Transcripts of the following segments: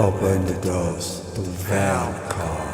Open the doors to Val-Con.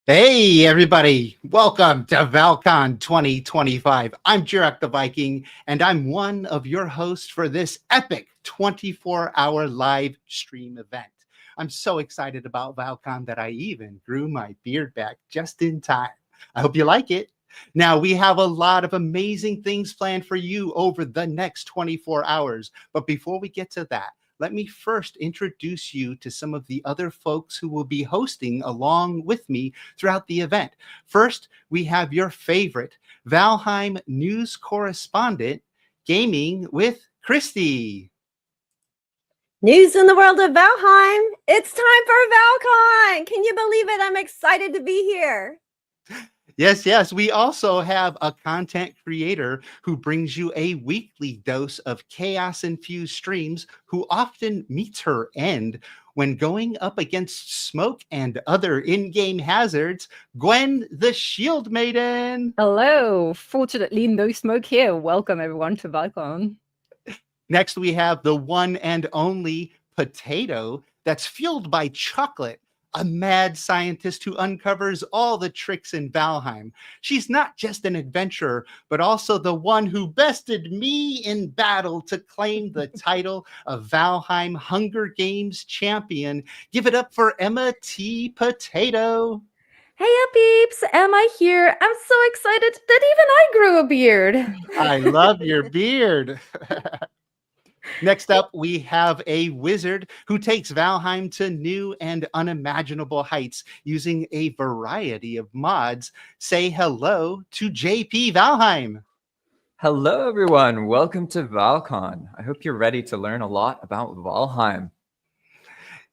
Hey, everybody. Welcome to Val-Con 2025. I'm Jiroc the Viking, and I'm one of your hosts for this epic 24-hour live stream event. I'm so excited about Val-Con that I even grew my beard back just in time. I hope you like it. Now, we have a lot of amazing things planned for you over the next 24 hours. But before we get to that, let me first introduce you to some of the other folks who will be hosting along with me throughout the event. First, we have your favorite Valheim news correspondent, Gaming with Christy. News in the world of Valheim. It's time for Val-Con. Can you believe it? I'm excited to be here. Yes. We also have a content creator who brings you a weekly dose of chaos-infused streams who often meets her end when going up against smoke and other in-game hazards, Gwen the Shield Maiden. Hello. Fortunately, no smoke here. Welcome, everyone, to Val-Con. Next, we have the one and only Potato that's fueled by chocolate, a mad scientist who uncovers all the tricks in Valheim. She's not just an adventurer, but also the one who bested me in battle to claim the title of Valheim Hunger Games champion. Give it up for EmmaTPotato. Hey peeps, Emma here. I'm so excited that even I grew a beard. I love your beard. Next up, we have a wizard who takes Valheim to new and unimaginable heights using a variety of mods. Say hello to JP Valheim. Hello, everyone. Welcome to Val-Con. I hope you're ready to learn a lot about Valheim.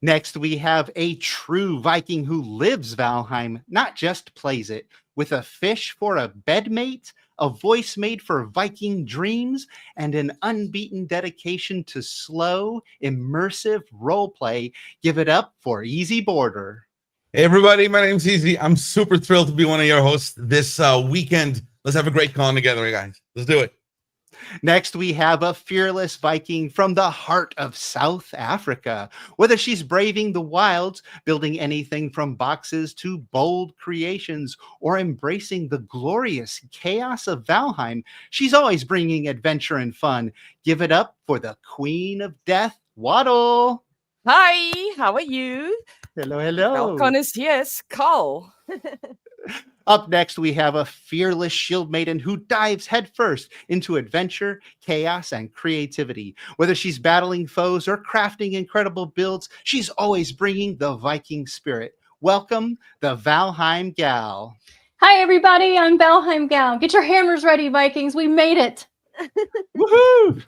Next, we have a true Viking who lives Valheim, not just plays it, with a fish for a bedmate, a voice made for Viking dreams, and an unbeaten dedication to slow, immersive roleplay. Give it up for EasyBoarder. Hey everybody, my name's Easy. I'm super thrilled to be one of your hosts this weekend. Let's have a great con together, guys. Let's do it. Next, we have a fearless Viking from the heart of South Africa. Whether she's braving the wilds, building anything from boxes to bold creations, or embracing the glorious chaos of Valheim, she's always bringing adventure and fun. Give it up for the Queen of Death, Waddle. Hi, how are you? Hello. Val-Con is yes, Carl. Up next, we have a fearless shield maiden who dives headfirst into adventure, chaos, and creativity. Whether she's battling foes or crafting incredible builds, she's always bringing the Viking spirit. Welcome, the Valheim Gal. Hi everybody, I'm Valheim Gal. Get your hammers ready, Vikings. We made it. Woohoo!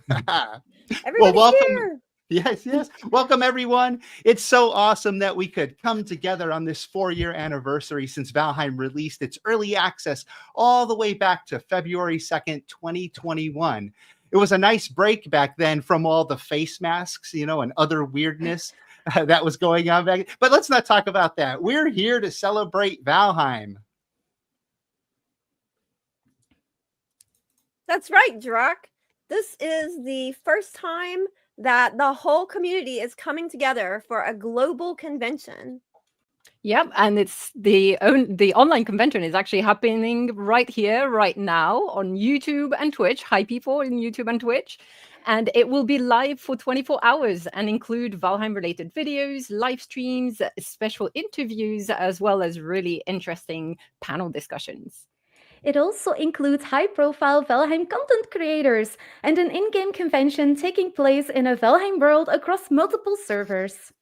Everybody's welcome. here. Yes, yes. Welcome, everyone. It's so awesome that we could come together on this 4-year anniversary since Valheim released its early access all the way back to February 2nd, 2021. It was a nice break back then from all the face masks, and other weirdness that was going on back. But let's not talk about that. We're here to celebrate Valheim. That's right, Jiroc. This is the first time that the whole community is coming together for a global convention. Yep, and it's the online convention is actually happening right here, right now on YouTube and Twitch. Hi, people in YouTube and Twitch. And it will be live for 24 hours and include Valheim-related videos, live streams, special interviews, as well as really interesting panel discussions. It also includes high-profile Valheim content creators and an in-game convention taking place in a Valheim world across multiple servers.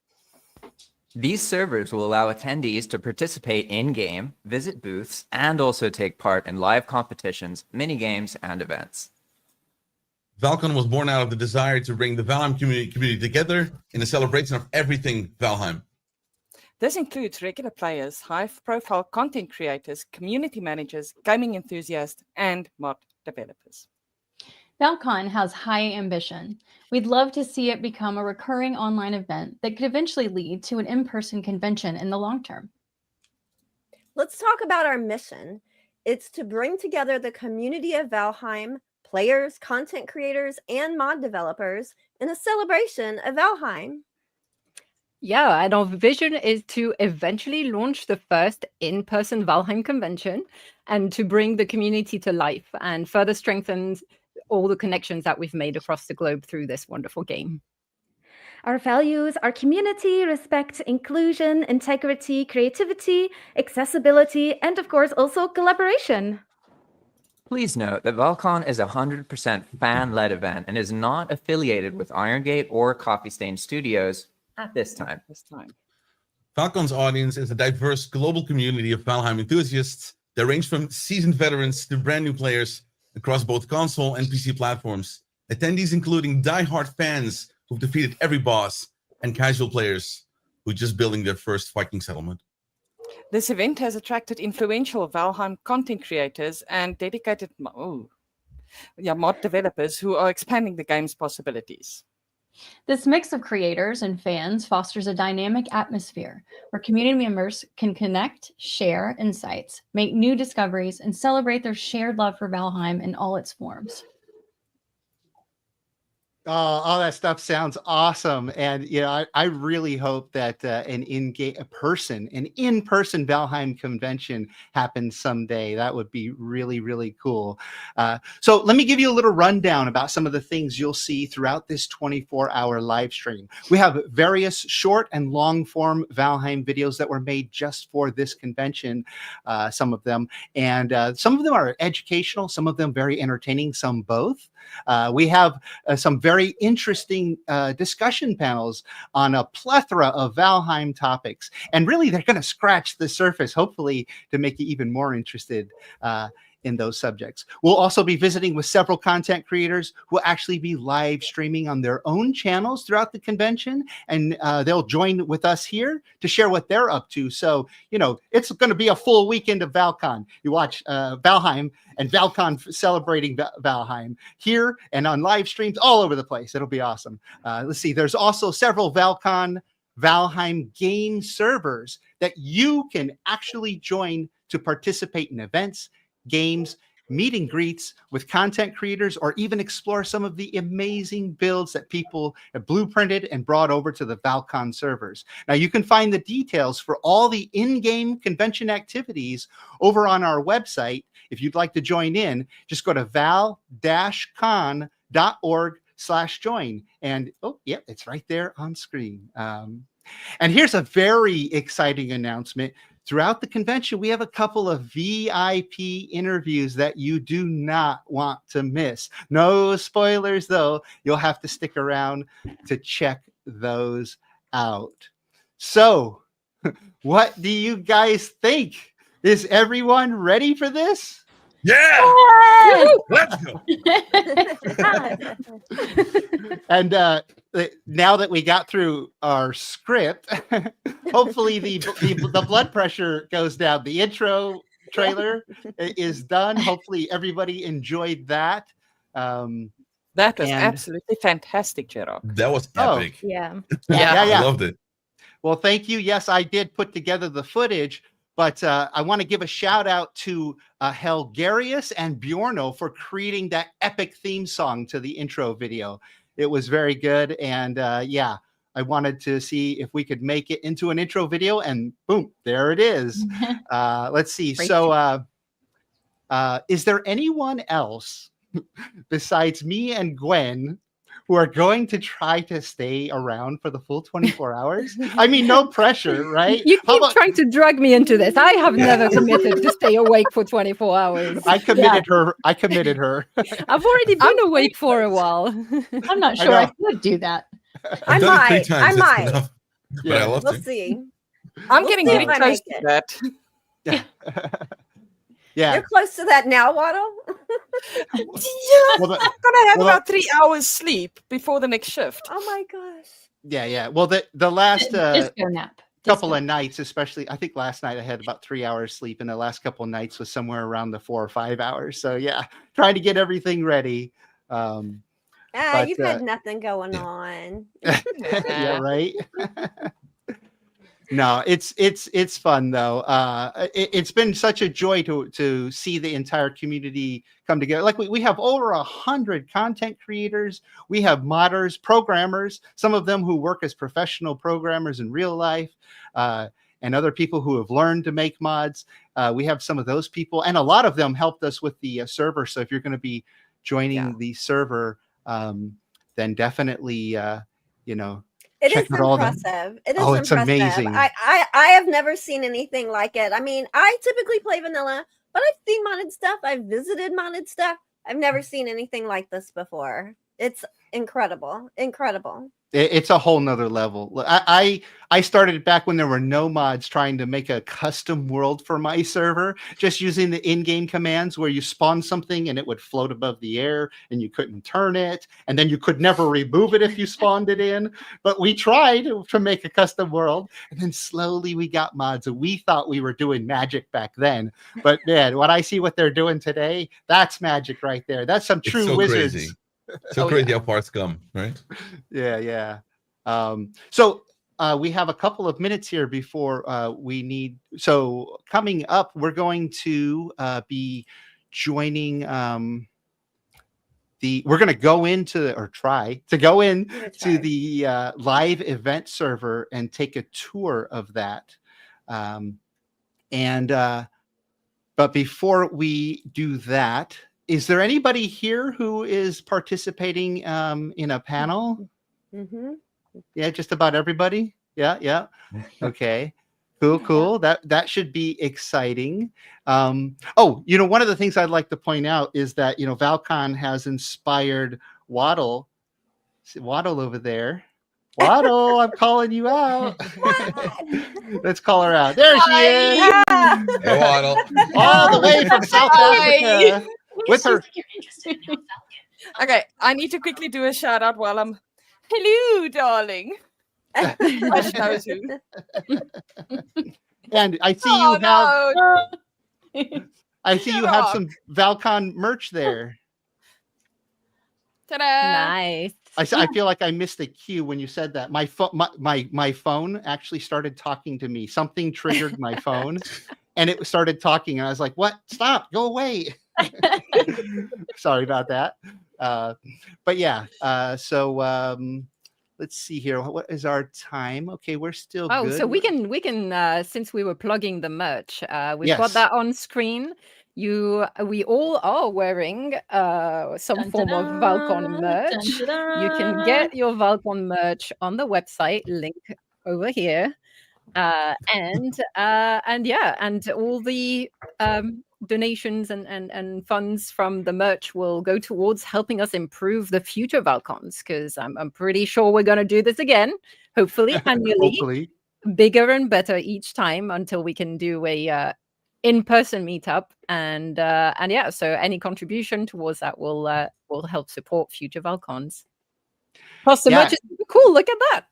These servers will allow attendees to participate in-game, visit booths, and also take part in live competitions, mini-games, and events. Val-Con was born out of the desire to bring the Valheim community together in a celebration of everything Valheim. This includes regular players, high-profile content creators, community managers, gaming enthusiasts, and mod developers. Val-Con has high ambition. We'd love to see it become a recurring online event that could eventually lead to an in-person convention in the long term. Let's talk about our mission. It's to bring together the community of Valheim, players, content creators, and mod developers in a celebration of Valheim. Yeah, and our vision is to eventually launch the first in-person Valheim convention and to bring the community to life and further strengthen all the connections that we've made across the globe through this wonderful game. Our values are community, respect, inclusion, integrity, creativity, accessibility, and of course also collaboration. Please note that Val-Con is a 100% fan-led event and is not affiliated with Iron Gate or Coffee Stain Studios at this time. Val-Con's audience is a diverse global community of Valheim enthusiasts that range from seasoned veterans to brand new players across both console and PC platforms. Attendees including die-hard fans who've defeated every boss and casual players who are just building their first Viking settlement. This event has attracted influential Valheim content creators and dedicated mod developers who are expanding the game's possibilities. This mix of creators and fans fosters a dynamic atmosphere where community members can connect, share insights, make new discoveries, and celebrate their shared love for Valheim in all its forms. Oh, all that stuff sounds awesome. And, I really hope that an in-person Valheim convention happens someday. That would be really, really cool. So let me give you a little rundown about some of the things you'll see throughout this 24-hour live stream. We have various short and long-form Valheim videos that were made just for this convention, some of them. And some of them are educational, some of them very entertaining, some both. We have some very interesting discussion panels on a plethora of Valheim topics. And really, they're going to scratch the surface, hopefully, to make you even more interested in those subjects. We'll also be visiting with several content creators who will actually be live streaming on their own channels throughout the convention. And they'll join with us here to share what they're up to. So, it's going to be a full weekend of Val-Con. You watch Valheim and Val-Con celebrating Valheim here and on live streams all over the place. It'll be awesome. Let's see. There's also several Val-Con Valheim game servers that you can actually join to participate in events, games, meet and greets with content creators, or even explore some of the amazing builds that people have blueprinted and brought over to the Val-Con servers. Now, you can find the details for all the in-game convention activities over on our website. If you'd like to join in, just go to val-con.org/join. And, it's right there on screen. And here's a very exciting announcement. Throughout the convention, we have a couple of VIP interviews that you do not want to miss. No spoilers, though. You'll have to stick around to check those out. So, what do you guys think? Is everyone ready for this? Yeah, Yes! let's go. And now that we got through our script, hopefully the blood pressure goes down. The intro trailer is done. Hopefully everybody enjoyed that. That was And- absolutely fantastic, Jiroc. That was Oh. epic. Yeah. Yeah. I loved it. Well, thank you. Yes, I did put together the footage, but I want to give a shout out to Helgarius and Bjorno for creating that epic theme song to the intro video. It was very good. And yeah, I wanted to see if we could make it into an intro video, and boom, there it is. Let's see. Great. So is there anyone else besides me and Gwen who are going to try to stay around for the full 24 hours? I mean, no pressure, right? You How keep about- trying to drag me into this. I have never committed to stay awake for 24 hours. I committed her. I committed her. I've already been awake for a while. I'm not I sure I, know. could do that. I I've done it might. 3 I times. That's might. enough. But Yeah. I love We'll to. see. I'm We'll getting see very if I close make to it. that. Yeah. You're close to that now, Waddle. Yeah, Well, I'm gonna have well, about 3 hours sleep before the next shift. Oh my gosh. yeah. Well, the last Disco nap. couple Disco. of nights, especially, I think last night I had about 3 hours sleep, and the last couple of nights was somewhere around the 4 or 5 hours. So yeah, trying to get everything ready. But, You've had nothing going on. Yeah, right. No, it's fun though. It's been such a joy to see the entire community come together. Like we have over 100 content creators. We have modders, programmers, some of them who work as professional programmers in real life, and other people who have learned to make mods. We have some of those people, and a lot of them helped us with the server. So if you're going to be joining the server, then definitely, It check is out all the- impressive. It is Oh, it's impressive. amazing. I have never seen anything like it. I mean, I typically play vanilla, but I've seen modded stuff. I've visited modded stuff. I've never seen anything like this before. It's incredible. Incredible. It's a whole nother level. I started back when there were no mods, trying to make a custom world for my server, just using the in-game commands where you spawn something and it would float above the air and you couldn't turn it, and then you could never remove it if you spawned it in. But we tried to make a custom world, and then slowly we got mods, and we thought we were doing magic back then. But man, when I see what they're doing today, that's magic right there. That's some It's true so wizards. crazy. So Oh, crazy how far it's come, right? Yeah. So we have a couple of minutes here before we need. So coming up, we're going to be joining we're going to go into, or try to go in to the live event server and take a tour of that. But before we do that, is there anybody here who is participating in a panel? Mm-hmm. Yeah, just about everybody. Yeah. Okay. Cool. That should be exciting. One of the things I'd like to point out is that Val-Con has inspired Waddle. See Waddle over there. Waddle, I'm calling you out. Let's call her out. There she is. Yeah. Hey, Waddle. All the way from South Africa. With her. You're interested in Val-Con. Okay, I need to quickly do a shout out while I'm. Hello, darling. Gosh knows who. And I see Oh, you have no. I see you have Jiroc. some Val-Con merch there. Ta-da. Nice. I feel like I missed a cue when you said that. My phone actually started talking to me. Something triggered my phone, and it started talking. And I was like, "What? Stop! Go away!" Sorry about that. But yeah. Let's see here. What is our time? Okay, we're still Oh, good. so we can since we were plugging the merch, we've got Yes. that on screen. We all are wearing some form of Val-Con merch. You can get your Val-Con merch on the website, link over here. And all the donations and funds from the merch will go towards helping us improve the future Val-Cons, because I'm pretty sure we're going to do this again, hopefully annually, Hopefully. bigger and better each time, until we can do a in-person meetup, and yeah, so any contribution towards that will help support future Val-Cons. Plus, the merch is super cool. Look at that.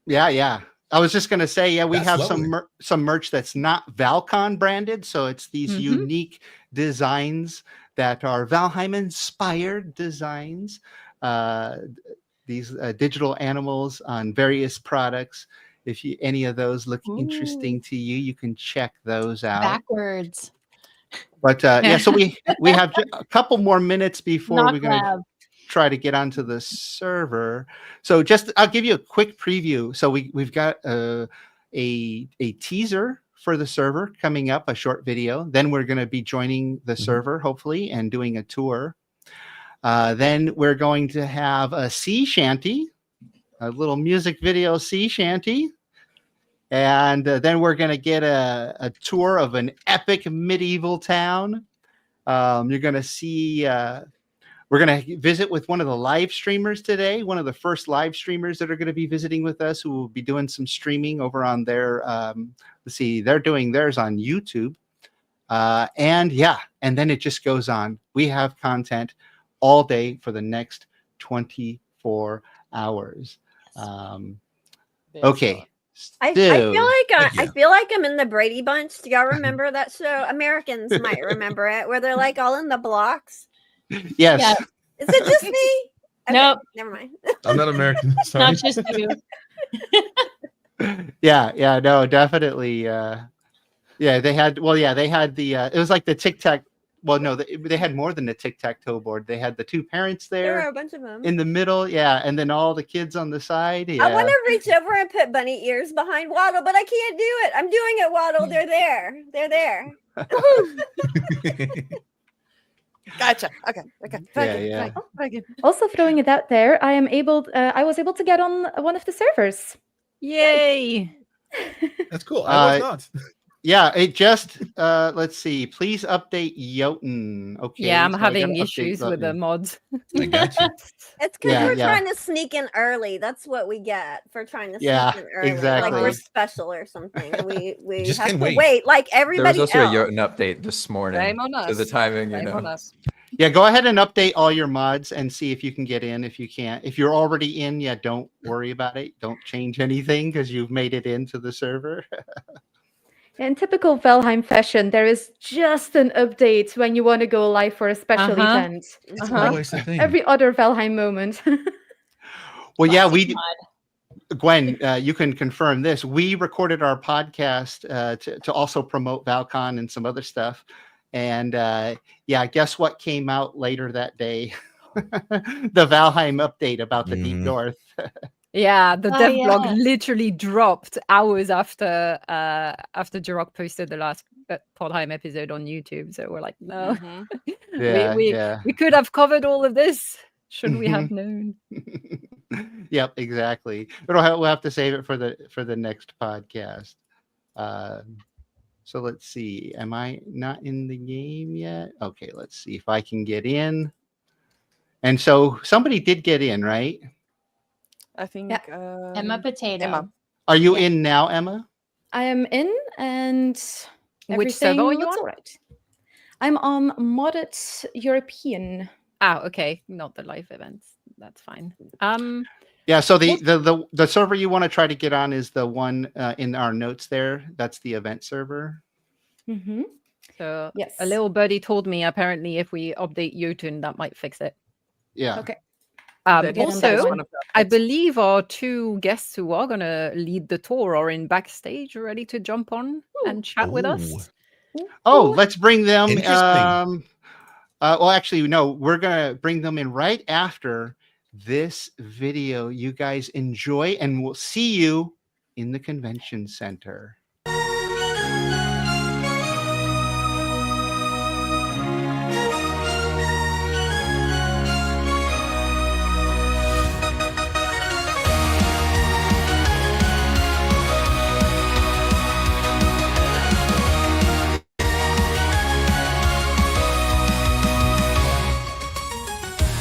Yeah. I was just gonna say, we That's have lovely. some merch that's not Val-Con branded, so it's these unique designs that are Valheim inspired designs. These digital animals on various products. If any of those look interesting to you, you can check those out. Backwards. But so we have a couple more minutes before Knock we're going to lab. try to get onto the server. So I'll give you a quick preview. So we've got a teaser for the server coming up, a short video. Then we're going to be joining the server, hopefully, and doing a tour. Then we're going to have a sea shanty, a little music video sea shanty. And then we're going to get a tour of an epic medieval town. You're going to see, we're going to visit with one of the live streamers today, one of the first live streamers that are going to be visiting with us, who will be doing some streaming over on their, they're doing theirs on YouTube. And then it just goes on. We have content all day for the next 24 hours. Okay. I feel like I'm in the Brady Bunch. Do y'all remember that show? Americans might remember it, where they're like all in the blocks. Yes. Yeah. Is it just me? Okay, Nope. Never mind. I'm not American. Sorry. Not just you. No, definitely. They had the, it was like the tic-tac. Well, no, they had more than the tic-tac-toe board. They had the two parents There were there a bunch of them. in the middle. Yeah. And then all the kids on the side. Yeah. I want to reach over and put bunny ears behind Waddle, but I can't do it. I'm doing it, Waddle. They're there. They're there. Gotcha. Okay. Yeah. Very good. Also throwing it out there, I was able to get on one of the servers. Yay! That's cool. I was not. Yeah, it just let's see. Please update Jotun. Okay. Yeah, I'm so I gotta having update issues with the Jotun. mods. I got you. It's because Yeah, we're yeah. trying to sneak in early. That's what we get for trying to sneak Yeah, in early. exactly. Like we're special or something. We Just have to can't wait. wait like There was everybody also else. a Jotun update this morning. Shame on us. So the timing, Shame on us. Yeah, go ahead and update all your mods and see if you can get in. If you can't, if you're already in, don't worry about it. Don't change anything because you've made it into the server. In typical Valheim fashion, there is just an update when you want to go live for a special event. It's always the thing. Every other Valheim moment. Well, yeah, Classic Gwen, you can confirm this. We recorded our podcast to also promote Val-Con and some other stuff. And guess what came out later that day? The Valheim update about the Deep North. Yeah, the devlog yeah. literally dropped hours after Jiroc posted the last Valheim episode on YouTube. So we're like, no, we could have covered all of this. Should we have known? Yep, exactly. We'll have to save it for the next podcast. So let's see. Am I not in the game yet? Okay, let's see if I can get in. And so somebody did get in, right? I think EmmaTPotato. Emma. Are you in now, Emma? I am in, and Which server are you looks on? all right. I'm on modded European. Okay, not the live events. That's fine. Yeah, so the server you want to try to get on is the one in our notes there. That's the event server. Mm-hmm. So Yes. a little birdie told me apparently if we update Jotun, that might fix it. Yeah. Okay. That is Also, one of the I updates. believe our two guests who are going to lead the tour are in backstage ready to jump on and chat with us. Oh, let's bring them. Interesting. Well, actually, no, we're going to bring them in right after this video. You guys enjoy, and we'll see you in the convention center.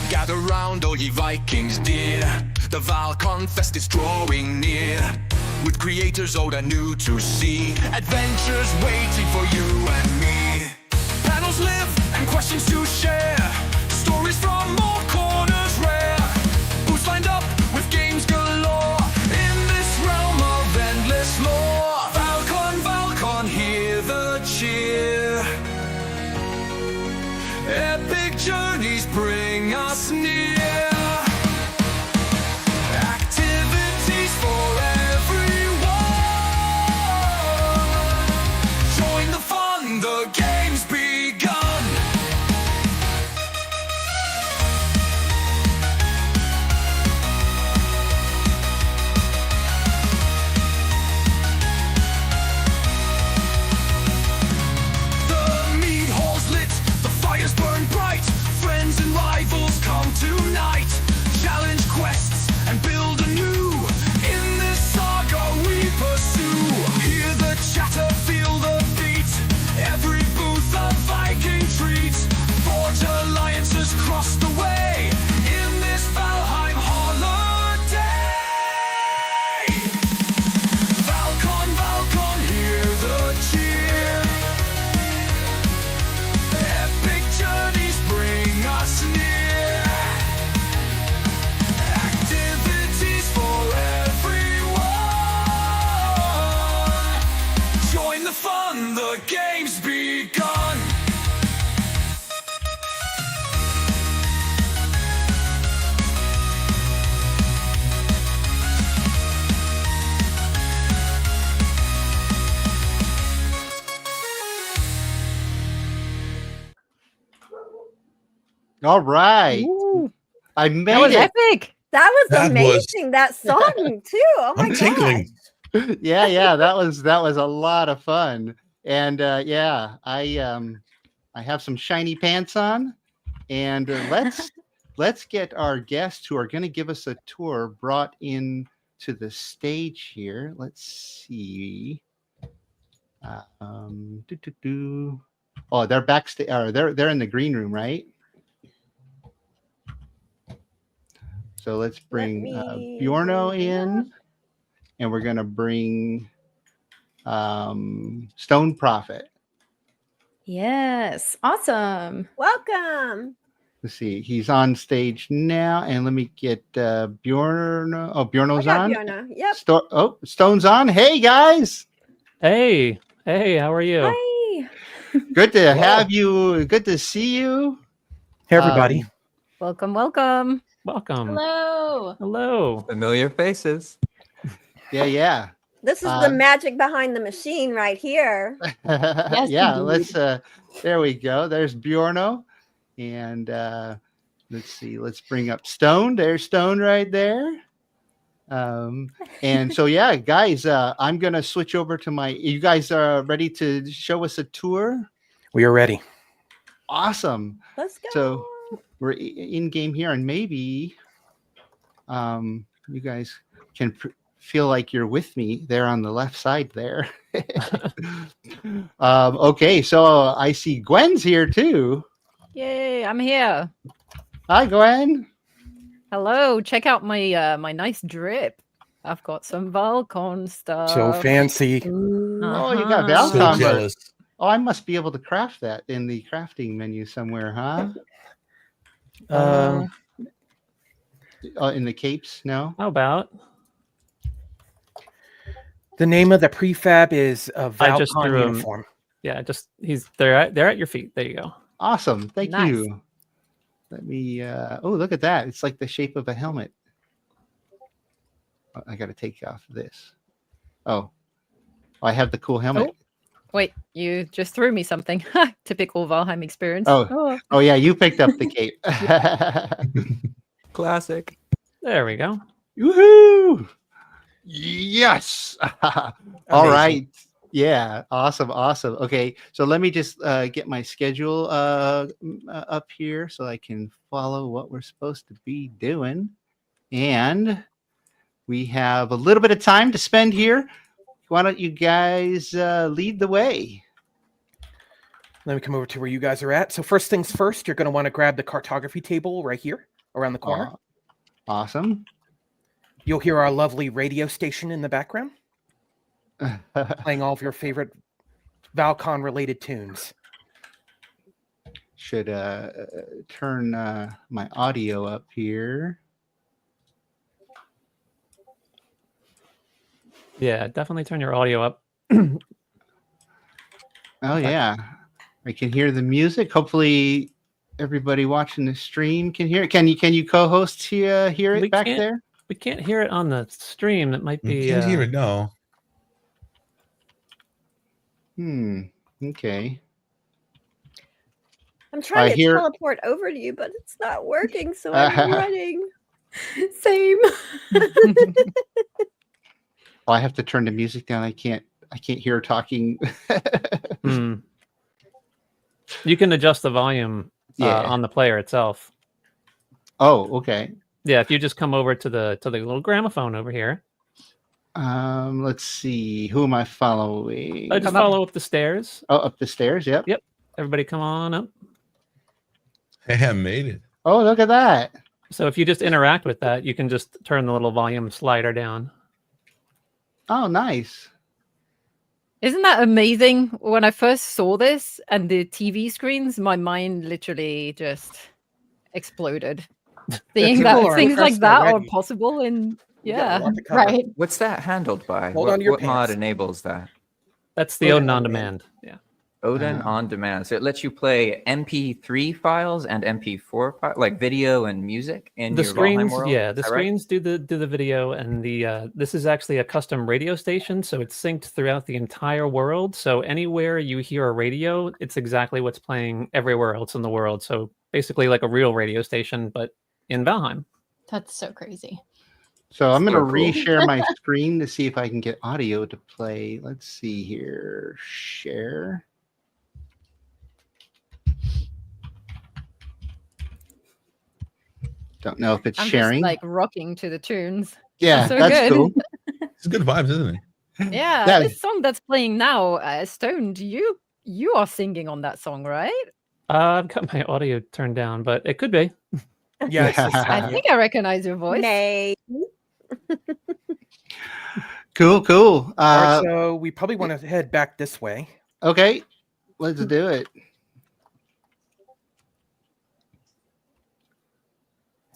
Gather round, all ye Vikings dear. The Val-Con fest is drawing near. With creators old and new to see. Adventures waiting for you and me. Panels live and questions to share. Stories from all corners rare. Booths lined up with games galore. In this realm of endless lore. Val-Con, hear the cheer. Epic journeys bring us near. Activities for everyone. Join the fun, the game's begun. The mead hall's lit, the fires burn bright. Friends and rivals come tonight. Challenge quests and build anew. In this saga we pursue. Hear the chatter, feel the beat. Every booth a Viking treat. Forge alliances cross the way. In this Valheim holiday. Val-Con, hear the cheer. Epic journeys bring us near. Activities for everyone. Join the fun, the game's begun. All right. Ooh, I that made was it. epic. That was That was- amazing. That song too. Oh my I'm tinkling. gosh. Yeah, that was a lot of fun. And yeah, I have some shiny pants on, and let's get our guests who are going to give us a tour brought in to the stage here. Let's see. Oh, they're backstage. Or they're in the green room, right? So let's bring me Bjorno bring them in, and we're gonna bring StonedProphet. Yes, awesome. Welcome. Let's see, he's on stage now, and let me get Bjorno. Oh, I Bjorno's got on. Bjorno. Yep. Stone's on. Hey guys, Hey, how are you? Hi. good to have you. Good to see you. Hey, everybody. Welcome, welcome. Welcome. Hello. Hello. Familiar faces. Yeah. This is the magic behind the machine right here. Yeah, indeed. let's there we go. There's Bjorno. And let's see, let's bring up Stone. There's Stone right there. And so yeah, guys, I'm gonna switch over to you guys are ready to show us a tour? We are ready. Awesome. Let's go. So we're in game here, and maybe you guys can feel like you're with me there on the left side there. Okay, so I see Gwen's here too. Yay, I'm here. Hi, Gwen. Hello, check out my my nice drip. I've got some Val-Con stuff. So fancy. Oh, you got Uh-huh. So Val-Con. jealous. Oh, I must be able to craft that in the crafting menu somewhere, huh? In the capes? No. How about? The name of the prefab is a I just Val-Con threw him- uniform. Yeah, they're at your feet. There you go. Awesome. Thank Nice. you. Let me. Oh, look at that! It's like the shape of a helmet. Oh, I got to take off this. Oh, I have the cool helmet. Wait, you just threw me something. Typical Valheim experience. Oh yeah, you picked up the cape. Classic. There we go. Woohoo! Yes. All Amazing. right. Yeah. Awesome. Okay. So let me just get my schedule up here so I can follow what we're supposed to be doing. And we have a little bit of time to spend here. Why don't you guys lead the way? Let me come over to where you guys are at. So first things first, you're going to want to grab the cartography table right here around the corner. Awesome. You'll hear our lovely radio station in the background. playing all of your favorite Val-Con related tunes. Should turn my audio up here. Yeah, definitely turn your audio up. Oh yeah, I can hear the music. Hopefully, everybody watching the stream can hear it. Can you co-host hear it back there? We can't hear it on the stream. That might be. You can't hear it. No. Okay. I'm trying to hear- teleport over to you, but it's not working, so I'm running. Same. Oh, I have to turn the music down. I can't hear her talking. You can adjust the volume on the player itself. Oh, okay. Yeah, if you just come over to the little gramophone over here. Let's see. Who am I following? Just follow up the stairs. Oh, up the stairs. Yep. Yep. Everybody, come on up. Hey, I made it. Oh, look at that. So if you just interact with that, you can just turn the little volume slider down. Oh, nice. Isn't that amazing? When I first saw this and the TV screens, my mind literally just exploded. Seeing that things like that are possible in Right. What's that handled by? Hold on to your what mod pants. enables that? That's the Odin on demand. Yeah. Odin on demand. So it lets you play MP3 files and MP4 files, like video and music in The your Valheim screens, world. yeah, Is the that right? screens do the video, and the this is actually a custom radio station, so it's synced throughout the entire world. So anywhere you hear a radio, it's exactly what's playing everywhere else in the world. So basically, like a real radio station, but in Valheim. That's so crazy. So I'm going to So cool. reshare my screen to see if I can get audio to play. Let's see here. Share. Don't know if it's I'm sharing. just like rocking to the tunes. Yeah, so that's good. cool. It's good vibes, isn't it? Yeah, Yeah. this song that's playing now, Stoned, you are singing on that song, right? I've got my audio turned down, but it could be. Yeah, I think I recognize your voice. Nay. Cool. All right, so we probably want to head back this way. Okay, let's do it.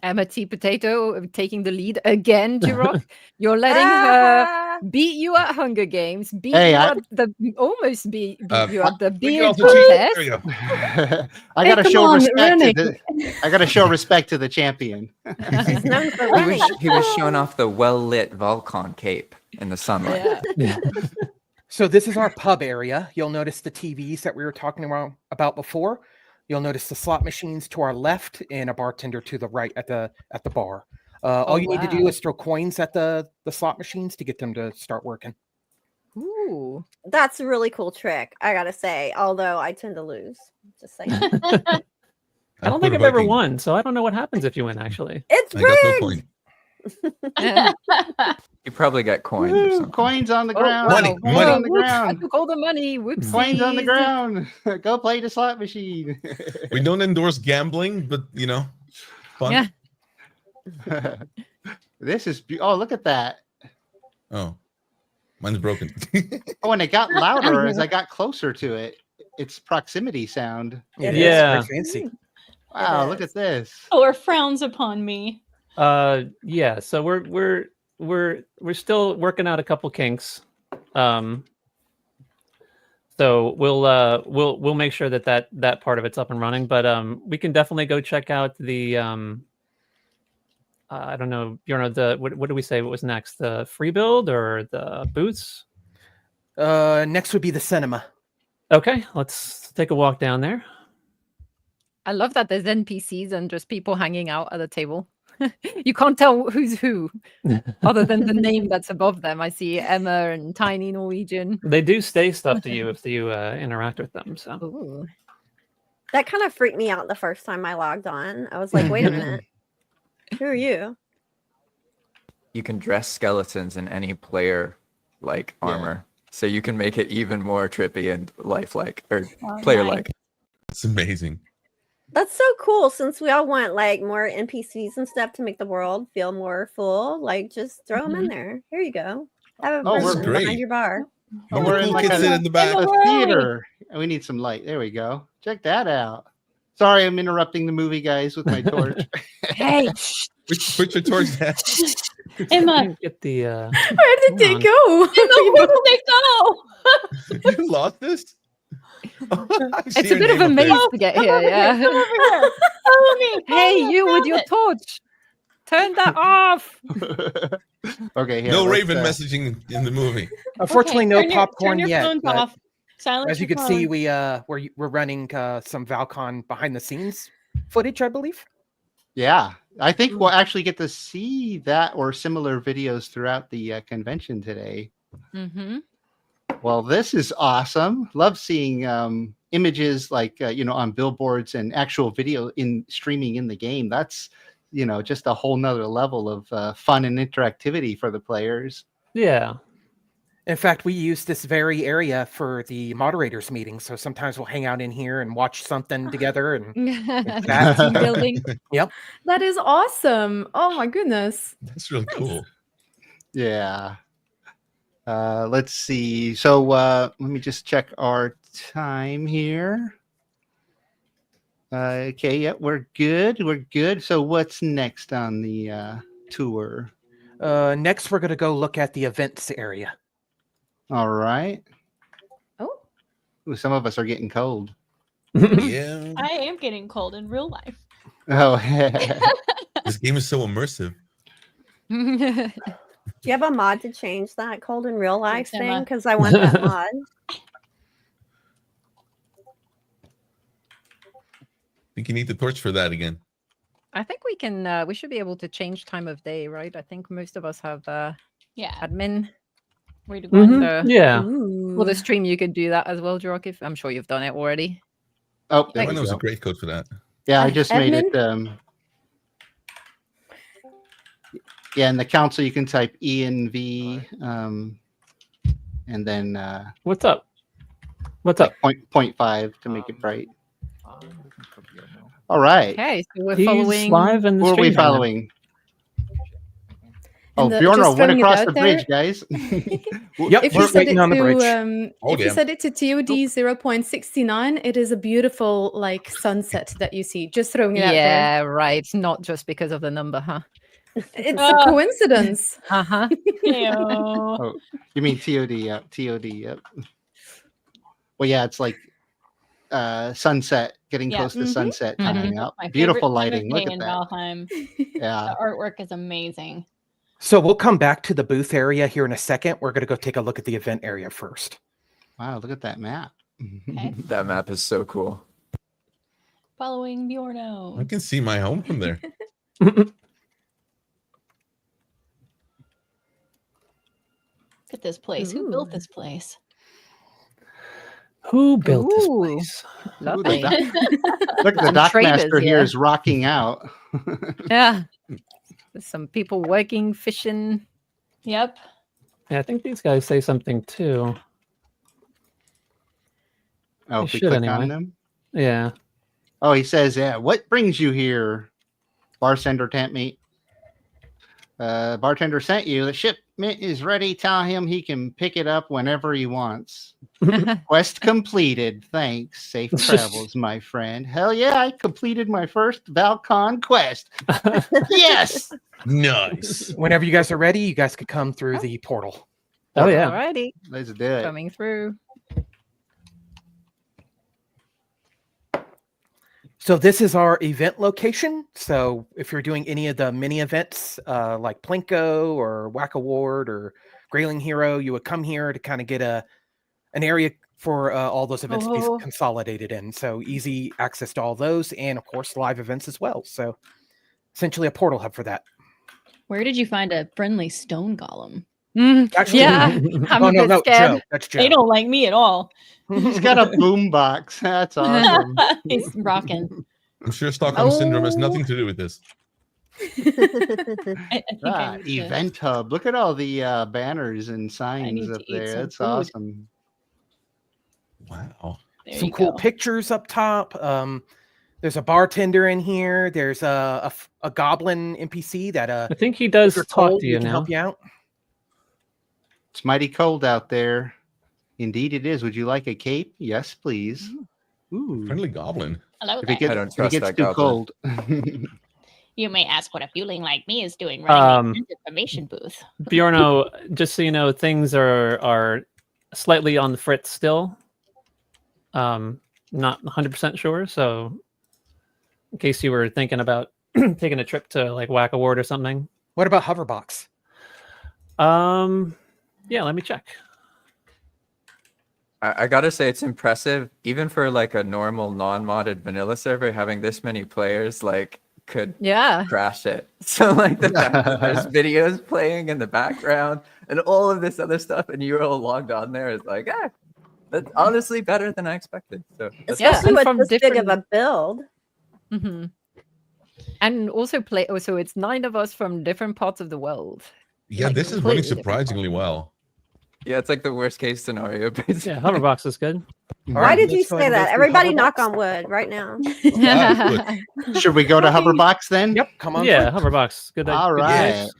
EmmaTPotato taking the lead again, Jiroc. You're letting her beat you at Hunger Games, beat Hey, you I- at the almost beat you at the We can beard also cheat. There contest. you go. I gotta come show on, respect. running. I gotta show respect to the champion. She's known for He running. he was showing off the well-lit Val-Con cape in the sunlight. Yeah. So this is our pub area. You'll notice the TVs that we were talking about before. You'll notice the slot machines to our left and a bartender to the right at the bar. All you need to do wow. is throw coins at the slot machines to get them to start working. Ooh. That's a really cool trick, I gotta say. Although I tend to lose. Just saying. I don't think I've ever won, so I don't know what happens if you win. Actually, It's I got no rigged. point. You probably got coins or Woo, something. coins on the Oh, ground. Money, wow. Coins money. on the Whoops, I ground. took all the money. Whoops. Coins on the ground. Go play the slot machine. We don't endorse gambling, but fun. Yeah. This is. Oh, look at that. Oh, mine's broken. Oh, and it got louder as I got closer to it. It's proximity sound. It is Yeah. very fancy. Wow, It look is. at this. Or frowns upon me. yeah. So we're still working out a couple kinks. So we'll make sure that part of it's up and running. But we can definitely go check out the I don't know, Bjorno, what do we say? What was next? The free build or the booths? Next would be the cinema. Okay, let's take a walk down there. I love that there's NPCs and just people hanging out at the table. You can't tell who's who, other than the name that's above them. I see Emma and Tiny Norwegian. They do say stuff to you if you interact with them. So Ooh. That kind of freaked me out the first time I logged on. I was like, wait a minute. Who are you? You can dress skeletons in any player like armor, so you can make it even more trippy and lifelike or player-like. It's amazing. That's so cool since we all want like more NPCs and stuff to make the world feel more full. Like just throw them in there. Here you go. Have a Oh, person we're great. behind your bar. Oh, The we're in cool like kids sit a, in the back. a Hooray! theater. We need some light. There we go. Check that out. Sorry, I'm interrupting the movie, guys, with my torch. Hey, Put your torch down. Emma, Get the. Where did they on. go? Emma, where did they go? You lost this? I see it's a your bit of name a up there. maze to get here. Yeah. Follow me. Hey, follow you with me. your torch. Turn that off. Okay, here. No let's, Raven messaging in the movie. Unfortunately, Okay, no turn popcorn your yet. phones but off. Silence as you your can see, phone. we're running some Val-Con behind the scenes footage, I believe. Yeah, I think we'll actually get to see that or similar videos throughout the convention today. Mm-hmm. Well, this is awesome. Love seeing images like on billboards and actual video in streaming in the game. That's just a whole nother level of fun and interactivity for the players. Yeah. In fact, we use this very area for the moderators meeting. So sometimes we'll hang out in here and watch something together. And chat. Team building. Yep. That is awesome. Oh my goodness. That's really cool. Yeah. Let's see. So let me just check our time here. Okay, yeah, we're good. We're good. So what's next on the tour? Next, we're going to go look at the events area. All right. Oh. Ooh, some of us are getting cold. Yeah. I am getting cold in real life. Oh, This game is so immersive. Do you have a mod to change that cold in real life Thanks, Emma. thing? Because I want that mod. I think you need the torch for that again. I think we can. We should be able to change time of day, right? I think most of us have Yeah. admin. Where to go? So Yeah. for the stream, you could do that as well, Jiroc. If I'm sure you've done it already. oh, there I we know there's a go. great code for that. Yeah, I just made it. Admin? Yeah, in the council, you can type E and V, and then What's up? What's up? 0.5 to make it bright. All right. Okay, so we're He's following. live in the Who are we stream right now. following? Oh, And Bjorno just went throwing it across out the there. bridge, guys. Yep, If we're you set it waiting on the bridge. to Oh, if you damn. set it to TOD 0.69, it is a beautiful like sunset that you see. Just throwing it out there. Yeah, right. Not just because of the number, huh? It's a coincidence. Uh huh. Ew. Oh, you mean TOD? Yep. TOD. Yep. Well, yeah, it's like sunset, getting Yeah. close to sunset Mhm. time. Yep. My Beautiful favorite time of lighting. Look day at in that. Valheim. Yeah. The artwork is amazing. So we'll come back to the booth area here in a second. We're going to go take a look at the event area first. Wow, look at that map. Okay. That map is so cool. Following Bjorno. I can see my home from there. Look at this place. Who built this place? Who built this Ooh, place? lovely. Look, the Some dock traders master here here. is rocking out. Yeah. There's some people working, fishing. Yep. Yeah, I think these guys say something too. Oh, They if we should click anyway. on them. Yeah. Oh, he says, yeah, what brings you here? Bartender tent meet. Bartender sent you. The shipment is ready. Tell him he can pick it up whenever he wants. Quest completed. Thanks. Safe travels, my friend. Hell yeah, I completed my first Val-Con quest. Yes. Nice. Whenever you guys are ready, you guys could come through the portal. Oh yeah. Alrighty. Let's do it. Coming through. So this is our event location. So if you're doing any of the mini events like Plinko or Whack Award or Grayling Hero, you would come here to kind of get an area for all those events to be consolidated in. So easy access to all those, and of course live events as well. So essentially a portal hub for that. Where did you find a friendly stone golem? Actually, Yeah. I'm oh a no, bit no, scared. Joe. That's Joe. They don't like me at all. He's got a boombox. That's awesome. He's rocking. I'm sure Stockholm Syndrome has Oh. nothing to do with this. I think I need to- Event hub. Look at all the banners and signs need up to eat there. some That's food. awesome. Wow. There Some you cool go. pictures up top. There's a bartender in here. There's a goblin NPC that I think he does if you're talk told, to you can now. help you out. It's mighty cold out there. Indeed, it is. Would you like a cape? Yes, please. Ooh. Friendly goblin. Hello If there. it gets, I don't if it trust gets that too goblin. cold. You may ask what a fueling like me is doing running the information booth. Bjorno, just so you know, things are slightly on the fritz still. Not 100% sure. So, in case you were thinking about taking a trip to like Whack a Ward or something. What about Hoverbox? Yeah, let me check. I gotta say, it's impressive, even for like a normal non-modded vanilla server, having this many players like could crash it. So like the fact that there's videos playing in the background and all of this other stuff, and you're all logged on there is like, that's honestly better than I expected. So especially with this big of a build. Mm-hmm. And also it's 9 of us from different parts of the world. Yeah, Like, this is running completely surprisingly well. Yeah, it's like the worst case scenario. Basically. Yeah, Hoverbox is good. Why did you say that? Everybody knock on wood right now. Should we go to Hoverbox then? Yep, come on. Yeah, Hoverbox. Good. All good right. choice.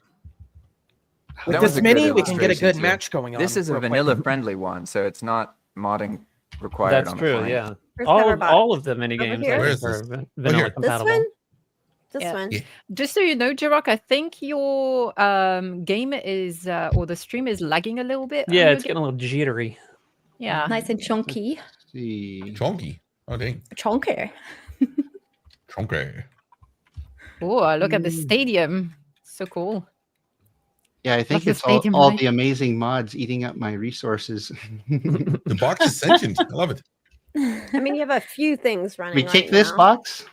With That this was a mini, good we can get a good illustration, too. match going on. This is a real quick. vanilla-friendly one, so it's not modding required. That's on the true. client. Yeah, Where's all Hoverbox? of the mini games here? Where are is this? vanilla here. compatible. This one? This Yeah. one. Yeah. Just so you know, Jiroc, I think your game is or the stream is lagging a little bit. on Yeah, your it's getting a little jittery. Yeah. Nice and chunky. See. Chonky. Oh, dang. Chunky. Chonky. Oh, look at the stadium. So cool. Yeah, I think the it's all, stadium all light. the amazing mods eating up my resources. The box is sentient. I love it. I mean, you have a few things running. we kick right this now. box?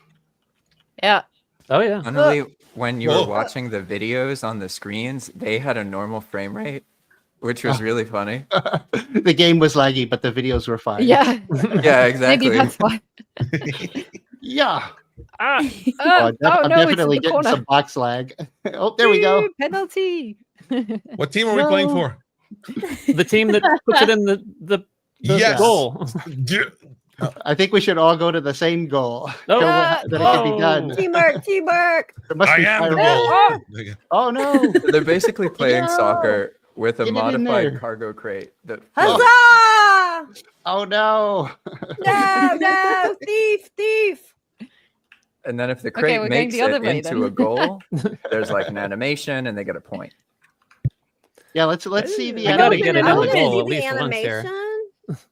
Yeah. Oh yeah. Honestly, when you Whoa. were watching the videos on the screens, they had a normal frame rate, which was really funny. The game was laggy, but the videos were fine. Yeah. Yeah, exactly. Maybe that's why. Yeah. Ah, Oh, I'm no, definitely it's in the getting corner. some box lag. Oh, there we go. Penalty. What team are we playing No. for? The team that puts it in the Yes. goal. I think we should all go to the same goal. Oh, That it can be done. Teamwork, teamwork. There must I be am the fireballs. goal. Oh no! They're basically playing No. soccer with a Get it in modified there. cargo crate. That Huzzah! Oh no! No, no, thief. and then if the Okay, crate we're going makes the other it way into then. a goal, there's like an animation and they get a point. Yeah, let's see the I gotta animation. get it in I the want to goal see at the least once here. animation.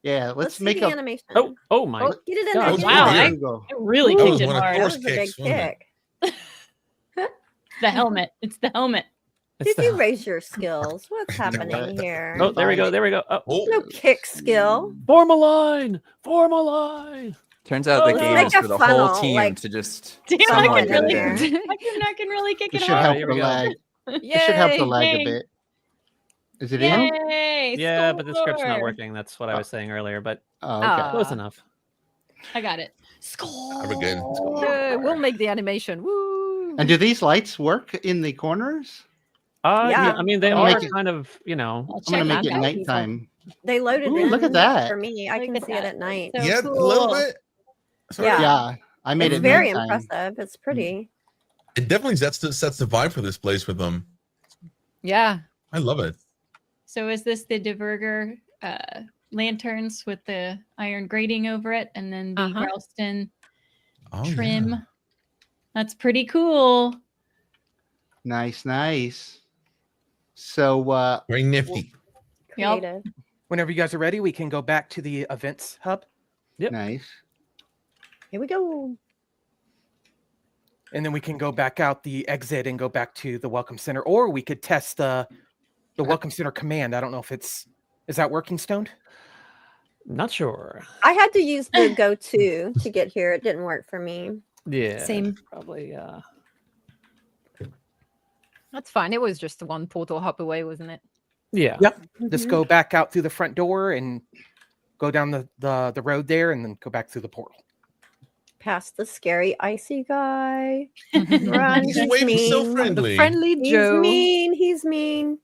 Yeah, let's see make the a. animation. Oh my. Get it in Oh, there. was Get Wow, it in There there. you go. I really That kicked was it one of hard. That Force was a big kicks, wasn't it? kick. The helmet. It's the helmet. It's Did you the- raise your skills? What's happening here? Oh, there we go. There we go. Oh, Oh, No kick skill. form a line. Form a line. Turns out the Oh, game make is a for the funnel, whole team like- to just Damn, I someone can get really, there. I can really kick It it should hard. help Here the we go. lag. It should help the lag a Yay. bit. Is it in? Yay! Yeah, but the script's not score. working. That's what I was saying earlier. But Oh, okay. Ah. close enough. I got it. Score. We're good. Yeah, we'll make the animation. Woo! And do these lights work in the corners? Yeah. Yeah. I mean, they I'm are making- kind of, you know. I'll I'm gonna check make on it that. nighttime. They loaded Ooh, in. look at that. For me, I Look can at see it that. at night. So yeah, cool. a little bit. Sorry. Yeah. Yeah, I made It's it very nighttime. impressive. It's pretty. It definitely sets the vibe for this place with them. Yeah. I love it. So is this the Diverger lanterns with the iron grating over it, and then the Uh-huh. Ralston Oh, trim? yeah. That's pretty cool. Nice, nice. So, Very nifty. Yep. Creative. Whenever you guys are ready, we can go back to the events hub, Yep. nice. Here we go. and then we can go back out the exit and go back to the welcome center, or we could test the welcome center command. I don't know if is that working, Stoned? Not sure. I had to use the go-to to get here. It didn't work for me. Yeah. Same. Probably. That's fine. It was just one portal hop away, wasn't it? Yeah. Yep. Just go back out through the front door and go down the road there, and then go back through the portal. Past the scary icy guy. Run. He's He's waving so mean. friendly. The friendly He's Joe. mean. He's mean.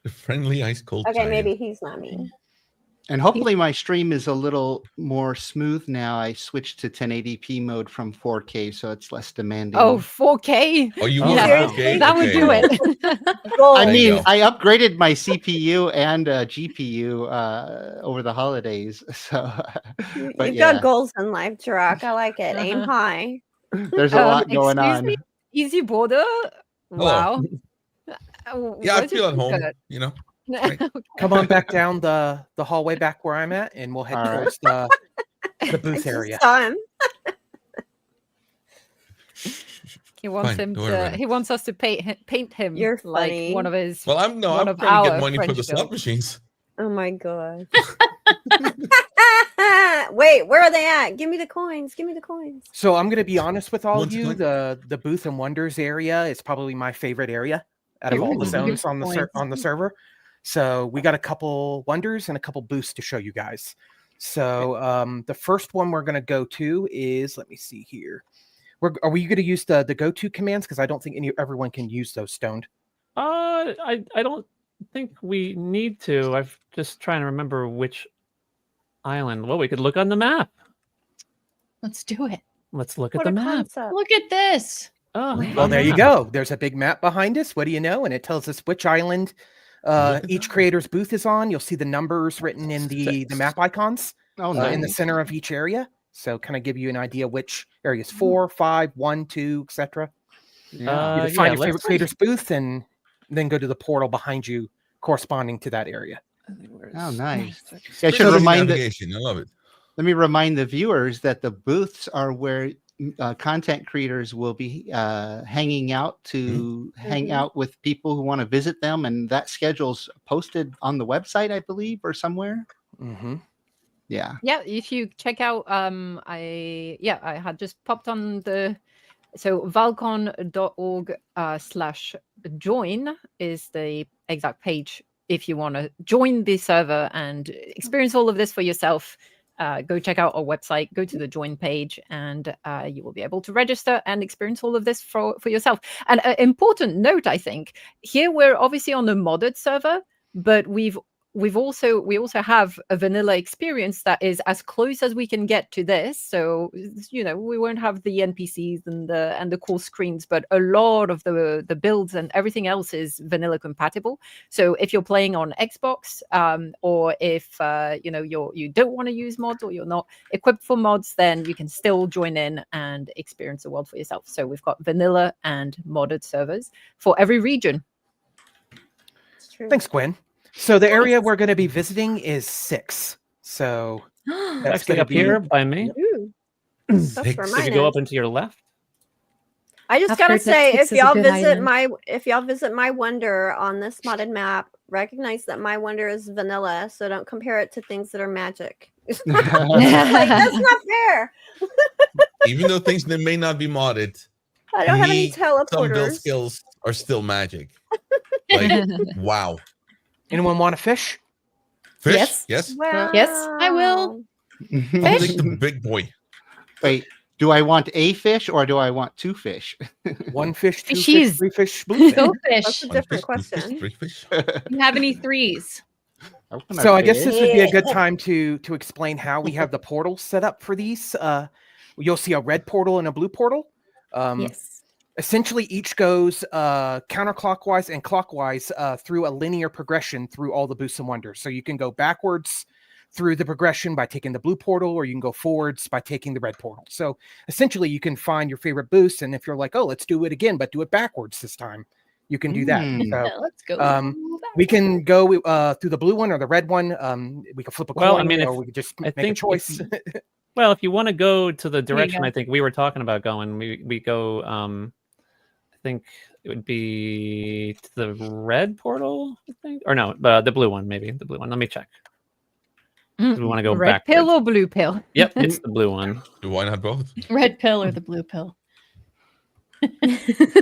The friendly ice cold. Okay, giant. maybe he's not mean. And hopefully my stream is a little more smooth now. I switched to 1080p mode from 4K, so it's less demanding. Oh, 4K. Oh, you want yeah, 4K? that would Okay, do well. it. I There mean, you go. I upgraded my CPU and GPU over the holidays. So, but You've yeah, got goals in life, Jiroc. I like it. Aim high. there's a lot going excuse on. me? EasyBoarder. Wow. Yeah, I Where's feel your at home. shirt? You know. Come on back down the hallway back where I'm at, and we'll head All right. towards the booth area. Time. He wants Fine, him don't worry to. about it. He wants us to paint him. You're like funny. one of his. Well, one I'm of trying to get our money for French the slot girls. machines. Oh my god. Wait, where are they at? Give me the coins. Give me the coins. So I'm going to be honest with all One of you. second. The Booth and Wonders area is probably my favorite area out of all the Ooh. zones on the server. So we got a couple wonders and a couple booths to show you guys. So the first one we're going to go to is, let me see here. Are we going to use the go-to commands? Because I don't think everyone can use those, Stoned. I don't think we need to. I'm just trying to remember which island. Well, we could look on the map. Let's do it. Let's look at What the a map. concept. Look at this. Oh, Well, there you go. There's a big map behind us. What do you know? And it tells us which island each creator's booth is on. You'll see the numbers written in the map icons in the center of each area. So kind of give you an idea which areas 4, 5, 1, 2, etc. You can find your favorite creator's booth and then go to the portal behind you corresponding to that area. Oh, nice. I Pretty should easy remind navigation. I love it. Let me remind the viewers that the booths are where content creators will be hanging out to hang out with people who want to visit them, and that schedule's posted on the website, I believe, or somewhere. Mm-hmm. Yeah. Yeah, if you check out, I had just popped on the, so valcon.org/join is the exact page if you want to join the server and experience all of this for yourself. Go check out our website, go to the join page, and you will be able to register and experience all of this for yourself. And an important note, I think, here we're obviously on a modded server, but we also have a vanilla experience that is as close as we can get to this. So, you know, we won't have the NPCs and the cool screens, but a lot of the builds and everything else is vanilla compatible. So if you're playing on Xbox, or if you don't want to use mods or you're not equipped for mods, then you can still join in and experience the world for yourself. So we've got vanilla and modded servers for every region. It's true. Thanks, Gwen. So the area we're going to be visiting is 6. So that's Actually, gonna up here by me. Ooh, that's Six. where If mine you go is. up and to your left. I just I've gotta heard that say, Six if is a y'all good visit island. my wonder on this modded map, recognize that my wonder is vanilla, so don't compare it to things that are magic. Like, that's not fair. Even though things that may not be modded, I don't have any some build teleporters. skills are still magic. Like, wow. Anyone want to fish? Fish? Yes. Yes. Wow. Yes, I will. I'll take the big boy. Wait, do I want a fish or do I want 2 fish? 1 fish, 2 Fishies. fish, 3 fish, bluefin. Go That's fish. a different One fish, two question. fish, 3 fish. You have any threes? So I guess this would be a good Yeah. time to explain how we have the portals set up for these. You'll see a red portal and a blue portal. Yes. Essentially, each goes counterclockwise and clockwise through a linear progression through all the boosts and wonders. So you can go backwards through the progression by taking the blue portal, or you can go forwards by taking the red portal. So essentially, you can find your favorite boosts, and if you're like, oh, let's do it again, but do it backwards this time, you can do that. So, Let's go. we can go through the blue one or the red one. We can flip a Well, I coin, mean, or if- we could just I make a think choice. Well, if you want to go to the you direction go. I think we were talking about going, we go. I think it would be to the red portal. I think, or no, the blue one, maybe the blue one. Let me check. 'Cause we want to go Red backwards. pill or blue pill? Yep, it's the blue one. Why not both? Red pill or the blue pill?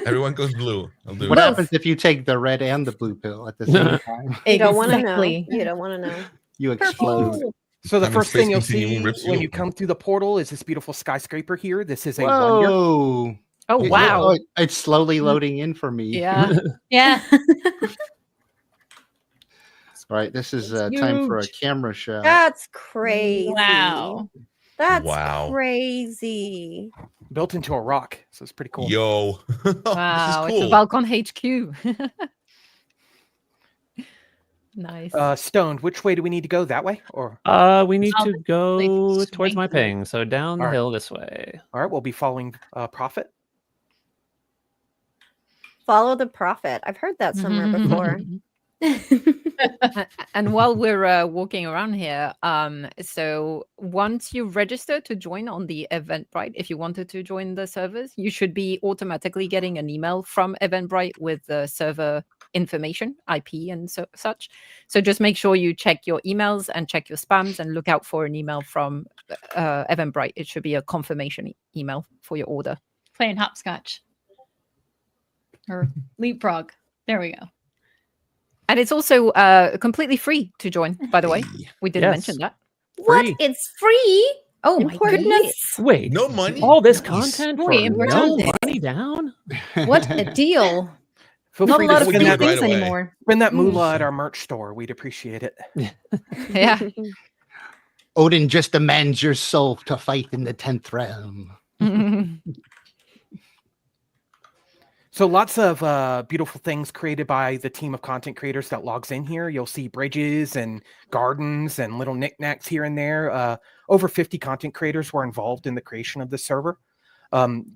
Everyone goes blue. I'll do What it. happens if you take the red and the blue pill at the same time? You don't want to know. Exactly. You don't want to know. You explode. So the Having first thing space you'll continuum see rips you when you open. come through the portal is this beautiful skyscraper here. This is a wonder. Whoa. Oh It- wow! oh, it's slowly loading in for me. Yeah. Yeah. Right. This is time for a camera shot. That's crazy. Wow. That's Wow. crazy. Built into a rock, so it's pretty cool. Yo. Wow, This it's is a cool. Val-Con HQ. Nice. Stoned, which way do we need to go? That way? Or We need to go like, towards my swanky. ping, so down the All right. hill this way. all right, we'll be following Prophet. Follow the prophet. I've heard that somewhere before. And while we're walking around here, so once you register to join on the Eventbrite, if you wanted to join the servers, you should be automatically getting an email from Eventbrite with the server information, IP and such. So just make sure you check your emails and check your spams and look out for an email from Eventbrite. It should be a confirmation email for your order. Playing hopscotch. Or leapfrog. There we go. And it's also completely free to join, by the way. We didn't mention that. What? Free. It's free? Oh my Important. goodness. Wait, No money? all this content for Wait, no importante. money down? What a deal. Feel Not free a lot to of we spend free do that, it right things away. anymore. spend that moolah at our merch store. We'd appreciate it. Yeah. Odin just demands your soul to fight in the 10th realm. So lots of beautiful things created by the team of content creators that logs in here. You'll see bridges and gardens and little knickknacks here and there. Over 50 content creators were involved in the creation of the server.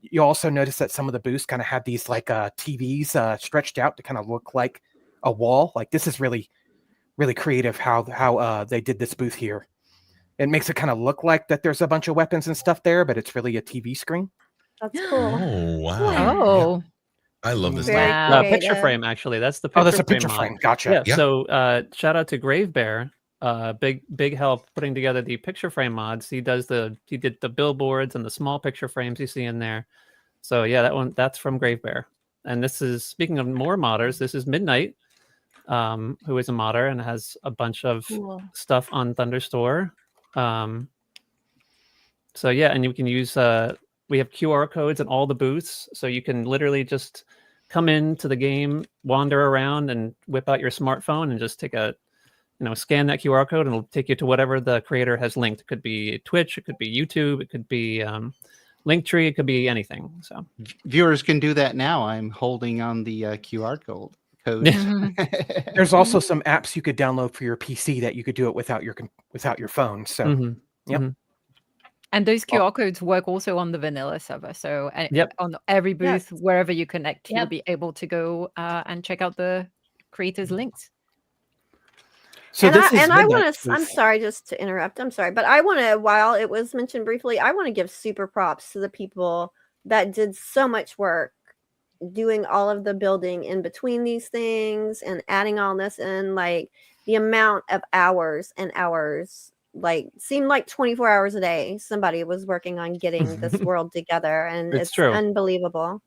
You also notice that some of the booths kind of have these like TVs stretched out to kind of look like a wall. Like this is really, really creative how they did this booth here. It makes it kind of look like that there's a bunch of weapons and stuff there, but it's really a TV screen. That's cool. Oh, wow. Oh. I love this. Very Wow. creative. Picture frame, actually. That's the picture Oh, that's a frame picture mod. frame. Gotcha. Yeah, Yeah. so shout out to Grave Bear. Big help putting together the picture frame mods. He did the billboards and the small picture frames you see in there. So yeah, that's from Grave Bear. And this is, speaking of more modders, this is Midnight, who is a modder and has a bunch of stuff on Thunderstore. So yeah, and you can use we have QR codes in all the booths, so you can literally just come into the game, wander around, and whip out your smartphone and just take scan that QR code, and it'll take you to whatever the creator has linked. It could be Twitch, it could be YouTube, it could be Linktree, it could be anything. So Viewers can do that now. I'm holding on the QR code. There's also some apps you could download for your PC that you could do it without your phone. So, yep. And those QR codes work also on the vanilla server. So on every booth, wherever you connect, you'll be able to go and check out the creators' links. So I'm sorry just to interrupt. I'm sorry, but I want to, while it was mentioned briefly, I want to give super props to the people that did so much work doing all of the building in between these things and adding all this in. Like the amount of hours and hours, like seemed like 24 hours a day somebody was working on getting this world together, and it's true. Unbelievable.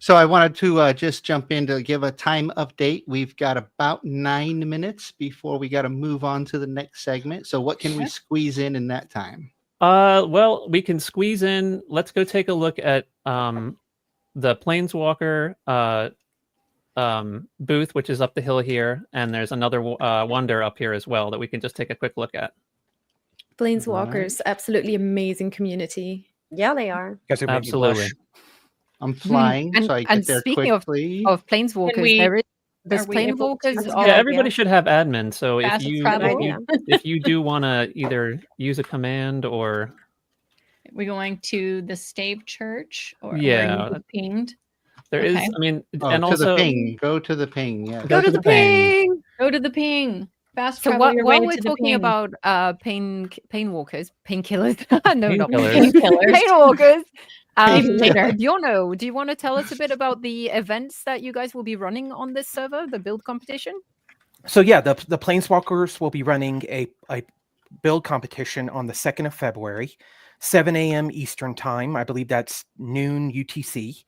So I wanted to just jump in to give a time update. We've got about 9 minutes before we got to move on to the next segment. So what can we squeeze in that time? Well, we can squeeze in. Let's go take a look at the Planeswalker booth, which is up the hill here, and there's another wonder up here as well that we can just take a quick look at. Planeswalkers, absolutely amazing community. Yeah, they are. Absolutely. I'm flying, so I get there speaking quickly. of Planeswalkers, there's Planeswalkers. Yeah, everybody should have admin. So Fast if travel. you do want to either use a command or We're going to the Stave Church, or Yeah. are you pinged? there is, Okay. I mean, Oh, and to also the ping. Go to the ping. Yeah. Go to the ping. Go to the ping. Fast So travel your way while we're to the talking ping. about painwalkers, painkillers, no, not Painkillers. painwalkers. Later. Bjorno, do you want to tell us a bit about the events that you guys will be running on this server, the build competition? So yeah, the Planeswalkers will be running a build competition on the 2nd of February, 7 a.m. Eastern time. I believe that's noon UTC.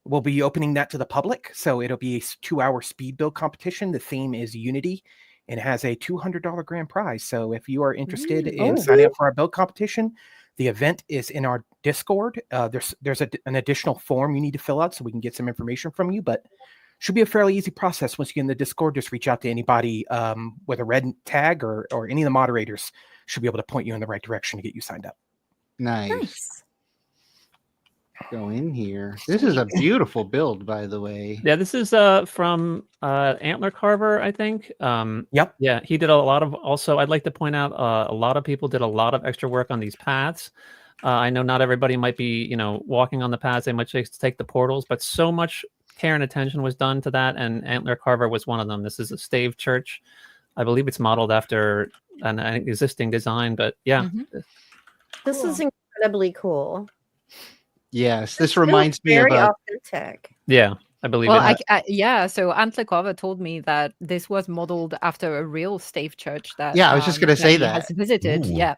We'll be opening that to the public, so it'll be a 2-hour speed build competition. The theme is Unity, and it has a $200 grand prize. So if you are interested in signing up for our build competition, the event is in our Discord. There's an additional form you need to fill out so we can get some information from you, but should be a fairly easy process. Once you get in the Discord, just reach out to anybody with a red tag or any of the moderators should be able to point you in the right direction to get you signed up. Nice. Go in here. This is a beautiful build, by the way. Yeah, this is from AntlerCarver, I think. Yep. Yeah, he did a lot of. Also, I'd like to point out a lot of people did a lot of extra work on these paths. I know not everybody might be, walking on the paths. They might just take the portals, but so much care and attention was done to that, and AntlerCarver was one of them. This is a stave church. I believe it's modeled after an existing design, but yeah. This is incredibly cool. Yes, this reminds me of very authentic. Yeah, I believe Well, it. So AntlerCarver told me that this was modeled after a real stave church that. Yeah, I was just going to say he that. has visited. Ooh. Yeah,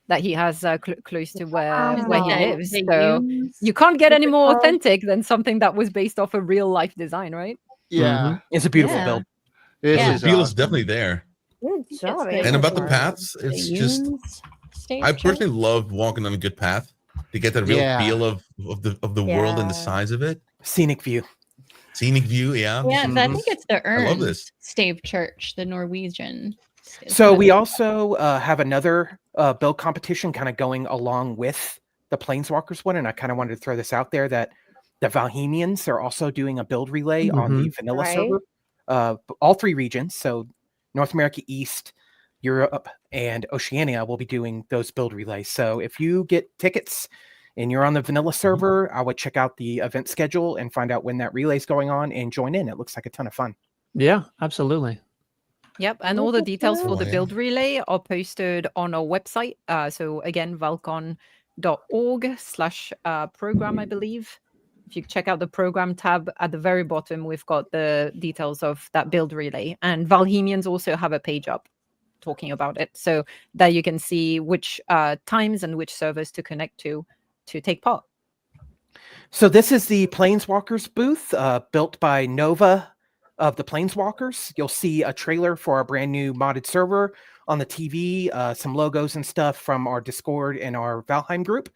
that he has close to where he lives. They So use- you can't get any more authentic than something that was based off a real life design, right? Yeah, It's a beautiful Yeah. build. this The is appeal is awesome. definitely there. Good job. good. And about the Amazon. paths, it's they just use stage I church. personally love walking on a good path to get that real Yeah. feel of the world and the Yeah. size of it. Scenic view. Scenic view, yeah. Yeah, Mhm. I think it's the I love Ernst this. stave church, the Norwegian. So we also have another build competition kind of going along with the Planeswalkers one, and I kind of wanted to throw this out there that the Valheimians are also doing a build relay on the vanilla Right. server. All three regions, so North America East, Europe, and Oceania will be doing those build relays. So if you get tickets and you're on the vanilla server, I would check out the event schedule and find out when that relay is going on and join in. It looks like a ton of fun. Yeah, absolutely. Yep, and all the details for the Cool. build relay are posted on our website. So again, valcon.org/program, I believe. If you check out the program tab at the very bottom, we've got the details of that build relay. And Valheimians also have a page up talking about it. So there you can see which times and which servers to connect to take part. So this is the Planeswalkers booth built by Nova of the Planeswalkers. You'll see a trailer for our brand new modded server on the TV, some logos and stuff from our Discord and our Valheim group.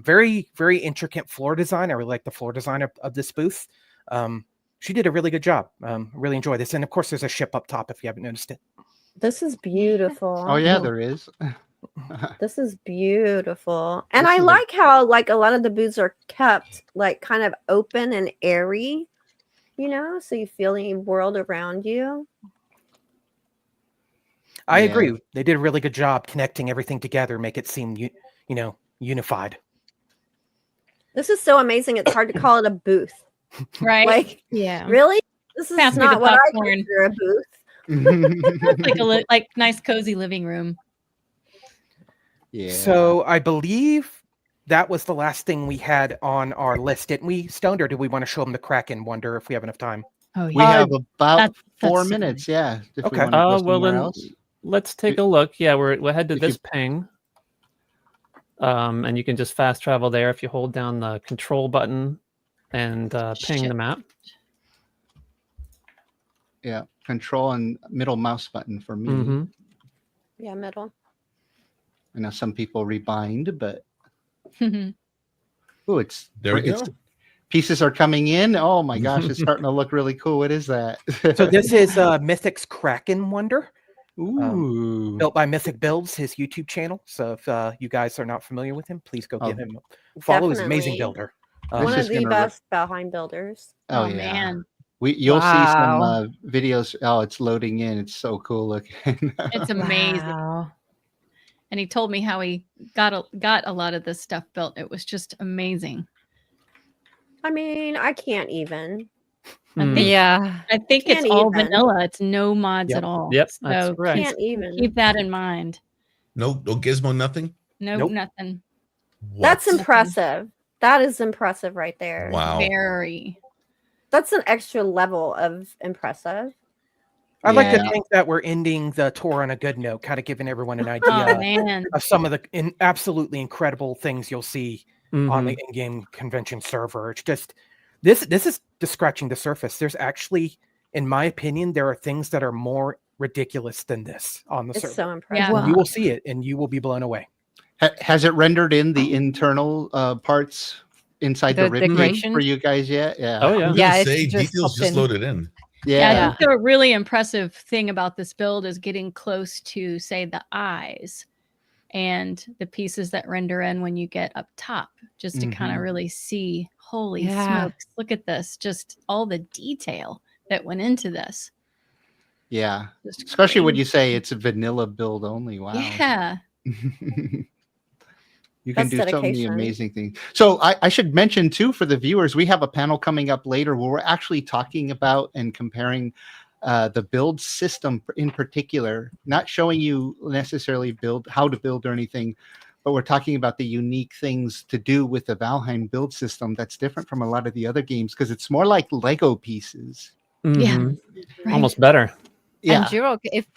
Very, very intricate floor design. I really like the floor design of this booth. She did a really good job. Really enjoy this. And of course, there's a ship up top if you haven't noticed it. This is beautiful. Oh yeah, there is. This is beautiful. And This I is a- like how like a lot of the booths are kept like kind of open and airy, so you feel the world around you. I Yeah. agree. They did a really good job connecting everything together, make it seem unified. This is so amazing. It's hard to call it a booth. Right? Like, yeah. really? This is Pass me not the what I popcorn. consider a booth. Like like nice cozy living room. Yeah. So I believe that was the last thing we had on our list, didn't we, Stoned? Or do we want to show them the Kraken? Wonder if we have enough time. Oh we have about that's 4 so minutes. Yeah. If Okay. We wanna go Well somewhere then else. let's take a look. Yeah, we'll head to If this you- ping. And you can just fast travel there if you hold down the control button and ping the map. Yeah. Control and middle mouse button for me. Mhm. Yeah, middle. I know some people rebind, but Mhm. oh, it's There we it's go. pieces are coming in. Oh my gosh, it's starting to look really cool. What is that? So this is Mythic's Kraken Wonder, Ooh. built by Mythic Builds, his YouTube channel. So if you guys are not familiar with him, please go give Oh, him a follow. He's an amazing Definitely. builder. One This of is the gonna best Valheim builders. Oh, Oh, yeah. man. You'll see some Wow. videos. Oh, it's loading in. It's so cool looking. It's amazing. Wow. And he told me how he got a lot of this stuff built. It was just amazing. I mean, I can't even. I Hmm. think Yeah. I think it's Can't all even. vanilla. It's no mods Yep. at all. Yep, that's So correct. Can't even. keep that in mind. No gizmo, nothing. Nope. Nothing. That's What? impressive. That is impressive right there. Wow. Very. That's an extra level of impressive. I'd like to Yeah. think that we're ending the tour on a good note, kind of giving everyone an Oh idea man. of some of the absolutely incredible things you'll see on the Mhm. in-game convention server. It's just this is just scratching the surface. There's actually, in my opinion, there are things that are more ridiculous than this on the It's server. so impressive. Yeah. You will see it and you will be blown away. Has it rendered in the internal parts inside the rib cage for you guys yet? Yeah. Oh yeah. Yeah, say details just loaded in. Yeah, I think the really impressive thing about this build is getting close to, say, the eyes and the pieces that render in when you get up top, just to kind of really see, holy smokes, look at this, just all the detail that went into this. Yeah, especially when you say it's a vanilla build only. Wow. Yeah. You can do so many amazing things. So I should mention too, for the viewers, we have a panel coming up later where we're actually talking about and comparing the build system in particular, not showing you necessarily how to build or anything, but we're talking about the unique things to do with the Valheim build system that's different from a lot of the other games, because it's more like Lego pieces. Yeah, almost better. Yeah. And Jiroc, if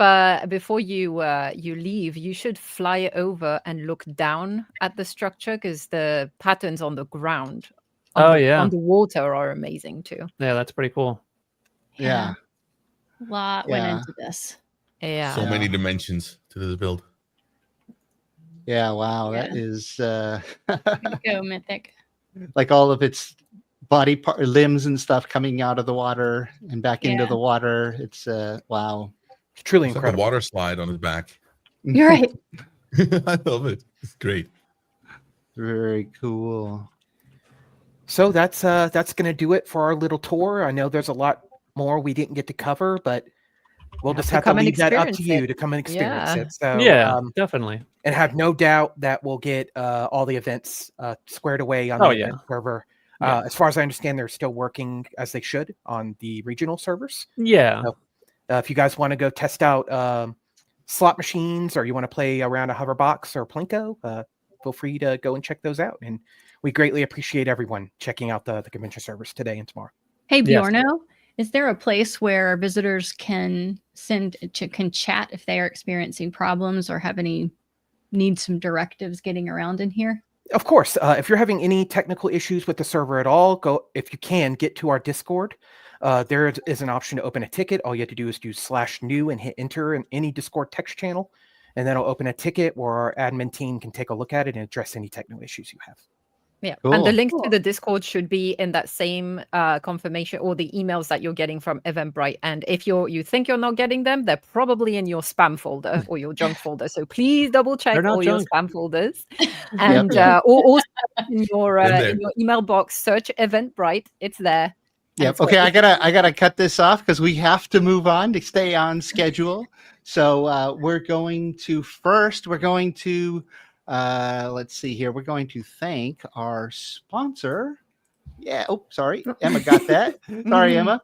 before you leave, you should fly over and look down at the structure, because the patterns on the ground, on the water, are amazing too. Yeah, that's pretty cool. Yeah. A lot went into this. Yeah. So many dimensions to this build. Yeah, wow. That is go Mythic. Like all of its body limbs and stuff coming out of the water and back into the water. It's wow. It's truly It's incredible. Like a water slide on his back. You're right. I love it. It's great. Very cool. So that's gonna do it for our little tour. I know there's a lot more we didn't get to cover, but we'll just have to leave that up to you to come and experience it. So definitely. And have no doubt that we'll get all the events squared away on the event server. As far as I understand, they're still working as they should on the regional servers. Yeah. So, if you guys want to go test out slot machines, or you want to play around a hoverbox or Plinko, feel free to go and check those out. And we greatly appreciate everyone checking out the convention servers today and tomorrow. Hey, Bjorno, is there a place where our visitors can chat if they are experiencing problems or need some directives getting around in here? Of course, if you're having any technical issues with the server at all, if you can, get to our Discord. There is an option to open a ticket. All you have to do is do /new and hit enter in any Discord text channel, and that'll open a ticket where our admin team can take a look at it and address any technical issues you have. Yeah, and the link to the Discord should be in that same confirmation, or the emails that you're getting from Eventbrite. And if you think you're not getting them, they're probably in your spam folder or your junk folder. So please double check all your spam folders, and also in your email box, search Eventbrite. It's there. Yep. Okay, I gotta cut this off because we have to move on to stay on schedule. So we're going to let's see here. We're going to thank our sponsor. Yeah. Oh, sorry. Emma got that. Sorry, Emma.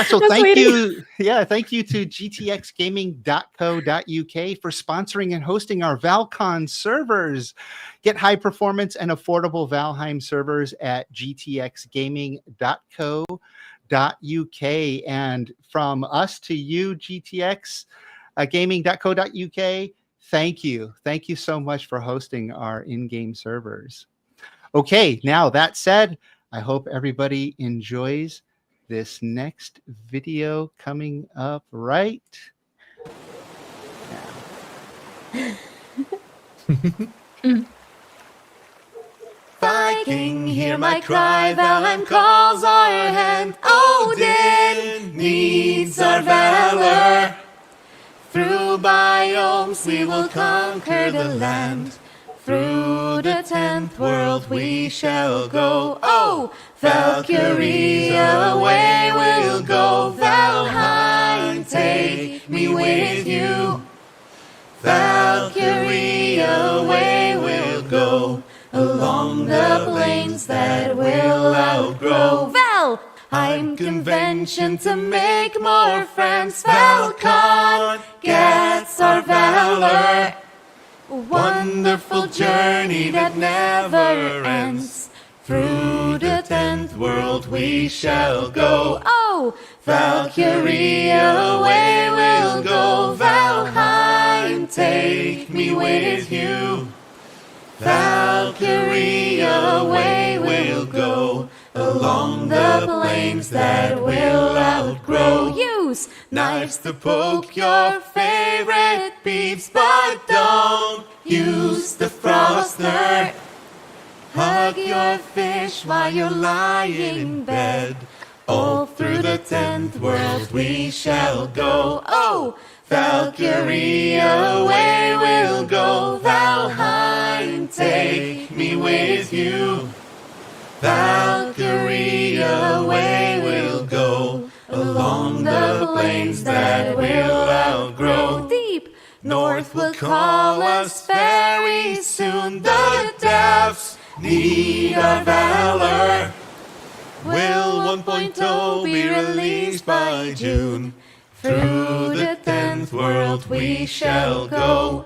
So thank you. Yeah. Thank you to gtxgaming.co.uk for sponsoring and hosting our Val-Con servers. Get high performance and affordable Valheim servers at gtxgaming.co.uk. And from us to you, gtxgaming.co.uk. Thank you. Thank you so much for hosting our in-game servers. Okay, now that said, I hope everybody enjoys this next video coming up right now. Viking, hear my cry, Valheim calls our hand. Odin needs our valor. Through biomes we will conquer the land. Through the 10th world we shall go. Oh, Valkyrie, away we'll go. Valheim, take me with you. Valkyrie, away we'll go. Along the plains that we'll outgrow. Valheim Convention to make more friends. Val-Con gets our valor. A wonderful journey that never ends. Through the 10th world we shall go. Oh, Valkyrie, away we'll go. Valheim, take me with you. Valkyrie, away we'll go. Along the plains that we'll outgrow. Use knives to poke your favorite beefs, but don't use the froster. Hug your a fish while you're lying in bed. All through the 10th world we shall go. Oh, Valkyrie, away we'll go. Valheim, take me with you. Valkyrie, away we'll go. Along the plains that we'll outgrow. Deep north will call us very soon. The depths need our valor. Will 1.0 be released by June? Through the 10th world we shall go.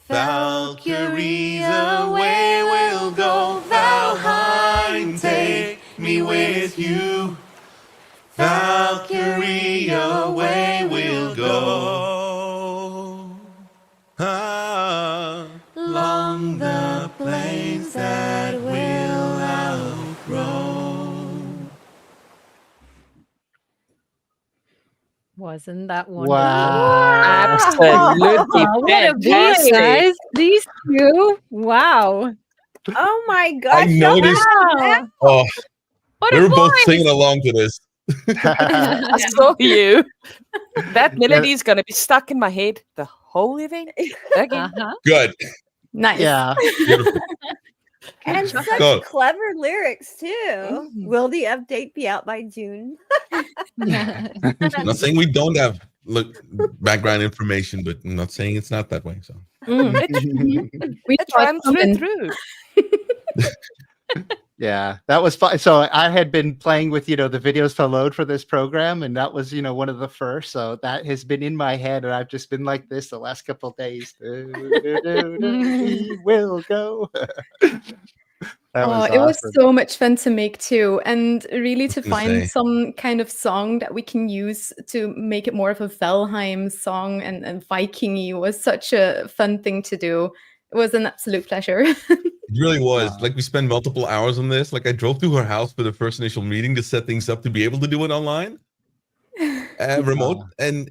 Valkyries, away we'll go. Valheim, take me with you. Valkyrie, away we'll go. Along the plains that we'll outgrow. Wasn't that wonderful? Wow. Absolutely What a beauty, fantastic. guys. These two. Wow. Oh my gosh. I noticed. Wow. Oh, What we a were both voice. singing along to this. I saw you. That melody is going to be stuck in my head the whole event. Again. Good. Nice. Yeah. Beautiful. And such Go. clever lyrics too. Will the update be out by June? I'm not saying we don't have background information, but I'm not saying it's not that way. So We It tried runs something. through. Yeah, that was fun. So I had been playing with, the videos to load for this program, and that was, one of the first. So that has been in my head, and I've just been like this the last couple of days. We will go. It was so much fun to make too, and really to find some kind of song that we can use to make it more of a Valheim song and Viking-y was such a fun thing to do. It was an absolute pleasure. it really was. Like, we spent multiple hours on this. Like, I drove to her house for the first initial meeting to set things up to be able to do it online, remote, and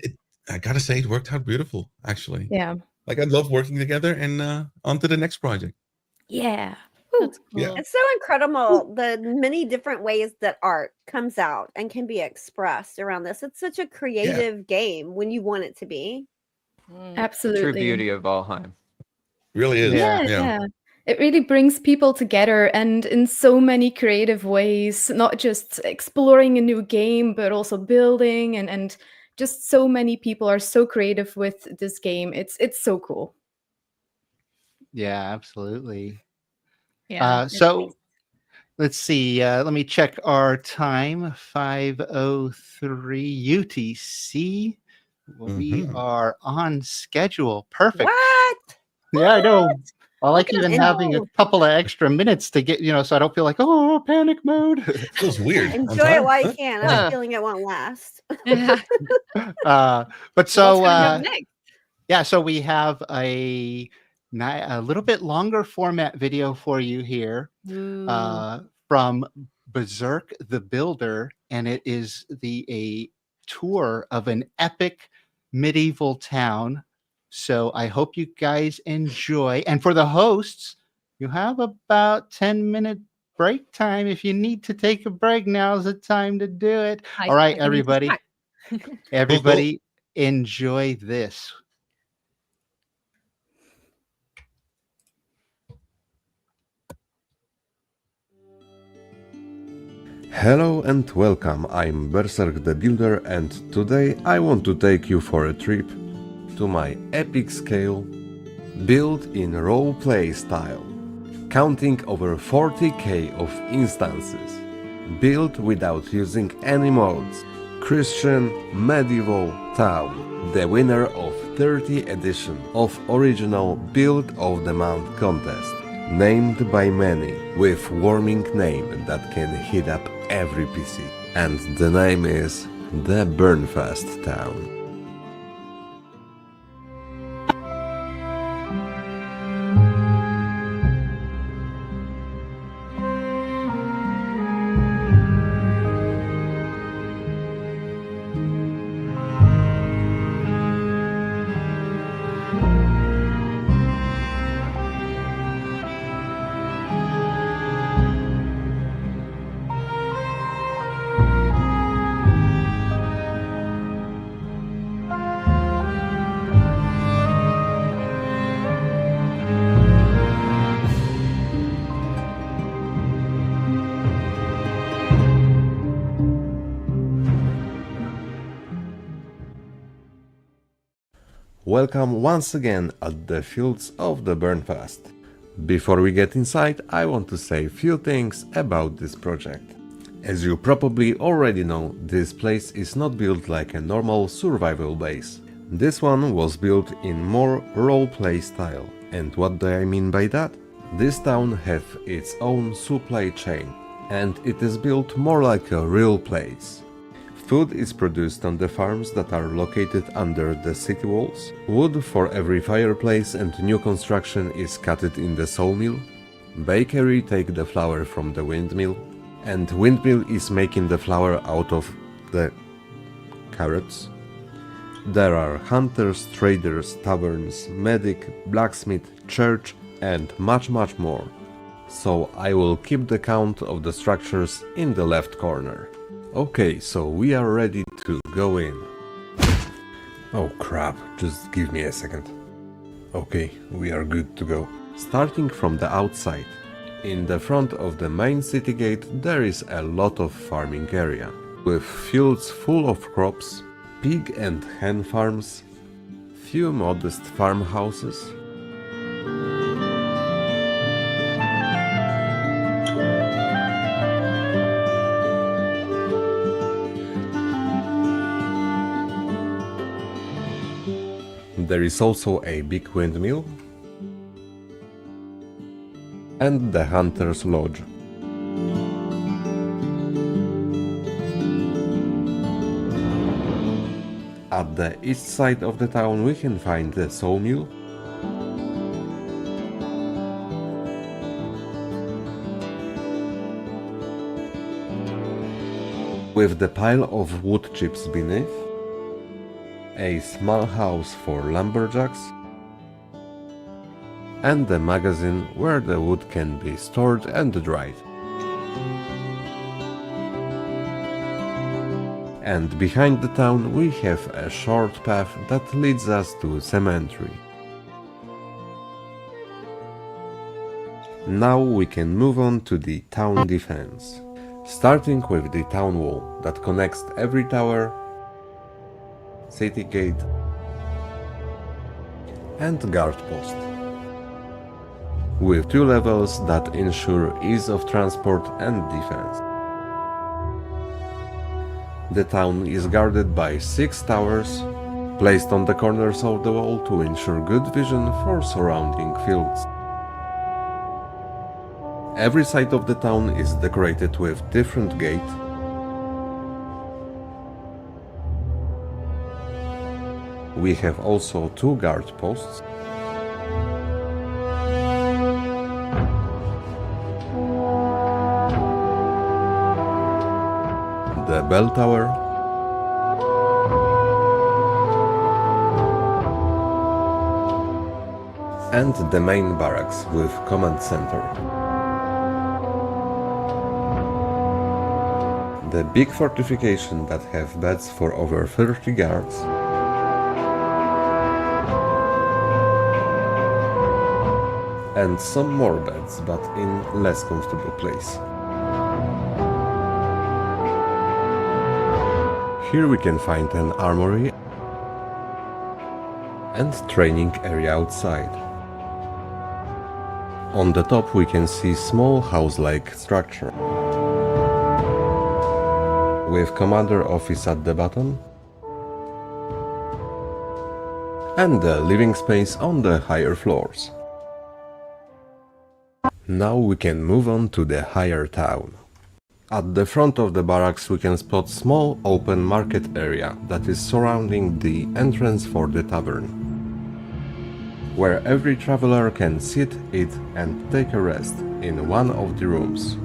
I gotta say, it worked out beautiful. Actually, Yeah. Like, I love working together, and on to the next project. Yeah. That's cool. Yeah. It's so incredible the many different ways that art comes out and can be expressed around this. It's such a creative game when you want it to be. Absolutely. True beauty of Valheim. Really is. Yeah. It really brings people together and in so many creative ways, not just exploring a new game, but also building and just so many people are so creative with this game. It's so cool. Yeah, absolutely. Yeah. So let's see. Let me check our time. 5:03 UTC. We are on schedule. Perfect. What? Yeah, I know. I like even I having a know. couple of extra minutes to get, so I don't feel like, panic mode. Feels weird. Enjoy it while you can. I have a feeling it won't last. But so, What's coming up next? yeah, so we have a little bit longer format video for you here from Berserk the Builder, and it is a tour of an epic medieval town. So I hope you guys enjoy. And for the hosts, you have about 10-minute break time. If you need to take a break, now's the time to do it. All right, everybody. Everybody, enjoy this. Hello and welcome, I'm Berserk the Builder, and today I want to take you for a trip to my epic scale, built in roleplay style, counting over 40k of instances, built without using any mods, Christian medieval town, the winner of 30th edition of original Build of the Month contest, named by many with warming name that can hit up every PC, and the name is the Burnfast town. welcome once again at the Fields of the Burnfast. Before we get inside, I want to say a few things about this project. As you probably already know, this place is not built like a normal survival base. This one was built in more roleplay style. And what do I mean by that? This town has its own supply chain, and it is built more like a real place. Food is produced on the farms that are located under the city walls. Wood for every fireplace and new construction is cutted in the sawmill. Bakery take the flour from the windmill, and windmill is making the flour out of the carrots. There are hunters, traders, taverns, medic, blacksmith, church, and much more. So I will keep the count of the structures in the left corner. Okay, so we are ready to go in. Oh crap, just give me a second. Okay, we are good to go. Starting from the outside. In the front of the main city gate there is a lot of farming area, with fields full of crops, pig and hen farms, few modest farmhouses, there is also a big windmill and the Hunter's Lodge. At the east side of the town we can find the sawmill, with the pile of wood chips beneath, a small house for lumberjacks, and the magazine where the wood can be stored and dried. And behind the town we have a short path that leads us to cemetery. Now we can move on to the town defense, starting with the town wall that connects every tower, city gate and guard post, with 2 levels that ensure ease of transport and defense. The town is guarded by 6 towers, placed on the corners of the wall to ensure good vision for surrounding fields. Every side of the town is decorated with different gates. We have also 2 guard posts, the bell tower, and the main barracks with command center. The big fortification that have beds for over 30 guards, and some more beds, but in less comfortable place. Here we can find an armory and training area outside. On the top we can see small house-like structure, with commander office at the bottom and the living space on the higher floors. Now we can move on to the higher town. At the front of the barracks we can spot small open market area that is surrounding the entrance for the tavern, where every traveler can sit, eat and take a rest in one of the rooms.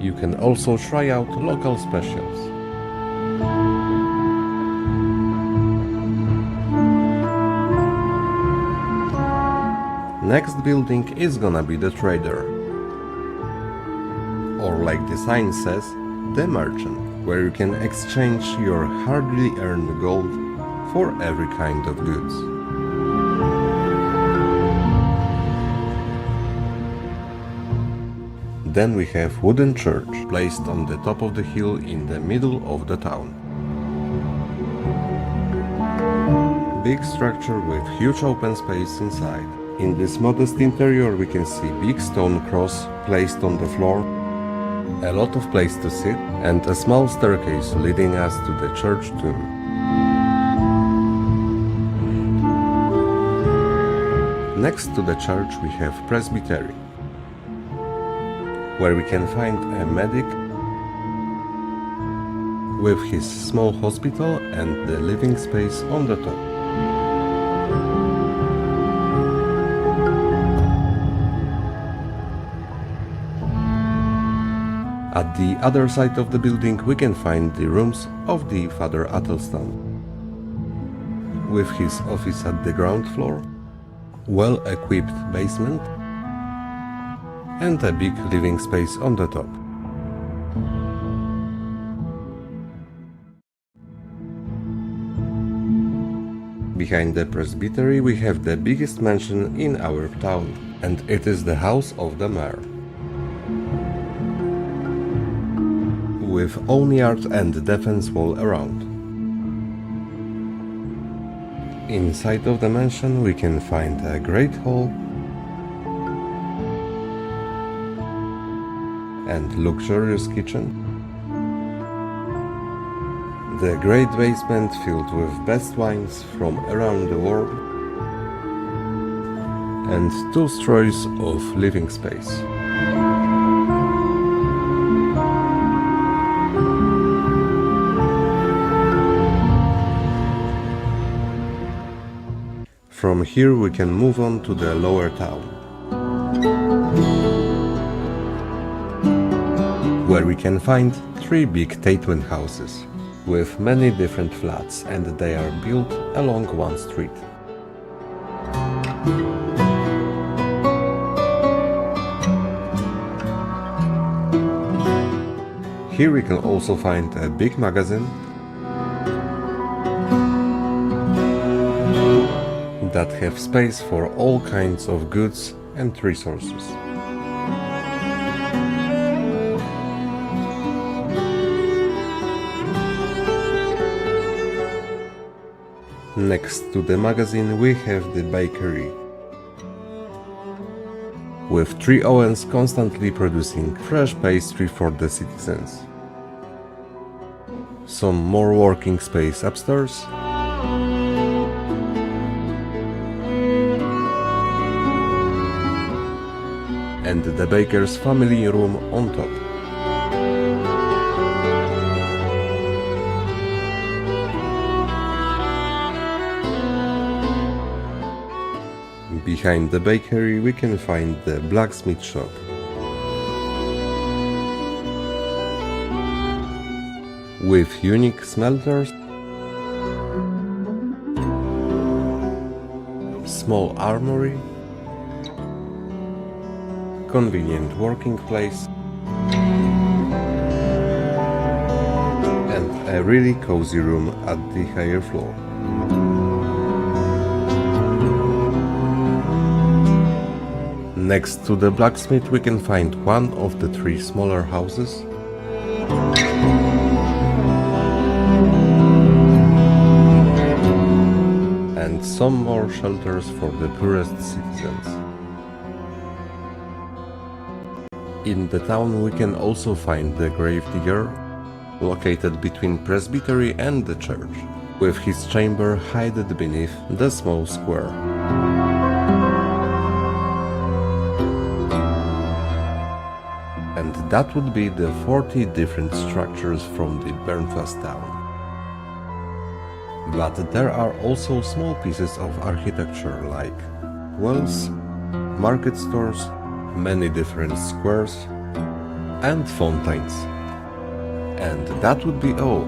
You can also try out local specials. Next building is gonna be the trader, or like the sign says, the merchant, where you can exchange your hardly earned gold for every kind of goods. Then we have wooden church, placed on the top of the hill in the middle of the town. Big structure with huge open space inside. In this modest interior we can see big stone cross placed on the floor, a lot of place to sit, and a small staircase leading us to the church tomb. Next to the church we have presbytery, where we can find a medic with his small hospital and the living space on the top. At the other side of the building we can find the rooms of the Father Athelstan, with his office at the ground floor, well-equipped basement, and a big living space on the top. Behind the presbytery we have the biggest mansion in our town, and it is the house of the mayor, with own yard and defense wall around. Inside of the mansion we can find a great hall and luxurious kitchen, the great basement filled with best wines from around the world, and 2 stories of living space. From here we can move on to the lower town, where we can find 3 big Tatewin houses, with many different flats, and they are built along one street. Here we can also find a big magazine that have space for all kinds of goods and resources. Next to the magazine we have the bakery, with 3 ovens constantly producing fresh pastry for the citizens. Some more working space upstairs, and the baker's family room on top. Behind the bakery we can find the blacksmith shop, with unique smelters, small armory, convenient working place, and a really cozy room at the higher floor. Next to the blacksmith we can find one of the 3 smaller houses, and some more shelters for the poorest citizens. In the town we can also find the gravedigger, located between presbytery and the church, with his chamber hidden beneath the small square. And that would be the 40 different structures from the Bernfast town. But there are also small pieces of architecture like wells, market stores, many different squares, and fountains. And that would be all.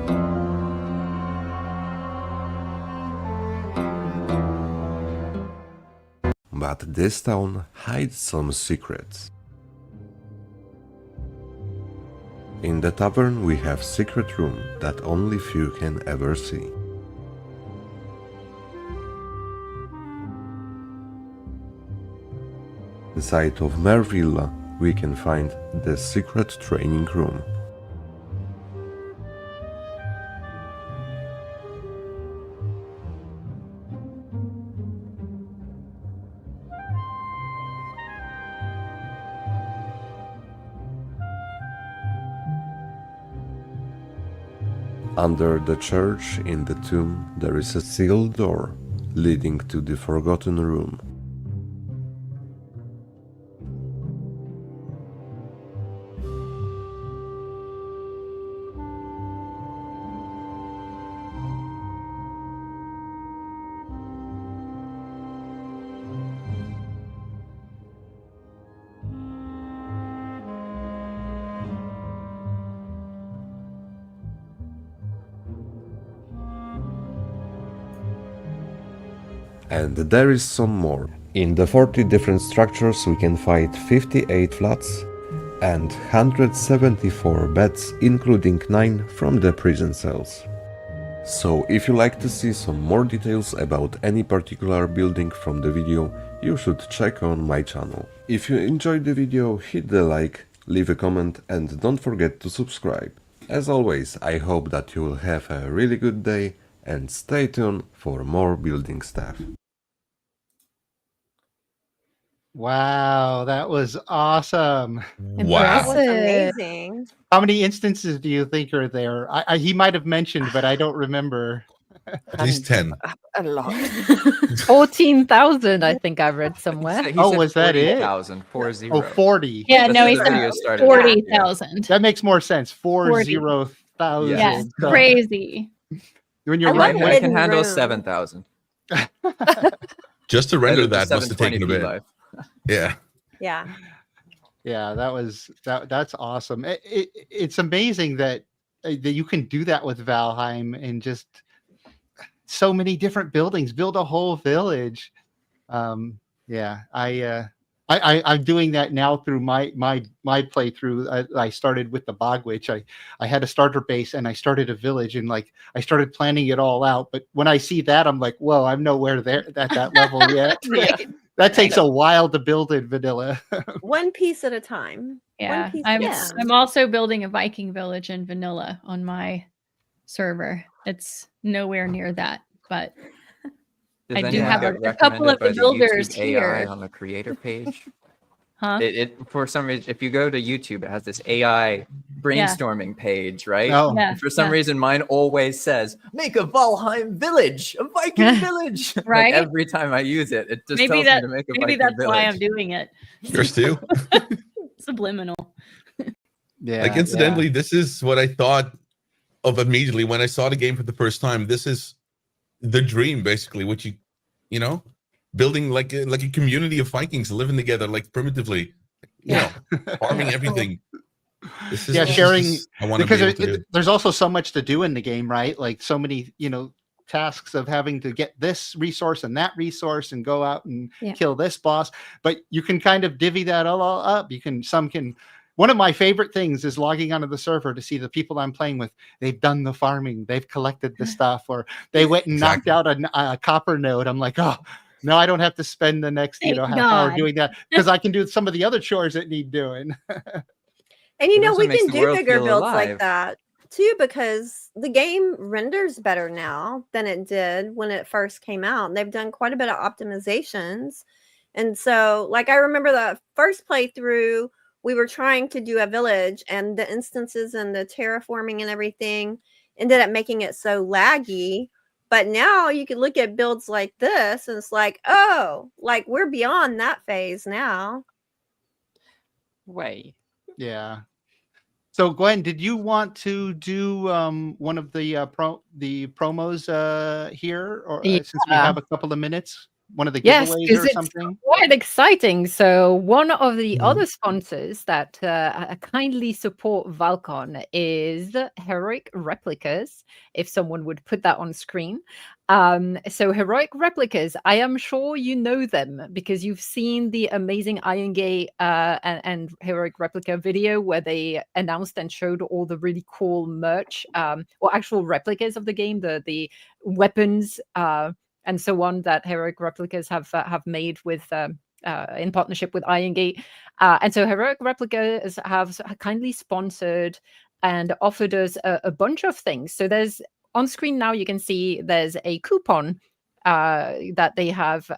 But this town hides some secrets. In the tavern we have secret room that only few can ever see. The site of Mervilla we can find the secret training room. Under the church in the tomb there is a sealed door leading to the Forgotten Room. And there is some more. In the 40 different structures we can find 58 flats and 174 beds, including 9 from the prison cells. So if you like to see some more details about any particular building from the video, you should check on my channel. If you enjoyed the video, hit the like, leave a comment and don't forget to subscribe. As always, I hope that you will have a really good day and stay tuned for more building stuff. Wow, that was awesome. Wow. That was amazing. How many instances do you think are there? He might have mentioned, but I don't remember. At least 10. A lot. 14,000, I think I read somewhere. He Oh, said was that it? 40,000, 40. Oh, 40. Yeah, That's no, when he the video said started. 40,000. That makes more sense. 40. 40,000. Yeah, So, crazy. when you're I My love right, hand can hidden handle room. 7,000. Just to render Edit the that must have taken a 720p bit. live. Yeah. Yeah. yeah, that's awesome. It's amazing that you can do that with Valheim and just so many different buildings, build a whole village. Yeah, I'm doing that now through my playthrough. I started with the Bog Witch. I had a starter base and I started a village and like I started planning it all out. But when I see that, I'm like, whoa, I'm nowhere there at that level yet. Right. That takes a while to build in vanilla. One piece at a time. Yeah, One piece at a time. I'm also building a Viking village in vanilla on my server. It's nowhere near that, but Does I do anyone have get a couple of recommended by the builders YouTube AI here. on the creator page? Huh? It for some reason, if you go to YouTube, it has this AI brainstorming page, right? Oh, Yeah, And for some yeah. reason, mine always says, "Make a Valheim village, a Viking village." Right? Like every time I use it, it just Maybe tells me to make a maybe Viking that's village. why I'm doing it. Yours too. Subliminal. yeah. Like incidentally, this is what I thought of immediately when I saw the game for the first time. This is the dream, basically, what you know, building like a community of Vikings living together, like primitively, you know, farming everything. This is, Yeah, this is sharing, just- I want to because be able to do. there's also so much to do in the game, right? Like so many, tasks of having to get this resource and that resource and go out and Yeah. kill this boss. But you can kind of divvy that all up. One of my favorite things is logging onto the server to see the people I'm playing with. They've done the farming, they've collected the stuff, or they went and knocked out a copper node. I'm like, oh, no, I don't have to spend the next, Thank half hour God. doing that because I can do some of the other chores that need doing. And It also we makes can the do world bigger feel builds alive. like that too, because the game renders better now than it did when it first came out. And they've done quite a bit of optimizations. And so, like, I remember the first playthrough, we were trying to do a village and the instances and the terraforming and everything ended up making it so laggy. But now you can look at builds like this and it's like, oh, like we're beyond that phase now. Way. Yeah. So Gwen, did you want to do one of the promos here, or since we have a couple of minutes, one of the Yes, giveaways because or it's something? quite exciting. So one of the other sponsors that kindly support Val-Con is Heroic Replicas, if someone would put that on screen. So Heroic Replicas, I am sure you know them because you've seen the amazing Iron Gate and Heroic Replica video where they announced and showed all the really cool merch or actual replicas of the game, the weapons and so on that Heroic Replicas have made with in partnership with Iron Gate. And so Heroic Replicas have kindly sponsored and offered us a bunch of things. So there's on screen now, you can see there's a coupon that they have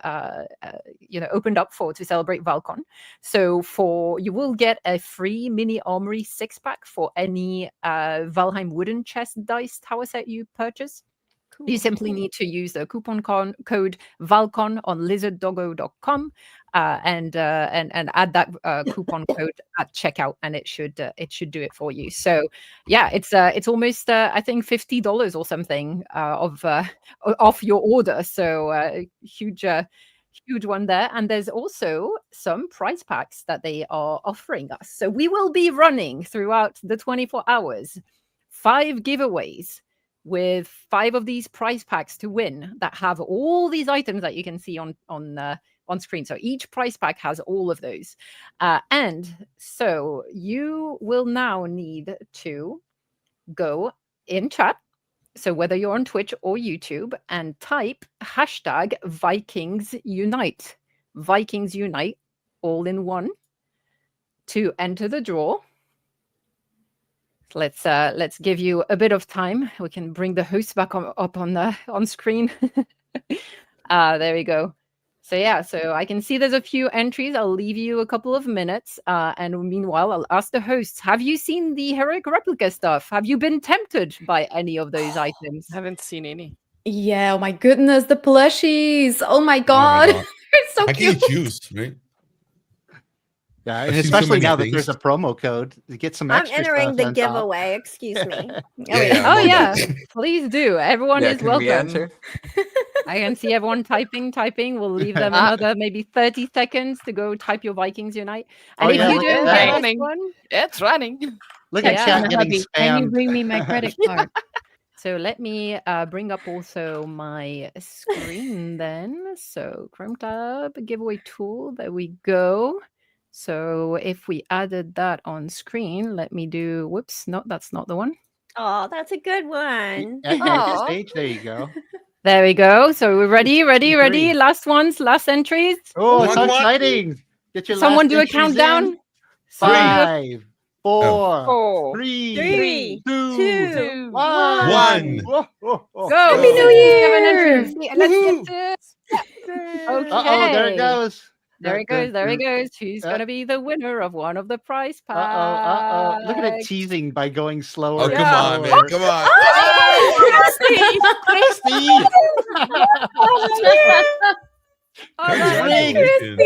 opened up to celebrate Val-Con. So you will get a free mini armory 6-pack for any Valheim wooden chest dice tower set you purchase. You simply need to use the coupon code Val-Con on lizarddoggo.com and add that coupon code at checkout, and it should do it for you. So yeah, it's almost I think $50 or something off your order. So huge one there. And there's also some prize packs that they are offering us. So we will be running throughout the 24 hours 5 giveaways with 5 of these prize packs to win that have all these items that you can see on screen. So each prize pack has all of those. And so you will now need to go in chat. So whether you're on Twitch or YouTube, and type hashtag Vikings Unite. Vikings Unite, all in one, to enter the draw. Let's give you a bit of time. We can bring the host back up on screen. There we go. So yeah, so I can see there's a few entries. I'll leave you a couple of minutes. And meanwhile, I'll ask the hosts, have you seen the Heroic Replica stuff? Have you been tempted by any of those items? Haven't seen any. Yeah, oh my goodness, the plushies. Oh my god. They're so How cute. can you choose, right? Yeah, I've and seen so especially many now that things. there's a promo code to get some I'm extra entering stuff the on top. giveaway. Excuse me. Oh yeah, please do. Everyone is can welcome. we enter? I can see everyone typing. We'll leave them another maybe 30 seconds to go type your Vikings Unite. And Oh, if yeah, you look do at get that. this one, It's running. Look at Yeah. chat getting Hubby, can you spammed. bring me my credit card? so let me bring up also my screen then. So Chrome tab, giveaway tool, there we go. So if we added that on screen, let me do, whoops, no, that's not the one. Oh, that's a good one. At Aw. stage, there you go. There we go. So we're ready. Three. Last entries. Oh, it's so Come on. exciting. Get your Someone last do a entries countdown. in. Someone do a- 5, 4, Four, 3, Three, 2, two, 1. one. Whoa, whoa, whoa. Go. Happy New Year! Let's Woohoo. get to Okay. Uh-oh, there it goes. There it goes. There it goes. Who's going to be the winner of one of the prize packs? Uh-oh. Look at it teasing by going slower. Oh, and come on, man. slower. Come on. Christy! Congratulations.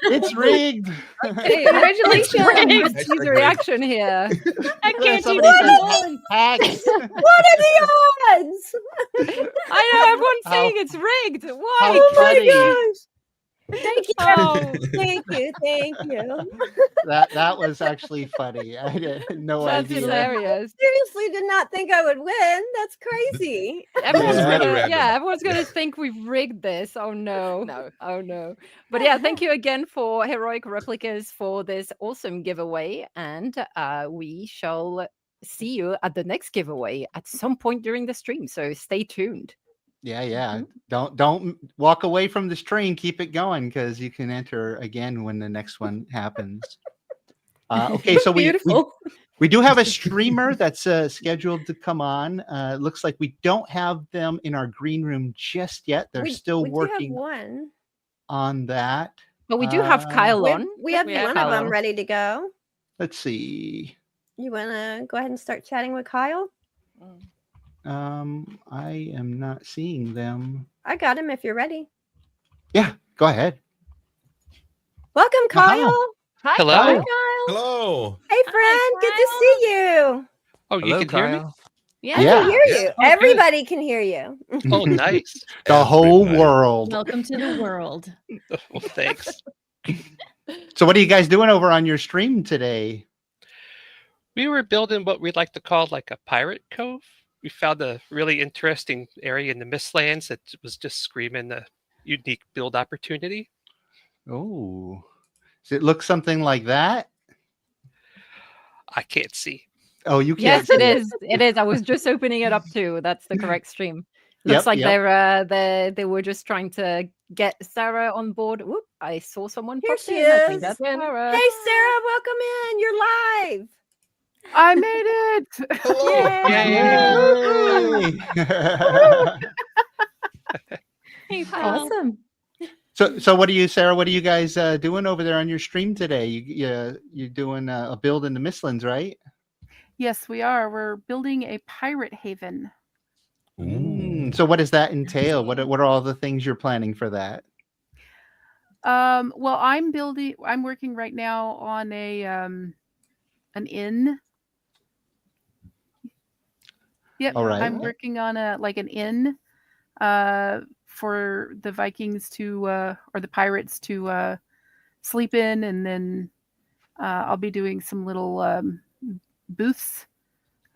It's rigged. Okay, Congratulations. Let's see the reaction here. I can't Somebody even. said, hacks. What are the odds? I know everyone's saying it's rigged. Why? How funny. Thank you. Oh, Thank you. That was actually funny. I had no that's idea. hilarious. Seriously, did not think I would win. That's crazy. Everyone's was rather gonna, random. everyone's gonna think we've rigged this. Oh no. No. Oh no. But yeah, thank you again for Heroic Replicas for this awesome giveaway. And we shall see you at the next giveaway at some point during the stream. So stay tuned. Yeah. Don't walk away from the stream. Keep it going because you can enter again when the next one happens. Okay, so Beautiful. we do have a streamer that's scheduled to come on. Looks like we don't have them in our green room just yet. They're still we working do have one. on that. But we do have Kyle on. We have We have one of them Kyle. ready to go. Let's see. You want to go ahead and start chatting with Kyle? I am not seeing them. I got him if you're ready. Yeah, go ahead. Welcome, Kyle. Hi. Hello. Hi, Kyle. Hello. Hey, friend. Good to see you. Oh, Hello, you can hear me? Kyle. I can hear you. Oh, good. Everybody can hear you. Oh, nice. The whole Everybody. world. Welcome to the world. Well, thanks. So what are you guys doing over on your stream today? We were building what we'd like to call like a pirate cove. We found a really interesting area in the Mistlands that was just screaming a unique build opportunity. Oh, does it look something like that? I can't see. Oh, you Yes, can't. it see is. It is. I was just opening it up too. That's the correct stream. Looks like they were just trying to get Sarah on board. Whoop, I saw someone Here pop she in. I think is. that's Hey, Sarah. Sarah, welcome in. You're live. I made it. Yay. Hey, pal. Awesome. So what are you, Sarah? What are you guys doing over there on your stream today? You're doing a build in the Mistlands, right? Yes, we are. We're building a pirate haven. So what does that entail? What are all the things you're planning for that? Well, I'm working right now on an inn. Yep. All right. I'm working on an inn for the Vikings to or the pirates to sleep in, and then I'll be doing some little booths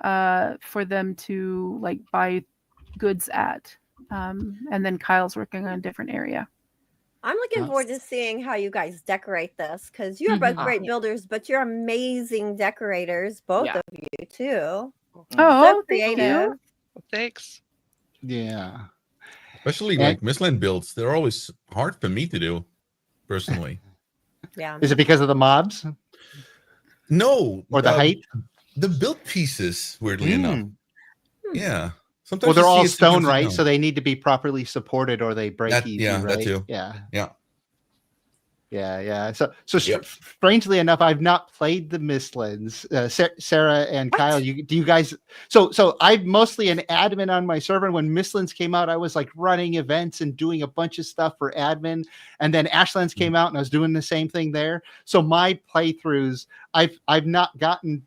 for them to buy goods at. And then Kyle's working on a different area. I'm looking forward to seeing how you guys decorate this, because you're both great builders, but you're amazing decorators, both of you too. So creative. Well, thanks. Yeah. Especially Mistland builds. They're always hard for me to do, personally. Yeah. Is it because of the mobs? No. Or the height? The build pieces, weirdly enough. Yeah. Sometimes Well, they're you see all it stone, sometimes you right? don't. So they need to be properly supported, or they break easy, right? That too. Yeah. Yeah. So strangely enough, I've not played the Mistlands. Sarah and Kyle, do you guys? So I'm mostly an admin on my server. When Mistlands came out, I was running events and doing a bunch of stuff for admin. And then Ashlands came out, and I was doing the same thing there. So my playthroughs, I've not gotten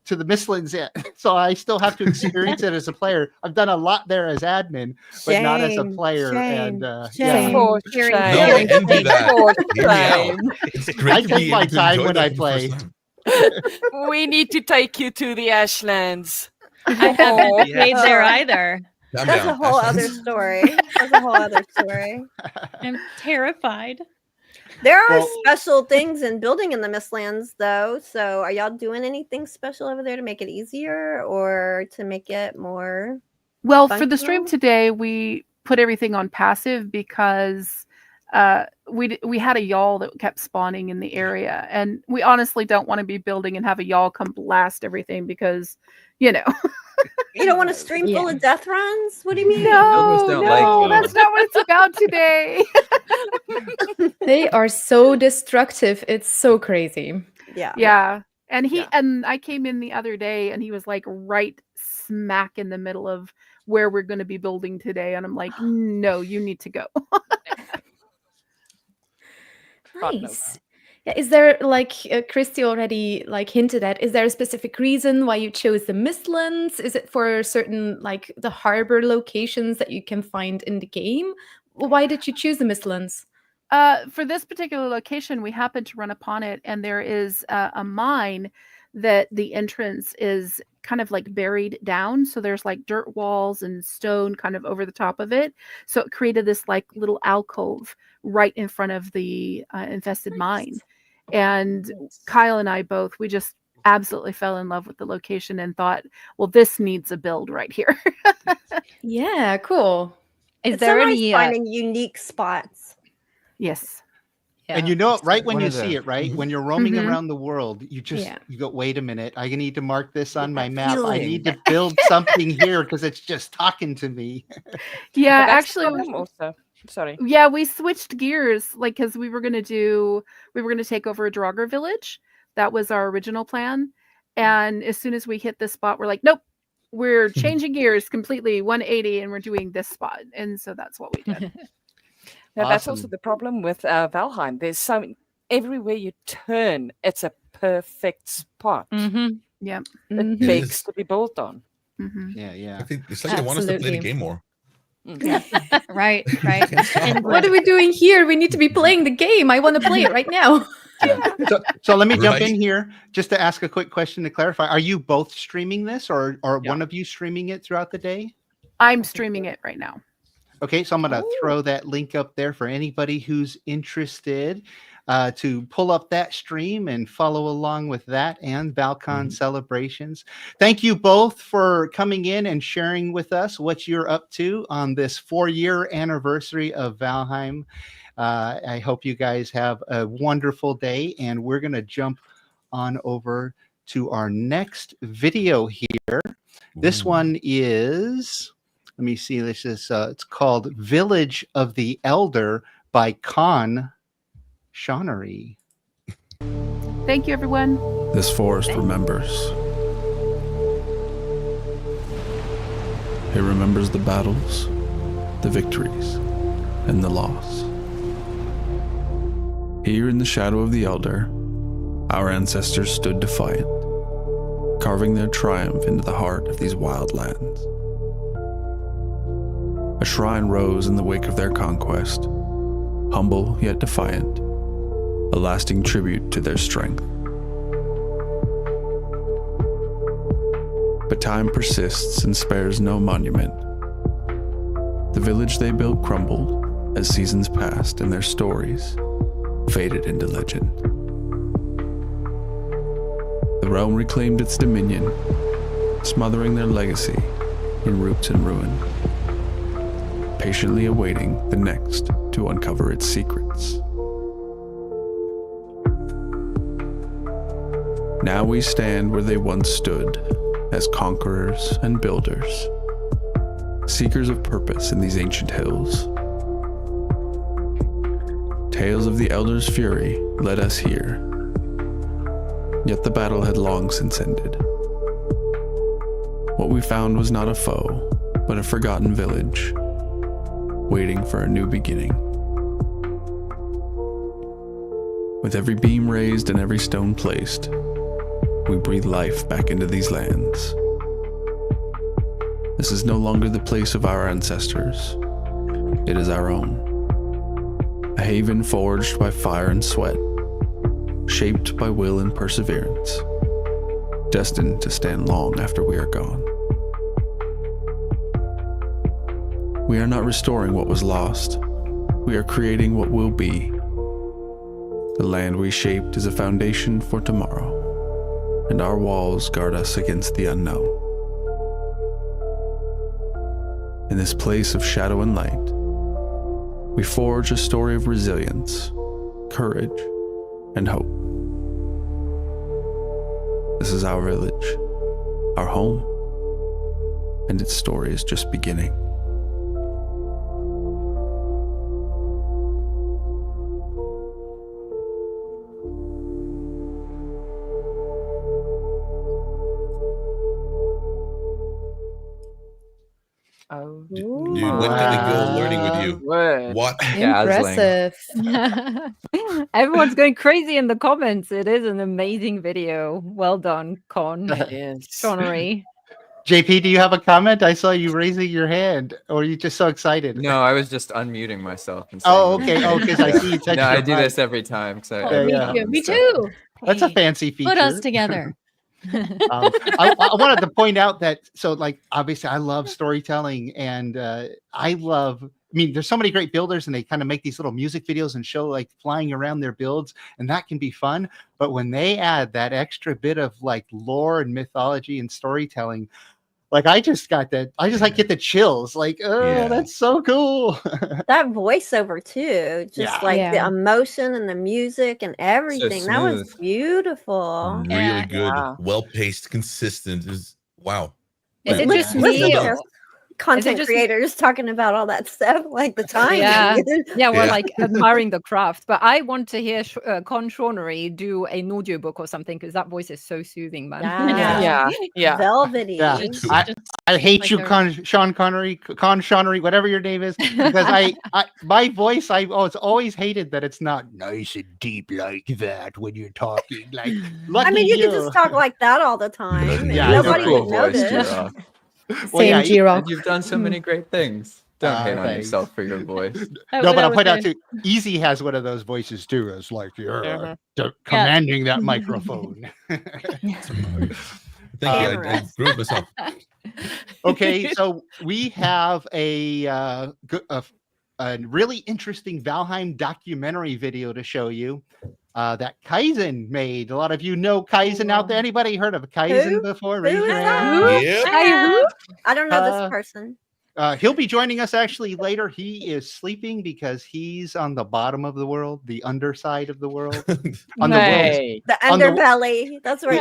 to the Mistlands yet, so I still have to experience it as a player. I've done a lot there as admin, but not as a player. And I take my time when I play. We need to take you to the Ashlands. I haven't played there either. That's a whole other story. I'm terrified. There are special things in building in the Mistlands, though. So are y'all doing anything special over there to make it easier or to make it more Well, for the functional? stream today, we put everything on passive because we had a yawl that kept spawning in the area, and we honestly don't want to be building and have a yawl come blast everything because, you know. You don't want a stream full of death runs? What do you mean? No, that's not what it's about today. They are so destructive. It's so crazy. Yeah. And I came in the other day, and he was right smack in the middle of where we're going to be building today, and I'm like, no, you need to go. Nice. Yeah, is there Christy already hinted at? Is there a specific reason why you chose the Mistlands? Is it for certain the harbor locations that you can find in the game? Why did you choose the Mistlands? For this particular location, we happened to run upon it, and there is a mine that the entrance is kind of buried down. So there's dirt walls and stone kind of over the top of it. So it created this little alcove right in front of the infested mine. And Kyle and I both, we just absolutely fell in love with the location and thought, well, this needs a build right here. Yeah, cool. Is there any finding unique spots? Yes. And you know it right when you see it, right? When you're roaming around the world, you go, wait a minute, I need to mark this on my map. I need to build something here because it's just talking to me. Yeah, actually, also. Sorry. Yeah, we switched gears, because we were gonna take over a Draugr village. That was our original plan. And as soon as we hit this spot, we're like, nope, we're changing gears completely 180, and we're doing this spot. And so that's what we did. Now, that's also the problem with Valheim. There's everywhere you turn, it's a perfect spot. Yeah, it begs to be built on. Yeah. I think it's they want us to play the game more. Right. And what are we doing here? We need to be playing the game. I want to play it right now. So let me jump in here just to ask a quick question to clarify. Are you both streaming this, or one of you streaming it throughout the day? I'm streaming it right now. Okay, so I'm going to throw that link up there for anybody who's interested. to pull up that stream and follow along with that and Val-Con celebrations. Thank you both for coming in and sharing with us what you're up to on this 4-year anniversary of Valheim. I hope you guys have a wonderful day, and we're going to jump on over to our next video here. This one is, let me see, this is it's called Village of the Elder by ConSeannery. Thank you, everyone. This forest remembers. It remembers the battles, the victories, and the loss. Here in the shadow of the Elder, our ancestors stood defiant, carving their triumph into the heart of these wild lands. A shrine rose in the wake of their conquest, humble yet defiant, a lasting tribute to their strength. But time persists and spares no monument. The village they built crumbled as seasons passed and their stories faded into legend. The realm reclaimed its dominion, smothering their legacy in roots and ruin, patiently awaiting the next to uncover its secrets. Now we stand where they once stood, as conquerors and builders, seekers of purpose in these ancient hills. Tales of the Elder's fury led us here, yet the battle had long since ended. What we found was not a foe, but a forgotten village, waiting for a new beginning. With every beam raised and every stone placed, we breathe life back into these lands. This is no longer the place of our ancestors. It is our own. A haven forged by fire and sweat, shaped by will and perseverance, destined to stand long after we are gone. We are not restoring what was lost. We are creating what will be. The land we shaped is a foundation for tomorrow, and our walls guard us against the unknown. In this place of shadow and light, we forge a story of resilience, courage, and hope. This is our village, our home, and its story is just beginning. Dude, when can I go learning with you? What? Impressive. Everyone's going crazy in the comments. It is an amazing video. Well done, ConSeannery. JP, do you have a comment? I saw you raising your hand, or are you just so excited? No, I was just unmuting myself. And oh, okay. Oh, because I see you touch No, I your do mic. this every time. Me too. That's a fancy feature. Put us together. I wanted to point out that, so like, obviously I love storytelling, and I mean, there's so many great builders, and they kind of make these little music videos and show like flying around their builds, and that can be fun. But when they add that extra bit of like lore and mythology and storytelling, like I just get the chills. Like, oh, that's so cool. That voiceover too, just the emotion and the music and everything. That was beautiful. Really good, well-paced, consistent. Wow. Is it just me? Content creators talking about all that stuff, like the time. We're like admiring the craft. But I want to hear ConSeannery do an audiobook or something, because that voice is so soothing, man. Velvety. Yeah. I hate you, ConSeannery, whatever your name is, because my voice, it's always hated that it's not nice and deep like that when you're talking. Like, I mean, you could just talk like that all the time. Nobody would notice. Well, Jiroc. You've done so many great things. Don't hate on yourself for your voice. No, but I'll point out too, Easy has one of those voices too. It's like you're commanding that microphone. Thank you. I grew myself. Okay, so we have a a really interesting Valheim documentary video to show you that Kysen made. A lot of you know Kysen out there. Anybody heard of Kysen before? Raise your hand. I don't know this person. He'll be joining us actually later. He is sleeping because he's on the bottom of the world, the underside of the world. On Hey. The underbelly. That's where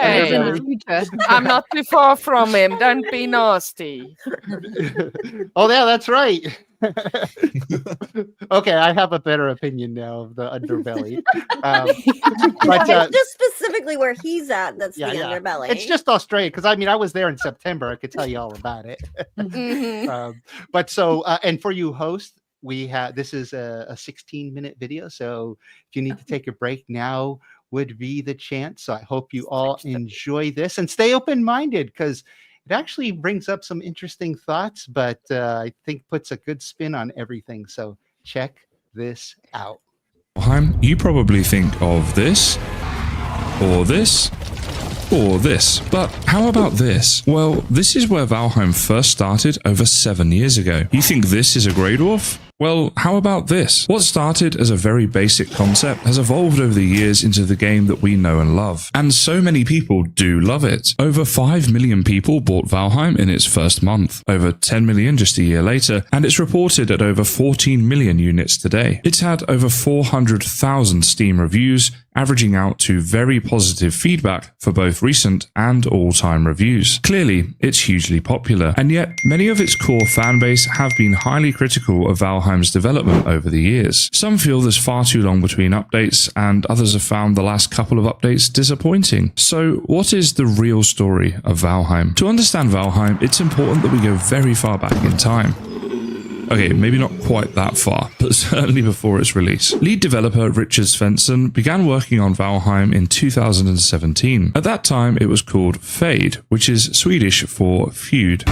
I'm not too far from him. Don't be nasty. Oh, yeah, that's right. Okay, I have a better opinion now of the underbelly. But it's just specifically where he's at. That's the underbelly. It's just Australia, because I mean, I was there in September. I could tell you all about it. But so, and for you hosts, we have this is a 16-minute video. So if you need to take a break, now would be the chance. So I hope you all enjoy this and stay open-minded, because it actually brings up some interesting thoughts, but I think puts a good spin on everything. So check this out. Valheim, you probably think of this, or this, or this. But how about this? Well, this is where Valheim first started over 7 years ago. You think this is a Grey Dwarf? Well, how about this? What started as a very basic concept has evolved over the years into the game that we know and love. And so many people do love it. Over 5 million people bought Valheim in its first month, over 10 million just a year later, and it's reported at over 14 million units today. It's had over 400,000 Steam reviews, averaging out to very positive feedback for both recent and all-time reviews. Clearly, it's hugely popular, and yet many of its core fanbase have been highly critical of Valheim's development over the years. Some feel there's far too long between updates, and others have found the last couple of updates disappointing. So what is the real story of Valheim? To understand Valheim, it's important that we go very far back in time. Okay, maybe not quite that far, but certainly before its release. Lead developer Richard Svensson began working on Valheim in 2017. At that time, it was called Fade, which is Swedish for feud.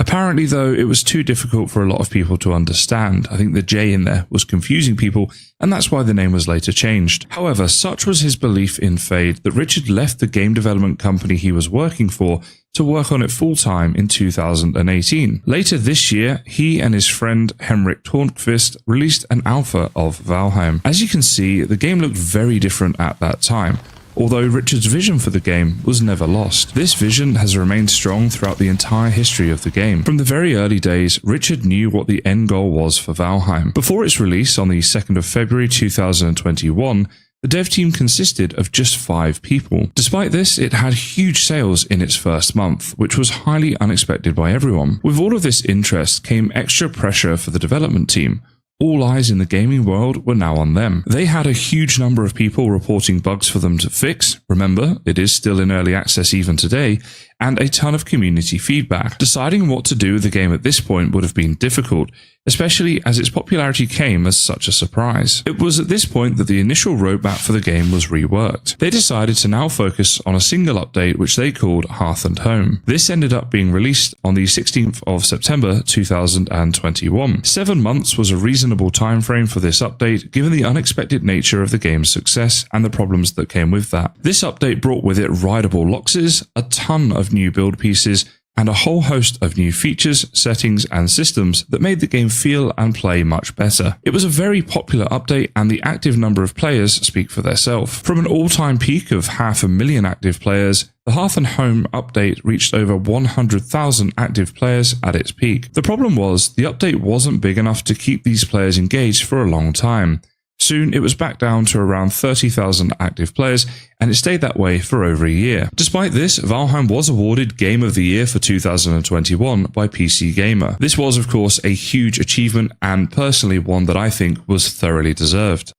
Apparently, though, it was too difficult for a lot of people to understand. I think the J in there was confusing people, and that's why the name was later changed. However, such was his belief in Fade that Richard left the game development company he was working for to work on it full-time in 2018. Later this year, he and his friend Henrik Tornqvist released an alpha of Valheim. As you can see, the game looked very different at that time, although Richard's vision for the game was never lost. This vision has remained strong throughout the entire history of the game. From the very early days, Richard knew what the end goal was for Valheim. Before its release on the 2nd of February 2021, the dev team consisted of just 5 people. Despite this, it had huge sales in its first month, which was highly unexpected by everyone. With all of this interest came extra pressure for the development team. All eyes in the gaming world were now on them. They had a huge number of people reporting bugs for them to fix. Remember, it is still in early access even today, and a ton of community feedback. Deciding what to do with the game at this point would have been difficult, especially as its popularity came as such a surprise. It was at this point that the initial roadmap for the game was reworked. They decided to now focus on a single update which they called Hearth and Home. This ended up being released on the 16th of September 2021. 7 months was a reasonable time frame for this update given the unexpected nature of the game's success and the problems that came with that. This update brought with it rideable loxes, a ton of new build pieces, and a whole host of new features, settings, and systems that made the game feel and play much better. It was a very popular update, and the active number of players speak for themselves. From an all-time peak of 500,000 active players, the Hearth and Home update reached over 100,000 active players at its peak. The problem was, the update wasn't big enough to keep these players engaged for a long time. Soon, it was back down to around 30,000 active players, and it stayed that way for over a year. Despite this, Valheim was awarded Game of the Year for 2021 by PC Gamer. This was, of course, a huge achievement, and personally one that I think was thoroughly deserved.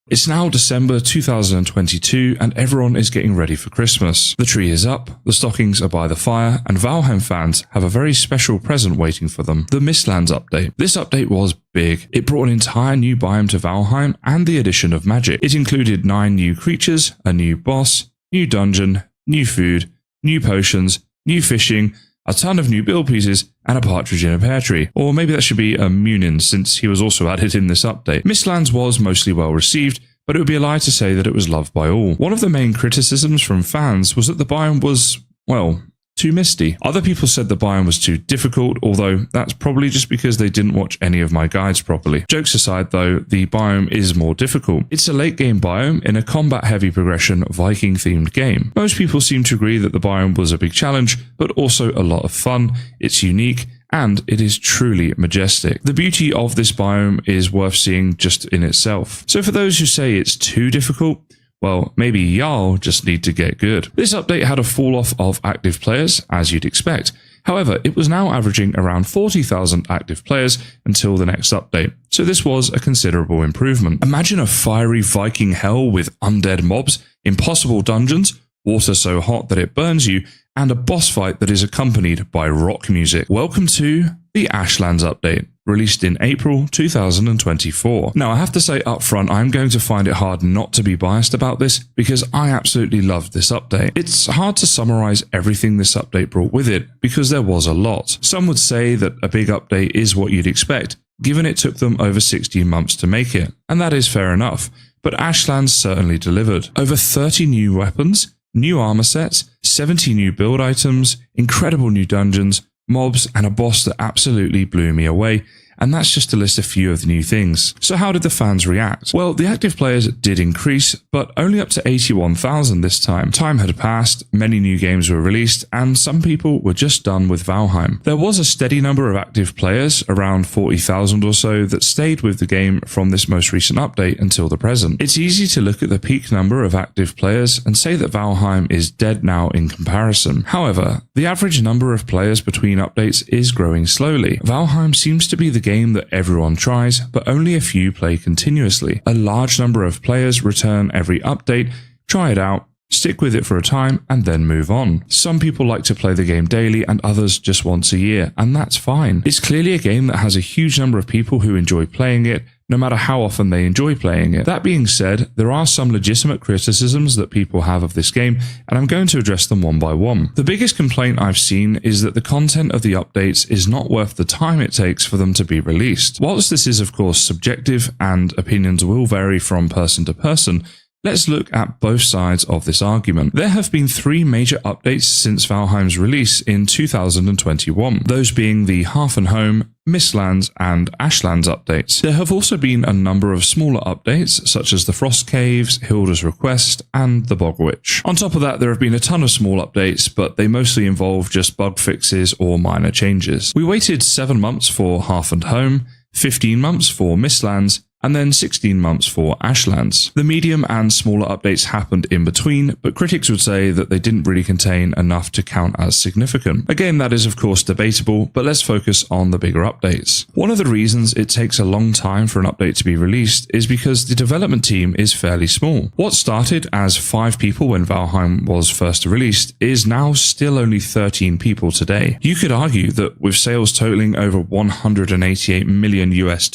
It's now December 2022 and everyone is getting ready for Christmas. The tree is up, the stockings are by the fire, and Valheim fans have a very special present waiting for them, the Mistlands update. This update was big. It brought an entire new biome to Valheim and the addition of magic. It included 9 new creatures, a new boss, new dungeon, new food, new potions, new fishing, a ton of new build pieces, and a partridge in a pear tree. Or maybe that should be a Munin, since he was also added in this update. Mistlands was mostly well received, but it would be a lie to say that it was loved by all. One of the main criticisms from fans was that the biome was, well, too misty. Other people said the biome was too difficult, although that's probably just because they didn't watch any of my guides properly. Jokes aside though, the biome is more difficult. It's a late game biome in a combat heavy progression Viking themed game. Most people seem to agree that the biome was a big challenge, but also a lot of fun. It's unique, and it is truly majestic. The beauty of this biome is worth seeing just in itself. So for those who say it's too difficult, well, maybe y'all just need to get good. This update had a fall off of active players, as you'd expect. However, it was now averaging around 40,000 active players until the next update, so this was a considerable improvement. Imagine a fiery Viking hell with undead mobs, impossible dungeons, water so hot that it burns you, and a boss fight that is accompanied by rock music. Welcome to the Ashlands update, released in April 2024. Now, I have to say up front, I'm going to find it hard not to be biased about this because I absolutely loved this update. It's hard to summarize everything this update brought with it because there was a lot. Some would say that a big update is what you'd expect, given it took them over 16 months to make it, and that is fair enough. But Ashlands certainly delivered. Over 30 new weapons, new armor sets, 70 new build items, incredible new dungeons, mobs, and a boss that absolutely blew me away. And that's just to list a few of the new things. So how did the fans react? Well, the active players did increase, but only up to 81,000 this time. Time had passed, many new games were released, and some people were just done with Valheim. There was a steady number of active players, around 40,000 or so, that stayed with the game from this most recent update until the present. It's easy to look at the peak number of active players and say that Valheim is dead now in comparison. However, the average number of players between updates is growing slowly. Valheim seems to be the game that everyone tries, but only a few play continuously. A large number of players return every update, try it out, stick with it for a time, and then move on. Some people like to play the game daily and others just once a year, and that's fine. It's clearly a game that has a huge number of people who enjoy playing it, no matter how often they enjoy playing it. That being said, there are some legitimate criticisms that people have of this game, and I'm going to address them one by one. The biggest complaint I've seen is that the content of the updates is not worth the time it takes for them to be released. Whilst this is of course subjective and opinions will vary from person to person, let's look at both sides of this argument. There have been 3 major updates since Valheim's release in 2021, those being the Hearth and Home, Mistlands, and Ashlands updates. There have also been a number of smaller updates, such as the Frost Caves, Hilda's Request, and the Bog Witch. On top of that, there have been a ton of small updates, but they mostly involve just bug fixes or minor changes. We waited 7 months for Hearth and Home, 15 months for Mistlands, and then 16 months for Ashlands. The medium and smaller updates happened in between, but critics would say that they didn't really contain enough to count as significant. Again, that is of course debatable, but let's focus on the bigger updates. One of the reasons it takes a long time for an update to be released is because the development team is fairly small. What started as 5 people when Valheim was first released is now still only 13 people today. You could argue that with sales totaling over $188 million US,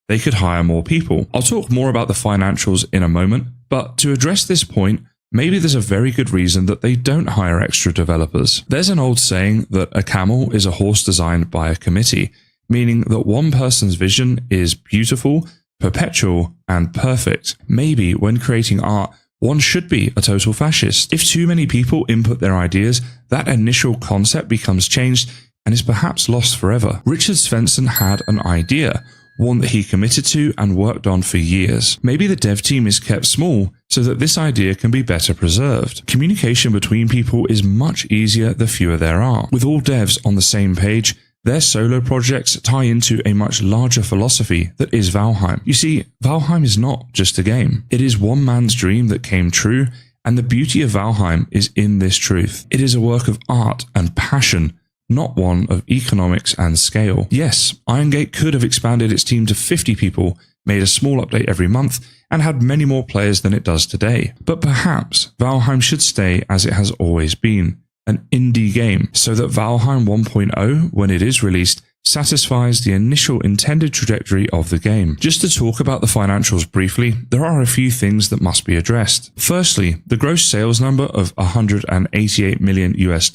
they could hire more people. I'll talk more about the financials in a moment, but to address this point, maybe there's a very good reason that they don't hire extra developers. There's an old saying that a camel is a horse designed by a committee, meaning that one person's vision is beautiful, perpetual, and perfect. Maybe when creating art, one should be a total fascist. If too many people input their ideas, that initial concept becomes changed and is perhaps lost forever. Richard Svensson had an idea, one that he committed to and worked on for years. Maybe the dev team is kept small so that this idea can be better preserved. Communication between people is much easier the fewer there are. With all devs on the same page, their solo projects tie into a much larger philosophy that is Valheim. You see, Valheim is not just a game. It is one man's dream that came true, and the beauty of Valheim is in this truth. It is a work of art and passion, not one of economics and scale. Yes, Iron Gate could have expanded its team to 50 people, made a small update every month, and had many more players than it does today. But perhaps Valheim should stay as it has always been, an indie game, so that Valheim 1.0, when it is released, satisfies the initial intended trajectory of the game. Just to talk about the financials briefly, there are a few things that must be addressed. Firstly, the gross sales number of $188 million US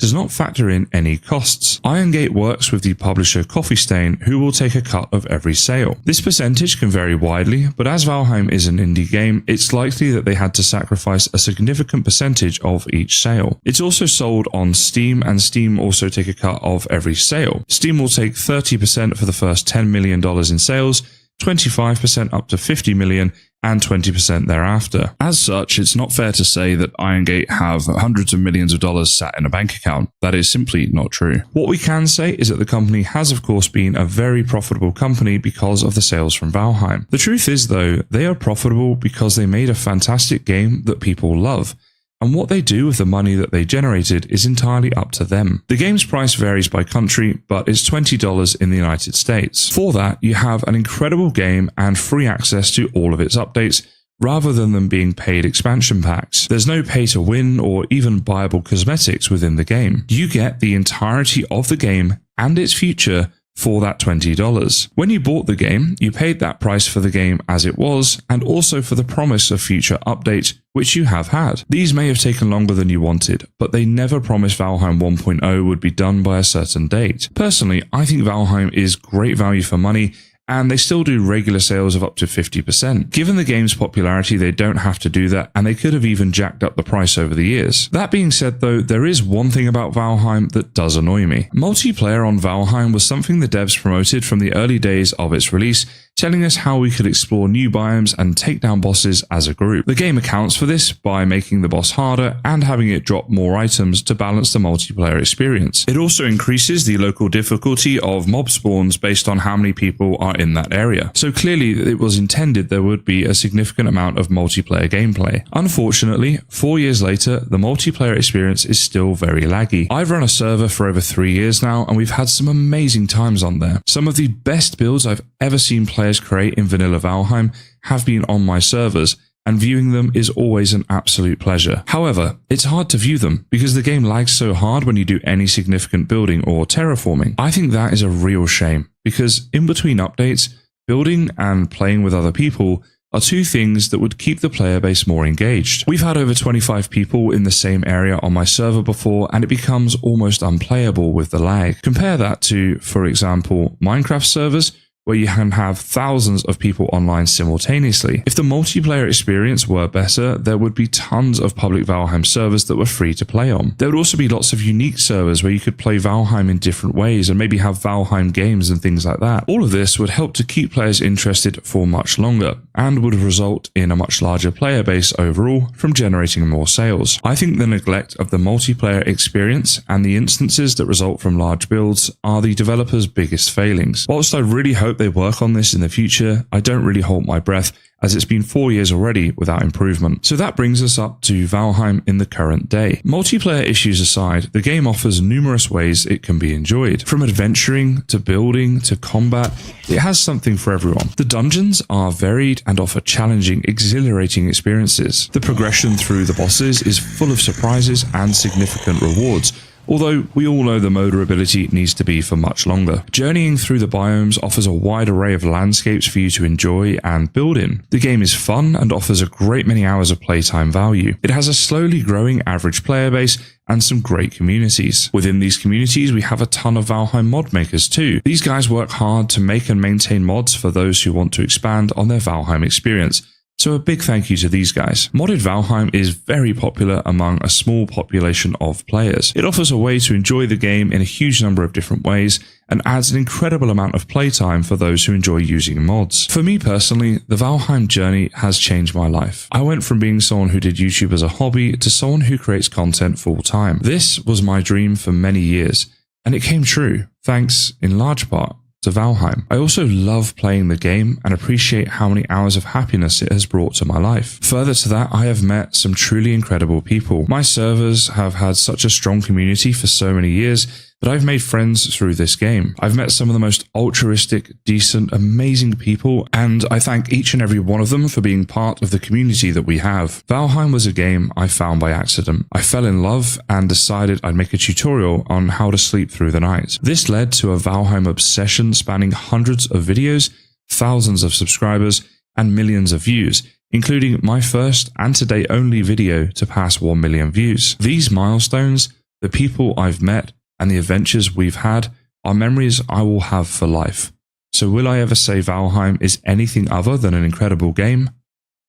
does not factor in any costs. Iron Gate works with the publisher Coffee Stain, who will take a cut of every sale. This percentage can vary widely, but as Valheim is an indie game, it's likely that they had to sacrifice a significant percentage of each sale. It's also sold on Steam, and Steam also take a cut of every sale. Steam will take 30% for the first $10 million in sales, 25% up to $50 million, and 20% thereafter. As such, it's not fair to say that Iron Gate have hundreds of millions of dollars sat in a bank account. That is simply not true. What we can say is that the company has of course been a very profitable company because of the sales from Valheim. The truth is though, they are profitable because they made a fantastic game that people love. And what they do with the money that they generated is entirely up to them. The game's price varies by country, but it's $20 in the United States. For that, you have an incredible game and free access to all of its updates, rather than them being paid expansion packs. There's no pay to win or even buyable cosmetics within the game. You get the entirety of the game and its future for that $20. When you bought the game, you paid that price for the game as it was, and also for the promise of future updates, which you have had. These may have taken longer than you wanted, but they never promised Valheim 1.0 would be done by a certain date. Personally, I think Valheim is great value for money, and they still do regular sales of up to 50%. Given the game's popularity, they don't have to do that, and they could have even jacked up the price over the years. That being said though, there is one thing about Valheim that does annoy me. Multiplayer on Valheim was something the devs promoted from the early days of its release, telling us how we could explore new biomes and take down bosses as a group. The game accounts for this by making the boss harder and having it drop more items to balance the multiplayer experience. It also increases the local difficulty of mob spawns based on how many people are in that area. So clearly it was intended there would be a significant amount of multiplayer gameplay. Unfortunately, 4 years later, the multiplayer experience is still very laggy. I've run a server for over 3 years now, and we've had some amazing times on there. Some of the best builds I've ever seen players create in vanilla Valheim have been on my servers, and viewing them is always an absolute pleasure. However, it's hard to view them because the game lags so hard when you do any significant building or terraforming. I think that is a real shame, because in between updates, building and playing with other people are two things that would keep the player base more engaged. We've had over 25 people in the same area on my server before, and it becomes almost unplayable with the lag. Compare that to, for example, Minecraft servers, where you can have thousands of people online simultaneously. If the multiplayer experience were better, there would be tons of public Valheim servers that were free to play on. There would also be lots of unique servers where you could play Valheim in different ways and maybe have Valheim games and things like that. All of this would help to keep players interested for much longer, and would result in a much larger player base overall from generating more sales. I think the neglect of the multiplayer experience and the instances that result from large builds are the developers' biggest failings. Whilst I really hope they work on this in the future, I don't really hold my breath, as it's been 4 years already without improvement. So that brings us up to Valheim in the current day. Multiplayer issues aside, the game offers numerous ways it can be enjoyed. From adventuring, to building, to combat, it has something for everyone. The dungeons are varied and offer challenging, exhilarating experiences. The progression through the bosses is full of surprises and significant rewards, although we all know the motor ability needs to be for much longer. Journeying through the biomes offers a wide array of landscapes for you to enjoy and build in. The game is fun and offers a great many hours of playtime value. It has a slowly growing average player base and some great communities. Within these communities, we have a ton of Valheim mod makers too. These guys work hard to make and maintain mods for those who want to expand on their Valheim experience. So a big thank you to these guys. Modded Valheim is very popular among a small population of players. It offers a way to enjoy the game in a huge number of different ways, and adds an incredible amount of playtime for those who enjoy using mods. For me personally, the Valheim journey has changed my life. I went from being someone who did YouTube as a hobby to someone who creates content full time. This was my dream for many years, and it came true, thanks in large part to Valheim. I also love playing the game and appreciate how many hours of happiness it has brought to my life. Further to that, I have met some truly incredible people. My servers have had such a strong community for so many years that I've made friends through this game. I've met some of the most altruistic, decent, amazing people, and I thank each and every one of them for being part of the community that we have. Valheim was a game I found by accident. I fell in love and decided I'd make a tutorial on how to sleep through the night. This led to a Valheim obsession spanning hundreds of videos, thousands of subscribers, and millions of views, including my first and to date only video to pass 1 million views. These milestones the people I've met, and the adventures we've had are memories I will have for life. So will I ever say Valheim is anything other than an incredible game?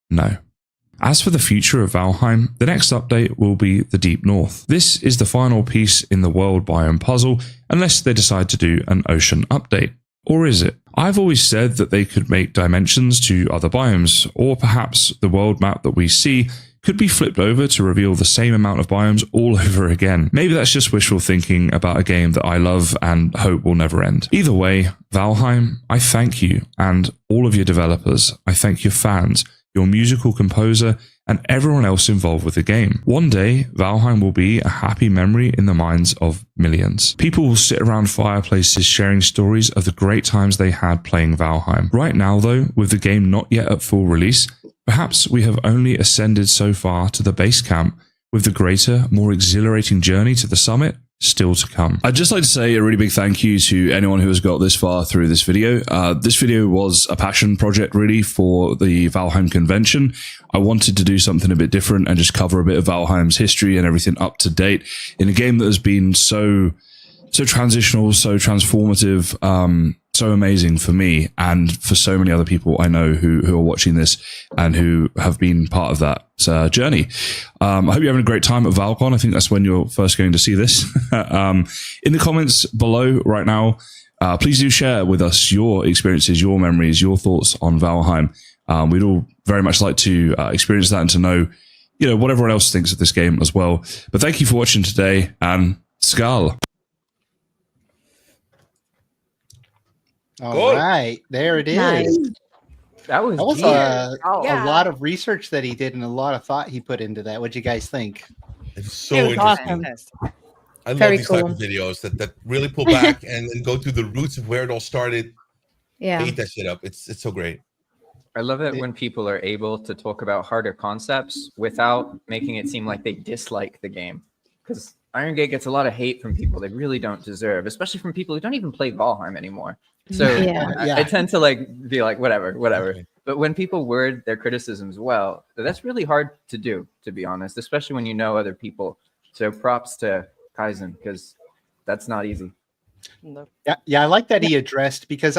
No. As for the future of Valheim, the next update will be the Deep North. This is the final piece in the world biome puzzle, unless they decide to do an ocean update. Or is it? I've always said that they could make dimensions to other biomes, or perhaps the world map that we see could be flipped over to reveal the same amount of biomes all over again. Maybe that's just wishful thinking about a game that I love and hope will never end. Either way, Valheim, I thank you, and all of your developers. I thank your fans, your musical composer, and everyone else involved with the game. One day, Valheim will be a happy memory in the minds of millions. People will sit around fireplaces sharing stories of the great times they had playing Valheim. Right now though, with the game not yet at full release, perhaps we have only ascended so far to the base camp, with the greater, more exhilarating journey to the summit still to come. I'd just like to say a really big thank you to anyone who has got this far through this video. This video was a passion project really for the Valheim Convention. I wanted to do something a bit different and just cover a bit of Valheim's history and everything up to date in a game that has been so transitional, so transformative, so amazing for me and for so many other people I know who are watching this and who have been part of that journey. I hope you're having a great time at Val-Con. I think that's when you're first going to see this. In the comments below right now, please do share with us your experiences, your memories, your thoughts on Valheim. We'd all very much like to experience that and to know, what everyone else thinks of this game as well. But thank you for watching today, and Skál. All right, there it is. Nice. That was a Yeah. lot of research that he did and a lot of thought he put into that. What'd you guys think? It's so It was interesting. awesome. I love Very these type cool. of videos that really pull back and go to the roots of where it all started. Yeah. Eat that shit up. It's so great. I love it when people are able to talk about harder concepts without making it seem like they dislike the game. Because Iron Gate gets a lot of hate from people they really don't deserve, especially from people who don't even play Valheim anymore. So I tend to be like, whatever. But when people word their criticisms well, that's really hard to do, to be honest, especially when you know other people. So props to Kysen, because that's not easy. No. Yeah, I like that he addressed, because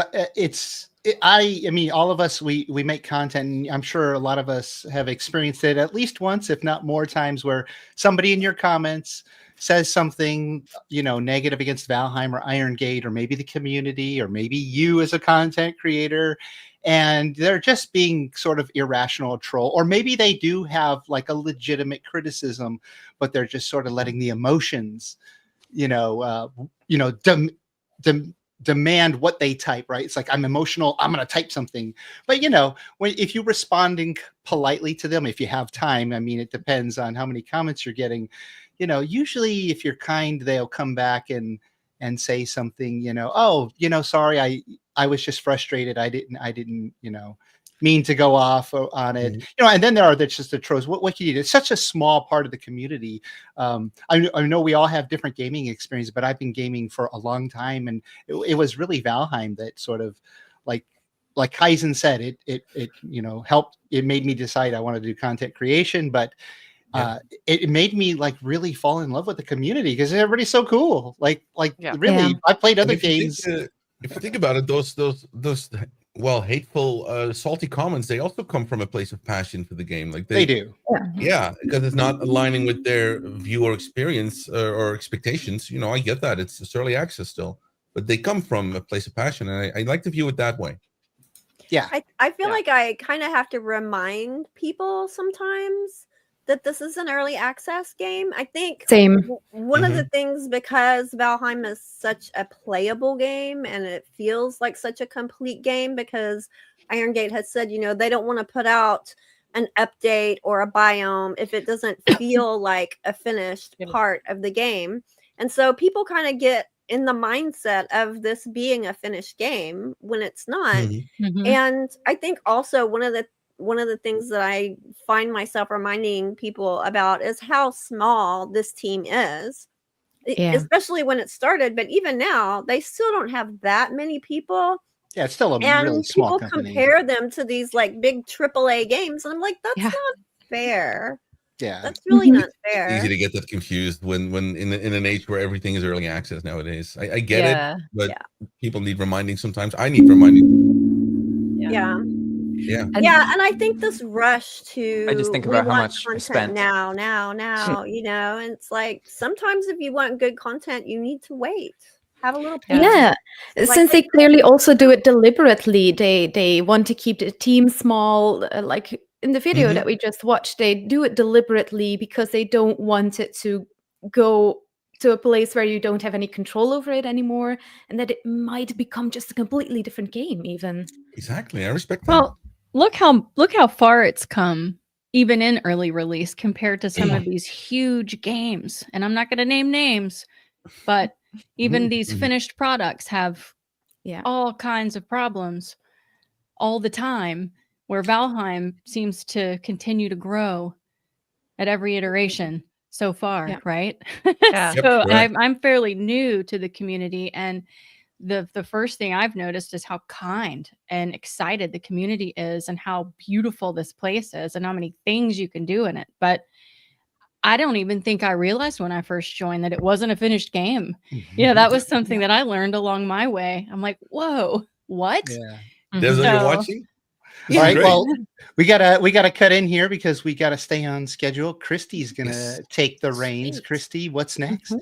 I mean, all of us, we make content, and I'm sure a lot of us have experienced it at least once, if not more times, where somebody in your comments says something, negative against Valheim or Iron Gate, or maybe the community, or maybe you as a content creator, and they're just being sort of irrational troll, or maybe they do have like a legitimate criticism, but they're just sort of letting the emotions, demand what they type, right? It's like, I'm emotional, I'm going to type something. But, if you're responding politely to them, if you have time, I mean, it depends on how many comments you're getting. Usually if you're kind, they'll come back and say something, sorry, I was just frustrated. I didn't, mean to go off on it. And then that's just the trolls. What can you do? It's such a small part of the community. I know we all have different gaming experience, but I've been gaming for a long time, and it was really Valheim that sort of like Kysen said, it helped. It made me decide I wanted to do content creation, but it made me really fall in love with the community, because everybody's so cool. Really, I played other games. If you think about it, those hateful, salty comments, they also come from a place of passion for the game. They do. Yeah, because it's not aligning with their view or experience or expectations. I get that. It's early access still, but they come from a place of passion, and I like to view it that way. Yeah. I feel like I kind of have to remind people sometimes that this is an early access game. I think one of the things, because Valheim is such a playable game and it feels like such a complete game, because Iron Gate has said, they don't want to put out an update or a biome if it doesn't feel like a finished part of the game. And so people kind of get in the mindset of this being a finished game when it's not. And I think also one of the things that I find myself reminding people about is how small this team is, especially when it started. But even now, they still don't have that many people. Yeah, it's still a really small company. People compare them to these big AAA games, and I'm like, that's not fair. Yeah, that's really not fair. Easy to get that confused when in an age where everything is early access nowadays. I get it, but people need reminding sometimes. I need reminding. Yeah. Yeah. And I think this rush to I just think we about how want much I content spent. now, you know, and it's like sometimes if you want good content, you need to wait. Have a little patience. Yeah, Like, since they clearly also do it deliberately, they want to keep the team small. Like in the video that we just watched, they do it deliberately because they don't want it to go to a place where you don't have any control over it anymore, and that it might become just a completely different game. Even exactly, I respect that. Well, look how far it's come, even in early release, compared to some of these huge games. And I'm not going to name names, but even these finished products have all kinds of problems all the time, where Valheim seems to continue to grow at every iteration so far, right? Yeah. So I'm fairly new to the community, and the first thing I've noticed is how kind and excited the community is, and how beautiful this place is, and how many things you can do in it. But I don't even think I realized when I first joined that it wasn't a finished game. Yeah, that was something that I learned along my way. I'm like, whoa, what? There's what you're watching. All right, well, we gotta cut in here because we gotta stay on schedule. Christy's gonna take the reins. Christy, what's next?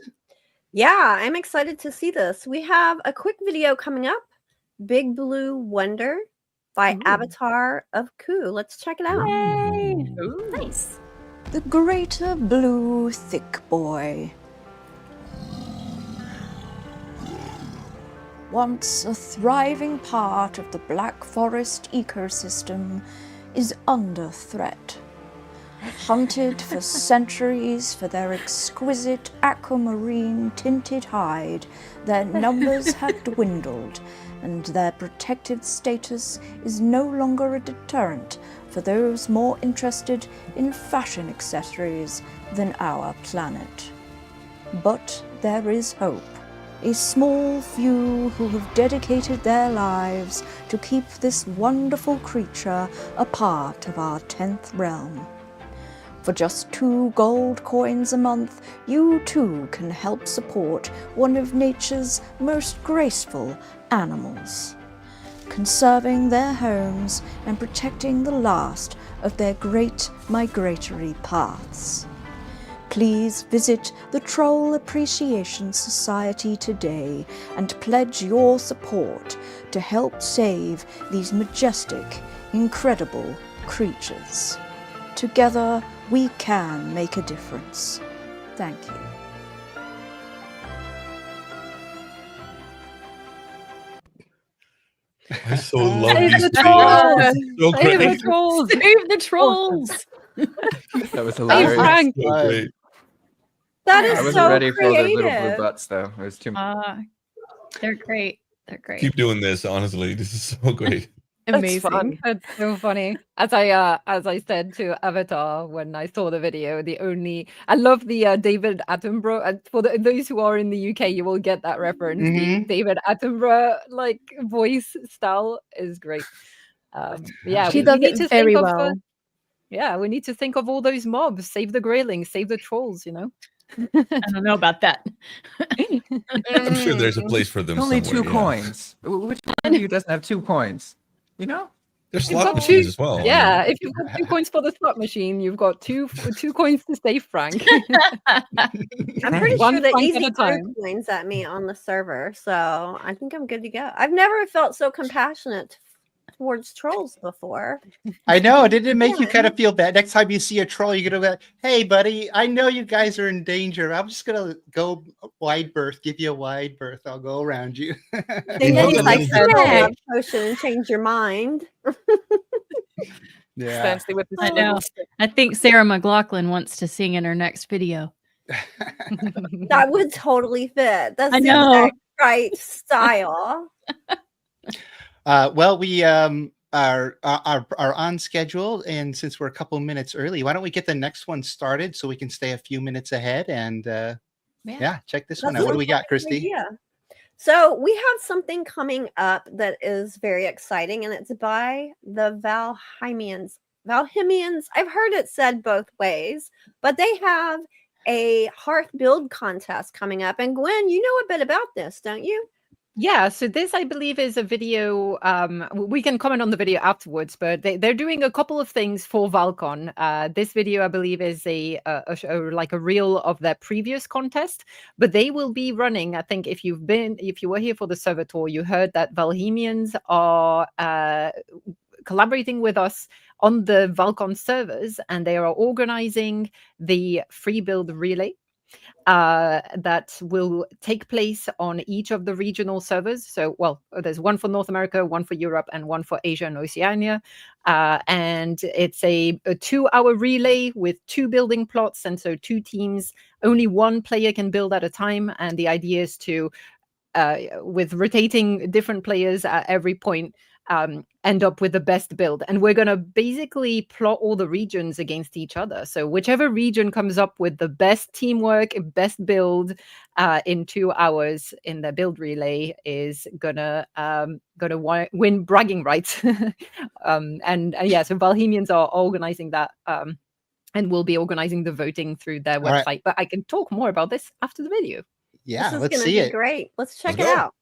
Yeah, I'm excited to see this. We have a quick video coming up, Big Blue Wonder by AvatarofKu. Let's check it out. Nice. The greater blue thick boy. Once a thriving part of the Black Forest ecosystem, is under threat. Hunted for centuries for their exquisite aquamarine tinted hide, their numbers have dwindled, and their protected status is no longer a deterrent for those more interested in fashion accessories than our planet. But there is hope. A small few who have dedicated their lives to keep this wonderful creature a part of our 10th realm. For just 2 gold coins a month, you too can help support one of nature's most graceful animals, conserving their homes and protecting the last of their great migratory paths. Please visit the Troll Appreciation Society today and pledge your support to help save these majestic, incredible creatures. Together, we can make a difference. Thank you. I so love Save these the videos. trolls! So Save great. the trolls! Save the trolls! That was Hey, hilarious. Frank. So great. That I is wasn't so ready for all those little blue creative. butts though. It was too They're great. They're great. Keep doing this, honestly. This is so great. Amazing. That's so funny. As I said to Avatar when I saw the video, I love the David Attenborough. And for those who are in the UK, you will get that reference. The David Attenborough like voice style is great. Yeah, She does need it to very think of, well. yeah, we need to think of all those mobs. Save the Greylings, save the trolls. You know. I don't know about that. I'm sure there's a place for them Only somewhere. 2 yeah. coins. Which one of you doesn't have 2 coins? You know? There's You've slot got machines two- as well. Yeah, if you've got 2 coins for the slot machine, you've got two coins to save Frank. I'm pretty One sure that Frank at Easy a time. coins at me on the server, so I think I'm good to go. I've never felt so compassionate towards trolls before. I know. Didn't it make you kind of feel bad? Next time you see a troll, you're gonna be like, "Hey, buddy, I know you guys are in danger. I'm just gonna go wide berth, give you a wide berth. I'll go around you." And then you like love potion and change your mind. Yeah. Fancy with I know. I think Sarah McLachlan wants to sing in her next video. That would totally fit. That's I the know. exact right style. Well, we are on schedule, and since we're a couple minutes early, why don't we get the next one started so we can stay a few minutes ahead? And yeah, check this one out. What do we got, Christy? Yeah. So we have something coming up that is very exciting, and it's by the Valheimians Valheimians, I've heard it said both ways, but they have a Hearth build contest coming up. And Gwen, you know a bit about this, don't you? Yeah, so this, I believe, is a video. We can comment on the video afterwards, but they're doing a couple of things for Val-Con. This video, I believe, is a reel of their previous contest, but they will be running. I think if you were here for the server tour, you heard that Valheimians are collaborating with us on the Val-Con servers, and they are organizing the free build relay that will take place on each of the regional servers. So, well, there's one for North America, one for Europe, and one for Asia and Oceania. And it's a 2-hour relay with 2 building plots. And so 2 teams, only 1 player can build at a time. And the idea is to, with rotating different players at every point, end up with the best build. And we're going to basically plot all the regions against each other. So whichever region comes up with the best teamwork, best build in 2 hours in the build relay is gonna win bragging rights. Yeah, so Valheimians are organizing that and will be organizing the voting through their website. Right. But I can talk more about this after the video. This Yeah, is let's gonna see be it. great. Let's check Let's it go. out.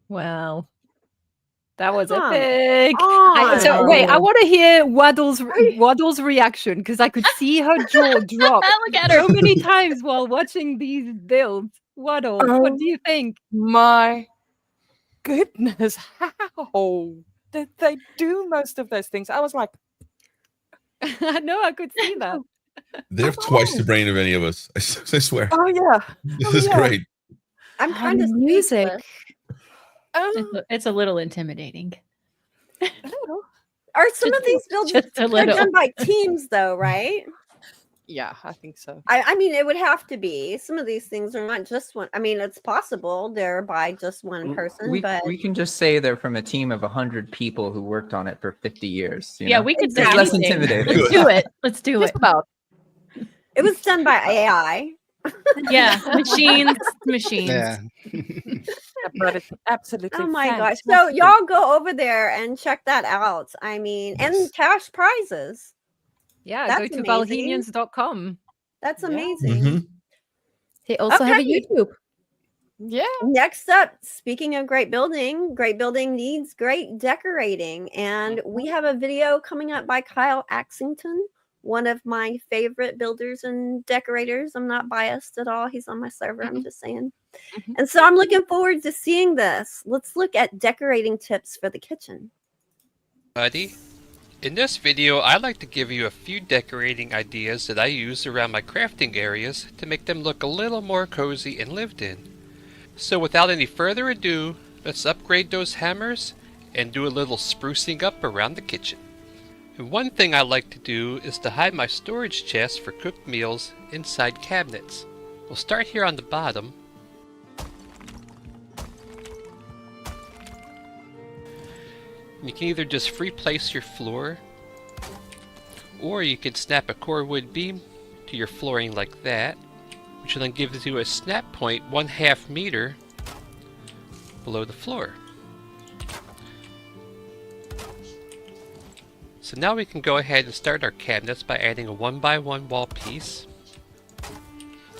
Well, that was Come epic. So on. wait, I want to hear Waddle's reaction because I could see her jaw drop Look at her. so many times while watching these builds. Waddle, what do you think? My goodness, how did they do most of those things? I was like, No, I could see that. They have twice the brain of any of us. I swear. oh yeah, This is great. I'm kind of music. speechless. It's a little intimidating. Are some of these builds just a they're little. done by teams though, right? Yeah, I think so. I mean, it would have to be. Some of these things are not just one. I mean, it's possible they're by just one person, but We can just say they're from a team of 100 people who worked on it for 50 years. You Yeah, know? we could say It's less anything. intimidating. Let's do it. Let's do it. it was done by AI. Yeah, machines. Yeah. But it's absolutely Oh my gosh. So fantastic. y'all go over there and check that out. I mean, and cash prizes. Yeah, That's go to amazing. valheimians.com. That's amazing. They also have a Okay. YouTube. Yeah. Next up, speaking of great building needs great decorating. And we have a video coming up by Kyle Axington, one of my favorite builders and decorators. I'm not biased at all. He's on my server. I'm just saying. And so I'm looking forward to seeing this. Let's look at decorating tips for the kitchen. Buddy, in this video, I like to give you a few decorating ideas that I use around my crafting areas to make them look a little more cozy and lived in. So without any further ado, let's upgrade those hammers and do a little sprucing up around the kitchen. And one thing I like to do is to hide my storage chests for cooked meals inside cabinets. We'll start here on the bottom. You can either just free place your floor, or you can snap a core wood beam to your flooring like that, which then gives you a snap point 1/2 meter below the floor. So now we can go ahead and start our cabinets by adding a 1x1 wall piece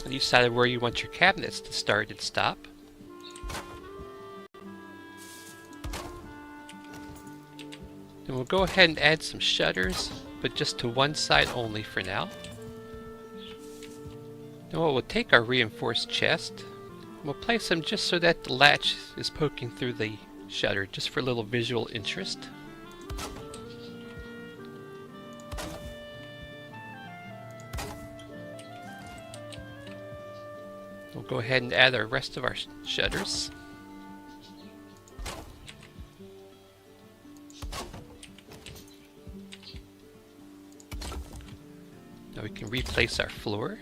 on each side of where you want your cabinets to start and stop. Then we'll go ahead and add some shutters, but just to one side only for now. Then we'll take our reinforced chest, and we'll place them just so that the latch is poking through the shutter, just for a little visual interest. We'll go ahead and add our rest of our shutters. Now we can replace our floor.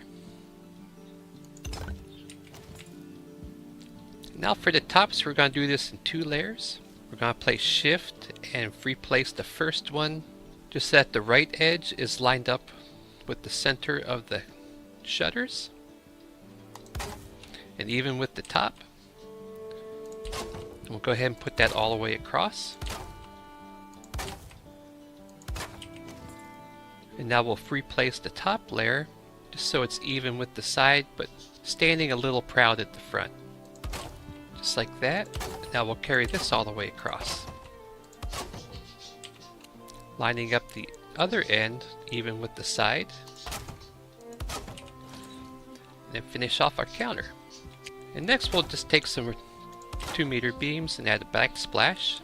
Now for the tops, we're going to do this in 2 layers. We're going to place shift and replace the first one just so that the right edge is lined up with the center of the shutters. And even with the top. And we'll go ahead and put that all the way across. And now we'll replace the top layer just so it's even with the side, but standing a little proud at the front. Just like that. Now we'll carry this all the way across. Lining up the other end even with the side. And then finish off our counter. And next we'll just take some 2-meter beams and add a backsplash.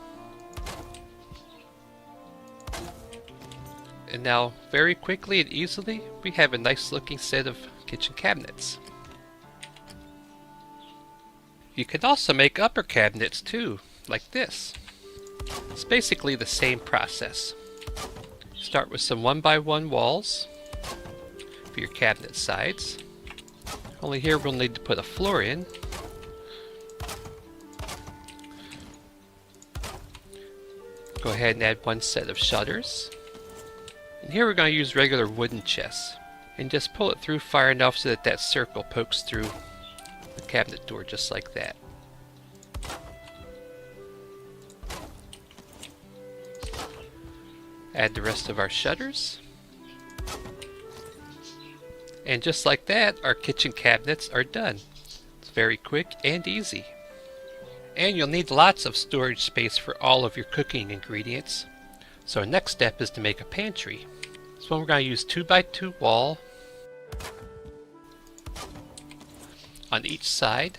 And now, very quickly and easily, we have a nice looking set of kitchen cabinets. You can also make upper cabinets too, like this. It's basically the same process. Start with some 1x1 walls for your cabinet sides. Only here we'll need to put a floor in. Go ahead and add 1 set of shutters. And here we're going to use regular wooden chests. And just pull it through far enough so that that circle pokes through the cabinet door just like that. Add the rest of our shutters. And just like that, our kitchen cabinets are done. It's very quick and easy. And you'll need lots of storage space for all of your cooking ingredients. So our next step is to make a pantry. So we're going to use 2x2 wall on each side,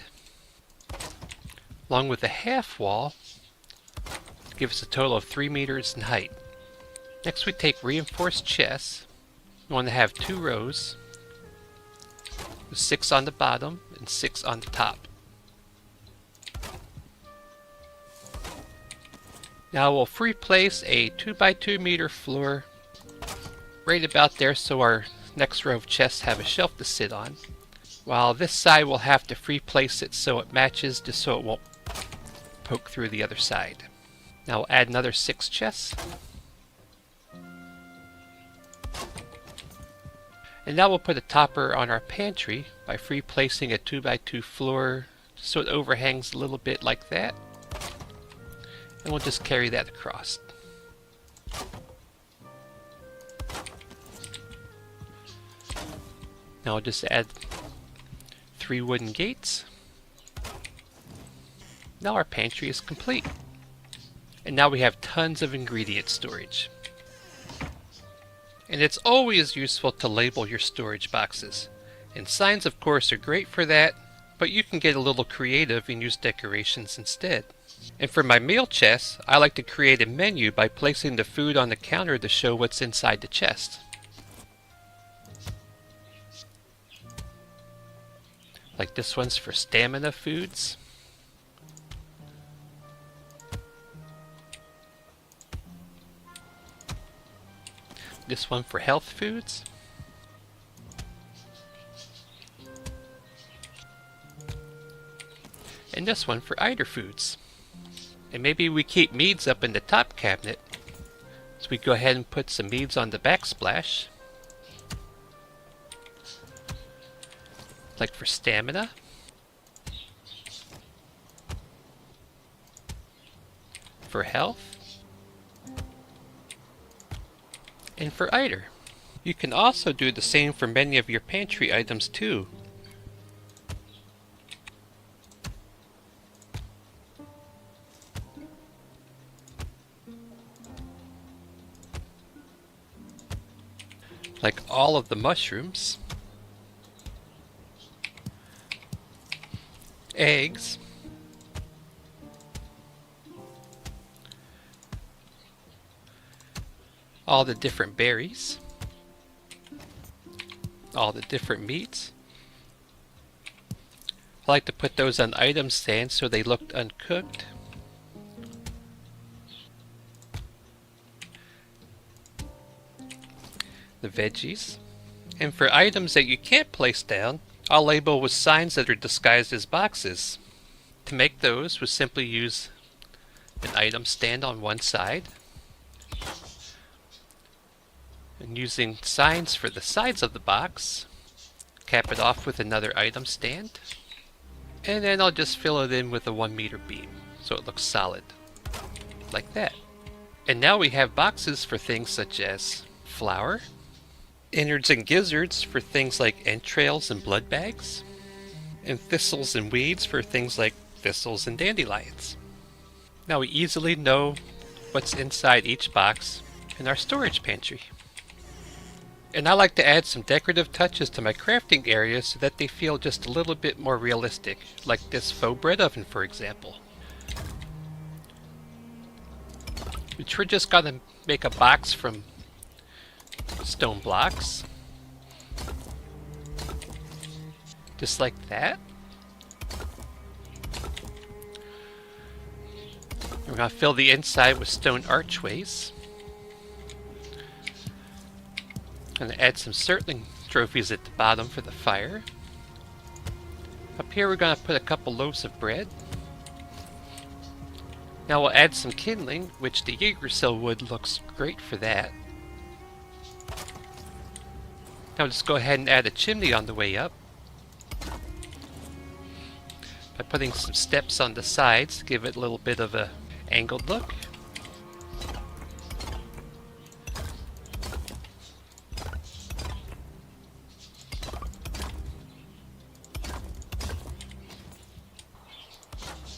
along with a half wall to give us a total of 3 meters in height. Next we take reinforced chests. We want to have 2 rows, with 6 on the bottom and 6 on the top. Now we'll free place a 2x2 meter floor right about there so our next row of chests have a shelf to sit on. While this side we'll have to free place it so it matches, just so it won't poke through the other side. Now we'll add another 6 chests. And now we'll put a topper on our pantry by free placing a 2x2 floor so it overhangs a little bit like that. And we'll just carry that across. Now I'll just add 3 wooden gates. Now our pantry is complete. And now we have tons of ingredient storage. And it's always useful to label your storage boxes. And signs, of course, are great for that, but you can get a little creative and use decorations instead. And for my meal chests, I like to create a menu by placing the food on the counter to show what's inside the chest. Like this one's for stamina foods. This one for health foods. And this one for eider foods. And maybe we keep meads up in the top cabinet. So we go ahead and put some meads on the backsplash. Like for stamina. For health. And for eider. You can also do the same for many of your pantry items too. Like all of the mushrooms, eggs, all the different berries, all the different meats. I like to put those on item stands so they looked uncooked. The veggies. And for items that you can't place down, I'll label with signs that are disguised as boxes. To make those, we'll simply use an item stand on one side. And using signs for the sides of the box, cap it off with another item stand. And then I'll just fill it in with a 1 meter beam so it looks solid. Like that. And now we have boxes for things such as flour, innards and gizzards for things like entrails and blood bags, and thistles and weeds for things like thistles and dandelions. Now we easily know what's inside each box in our storage pantry. And I like to add some decorative touches to my crafting area so that they feel just a little bit more realistic, like this faux bread oven for example. Which we're just gonna make a box from stone blocks. Just like that. We're going to fill the inside with stone archways. I'm going to add some circling trophies at the bottom for the fire. Up here we're going to put a couple loaves of bread. Now we'll add some kindling, which the Yggdrasil wood looks great for that. Now just go ahead and add a chimney on the way up by putting some steps on the sides to give it a little bit of a angled look.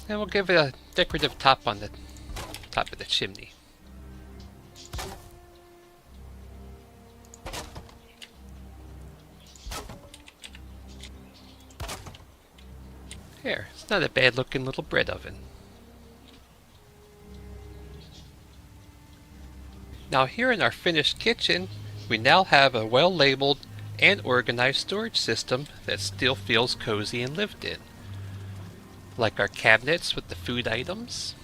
And we'll give it a decorative top on the top of the chimney. There, it's not a bad looking little bread oven. Now here in our finished kitchen, we now have a well labeled and organized storage system that still feels cozy and lived in. Like our cabinets with the food items.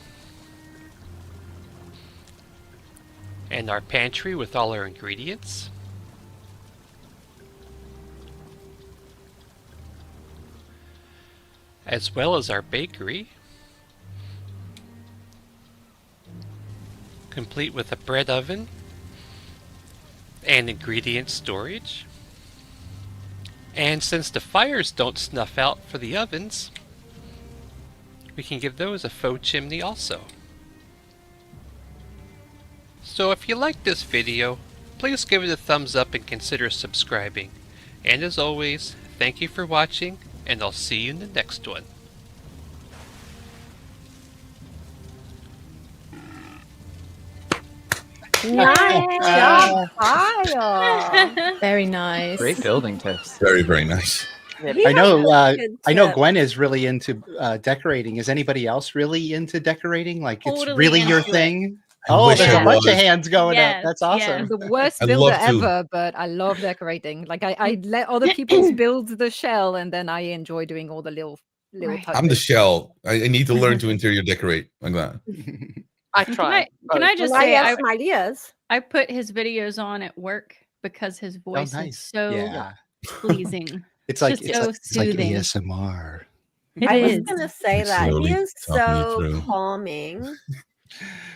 and our pantry with all our ingredients. As well as our bakery, complete with a bread oven and ingredient storage. And since the fires don't snuff out for the ovens, we can give those a faux chimney also. So if you liked this video, please give it a thumbs up and consider subscribing. And as always, thank you for watching, and I'll see you in the next one. Nice job, Kyle. Very nice. Great building tips. Very, very nice. I know. good I know tip. Gwen is really into decorating. Is anybody else really into decorating? Like it's Totally really your into it. thing? I Oh, wish there's I a bunch of was. hands going up. Yes, That's yeah. awesome. The worst I'd builder love to. ever, but I love decorating. Like I let other people build the shell, and then I enjoy doing all the little Right. touches. I'm the shell. I need to learn to interior decorate like that. I Can try. can I just Well, I say, have some ideas. I put his videos on at work because his voice nice. is so Yeah. pleasing. It's like just it's so like, it's like soothing. ASMR. It I was is. gonna say It's that he slowly is talking you so through. calming.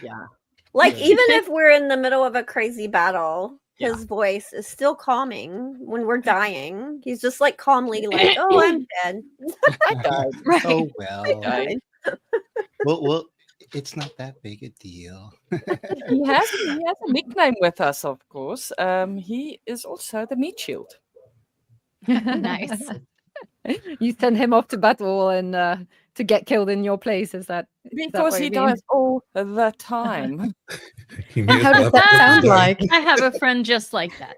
Yeah. Like Yeah. even if we're in the middle of a crazy battle, his voice is still calming when we're dying. He's just like calmly like, "Oh, I'm dead." I died. Right. Oh well. Died. Well, it's not that big a deal. He has a nickname with us, of course. He is also the meat shield. Nice. You send him off to battle and to get killed in your place. Is that Because what he you mean? dies all the time. How does that sound like? I have a friend just like that.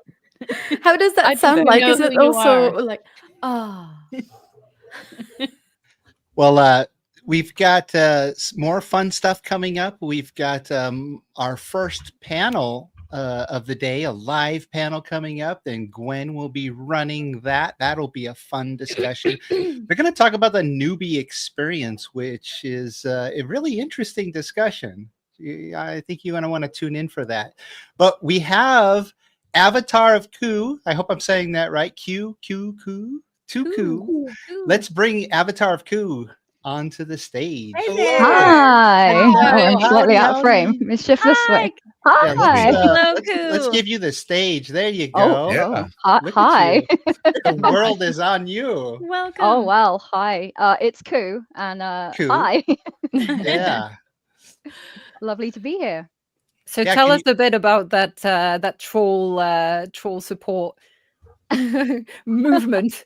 How does I that do sound that. like? Know Is who it you also are. like, ah? Well, we've got more fun stuff coming up. We've got our first panel of the day, a live panel coming up. Then Gwen will be running that. That'll be a fun discussion. We're going to talk about the newbie experience, which is a really interesting discussion. I think you're going to want to tune in for that. But we have AvatarofKu. I hope I'm saying that right. Q. Let's bring AvatarofKu onto the stage. Hey there. Hi. Hello. Oh, I'm slightly Howdy, out of frame. howdy. Mischievously. Yeah, Hi. let's give you the stage. There you go. Oh, Yeah. Look at hi. you. The world is on you. Welcome. Oh, well, hi. It's Ku, and Ku. hi. Yeah. Lovely to be here. So Yeah, tell can us a bit about that troll support movement.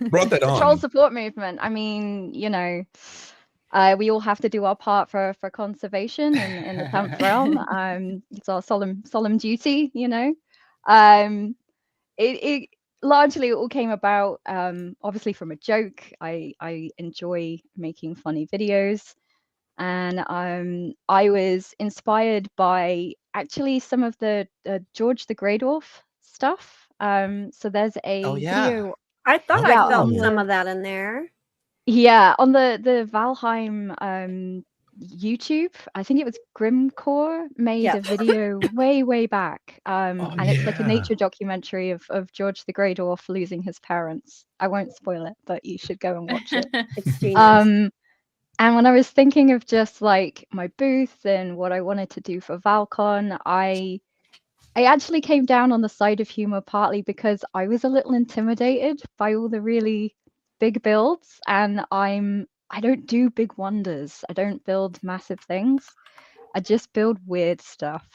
Brought that The on. troll support movement. I mean, you know, we all have to do our part for conservation in the 10th realm. It's our solemn duty, you know. It largely all came about obviously from a joke. I enjoy making funny videos, and I was inspired by actually some of the George the Grey Dwarf stuff. So there's a video. I thought Yeah, I felt on some the- of that in there. Yeah, on the Valheim YouTube, I think it was Grimcore made Yeah. a video way back, and it's like a yeah. nature documentary of George the Grey Dwarf losing his parents. I won't spoil it, but you should go and watch it. It's genius. And when I was thinking of just like my booth and what I wanted to do for Val-Con, I actually came down on the side of humor partly because I was a little intimidated by all the really big builds, and I don't do big wonders. I don't build massive things. I just build weird stuff.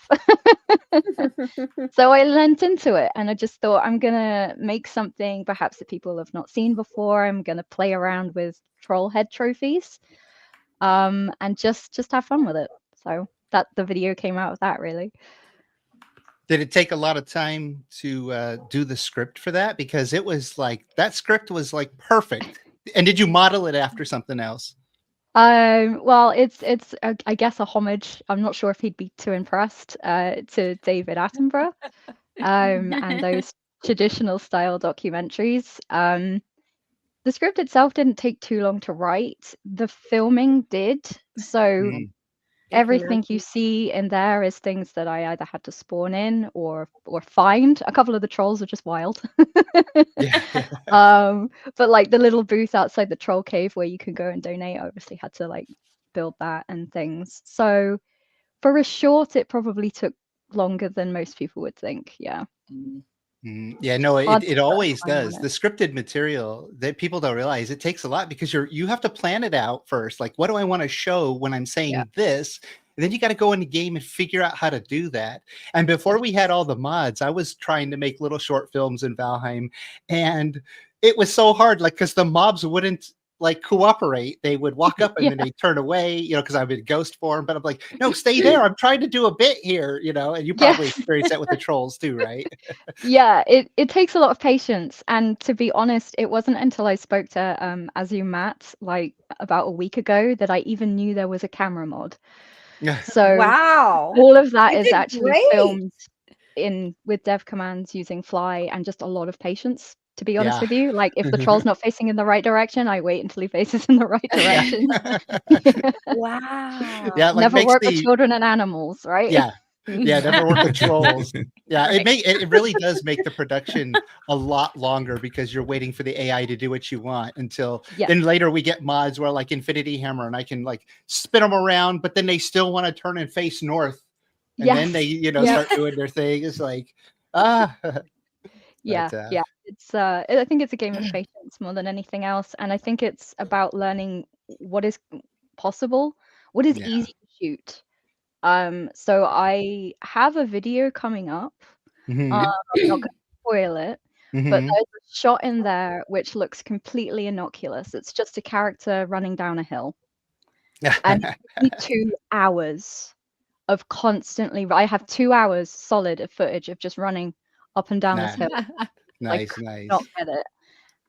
So I lent into it, and I just thought I'm gonna make something perhaps that people have not seen before. I'm gonna play around with troll head trophies, and just have fun with it. So that the video came out of that, really. Did it take a lot of time to do the script for that? Because it was like that script was like perfect. And did you model it after something else? Well, it's I guess a homage. I'm not sure if he'd be too impressed to David Attenborough and those traditional style documentaries. The script itself didn't take too long to write. The filming did. So everything you see in there is things that I either had to spawn in or find. A couple of the trolls are just wild. But like the little booth outside the troll cave where you can go and donate, I obviously had to like build that and things. So for a short, it probably took longer than most people would think. Yeah. Yeah, no, it always does. The scripted material that people don't realize, it takes a lot because you have to plan it out first. Like, what do I want to show when I'm saying this? And then you got to go in the game and figure out how to do that. And before we had all the mods, I was trying to make little short films in Valheim, and it was so hard, like, because the mobs wouldn't like cooperate. They would walk up and then they turn away, you know, because I'm in ghost form. But I'm like, no, stay there. I'm trying to do a bit here, you know. And you probably experience that with the trolls too, right? Yeah, it takes a lot of patience. And to be honest, it wasn't until I spoke to Azumatt like about a week ago that I even knew there was a camera mod. So wow, all of that You is did actually great. filmed with dev commands using Fly and just a lot of patience. To be honest with you, like if the troll's not facing in the right direction, I wait until he faces in the right direction. Wow. Yeah, like Never makes work with children and animals, right? Yeah, never work with trolls. Yeah, it really does make the production a lot longer because you're waiting for the AI to do what you want until then later we get mods where like Infinity Hammer and I can like spin them around, but then they still want to turn and face north, and then they start doing their thing. It's like Yeah, it's I think it's a game of patience more than anything else, and I think it's about learning what is possible, what is easy to shoot. So I have a video coming up. I'm not going to spoil it, but there's a shot in there which looks completely innocuous. It's just a character running down a hill, and it took me 2 hours of constantly. I have 2 hours solid of footage of just running up and down this hill. Nice. Not get it.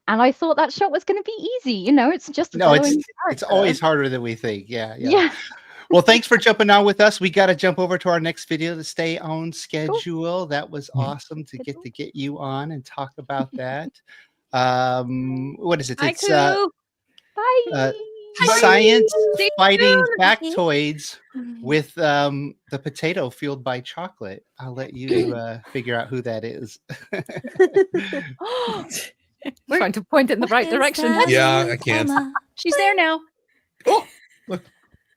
And I thought that shot was going to be easy. You know, it's just it's always harder than we think. Yeah. Well, thanks for jumping on with us. We got to jump over to our next video to stay on schedule. Cool. That was awesome to get you on and talk about that. What is it? It's bye. Science fighting factoids with the potato fueled by chocolate. I'll let you figure out who that is. We're trying to point it in the right direction. Yeah, I can't. She's there now. Oh, look.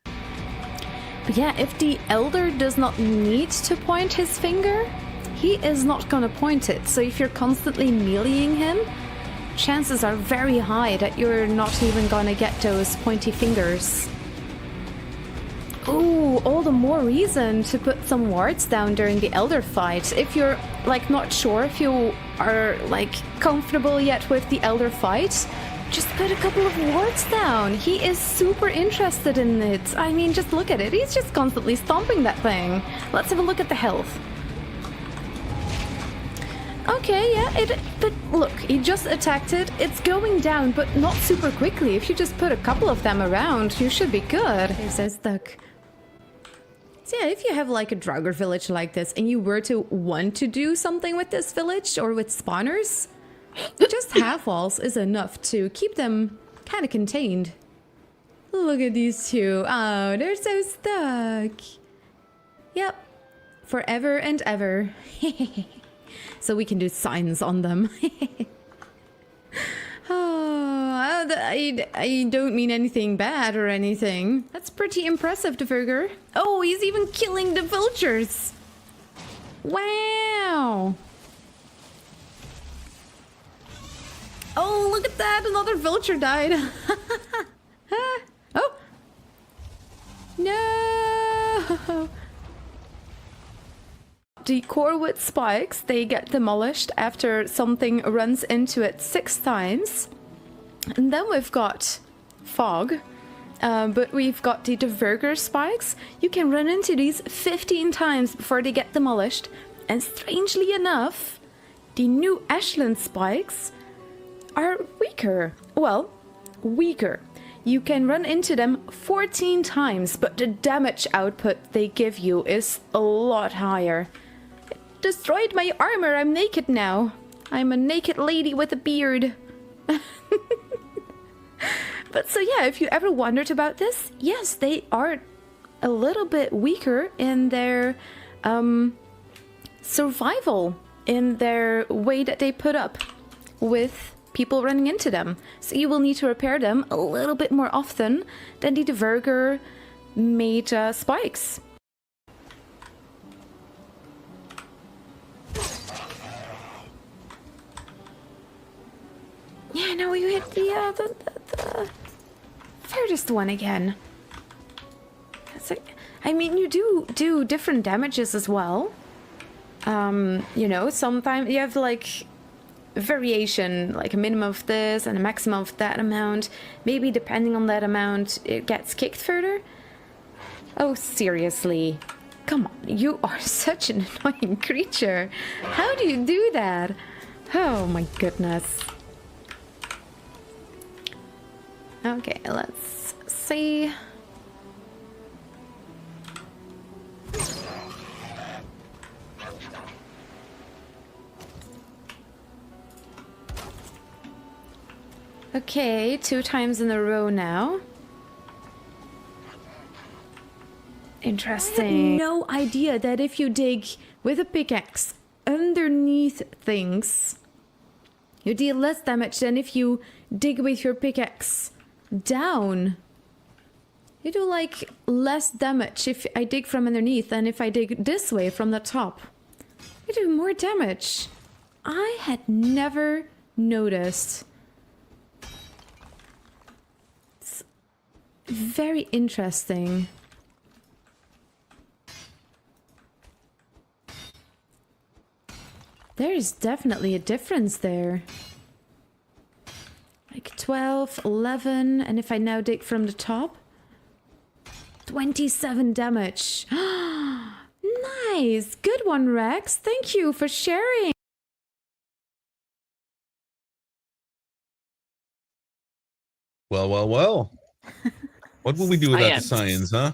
But yeah, if the elder does not need to point his finger, he is not gonna point it. So if you're constantly meleeing him, chances are very high that you're not even gonna get those pointy fingers. Ooh, all the more reason to put some wards down during the elder fight. If you're like not sure if you are like comfortable yet with the elder fight, just put a couple of wards down. He is super interested in it. I mean, just look at it. He's just constantly stomping that thing. Let's have a look at the health. Okay, yeah, but look, he just attacked it. It's going down, but not super quickly. If you just put a couple of them around, you should be good. It says Duck. So yeah, if you have like a Draugr village like this and you were to want to do something with this village or with spawners, just half walls is enough to keep them kind of contained. Look at these two. Oh, they're so stuck. Yep, forever and ever. So we can do signs on them. Oh, I don't mean anything bad or anything. That's pretty impressive, Dhakhar. Oh, he's even killing the vultures. Wow. Oh, look at that. Another vulture died. Oh. No. The core with spikes, they get demolished after something runs into it 6 times. And then we've got fog, but we've got the Dhakhar spikes. You can run into these 15 times before they get demolished. And strangely enough, the new Ashland spikes are weaker. Well, weaker. You can run into them 14 times, but the damage output they give you is a lot higher. Destroyed my armor. I'm naked now. I'm a naked lady with a beard. But so yeah, if you ever wondered about this, yes, they are a little bit weaker in their survival, in their way that they put up with people running into them. So you will need to repair them a little bit more often than the Dvergr made spikes. Yeah, no, you hit the furthest one again. That's like, I mean, you do different damages as well. You know, sometimes you have like variation, like a minimum of this and a maximum of that amount. Maybe depending on that amount, it gets kicked further. Oh, seriously. Come on, you are such an annoying creature. How do you do that? Oh my goodness. Okay, let's see. Okay, 2 times in a row now. Interesting. I had no idea that if you dig with a pickaxe underneath things, you deal less damage than if you dig with your pickaxe down. You do like less damage if I dig from underneath than if I dig this way from the top. You do more damage. I had never noticed. It's very interesting. There is definitely a difference there. Like 12, 11, and if I now dig from the top, 27 damage. Nice! Good one, Rex. Thank you for sharing. Well, well, well. What will we do without the science, huh?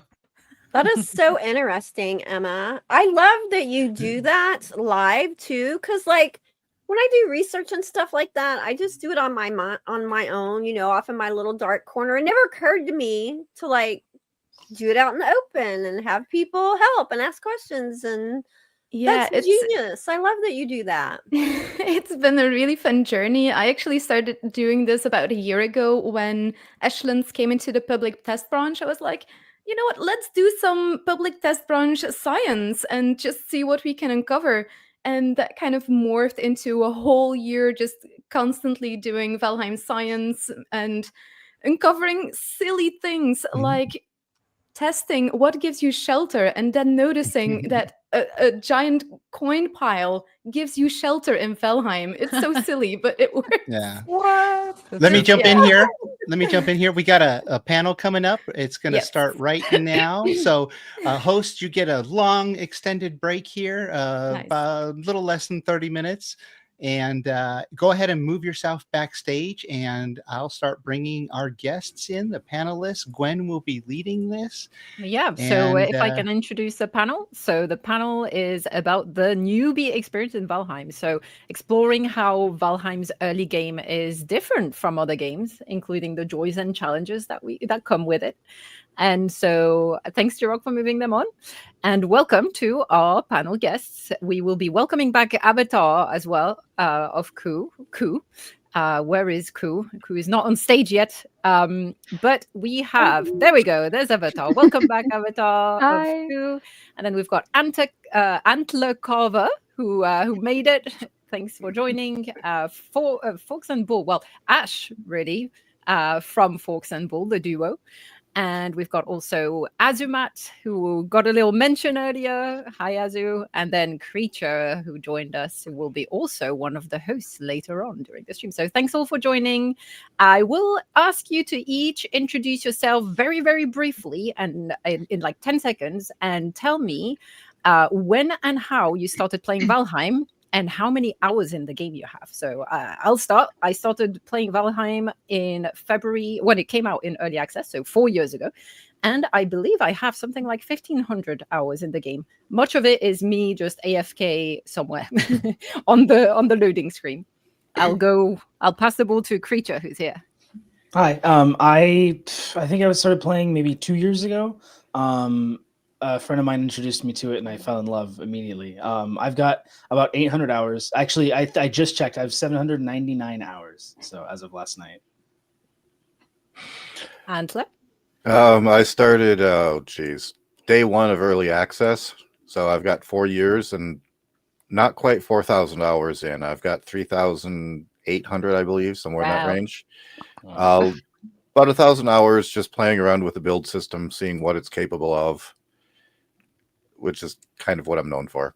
That is so interesting, Emma. I love that you do that live too, because like when I do research and stuff like that, I just do it on my own, you know, off in my little dark corner. It never occurred to me to like do it out in the open and have people help and ask questions, and yeah, that's genius. I love that you do that. It's been a really fun journey. I actually started doing this about a year ago when Ashlands came into the public test branch. I was like, you know what, let's do some public test branch science and just see what we can uncover. And that kind of morphed into a whole year just constantly doing Valheim science and uncovering silly things like testing what gives you shelter and then noticing that a giant coin pile gives you shelter in Valheim. It's so silly, but it works. Yeah. What? Let me jump in here. We got a panel coming up. It's going to start right now. So, host, you get a long extended break here, about a little less than 30 minutes. And go ahead and move yourself backstage, and I'll start bringing our guests in, the panelists. Gwen will be leading this. Yeah, so if I can introduce the panel. So the panel is about the newbie experience in Valheim. So exploring how Valheim's early game is different from other games, including the joys and challenges that come with it. And so thanks, Jiroc, for moving them on. And welcome to our panel guests. We will be welcoming back Avatar as well, of Ku. Where is Ku? Ku is not on stage yet. But we have, there we go, there's Avatar. Welcome back, Avatar of Ku. And then we've got AntlerCarver, who made it. Thanks for joining. FawkesandBull, well, Ash, really, from FawkesandBull, the duo. And we've got also Azumatt, who got a little mention earlier. Hi, Azu. And then Creature, who joined us, who will be also one of the hosts later on during the stream. So thanks all for joining. I will ask you to each introduce yourself very, very briefly and in like 10 seconds and tell me when and how you started playing Valheim and how many hours in the game you have. So I'll start. I started playing Valheim in February when it came out in early access, so 4 years ago. And I believe I have something like 1,500 hours in the game. Much of it is me just AFK somewhere on the loading screen. I'll pass the ball to Creature, who's here. Hi. I think I started playing maybe 2 years ago. A friend of mine introduced me to it, and I fell in love immediately. I've got about 800 hours. Actually, I just checked. I have 799 hours. So as of last night. Antler? I started, day one of early access. So I've got 4 years and not quite 4,000 hours in. I've got 3,800, I believe, somewhere in that range. About 1,000 hours just playing around with the build system, seeing what it's capable of, which is kind of what I'm known for.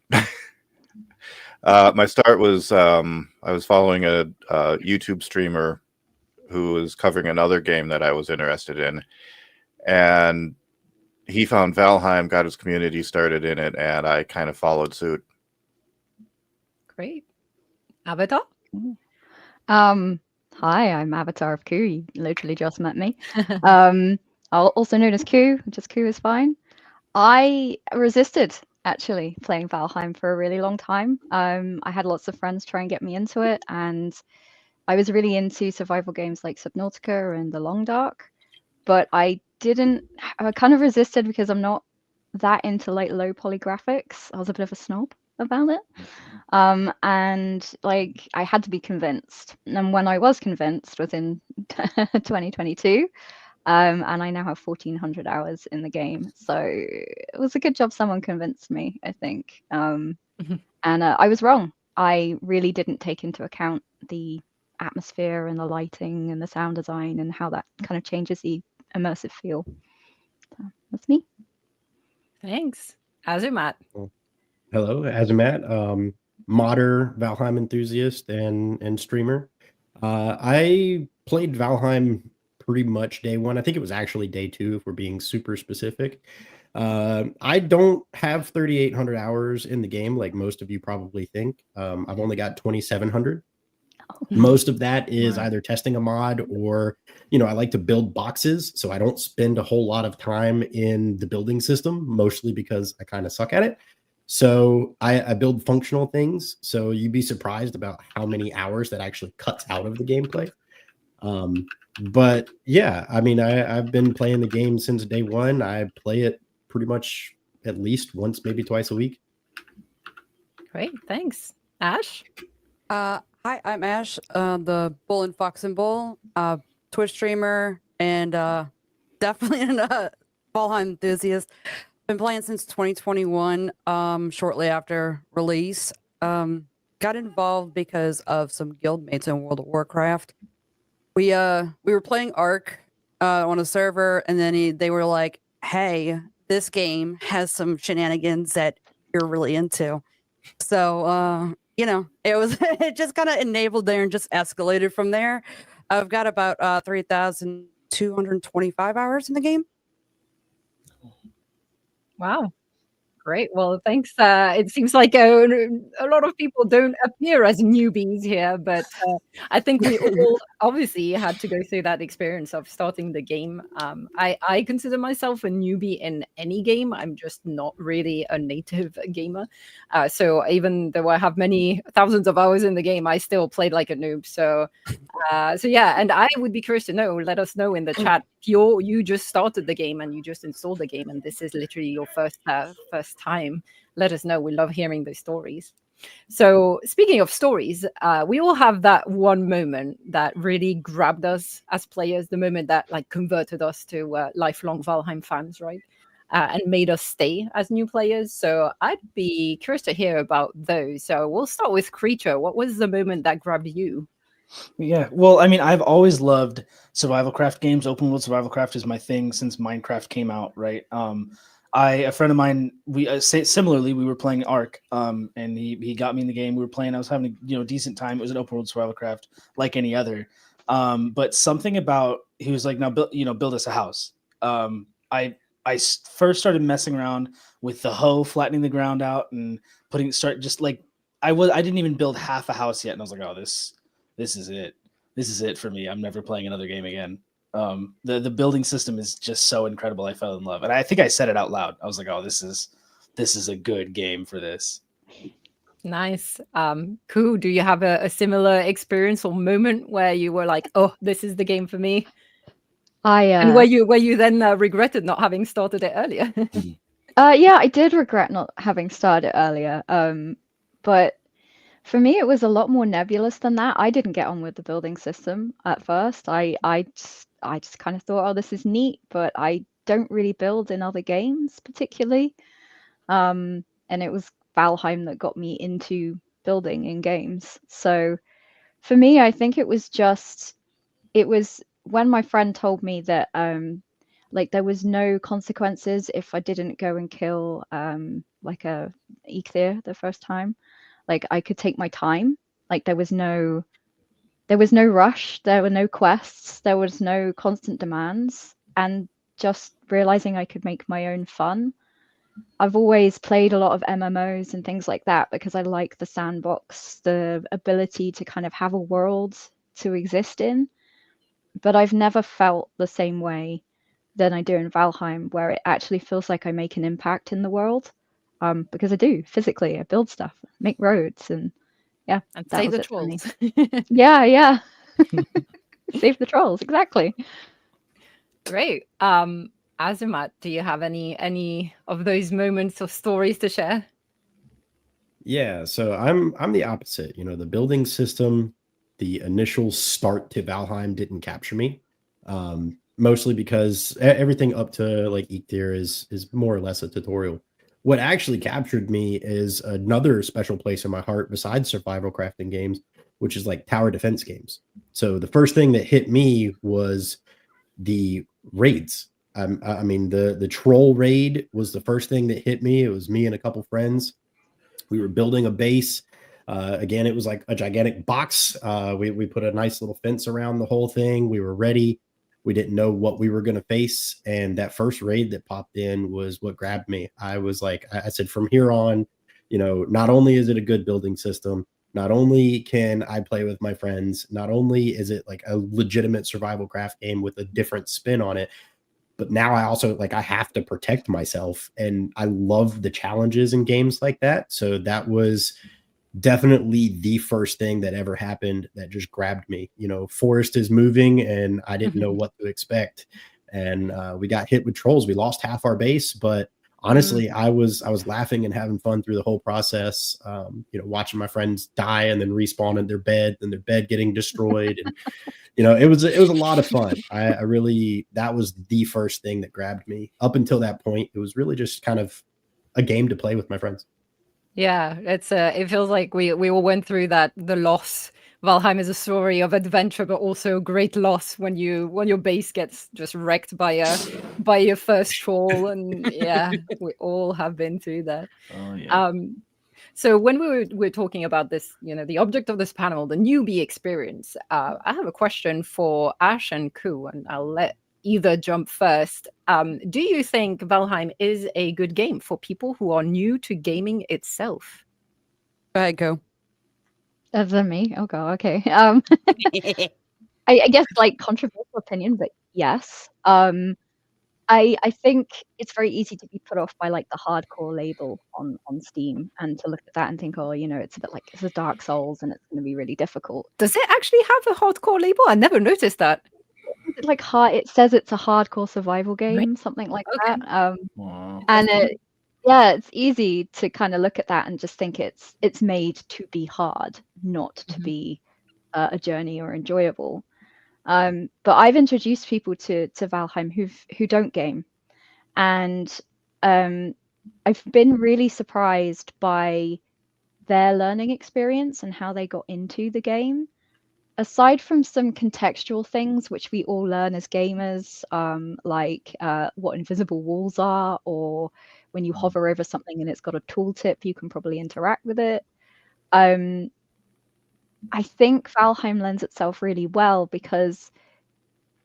My start was I was following a YouTube streamer who was covering another game that I was interested in, and he found Valheim, got his community started in it, and I kind of followed suit. Great. Avatar? Hi, I'm AvatarofKu. You literally just met me. Also known as Ku, just Ku is fine. I resisted actually playing Valheim for a really long time. I had lots of friends try and get me into it, and I was really into survival games like Subnautica and The Long Dark, but I kind of resisted because I'm not that into like low poly graphics. I was a bit of a snob about it. And like I had to be convinced. And when I was convinced was in 2022. And I now have 1,400 hours in the game. So it was a good job someone convinced me, I think. And I was wrong. I really didn't take into account the atmosphere and the lighting and the sound design and how that kind of changes the immersive feel. So that's me. Thanks. Azumatt. Hello, Azumatt, modder Valheim enthusiast and streamer. I played Valheim pretty much day one. I think it was actually day two, if we're being super specific. I don't have 3,800 hours in the game like most of you probably think. I've only got 2,700. Most of that is either testing a mod or, I like to build boxes. So I don't spend a whole lot of time in the building system, mostly because I kind of suck at it. So I build functional things. So you'd be surprised about how many hours that actually cuts out of the gameplay. But yeah, I mean, I've been playing the game since day one. I play it pretty much at least once, maybe twice a week. Great, thanks. Ash? Hi, I'm Ash, the Bull and FawkesandBull, Twitch streamer, and definitely a Valheim enthusiast. Been playing since 2021, shortly after release. Got involved because of some guildmates in World of Warcraft. We were playing Ark on a server, and then they were like, "Hey, this game has some shenanigans that you're really into." So it just kind of enabled there and just escalated from there. I've got about 3,225 hours in the game. Wow. Great. Well, thanks. It seems like a lot of people don't appear as newbies here, but I think we all obviously had to go through that experience of starting the game. I consider myself a newbie in any game. I'm just not really a native gamer. So even though I have many thousands of hours in the game, I still played like a noob. So yeah, and I would be curious to know, let us know in the chat, if you just started the game and you just installed the game and this is literally your first time, let us know. We love hearing those stories. So speaking of stories, we all have that one moment that really grabbed us as players, the moment that like converted us to lifelong Valheim fans, right? And made us stay as new players. So I'd be curious to hear about those. So we'll start with Creature. What was the moment that grabbed you? Yeah, well, I mean, I've always loved survival craft games. Open world survival craft is my thing since Minecraft came out, right? A friend of mine, similarly, we were playing Ark, and he got me in the game. We were playing. I was having a decent time. It was an open world survival craft like any other, but something about he was like, now build us a house. I first started messing around with the hoe, flattening the ground out, and I didn't even build half a house yet, and I was like, oh, this is it. This is it for me. I'm never playing another game again. The building system is just so incredible. I fell in love, and I think I said it out loud. I was like, "Oh, this is a good game for this." Nice. Ku, do you have a similar experience or moment where you were like, "Oh, this is the game for me"? And were you then regretted not having started it earlier? Yeah, I did regret not having started earlier. But for me, it was a lot more nebulous than that. I didn't get on with the building system at first. I just kind of thought, oh, this is neat, but I don't really build in other games particularly. And it was Valheim that got me into building in games. So for me, I think it was when my friend told me that like there was no consequences if I didn't go and kill like a Eikthyr the first time. Like I could take my time. Like there was no rush, there were no quests, there was no constant demands, and just realizing I could make my own fun. I've always played a lot of MMOs and things like that because I like the sandbox, the ability to kind of have a world to exist in. But I've never felt the same way than I do in Valheim, where it actually feels like I make an impact in the world. Because I do physically, I build stuff, make roads, and yeah, and that save was the it for me. trolls. Yeah. Save the trolls, exactly. Great. Azumatt, do you have any of those moments or stories to share? Yeah, so I'm the opposite. You know, the building system, the initial start to Valheim didn't capture me. Mostly because everything up to like Eikthyr is more or less a tutorial. What actually captured me is another special place in my heart besides survival crafting games, which is like tower defense games. So the first thing that hit me was the raids. I mean, the troll raid was the first thing that hit me. It was me and a couple friends. We were building a base. Again, it was like a gigantic box. We put a nice little fence around the whole thing. We were ready. We didn't know what we were going to face. And that first raid that popped in was what grabbed me. I was like, I said, from here on, you know, not only is it a good building system, not only can I play with my friends, not only is it like a legitimate survival craft game with a different spin on it, but now I also like I have to protect myself. And I love the challenges in games like that. So that was definitely the first thing that ever happened that just grabbed me. You know, forest is moving and I didn't know what to expect. And we got hit with trolls. We lost half our base, but honestly, I was laughing and having fun through the whole process. You know, watching my friends die and then respawn in their bed and their bed getting destroyed. And, you know, it was a lot of fun. I really, that was the first thing that grabbed me. Up until that point, it was really just kind of a game to play with my friends. Yeah, it's it feels like we all went through that. The loss. Valheim is a story of adventure, but also great loss when your base gets just wrecked by your first troll. And yeah, we all have been through that. Oh yeah. So when we're talking about this, you know, the object of this panel, the newbie experience, I have a question for Ash and Ku, and I'll let either jump first. Do you think Valheim is a good game for people who are new to gaming itself? Go ahead, Ku. Other than me? Oh god, okay. I guess like controversial opinion, but yes. I think it's very easy to be put off by like the hardcore label on Steam and to look at that and think, oh, you know, it's a bit like it's a Dark Souls and it's going to be really difficult. Does it actually have a hardcore label? I never noticed that. Like it says it's a hardcore survival game, something like that. And it's easy to kind of look at that and just think it's made to be hard, not to be a journey or enjoyable. But I've introduced people to Valheim who don't game, and I've been really surprised by their learning experience and how they got into the game. Aside from some contextual things which we all learn as gamers, like what invisible walls are, or when you hover over something and it's got a tooltip, you can probably interact with it. I think Valheim lends itself really well because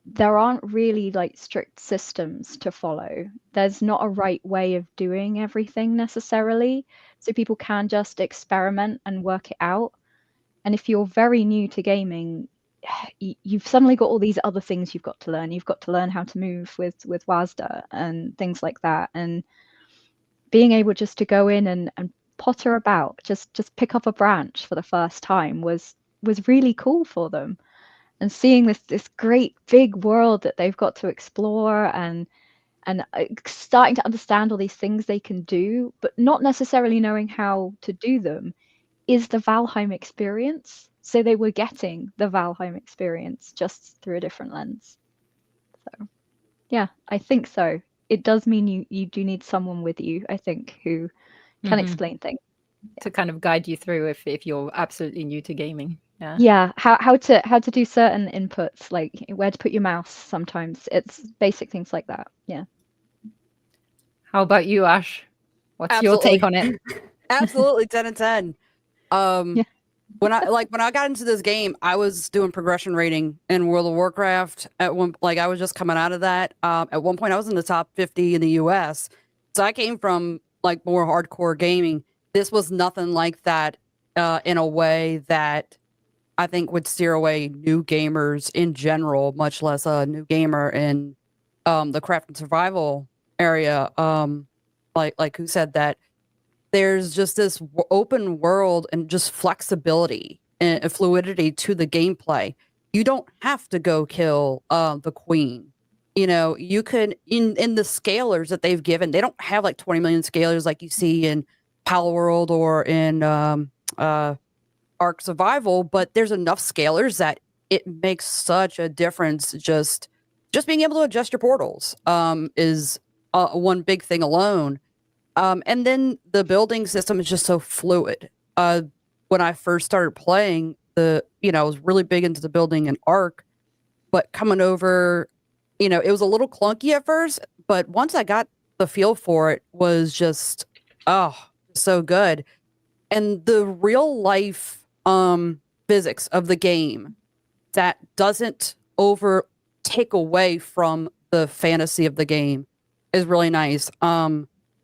there aren't really like strict systems to follow. There's not a right way of doing everything necessarily, so people can just experiment and work it out. And if you're very new to gaming, you've suddenly got all these other things you've got to learn. You've got to learn how to move with WASD and things like that. And being able just to go in and potter about, just pick up a branch for the first time was really cool for them. seeing this great big world that they've got to explore, and starting to understand all these things they can do, but not necessarily knowing how to do them, is the Valheim experience. So they were getting the Valheim experience just through a different lens. So yeah, I think so. It does mean you do need someone with you, I think, who can explain things. To kind of guide you through if you're absolutely new to gaming. Yeah, how to do certain inputs, like where to put your mouse. Sometimes it's basic things like that. Yeah. How about you, Ash? What's your take on it? Absolutely 10 and 10. When I got into this game, I was doing progression rating in World of Warcraft at one, like I was just coming out of that. At one point I was in the top 50 in the US. So I came from like more hardcore gaming. This was nothing like that in a way that I think would steer away new gamers in general, much less a new gamer in the craft and survival area. Like who said that there's just this open world and just flexibility and fluidity to the gameplay. You don't have to go kill the queen. You know, you could in the scalars that they've given, they don't have like 20 million scalars like you see in Palworld or in Ark Survival, but there's enough scalars that it makes such a difference. Just being able to adjust your portals is one big thing alone. And then the building system is just so fluid. When I first started playing, I was really big into the building in Ark, but coming over, it was a little clunky at first, but once I got the feel for it, was just, so good. And the real life physics of the game that doesn't take away from the fantasy of the game is really nice.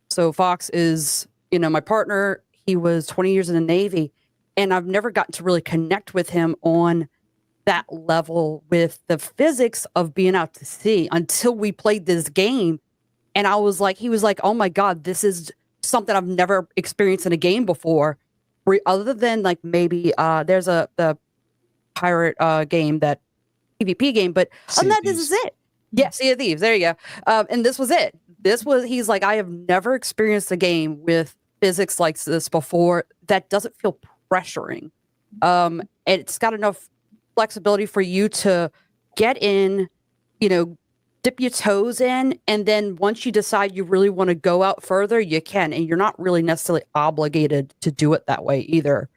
So Fox is, my partner. He was 20 years in the Navy, and I've never gotten to really connect with him on that level with the physics of being out to sea until we played this game. And he was like, oh my God, this is something I've never experienced in a game before. Other than like maybe there's the pirate game, that PvP game, but other than that, this is it. Yeah, Sea of Thieves. There you go. And this was it. He's like, I have never experienced a game with physics like this before that doesn't feel pressuring. It's got enough flexibility for you to get in, dip your toes in, and then once you decide you really want to go out further, you can, and you're not really necessarily obligated to do it that way either,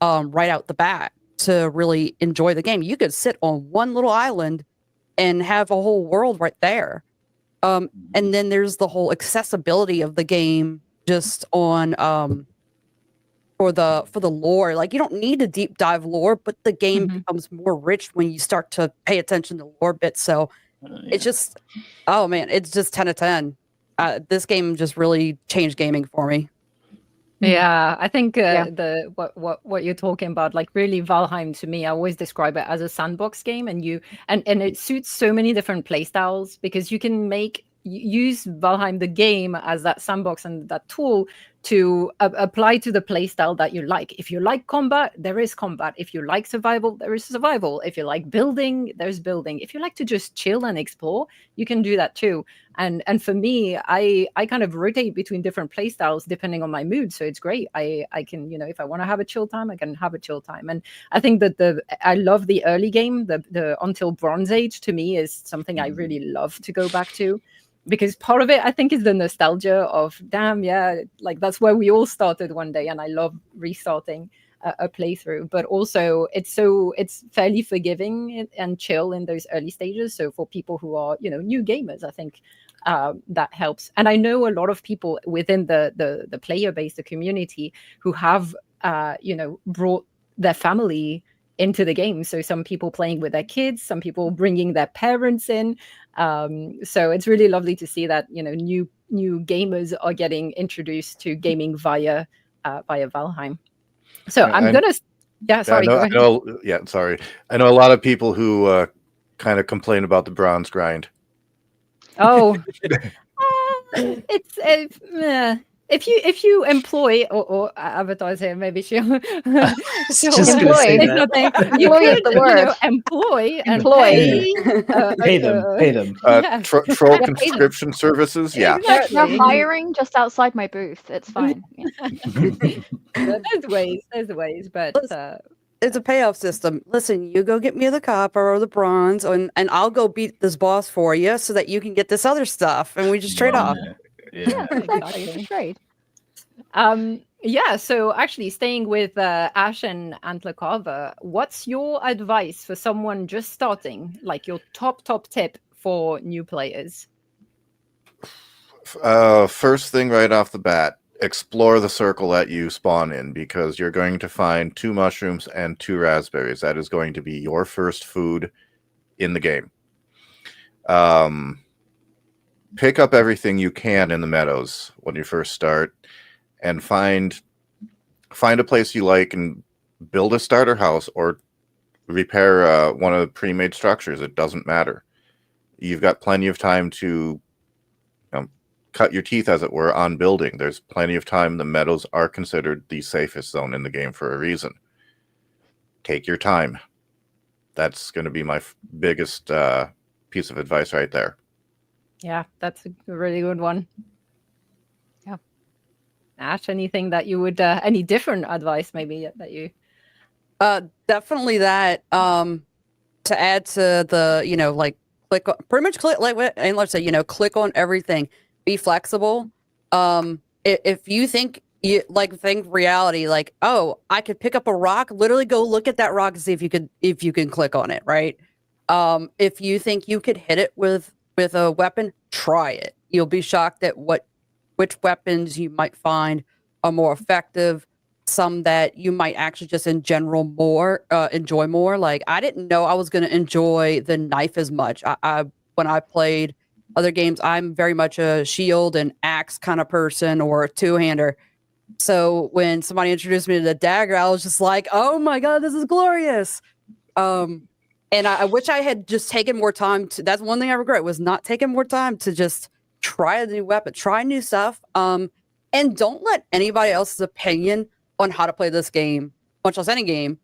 right out the bat to really enjoy the game. You could sit on one little island and have a whole world right there. And then there's the whole accessibility of the game just on for the lore. Like, you don't need a deep dive lore, but the game becomes more rich when you start to pay attention to lore bits. So it's just, oh man, it's just 10 out of 10. This game just really changed gaming for me. Yeah, I think what you're talking about, like really Valheim, to me, I always describe it as a sandbox game, and it suits so many different playstyles because you can use Valheim the game as that sandbox and that tool to apply to the playstyle that you like. If you like combat, there is combat. If you like survival, there is survival. If you like building, there's building. If you like to just chill and explore, you can do that too. And for me, I kind of rotate between different playstyles depending on my mood. So it's great. I can, if I want to have a chill time, I can have a chill time. And I think that I love the early game, the Until Bronze Age, to me is something I really love to go back to. Because part of it, I think, is the nostalgia of, damn, yeah, like that's where we all started one day. And I love restarting a playthrough. But also, it's fairly forgiving and chill in those early stages. So for people who are, new gamers, I think that helps. And I know a lot of people within the player base, the community, who have, brought their family into the game. So some people playing with their kids, some people bringing their parents in. So it's really lovely to see that, new gamers are getting introduced to gaming via Valheim. So sorry. I know a lot of people who kind of complain about the bronze grind. Oh, If you employ or Avatar's here, maybe she'll Just gonna say it's that. nothing. You Employ is could, the you know, word. employ and Employ. pay. Pay them. Yeah. Troll Yeah, pay them. conscription services, yeah. They're Exactly. hiring just outside my booth. It's fine. Yeah. There's ways, but It's a payoff system. Listen, you go get me the copper or the bronze, and I'll go beat this boss for you so that you can get this other stuff, and we just trade off. Yeah, exactly. Trade. Yeah, so actually staying with Ash and AntlerCarver, what's your advice for someone just starting, like your top tip for new players? First thing right off the bat, explore the circle that you spawn in, because you're going to find 2 mushrooms and 2 raspberries. That is going to be your first food in the game. Pick up everything you can in the meadows when you first start, and find a place you like and build a starter house or repair one of the pre-made structures. It doesn't matter. You've got plenty of time to cut your teeth, as it were, on building. There's plenty of time. The meadows are considered the safest zone in the game for a reason. Take your time. That's going to be my biggest piece of advice right there. Yeah, that's a really good one. Yeah. Ash, anything that you would, any different advice maybe that you... Definitely that, to add to the, you know, like, click, like what Antler said, you know, click on everything. Be flexible. If you think think reality, like, oh, I could pick up a rock, literally go look at that rock and see if you can click on it, right? If you think you could hit it with a weapon, try it. You'll be shocked at which weapons you might find are more effective, some that you might actually just in general enjoy more. Like, I didn't know I was going to enjoy the knife as much. When I played other games, I'm very much a shield and axe kind of person, or a two-hander. So when somebody introduced me to the dagger, I was just like, oh my God, this is glorious. And I wish I had just taken more time to, that's one thing I regret, was not taking more time to just try a new weapon, try new stuff. And don't let anybody else's opinion on how to play this game, much less any game,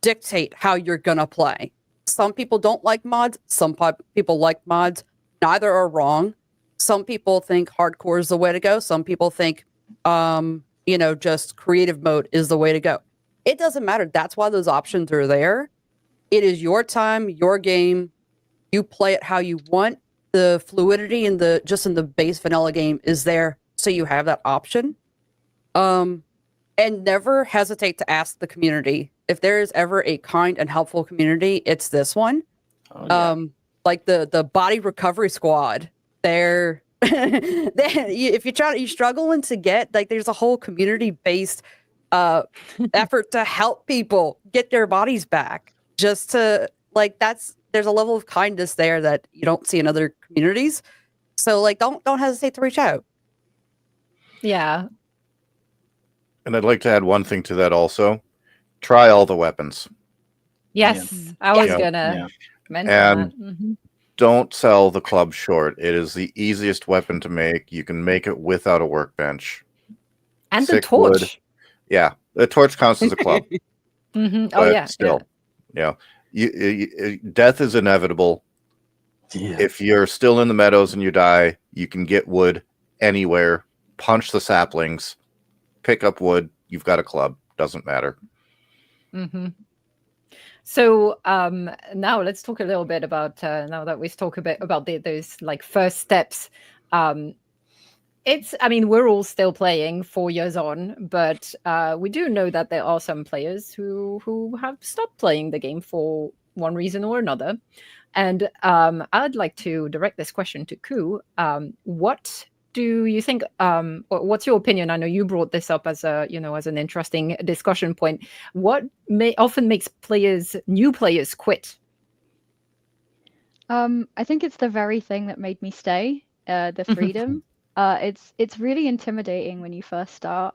dictate how you're gonna play. Some people don't like mods, some people like mods. Neither are wrong. Some people think hardcore is the way to go. Some people think, you know, just creative mode is the way to go. It doesn't matter. That's why those options are there. It is your time, your game. You play it how you want. The fluidity in the base vanilla game is there, so you have that option. And never hesitate to ask the community. If there is ever a kind and helpful community, it's this one. Oh, yeah. Like the body recovery squad. They're if you're struggling to get, like, there's a whole community based effort to help people get their bodies back. Just to, like, there's a level of kindness there that you don't see in other communities. So, like, don't hesitate to reach out. Yeah. And I'd like to add one thing to that also. Try all the weapons. Yes, yeah. I was gonna mention that. Mm-hmm. Don't sell the club short. It is the easiest weapon to make. You can make it without a workbench. And the torch. Wood. Yeah, the torch counts as a club. Mm-hmm. Oh yeah. Still, you know, death is inevitable. Yeah. If you're still in the meadows and you die, you can get wood anywhere. Punch the saplings. Pick up wood. You've got a club. Doesn't matter. Mm-hmm. So now let's talk a little bit about now that we've talked a bit about those like first steps. I mean, we're all still playing 4 years on, but we do know that there are some players who have stopped playing the game for one reason or another. And I'd like to direct this question to Ku. What do you think? What's your opinion? I know you brought this up as an interesting discussion point. What often makes new players quit? I think it's the very thing that made me stay. The freedom. It's really intimidating when you first start.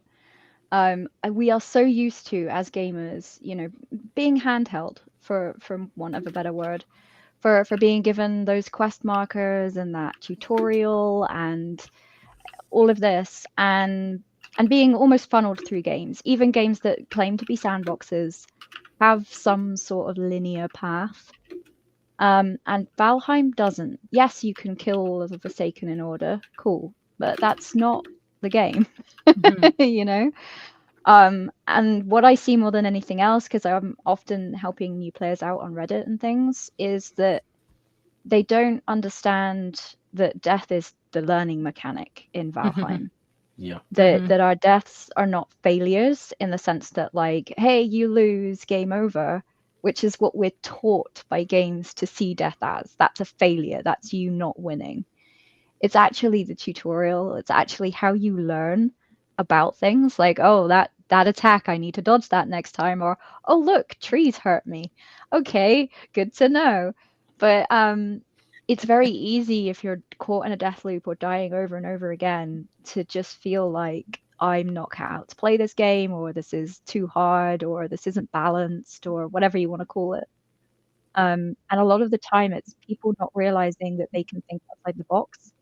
We are so used to, as gamers, being handheld, for want of a better word, for being given those quest markers and that tutorial and all of this and being almost funneled through games, even games that claim to be sandboxes, have some sort of linear path. And Valheim doesn't. Yes, you can kill all of the Forsaken in order, cool, but that's not the game, you know? And what I see more than anything else, because I'm often helping new players out on Reddit and things, is that they don't understand that death is the learning mechanic in Valheim. Yeah. That our deaths are not failures in the sense that, like, hey, you lose, game over, which is what we're taught by games to see death as. That's a failure. That's you not winning. It's actually the tutorial. It's actually how you learn about things. Like, oh, that attack, I need to dodge that next time. Or, oh, look, trees hurt me. Okay, good to know. But it's very easy if you're caught in a death loop or dying over and over again to just feel like I'm not cut out to play this game, or this is too hard, or this isn't balanced, or whatever you want to call it. And a lot of the time it's people not realizing that they can think outside the box.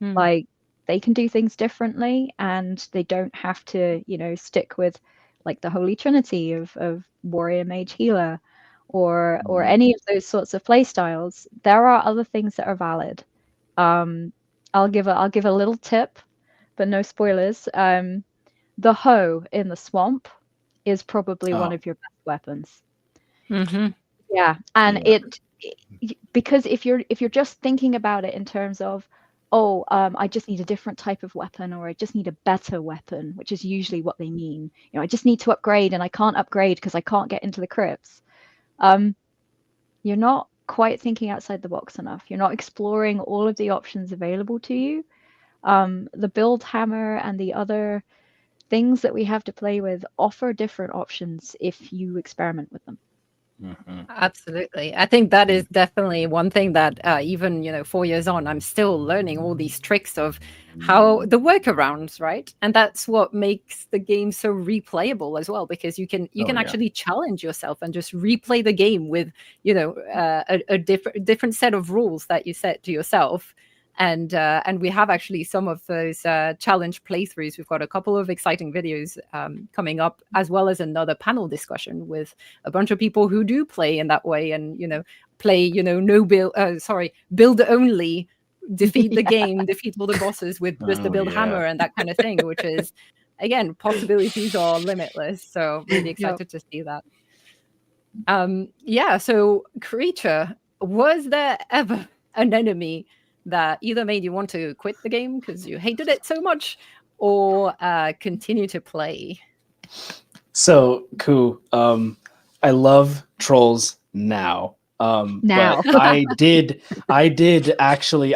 Like, they can do things differently, and they don't have to, you know, stick with like the Holy Trinity of warrior, mage, healer, or any of those sorts of play styles. There are other things that are valid. I'll give a little tip, but no spoilers. The hoe in the swamp is probably one of your best weapons. Yeah, and because if you're just thinking about it in terms of, I just need a different type of weapon, or I just need a better weapon, which is usually what they mean. You know, I just need to upgrade, and I can't upgrade because I can't get into the crypts. You're not quite thinking outside the box enough. You're not exploring all of the options available to you. The build hammer and the other things that we have to play with offer different options if you experiment with them. Absolutely. I think that is definitely one thing that even, you know, 4 years on, I'm still learning all these tricks of how the workarounds, right? And that's what makes the game so replayable as well, because you can actually challenge yourself and just replay the game with, you know, a different set of rules that you set to yourself. And we have actually some of those challenge playthroughs. We've got a couple of exciting videos coming up, as well as another panel discussion with a bunch of people who do play in that way, and, you know, play, you know, build only, defeat the game, defeat all the bosses with just the build hammer and that kind of thing, which is, again, possibilities are limitless. So really excited to see that. Yeah. So creature, was there ever an enemy that either made you want to quit the game because you hated it so much, or continue to play? So, Ku, I love trolls now. But I did actually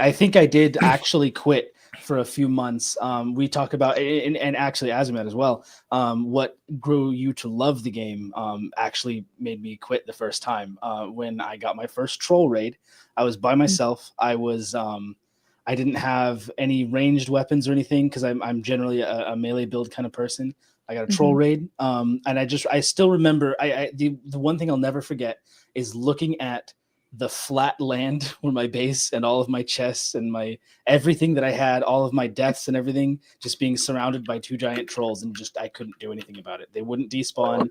quit for a few months. We talk about, and actually Azumatt as well, what grew you to love the game actually made me quit the first time. When I got my first troll raid, I was by myself. I was I didn't have any ranged weapons or anything because I'm generally a melee build kind of person. I got a troll raid, and I still remember the one thing I'll never forget is looking at the flat land where my base and all of my chests and my everything that I had, all of my deaths and everything, just being surrounded by two giant trolls, and just I couldn't do anything about it. They wouldn't despawn.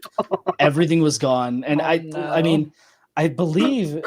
Everything was gone, and I mean, I believe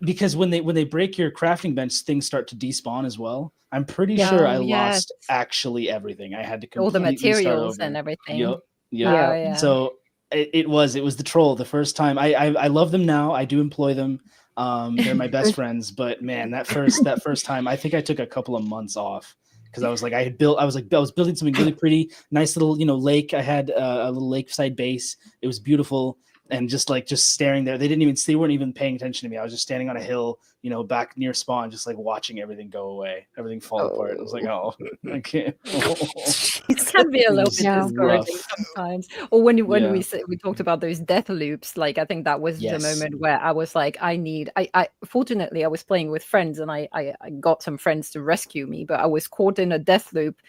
because when they break your crafting bench, things start to despawn as well. I'm pretty sure I lost actually everything. I had to completely all the materials start over. and everything. Yep. Yeah. So it was the troll the first time. I love them now. I do employ them. They're my best friends. But man, that first time, I think I took a couple of months off because I was like, I was building something really pretty, nice little lake. I had a little lakeside base. It was beautiful. And just staring there, they weren't even paying attention to me. I was just standing on a hill, back near spawn, just like watching everything go away, everything fall apart. I was like, oh, I can't. It can be a little bit discouraging sometimes. Or when we talked about those death loops, like I think that was the moment where I was like, I fortunately I was playing with friends, and I got some friends to rescue me, but I was caught in a death loop.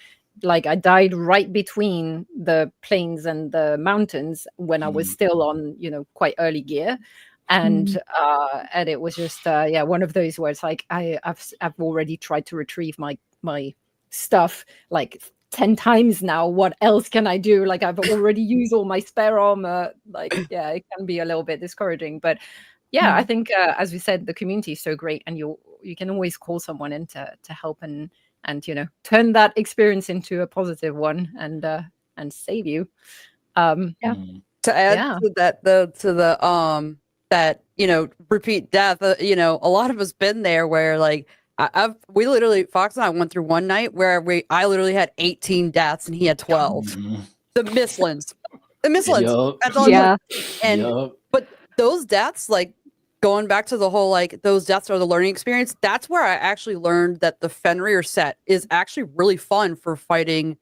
Like I died right between the plains and the mountains when I was still on, quite early gear. And it was just one of those where it's like I've already tried to retrieve my stuff like 10 times now. What else can I do? Like, I've already used all my spare armor. Like, yeah, it can be a little bit discouraging, but yeah, I think as we said, the community is so great, and you can always call someone in to help and turn that experience into a positive one and save you. To add to that, that repeat death, a lot of us been there where like we literally, Fox and I went through one night where I literally had 18 deaths and he had 12. The Misslins. That's all. But those deaths, like going back to the whole like those deaths are the learning experience. That's where I actually learned that the Fenrir set is actually really fun for fighting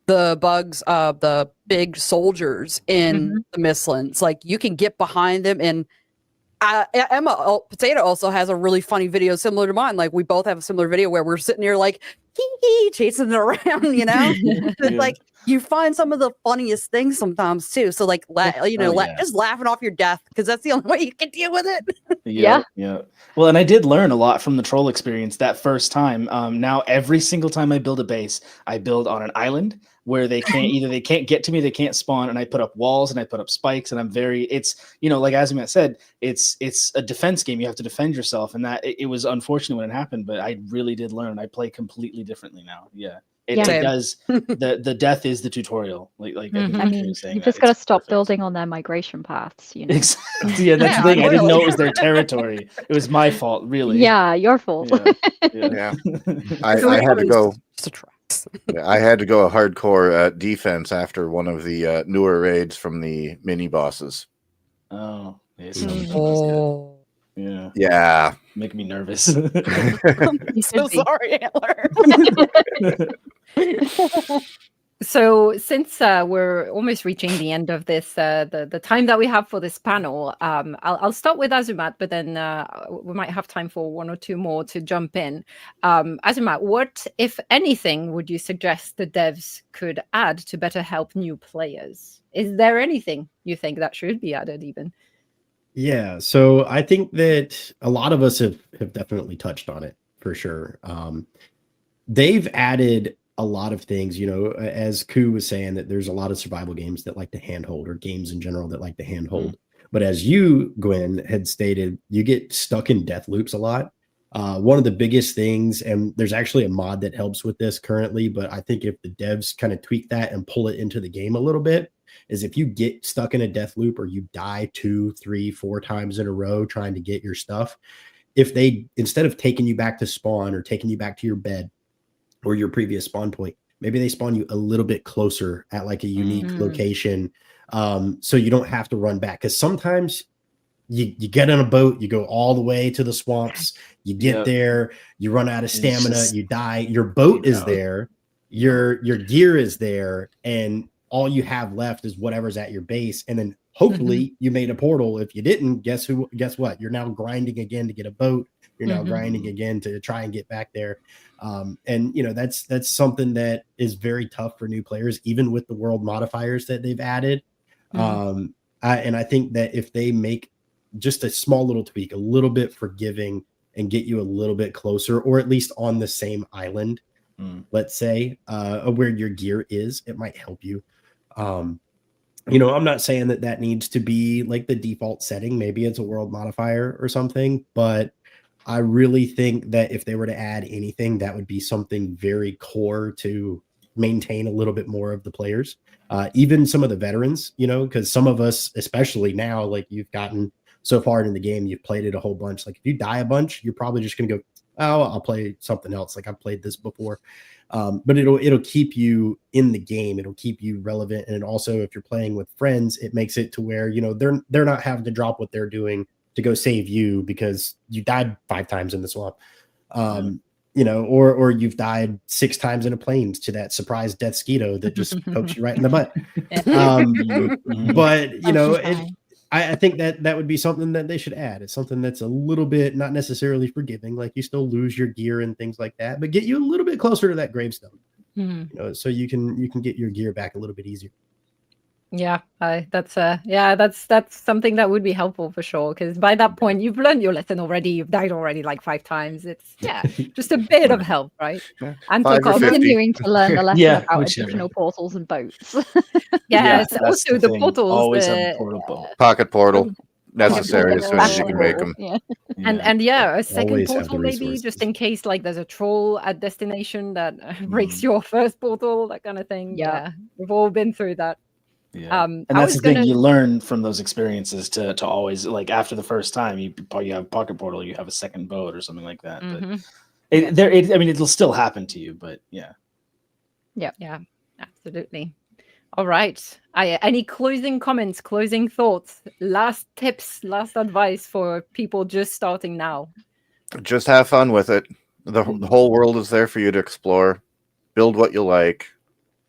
the bugs, the big soldiers in the Misslins. Like you can get behind them, and EmmaTPotato also has a really funny video similar to mine. Like we both have a similar video where we're sitting here like chasing it around, It's like you find some of the funniest things sometimes too. So like, just laughing off your death, because that's the only way you can deal with it. Yeah. Well, and I did learn a lot from the troll experience that first time. Now every single time I build a base, I build on an island where they can't get to me, they can't spawn, and I put up walls and I put up spikes, and it's like Azumatt said, it's a defense game. You have to defend yourself, and that it was unfortunate when it happened, but I really did learn. I play completely differently now. It does. The death is the tutorial. Like I mean, you just got to stop building on their migration paths. Exactly. Yeah, that's the thing. I didn't know it was their territory. It was my fault, really. Yeah, your fault. Yeah. I had to go. I had to go a hardcore defense after one of the newer raids from the mini bosses. Oh. Yeah. Make me nervous. I'm so sorry, Antler. So since we're almost reaching the end of this, the time that we have for this panel, I'll start with Azumatt, but then we might have time for one or two more to jump in. Azumatt, what, if anything, would you suggest the devs could add to better help new players? Is there anything you think that should be added even? Yeah, so I think that a lot of us have definitely touched on it for sure. They've added a lot of things, as Ku was saying, that there's a lot of survival games that like to handhold, or games in general that like to handhold. But as you, Gwen, had stated, you get stuck in death loops a lot. One of the biggest things, and there's actually a mod that helps with this currently, but I think if the devs kind of tweak that and pull it into the game a little bit, is if you get stuck in a death loop or you die 2, 3, 4 times in a row trying to get your stuff, if they, instead of taking you back to spawn or taking you back to your bed or your previous spawn point, maybe they spawn you a little bit closer at like a unique location, so you don't have to run back. Because sometimes you get on a boat, you go all the way to the swamps, you get there, you run out of stamina, you die, your boat is there, your gear is there, and all you have left is whatever's at your base. And then hopefully you made a portal. If you didn't, guess what? You're now grinding again to get a boat. You're now grinding again to try and get back there. And that's something that is very tough for new players, even with the world modifiers that they've added. And I think that if they make just a small little tweak, a little bit forgiving, and get you a little bit closer, or at least on the same island, let's say, where your gear is, it might help you. I'm not saying that needs to be like the default setting. Maybe it's a world modifier or something, but I really think that if they were to add anything, that would be something very core to maintain a little bit more of the players, even some of the veterans, because some of us, especially now, like you've gotten so far in the game, you've played it a whole bunch. Like if you die a bunch, you're probably just going to go, oh, I'll play something else. Like I've played this before. But it'll keep you in the game. It'll keep you relevant. And also, if you're playing with friends, it makes it to where, they're not having to drop what they're doing to go save you because you died 5 times in the swamp. Or you've died 6 times in a plains to that surprise death skeeto that just pokes you right in the butt. But I think that would be something that they should add. It's something that's a little bit not necessarily forgiving, like you still lose your gear and things like that, but get you a little bit closer to that gravestone, so you can get your gear back a little bit easier. Yeah, that's something that would be helpful for sure. Because by that point, you've learned your lesson already. You've died already like 5 times. It's just a bit of help, right? AntlerCarver Continuing to learn the lesson about whichever. additional portals and boats. Yes, that's also the thing. portals. Always have a portal boat. Pocket portal. Necessary as soon as you portal. can make them. Yeah. And a second Always have portal the maybe resources. just in case like there's a troll at destination that breaks your first portal, that kind of thing. Yeah, we've all been through that. Yeah. And that's the thing, you learn from those experiences to always, like, after the first time you have pocket portal, you have a second boat or something like that. But it'll still happen to you, but yeah, absolutely. All right, any closing comments, closing thoughts, last tips, last advice for people just starting now? Just have fun with it. The whole world is there for you to explore. Build what you like.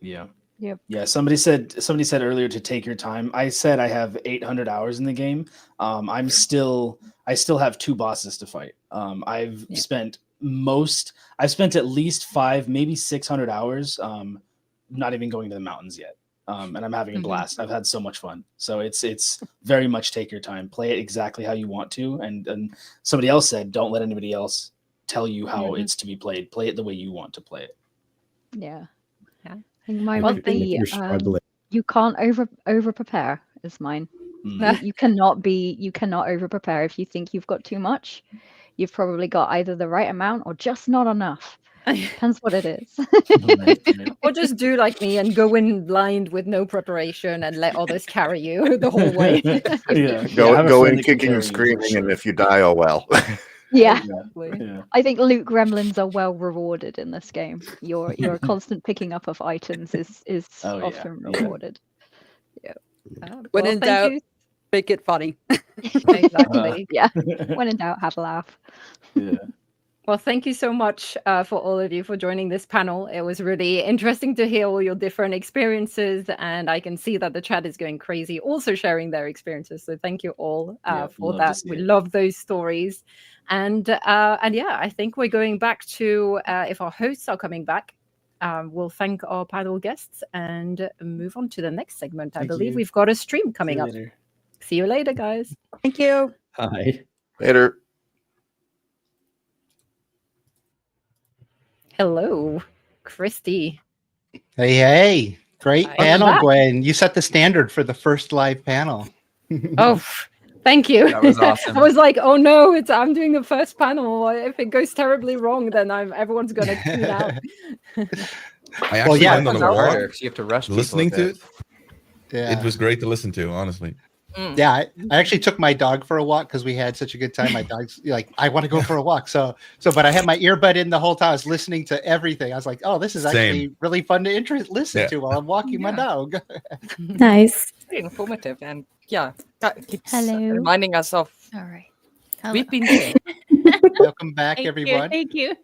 Yeah. Yep. Yeah, somebody said earlier to take your time. I said I have 800 hours in the game. I still have 2 bosses to fight. I've spent at least 5, maybe 600 hours, not even going to the mountains yet. And I'm having a blast. I've had so much fun. So it's very much take your time. Play it exactly how you want to. And somebody else said, don't let anybody else tell you how it's to be played. Play it the way you want to play it. Yeah. I think mine would be you can't over prepare is mine. You cannot over prepare. If you think you've got too much, you've probably got either the right amount or just not enough. Depends what it is. Or just do like me and go in blind with no preparation and let others carry you the whole way. Go in kicking and screaming, and if you die, oh well. Yeah. I think loot gremlins are well rewarded in this game. Your constant picking up of items is often rewarded. Yeah. When in doubt, make it funny. Exactly. Yeah. When in doubt, have a laugh. Yeah. Well, thank you so much for all of you for joining this panel. It was really interesting to hear all your different experiences, and I can see that the chat is going crazy, also sharing their experiences. So thank you all for that. We love those stories. And yeah, I think we're going back to, if our hosts are coming back, we'll thank our panel guests and move on to the next segment. I believe we've got a stream coming up. See you later, guys. Thank you. Hi. Later. Hello, Christy. Hey. Great Hi. panel, Welcome back. Gwen. You set the standard for the first live panel. Oh, thank you. That was awesome. I was like, oh no, I'm doing the first panel. If it goes terribly wrong, then everyone's gonna tune out. I actually went on a walk. You have to rush listening to it. Yeah. It was great to listen to, honestly. Yeah, I actually took my dog for a walk because we had such a good time. My dog's like, I want to go for a walk. So, but I had my earbud in the whole time. I was listening to everything. I was like, oh, this is actually really fun to listen to while I'm walking my dog. Nice. Very informative, and keeps Hello. reminding us of. All right. We've been there. Welcome back, everyone. Thank you.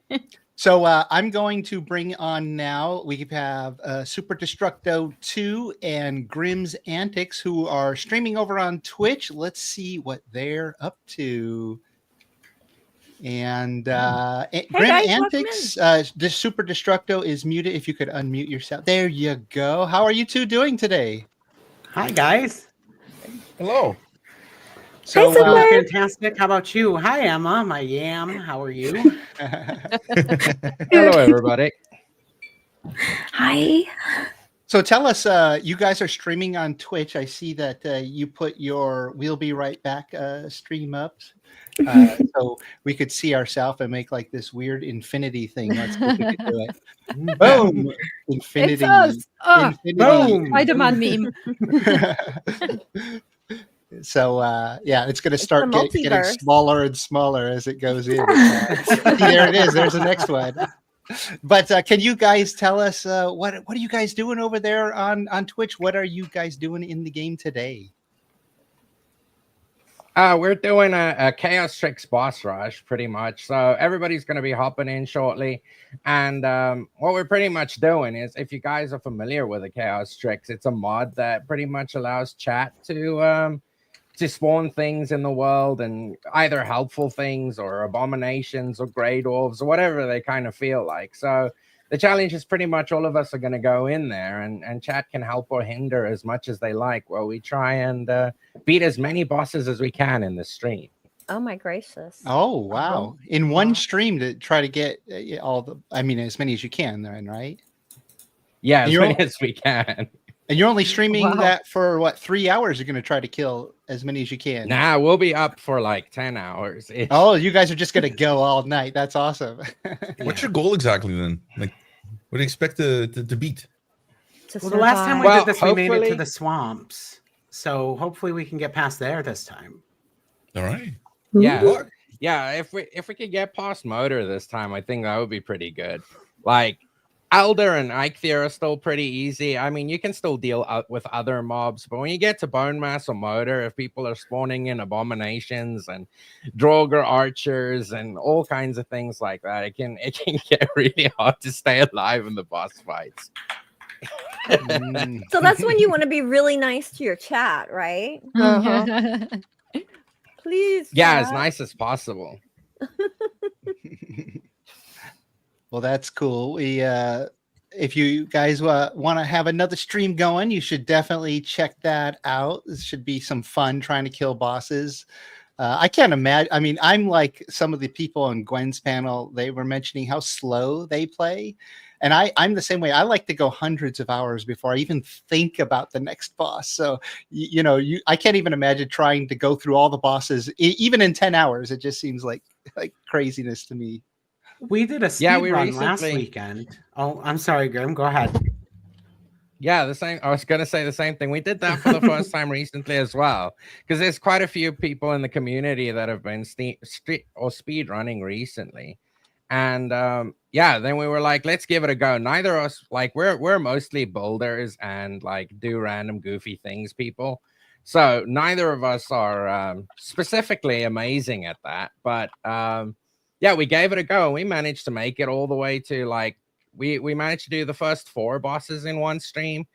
So I'm going to bring on now, we have Super Destructo 2 and GrimsAntics, who are streaming over on Twitch. Let's see what they're up to. And GrimsAntics, this Super Destructo is muted. If you could unmute yourself. There you go. How are you two doing today? Hi, guys. Hello. So fantastic. How about you? Hi, Emma, my yam. How are you? Hello, everybody. Hi. So tell us, you guys are streaming on Twitch. I see that you put your "We'll Be Right Back" stream up, so we could see ourselves and make like this weird infinity thing. Let's see if we can do it. Boom! Infinity. It's us. Infinity. Boom! Spider-Man meme. So yeah, it's going to start getting smaller and smaller as it goes in. There it is. There's the next one. But can you guys tell us what are you guys doing over there on Twitch? What are you guys doing in the game today? We're doing a Chaos Tricks boss rush, pretty much. So everybody's going to be hopping in shortly. And what we're pretty much doing is, if you guys are familiar with the Chaos Tricks, it's a mod that pretty much allows chat to spawn things in the world, and either helpful things or abominations or grey dwarves or whatever they kind of feel like. So the challenge is pretty much all of us are going to go in there, and chat can help or hinder as much as they like while we try and beat as many bosses as we can in the stream. Oh my gracious. Oh, wow. In one stream to try to get all the, I mean, as many as you can then, right? Yeah, And as many as we can. And you're only streaming Wow. that for what, 3 hours? You're going to try to kill as many as you can. Nah, we'll be up for like 10 hours. Oh, you guys are just going to go all night. That's awesome. What's your goal exactly then? Like, what do you expect to beat? Well, the last time we Well, did this, we made it to hopefully- the swamps. So hopefully we can get past there this time. All right. Yeah. Yeah, if we could get past Motor this time, I think that would be pretty good. Like, Elder and Eikthyr are still pretty easy. I mean, you can still deal with other mobs, but when you get to Bone Mass or Motor, if people are spawning in abominations and Draugr archers and all kinds of things like that, it can get really hard to stay alive in the boss fights. So that's when you want to be really nice to your chat, right? Please. Yeah, as chat. nice as possible. Well, that's cool. We, if you guys want to have another stream going, you should definitely check that out. This should be some fun trying to kill bosses. I can't imagine. I mean, I'm like some of the people on Gwen's panel. They were mentioning how slow they play. And I'm the same way. I like to go hundreds of hours before I even think about the next boss. So, I can't even imagine trying to go through all the bosses, even in 10 hours. It just seems like craziness to me. We did a speed run last weekend. Oh, I'm sorry, Grim. Go ahead. Yeah, the same. I was going to say the same thing. We did that for the first time recently as well, because there's quite a few people in the community that have been speed running recently. And then we were like, let's give it a go. Neither of us, like, we're mostly builders and like do random goofy things people. So neither of us are specifically amazing at that. But we gave it a go and we managed to make it all the way to like, we managed to do the first 4 bosses in one stream,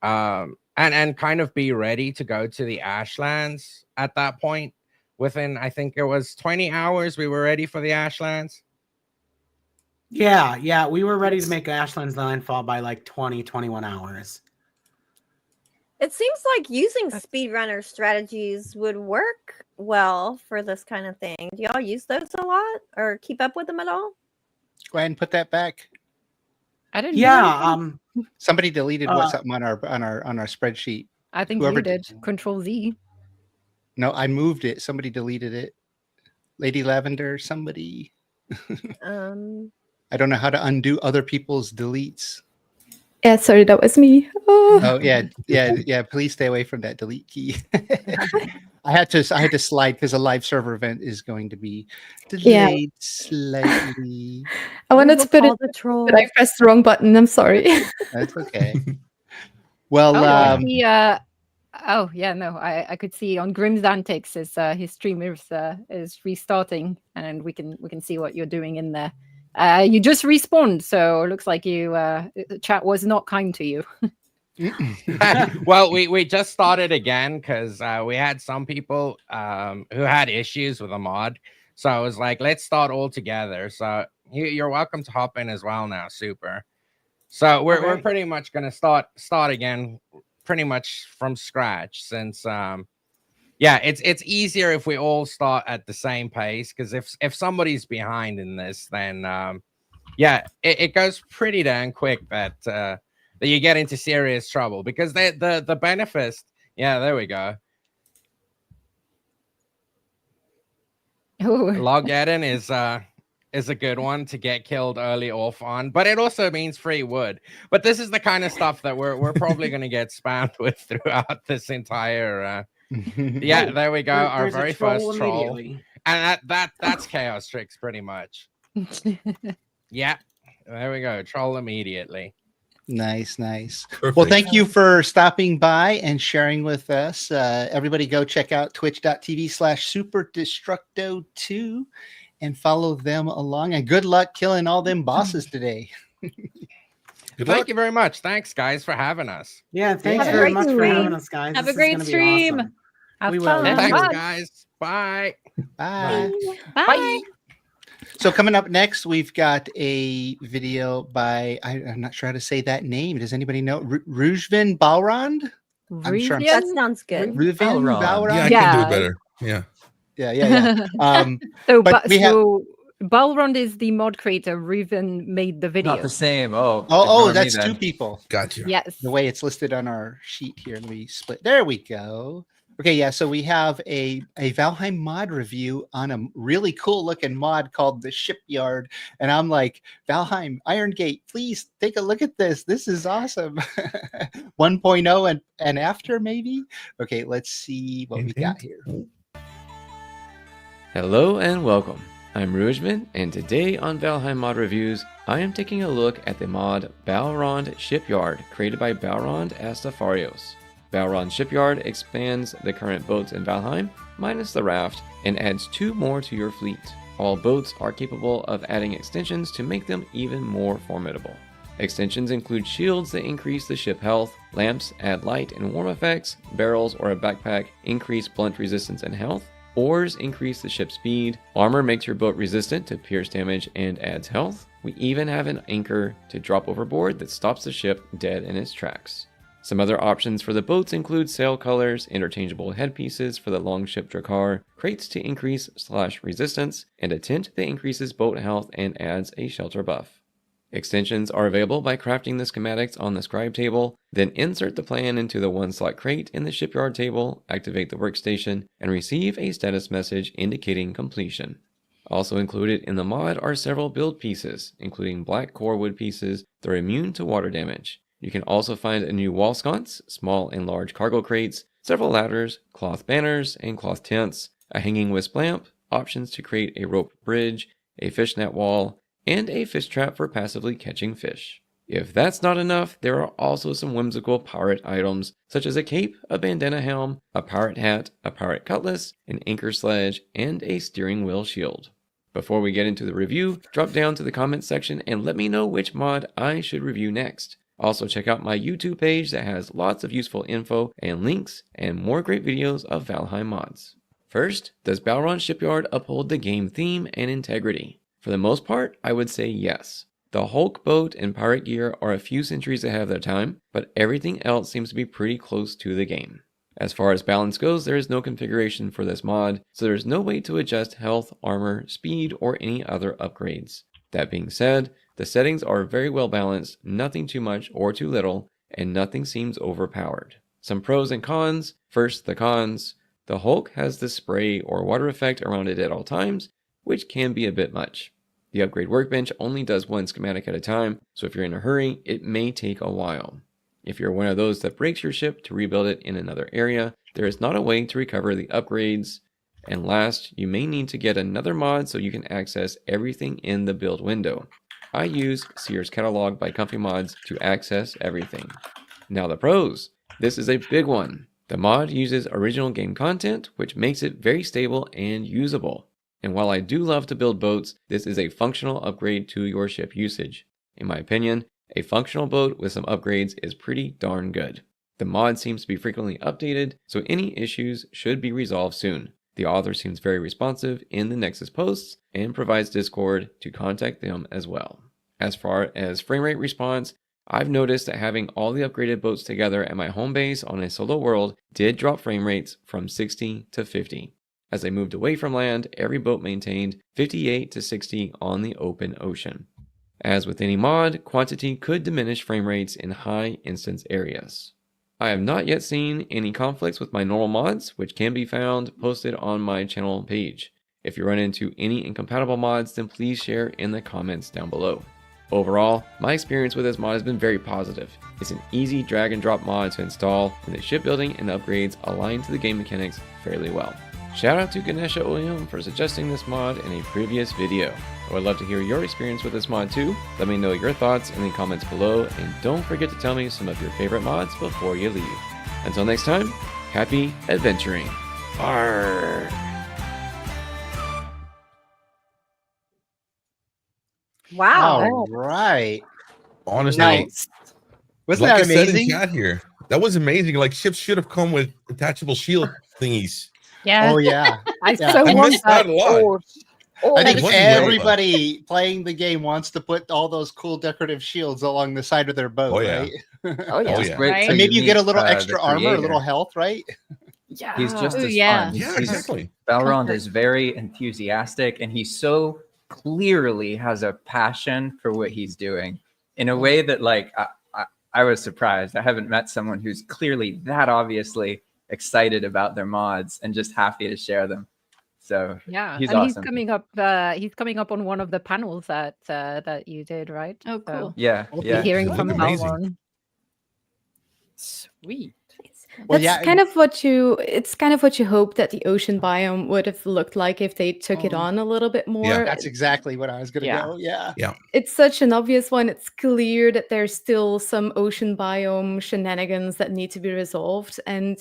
and kind of be ready to go to the Ashlands at that point. Within, I think it was 20 hours, we were ready for the Ashlands. Yeah, we were ready to make Ashland's landfall by like 21 hours. It seems like using speedrunner strategies would work well for this kind of thing. Do y'all use those a lot or keep up with them at all? Go ahead and put that back. I didn't. Yeah. Somebody deleted something on our spreadsheet. I think Whoever we did. Control Z. No, I moved it. Somebody deleted it. Lady Lavender, somebody. I don't know how to undo other people's deletes. Yeah, sorry, that was me. Oh yeah. Please stay away from that delete key. I had to slide because a live server event is going to be delayed slightly. I wanted to put it, but I pressed the wrong button. I'm sorry. That's okay. Well, I could see on GrimsAntics his stream is restarting, and we can see what you're doing in there. You just respawned, so it looks like the chat was not kind to you. Well, we just started again because we had some people who had issues with the mod. So I was like, let's start all together. So you're welcome to hop in as well now, Super. So we're pretty much going to start again pretty much from scratch since it's easier if we all start at the same pace, because if somebody's behind in this, then it goes pretty damn quick that you get into serious trouble, because the benefits. Yeah, there we go. Logaddon is a good one to get killed early off on, but it also means free wood. But this is the kind of stuff that we're probably going to get spammed with throughout this entire. Yeah, there we go. Our very first troll, and that's Chaos Tricks pretty much. Yeah, there we go. Troll immediately. Nice. Perfect. Well, thank you for stopping by and sharing with us. Everybody go check out twitch.tv/SuperDestructo2 and follow them along. And good luck killing all them bosses today. Thank you very much. Thanks, guys, for having us. Yeah, thanks very much for having us, guys. Have This a great is gonna be stream. awesome. Have We fun. will. Thanks, Bye. guys. Bye. Bye. Bye. So coming up next, we've got a video by, I'm not sure how to say that name. Does anybody know? Ruijven Balrond? I'm sure That sounds good. Ruijven Balrond? Yeah, I can do it better. Yeah. But we have... Balrond is the mod creator. Ruijven made the video. Not the same. Oh, that's two people. Gotcha. Yes. The way it's listed on our sheet here. Let me split. There we go. Okay, yeah. So we have a Valheim mod review on a really cool looking mod called the Shipyard, and I'm like, Valheim Iron Gate, please take a look at this. This is awesome. 1.0 and after maybe. Okay, let's see what we got here. Hello and welcome. I'm Ruijven, and today on Valheim Mod Reviews, I am taking a look at the mod Balrond Shipyard, created by Balrond Astafarios. Balrond Shipyard expands the current boats in Valheim, minus the raft, and adds 2 more to your fleet. All boats are capable of adding extensions to make them even more formidable. Extensions include shields that increase the ship health, lamps add light and warm effects, barrels or a backpack increase blunt resistance and health, oars increase the ship's speed, armor makes your boat resistant to pierce damage and adds health. We even have an anchor to drop overboard that stops the ship dead in its tracks. Some other options for the boats include sail colors, interchangeable headpieces for the longship Dhakhar, crates to increase /resistance, and a tent that increases boat health and adds a shelter buff. Extensions are available by crafting the schematics on the scribe table, then insert the plan into the 1-slot crate in the shipyard table, activate the workstation, and receive a status message indicating completion. Also included in the mod are several build pieces, including black core wood pieces that are immune to water damage. You can also find a new wall sconce, small and large cargo crates, several ladders, cloth banners and cloth tents, a hanging wisp lamp, options to create a rope bridge, a fishnet wall, and a fish trap for passively catching fish. If that's not enough, there are also some whimsical pirate items, such as a cape, a bandana helm, a pirate hat, a pirate cutlass, an anchor sledge, and a steering wheel shield. Before we get into the review, drop down to the comments section and let me know which mod I should review next. Also check out my YouTube page that has lots of useful info and links and more great videos of Valheim mods. First, does Balrond Shipyard uphold the game theme and integrity? For the most part, I would say yes. The Hulk boat and pirate gear are a few centuries ahead of their time, but everything else seems to be pretty close to the game. As far as balance goes, there is no configuration for this mod, so there is no way to adjust health, armor, speed, or any other upgrades. That being said, the settings are very well balanced, nothing too much or too little, and nothing seems overpowered. Some pros and cons. First, the cons. The Hulk has the spray or water effect around it at all times, which can be a bit much. The upgrade workbench only does one schematic at a time, so if you're in a hurry, it may take a while. If you're one of those that breaks your ship to rebuild it in another area, there is not a way to recover the upgrades. And last, you may need to get another mod so you can access everything in the build window. I use Sears Catalog by Comfy Mods to access everything. Now the pros. This is a big one. The mod uses original game content, which makes it very stable and usable. And while I do love to build boats, this is a functional upgrade to your ship usage. In my opinion, a functional boat with some upgrades is pretty darn good. The mod seems to be frequently updated, so any issues should be resolved soon. The author seems very responsive in the Nexus posts and provides Discord to contact them as well. As far as framerate response, I've noticed that having all the upgraded boats together at my home base on a solo world did drop frame rates from 60 to 50. As I moved away from land, every boat maintained 58 to 60 on the open ocean. As with any mod, quantity could diminish frame rates in high instance areas. I have not yet seen any conflicts with my normal mods, which can be found posted on my channel page. If you run into any incompatible mods, then please share in the comments down below. Overall, my experience with this mod has been very positive. It's an easy drag and drop mod to install, and the shipbuilding and upgrades align to the game mechanics fairly well. Shout out to Ganesha OEM for suggesting this mod in a previous video. I would love to hear your experience with this mod too. Let me know your thoughts in the comments below, and don't forget to tell me some of your favorite mods before you leave. Until next time, happy adventuring. Arrgh. Wow. All right. Honestly, Nice. Wasn't like that I said in amazing? chat here, that was amazing. Like ships should have come with attachable shield thingies. Yeah. Oh yeah. I Yeah. so I want missed that that. a lot. Oh, I think What is everybody playing the game wants to put all those cool decorative shields along the side of their boat, Oh, yeah. right? Oh, yeah. Right? And maybe you get a little The extra armor, a little creator. health, right? Yeah. He's just Ooh, as yeah. fun. Yeah, exactly. Balrond is very enthusiastic, and he so clearly has a passion for what he's doing in a way that, like, I was surprised. I haven't met someone who's clearly that obviously excited about their mods and just happy to share them. So Yeah, he's and awesome. he's coming up on one of the panels that you did, right? Oh, cool. Yeah, We'll yeah. be hearing They from look amazing. Balrond. Sweet. Well, That's yeah, kind of what you. It's kind of what you hope that the ocean biome would have looked like if they took it on a little bit more. That's exactly what I was going to Yeah. go. Yeah. Yeah. It's such an obvious one. It's clear that there's still some ocean biome shenanigans that need to be resolved, and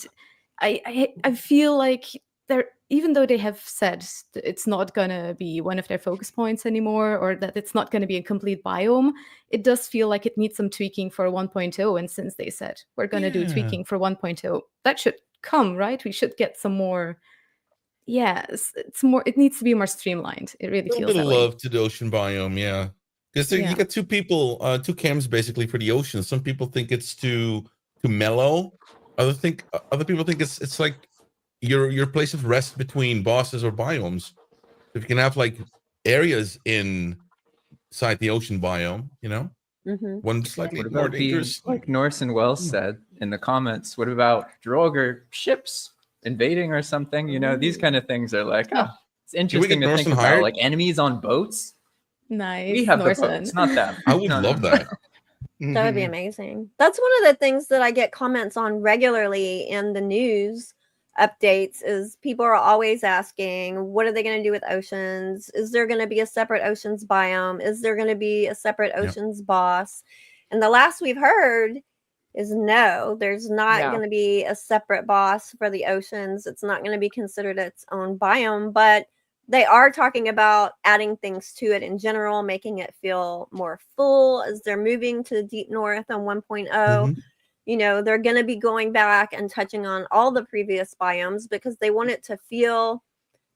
I feel like they're, even though they have said it's not gonna be one of their focus points anymore, or that it's not gonna be a complete biome, it does feel like it needs some tweaking for 1.0. And since they said we're gonna do tweaking for 1.0, that should come, right? We should get some more. Yeah, it's more. It needs to be more streamlined. It really A little feels bit that of way. love to the ocean biome, yeah. Because Yeah. you got two people, two camps basically for the ocean. Some people think it's too mellow. Other people think it's like your place of rest between bosses or biomes. If you can have like areas inside the ocean biome, you know, one slightly What more about being, dangerous. like Norse and Wells said in the comments, what about Droger ships invading or something? You know, these kind of things are like, oh, it's interesting to Norse think and about, hired? like enemies on boats. Nice. We have the Norsen. boats, not them. I would love that. That would be amazing. That's one of the things that I get comments on regularly in the news updates is people are always asking, what are they going to do with oceans? Is there going to be a separate oceans biome? Is there going to be a separate oceans boss? And the last we've heard is no, there's not going to be a separate boss for the oceans. It's not going to be considered its own biome, but they are talking about adding things to it in general, making it feel more full as they're moving to the deep north on 1.0. You know, they're going to be going back and touching on all the previous biomes because they want it to feel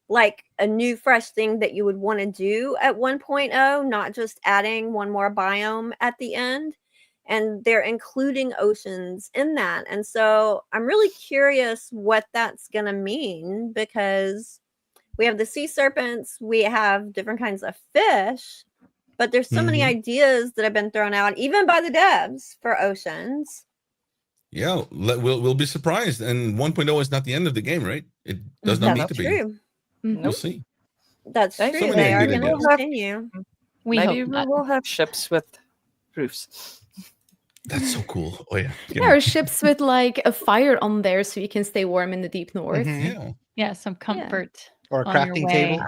like a new, fresh thing that you would want to do at 1.0, not just adding one more biome at the end. And they're including oceans in that. And so I'm really curious what that's going to mean because we have the sea serpents, we have different kinds of fish, but there's so many ideas that have been thrown out, even by the devs, for oceans. Yeah, we'll be surprised. And 1.0 is not the end of the game, right? It does not need to be. True. We'll see. That's So true. many They are good going to ideas. continue. Maybe we will have ships with roofs. That's so cool. Oh yeah. Yeah, or ships with like a fire on there so you can stay warm in the deep north. Yeah, some comfort. Or a on your crafting way. table.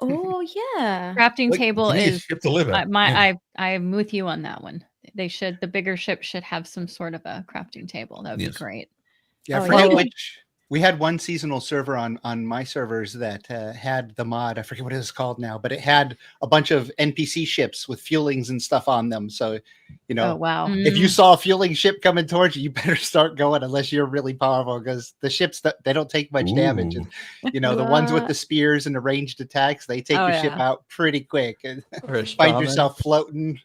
Oh yeah. Crafting Like, table you need a is ship to live at. I'm with you on that one. The bigger ship should have some sort of a crafting table. That would be great. Yeah, I forget which. We had one seasonal server on my servers that had the mod. I forget what it is called now, but it had a bunch of NPC ships with fuelings and stuff on them. So, you know, Oh, wow. if you saw a fueling ship coming towards you, you better start going unless you're really powerful because the ships they don't take much damage. And, you know, the ones with the spears and the ranged attacks, they take Oh, your ship yeah. out pretty quick and Or a find shaman. yourself floating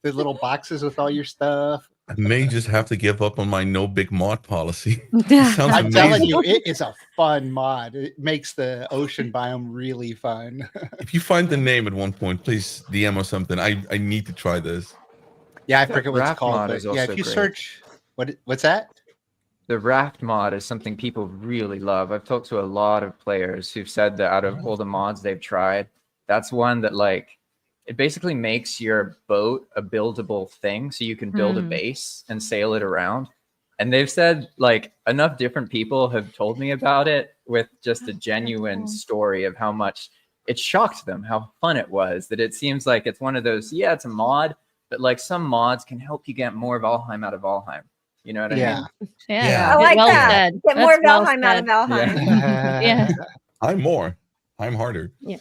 the little boxes with all your stuff. I may just have to give up on my no big mod policy. Sounds I'm amazing. telling you, it is a fun mod. It makes the ocean biome really fun. If you find the name at one point, please DM or something. I need to try this. Yeah, I forget what it's Raft called. mod But is yeah, also if you great. search what's that? The raft mod is something people really love. I've talked to a lot of players who've said that out of all the mods they've tried, that's one that like it basically makes your boat a buildable thing so you can build a base and sail it around. And they've said like enough different people have told me about it with just a genuine story of how much it shocked them, how fun it was, that it seems like it's one of those, yeah, it's a mod, but like some mods can help you get more Valheim out of Valheim. You know what I mean? Yeah. I like Well that. said. Get more That's well Valheim out of said. Valheim. Yeah. I'm more. I'm harder. Yeah.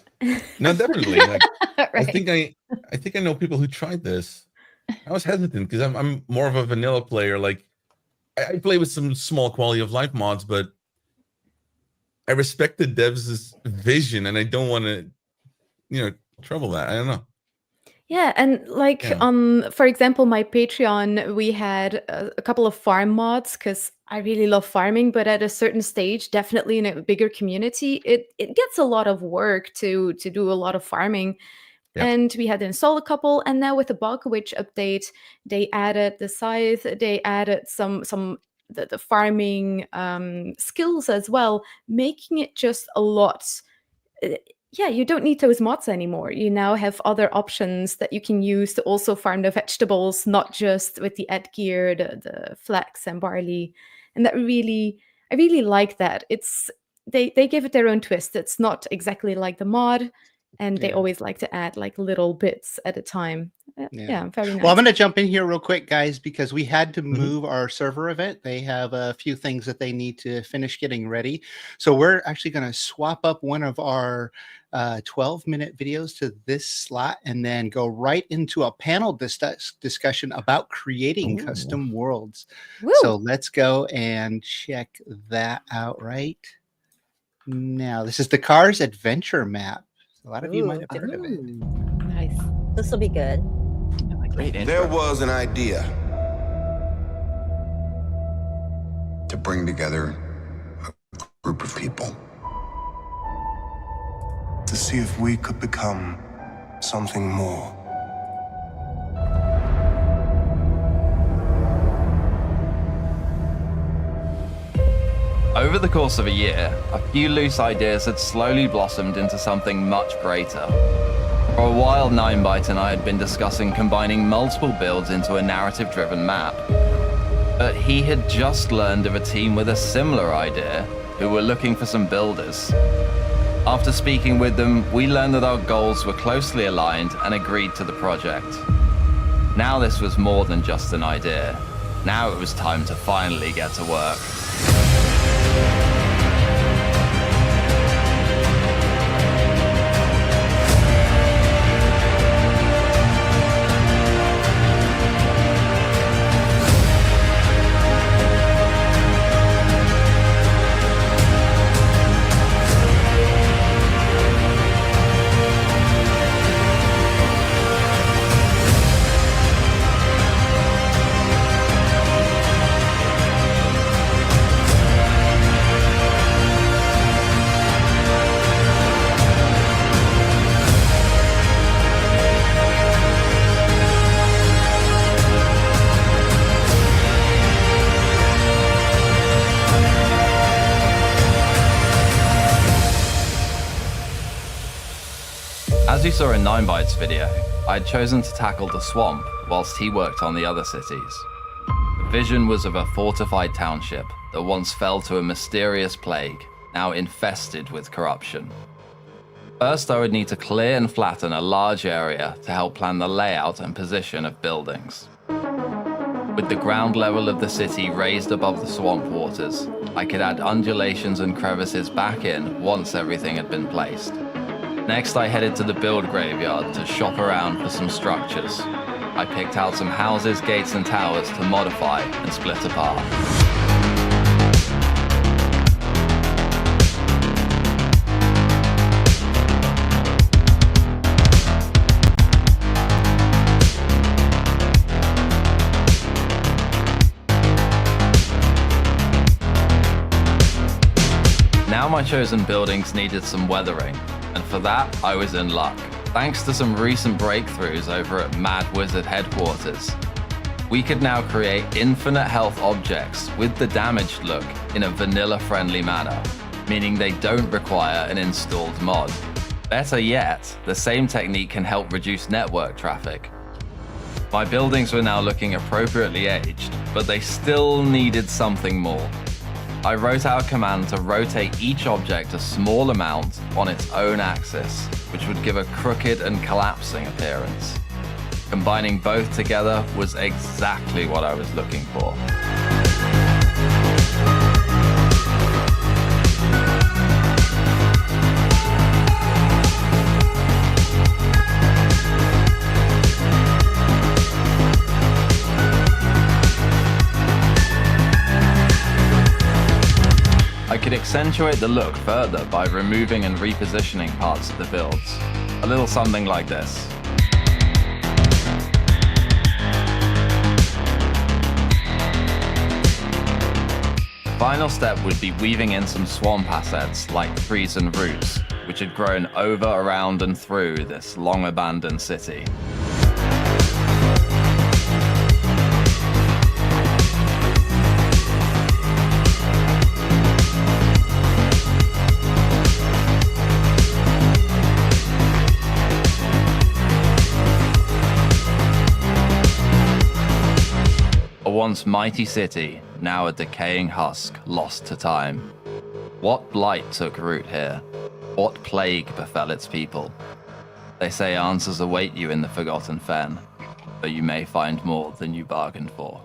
No, definitely. Like, I Right. think I know people who tried this. I was hesitant because I'm more of a vanilla player. Like I play with some small quality of life mods, but I respect the devs' vision, and I don't want to trouble that. I don't know. Yeah, and like for example, my Patreon, we had a couple of farm mods because I really love farming, but at a certain stage, definitely in a bigger community, it gets a lot of work to do a lot of farming. Yep. And we had to install a couple, and now with the Bug Witch update, they added the scythe, they added the farming skills as well, making it just a lot. Yeah, you don't need those mods anymore. You now have other options that you can use to also farm the vegetables, not just with the ed gear, the flax and barley. And that I really like that. They give it their own twist. It's not exactly like the mod, and they always like to add like little bits at a time. Yeah, very nice. Well, I'm going to jump in here real quick, guys, because we had to move our server event. They have a few things that they need to finish getting ready. So we're actually going to swap up one of our 12-minute videos to this slot and then go right into a panel discussion about creating custom worlds. Woo. So let's go and check that out right now. This is Dhakhar's adventure map. A lot of you might have heard of it. Nice. This will be good. There was an idea to bring together a group of people to see if we could become something more. Over the course of a year, a few loose ideas had slowly blossomed into something much greater. For a while, 9byte and I had been discussing combining multiple builds into a narrative-driven map. But he had just learned of a team with a similar idea who were looking for some builders. After speaking with them, we learned that our goals were closely aligned and agreed to the project. Now this was more than just an idea. Now it was time to finally get to work. As you saw in 9byte's video, I had chosen to tackle the swamp whilst he worked on the other cities. The vision was of a fortified township that once fell to a mysterious plague, now infested with corruption. First, I would need to clear and flatten a large area to help plan the layout and position of buildings. With the ground level of the city raised above the swamp waters, I could add undulations and crevices back in once everything had been placed. Next, I headed to the build graveyard to shop around for some structures. I picked out some houses, gates, and towers to modify and split apart. Now my chosen buildings needed some weathering, and for that, I was in luck. Thanks to some recent breakthroughs over at Mad Wizard headquarters, we could now create infinite health objects with the damaged look in a vanilla-friendly manner, meaning they don't require an installed mod. Better yet, the same technique can help reduce network traffic. My buildings were now looking appropriately aged, but they still needed something more. I wrote out a command to rotate each object a small amount on its own axis, which would give a crooked and collapsing appearance. Combining both together was exactly what I was looking for. I could accentuate the look further by removing and repositioning parts of the builds. a little something like this. Final step would be weaving in some swamp assets like trees and roots, which had grown over, around, and through this long-abandoned city. A once mighty city, now a decaying husk, lost to time. What blight took root here? What plague befell its people? They say answers await you in the Forgotten Fen, but you may find more than you bargained for.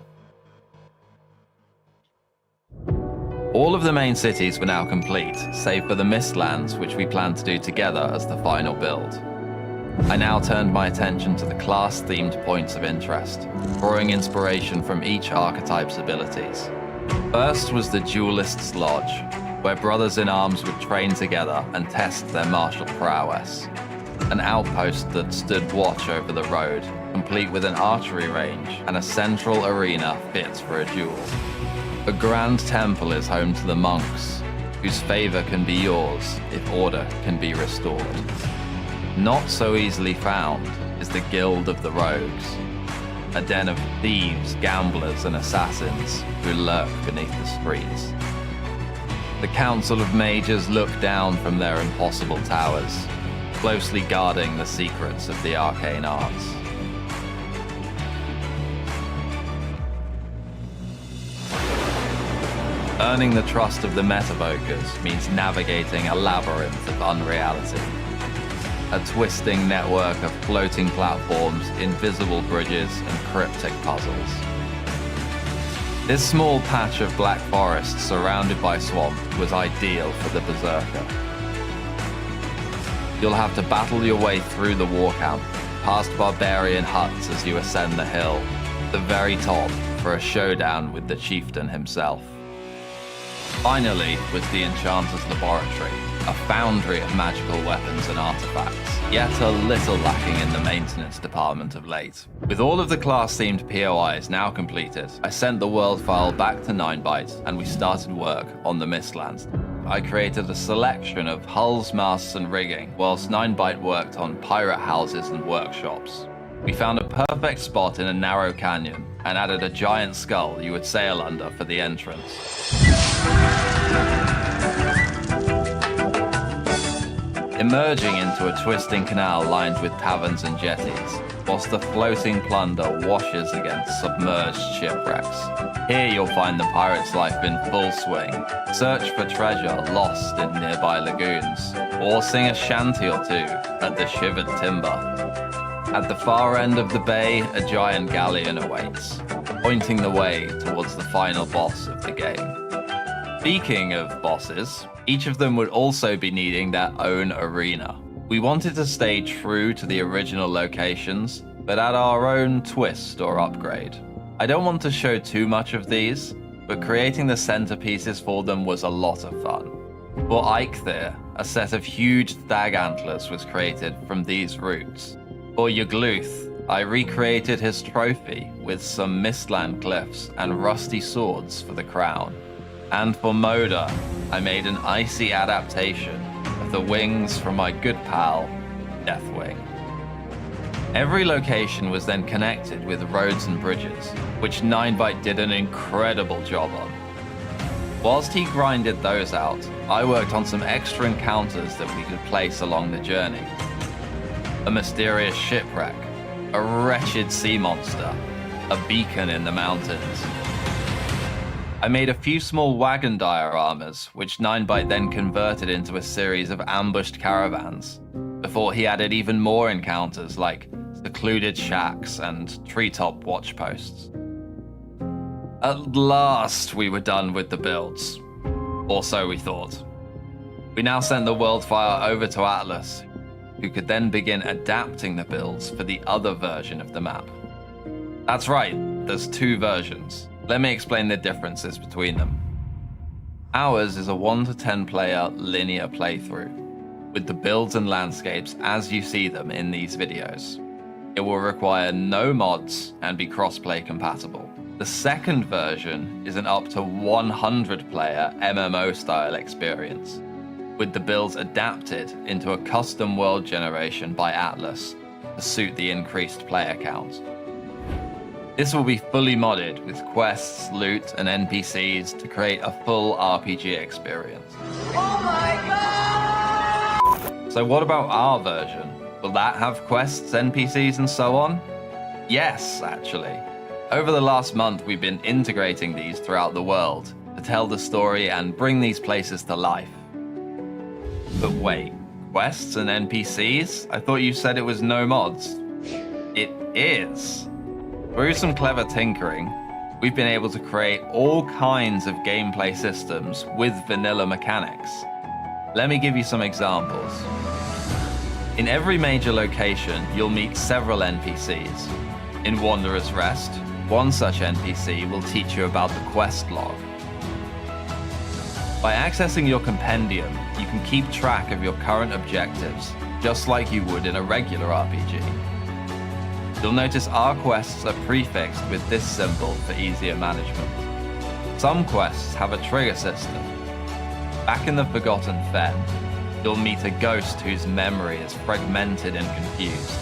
All of the main cities were now complete, save for the Mistlands, which we planned to do together as the final build. I now turned my attention to the class-themed points of interest, drawing inspiration from each archetype's abilities. First was the Duelist's Lodge, where brothers in arms would train together and test their martial prowess. An outpost that stood watch over the road, complete with an archery range and a central arena fit for a duel. A grand temple is home to the monks, whose favor can be yours if order can be restored. Not so easily found is the Guild of the Rogues, a den of thieves, gamblers, and assassins who lurk beneath the streets. The Council of Mages look down from their impossible towers, closely guarding the secrets of the arcane arts. Earning the trust of the Metavokers means navigating a labyrinth of unreality. A twisting network of floating platforms, invisible bridges, and cryptic puzzles. This small patch of black forest surrounded by swamp was ideal for the Berserker. You'll have to battle your way through the war camp, past barbarian huts as you ascend the hill, the very top for a showdown with the chieftain himself. Finally was the Enchanter's Laboratory, a foundry of magical weapons and artifacts, yet a little lacking in the maintenance department of late. With all of the class-themed POIs now completed, I sent the world file back to 9byte and we started work on the Mistlands. I created a selection of hulls, masts, and rigging, whilst 9byte worked on pirate houses and workshops. We found a perfect spot in a narrow canyon and added a giant skull you would sail under for the entrance. Emerging into a twisting canal lined with taverns and jetties, whilst the floating plunder washes against submerged shipwrecks. Here you'll find the pirate's life in full swing, search for treasure lost in nearby lagoons, or sing a shanty or two at the shivered timber. At the far end of the bay, a giant galleon awaits, pointing the way towards the final boss of the game. Speaking of bosses, each of them would also be needing their own arena. We wanted to stay true to the original locations, but add our own twist or upgrade. I don't want to show too much of these, but creating the centerpieces for them was a lot of fun. For Eikthyr, a set of huge stag antlers was created from these roots. For Yagluth, I recreated his trophy with some Mistland cliffs and rusty swords for the crown. And for Moda, I made an icy adaptation of the wings from my good pal, Deathwing. Every location was then connected with roads and bridges, which 9byte did an incredible job on. Whilst he grinded those out, I worked on some extra encounters that we could place along the journey. A mysterious shipwreck, a wretched sea monster, a beacon in the mountains. I made a few small wagon dioramas, which 9byte then converted into a series of ambushed caravans, before he added even more encounters like secluded shacks and treetop watchposts. At last we were done with the builds, or so we thought. We now sent the world file over to Atlas, who could then begin adapting the builds for the other version of the map. That's right, there's two versions. Let me explain the differences between them. Ours is a 1 to 10 player linear playthrough. with the builds and landscapes as you see them in these videos. It will require no mods and be crossplay compatible. The second version is an up to 100-player MMO-style experience, with the builds adapted into a custom world generation by Atlas to suit the increased player count. This will be fully modded with quests, loot, and NPCs to create a full RPG experience. Oh my god! So what about our version? Will that have quests, NPCs, and so on? Yes, actually. Over the last month, we've been integrating these throughout the world to tell the story and bring these places to life. But wait, quests and NPCs? I thought you said it was no mods. It is. Through some clever tinkering, we've been able to create all kinds of gameplay systems with vanilla mechanics. Let me give you some examples. In every major location, you'll meet several NPCs. In Wanderer's Rest, one such NPC will teach you about the quest log. By accessing your compendium, you can keep track of your current objectives, just like you would in a regular RPG. You'll notice our quests are prefixed with this symbol for easier management. Some quests have a trigger system. Back in the Forgotten Fen, you'll meet a ghost whose memory is fragmented and confused.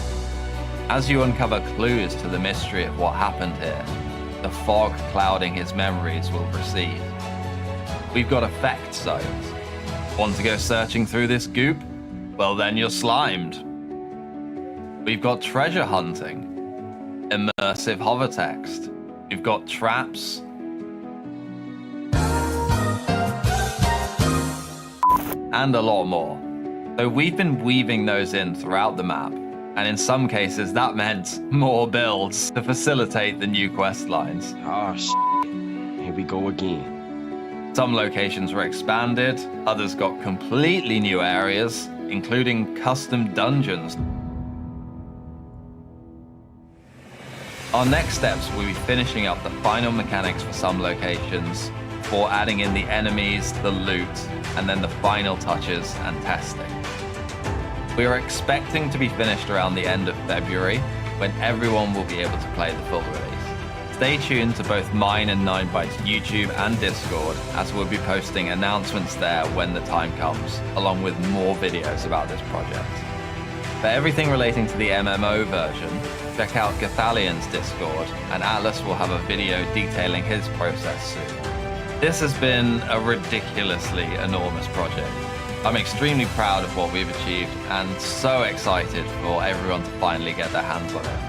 As you uncover clues to the mystery of what happened here, the fog clouding his memories will recede. We've got effect zones. Want to go searching through this goop? Well, then you're slimed. We've got treasure hunting, immersive hover text. We've got traps, and a lot more. So we've been weaving those in throughout the map, and in some cases that meant more builds to facilitate the new quest lines. Oh, here we go again. Some locations were expanded, others got completely new areas, including custom dungeons. Our next steps will be finishing up the final mechanics for some locations, before adding in the enemies, the loot, and then the final touches and testing. We are expecting to be finished around the end of February, when everyone will be able to play the full release. Stay tuned to both mine and 9byte's YouTube and Discord, as we'll be posting announcements there when the time comes, along with more videos about this project. For everything relating to the MMO version, check out Gathalion's Discord, and Atlas will have a video detailing his process soon. This has been a ridiculously enormous project. I'm extremely proud of what we've achieved and so excited for everyone to finally get their hands on it.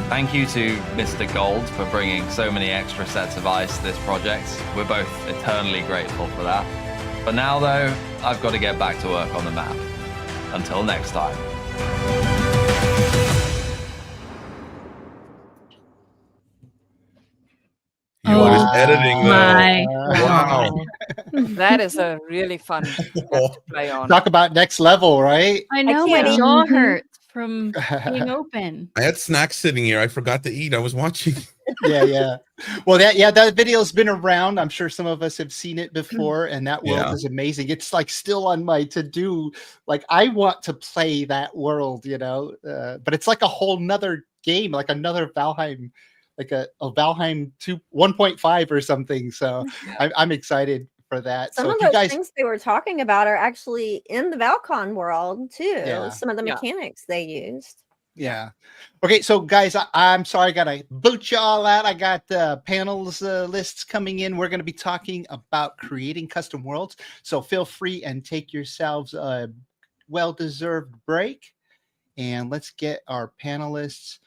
Thank you to Mr. Gold for bringing so many extra sets of eyes to this project. We're both eternally grateful for that. For now though, I've got to get back to work on the map. Until next time. You are editing that. Wow. That is a really fun map to play on. Talk about next level, right? I know, my jaw hurts from being open. I had snacks sitting here. I forgot to eat. I was watching. Yeah. Well, that video's been around. I'm sure some of us have seen it before, and that world is amazing. It's like still on my to-do. Like I want to play that world, but it's like a whole nother game, like another Valheim, like a Valheim 1.5 or something. So I'm excited for that. Some of those things they were talking about are actually in the Val-Con world too. Yeah. Some of the mechanics they used. Yeah. Okay, so guys, I'm sorry, I gotta boot you all out. I got panels lists coming in. We're gonna be talking about creating custom worlds. So feel free and take yourselves a well-deserved break. And let's get our panelists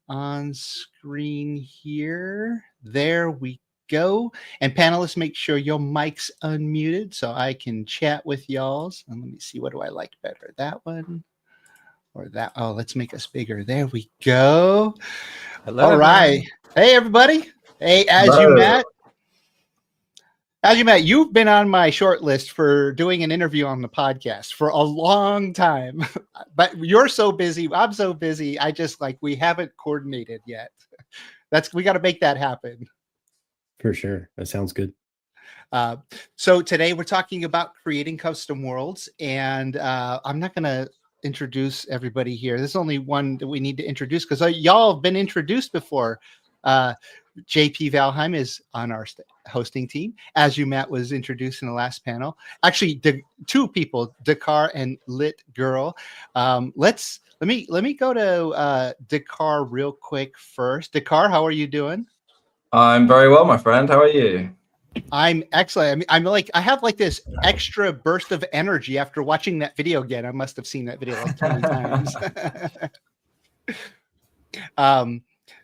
on screen here. There we go. And panelists, make sure your mic's unmuted so I can chat with y'alls. And let me see, what do I like better? That one or that? Oh, let's make us bigger. There we go. Hello, all right. Hey, everybody. Hey, Azumatt. Azumatt, you've been on my short list for doing an interview on the podcast for a long time, but you're so busy. I'm so busy. We haven't coordinated yet. We got to make that happen. For sure. That sounds good. So today we're talking about creating custom worlds, and I'm not going to introduce everybody here. There's only one that we need to introduce because y'all have been introduced before. JP Valheim is on our hosting team. Azumatt was introduced in the last panel. Actually, two people, Dhakhar and LitGirl. Let me go to Dhakhar real quick first. Dhakhar, how are you doing? I'm very well, my friend. How are you? I'm excellent. I mean, I have like this extra burst of energy after watching that video again. I must have seen that video like 20 times.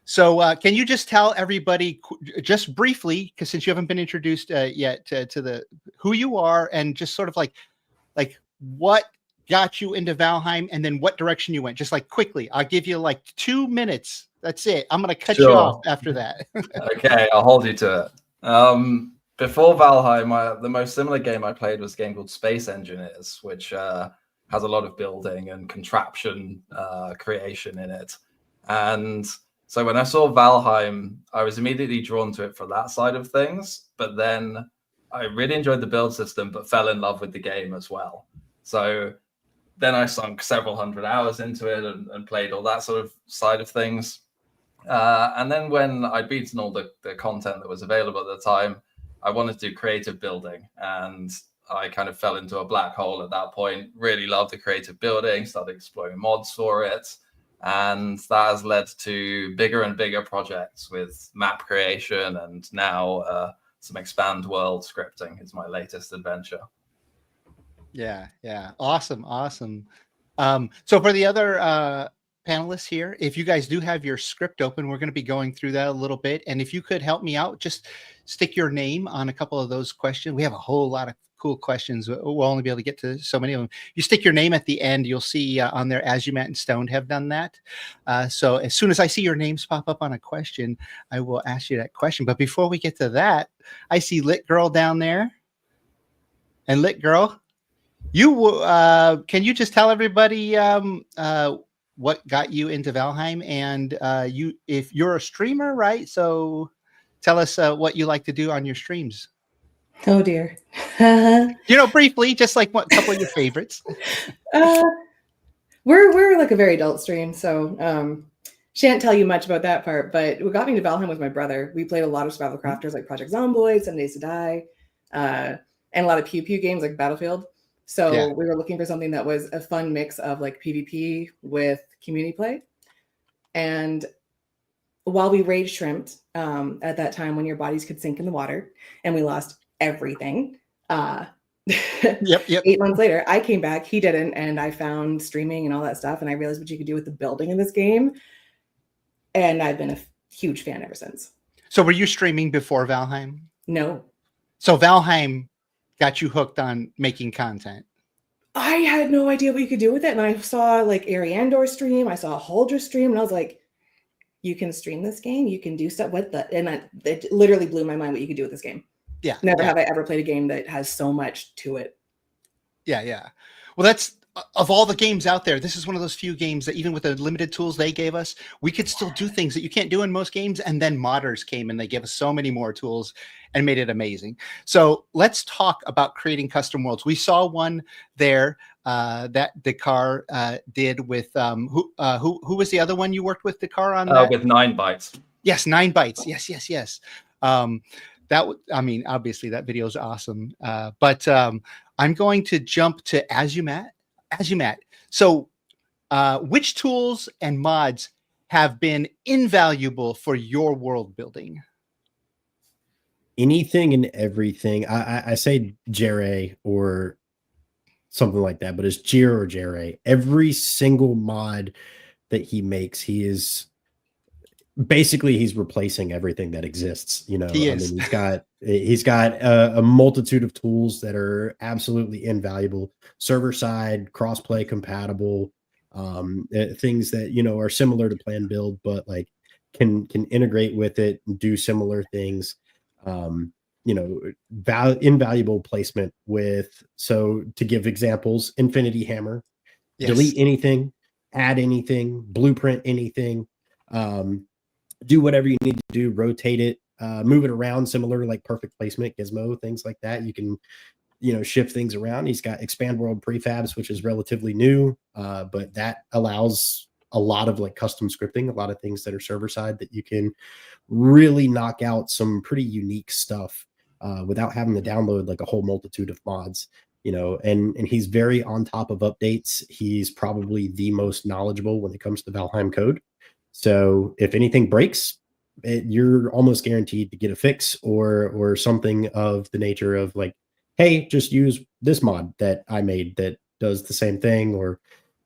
So can you just tell everybody just briefly, because since you haven't been introduced yet to who you are and just sort of like what got you into Valheim and then what direction you went, just like quickly. I'll give you like 2 minutes. That's it. I'm going to cut you off after that. Okay, I'll hold you to it. Before Valheim, the most similar game I played was a game called Space Engineers, which has a lot of building and contraption creation in it. And so when I saw Valheim, I was immediately drawn to it for that side of things. But then I really enjoyed the build system, but fell in love with the game as well. So then I sunk several hundred hours into it and played all that sort of side of things. And then when I'd beaten all the content that was available at the time, I wanted to do creative building. And I kind of fell into a black hole at that point. Really loved the creative building, started exploring mods for it. And that has led to bigger and bigger projects with map creation. And now some expand world scripting is my latest adventure. Yeah. Awesome. So for the other panelists here, if you guys do have your script open, we're going to be going through that a little bit. And if you could help me out, just stick your name on a couple of those questions. We have a whole lot of cool questions. We'll only be able to get to so many of them. You stick your name at the end, you'll see on there Azumatt and Stoned have done that. So as soon as I see your names pop up on a question, I will ask you that question. But before we get to that, I see LitGirl down there. And LitGirl, can you just tell everybody what got you into Valheim? And if you're a streamer, right? So tell us what you like to do on your streams. Oh dear. Briefly, just like what couple of your favorites. We're like a very adult stream, so shan't tell you much about that part. But what got me to Valheim was my brother. We played a lot of survival crafters like Project Zomboid, 7 Days to Die, and a lot of pew pew games like Battlefield. So we were looking for something that was a fun mix of like PvP with community play. And while we rage shrimped at that time when your bodies could sink in the water and we lost everything. 8 months later, I came back, he didn't, and I found streaming and all that stuff, and I realized what you could do with the building in this game. And I've been a huge fan ever since. So were you streaming before Valheim? No. So Valheim got you hooked on making content. I had no idea what you could do with it. And I saw like Ariandor stream, I saw Huldra stream, and I was like, you can stream this game, you can do stuff with that. And it literally blew my mind what you could do with this game. Yeah. Never have I ever played a game that has so much to it. Yeah. Well, that's of all the games out there, this is one of those few games that even with the limited tools they gave us, we could still do things that you can't do in most games. And then modders came and they gave us so many more tools and made it amazing. So let's talk about creating custom worlds. We saw one there that Dhakhar did with who was the other one you worked with, Dhakhar, on that? With 9 Bytes. Yes, 9 Bytes. Yes. Obviously that video is awesome. But I'm going to jump to Azumatt. So which tools and mods have been invaluable for your world building? Anything and everything. I say Jiroc or something like that, but it's Jiroc or Jiroc. Every single mod that he makes, he's replacing everything that exists. He's got a multitude of tools that are absolutely invaluable, server side, cross-play compatible, things that are similar to plan build, but like can integrate with it and do similar things. Invaluable placement with, so to give examples, Infinity Hammer, delete anything, add anything, blueprint anything, do whatever you need to do, rotate it, move it around, similar like perfect placement, gizmo, things like that. You can, shift things around. He's got expand world prefabs, which is relatively new, but that allows a lot of like custom scripting, a lot of things that are server side that you can really knock out some pretty unique stuff without having to download like a whole multitude of mods. And he's very on top of updates. He's probably the most knowledgeable when it comes to Valheim code. So if anything breaks, you're almost guaranteed to get a fix or something of the nature of like, hey, just use this mod that I made that does the same thing, or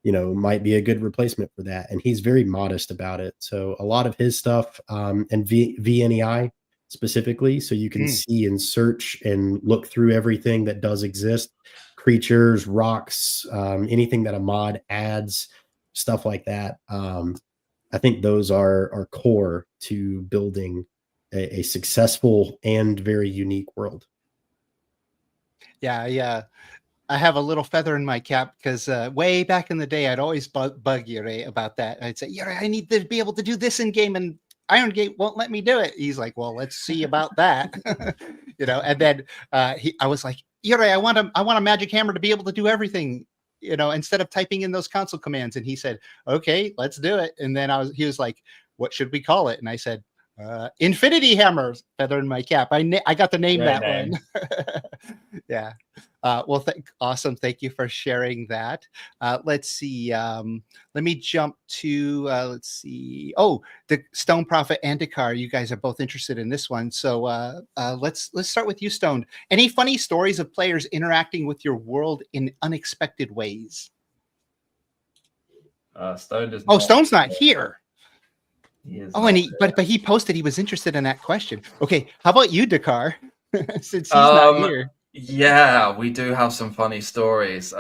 might be a good replacement for that. And he's very modest about it. So a lot of his stuff and VNEI specifically, so you can see and search and look through everything that does exist, creatures, rocks, anything that a mod adds, stuff like that. I think those are core to building a successful and very unique world. Yeah. I have a little feather in my cap because way back in the day, I'd always bug Jiroc about that. I'd say, Jiroc, I need to be able to do this in game, and Iron Gate won't let me do it. He's like, well, let's see about that. And then I was like, Jiroc, I want a magic hammer to be able to do everything, instead of typing in those console commands. And he said, okay, let's do it. And then he was like, what should we call it? And I said, Infinity Hammers, feather in my cap. I got to name that one. Yeah. Well, awesome. Thank you for sharing that. Let's see. Let me jump to, let's see. Oh, the StonedProphet and Dhakhar. You guys are both interested in this one. So let's start with you, Stoned. Any funny stories of players interacting with your world in unexpected ways? Stoned is Stone's not here. And he posted he was interested in that question. Okay, how about you, Dhakhar? Since he's not here. Yeah, we do have some funny stories.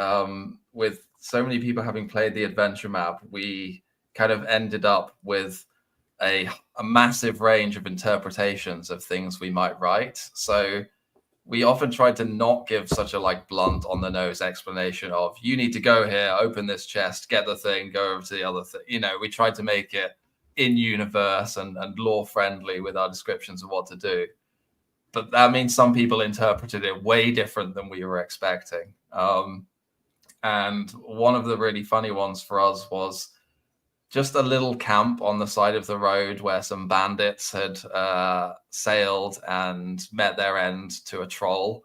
With so many people having played the adventure map, we kind of ended up with a massive range of interpretations of things we might write. So we often tried to not give such a blunt on the nose explanation of, you need to go here, open this chest, get the thing, go over to the other thing. We tried to make it in universe and lore friendly with our descriptions of what to do. But that means some people interpreted it way different than we were expecting. And one of the really funny ones for us was just a little camp on the side of the road where some bandits had sailed and met their end to a troll.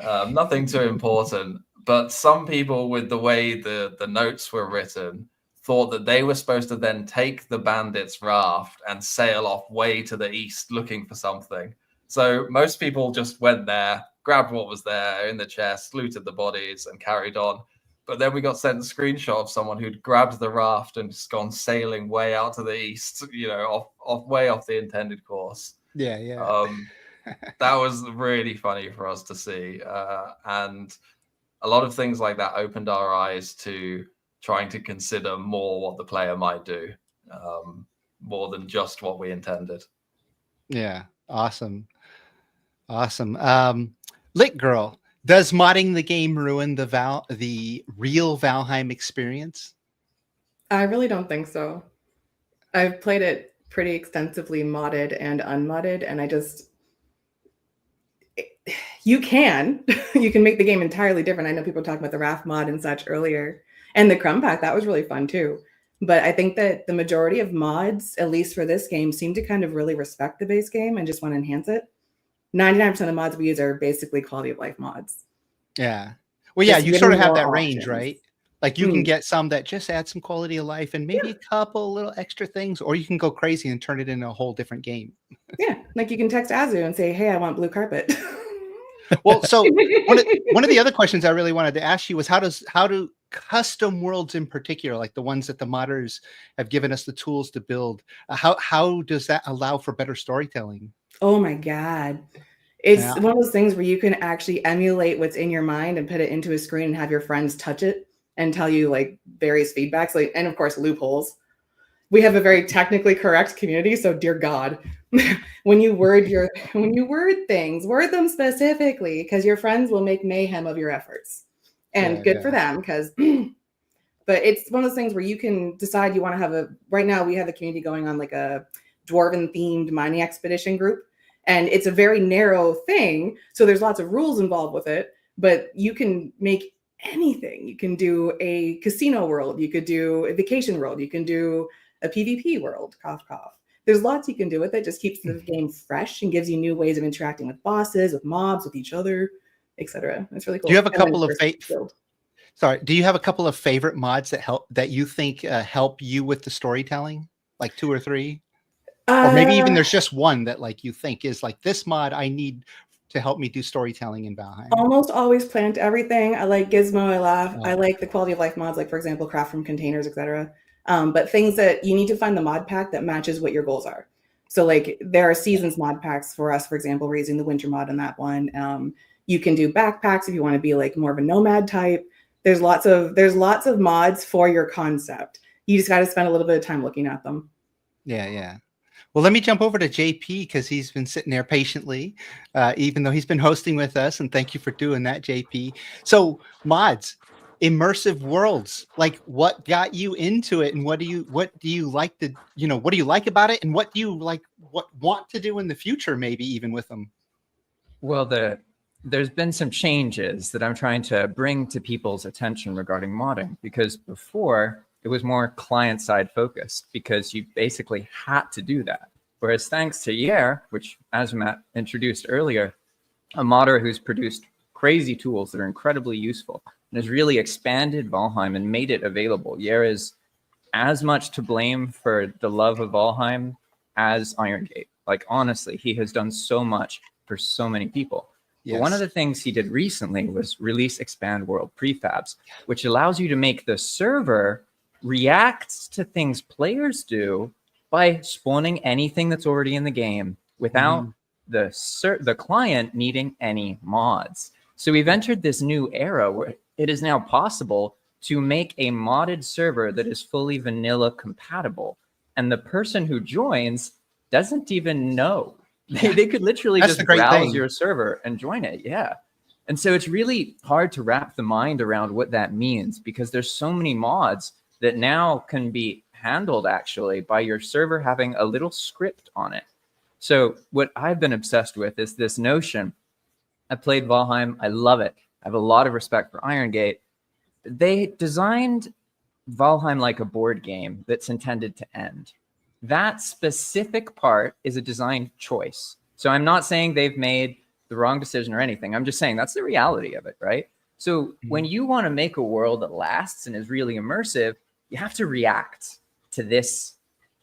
Nothing too important, but some people, with the way the notes were written, thought that they were supposed to then take the bandits' raft and sail off way to the east looking for something. So most people just went there, grabbed what was there in the chest, looted the bodies, and carried on. But then we got sent a screenshot of someone who'd grabbed the raft and just gone sailing way out to the east, way off the intended course. Yeah. That was really funny for us to see. And a lot of things like that opened our eyes to trying to consider more what the player might do, more than just what we intended. Yeah, awesome. Lit Girl, does modding the game ruin the real Valheim experience? I really don't think so. I've played it pretty extensively, modded and unmodded, and you can make the game entirely different. I know people talking about the raft mod and such earlier. And the Crumb Pack, that was really fun too. But I think that the majority of mods, at least for this game, seem to kind of really respect the base game and just want to enhance it. 99% of the mods we use are basically quality of life mods. Yeah. Well, yeah, you sort of have that range, right? Like you can get some that just add some quality of life and maybe a couple little extra things, or you can go crazy and turn it into a whole different game. Yeah, like you can text Azu and say, hey, I want blue carpet. Well, so one of the other questions I really wanted to ask you was how do custom worlds in particular, like the ones that the modders have given us the tools to build, how does that allow for better storytelling? Oh my God. It's one of those things where you can actually emulate what's in your mind and put it into a screen and have your friends touch it and tell you various feedbacks, and of course loopholes. We have a very technically correct community, so dear God, when you word things, word them specifically, because your friends will make mayhem of your efforts. And good for them, because but it's one of those things where you can decide you want to have right now we have a community going on like a dwarven themed mining expedition group. And it's a very narrow thing. So there's lots of rules involved with it, but you can make anything. You can do a casino world. You could do a vacation world. You can do a PvP world, cough, cough. There's lots you can do with it. Just keeps the game fresh and gives you new ways of interacting with bosses, with mobs, with each other, etc. It's really cool. Do you have a couple of do you have a couple of favorite mods that you think help you with the storytelling? Like 2 or 3? Or maybe even there's just one that like you think is like, this mod I need to help me do storytelling in Valheim. Almost always plant everything. I like Gizmo. I like the quality of life mods, like for example, craft from containers, etc. But things that you need to find the mod pack that matches what your goals are. So like there are seasons mod packs for us, for example, we're using the winter mod in that one. You can do backpacks if you want to be like more of a nomad type. There's lots of mods for your concept. You just got to spend a little bit of time looking at them. Yeah. Well, let me jump over to JP because he's been sitting there patiently, even though he's been hosting with us. And thank you for doing that, JP. So mods, immersive worlds, like what got you into it, and what do you like to, what do you like about it, and what do you want to do in the future, maybe even with them? Well, there's been some changes that I'm trying to bring to people's attention regarding modding, because before it was more client-side focused because you basically had to do that. Whereas thanks to Yair, which Azumatt introduced earlier, a modder who's produced crazy tools that are incredibly useful and has really expanded Valheim and made it available. Yair is as much to blame for the love of Valheim as Irongate. Like, honestly, he has done so much for so many people. Yes. But one of the things he did recently was release Expand World Prefabs, which allows you to make the server reacts to things players do by spawning anything that's already in the game without the client needing any mods. So we've entered this new era where it is now possible to make a modded server that is fully vanilla compatible, and the person who joins doesn't even know. They could literally just browse your server and join it. Yeah. And so it's really hard to wrap the mind around what that means, because there's so many mods that now can be handled actually by your server having a little script on it. So what I've been obsessed with is this notion. I played Valheim. I love it. I have a lot of respect for Irongate. They designed Valheim like a board game that's intended to end. That specific part is a design choice. So I'm not saying they've made the wrong decision or anything. I'm just saying that's the reality of it, right? So when you want to make a world that lasts and is really immersive, you have to react to this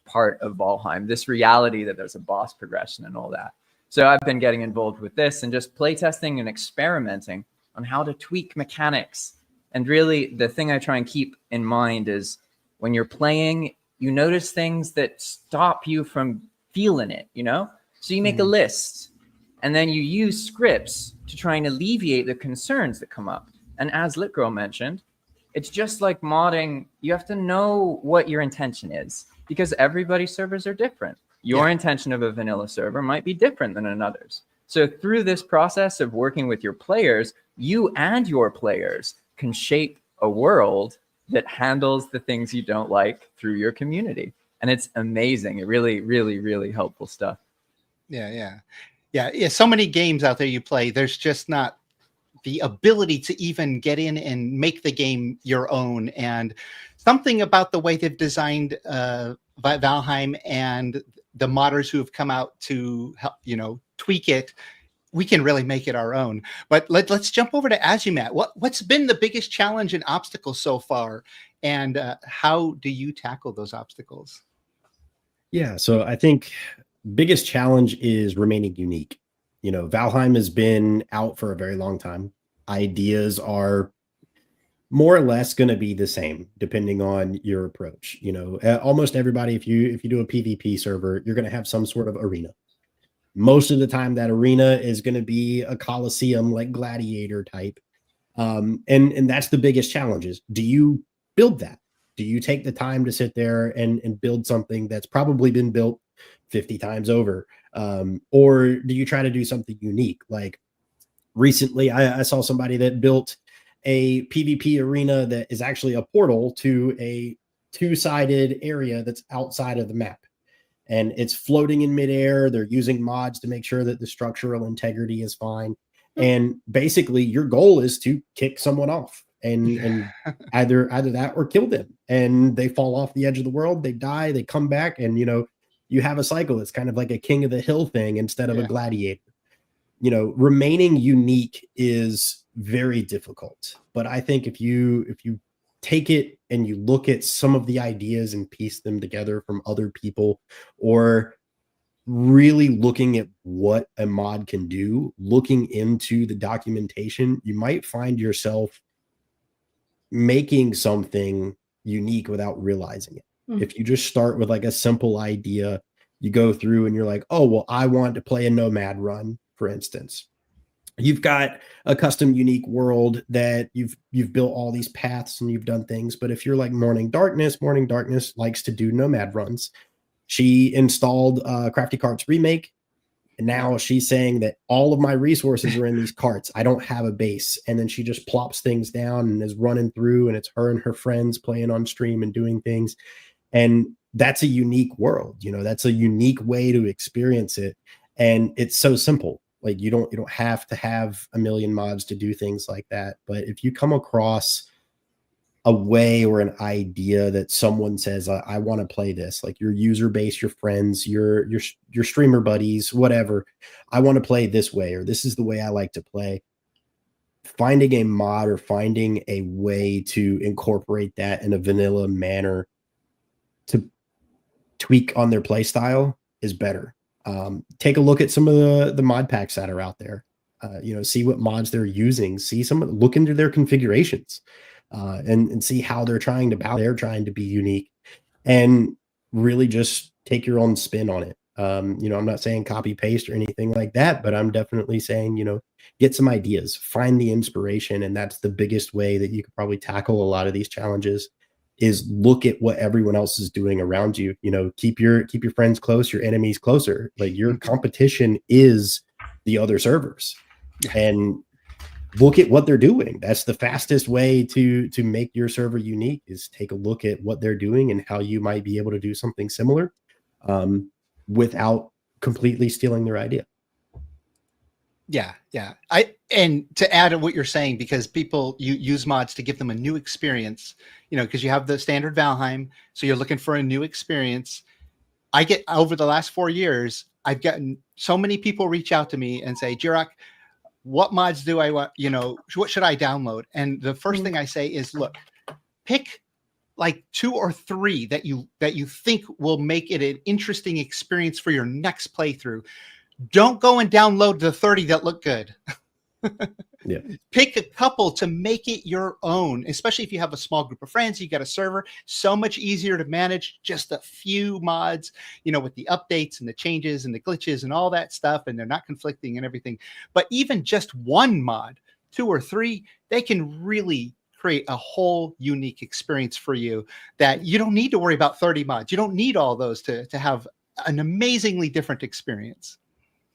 part of Valheim, this reality that there's a boss progression and all that. So I've been getting involved with this and just playtesting and experimenting on how to tweak mechanics. And really, the thing I try and keep in mind is when you're playing, you notice things that stop you from feeling it, So you make a list, and then you use scripts to try and alleviate the concerns that come up. And as LitGirl mentioned, it's just like modding. You have to know what your intention is, because everybody's servers are different. Your intention of a vanilla server might be different than another's. So through this process of working with your players, you and your players can shape a world that handles the things you don't like through your community. And it's amazing. It really, really, really helpful stuff. Yeah. So many games out there you play, there's just not the ability to even get in and make the game your own. And something about the way they've designed Valheim and the modders who have come out to help, tweak it, we can really make it our own. But let's jump over to Azumatt. What's been the biggest challenge and obstacle so far, and how do you tackle those obstacles? Yeah, so I think biggest challenge is remaining unique. Valheim has been out for a very long time. Ideas are more or less going to be the same depending on your approach. Almost everybody, if you do a PvP server, you're going to have some sort of arena. Most of the time that arena is going to be a Colosseum, like gladiator type. And that's the biggest challenge is, do you build that? Do you take the time to sit there and build something that's probably been built 50 times over? Or do you try to do something unique? Like recently I saw somebody that built a PvP arena that is actually a portal to a two-sided area that's outside of the map. and it's floating in midair. They're using mods to make sure that the structural integrity is fine. And basically your goal is to kick someone off and either that or kill them. And they fall off the edge of the world, they die, they come back, and you have a cycle. It's kind of like a king of the hill thing instead of a gladiator. Remaining unique is very difficult. But I think if you take it and you look at some of the ideas and piece them together from other people, or really looking at what a mod can do, looking into the documentation, you might find yourself making something unique without realizing it. If you just start with like a simple idea, you go through and you're like, oh, well, I want to play a nomad run, for instance. You've got a custom unique world that you've built all these paths and you've done things. But if you're like Morning Darkness likes to do nomad runs. She installed Crafty Carts Remake, and now she's saying that all of my resources are in these carts. I don't have a base. And then she just plops things down and is running through, and it's her and her friends playing on stream and doing things. And that's a unique world. That's a unique way to experience it. And it's so simple. Like you don't have to have a million mods to do things like that. But if you come across a way or an idea that someone says, I want to play this, like your user base, your friends, your streamer buddies, whatever, I want to play this way, or this is the way I like to play. Finding a mod or finding a way to incorporate that in a vanilla manner to tweak on their play style is better. Take a look at some of the mod packs that are out there. See what mods they're using. Look into their configurations. And see how they're trying to be unique, and really just take your own spin on it. I'm not saying copy paste or anything like that, but I'm definitely saying, get some ideas, find the inspiration. And that's the biggest way that you could probably tackle a lot of these challenges, is look at what everyone else is doing around you. Keep your friends close, your enemies closer. Like your competition is the other servers, and look at what they're doing. That's the fastest way to make your server unique, is take a look at what they're doing and how you might be able to do something similar without completely stealing their idea. Yeah. And to add to what you're saying, because people use mods to give them a new experience, because you have the standard Valheim, so you're looking for a new experience. I get, over the last 4 years, I've gotten so many people reach out to me and say, Jiroc, what mods do I want? What should I download? And the first thing I say is, look, pick like 2 or 3 that you think will make it an interesting experience for your next playthrough. Don't go and download the 30 that look good. Yeah. Pick a couple to make it your own, especially if you have a small group of friends, you got a server, so much easier to manage just a few mods, with the updates and the changes and the glitches and all that stuff, and they're not conflicting and everything. But even just one mod, 2 or 3, they can really create a whole unique experience for you that you don't need to worry about 30 mods. You don't need all those to have an amazingly different experience.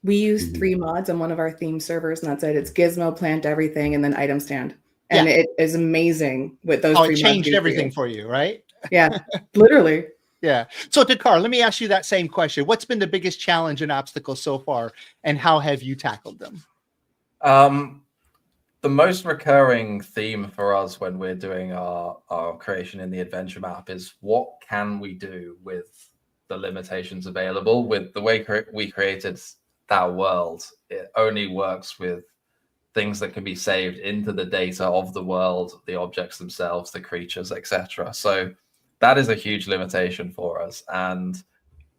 We use 3 mods on one of our theme servers, and that's it. It's Gizmo, Plant Everything, and then Item Stand. And it is amazing with those 3 mods. It changed everything for you, right? Yeah, literally. Yeah. So, Dhakhar, let me ask you that same question. What's been the biggest challenge and obstacle so far, and how have you tackled them? The most recurring theme for us when we're doing our creation in the adventure map is, what can we do with the limitations available? With the way we created that world, it only works with things that can be saved into the data of the world, the objects themselves, the creatures, etc. So that is a huge limitation for us. And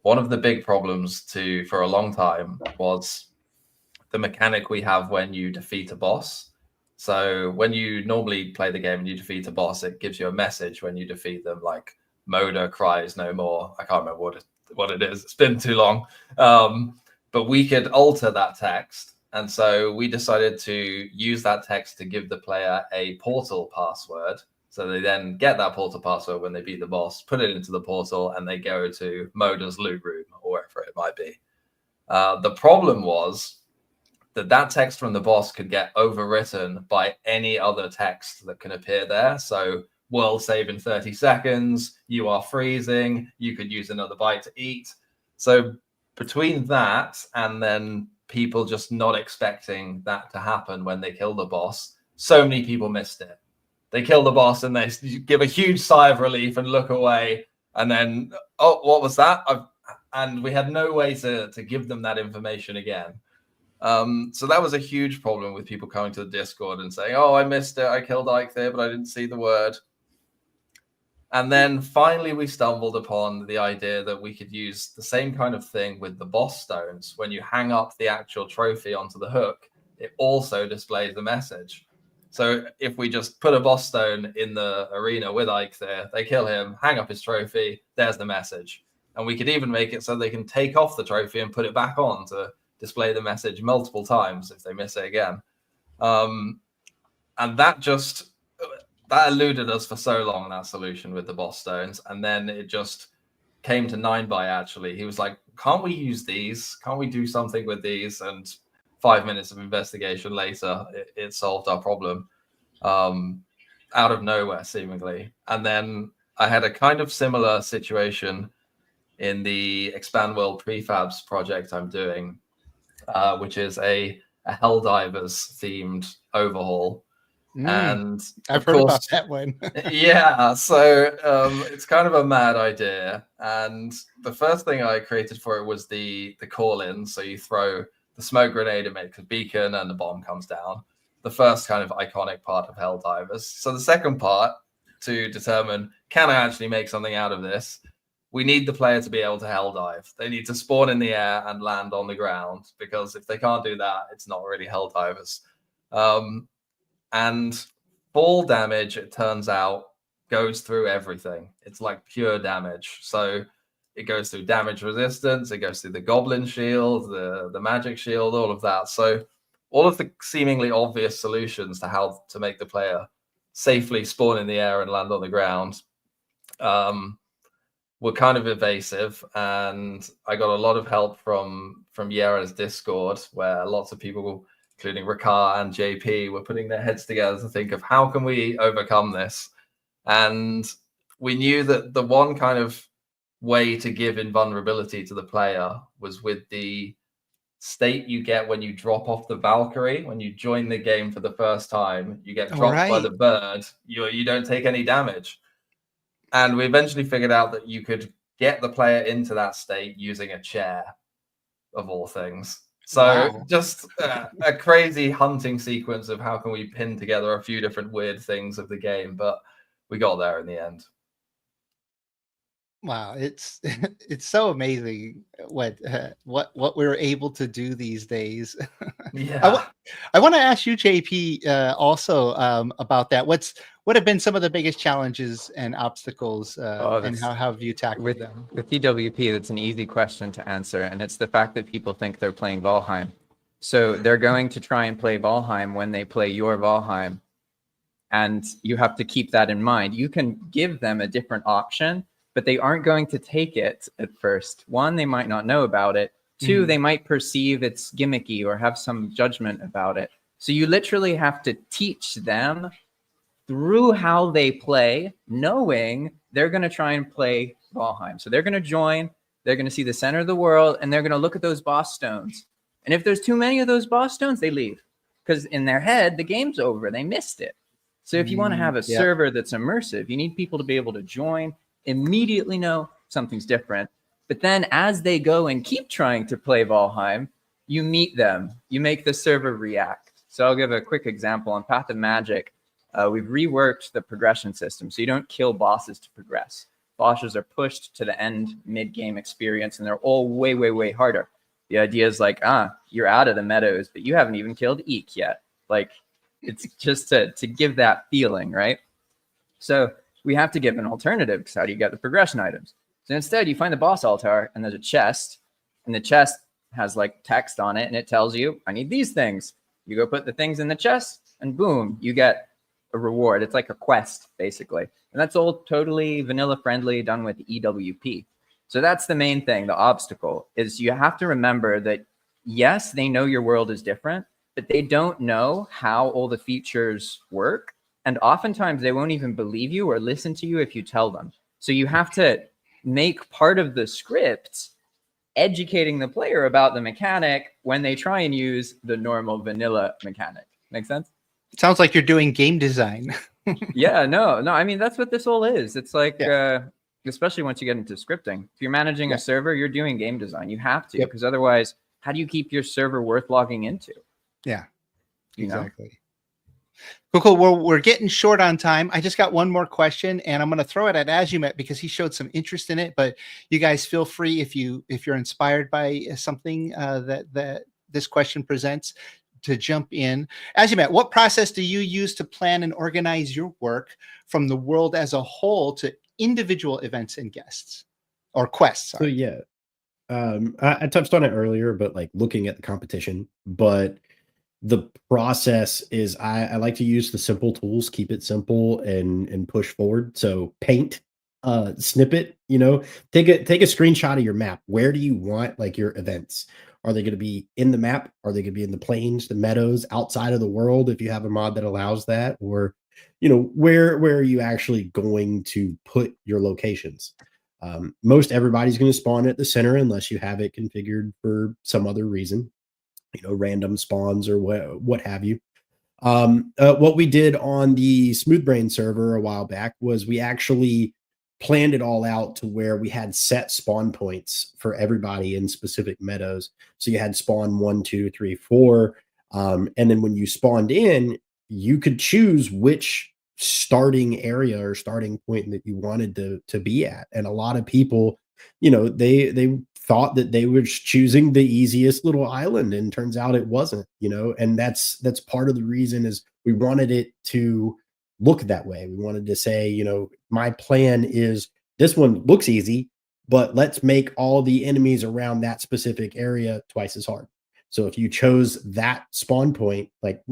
one of the big problems for a long time was the mechanic we have when you defeat a boss. So when you normally play the game and you defeat a boss, it gives you a message when you defeat them, like Moda cries no more. I can't remember what it is. It's been too long. But we could alter that text. And so we decided to use that text to give the player a portal password. So they then get that portal password when they beat the boss, put it into the portal, and they go to Moda's loot room or wherever it might be. The problem was that text from the boss could get overwritten by any other text that can appear there. So world save in 30 seconds, you are freezing, you could use another bite to eat. So between that and then people just not expecting that to happen when they kill the boss, so many people missed it. They kill the boss and they give a huge sigh of relief and look away, and then, oh, what was that? And we had no way to give them that information again. So that was a huge problem with people coming to the Discord and saying, oh, I missed it. I killed Ike there, but I didn't see the word. And then finally we stumbled upon the idea that we could use the same kind of thing with the boss stones. When you hang up the actual trophy onto the hook, it also displays the message. So if we just put a boss stone in the arena with Ike there, they kill him, hang up his trophy, there's the message. And we could even make it so they can take off the trophy and put it back on to display the message multiple times if they miss it again. And that eluded us for so long, that solution with the boss stones. And then it just came to 9by, actually. He was like, can't we use these? Can't we do something with these? And 5 minutes of investigation later, it solved our problem out of nowhere, seemingly. And then I had a kind of similar situation in the Expand World Prefabs project I'm doing, which is a Helldivers themed overhaul. And I've heard about that one. Yeah, so it's kind of a mad idea. And the first thing I created for it was the call-in. So you throw the smoke grenade, it makes a beacon, and the bomb comes down. The first kind of iconic part of Helldivers. So the second part, to determine, can I actually make something out of this? We need the player to be able to Helldive. They need to spawn in the air and land on the ground, because if they can't do that, it's not really Helldivers. And fall damage, it turns out, goes through everything. It's like pure damage. So it goes through damage resistance, it goes through the goblin shield, the magic shield, all of that. So all of the seemingly obvious solutions to how to make the player safely spawn in the air and land on the ground were kind of evasive. And I got a lot of help from Yera's Discord, where lots of people, including Rakar and JP, were putting their heads together to think of how can we overcome this. And we knew that the one kind of way to give invulnerability to the player was with the state you get when you drop off the Valkyrie. When you join the game for the first time, you get dropped by the bird, you don't take any damage. And we eventually figured out that you could get the player into that state using a chair, of all things. So just a crazy hunting sequence of how can we pin together a few different weird things of the game, but we got there in the end. Wow, it's so amazing what we're able to do these days. Yeah, I want to ask you, JP, also about that. What have been some of the biggest challenges and obstacles, and how have you tackled them? With EWP, that's an easy question to answer, and it's the fact that people think they're playing Valheim. So they're going to try and play Valheim when they play your Valheim, and you have to keep that in mind. You can give them a different option, but they aren't going to take it at first. One, they might not know about it. Two, they might perceive it's gimmicky or have some judgment about it. So you literally have to teach them through how they play, knowing they're going to try and play Valheim. So they're going to join, they're going to see the center of the world, and they're going to look at those boss stones. And if there's too many of those boss stones, they leave. Because in their head, the game's over. They missed it. So if you want to have a server that's immersive, you need people to be able to join, immediately know something's different. But then as they go and keep trying to play Valheim, you meet them. You make the server react. So I'll give a quick example. On Path of Magic, we've reworked the progression system. So you don't kill bosses to progress. Bosses are pushed to the end mid-game experience, and they're all way, way, way harder. The idea is like, you're out of the meadows, but you haven't even killed Eek yet. Like, it's just to give that feeling, right? So we have to give an alternative, because how do you get the progression items? So instead, you find the boss altar, and there's a chest, and the chest has like text on it, and it tells you, I need these things. You go put the things in the chest, and boom, you get a reward. It's like a quest, basically. And that's all totally vanilla friendly, done with EWP. So that's the main thing. The obstacle is you have to remember that, yes, they know your world is different, but they don't know how all the features work. And oftentimes they won't even believe you or listen to you if you tell them. So you have to make part of the script educating the player about the mechanic when they try and use the normal vanilla mechanic. Make sense? It sounds like you're doing game design. Yeah, no. I mean, that's what this all is. It's like, especially once you get into scripting. If you're managing a server, you're doing game design. You have to, because otherwise, how do you keep your server worth logging into? Yeah, exactly. Cool. Well, we're getting short on time. I just got one more question, and I'm going to throw it at Azumatt because he showed some interest in it. But you guys feel free if you're inspired by something that this question presents to jump in. Azumatt, what process do you use to plan and organize your work from the world as a whole to individual events and guests or quests? Sorry. So I touched on it earlier, but like looking at the competition, but the process is I like to use the simple tools, keep it simple and push forward. So paint, snippet, take a screenshot of your map. Where do you want like your events? Are they going to be in the map? Are they going to be in the plains, the meadows, outside of the world if you have a mod that allows that? Or, where are you actually going to put your locations? Most everybody's going to spawn at the center unless you have it configured for some other reason, random spawns or what have you. What we did on the Smoothbrain server a while back was we actually planned it all out to where we had set spawn points for everybody in specific meadows. So you had spawn 1, 2, 3, 4. And then when you spawned in, you could choose which starting area or starting point that you wanted to be at. And a lot of people, they thought that they were choosing the easiest little island, and turns out it wasn't, and that's part of the reason is we wanted it to look that way. We wanted to say, my plan is this one looks easy, but let's make all the enemies around that specific area twice as hard. So if you chose that spawn point, like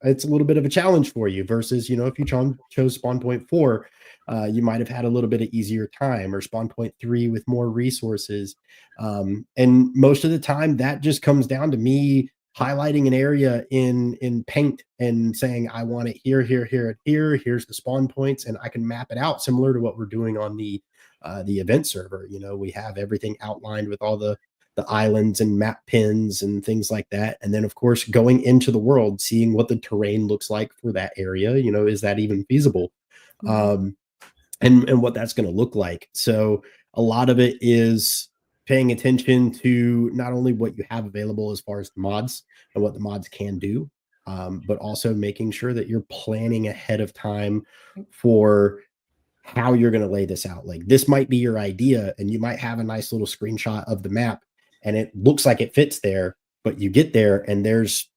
it's a little bit of a challenge for you versus, if you chose spawn point 4, you might have had a little bit of easier time, or spawn point 3 with more resources. And most of the time that just comes down to me highlighting an area in paint and saying, I want it here, here, here, and here. Here's the spawn points, and I can map it out similar to what we're doing on the event server. We have everything outlined with all the islands and map pins and things like that. And then of course, going into the world, seeing what the terrain looks like for that area, is that even feasible? And what that's going to look like. So a lot of it is paying attention to not only what you have available as far as the mods and what the mods can do, but also making sure that you're planning ahead of time for how you're going to lay this out. Like this might be your idea, and you might have a nice little screenshot of the map and it looks like it fits there, but you get there and there's,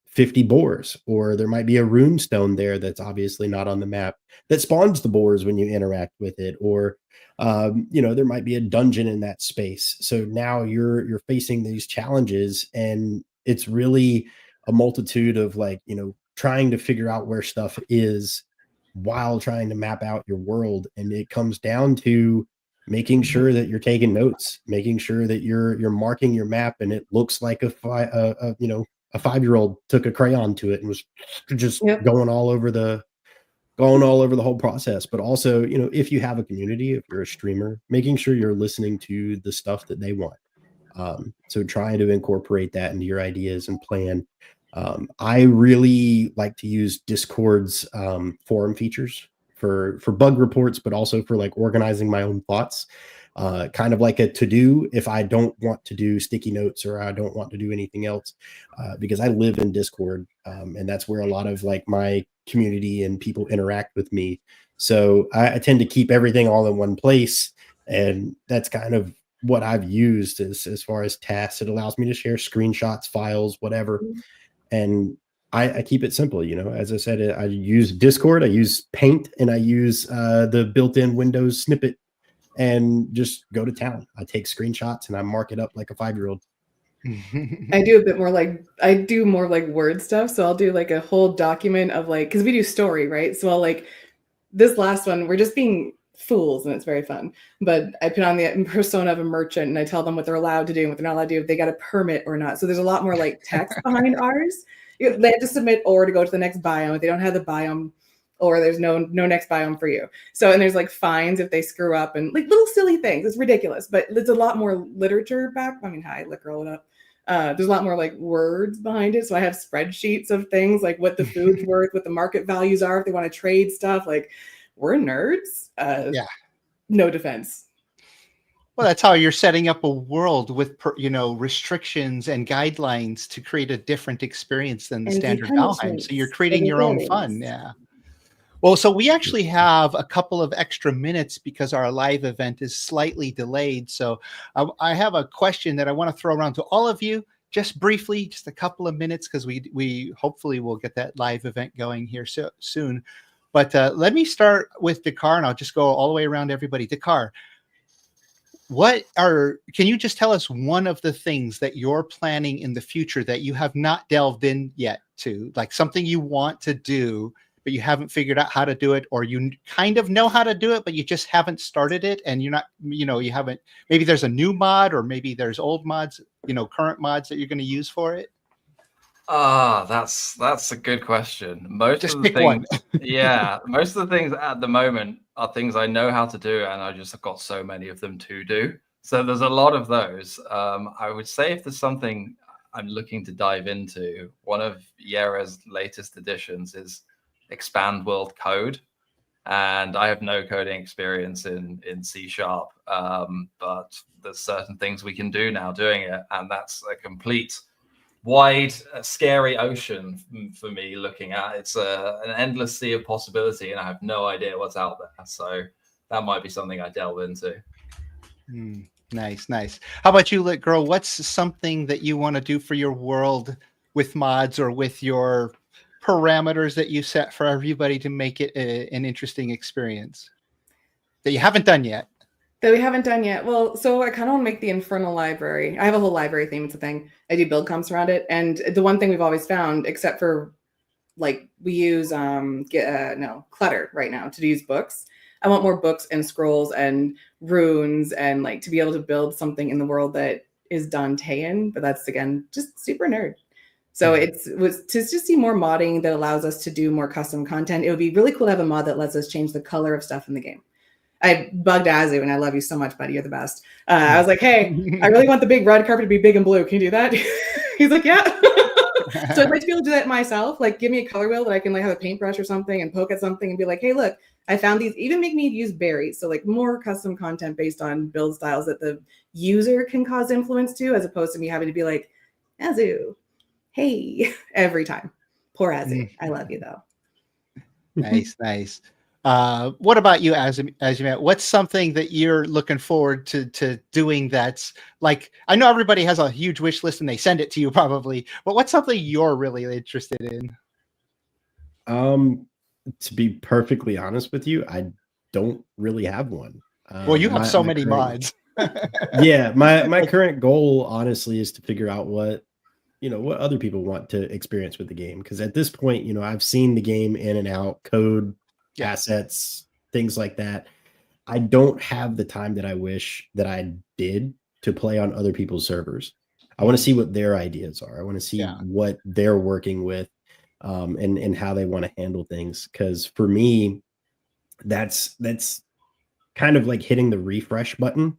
50 boars, or there might be a rune stone there that's obviously not on the map that spawns the boars when you interact with it, or there might be a dungeon in that space. So now you're facing these challenges, and it's really a multitude of trying to figure out where stuff is while trying to map out your world. And it comes down to making sure that you're taking notes, making sure that you're marking your map and it looks like a 5-year-old took a crayon to it and was just going all over the whole process. But also, if you have a community, if you're a streamer, making sure you're listening to the stuff that they want. So trying to incorporate that into your ideas and plan. I really like to use Discord's forum features for bug reports, but also for organizing my own thoughts. Kind of like a to-do if I don't want to do sticky notes or I don't want to do anything else, because I live in Discord, and that's where a lot of my community and people interact with me. So I tend to keep everything all in one place, and that's kind of what I've used as far as tasks. It allows me to share screenshots, files, whatever, and I keep it simple. As I said, I use Discord, I use Paint, and I use the built-in Windows snippet, and just go to town. I take screenshots and I mark it up like a 5-year-old. I do a bit more I do more word stuff. So I'll do a whole document of because we do story, right? So I'll this last one, we're just being fools and it's very fun. But I put on the persona of a merchant and I tell them what they're allowed to do and what they're not allowed to do, if they got a permit or not. So there's a lot more text behind ours. They have to submit or to go to the next biome. If they don't have the biome, or there's no next biome for you. So, and there's like fines if they screw up and like little silly things. It's ridiculous, but there's a lot more literature back. I mean, hi, LitGirl, what up? There's a lot more like words behind it. So I have spreadsheets of things like what the food's worth, what the market values are, if they want to trade stuff. Like, we're nerds. Yeah. No defense. Well, that's how you're setting up a world with, restrictions and guidelines to create a different experience than the standard Valheim. So you're creating your own fun. Yeah. Well, so we actually have a couple of extra minutes because our live event is slightly delayed. So I have a question that I want to throw around to all of you, just briefly, just a couple of minutes, because we hopefully will get that live event going here soon. But let me start with Dhakhar, and I'll just go all the way around everybody. Dhakhar, can you just tell us one of the things that you're planning in the future that you have not delved in yet to, like something you want to do, but you haven't figured out how to do it, or you kind of know how to do it, but you just haven't started it, and you're not, you haven't, maybe there's a new mod, or maybe there's old mods, current mods that you're going to use for it? That's a good question. Most Just of the pick one. things, yeah, most of the things at the moment are things I know how to do, and I just have got so many of them to do. So there's a lot of those. I would say if there's something I'm looking to dive into, one of Yera's latest additions is expand world code. And I have no coding experience in C#, but there's certain things we can do now doing it, and that's a complete wide, scary ocean for me looking at. It's an endless sea of possibility, and I have no idea what's out there. So that might be something I delve into. Nice. How about you, Lit Girl? What's something that you want to do for your world with mods or with your parameters that you set for everybody to make it an interesting experience that you haven't done yet? That we haven't done yet. Well, so I kind of want to make the Infernal Library. I have a whole library theme. It's a thing. I do build comps around it. And the one thing we've always found, except for like we use clutter right now to use books. I want more books and scrolls and runes and like to be able to build something in the world that is Dantean. But that's, again, just super nerd. So it was to just see more modding that allows us to do more custom content. It would be really cool to have a mod that lets us change the color of stuff in the game. I bugged Azu, and I love you so much, buddy. You're the best. I was like, hey, I really want the big red carpet to be big and blue. Can you do that? He's like, yeah. So I'd like to be able to do that myself. Like, give me a color wheel that I can like have a paintbrush or something and poke at something and be like, hey, look, I found these. Even make me use berries. So like more custom content based on build styles that the user can cause influence to, as opposed to me having to be like, Azu, hey, every time. Poor Azu. I love you though. Nice. What about you, Azumatt? What's something that you're looking forward to doing that's like, I know everybody has a huge wish list and they send it to you probably, but what's something you're really interested in? To be perfectly honest with you, I don't really have one. Well, you have so many mods. Yeah, my current goal, honestly, is to figure out what other people want to experience with the game. Because at this point, I've seen the game in and out, code, assets, things like that. I don't have the time that I wish that I did to play on other people's servers. I want to see what their ideas are. I want to see what they're working with, and how they want to handle things. Because for me, that's kind of like hitting the refresh button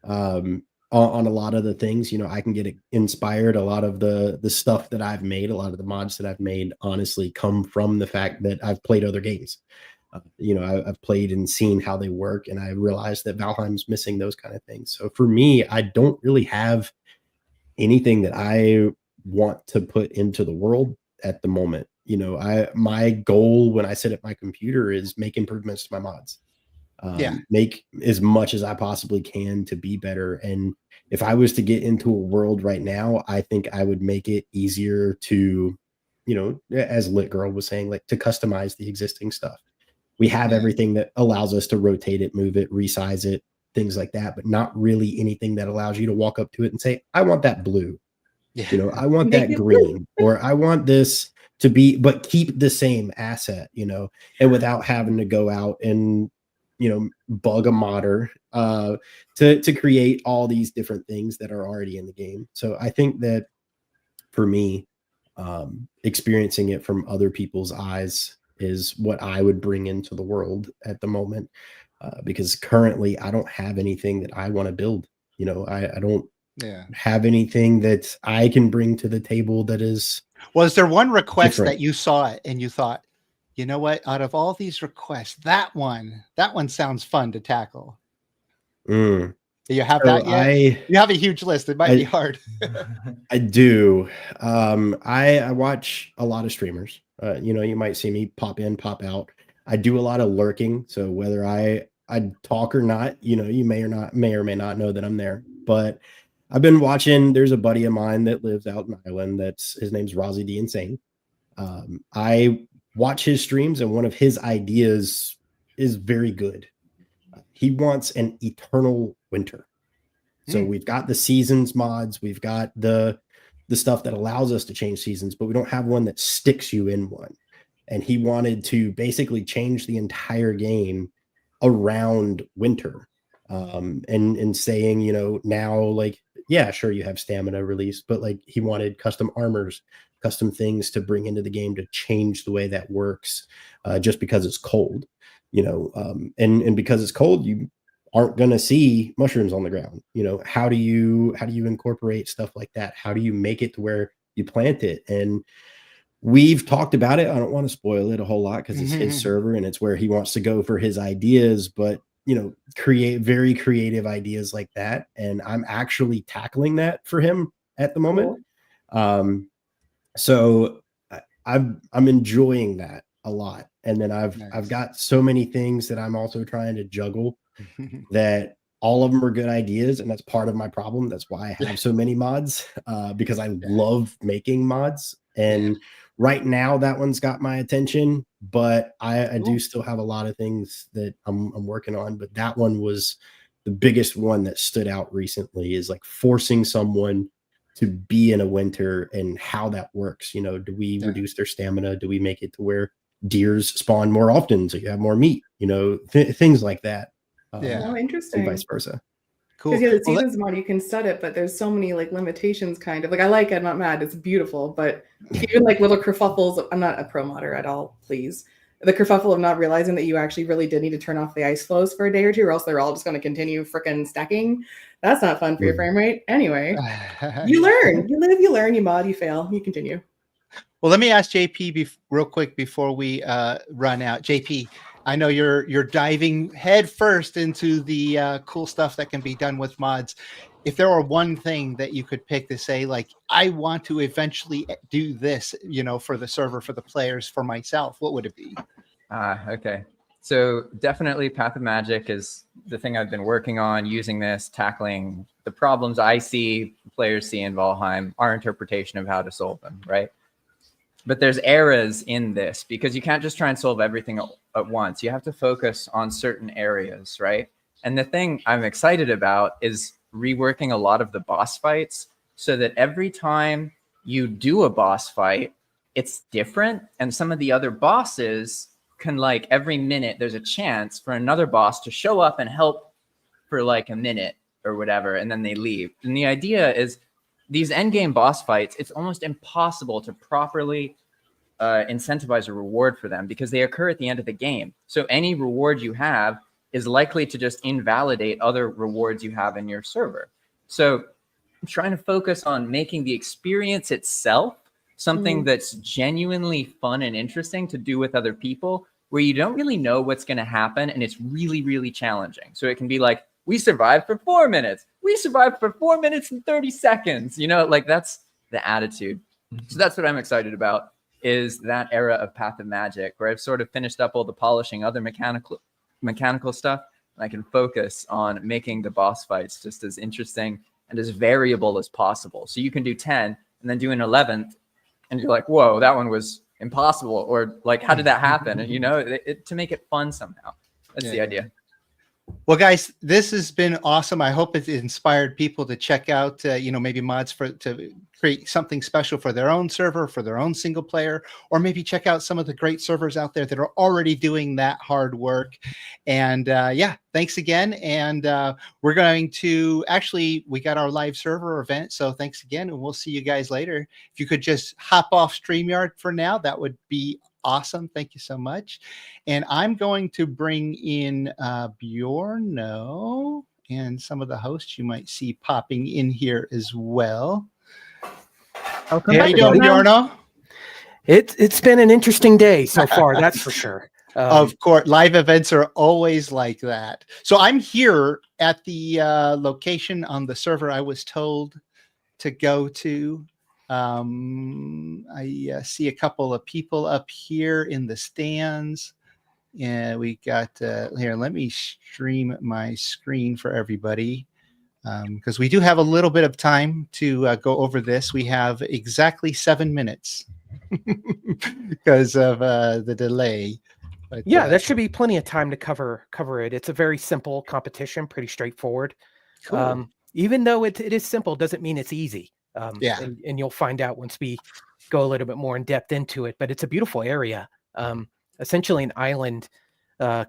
on a lot of the things. I can get inspired. A lot of the stuff that I've made, a lot of the mods that I've made, honestly come from the fact that I've played other games. I've played and seen how they work, and I realized that Valheim's missing those kind of things. So for me, I don't really have anything that I want to put into the world at the moment. My goal when I sit at my computer is make improvements to my mods. Make as much as I possibly can to be better. And if I was to get into a world right now, I think I would make it easier to, as Lit Girl was saying, like to customize the existing stuff. We have everything that allows us to rotate it, move it, resize it, things like that, but not really anything that allows you to walk up to it and say, I want that blue. I want that green, or I want this to be, but keep the same asset, and without having to go out and bug a modder to create all these different things that are already in the game. So I think that for me, experiencing it from other people's eyes is what I would bring into the world at the moment, because currently I don't have anything that I want to build. You know, I don't have anything that I can bring to the table that is. Was there one request different. that you saw it and you thought, you know what, out of all these requests, that one sounds fun to tackle? Do you have that yet? You have a huge list. It might be hard. I do. I watch a lot of streamers. You know, you might see me pop in, pop out. I do a lot of lurking. So whether I talk or not, you know, you may or may not know that I'm there. But I've been watching. There's a buddy of mine that lives out in Ireland. His name's Rozzy the Insane. I watch his streams, and one of his ideas is very good. He wants an eternal winter. So we've got the seasons mods, we've got the stuff that allows us to change seasons, but we don't have one that sticks you in one. And he wanted to basically change the entire game around winter. And saying, you know, now, like, yeah, sure, you have stamina release, but like he wanted custom armors, custom things to bring into the game to change the way that works, just because it's cold, you know, and because it's cold, you aren't going to see mushrooms on the ground. You know, how do you incorporate stuff like that? How do you make it to where you plant it? And we've talked about it. I don't want to spoil it a whole lot because it's his server and it's where he wants to go for his ideas, but you know, create very creative ideas like that. And I'm actually tackling that for him at the moment. So I'm enjoying that a lot. And then I've got so many things that I'm also trying to juggle that all of them are good ideas. And that's part of my problem. That's why I have so many mods, because I love making mods. And right now that one's got my attention, but I do still have a lot of things that I'm working on. But that one was the biggest one that stood out recently, is like forcing someone to be in a winter and how that works. You know, do we reduce their stamina? Do we make it to where deers spawn more often so you have more meat? You know, things like that. Oh, interesting. And vice versa. Cool. Because the seasons mod, you can set it, but there's so many like limitations. Kind of like, I like it, I'm not mad. It's beautiful, but even like little kerfuffles. I'm not a pro modder at all. Please, the kerfuffle of not realizing that you actually really did need to turn off the ice flows for a day or two, or else they're all just going to continue freaking stacking. That's not fun for your frame rate. Anyway, you learn, you live, you learn, you mod, you fail, you continue. Well, let me ask JP real quick before we run out. JP, I know you're diving head first into the cool stuff that can be done with mods. If there were one thing that you could pick to say, like, I want to eventually do this, you know, for the server, for the players, for myself, what would it be? Okay. So definitely Path of Magic is the thing I've been working on, using this, tackling the problems I see, players see in Valheim, our interpretation of how to solve them, right? But there's eras in this, because you can't just try and solve everything at once. You have to focus on certain areas, right? And the thing I'm excited about is reworking a lot of the boss fights so that every time you do a boss fight, it's different. And some of the other bosses can, like, every minute there's a chance for another boss to show up and help for like a minute or whatever, and then they leave. And the idea is these endgame boss fights, it's almost impossible to properly incentivize a reward for them because they occur at the end of the game. So any reward you have is likely to just invalidate other rewards you have in your server. So I'm trying to focus on making the experience itself something that's genuinely fun and interesting to do with other people, where you don't really know what's going to happen, and it's really, really challenging. So it can be like, we survived for 4 minutes. We survived for 4 minutes and 30 seconds. You know, like, that's the attitude. So that's what I'm excited about, is that era of Path of Magic, where I've sort of finished up all the polishing other mechanical stuff, and I can focus on making the boss fights just as interesting and as variable as possible. So you can do 10 and then do an 11th, and you're like, whoa, that one was impossible. Or like, how did that happen? And, you know, to make it fun somehow. That's the idea. Well, guys, this has been awesome. I hope it inspired people to check out, you know, maybe mods to create something special for their own server, for their own single player, or maybe check out some of the great servers out there that are already doing that hard work. And yeah, thanks again. And we're going to we got our live server event. So thanks again. And we'll see you guys later. If you could just hop off StreamYard for now, that would be awesome. Thank you so much. And I'm going to bring in Bjorno and some of the hosts you might see popping in here as well. How you doing, Bjorno? It's been an interesting day so far, that's for sure. Of course, live events are always like that. So I'm here at the location on the server I was told to go to. I see a couple of people up here in the stands. Yeah, we got here. Let me stream my screen for everybody because we do have a little bit of time to go over this. We have exactly 7 minutes because of the delay. But, yeah, that should be plenty of time to cover it. It's a very simple competition, pretty straightforward. Cool. Even though it is simple, doesn't mean it's easy. Yeah, and you'll find out once we go a little bit more in depth into it. But it's a beautiful area. Essentially an island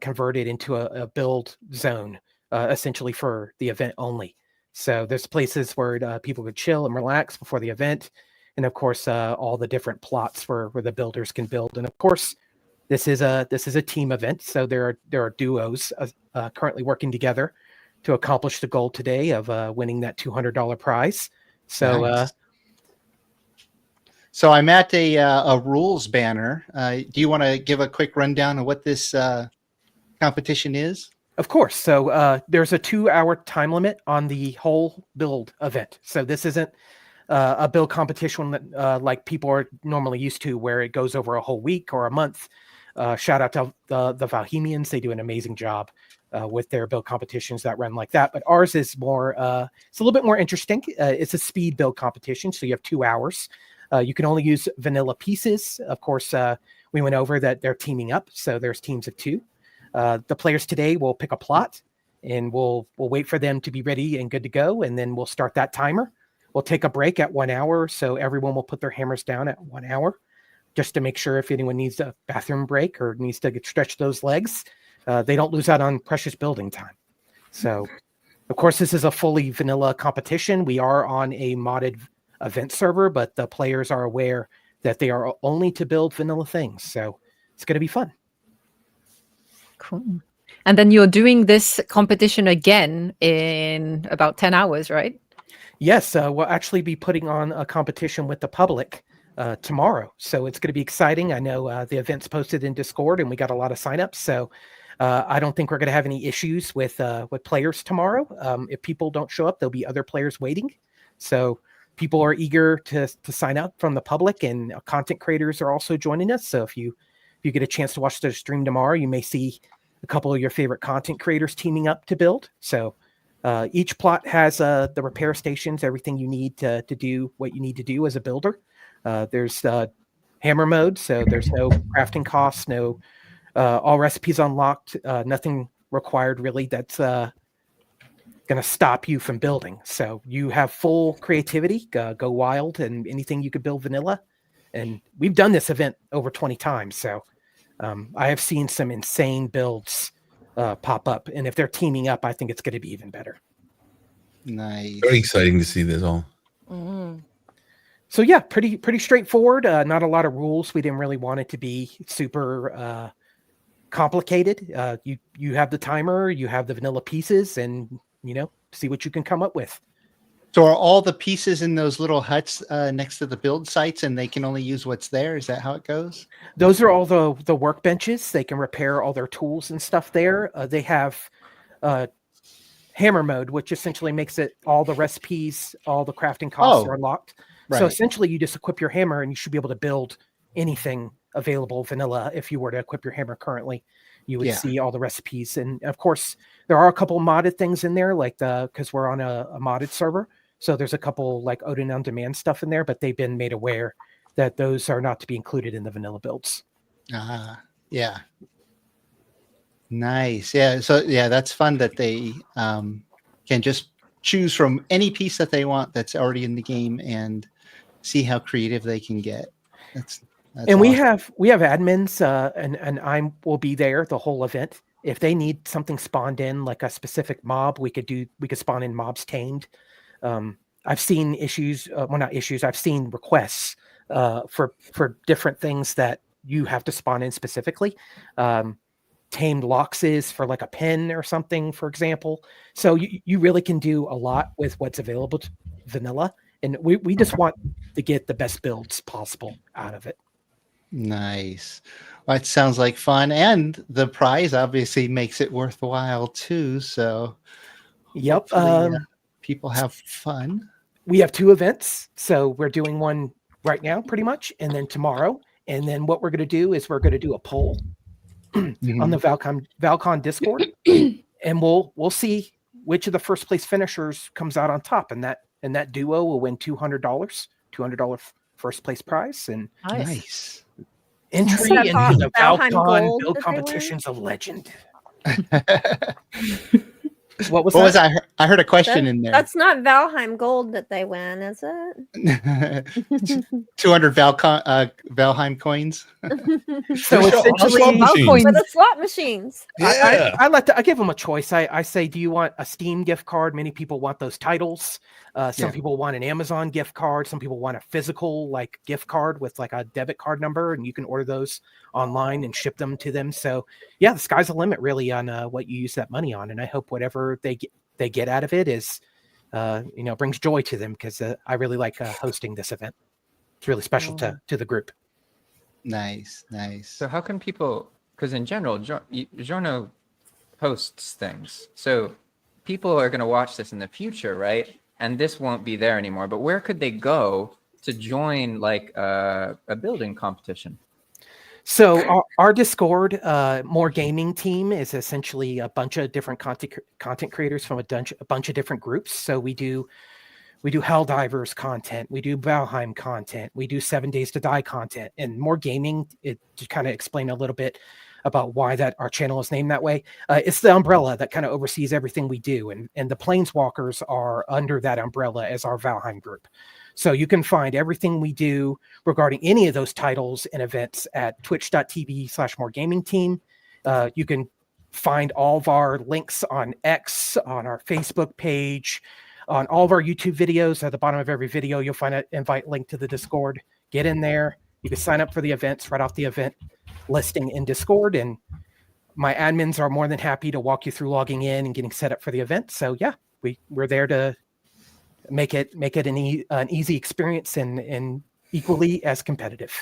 converted into a build zone, essentially for the event only. So there's places where people could chill and relax before the event, and of course all the different plots where the builders can build. And of course, this is a team event, so there are duos currently working together to accomplish the goal today of winning that $200 prize. So. Nice. So I'm at a rules banner. Do you want to give a quick rundown of what this competition is? Of course. So there's a 2-hour time limit on the whole build event. So this isn't a build competition that like people are normally used to, where it goes over a whole week or a month. Shout out to the Valheimians. They do an amazing job with their build competitions that run like that. But ours is more, it's a little bit more interesting. It's a speed build competition. So you have 2 hours. You can only use vanilla pieces. Of course, we went over that they're teaming up. So there's teams of 2. The players today will pick a plot, and we'll wait for them to be ready and good to go. And then we'll start that timer. We'll take a break at 1 hour. So everyone will put their hammers down at 1 hour, just to make sure if anyone needs a bathroom break or needs to stretch those legs, they don't lose out on precious building time. So, of course, this is a fully vanilla competition. We are on a modded event server, but the players are aware that they are only to build vanilla things. So it's going to be fun. Cool. And then you're doing this competition again in about 10 hours, right? Yes, we'll actually be putting on a competition with the public tomorrow. So it's going to be exciting. I know the event's posted in Discord and we got a lot of signups. So I don't think we're going to have any issues with players tomorrow. If people don't show up, there'll be other players waiting. So people are eager to sign up from the public, and content creators are also joining us. So if you get a chance to watch the stream tomorrow, you may see a couple of your favorite content creators teaming up to build. So each plot has the repair stations, everything you need to do what you need to do as a builder. There's hammer mode, so there's no crafting costs, no all recipes unlocked, nothing required really that's going to stop you from building. So you have full creativity, go wild, and anything you could build vanilla. And we've done this event over 20 times. So I have seen some insane builds pop up. And if they're teaming up, I think it's going to be even better. Nice. Very exciting to see this all. Mm-hmm. So yeah, pretty straightforward. Not a lot of rules. We didn't really want it to be super complicated. You have the timer, you have the vanilla pieces, and see what you can come up with. So are all the pieces in those little huts next to the build sites, and they can only use what's there? Is that how it goes? Those are all the workbenches. They can repair all their tools and stuff there. They have hammer mode, which essentially makes it all the recipes, all the crafting costs are unlocked. Right. So essentially you just equip your hammer and you should be able to build anything available vanilla. If you were to equip your hammer currently, you would see all the recipes. And of course, there are a couple modded things in there, like because we're on a modded server. So there's a couple like Odin on demand stuff in there, but they've been made aware that those are not to be included in the vanilla builds. Yeah. Nice. Yeah. So yeah, that's fun that they can just choose from any piece that they want that's already in the game and see how creative they can get. That's and awesome. we have admins and I will be there the whole event. If they need something spawned in, like a specific mob, we could spawn in mobs tamed. I've seen issues, I've seen requests for different things that you have to spawn in specifically. Tamed Loxes for like a pen or something, for example. So you really can do a lot with what's available to vanilla. And we just want to get the best builds possible out of it. Nice. Well, it sounds like fun. And the prize obviously makes it worthwhile too. So yep. People have fun. We have 2 events. So we're doing one right now pretty much. And then tomorrow. And then what we're going to do is we're going to do a poll on the Val-Con Discord, and we'll see which of the first place finishers comes out on top, and that duo will win $200 first place prize. And nice entry into the Val-Con build competition's a legend. What was that? I heard a question in there. That's not Valheim gold that they win, is it? 200 Valheim coins. So essentially, for the slot machines. Yeah. I give them a choice. I say, do you want a Steam gift card? Many people want those titles. Some people want an Amazon gift card. Some people want a physical like gift card with like a debit card number, and you can order those online and ship them to them. So yeah, the sky's the limit really on what you use that money on. And I hope whatever they get out of it is, brings joy to them, because I really like hosting this event. It's really special to the group. Nice. So how can people, because in general, Bjorno hosts things. So people are going to watch this in the future, right? And this won't be there anymore. But where could they go to join like a building competition? So our Discord, More Gaming team is essentially a bunch of different content creators from a bunch of different groups. So we do Helldivers content, we do Valheim content, we do 7 Days to Die content, and More Gaming. To kind of explain a little bit about why our channel is named that way. It's the umbrella that kind of oversees everything we do, and the Planeswalkers are under that umbrella as our Valheim group. So you can find everything we do regarding any of those titles and events at twitch.tv/moregamingteam. You can find all of our links on X, on our Facebook page, on all of our YouTube videos. At the bottom of every video, you'll find an invite link to the Discord. Get in there. You can sign up for the events right off the event listing in Discord. And my admins are more than happy to walk you through logging in and getting set up for the event. So yeah, we're there to make it an easy experience and equally as competitive.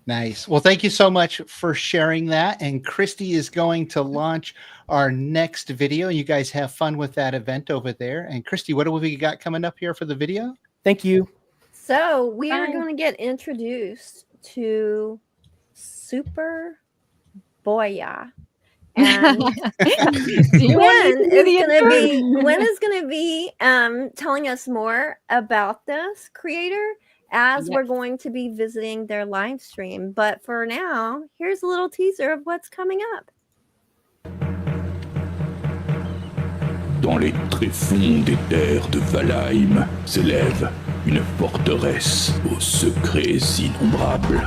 Nice. Well, thank you so much for sharing that. And Christy is going to launch our next video. You guys have fun with that event over there. And Christy, what have we got coming up here for the video? Thank you. So we are going to get introduced to Fort-Boyaux. And Gwen is going to be telling us more about this creator as we're going to be visiting their live stream. But for now, here's a little teaser of what's coming up. Dans les tréfonds des terres de Valheim s'élève une forteresse aux secrets innombrables.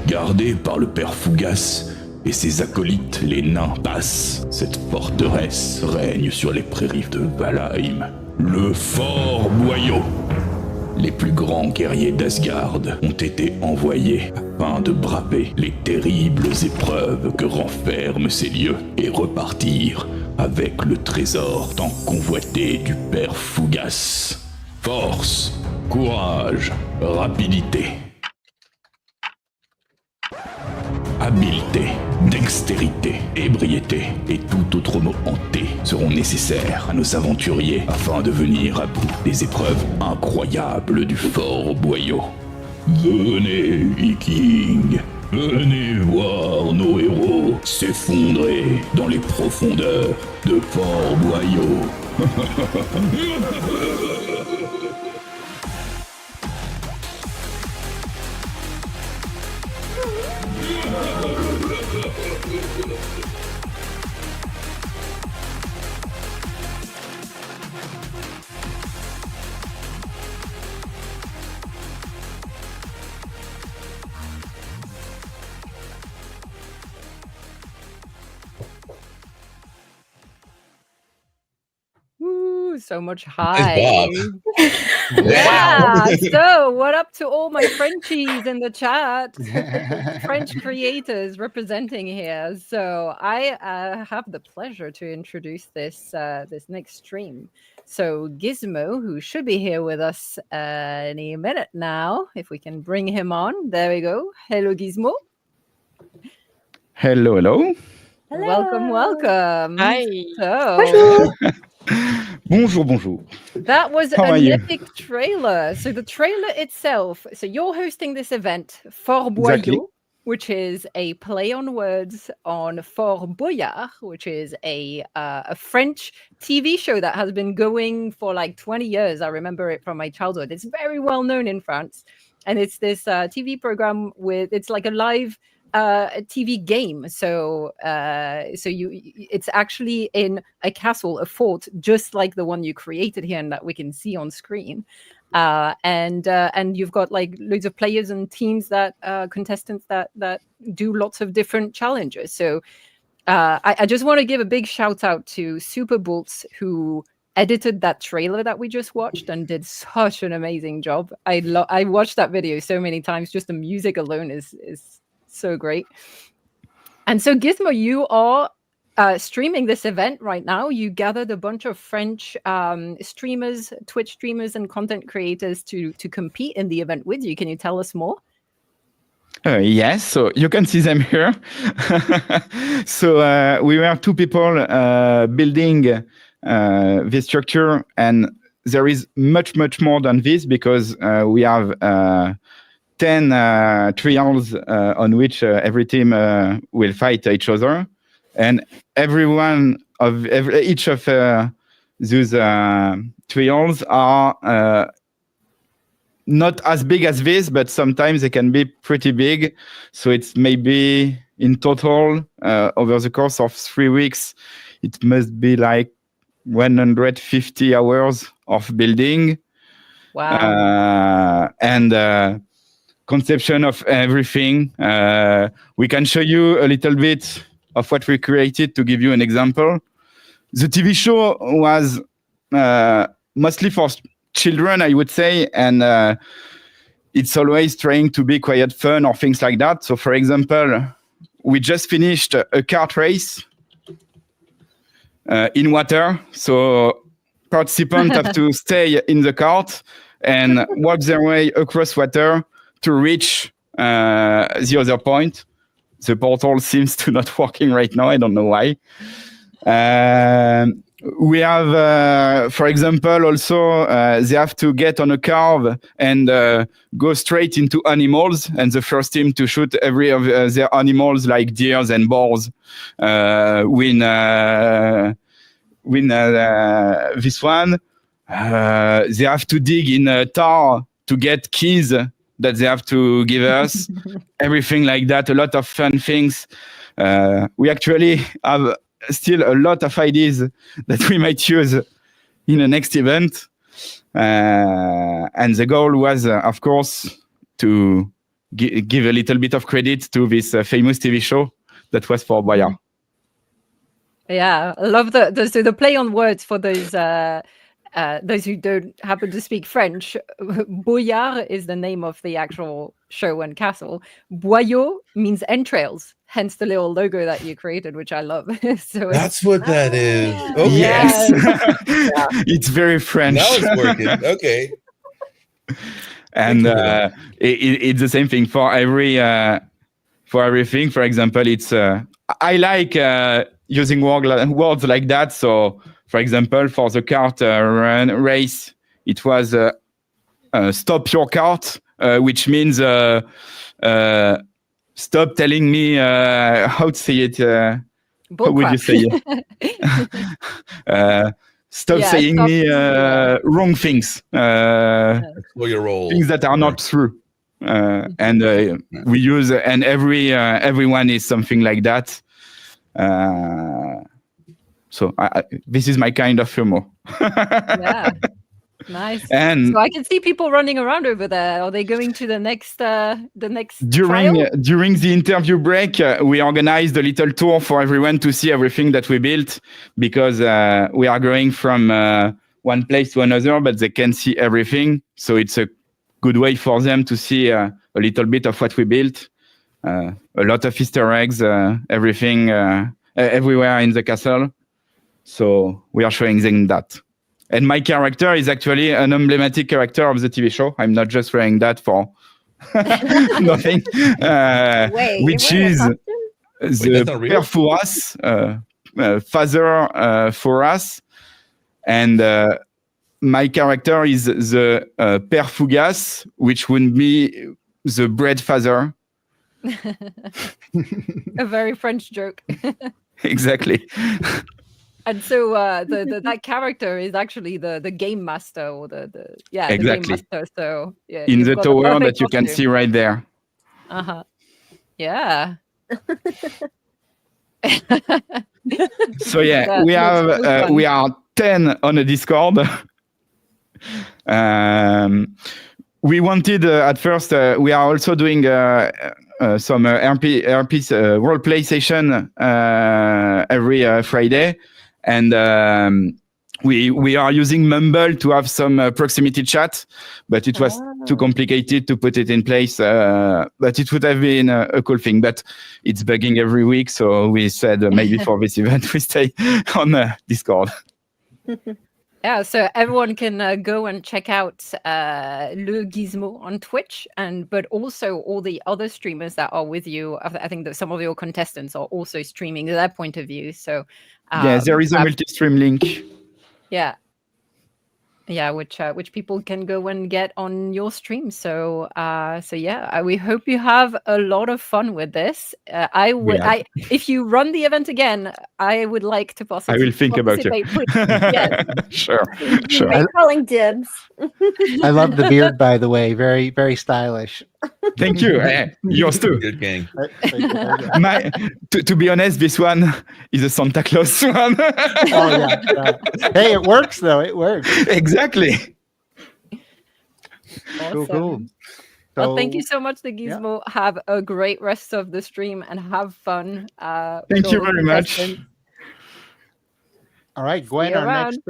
Gardée par le père Fougas et ses acolytes, les nains passent, cette forteresse règne sur les prairies de Valheim. Le Fort-Boyaux. Les plus grands guerriers d'Asgard ont été envoyés afin de braver les terribles épreuves que renferment ces lieux et repartir avec le trésor tant convoité du père Fougas. Force, courage, rapidité. Habileté, dextérité, ébriété et tout autre mot hanté seront nécessaires à nos aventuriers afin de venir à bout des épreuves incroyables du Fort-Boyaux. Venez, Vikings, venez voir nos héros s'effondrer dans les profondeurs de Fort-Boyaux. Ooh, so much high. Yeah. So, what up to all my Frenchies in the chat? French creators representing here. So, I have the pleasure to introduce this next stream. So, Gizmo, who should be here with us any minute now, if we can bring him on. There we go. Hello, Gizmo. Hello, hello. Welcome, welcome. Hi. So, Bonjour, bonjour. that was How are an you? epic trailer. So the trailer itself, so you're hosting this event, Fort-Boyaux, Exactly. which is a play on words on Fort-Boyard, which is a French TV show that has been going for like 20 years. I remember it from my childhood. It's very well known in France. And it's this TV program it's like a live a TV game, so it's actually in a castle, a fort, just like the one you created here and that we can see on screen, and you've got like loads of players and teams that contestants that do lots of different challenges. So I just want to give a big shout out to Superbolts, who edited that trailer that we just watched and did such an amazing job. I watched that video so many times. Just the music alone is so great. And so Gizmo, you are streaming this event right now. You gathered a bunch of French streamers, Twitch streamers and content creators to compete in the event with you. Can you tell us more? Yes, so you can see them here. So we were two people building this structure, and there is much more than this, because we have 10 trials on which every team will fight each other, and each of those trials are not as big as this, but sometimes they can be pretty big. So it's maybe in total over the course of 3 weeks, it must be like 150 hours of building. Wow. And conception of everything. We can show you a little bit of what we created to give you an example. The TV show was mostly for children, I would say, and it's always trying to be quite fun or things like that. So, for example, we just finished a kart race in water. So participants have to stay in the kart and walk their way across water to reach the other point. The portal seems to not working right now. I don't know why. We have, for example, also they have to get on a curve and go straight into animals. And the first team to shoot every of their animals, like deers and boars, win this one. They have to dig in tar to get keys that they have to give us. Everything like that, a lot of fun things. We actually have still a lot of ideas that we might use in the next event. And the goal was, of course, to give a little bit of credit to this famous TV show that was Fort-Boyaux. Yeah, I love the play on words for those who don't happen to speak French. Boyard is the name of the actual show and castle. Boyaux means entrails, hence the little logo that you created, which I love. So that's what that is. Okay. Yes. It's very French. Now it's working. Okay. And it's the same thing for everything. For example, it's I like using words like that. So, for example, for the kart run race, it was stop your kart, which means stop telling me how to say it. How would you say it? Stop saying me wrong things. Explore your role. Things that are not true. And we use, and everyone is something like that. So this is my kind of humor. Yeah, nice. And so I can see people running around over there. Are they going to the next during trial? During the interview break, we organized a little tour for everyone to see everything that we built, because we are going from one place to another, but they can see everything. So it's a good way for them to see a little bit of what we built. A lot of Easter eggs, everything, everywhere in the castle. So we are showing them that. And my character is actually an emblematic character of the TV show. I'm not just wearing that for nothing. Which is the Père Fouras, Father Fouras. And my character is the Père Fougas, which would be the bread father. A very French joke. Exactly. And so that character is actually the game master, or the exactly. the game master. So yeah, in you've the got tower that you costume. can see right there. Yeah. So yeah, That we are 10 on a Discord. We wanted at first. We are also doing some RP role play session every Friday, and we are using Mumble to have some proximity chat, but it was too complicated to put it in place. But it would have been a cool thing. But it's bugging every week, so we said maybe for this event we stay on Discord. Yeah, so everyone can go and check out Le Gizmo on Twitch, but also all the other streamers that are with you. I think that some of your contestants are also streaming their point of view. So yeah, there is a multi-stream link. Yeah, which people can go and get on your stream. So yeah, we hope you have a lot of fun with this. If you run the event again, I would like to I will think about you. Sure. I'm calling dibs. I love the beard, by the way. Very, very stylish. Thank you. Yours too. Good gang. To be honest, this one is a Santa Claus one. Oh yeah. Hey, it works though. It works. Exactly. Awesome. Cool. Well, thank you so much, the Gizmo. Yeah. Have a great rest of the stream and have fun. Thank you very much. All right, Gwen, our next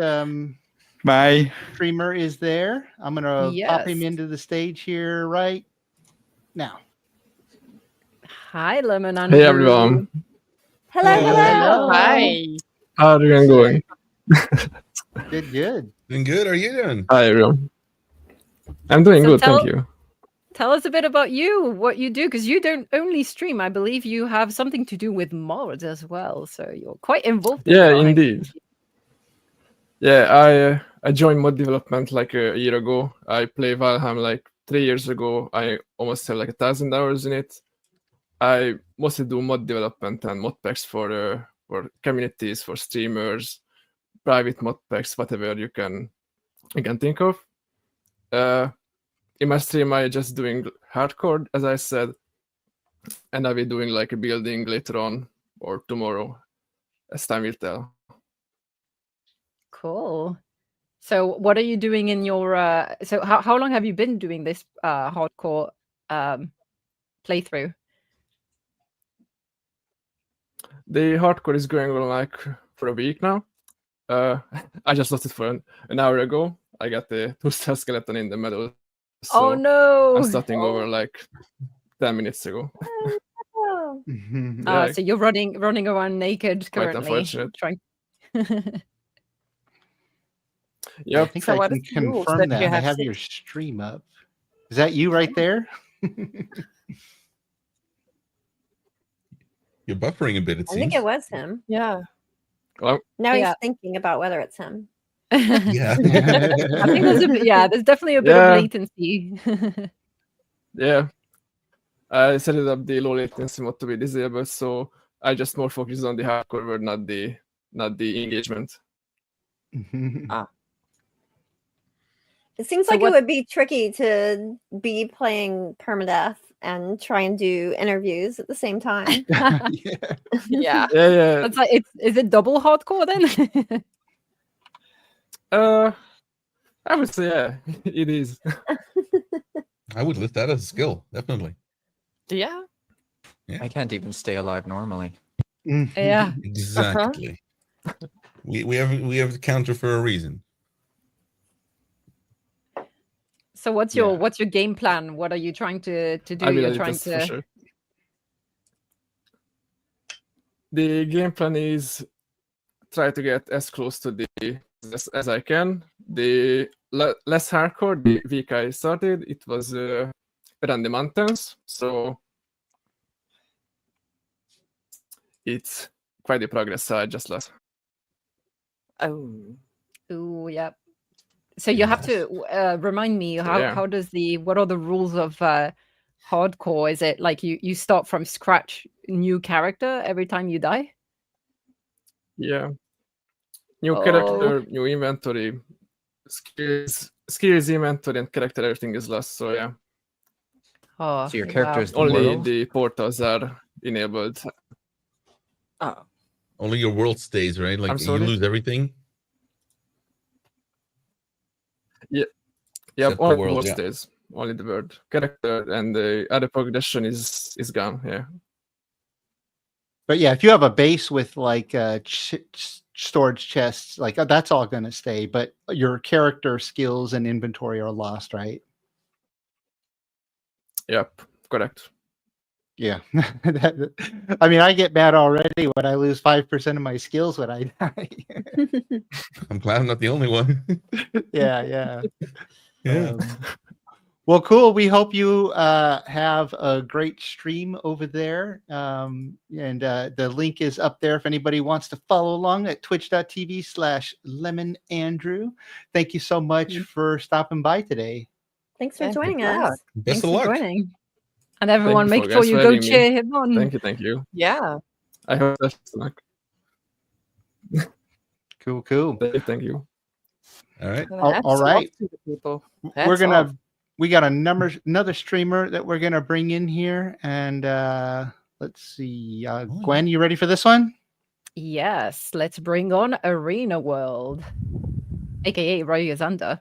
bye streamer is there. I'm gonna pop him into the stage here right now. Hi, Lemon. Hey everyone. Hello. Hi. How are you going? Good. Doing good. How are you doing? Hi everyone. I'm doing good, thank you. Tell us a bit about you, what you do, because you don't only stream. I believe you have something to do with mods as well, so you're quite involved. Yeah, indeed. Yeah, I joined mod development like a year ago. I played Valheim like 3 years ago. I almost have like 1,000 hours in it. I mostly do mod development and mod packs for communities, for streamers, private mod packs, whatever you can think of. In my stream, I just doing hardcore, as I said, and I'll be doing like a building later on or tomorrow, as time will tell. Cool. So, what are you doing in your? So, how long have you been doing this hardcore playthrough? The hardcore is going on like for a week now. I just lost it for an hour ago. I got the 2-star skeleton in the middle. So oh no! I'm starting over like 10 minutes ago. So you're running around naked currently. Quite unfortunate. Trying. Yep. I think I can confirm that. I have your stream up. Is that you right there? You're buffering a bit, it seems. I think it was him. Yeah. Well, now he's thinking about whether it's him. Yeah. I think there's definitely a bit of latency. Yeah. I set it up the low latency mode to be disabled, so I just more focus on the hardcore word, not the engagement. It seems like it would be tricky to be playing permadeath and try and do interviews at the same time. Yeah. It's like, is it double hardcore then? I would say yeah, it is. I would list that as a skill, definitely. Yeah. I can't even stay alive normally. Yeah. Exactly. We have the counter for a reason. So what's your game plan? What are you trying to do? I will You're edit trying this for to. sure. The game plan is try to get as close to the as I can. The less hardcore, the week I started, it was around the mountains, so it's quite the progress. So I just lost. Oh, yeah. So you have to remind me how does what are the rules of hardcore? Is it like you start from scratch, new character every time you die? Yeah. New character, new inventory, skills inventory, and character, everything is lost. So yeah. So your character is the only world? the portals are enabled. Only your world stays, right? Like I'm you sorry? lose everything. Yeah. Except the Only world, world yeah. stays. Only the word character and the other progression is gone. Yeah. But yeah, if you have a base with like storage chests, like that's all going to stay. But your character skills and inventory are lost, right? Yep. Correct. Yeah. I mean, I get mad already when I lose 5% of my skills when I die. I'm glad I'm not the only one. Yeah. Yeah. Well, cool. We hope you have a great stream over there. And the link is up there if anybody wants to follow along at twitch.tv/lemonandrew. Thank you so much for stopping by today. Thanks for joining us. Best Thanks of for luck. joining. And everyone, Thank make you sure you for go having me. cheer him on. Thank you. Yeah. I hope that's luck. Cool. Thank you. All right. All right. People. We got another streamer that we're gonna bring in here, and let's see. Gwen, you ready for this one? Yes, let's bring on Arena World, aka Royazanda.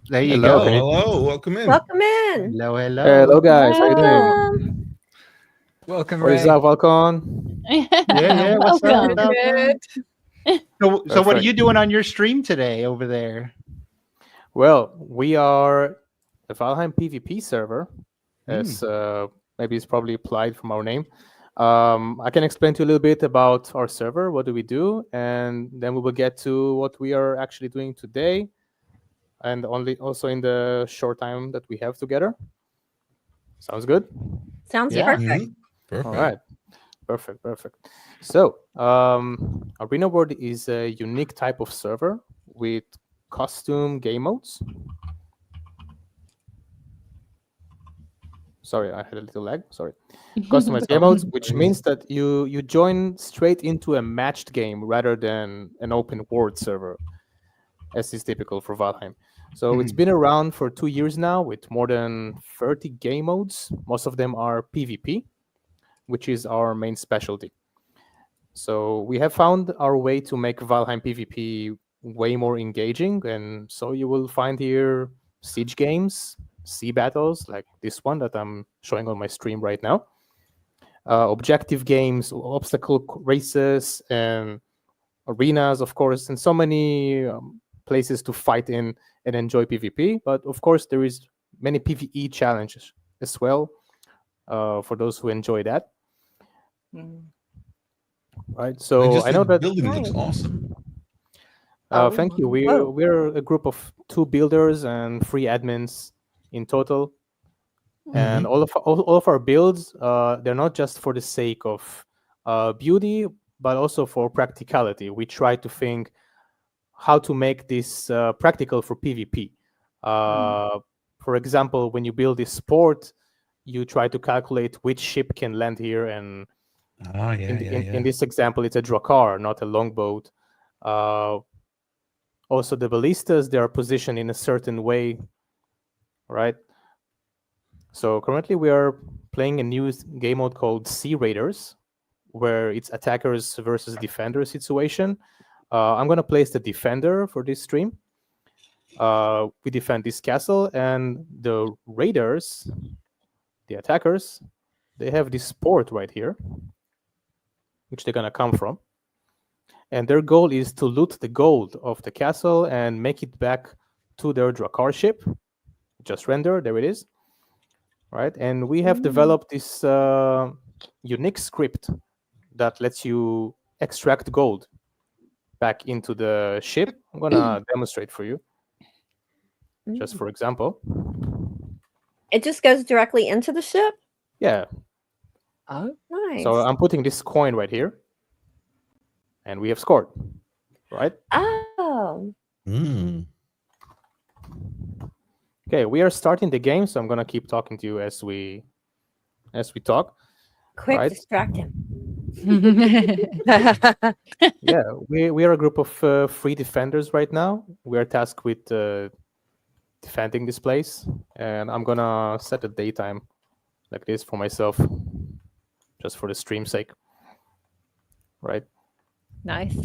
There you Hello, go. hello, welcome in. Welcome in. Hello. Hello, guys. How you doing? Welcome, What is Ray. up, Val-Con? Yeah. What's up? Good. So what are you doing on your stream today over there? Well, we are a Valheim PvP server, as maybe it's probably applied from our name. I can explain to you a little bit about our server, what do we do, and then we will get to what we are actually doing today, and also in the short time that we have together. Sounds good? Sounds perfect. Perfect. All right. Perfect. So, Arena World is a unique type of server with custom game modes. Sorry, I had a little lag. Sorry. Customized game modes, which means that you join straight into a matched game rather than an open world server, as is typical for Valheim. So it's been around for 2 years now with more than 30 game modes. Most of them are PvP, which is our main specialty. So we have found our way to make Valheim PvP way more engaging, and so you will find here siege games, sea battles like this one that I'm showing on my stream right now, objective games, obstacle races, and arenas, of course, and so many places to fight in and enjoy PvP. But of course, there is many PvE challenges as well for those who enjoy that. Right, so I know that building looks awesome. Thank you. We're a group of 2 builders and 3 admins in total, and all of our builds, they're not just for the sake of beauty, but also for practicality. We try to think how to make this practical for PvP. For example, when you build this port, you try to calculate which ship can land here, and in this example, it's a Dhakhar, not a longboat. Also, the ballistas, they are positioned in a certain way, right? So currently we are playing a new game mode called Sea Raiders, where it's attackers versus defender situation. I'm going to place the defender for this stream. We defend this castle, and the raiders, the attackers, they have this port right here, which they're going to come from. And their goal is to loot the gold of the castle and make it back to their Dhakhar ship, just render. There it is. Right, and we have developed this unique script that lets you extract gold back into the ship. I'm gonna demonstrate for you, just for example. It just goes directly into the ship? Yeah. Oh, nice. So I'm putting this coin right here, and we have scored, right? Oh. Okay, we are starting the game, so I'm gonna keep talking to you as we talk. Quick, right? distract him. Yeah, we are a group of 3 defenders right now. We are tasked with defending this place, and I'm gonna set a daytime like this for myself, just for the stream's sake. Right. Nice.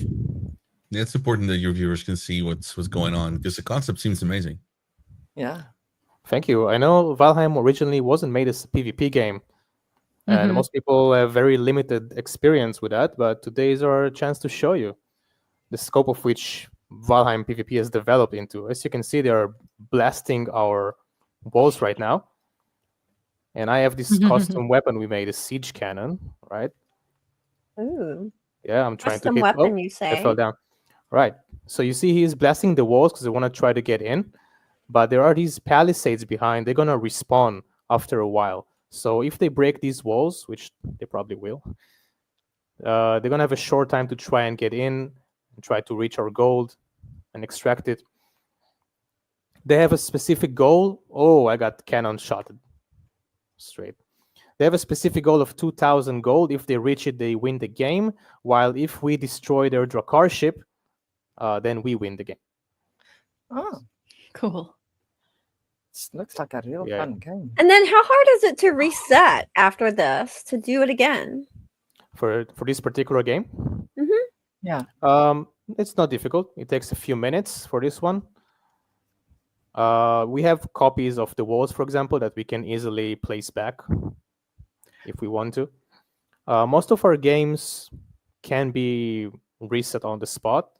Yeah, it's important that your viewers can see what's going on because the concept seems amazing. Yeah. Thank you. I know Valheim originally wasn't made as a PvP game, and most people have very limited experience with that, but today is our chance to show you the scope of which Valheim PvP has developed into. As you can see, they are blasting our walls right now. And I have this custom weapon we made, a siege cannon, right? Ooh. Yeah, I'm trying Custom to hit. weapon, you I say? fell down. Right. So you see he's blasting the walls because they want to try to get in. But there are these palisades behind. They're going to respawn after a while. So if they break these walls, which they probably will, they're going to have a short time to try and get in and try to reach our gold and extract it. They have a specific goal. Oh, I got cannon shotted straight. They have a specific goal of 2,000 gold. If they reach it, they win the game. While if we destroy their Dhakhar ship, then we win the game. Oh, cool. Looks like a real fun game. And then how hard is it to reset after this to do it again? For this particular game? Yeah. It's not difficult. It takes a few minutes for this one. We have copies of the walls, for example, that we can easily place back if we want to. Most of our games can be reset on the spot.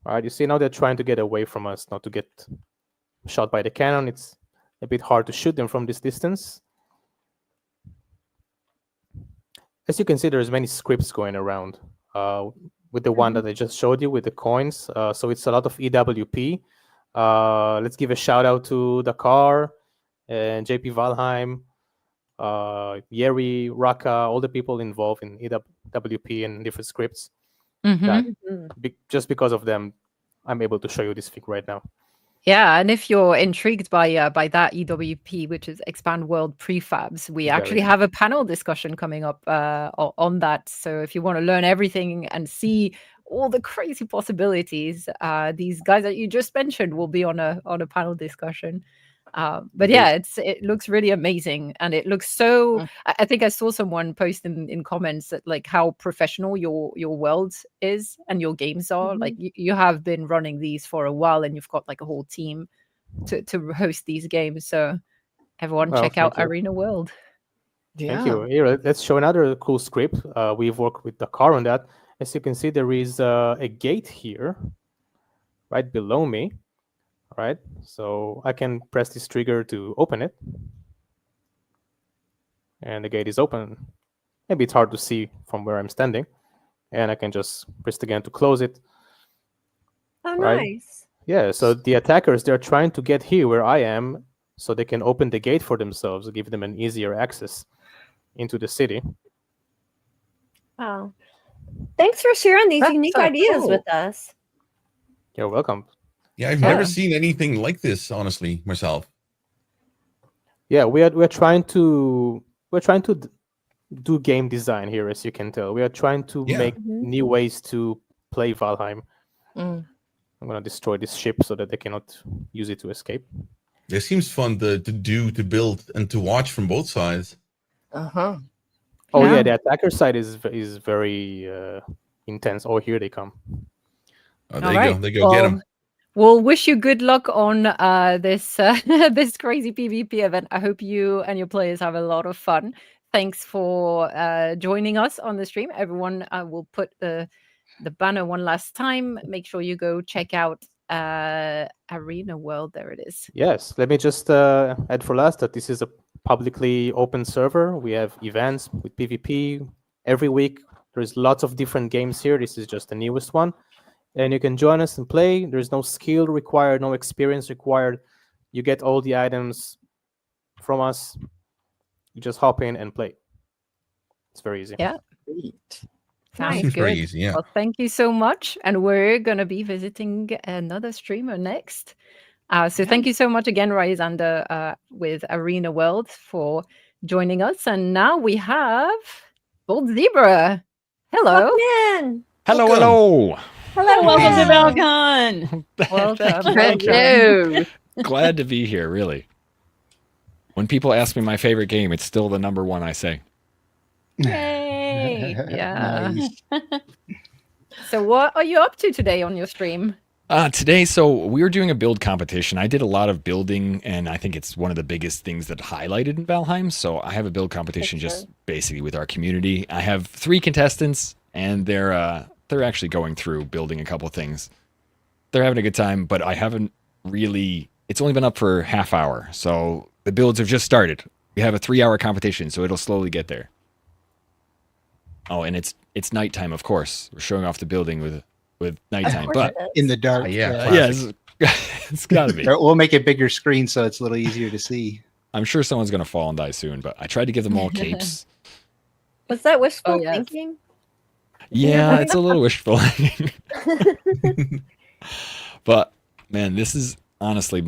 All right, you see now they're trying to get away from us, not to get shot by the cannon. It's a bit hard to shoot them from this distance. As you can see, there's many scripts going around. With the one that I just showed you with the coins. So it's a lot of EWP. Let's give a shout out to Dhakhar and JP Valheim, Yeri, Raka, all the people involved in EWP and different scripts. Just because of them, I'm able to show you this thing right now. Yeah, and if you're intrigued by that EWP, which is Expand World Prefabs, we actually have a panel discussion coming up on that. So if you want to learn everything and see all the crazy possibilities, these guys that you just mentioned will be on a panel discussion. But yeah, it looks really amazing, and it looks so. I think I saw someone post in comments that like how professional your world is and your games are. Like you have been running these for a while, and you've got like a whole team to host these games. So everyone, check out Arena World. Thank you. Here, let's show another cool script. We've worked with Dhakhar on that. As you can see, there is a gate here, right below me. Right, so I can press this trigger to open it, and the gate is open. Maybe it's hard to see from where I'm standing, and I can just press again to close it. Oh, right? nice. Yeah, so the attackers, they're trying to get here where I am so they can open the gate for themselves, give them an easier access into the city. Wow. Thanks for sharing these unique ideas with us. You're welcome. Yeah, I've never seen anything like this, honestly, myself. Yeah, we're trying to do game design here, as you can tell. We are trying to make new ways to play Valheim. I'm gonna destroy this ship so that they cannot use it to escape. It seems fun to build, and to watch from both sides. Uh-huh. Oh yeah, the attacker side is very intense. Oh, here they come. Oh, there you go. They go get them. We'll wish you good luck on this this crazy PvP event. I hope you and your players have a lot of fun. Thanks for joining us on the stream. Everyone, I will put the banner one last time. Make sure you go check out Arena World. There it is. Yes, let me just add for last that this is a publicly open server. We have events with PvP every week. There's lots of different games here. This is just the newest one. And you can join us and play. There's no skill required, no experience required. You get all the items from us. You just hop in and play. It's very easy. Yeah. Sounds Seems good. very easy, yeah. Well, thank you so much. And we're going to be visiting another streamer next. So thank you so much again, Ryzander, with Arena World for joining us. And now we have Bold Zebra. Hello. Welcome in. Hello, hello. Hello, Welcome to Val-Con. Welcome. Hello. Glad to be here, really. When people ask me my favorite game, it's still the number one I say. Yay. Yeah. Nice. So what are you up to today on your stream? Today, so we were doing a build competition. I did a lot of building, and I think it's one of the biggest things that highlighted in Valheim. So I have a build competition just basically with our community. I have 3 contestants, and they're actually going through building a couple things. They're having a good time, but I haven't really... It's only been up for half hour, so the builds have just started. We have a 3-hour competition, so it'll slowly get there. Oh, and it's nighttime, of course. We're showing off the building with nighttime, but in the dark. yeah, it's got to be. We'll make a bigger screen so it's a little easier to see. I'm sure someone's gonna fall and die soon, but I tried to give them all capes. Was that wishful thinking? Yeah, it's a little wishful thinking. But man, this is honestly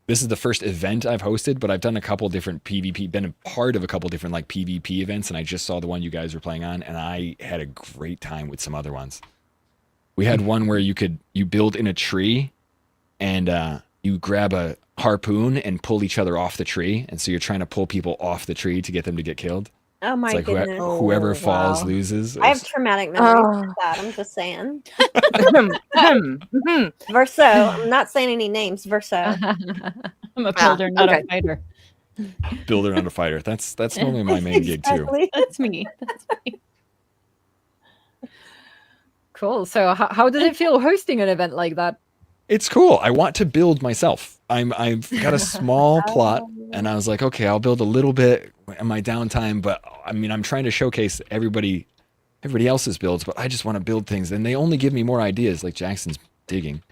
this is the first event I've hosted, but I've done a couple different PvP, been a part of a couple different like PvP events, and I just saw the one you guys were playing on, and I had a great time with some other ones. We had one where you build in a tree, and you grab a harpoon and pull each other off the tree, and so you're trying to pull people off the tree to get them to get killed. Oh my It's like goodness. whoever falls loses. I have traumatic memories of that. I'm just saying. Verso. I'm not saying any names. Verso. I'm a builder, not a fighter. Builder, not a fighter. That's normally my main gig too. That's me. That's me. Cool. So how does it feel hosting an event like that? It's cool. I want to build myself. I've got a small plot, and I was like, okay, I'll build a little bit in my downtime, but I mean, I'm trying to showcase everybody else's builds, but I just want to build things, and they only give me more ideas. Like Jackson's digging.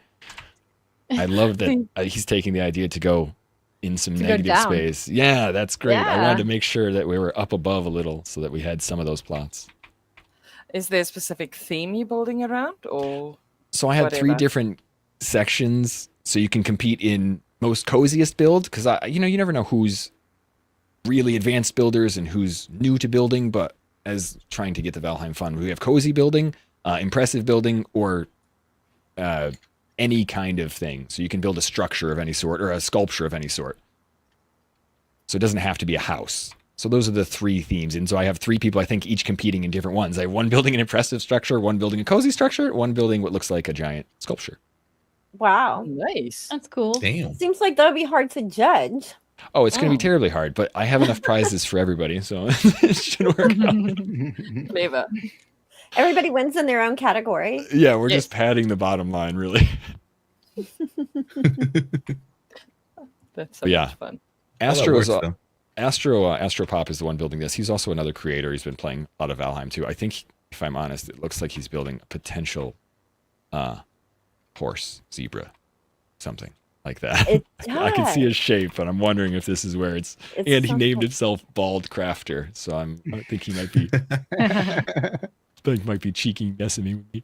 I love that he's taking the idea to go in some negative space. Yeah, that's great. Yeah. I wanted to make sure that we were up above a little so that we had some of those plots. Is there a specific theme you're building around, or? So I had 3 different sections, so you can compete in most coziest build, because you never know who's really advanced builders and who's new to building, but as trying to get the Valheim fun, we have cozy building, impressive building, or any kind of thing. So you can build a structure of any sort or a sculpture of any sort. So it doesn't have to be a house. So those are the 3 themes. And so I have 3 people, I think, each competing in different ones. I have one building an impressive structure, one building a cozy structure, one building what looks like a giant sculpture. Wow. Nice. That's cool. Damn. Seems like that would be hard to judge. Oh, it's going to be terribly hard, but I have enough prizes for everybody, so it should work out. Flavor. Everybody wins in their own category. Yeah, we're just padding the bottom line, really. That's so much fun. AstroPop is the one building this. He's also another creator. He's been playing a lot of Valheim too. I think, if I'm honest, it looks like he's building a potential horse, zebra, something like that. It I can see does. his shape, but I'm wondering if this is where it's and he named himself Bald Crafter, so I think he might be might be cheeky messing me with me.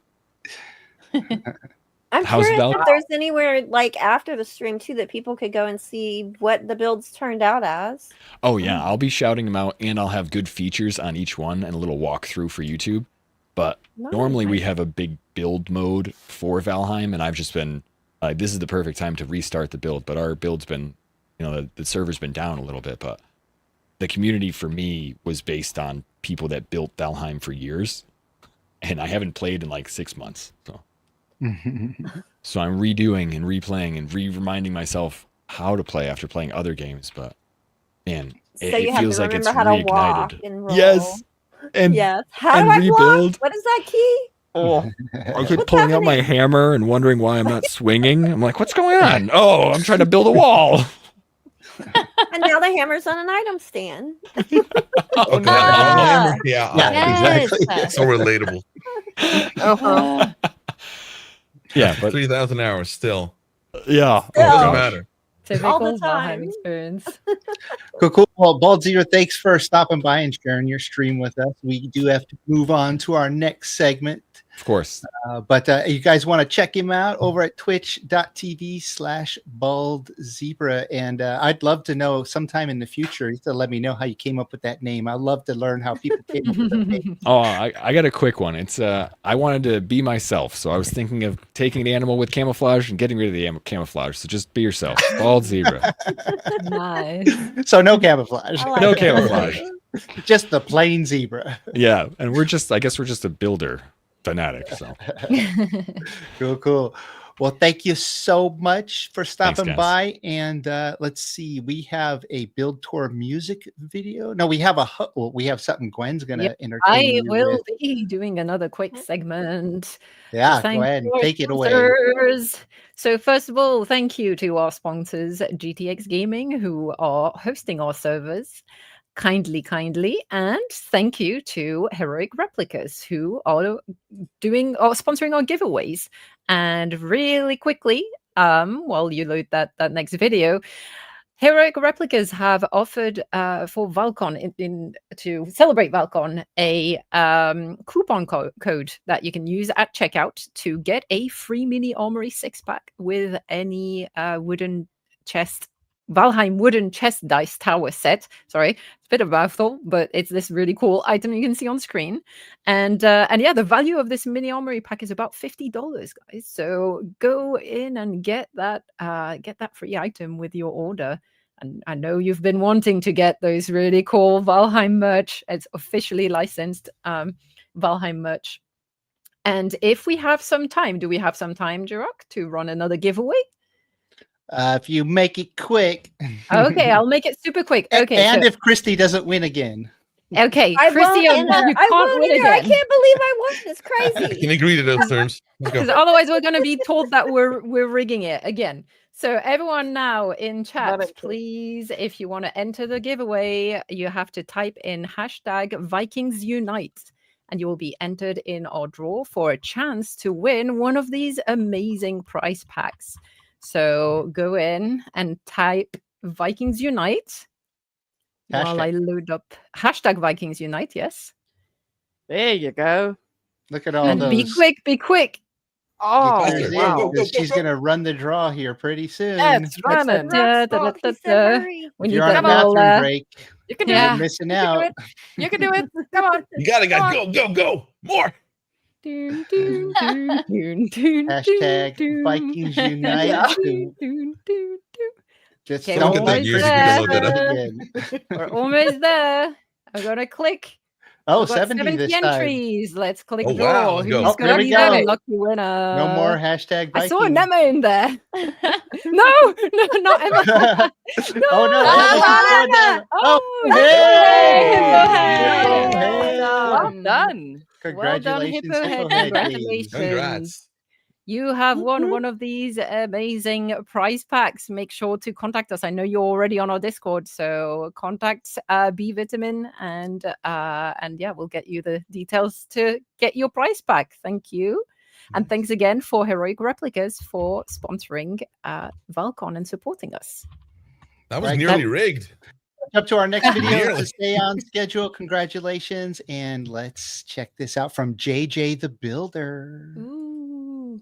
I'm How's curious if there's anywhere like after the stream too that people could go and see what the builds turned out as. Oh yeah, I'll be shouting them out, and I'll have good features on each one and a little walkthrough for YouTube. But normally we have a big build mode for Valheim, and I've just been this is the perfect time to restart the build. But our build's been, the server's been down a little bit, but the community for me was based on people that built Valheim for years, and I haven't played in like 6 months. So I'm redoing and replaying and reminding myself how to play after playing other games. But man, So it you have feels to like it's remember how to walk reignited. and roll. Yes, and yes. How and do I rebuild. block? What is that key? Oh, I keep pulling out my hammer and wondering why I'm not swinging. I'm like, what's going on? Oh, I'm trying to build a wall. And now the hammer's on an item stand. Oh, no. Hammer. Yeah, Yes. exactly. So relatable. Yeah, but 3,000 hours still. Yeah. It doesn't matter. All the Typical time. Valheim experience. Cool. Well, Bald Zero, thanks for stopping by and sharing your stream with us. We do have to move on to our next segment. Of course. But you guys want to check him out over at twitch.tv/baldzebra. And I'd love to know sometime in the future, you have to let me know how you came up with that name. I'd love to learn how people came up with that name. Oh, I got a quick one. It's I wanted to be myself, so I was thinking of taking an animal with camouflage and getting rid of the camouflage. So just be yourself, bald zebra. Nice. So no camouflage. No camouflage. Just the plain zebra. Yeah, and I guess we're just a builder fanatic. So Cool. Well, thank you so much for stopping guys. by. And let's see, we have a build tour music video. No, we have we have something Gwen's gonna entertain I you will with. be doing another quick segment. Yeah, to thank Gwen, our take it away. sponsors. So first of all, thank you to our sponsors, GTX Gaming, who are hosting our servers kindly, and thank you to Heroic Replicas, who are sponsoring our giveaways. And really quickly, while you load that next video, Heroic Replicas have offered for Val-Con to celebrate Val-Con a coupon code that you can use at checkout to get a free mini armory 6-pack with any wooden chest. Valheim wooden chest dice tower set. Sorry, it's a bit of a mouthful, but it's this really cool item you can see on screen. And yeah, the value of this mini armory pack is about $50, guys. So go in and get that free item with your order. And I know you've been wanting to get those really cool Valheim merch. It's officially licensed Valheim merch. And if we have some time, do we have some time, Jiroc, to run another giveaway? If you make it quick. Okay, I'll make it super quick. Okay, and so, if Christy doesn't win again. Okay, I Christy, won't you enter. can't I won't win enter. I again. can't believe I won. It's crazy. Can agree to those terms. Let's go. Because otherwise we're going to be told that we're rigging it again. So everyone now in chat, please, if you want to enter the giveaway, you have to type in #VikingsUnite. And you will be entered in our draw for a chance to win one of these amazing prize packs. So go in and type Vikings Unite while I load up #Vikings Unite. Yes. There you go. Look at all And those. be quick. Oh, Get yours in, wow. 'cause she's gonna run the draw here pretty soon. That's running. When You're on a bathroom break. You can do You're it. missing You can do out. it. You can do it. Come on. You gotta Come go, on. go. More. #Vikings Unite. Just Okay, don't Look at that let music. Christy You can do load that it up. again. We're almost there. I'm gonna click. Oh, We've got 70 this time. entries. Let's click Oh, draw. wow, let's go. Who's Oh, gonna here we be the go. lucky winner? No more #Viking. I saw an Emma in there. No, not Emma. No. Oh no! Emma. Oh, Hey. Well done. Congratulations, Hippo Head. Hippo Head. Congratulations. Congrats. You have won one of these amazing prize packs. Make sure to contact us. I know you're already on our Discord, so contact B Vitamin and yeah, we'll get you the details to get your prize pack. Thank you. And thanks again for Heroic Replicas for sponsoring Val-Con and supporting us. That was Right, nearly rigged. Up to our next video Nearly. to stay on schedule. Congratulations. And let's check this out from JJ the Builder. Ooh.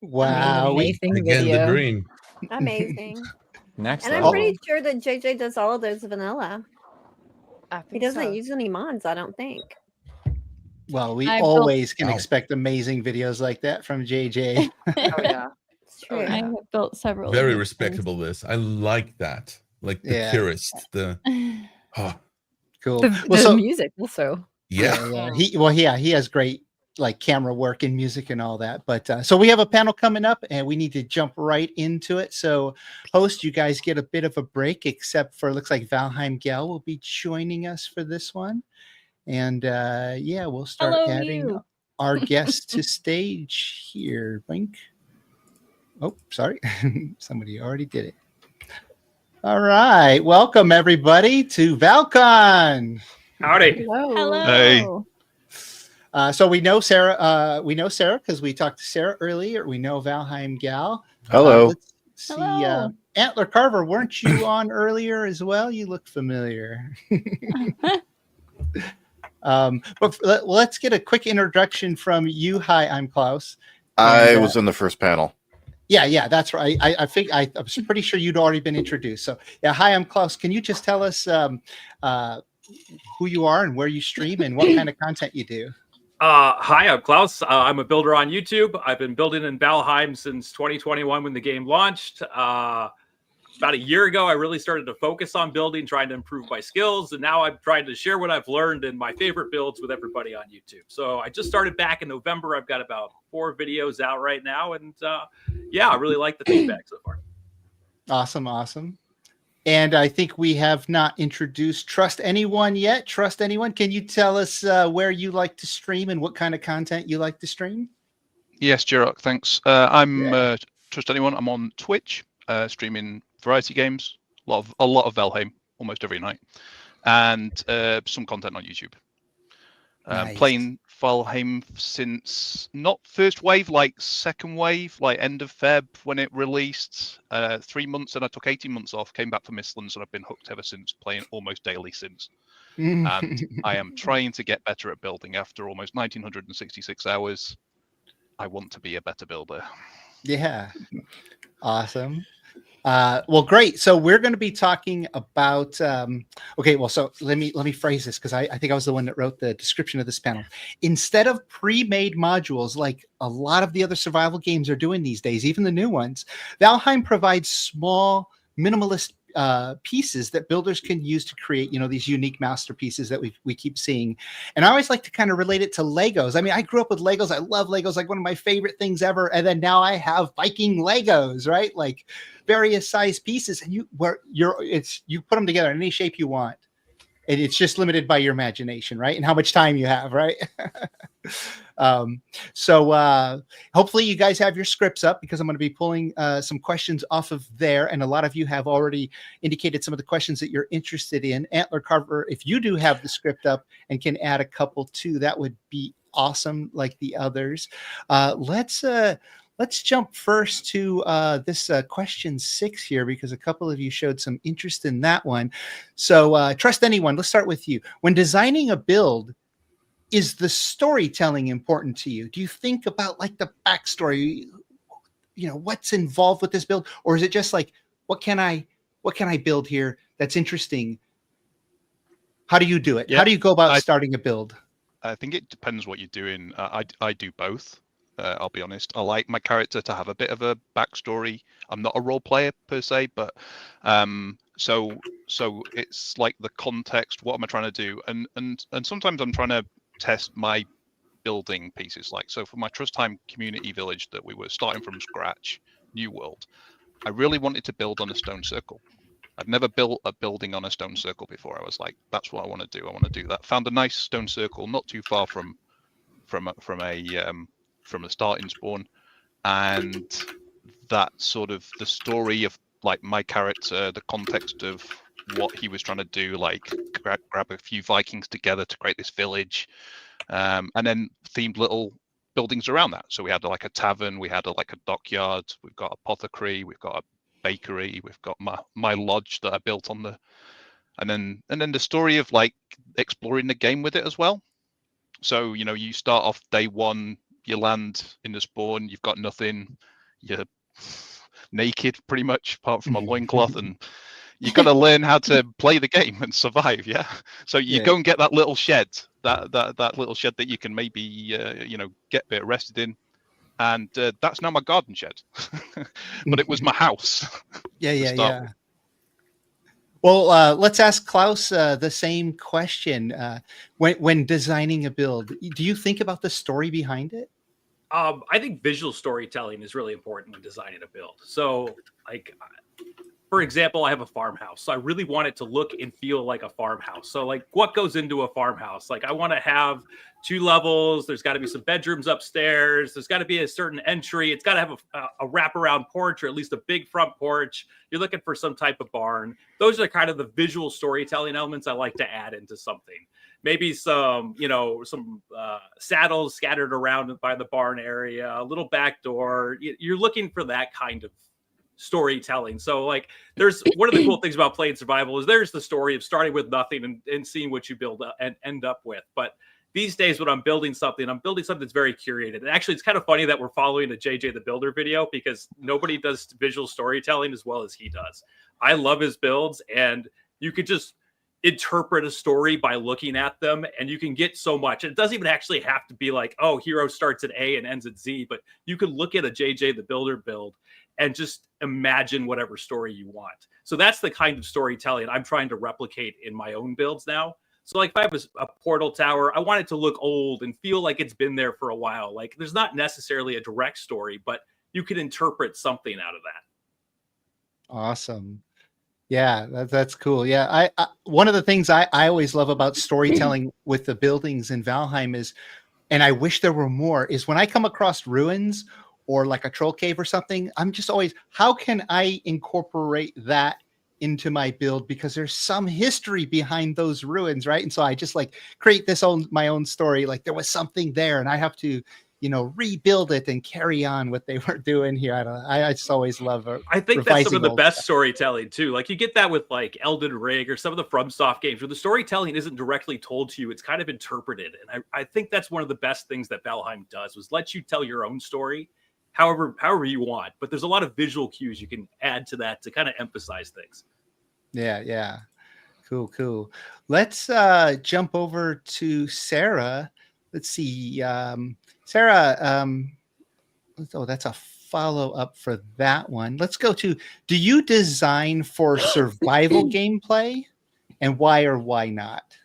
Wow, Amazing Again, the video. dream. Amazing. Next And I'm level. pretty sure that JJ does all of those vanilla. I He think doesn't so. use any mods, I don't think. Well, we I built- always can Wow. expect amazing videos like that from JJ. Oh yeah. It's true. I have built several. of Very those respectable. This I like that. Like the Yeah. purist. The things. Cool. The, Well, the so music also. yeah. he has great like camera work and music and all that. But so we have a panel coming up, and we need to jump right into it. So, host, you guys get a bit of a break, except for looks like Valheim Gal will be joining us for this one, and yeah, we'll start Hello, adding you. our guests to stage here. Blink. Oh, sorry, somebody already did it. All right, welcome everybody to Val-Con. Howdy. Hello. Hey. So we know Sarah. We know Sarah because we talked to Sarah earlier. We know Valheim Gal. Hello. Let's see. Hello. AntlerCarver, weren't you on earlier as well? You look familiar. But let's get a quick introduction from you. Hi, I'm Klaus. I was in the first panel. Yeah, that's right. I think I was pretty sure you'd already been introduced. So yeah, hi, I'm Klaus. Can you just tell us who you are and where you stream and what kind of content you do? Hi, I'm Klaus. I'm a builder on YouTube. I've been building in Valheim since 2021 when the game launched. About a year ago, I really started to focus on building, trying to improve my skills. And now I'm trying to share what I've learned and my favorite builds with everybody on YouTube. So I just started back in November. I've got about 4 videos out right now. And yeah, I really like the feedback so far. Awesome. And I think we have not introduced Trust Anyone yet. Trust Anyone, can you tell us where you like to stream and what kind of content you like to stream? Yes, Jiroc, thanks. I'm Trust Anyone. I'm on Twitch, streaming variety games, a lot of Valheim, almost every night, and some content on YouTube. Nice. Playing Valheim since not first wave, like second wave, like end of Feb when it released. 3 months, and I took 18 months off. Came back from Mistlands, and I've been hooked ever since. Playing almost daily since. And I am trying to get better at building. After almost 1966 hours, I want to be a better builder. Yeah, awesome. Well, great. So we're going to be talking about. Okay, well, so let me phrase this because I think I was the one that wrote the description of this panel. Instead of pre-made modules like a lot of the other survival games are doing these days, even the new ones, Valheim provides small, minimalist pieces that builders can use to create, these unique masterpieces that we keep seeing. And I always like to kind of relate it to Legos. I mean, I grew up with Legos. I love Legos, like one of my favorite things ever. And then now I have Viking Legos, right? Like various size pieces, and you put them together in any shape you want. And it's just limited by your imagination, right? And how much time you have, right? So hopefully you guys have your scripts up because I'm going to be pulling some questions off of there. And a lot of you have already indicated some of the questions that you're interested in. AntlerCarver, if you do have the script up and can add a couple too, that would be awesome like the others. Let's jump first to this question 6 here because a couple of you showed some interest in that one. So Trust Anyone, let's start with you. When designing a build, is the storytelling important to you? Do you think about like the backstory, what's involved with this build? Or is it just like, what can I build here that's interesting? How do you do it? Yeah, How do you go about starting a build? I think it depends what you're doing. I do both. I'll be honest. I like my character to have a bit of a backstory. I'm not a role player per se, but so it's like the context. What am I trying to do? And sometimes I'm trying to test my building pieces. Like so for my Trust Time community village that we were starting from scratch, New World, I really wanted to build on a stone circle. I've never built a building on a stone circle before. I was like, that's what I want to do. I want to do that. Found a nice stone circle, not too far from a starting spawn, and that sort of the story of like my character, the context of what he was trying to do, like grab a few Vikings together to create this village, and then themed little buildings around that. So we had like a tavern, we had like a dockyard, we've got apothecary, we've got a bakery. We've got my lodge that I built on the, and then the story of like exploring the game with it as well. So you start off day one, you land in the spawn, you've got nothing, you're naked pretty much apart from a loincloth, and you've got to learn how to play the game and survive. Yeah. So you go and get that little shed, that little shed that you can maybe get a bit rested in, and that's now my garden shed. But it was my house. Yeah. Well, let's ask Klaus the same question. When designing a build, do you think about the story behind it? I think visual storytelling is really important when designing a build. So, like, for example, I have a farmhouse. So I really want it to look and feel like a farmhouse. So, like, what goes into a farmhouse? Like, I want to have 2 levels. There's got to be some bedrooms upstairs. There's got to be a certain entry. It's got to have a wraparound porch, or at least a big front porch. You're looking for some type of barn. Those are kind of the visual storytelling elements I like to add into something. Maybe some saddles scattered around by the barn area, a little back door. You're looking for that kind of storytelling. So, like, there's one of the cool things about playing survival is there's the story of starting with nothing and seeing what you build and end up with. But these days when I'm building something that's very curated. And actually, it's kind of funny that we're following the JJ the Builder video, because nobody does visual storytelling as well as he does. I love his builds, and you could just interpret a story by looking at them, and you can get so much. It doesn't even actually have to be like, oh, hero starts at A and ends at Z, but you could look at a JJ the Builder build and just imagine whatever story you want. So that's the kind of storytelling I'm trying to replicate in my own builds now. So, like, if I have a portal tower, I want it to look old and feel like it's been there for a while. Like, there's not necessarily a direct story, but you can interpret something out of that. Awesome. Yeah, that's cool. Yeah, I one of the things I always love about storytelling with the buildings in Valheim is, and I wish there were more, is when I come across ruins or like a troll cave or something, I'm just always, how can I incorporate that into my build, because there's some history behind those ruins, right? And so I just like create my own story, like there was something there and I have to rebuild it and carry on what they were doing here. I just always love it. I think that's some of the best storytelling too. Like, you get that with like Elden Ring or some of the FromSoft games where the storytelling isn't directly told to you. It's kind of interpreted. And I think that's one of the best things that Valheim does, was let you tell your own story however you want. But there's a lot of visual cues you can add to that to kind of emphasize things. Yeah. Cool. Let's jump over to Sarah. Let's see. Sarah, that's a follow-up for that one. Let's go to, do you design for survival gameplay, and why or why not?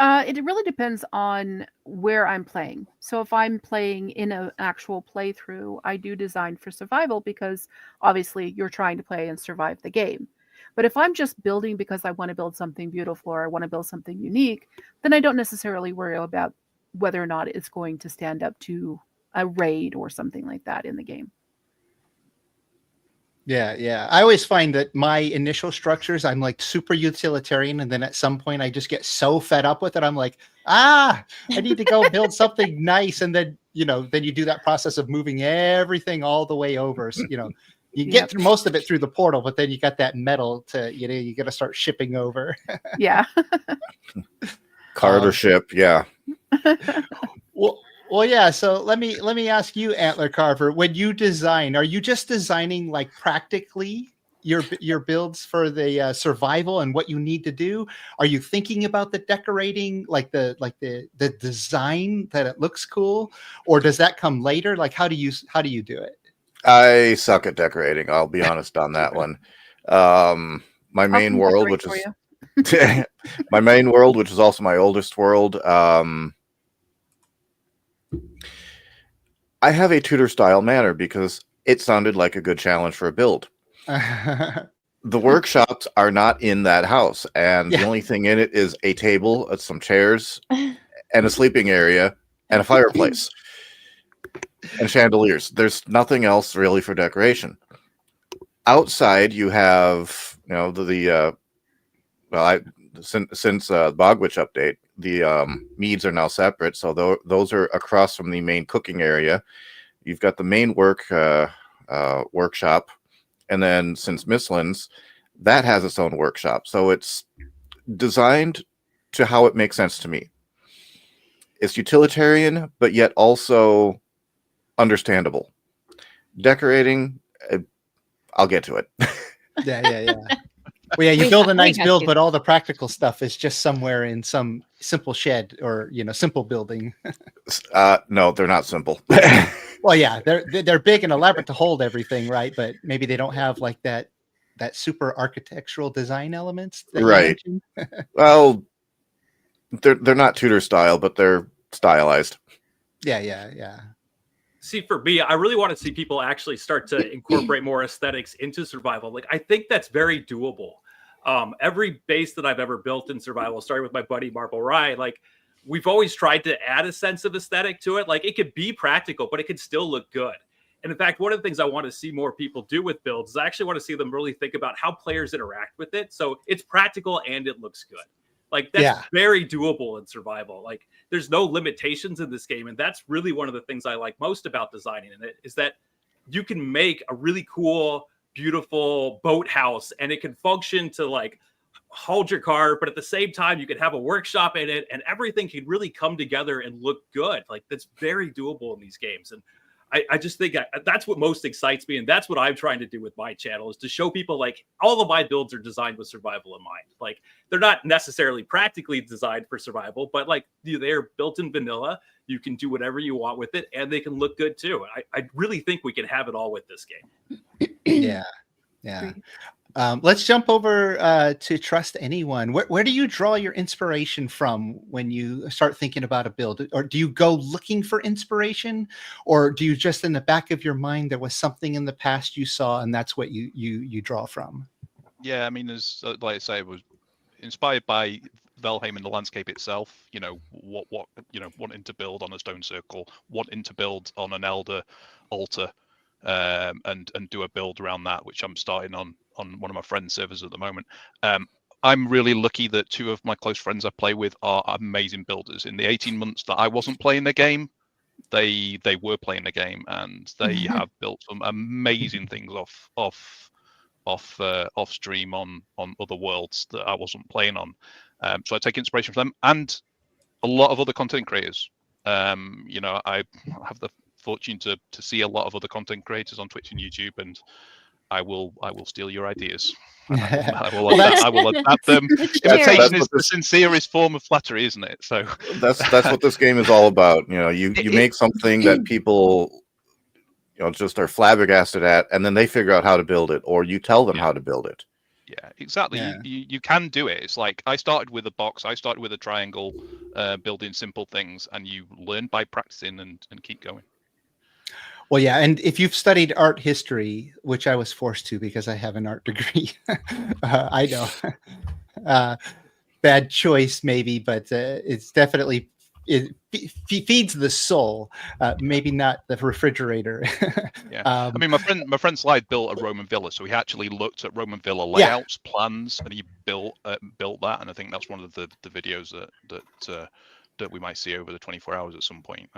It really depends on where I'm playing. So if I'm playing in an actual playthrough, I do design for survival, because obviously you're trying to play and survive the game. But if I'm just building because I want to build something beautiful or I want to build something unique, then I don't necessarily worry about whether or not it's going to stand up to a raid or something like that in the game. Yeah. I always find that my initial structures, I'm like super utilitarian. And then at some point I just get so fed up with it. I'm like, I need to go build something nice. And then, then you do that process of moving everything all the way over. So, you get through most of it through the portal, but then you got that metal to, you got to start shipping over. Yeah. Carter ship. Yeah. Well, yeah. So let me ask you, AntlerCarver, when you design, are you just designing like practically your builds for the survival and what you need to do? Are you thinking about the decorating, like the design that it looks cool, or does that come later? Like, how do you do it? I suck at decorating. I'll be honest on that one. My main world, which is my main world, which is also my oldest world. I have a Tudor style manor because it sounded like a good challenge for a build. The workshops are not in that house, and the only thing in it is a table, some chairs, and a sleeping area, and a fireplace, and chandeliers. There's nothing else really for decoration. Outside, you have since the Bogwitch update, the meads are now separate, so those are across from the main cooking area. You've got the main workshop, And then since Missland's, that has its own workshop. So it's designed to how it makes sense to me. It's utilitarian, but yet also understandable. Decorating, I'll get to it. Yeah. Well, yeah, you build a nice build, but all the practical stuff is just somewhere in some simple shed or, simple building. No, they're not simple. Well, yeah, they're big and elaborate to hold everything, right? But maybe they don't have like that super architectural design elements. That right. Well, they're not Tudor style, but they're stylized. Yeah. See, for me, I really want to see people actually start to incorporate more aesthetics into survival. Like, I think that's very doable. Every base that I've ever built in survival, starting with my buddy Marble Rye, like, we've always tried to add a sense of aesthetic to it. Like, it could be practical, but it could still look good. And in fact, one of the things I want to see more people do with builds is I actually want to see them really think about how players interact with it. So it's practical and it looks good. Like, that's very doable in survival. Like, there's no limitations in this game. And that's really one of the things I like most about designing in it, is that you can make a really cool, beautiful boathouse and it can function to like hold your car, but at the same time, you could have a workshop in it and everything can really come together and look good. Like, that's very doable in these games. And I just think that's what most excites me. And that's what I'm trying to do with my channel, is to show people like all of my builds are designed with survival in mind. Like, they're not necessarily practically designed for survival, but like they're built in vanilla. You can do whatever you want with it and they can look good too. I really think we can have it all with this game. Yeah. Let's jump over to Trust Anyone. Where do you draw your inspiration from when you start thinking about a build? Or do you go looking for inspiration? Or do you just, in the back of your mind, there was something in the past you saw and that's what you draw from? Yeah, I mean, as like I say, it was inspired by Valheim and the landscape itself. What wanting to build on a stone circle, wanting to build on an elder altar, and do a build around that, which I'm starting on one of my friends' servers at the moment. I'm really lucky that two of my close friends I play with are amazing builders. In the 18 months that I wasn't playing the game, they were playing the game, and they have built some amazing things off stream on other worlds that I wasn't playing on. So I take inspiration from them and a lot of other content creators. I have the fortune to see a lot of other content creators on Twitch and YouTube, and I will steal your ideas. I will adapt them. Imitation is the sincerest form of flattery, isn't it? So that's what this game is all about. You make something that people just are flabbergasted at, and then they figure out how to build it, or you tell them how to build it. Yeah, exactly. Yeah. You can do it. It's like I started with a box, I started with a triangle, building simple things, and you learn by practicing and keep going. Well, yeah, and if you've studied art history, which I was forced to because I have an art degree, I know. Bad choice, maybe, but it's definitely, it feeds the soul, maybe not the refrigerator. Yeah, I mean, my friend Slide built a Roman villa, so he actually looked at Roman villa layouts, plans, and he built that. And I think that's one of the videos that we might see over the 24 hours at some point.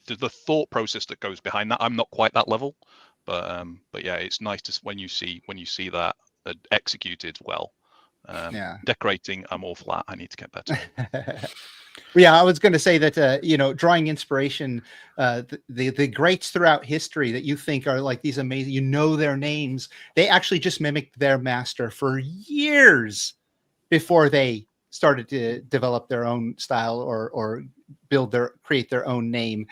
The thought process that goes behind that, I'm not quite that level, but yeah, it's nice to when you see that executed well. Decorating, I'm all flat. I need to get better. Yeah, I was going to say that drawing inspiration, the greats throughout history that you think are like these amazing, their names, they actually just mimicked their master for years before they started to develop their own style or create their own name.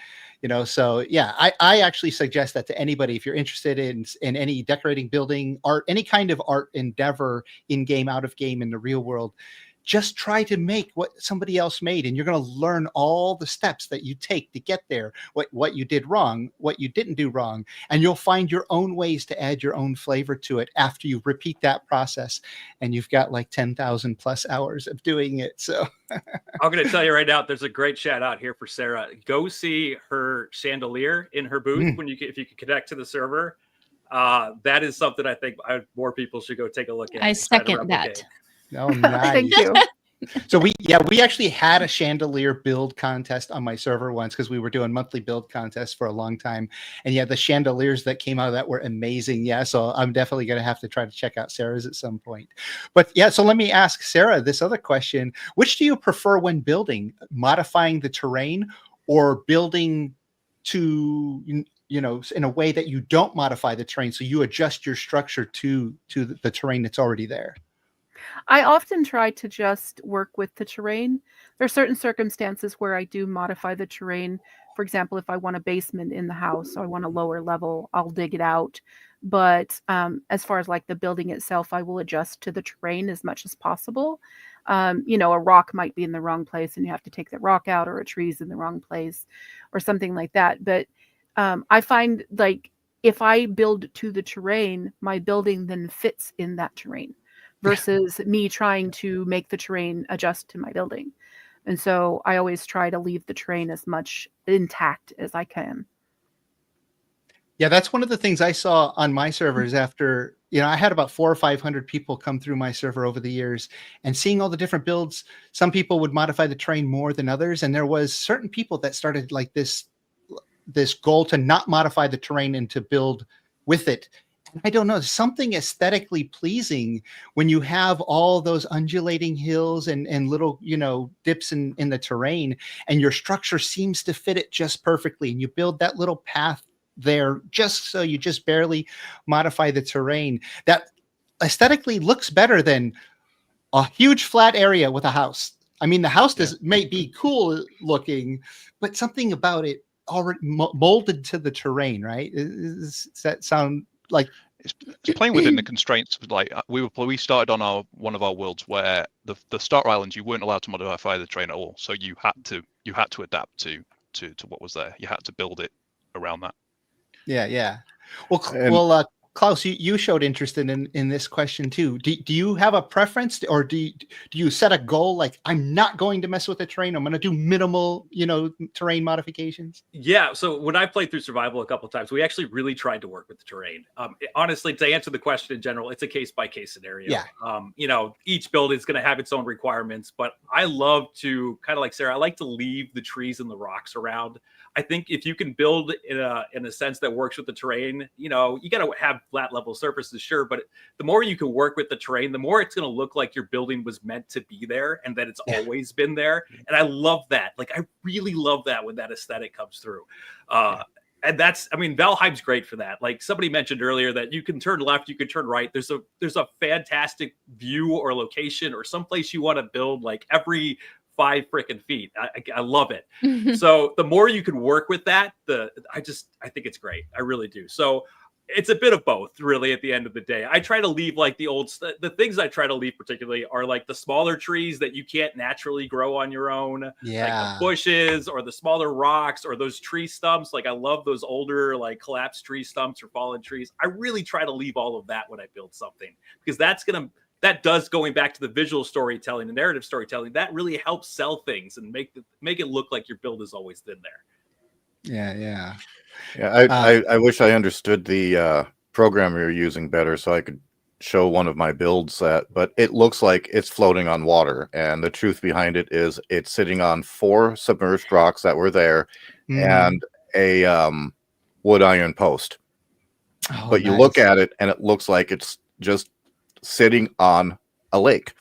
So yeah, I actually suggest that to anybody if you're interested in any decorating, building, art, any kind of art endeavor, in game, out of game, in the real world. Just try to make what somebody else made, and you're going to learn all the steps that you take to get there, what you did wrong, what you didn't do wrong, and you'll find your own ways to add your own flavor to it after you repeat that process, and you've got like 10,000 plus hours of doing it. So I'm going to tell you right now, there's a great shout out here for Sarah. Go see her chandelier in her booth if you can connect to the server. That is something I think more people should go take a look at. I second that. Oh, nice. Thank you. So we actually had a chandelier build contest on my server once because we were doing monthly build contests for a long time. And yeah, the chandeliers that came out of that were amazing. Yeah, so I'm definitely going to have to try to check out Sarah's at some point. But yeah, so let me ask Sarah this other question. Which do you prefer when building? Modifying the terrain or building to, you know, in a way that you don't modify the terrain, so you adjust your structure to the terrain that's already there? I often try to just work with the terrain. There are certain circumstances where I do modify the terrain. For example, if I want a basement in the house or I want a lower level, I'll dig it out. But as far as like the building itself, I will adjust to the terrain as much as possible. You know, a rock might be in the wrong place and you have to take the rock out, or a tree's in the wrong place or something like that. But I find like if I build to the terrain, my building then fits in that terrain versus me trying to make the terrain adjust to my building. And so I always try to leave the terrain as much intact as I can. Yeah, that's one of the things I saw on my servers after, you know, I had about 400 or 500 people come through my server over the years, and seeing all the different builds. Some people would modify the terrain more than others. And there was certain people that started like this goal to not modify the terrain and to build with it. I don't know, something aesthetically pleasing when you have all those undulating hills and little, you know, dips in the terrain, and your structure seems to fit it just perfectly. And you build that little path there just so you just barely modify the terrain. That aesthetically looks better than a huge flat area with a house. I mean, the house may be cool looking, but something about it already molded to the terrain, right? Does that sound like it's playing within the constraints of, like, we started on one of our worlds where the starter islands, you weren't allowed to modify the terrain at all, so you had to adapt to what was there. You had to build it around that. Yeah. Well, Klaus, you showed interest in this question too. Do you have a preference, or do you set a goal like, I'm not going to mess with the terrain, I'm going to do minimal, you know, terrain modifications? Yeah, so when I played through survival a couple of times, we actually really tried to work with the terrain. Honestly, to answer the question in general, it's a case-by-case scenario. Yeah. You know, each build is going to have its own requirements, but I love to, kind of like Sarah, I like to leave the trees and the rocks around. I think if you can build in a sense that works with the terrain, you know, you got to have flat level surfaces, sure, but the more you can work with the terrain, the more it's going to look like your building was meant to be there and that it's always been there. And I love that. Like, I really love that when that aesthetic comes through. And that's, I mean, Valheim's great for that. Like somebody mentioned earlier that you can turn left, you can turn right. There's a fantastic view or location or someplace you want to build like every 5 freaking feet. I love it. So the more you can work with that, I think it's great. I really do. So it's a bit of both, really, at the end of the day. I try to leave like the things I try to leave particularly are like the smaller trees that you can't naturally grow on your own. Like the bushes or the smaller rocks or those tree stumps. Like I love those older like collapsed tree stumps or fallen trees. I really try to leave all of that when I build something, because that does, going back to the visual storytelling, the narrative storytelling, that really helps sell things and make it look like your build has always been there. Yeah. I wish I understood the program you're using better so I could show one of my builds but it looks like it's floating on water, and the truth behind it is it's sitting on 4 submerged rocks that were there and a wood iron post. But you look at it and it looks like it's just sitting on a lake.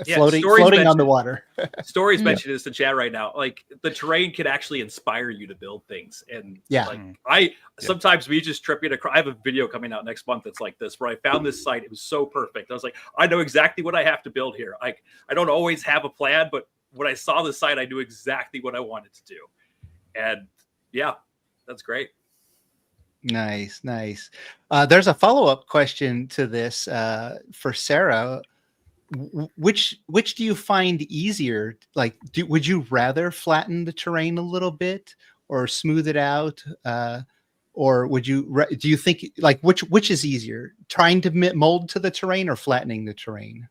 Floating on the water. Stories mentioned this in chat right now. Like the terrain can actually inspire you to build things. And sometimes we just trip it across. I have a video coming out next month that's like this, where I found this site. It was so perfect. I was like, I know exactly what I have to build here. Like I don't always have a plan, but when I saw the site, I knew exactly what I wanted to do. And yeah, that's great. Nice. There's a follow-up question to this for Sarah. Which do you find easier? Like, would you rather flatten the terrain a little bit or smooth it out, or do you think like which is easier, trying to mold to the terrain or flattening the terrain?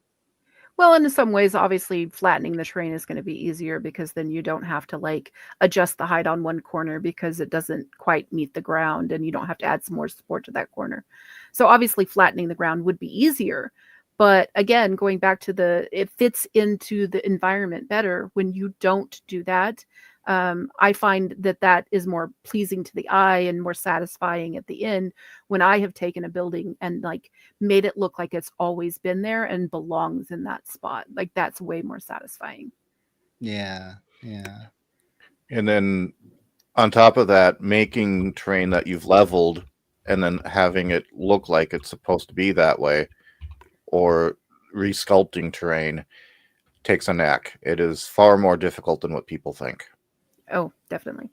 Well, in some ways, obviously, flattening the terrain is going to be easier because then you don't have to like adjust the height on one corner because it doesn't quite meet the ground, and you don't have to add some more support to that corner. So obviously, flattening the ground would be easier. But again, going back to it fits into the environment better when you don't do that. I find that is more pleasing to the eye and more satisfying at the end when I have taken a building and like made it look like it's always been there and belongs in that spot. Like that's way more satisfying. Yeah. Yeah. And then on top of that, making terrain that you've leveled and then having it look like it's supposed to be that way, or resculpting terrain takes a knack. It is far more difficult than what people think. Oh, definitely.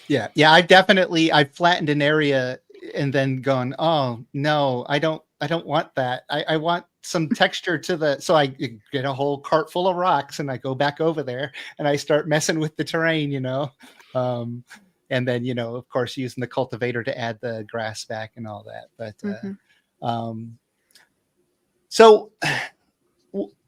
Yeah. Yeah. I've flattened an area and then gone, oh no, I don't want that. I want some texture to so I get a whole cart full of rocks and I go back over there and I start messing with the terrain, and then, of course, using the cultivator to add the grass back and all that. But, so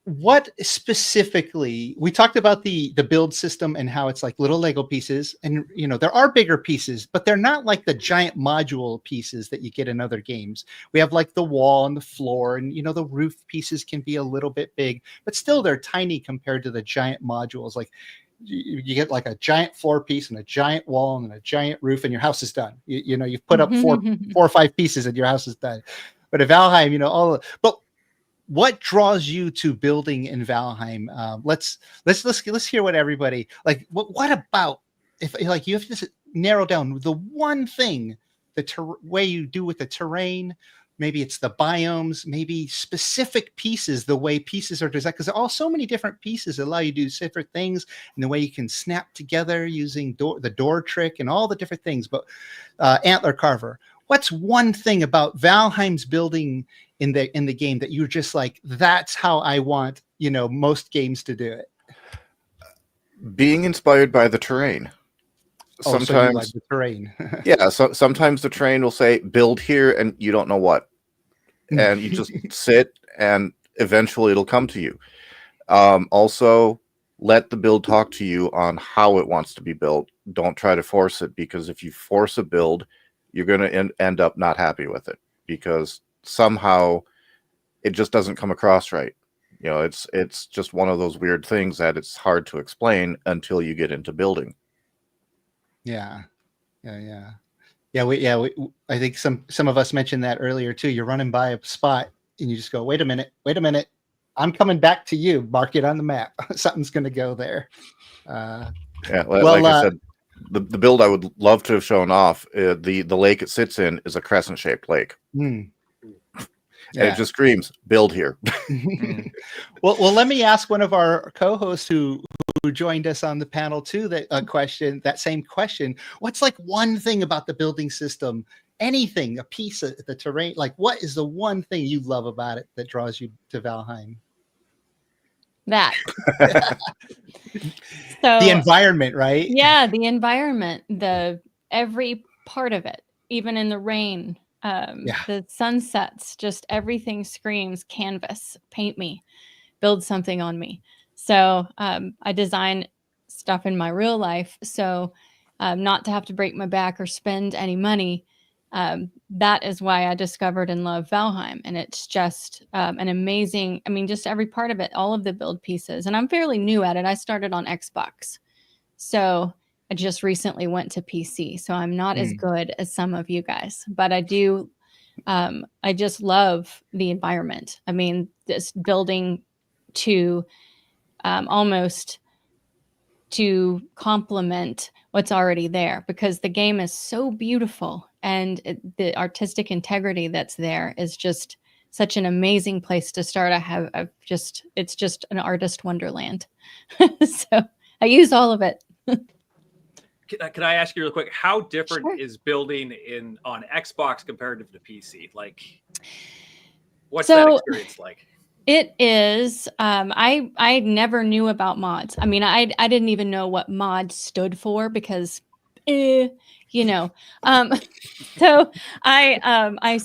what specifically, we talked about the build system and how it's like little Lego pieces, and there are bigger pieces, but they're not like the giant module pieces that you get in other games. We have like the wall and the floor, and the roof pieces can be a little bit big, but still they're tiny compared to the giant modules. Like you get like a giant floor piece and a giant wall and a giant roof and your house is done. You've put up four or five pieces and your house is done. But at Valheim, but what draws you to building in Valheim? Let's hear what everybody like. What about if like you have to narrow down the one thing, the way you do with the terrain? Maybe it's the biomes, maybe specific pieces, the way pieces are designed, because there are so many different pieces that allow you to do different things, and the way you can snap together using the door trick and all the different things. But AntlerCarver, what's one thing about Valheim's building in the game that you're just like, that's how I want most games to do it? Being inspired by the terrain. Sometimes so you like the terrain. Yeah, so sometimes the terrain will say build here and you don't know what, and you just sit and eventually it'll come to you. Also, let the build talk to you on how it wants to be built. Don't try to force it, because if you force a build, you're going to end up not happy with it, because somehow it just doesn't come across right. It's just one of those weird things that it's hard to explain until you get into building. Yeah. I think some of us mentioned that earlier too. You're running by a spot and you just go, wait a minute. I'm coming back to you. Mark it on the map. Something's going to go there. Like I said, the build I would love to have shown off, the lake it sits in is a crescent-shaped lake. And it just screams, build here. Well, let me ask one of our co-hosts who joined us on the panel too, that same question. What's like one thing about the building system, anything, a piece of the terrain, like what is the one thing you love about it that draws you to Valheim? That. So the environment, right? Yeah, the environment, every part of it, even in the rain, the sunsets, just everything screams canvas, paint me, build something on me. So I design stuff in my real life, so not to have to break my back or spend any money. That is why I discovered and love Valheim. And it's just an amazing, just every part of it, all of the build pieces. And I'm fairly new at it. I started on Xbox. So I just recently went to PC. So I'm not as good as some of you guys. But I do, I just love the environment. This building to almost to complement what's already there, because the game is so beautiful, and the artistic integrity that's there is just such an amazing place to start. It's just an artist wonderland. So I use all of it. Can I ask you real quick, how different is building on Xbox comparative to PC? Like, what's that experience like? It is. I never knew about mods. I didn't even know what mod stood for, because, So I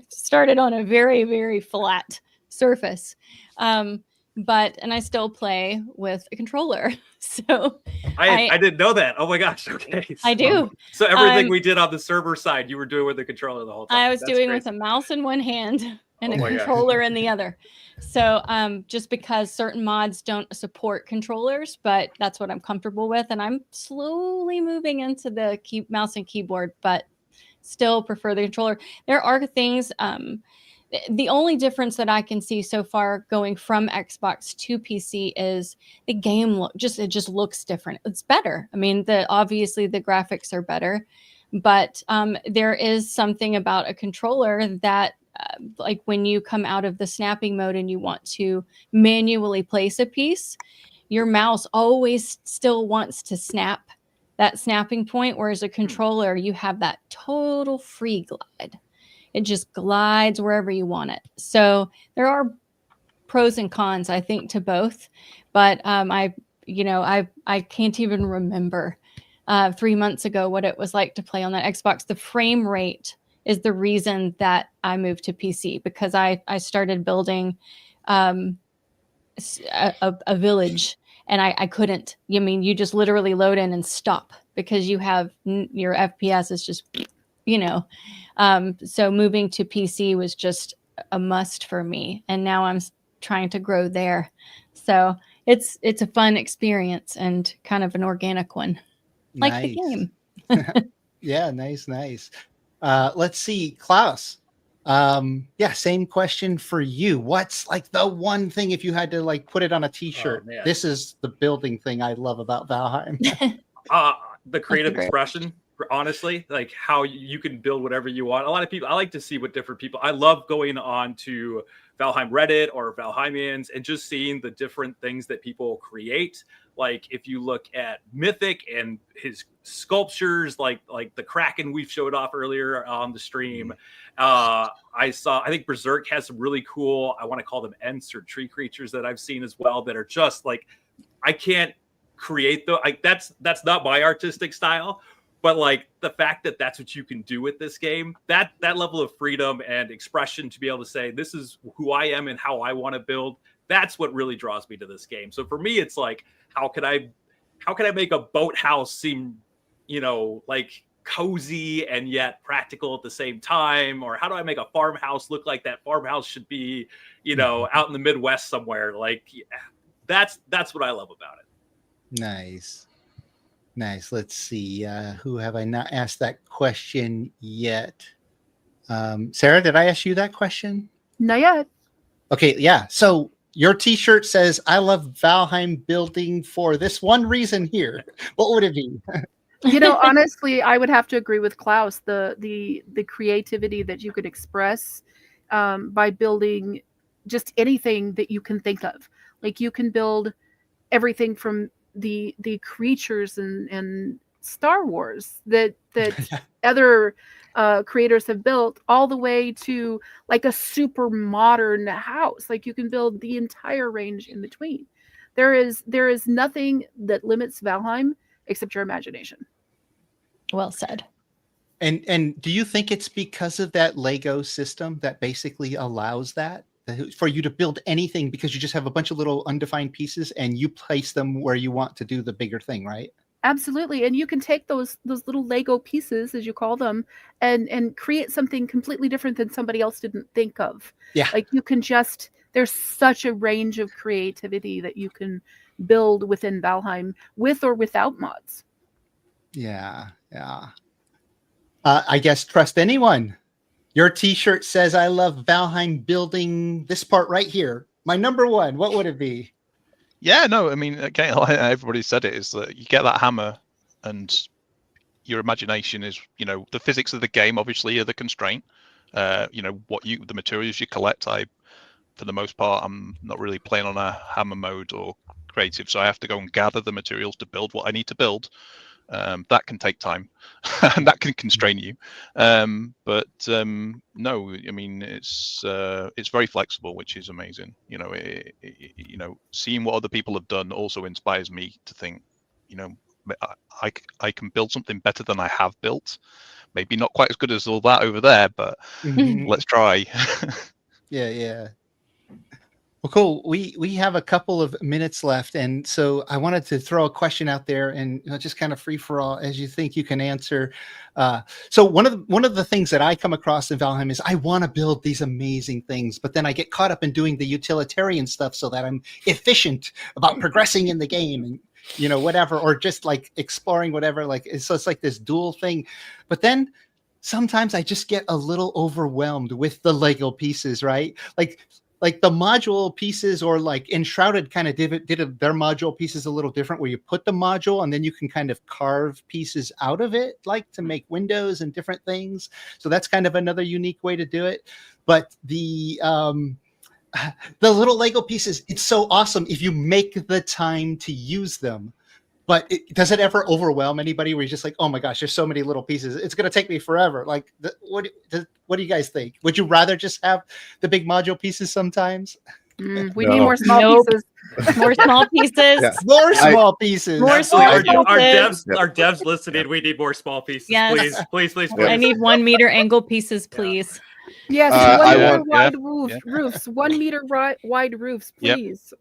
started on a very, very flat surface, and I still play with a controller. So I didn't know that. Oh my gosh. Okay. I do. So everything we did on the server side, you were doing with the controller the whole time. I was doing with a mouse in one hand and Oh a my gosh. controller in the other. So just because certain mods don't support controllers, but that's what I'm comfortable with. And I'm slowly moving into the mouse and keyboard, but still prefer the controller. There are things, the only difference that I can see so far going from Xbox to PC is the game it just looks different. It's better. I mean, obviously the graphics are better, but there is something about a controller that like when you come out of the snapping mode and you want to manually place a piece, your mouse always still wants to snap that snapping point, whereas a controller, you have that total free glide. It just glides wherever you want it. So there are pros and cons, I think, to both. But I can't even remember 3 months ago what it was like to play on that Xbox. The frame rate is the reason that I moved to PC, because I started building a village, and I couldn't. I mean, you just literally load in and stop because you have your FPS is just, so moving to PC was just a must for me. And now I'm trying to grow there. So it's a fun experience and kind of an organic one, like the game. Yeah, nice. Let's see, Klaus. Same question for you. What's like the one thing, if you had to like put it on a t-shirt, this is the building thing I love about Valheim? The creative expression, honestly, like how you can build whatever you want. A lot of people, I like to see what different people, I love going on to Valheim Reddit or Valheimians and just seeing the different things that people create. Like if you look at Mythic and his sculptures, like the Kraken we showed off earlier on the stream. I think Berserk has some really cool, I want to call them Ents or tree creatures that I've seen as well that are just like, I can't create that's not my artistic style, but like the fact that that's what you can do with this game, that level of freedom and expression to be able to say, this is who I am and how I want to build. That's what really draws me to this game. So for me, it's like, how can I make a boathouse seem, like cozy and yet practical at the same time? Or how do I make a farmhouse look like that farmhouse should be, out in the Midwest somewhere? Like that's what I love about it. Nice. Let's see. Who have I not asked that question yet? Sarah, did I ask you that question? Not yet. Okay, yeah. So your t-shirt says, I love Valheim building for this one reason here. What would it be? Honestly, I would have to agree with Klaus. The creativity that you could express by building just anything that you can think of. Like you can build everything from the creatures and Star Wars that other creators have built, all the way to like a super modern house. Like you can build the entire range in between. There is nothing that limits Valheim except your imagination. Well said. And do you think it's because of that Lego system that basically allows that for you to build anything, because you just have a bunch of little undefined pieces and you place them where you want to do the bigger thing, right? Absolutely. And you can take those little Lego pieces, as you call them, and create something completely different than somebody else didn't think of. Yeah. Like you can there's such a range of creativity that you can build within Valheim with or without mods. Yeah. I guess trust anyone. Your t-shirt says, I love Valheim building this part right here. My number one, what would it be? Yeah, no, I mean, again, like everybody said it, is that you get that hammer and your imagination is, the physics of the game obviously are the constraint. The materials you collect, for the most part, I'm not really playing on a hammer mode or creative, so I have to go and gather the materials to build what I need to build. That can take time and that can constrain you. But no, I mean, it's very flexible, which is amazing. Seeing what other people have done also inspires me to think, I can build something better than I have built. Maybe not quite as good as all that over there, but let's try. Yeah. Well, cool. We have a couple of minutes left, and so I wanted to throw a question out there, and just kind of free for all as you think you can answer. So one of the things that I come across in Valheim is I want to build these amazing things, but then I get caught up in doing the utilitarian stuff so that I'm efficient about progressing in the game and whatever, or just like exploring whatever. So it's like this dual thing, but then sometimes I just get a little overwhelmed with the Lego pieces, right? Like the module pieces, or like Enshrouded kind of did their module pieces a little different, where you put the module and then you can kind of carve pieces out of it, like to make windows and different things. So that's kind of another unique way to do it. But the little Lego pieces, it's so awesome if you make the time to use them. But does it ever overwhelm anybody where you're just like, oh my gosh, there's so many little pieces, it's going to take me forever? Like, what do you guys think? Would you rather just have the big module pieces sometimes? We need more small pieces. More small pieces. Yeah. More small pieces. More small Our pieces. devs listening, we need more small pieces. Yes. Please. I need 1 meter angle pieces, please. Yes, 1 meter wide roofs. 1 meter wide roofs, please.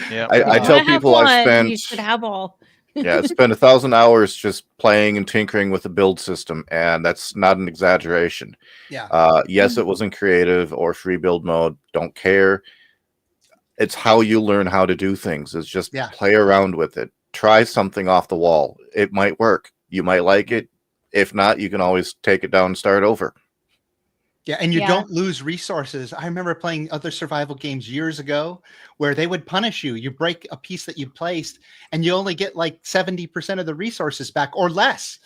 Yeah. I tell people I've spent. You should have all. Yeah, I spent 1,000 hours just playing and tinkering with the build system, and that's not an exaggeration. Yeah. Yes, it wasn't creative or free build mode. Don't care. It's how you learn how to do things. It's just play around with it. Try something off the wall. It might work. You might like it. If not, you can always take it down and start over. Yeah, and you don't lose resources. I remember playing other survival games years ago where they would punish you. You break a piece that you placed, and you only get like 70% of the resources back or less.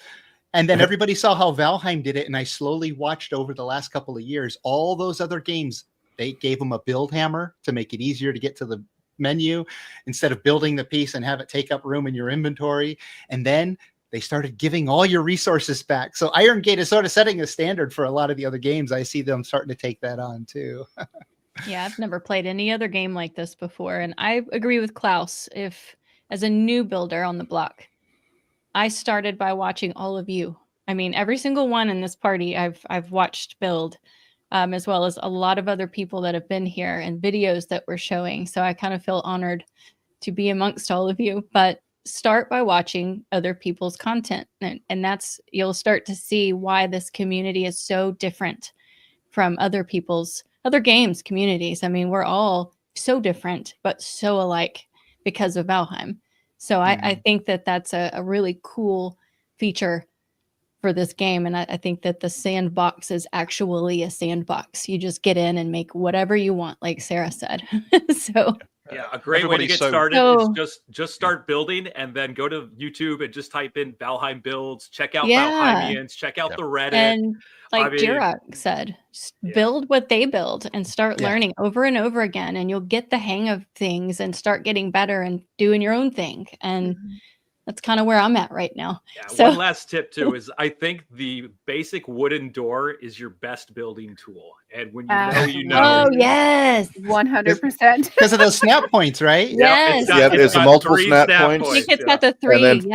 And then everybody saw how Valheim did it, and I slowly watched over the last couple of years. All those other games, they gave them a build hammer to make it easier to get to the menu instead of building the piece and have it take up room in your inventory. And then they started giving all your resources back. So Iron Gate is sort of setting a standard for a lot of the other games. I see them starting to take that on too. Yeah, I've never played any other game like this before. And I agree with Klaus. If, as a new builder on the block, I started by watching all of you. I mean, every single one in this party I've watched build, as well as a lot of other people that have been here and videos that we're showing. So I kind of feel honored to be amongst all of you. But start by watching other people's content, and that's, you'll start to see why this community is so different from other games communities. I mean, we're all so different but so alike because of Valheim. So I think that that's a really cool feature for this game, and I think that the sandbox is actually a sandbox. You just get in and make whatever you want, like Sarah said. So yeah, a great way to get started is just start building, and then go to YouTube and just type in Valheim builds, check out Valheimians, check out the Reddit. And like Jiroc said, build what they build and start learning over and over again, and you'll get the hang of things and start getting better and doing your own thing. And that's kind of where I'm at right now. Yeah, so, one last tip too is I think the basic wooden door is your best building tool. And when you know. Oh, yes. 100%. Because of those snap points, right? Yes. There's a multiple snap points. I think it's got the 3,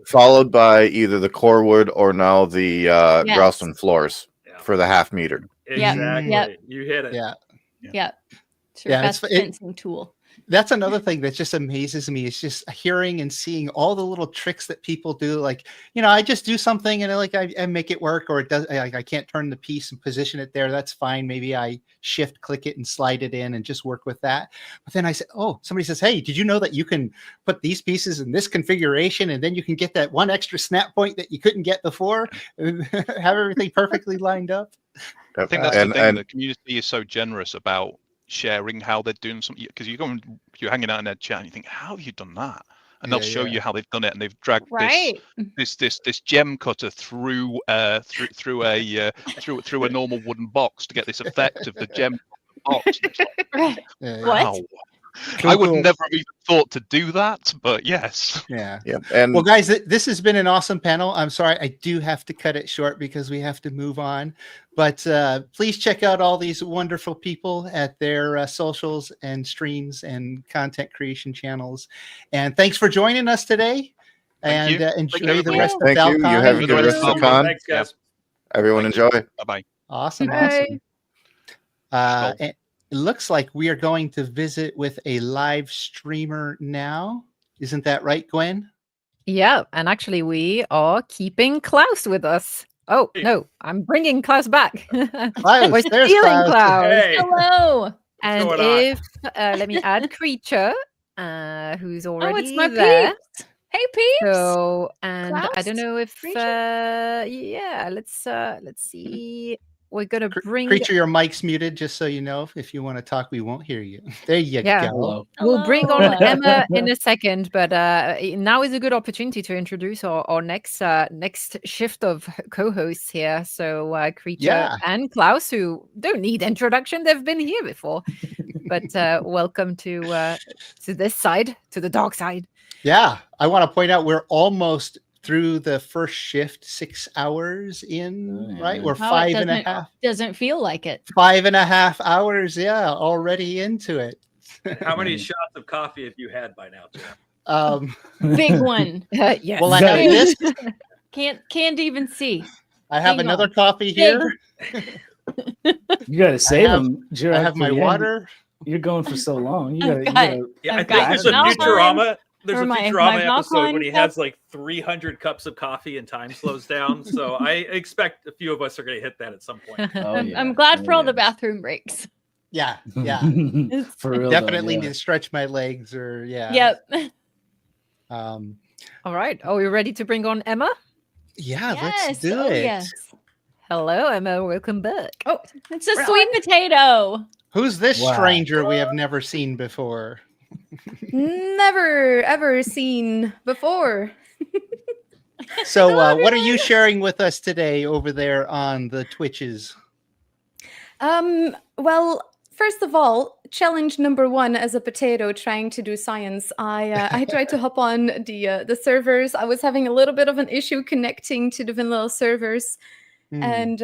followed by either the core wood or now the Groston floors for the half meter. Exactly. Yep. You hit it. Yeah. It's your best fencing tool. That's another thing that just amazes me. It's just hearing and seeing all the little tricks that people do. Like, I just do something and I make it work, or it does. I can't turn the piece and position it there. That's fine. Maybe I shift click it and slide it in and just work with that. But then I say, somebody says, hey, did you know that you can put these pieces in this configuration, and then you can get that one extra snap point that you couldn't get before and have everything perfectly lined up? I think that's the thing. The community is so generous about sharing how they're doing something, because you're hanging out in their chat and you think, how have you done that? And they'll show you how they've done it, and they've dragged this gem cutter through a normal wooden box to get this effect of the gem box. Wow. I would never have even thought to do that, but yes. And well, guys, this has been an awesome panel. I'm sorry, I do have to cut it short because we have to move on. But please check out all these wonderful people at their socials and streams and content creation channels. And thanks for joining us today. And enjoy the rest of Val-Con. Thank you. You have a good rest of the con. Thanks, guys. Everyone enjoy. Bye-bye. Awesome. Bye. Awesome. it looks like we are going to visit with a live streamer now. Isn't that right, Gwen? Yeah, and actually we are keeping Klaus with us. Oh, no, I'm bringing Klaus back. Klaus, We're there's stealing Klaus. Klaus. Hey. Hello. And going on? if, let me add Creature, who's already Oh, it's my there. peeps. Hey, peeps. So, and I Klaus? don't know if, yeah, let's see. We're gonna bring. Creature, your mic's muted, just so you know. If you want to talk, we won't hear you. There you Yeah. go. We'll bring on Hello. Emma in a second, but now is a good opportunity to introduce our next shift of co-hosts here. So Creature Yeah. and Klaus, who don't need introduction, they've been here before. But welcome to this side, to the dark side. Yeah, I want to point out we're almost through the first shift, 6 hours in, right? We're Oh, five it and a half. doesn't feel like it. 5.5 hours, yeah, already into it. How many shots of coffee have you had by now, Jeff? Big one. Yes. Well, I have this. Can't even see. I have Hang another on. coffee Big. here. You gotta save have- them. I have my water. You're going for so long. You I've gotta. got- Yeah, I I've think got there's a Valheim, Futurama. There's or a my Futurama episode Val-Con when he stuff. has like 300 cups of coffee and time slows down. So I expect a few of us are going to hit that at some point. I'm glad for all the bathroom breaks. Yeah, yeah. For real, Definitely though, need to stretch my legs or yeah. Yep. All right. Are we ready to bring on Emma? Yeah, Yes. let's do Oh, it. yes. Hello, Emma. Welcome back. Oh, it's a sweet potato. Who's this Wow. stranger we have never seen before? Never ever seen before. So, what are you sharing with us today over there on the Twitches? Well, first of all, challenge number one as a potato trying to do science. I tried to hop on the servers. I was having a little bit of an issue connecting to the vanilla servers. And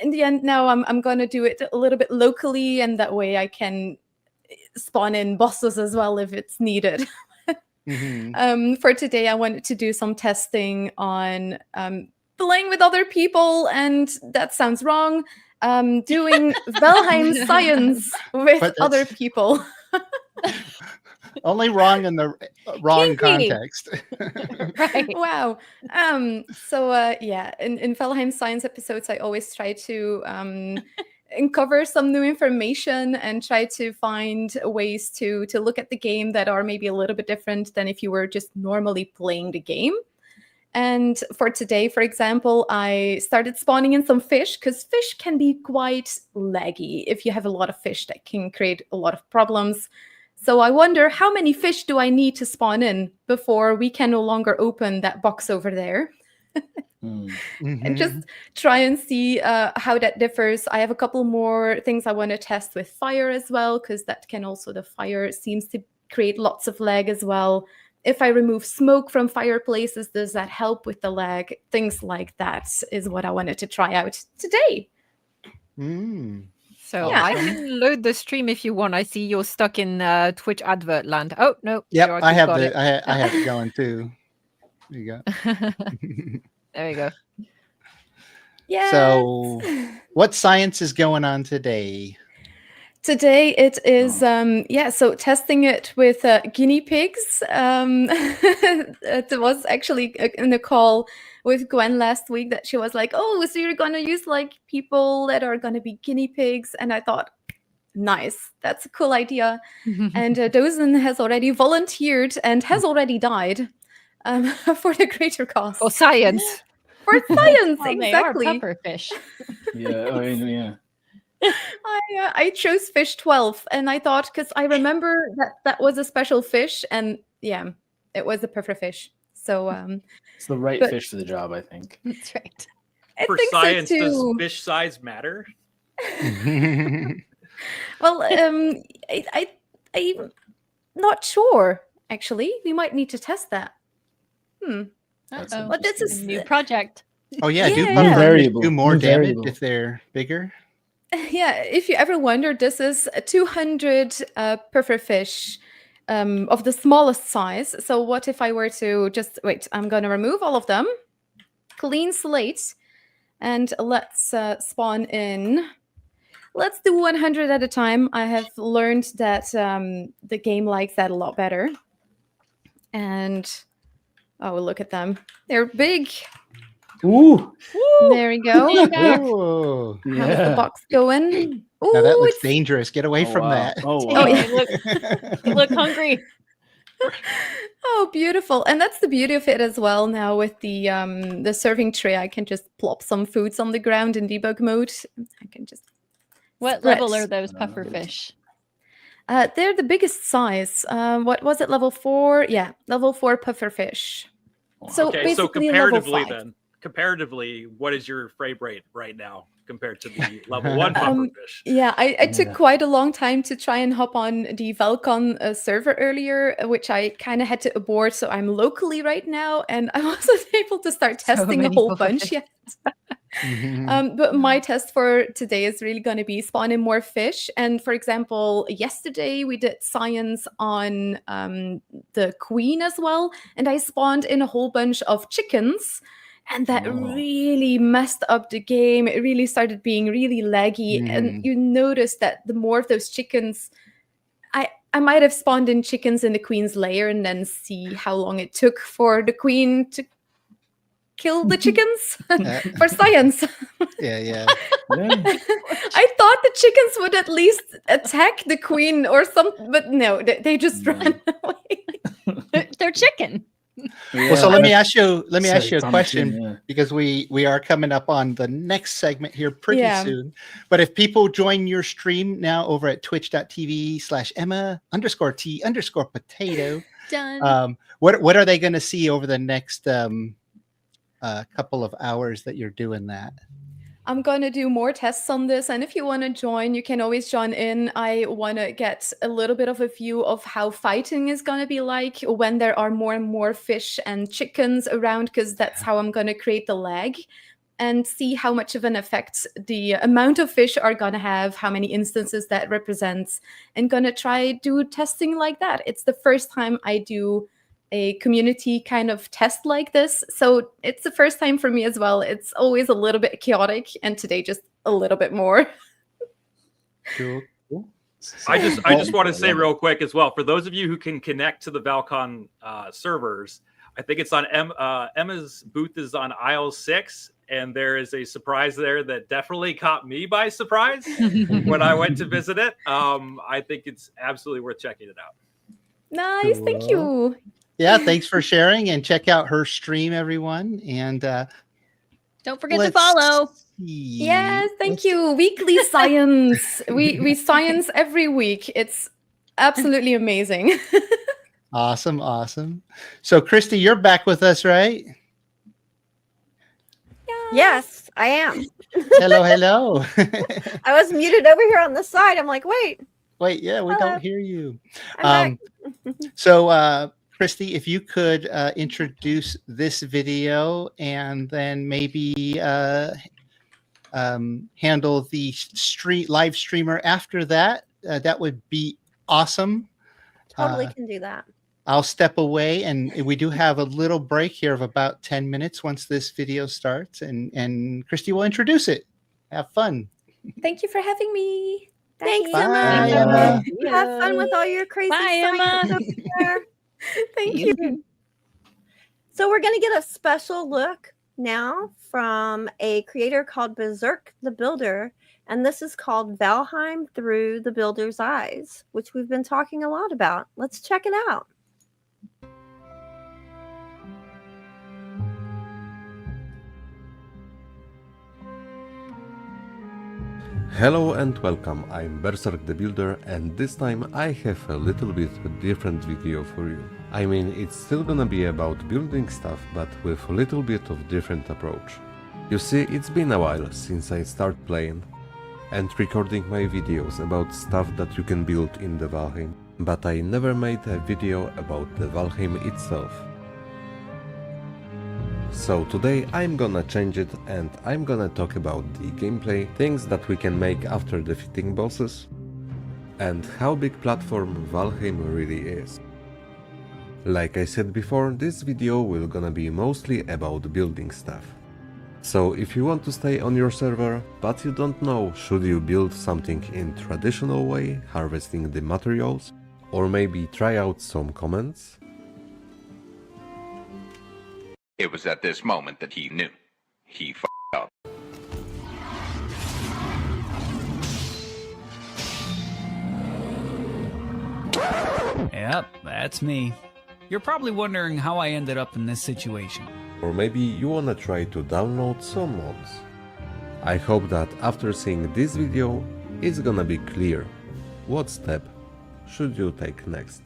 in the end, now I'm going to do it a little bit locally, and that way I can spawn in bosses as well if it's needed. For today, I wanted to do some testing on playing with other people, and that sounds wrong. Doing Valheim science with other people. Only wrong in the wrong Kinky. context. Right. Wow. So yeah, in Valheim science episodes, I always try to uncover some new information and try to find ways to look at the game that are maybe a little bit different than if you were just normally playing the game. And for today, for example, I started spawning in some fish because fish can be quite laggy. If you have a lot of fish, that can create a lot of problems. So I wonder, how many fish do I need to spawn in before we can no longer open that box over there? And just try and see how that differs. I have a couple more things I want to test with fire as well, because that can also, the fire seems to create lots of lag as well. If I remove smoke from fireplaces, does that help with the lag? Things like that is what I wanted to try out today. So Yeah. I can load the stream if you want. I see you're stuck in Twitch advert land. Oh no. Yep, Jiroc I has have got the it. I have it going too. There you go. There you go. Yeah. So, what science is going on today? Today it is, yeah, so testing it with guinea pigs. It was actually in a call with Gwen last week that she was like, oh, so you're going to use like people that are going to be guinea pigs. And I thought, nice, that's a cool idea. And Dozen has already volunteered and has already died for the greater cause. For science. For science, Well, they are exactly. pufferfish. Yeah. I mean, yeah. I chose fish 12, and I thought, because I remember that was a special fish, and yeah, it was a puffer fish. So It's the right but- fish for the job, I think. That's right. I For think so science, does too. fish size matter? Well, I'm not sure. Actually, we might need to test that. Uh-oh. But this is New project. Oh yeah, do Yeah. puffers Variable. do more New damage variable. if they're bigger? Yeah, if you ever wondered, this is a 200 pufferfish of the smallest size. So what if I were to just wait? I'm going to remove all of them, clean slate, and let's spawn in. let's do 100 at a time. I have learned that the game likes that a lot better. And oh, look at them. They're big. Ooh. There we go. Ooh. How's the box going? Ooh, Now that looks dangerous. Get away from that. You look hungry. Oh, beautiful. And that's the beauty of it as well. Now with the serving tray, I can just plop some foods on the ground in debug mode. I can just What spread. level are those puffer fish? They're the biggest size. What was it? Level 4? Yeah, level 4 puffer fish. So Okay, so basically level comparatively 5. then, comparatively, what is your frame rate right now compared to the level 1 puffer fish? Yeah, I took quite a long time to try and hop on the Val-Con server earlier, which I kind of had to abort. So I'm locally right now, and I wasn't able to start testing a whole bunch yet. But my test for today is really going to be spawning more fish. And for example, yesterday we did science on the queen as well, and I spawned in a whole bunch of chickens. And that really messed up the game. It really started being really laggy. And you notice that the more of those chickens, I might have spawned in chickens in the queen's lair and then see how long it took for the queen to kill the chickens for science. Yeah. I thought the chickens would at least attack the queen or something, but no, they just ran away. They're chicken. Well, so let me ask you a it's on the question, tin, yeah. because we are coming up on the next segment here pretty Yeah. soon. But if people join your stream now over at twitch.tv/Emma_T_potato, Done. what are they going to see over the next couple of hours that you're doing that? I'm going to do more tests on this. And if you want to join, you can always join in. I want to get a little bit of a view of how fighting is going to be like when there are more and more fish and chickens around, because that's how I'm going to create the lag and see how much of an effect the amount of fish are going to have, how many instances that represents, and going to try do testing like that. It's the first time I do a community kind of test like this, so it's the first time for me as well. It's always a little bit chaotic, and today just a little bit more. Cool. I just want to say real quick as well, for those of you who can connect to the Val-Con servers, I think it's on Emma's booth is on aisle 6, and there is a surprise there that definitely caught me by surprise when I went to visit it. I think it's absolutely worth checking it out. Nice, thank you. Yeah, thanks for sharing, and check out her stream, everyone. And don't forget to follow. Yes, thank you. Weekly science. We science every week. It's absolutely amazing. Awesome. So, Christy, you're back with us, right? Yes, I am. Hello. I was muted over here on the side. I'm like, wait, yeah, we don't hear you. I'm So, Christy, if you could introduce this video and then maybe handle the live streamer after that, that would be awesome. totally can do that. I'll step away, and we do have a little break here of about 10 minutes once this video starts, and Christy will introduce it. Have fun. Thank you for having me. Thanks, Bye, Emma. Emma. You have fun with all your crazy science over there. Thank you. So we're going to get a special look now from a creator called Berserk the Builder, and this is called Valheim Through the Builder's Eyes, which we've been talking a lot about. Let's check it out. Hello and welcome, I'm Berserk the Builder, and this time I have a little bit different video for you. I mean, it's still gonna be about building stuff, but with a little bit of different approach. You see, it's been a while since I started playing and recording my videos about stuff that you can build in the Valheim, but I never made a video about the Valheim itself. So today I'm gonna change it, and I'm gonna talk about the gameplay, things that we can make after defeating bosses, and how big platform Valheim really is. Like I said before, this video will gonna be mostly about building stuff. So if you want to stay on your server, but you don't know should you build something in traditional way, harvesting the materials, or maybe try out some comments? It was at this moment that he knew. He f***ed up. Yep, that's me. You're probably wondering how I ended up in this situation. Or maybe you wanna try to download some mods. I hope that after seeing this video, it's gonna be clear what step should you take next.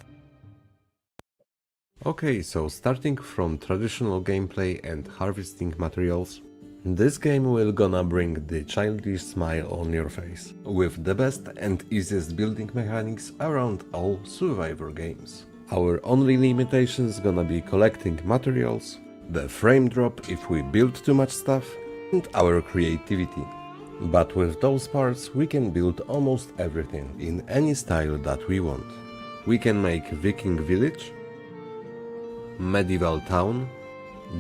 Okay, so starting from traditional gameplay and harvesting materials, this game will gonna bring the childish smile on your face, with the best and easiest building mechanics around all Survivor games. Our only limitation is gonna be collecting materials, the frame drop if we build too much stuff, and our creativity. But with those parts we can build almost everything in any style that we want. We can make Viking village, medieval town,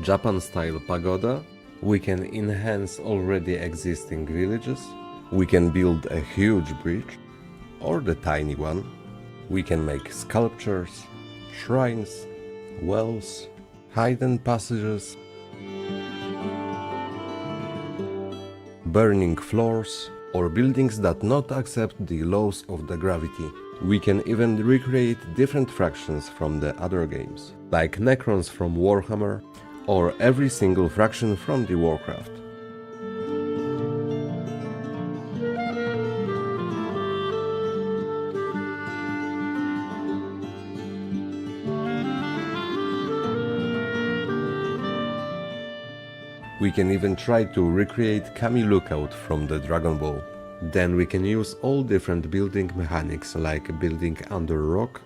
Japan style pagoda, we can enhance already existing villages, we can build a huge bridge, or the tiny one, we can make sculptures, shrines, wells, hidden passages, burning floors, or buildings that not accept the laws of the gravity. We can even recreate different fractions from the other games, like Necrons from Warhammer, or every single fraction from the Warcraft. We can even try to recreate Kami Lookout from the Dragon Ball. Then we can use all different building mechanics like building under rock.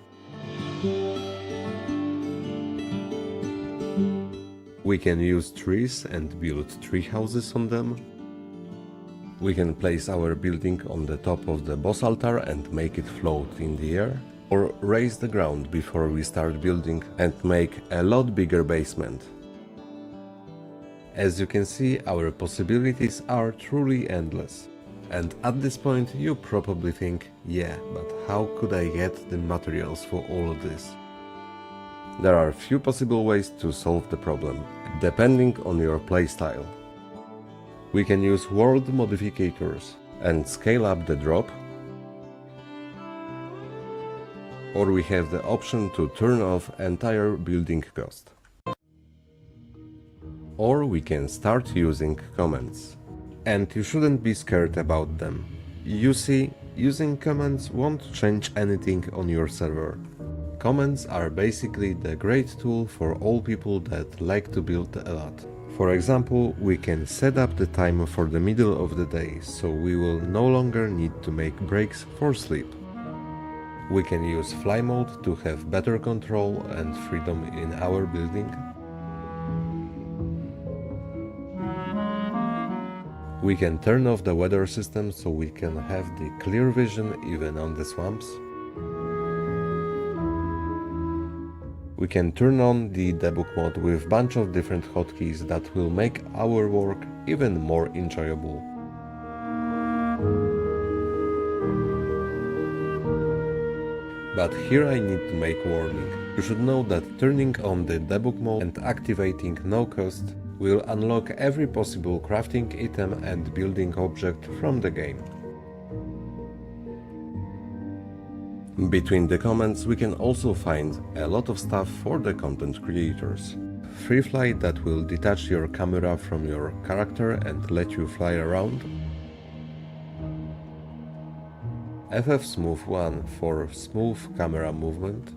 We can use trees and build tree houses on them. We can place our building on the top of the boss altar and make it float in the air, or raise the ground before we start building and make a lot bigger basement. As you can see, our possibilities are truly endless. And at this point you probably think, yeah, but how could I get the materials for all of this? There are few possible ways to solve the problem, depending on your playstyle. We can use world modificators and scale up the drop, or we have the option to turn off entire building cost. Or we can start using comments. And you shouldn't be scared about them. You see, using comments won't change anything on your server. Comments are basically the great tool for all people that like to build a lot. For example, we can set up the time for the middle of the day, so we will no longer need to make breaks for sleep. We can use fly mode to have better control and freedom in our building. We can turn off the weather system so we can have the clear vision even on the swamps. We can turn on the debug mode with bunch of different hotkeys that will make our work even more enjoyable. But here I need to make warning. You should know that turning on the debug mode and activating no cost will unlock every possible crafting item and building object from the game. Between the comments we can also find a lot of stuff for the content creators. Free fly that will detach your camera from your character and let you fly around. FF Smooth 1 for smooth camera movement.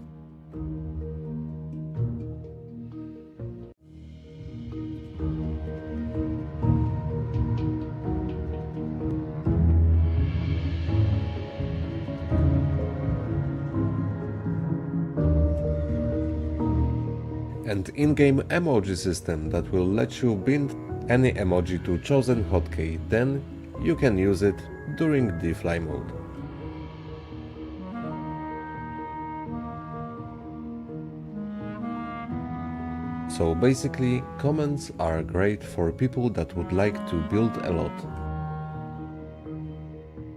And in-game emoji system that will let you bind any emoji to chosen hotkey, then you can use it during the fly mode. So basically, comments are great for people that would like to build a lot,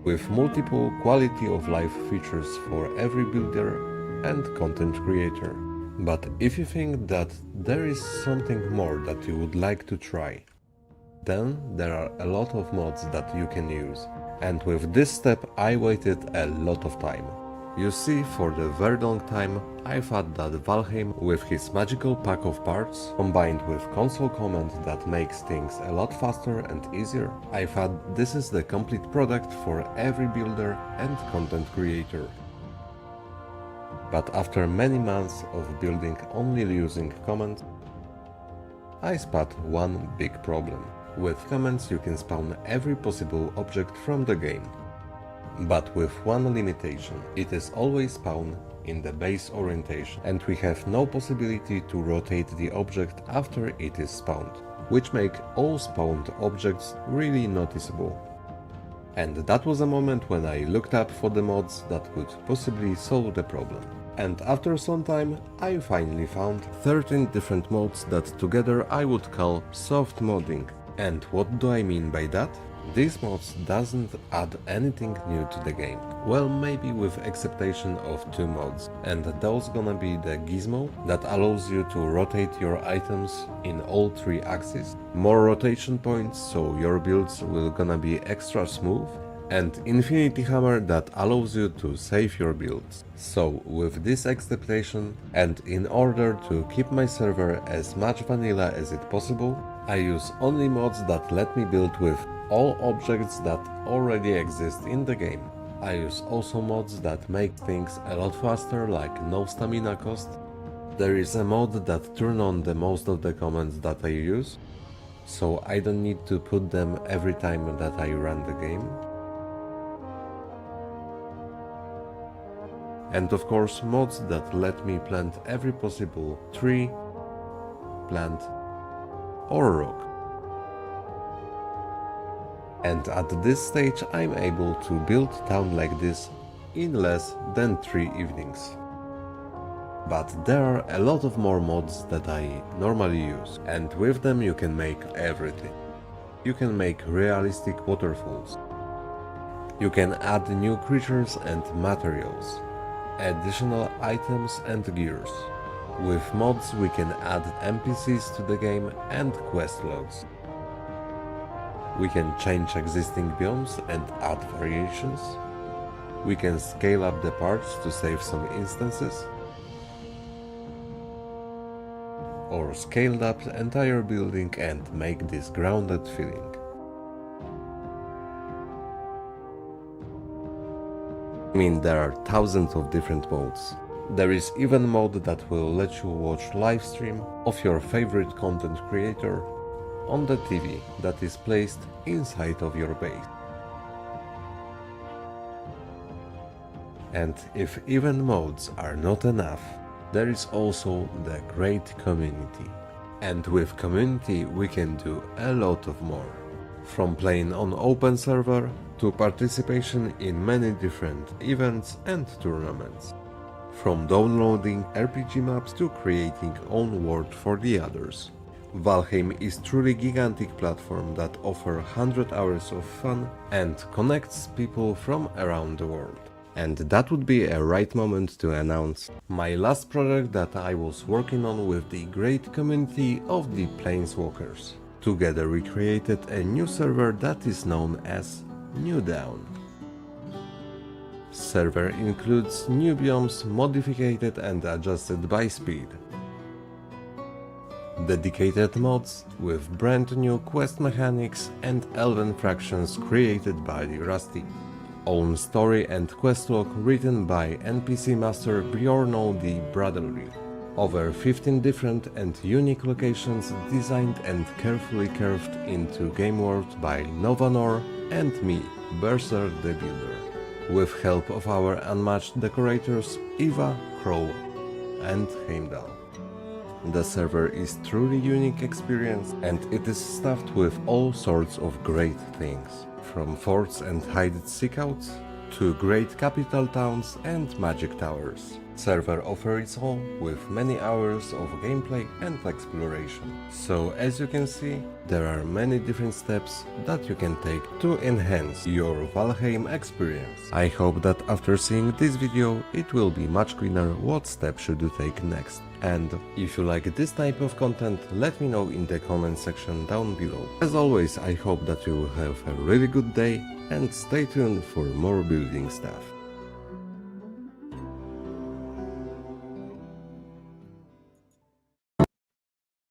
with multiple quality of life features for every builder and content creator. But if you think that there is something more that you would like to try, then there are a lot of mods that you can use. And with this step I waited a lot of time. You see, for the very long time I thought that Valheim with his magical pack of parts, combined with console command that makes things a lot faster and easier, I thought this is the complete product for every builder and content creator. But after many months of building only using commands, I spot one big problem. With commands you can spawn every possible object from the game. But with one limitation, it is always spawned in the base orientation, and we have no possibility to rotate the object after it is spawned, which make all spawned objects really noticeable. And that was a moment when I looked up for the mods that could possibly solve the problem. And after some time, I finally found 13 different mods that together I would call soft modding. And what do I mean by that? These mods doesn't add anything new to the game. Well, maybe with exception of 2 mods, and those gonna be the gizmo that allows you to rotate your items in all 3 axes, more rotation points so your builds will gonna be extra smooth, and Infinity Hammer that allows you to save your builds. So with this expectation, and in order to keep my server as much vanilla as it possible, I use only mods that let me build with all objects that already exist in the game. I use also mods that make things a lot faster, like no stamina cost. There is a mod that turn on the most of the commands that I use, so I don't need to put them every time that I run the game. And of course mods that let me plant every possible tree, plant or rock. And at this stage I'm able to build town like this in less than 3 evenings. But there are a lot of more mods that I normally use, and with them you can make everything. You can make realistic waterfalls. You can add new creatures and materials, additional items and gears. With mods we can add NPCs to the game and quest logs. We can change existing biomes and add variations. We can scale up the parts to save some instances, or scale up the entire building and make this grounded feeling. I mean, there are thousands of different modes. There is even mode that will let you watch livestream of your favorite content creator on the TV that is placed inside of your base. And if even modes are not enough, there is also the great community. And with community we can do a lot of more. From playing on open server to participation in many different events and tournaments. From downloading RPG maps to creating own world for the others. Valheim is truly gigantic platform that offers 100 hours of fun and connects people from around the world. And that would be a right moment to announce my last project that I was working on with the great community of the Planeswalkers. Together we created a new server that is known as New Dawn. Server includes new biomes modified and adjusted by speed. Dedicated mods with brand new quest mechanics and elven fractions created by Rusty. Own story and quest log written by NPC master Bjorno the Brotherly. Over 15 different and unique locations designed and carefully carved into game world by Novanor and me, Berserk the Builder, with help of our unmatched decorators Eva, Crow and Heimdall. The server is truly unique experience and it is stuffed with all sorts of great things, from forts and hidden seekouts to great capital towns and magic towers. server offers its all with many hours of gameplay and exploration. So as you can see, there are many different steps that you can take to enhance your Valheim experience. I hope that after seeing this video, it will be much clearer what steps should you take next. And if you like this type of content, let me know in the comment section down below. As always, I hope that you will have a really good day and stay tuned for more building stuff.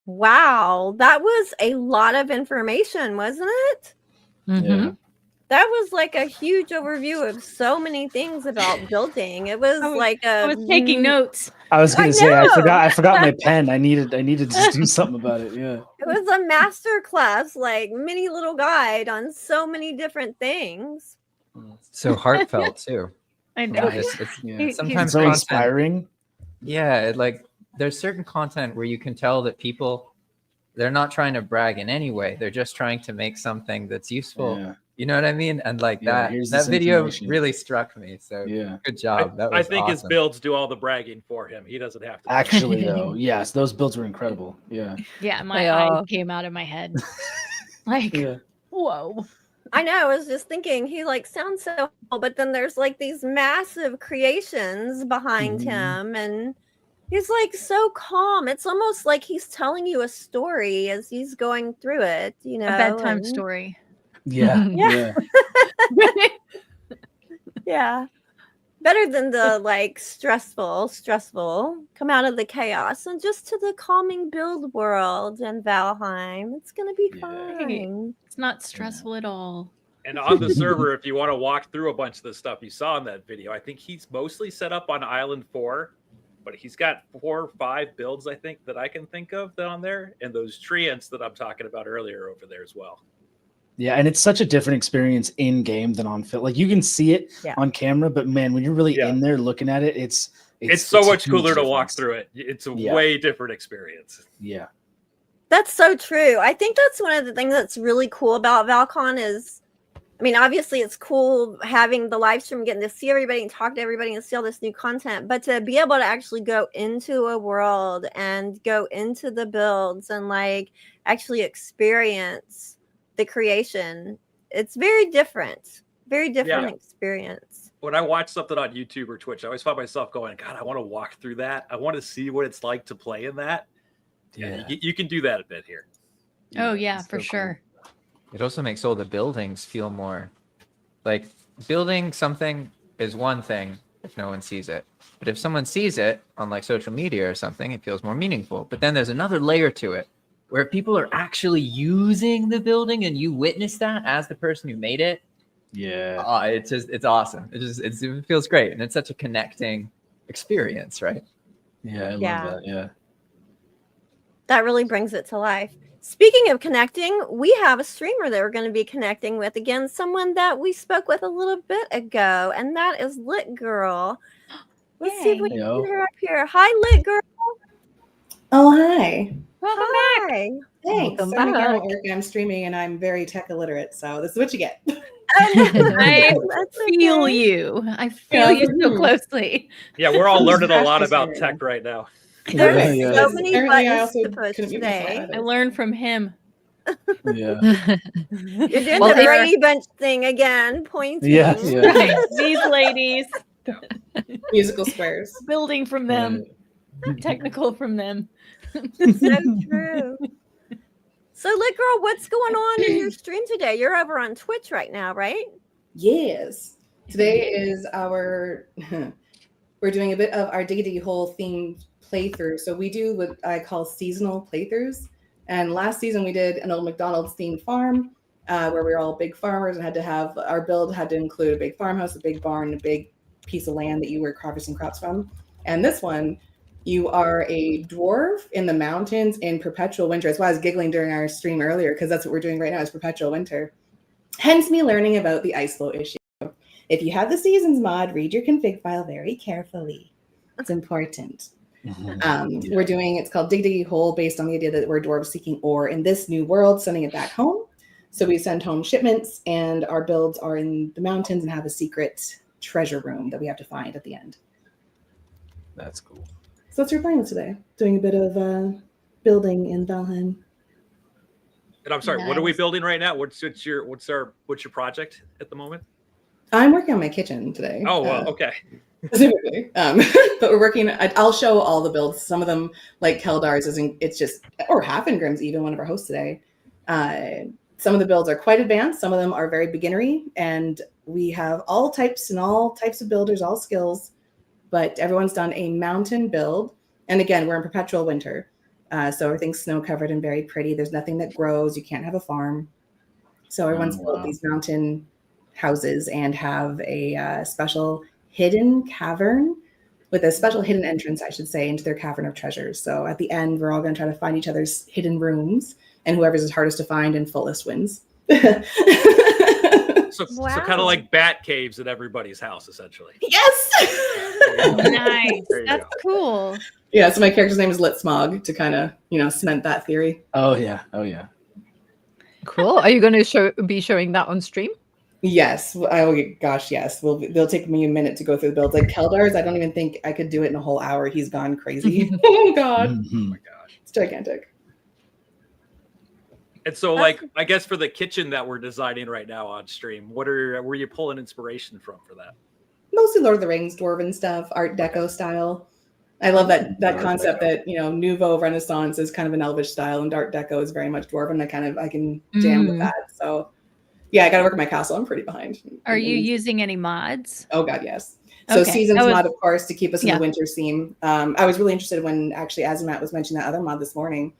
Wow, that was a lot of information, wasn't it? Yeah. That was like a huge overview of so many things about building. It was like a. I was taking notes. I was I gonna say I know. forgot my pen. I needed to just do something about it. Yeah. It was a master class, like mini little guide on so many different things. So heartfelt too. I know. It's sometimes so content- inspiring. Yeah, like there's certain content where you can tell that people, they're not trying to brag in any way. They're just trying to make something that's useful. Yeah. You know what I mean? And like Yeah, that here's this video information. really struck me. So Yeah. good job. That was I think his awesome. builds do all the bragging for him. He doesn't have to. Actually, though, yes, those builds were incredible. Yeah. Yeah, my eye came out of my head. Like, whoa. I know. I was just thinking he like sounds so humble, but then there's like these massive creations behind him, and he's like so calm. It's almost like he's telling you a story as he's going through it. You know, A bedtime story. Yeah. Yeah. Yeah. Better than the like stressful, come out of the chaos and just to the calming build world in Valheim. It's gonna be fine. It's not stressful at all. And on the server, if you want to walk through a bunch of the stuff you saw in that video, I think he's mostly set up on Island 4, but he's got 4 or 5 builds, I think, that I can think of that on there, and those treants that I'm talking about earlier over there as well. Yeah, and it's such a different experience in game than on film. Like you can see it on camera, but man, when you're really in there looking at it, it's so a much huge cooler to walk difference. through it. It's a Yeah. way different experience. Yeah. That's so true. I think that's one of the things that's really cool about Val-Con is, I mean, obviously it's cool having the live stream, getting to see everybody and talk to everybody and see all this new content, but to be able to actually go into a world and go into the builds and like actually experience the creation, it's very different experience. When I watch something on YouTube or Twitch, I always find myself going, God, I want to walk through that. I want to see what it's like to play in that. Yeah, you can do that a bit here. Oh yeah, for sure. It also makes all the buildings feel more like building something is one thing if no one sees it. But if someone sees it on like social media or something, it feels more meaningful. But then there's another layer to it where people are actually using the building and you witness that as the person who made it. Yeah. It's awesome. It feels great. And it's such a connecting experience, right? Yeah, I love that. Yeah. That really brings it to life. Speaking of connecting, we have a streamer that we're going to be connecting with. Again, someone that we spoke with a little bit ago, and that is Lit Girl. Let's see if we can get her up here. Hi, Lit Girl. Oh, hi. Welcome back. Thanks. Welcome I'm back. at work, I'm streaming, and I'm very tech illiterate, so this is what you get. I feel you. I feel you so closely. Yeah, we're all learning a lot about tech right now. There's so many Apparently I buttons also to push couldn't mute myself today. either. I learned from him. Yeah. You're doing Well, the if- Brady Bunch thing again, pointing. Yeah. Right. These ladies. Musical squares. Building from them. Technical from them. So true. So, Lit Girl, what's going on in your stream today? You're over on Twitch right now, right? Yes. Today is our, we're doing a bit of our Diggity Hole themed playthrough. So we do what I call seasonal playthroughs. And last season we did an old McDonald's themed farm where we were all big farmers and had to have, our build had to include a big farmhouse, a big barn, a big piece of land that you were harvesting crops from. And this one, you are a dwarf in the mountains in perpetual winter. That's why I was giggling during our stream earlier, because that's what we're doing right now is perpetual winter. Hence me learning about the ice flow issue. If you have the seasons mod, read your config file very carefully. It's important. We're doing, it's called Diggity Hole, based on the idea that we're dwarves seeking ore in this new world, sending it back home. So we send home shipments, and our builds are in the mountains and have a secret treasure room that we have to find at the end. That's cool. So that's what we're playing with today. Doing a bit of building in Valheim. And I'm sorry, what are we building right now? What's your project at the moment? I'm working on my kitchen today. Oh, well, okay. Specifically, but we're working. I'll show all the builds. Some of them, like Keldar's, it's just, or half in Grims, even one of our hosts today. Some of the builds are quite advanced. Some of them are very beginnery, and we have all types of builders, all skills. But everyone's done a mountain build, and again, we're in perpetual winter, so everything's snow covered and very pretty. There's nothing that grows. You can't have a farm, so everyone's built these mountain houses and have a special hidden cavern with a special hidden entrance, I should say, into their cavern of treasures. So at the end, we're all going to try to find each other's hidden rooms, and whoever's is hardest to find and fullest wins. So kind of like bat caves at everybody's house, essentially. Yes. Nice. That's cool. Yeah. So my character's name is Litsmog to kind of cement that theory. Oh yeah. Oh yeah. Cool. Are you going to be showing that on stream? Yes. Oh gosh, yes. They'll take me a minute to go through the builds. Like Keldar's, I don't even think I could do it in a whole hour. He's gone crazy. Oh god. Oh my gosh. It's gigantic. And so, like, I guess for the kitchen that we're designing right now on stream, were you pulling inspiration from for that? Mostly Lord of the Rings, dwarven stuff, Art Deco style. I love that concept that Nouveau Renaissance is kind of an Elvish style, and Art Deco is very much dwarven. I can jam with that. So yeah, I got to work on my castle. I'm pretty behind. Are you using any mods? Oh god, yes. So Seasons mod, of course, to keep us in the winter theme. I was really interested when actually Azumatt was mentioning that other mod this morning.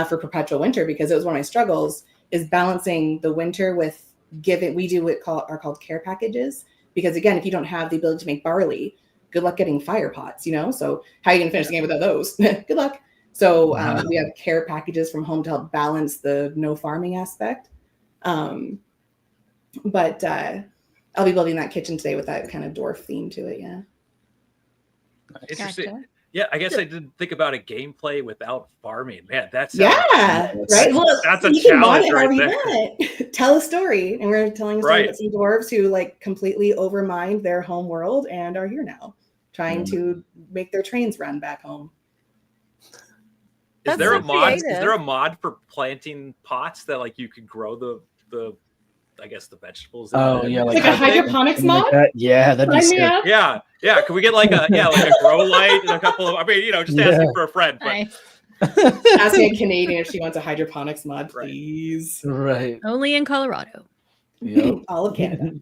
For perpetual winter, because it was one of my struggles is balancing the winter with giving. We do what are called care packages, because again, if you don't have the ability to make barley, good luck getting fire pots. So how are you gonna finish the game without those? Good luck. So we have care packages from home to help balance the no farming aspect. But I'll be building that kitchen today with that kind of dwarf theme to it. Yeah. Interesting. Gotcha. Yeah, I guess I didn't think about a gameplay without farming. Man, that's right. Well, that's a challenge right there. Tell a story, and we're telling a story about some dwarves who like completely overmined their home world and are here now, trying to make their trains run back home. Is there a mod? Is there a mod for planting pots that like you could grow the I guess the vegetables? Oh yeah, like a hydroponics mod. Yeah, that'd be sick. Yeah. Can we get like a grow light and a couple of? I mean, just asking for a friend. But asking a Canadian if she wants a hydroponics mod, please. Right. Only in Colorado. Yep. All of Canada.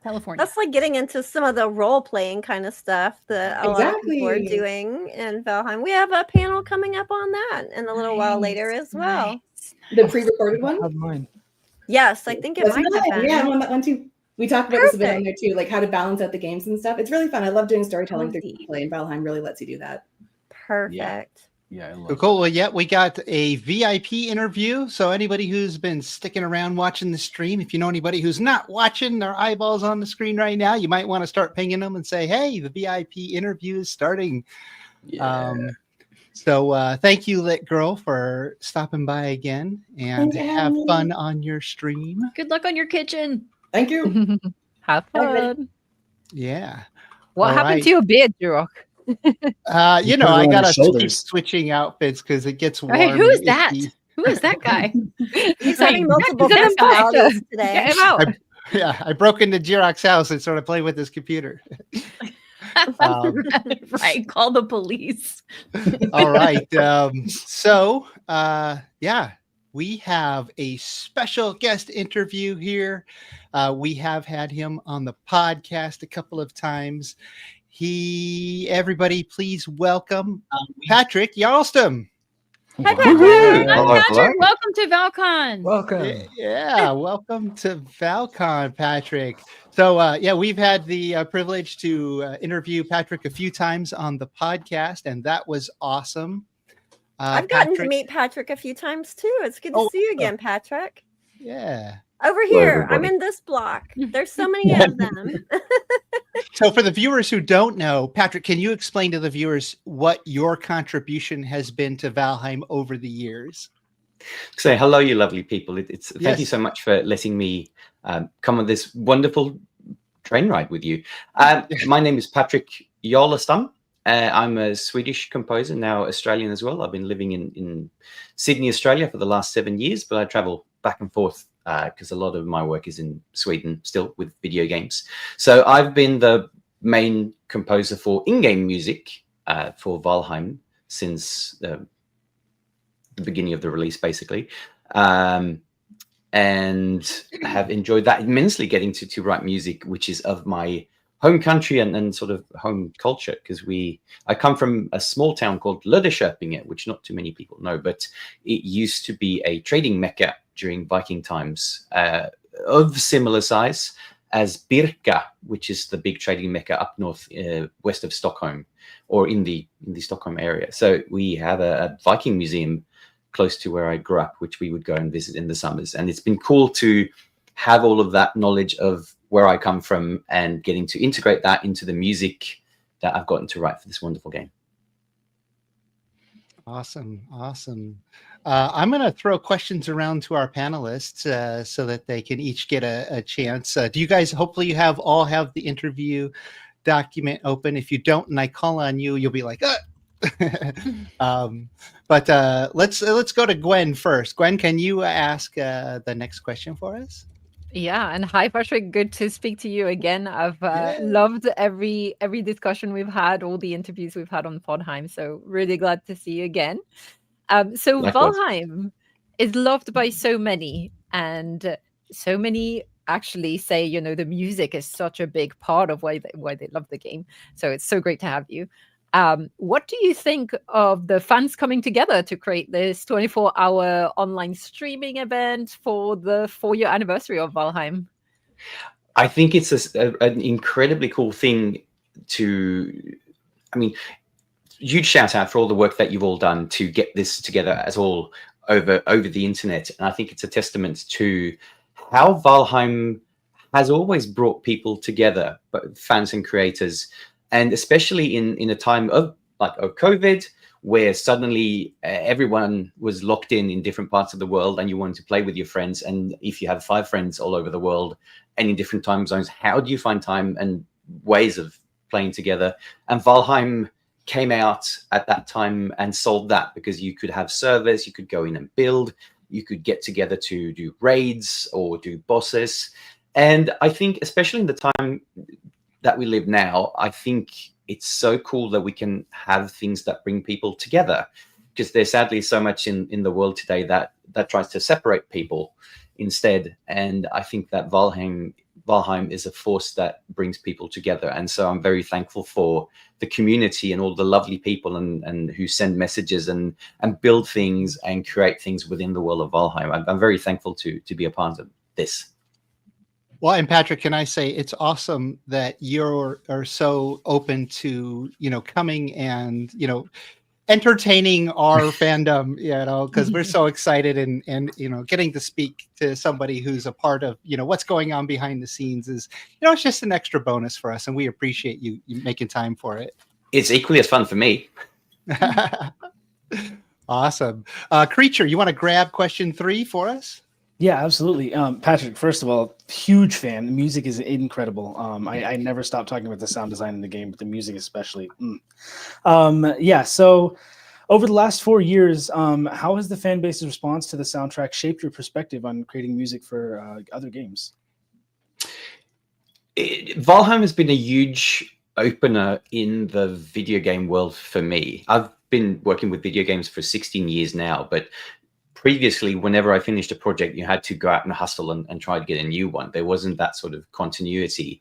California. That's like getting into some of the role playing kind of stuff that a lot of people are doing in Valheim. We have a panel coming up on that in a little while later as well. The pre-recorded one. Yes, I think it might have been. Yeah, I'm on that one too. We talked about this a bit on there too, like how to balance out the games and stuff. It's really fun. I love doing storytelling through play, and Valheim really lets you do that. Perfect. Yeah, I love cool. Well, yeah, we got a VIP interview. So anybody who's been sticking around watching the stream, if you know anybody who's not watching their eyeballs on the screen right now, you might want to start pinging them and say, hey, the VIP interview is starting. Yeah. So thank you, Lit Girl, for stopping by again, and have fun on your stream. Good luck on your kitchen. Thank you. Have fun. Yeah. What happened to your beard, Jiroc? I gotta keep switching outfits because it gets warm. Hey, who is that? Who is that guy? He's having multiple personalities today. Get him out. I broke into Jiroc's house and sort of played with his computer. Right, call the police. All right. We have a special guest interview here. We have had him on the podcast a couple of times. Everybody, please welcome Patrick Yarlston. Hi, Patrick. I'm Patrick. Welcome to Val-Con. Welcome. Yeah, welcome to Val-Con, Patrick. So, we've had the privilege to interview Patrick a few times on the podcast, and that was awesome. I've gotten to meet Patrick a few times too. It's good to see you again, Patrick. Yeah. Over here, I'm in this block. There's so many of them. So for the viewers who don't know, Patrick, can you explain to the viewers what your contribution has been to Valheim over the years? So hello, you lovely people. Thank you so much for letting me come on this wonderful train ride with you. My name is Patrick Yarlston. I'm a Swedish composer, now Australian as well. I've been living in Sydney, Australia for the last 7 years, but I travel back and forth because a lot of my work is in Sweden still with video games. So I've been the main composer for in-game music for Valheim since the beginning of the release, basically. And have enjoyed that immensely, getting to write music, which is of my home country and sort of home culture, because I come from a small town called Löddeköpinge, which not too many people know, but it used to be a trading mecca during Viking times of similar size as Birka, which is the big trading mecca up north west of Stockholm, or in the Stockholm area. So we have a Viking museum close to where I grew up, which we would go and visit in the summers. And it's been cool to have all of that knowledge of where I come from and getting to integrate that into the music that I've gotten to write for this wonderful game. Awesome. I'm going to throw questions around to our panelists so that they can each get a chance. Do you guys, hopefully you all have the interview document open. If you don't and I call on you, you'll be like, but let's go to Gwen first. Gwen, can you ask the next question for us? Yeah, and hi Patrick, good to speak to you again. I've loved every discussion we've had, all the interviews we've had on Valheim, so really glad to see you again. So likewise. Valheim is loved by so many, and so many actually say, the music is such a big part of why they love the game. So it's so great to have you. What do you think of the fans coming together to create this 24-hour online streaming event for the 4-year anniversary of Valheim? I think it's an incredibly cool thing huge shout out for all the work that you've all done to get this together as all over the internet. And I think it's a testament to how Valheim has always brought people together, both fans and creators. And especially in a time of COVID, where suddenly everyone was locked in different parts of the world and you wanted to play with your friends. And if you have 5 friends all over the world and in different time zones, how do you find time and ways of playing together? And Valheim came out at that time and solved that, because you could have servers, you could go in and build, you could get together to do raids or do bosses. And I think especially in the time that we live now, I think it's so cool that we can have things that bring people together, because there's sadly so much in the world today that tries to separate people instead. And I think that Valheim is a force that brings people together. And so I'm very thankful for the community and all the lovely people and who send messages and build things and create things within the world of Valheim. I'm very thankful to be a part of this. Well, and Patrick, can I say it's awesome that you are so open to, coming and, entertaining our fandom, because we're so excited and getting to speak to somebody who's a part of, what's going on behind the scenes is, it's just an extra bonus for us. And we appreciate you making time for it. It's equally as fun for me. Awesome. Creature, you want to grab question 3 for us? Yeah, absolutely. Patrick, first of all, huge fan. The music is incredible. I never stop talking about the sound design in the game, but the music especially. So over the last 4 years, how has the fan base's response to the soundtrack shaped your perspective on creating music for other games? Valheim has been a huge opener in the video game world for me. I've been working with video games for 16 years now, but previously, whenever I finished a project, you had to go out and hustle and try to get a new one. There wasn't that sort of continuity.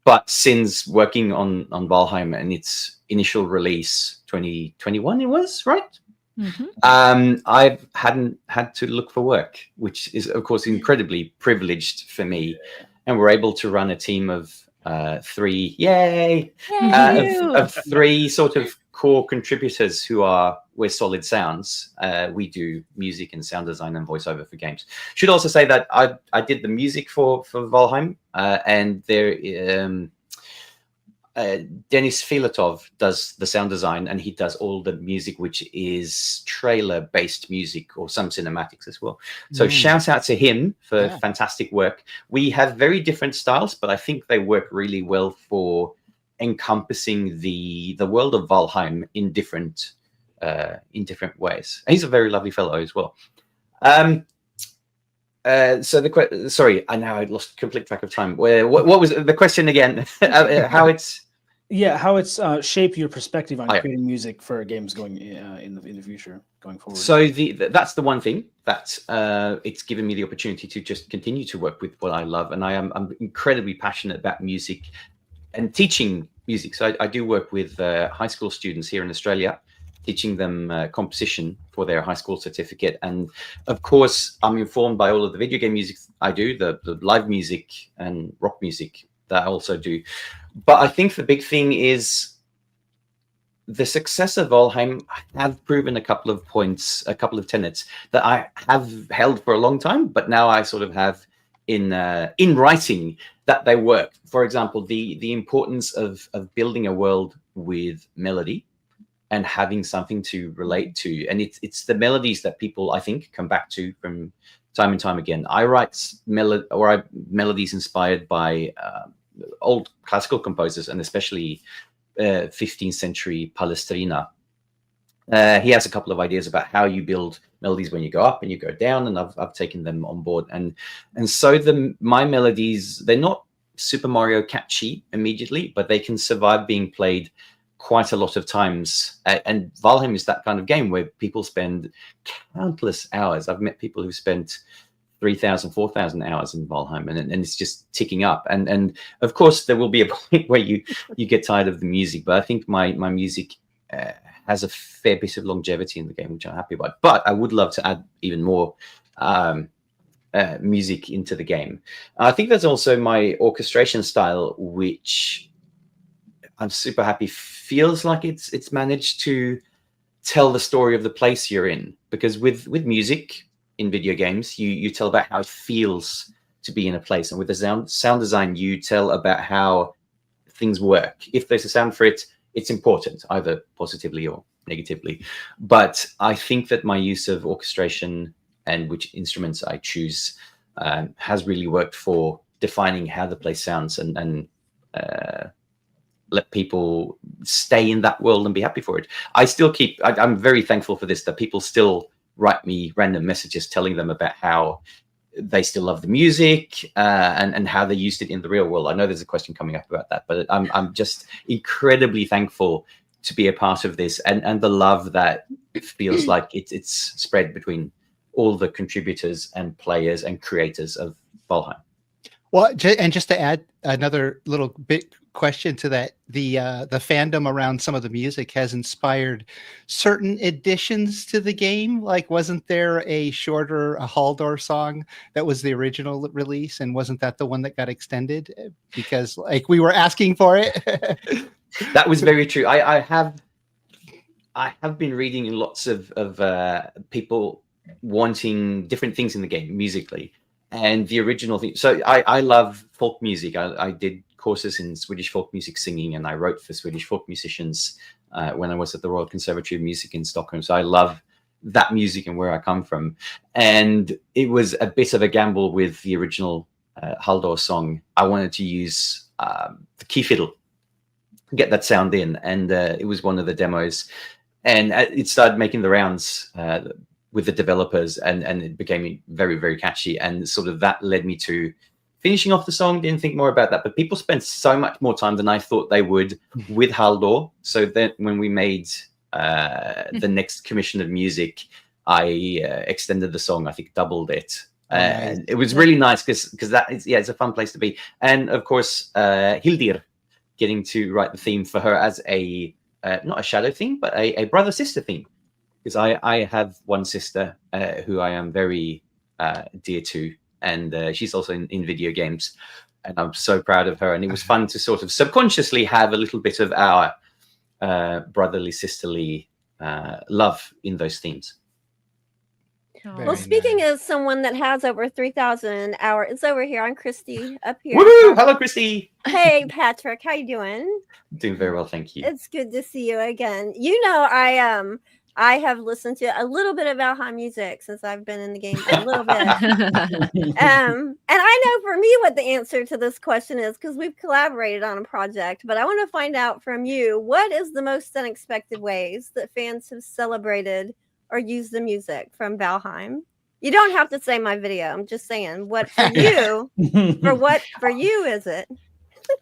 But since working on Valheim and its initial release, 2021 it was, right? Mm-hmm. I hadn't had to look for work, which is, of course, incredibly privileged for me. And we're able to run a team of 3, of 3 sort of core contributors we're Solid Sounds. We do music and sound design and voiceover for games. Should also say that I did the music for Valheim, and there Denis Filatov does the sound design, and he does all the music, which is trailer-based music or some cinematics as well. So shout out to him for fantastic work. We have very different styles, but I think they work really well for encompassing the world of Valheim in different ways. He's a very lovely fellow as well. So sorry, I lost complete track of time. What was the question again? How it's shaped your perspective on creating music for games going in the future, going forward. So that's the one thing that it's given me the opportunity to just continue to work with what I love, and I'm incredibly passionate about music and teaching music. So I do work with high school students here in Australia, teaching them composition for their high school certificate. And of course, I'm informed by all of the video game music I do, the live music and rock music that I also do. But I think the big thing is the success of Valheim have proven a couple of points, a couple of tenets that I have held for a long time, but now I sort of have in writing that they work. For example, the importance of building a world with melody and having something to relate to. And it's the melodies that people, I think, come back to from time and time again. I write melodies inspired by old classical composers, and especially 15th century Palestrina. He has a couple of ideas about how you build melodies when you go up and you go down, and I've taken them on board. And so my melodies, they're not Super Mario catchy immediately, but they can survive being played quite a lot of times. And Valheim is that kind of game where people spend countless hours. I've met people who spent 3,000, 4,000 hours in Valheim, and it's just ticking up. And of course, there will be a point where you get tired of the music, but I think my music has a fair bit of longevity in the game, which I'm happy about. But I would love to add even more music into the game. I think there's also my orchestration style, which I'm super happy feels like it's managed to tell the story of the place you're in. Because with music in video games, you tell about how it feels to be in a place, and with the sound design, you tell about how things work. If there's a sound for it, it's important, either positively or negatively. But I think that my use of orchestration and which instruments I choose has really worked for defining how the place sounds, and let people stay in that world and be happy for it. I'm very thankful for this, that people still write me random messages telling them about how they still love the music and how they used it in the real world. I know there's a question coming up about that, but I'm just incredibly thankful to be a part of this, and the love that it feels like it's spread between all the contributors and players and creators of Valheim. Well, and just to add another little bit question to that, the fandom around some of the music has inspired certain additions to the game. Like, wasn't there a Haldor song that was the original release, and wasn't that the one that got extended because like we were asking for it? That was very true. I have been reading lots of people wanting different things in the game musically, and the original thing. So I love folk music. I did courses in Swedish folk music singing, and I wrote for Swedish folk musicians when I was at the Royal Conservatory of Music in Stockholm. So I love that music and where I come from. And it was a bit of a gamble with the original Haldor song. I wanted to use the key fiddle, get that sound in, and it was one of the demos. And it started making the rounds with the developers, and it became very, very catchy. And sort of that led me to finishing off the song. Didn't think more about that, but people spent so much more time than I thought they would with Haldor. So then when we made the next commission of music, I extended the song, I think doubled it. And it was really nice because it's a fun place to be. And of course, Hildir, getting to write the theme for her as a, not a shadow theme, but a brother-sister theme. Because I have one sister who I am very dear to, and she's also in video games, and I'm so proud of her. And it was fun to sort of subconsciously have a little bit of our brotherly, sisterly love in those themes. Well, speaking as someone that has over 3,000 hours, it's over here. I'm Christy up here. Woo! Hello, Christy. Hey, Patrick. How you doing? Doing very well, thank you. It's good to see you again. You know, I I have listened to a little bit of Valheim music since I've been in the game, a little bit. And I know for me what the answer to this question is because we've collaborated on a project. But I want to find out from you, what is the most unexpected ways that fans have celebrated or used the music from Valheim? You don't have to say my video. I'm just saying what for you, for you is it?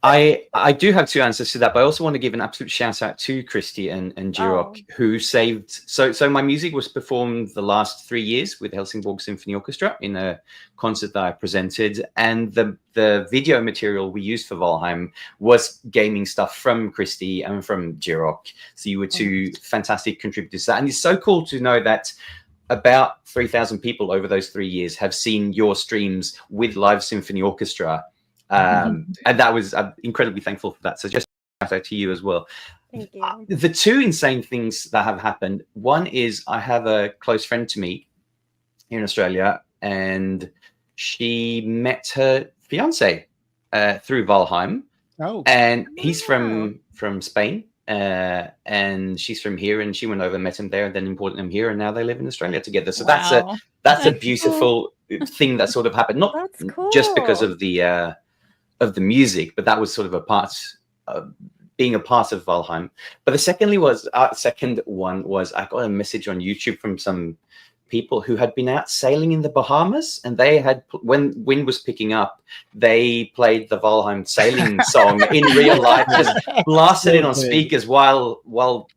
I do have two answers to that, but I also want to give an absolute shout out to Christy and Jiroc, who saved. So my music was performed the last 3 years with Helsingborg Symphony Orchestra in a concert that I presented, and the video material we used for Valheim was gaming stuff from Christy and from Jiroc. So you were two fantastic contributors to that, and it's so cool to know that about 3,000 people over those 3 years have seen your streams with live symphony orchestra. And that was, I'm incredibly thankful for that. So just shout out to you as well. Thank you. The two insane things that have happened. One is I have a close friend to me here in Australia, and she met her fiance through Valheim. Oh, and he's from Spain. And she's from here, and she went over and met him there, and then imported him here, and now they live in Australia together. So that's a beautiful thing that sort of happened, not just because of the music, but that was sort of a part of being a part of Valheim. But the second one was I got a message on YouTube from some people who had been out sailing in the Bahamas, and they had, when wind was picking up, they played the Valheim sailing song in real life, just blasted it on speakers while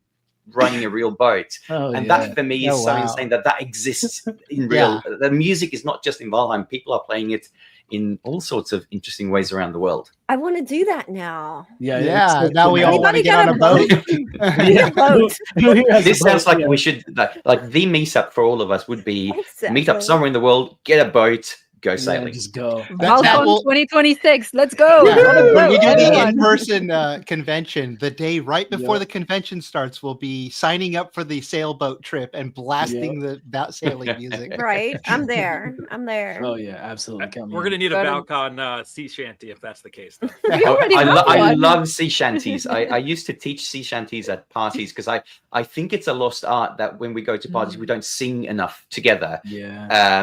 running a real boat. That for me is so insane that exists in real. The music is not just in Valheim. People are playing it in all sorts of interesting ways around the world. I want to do that now. Yeah. Now we all want to get on a boat. This sounds like we should, like the meetup for all of us would be meet up somewhere in the world, get a boat, go sailing. Just go. Val-Con 2026. Let's go. When we do the in-person convention, the day right before the convention starts, we'll be signing up for the sailboat trip and blasting that sailing music. Right. I'm there. Oh yeah, absolutely. We're going to need a Val-Con sea shanty if that's the case. I love sea shanties. I used to teach sea shanties at parties because I think it's a lost art that when we go to parties, we don't sing enough together. Yeah.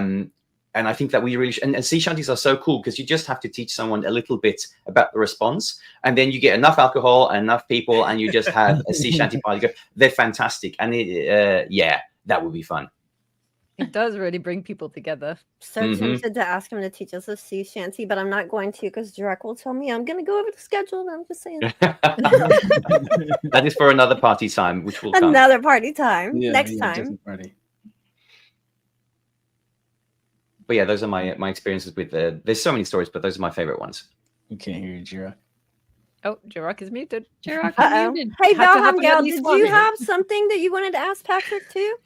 And I think that we really and sea shanties are so cool because you just have to teach someone a little bit about the response, and then you get enough alcohol and enough people, and you just have a sea shanty party. They're fantastic, and that would be fun. It does really bring people together. So tempted to ask him to teach us a sea shanty, but I'm not going to because Jiroc will tell me I'm going to go over the schedule. I'm just saying. That is for another party time, which will come. Another party time next time. But yeah, those are my experiences with there's so many stories, but those are my favorite ones. We can't hear you, Jiroc. Oh, Jiroc is muted. Jiroc is muted. Hey, Valheim gal, did you have something that you wanted to ask Patrick too?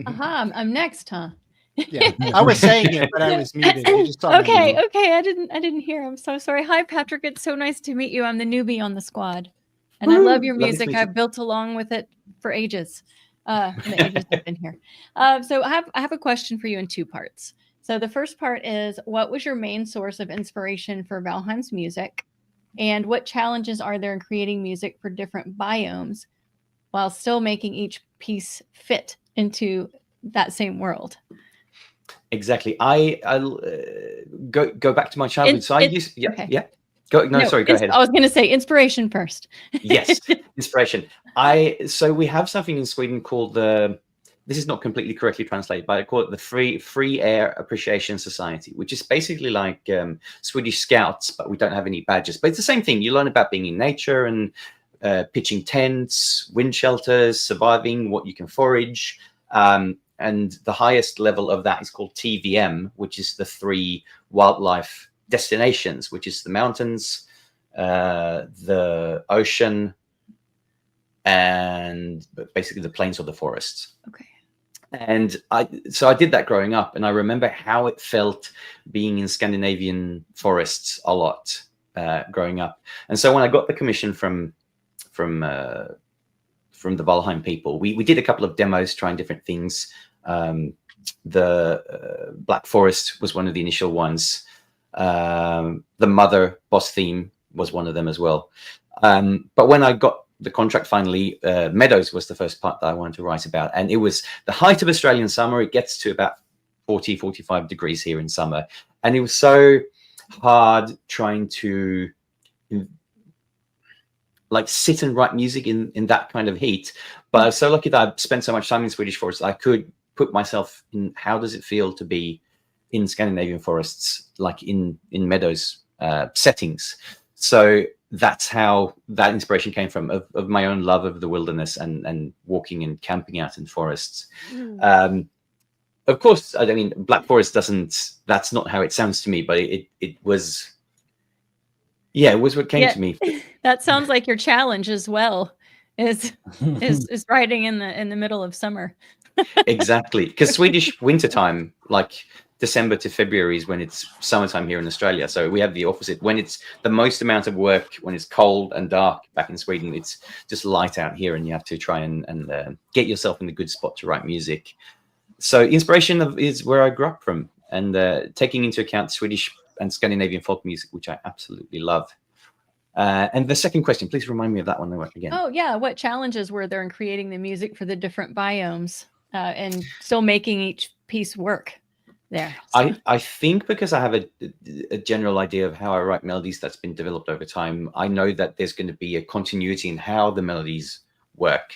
I'm next, huh? Yeah, I was saying it, but I was muted. You just saw me. Okay. I didn't hear. I'm so sorry. Hi, Patrick. It's so nice to meet you. I'm the newbie on the squad, and I love your music. I've built along with it for ages. The ages I've been here. So I have a question for you in two parts. So the first part is, what was your main source of inspiration for Valheim's music? And what challenges are there in creating music for different biomes while still making each piece fit into that same world? Exactly. I'll go back to my childhood. Go ahead. I was going to say inspiration first. Yes, inspiration. So we have something in Sweden called this is not completely correctly translated, but I call it the Free Air Appreciation Society, which is basically like Swedish Scouts, but we don't have any badges. But it's the same thing. You learn about being in nature and pitching tents, wind shelters, surviving, what you can forage. And the highest level of that is called TVM, which is the 3 wildlife destinations, which is the mountains, the ocean, and basically the plains or the forests. Okay. And I did that growing up, and I remember how it felt being in Scandinavian forests a lot growing up. And so when I got the commission from the Valheim people, we did a couple of demos trying different things. The Black Forest was one of the initial ones. The Mother boss theme was one of them as well. But when I got the contract finally, Meadows was the first part that I wanted to write about. And it was the height of Australian summer. It gets to about 40, 45 degrees here in summer. And it was so hard trying to like sit and write music in that kind of heat. But I was so lucky that I spent so much time in Swedish forests. I could put myself in how does it feel to be in Scandinavian forests, like in Meadows settings. So that's how that inspiration came from, of my own love of the wilderness and walking and camping out in forests. Of course, I mean, Black Forest that's not how it sounds to me, but it was, yeah, it was what came to me. That sounds like your challenge as well, is writing in the middle of summer. Exactly, because Swedish wintertime, like December to February, is when it's summertime here in Australia. So we have the opposite. When it's the most amount of work, when it's cold and dark back in Sweden, it's just light out here, and you have to try and get yourself in the good spot to write music. So inspiration is where I grew up from, and taking into account Swedish and Scandinavian folk music, which I absolutely love. And the second question, please remind me of that one again. Oh yeah, what challenges were there in creating the music for the different biomes and still making each piece work there? So. I think because I have a general idea of how I write melodies that's been developed over time, I know that there's going to be a continuity in how the melodies work.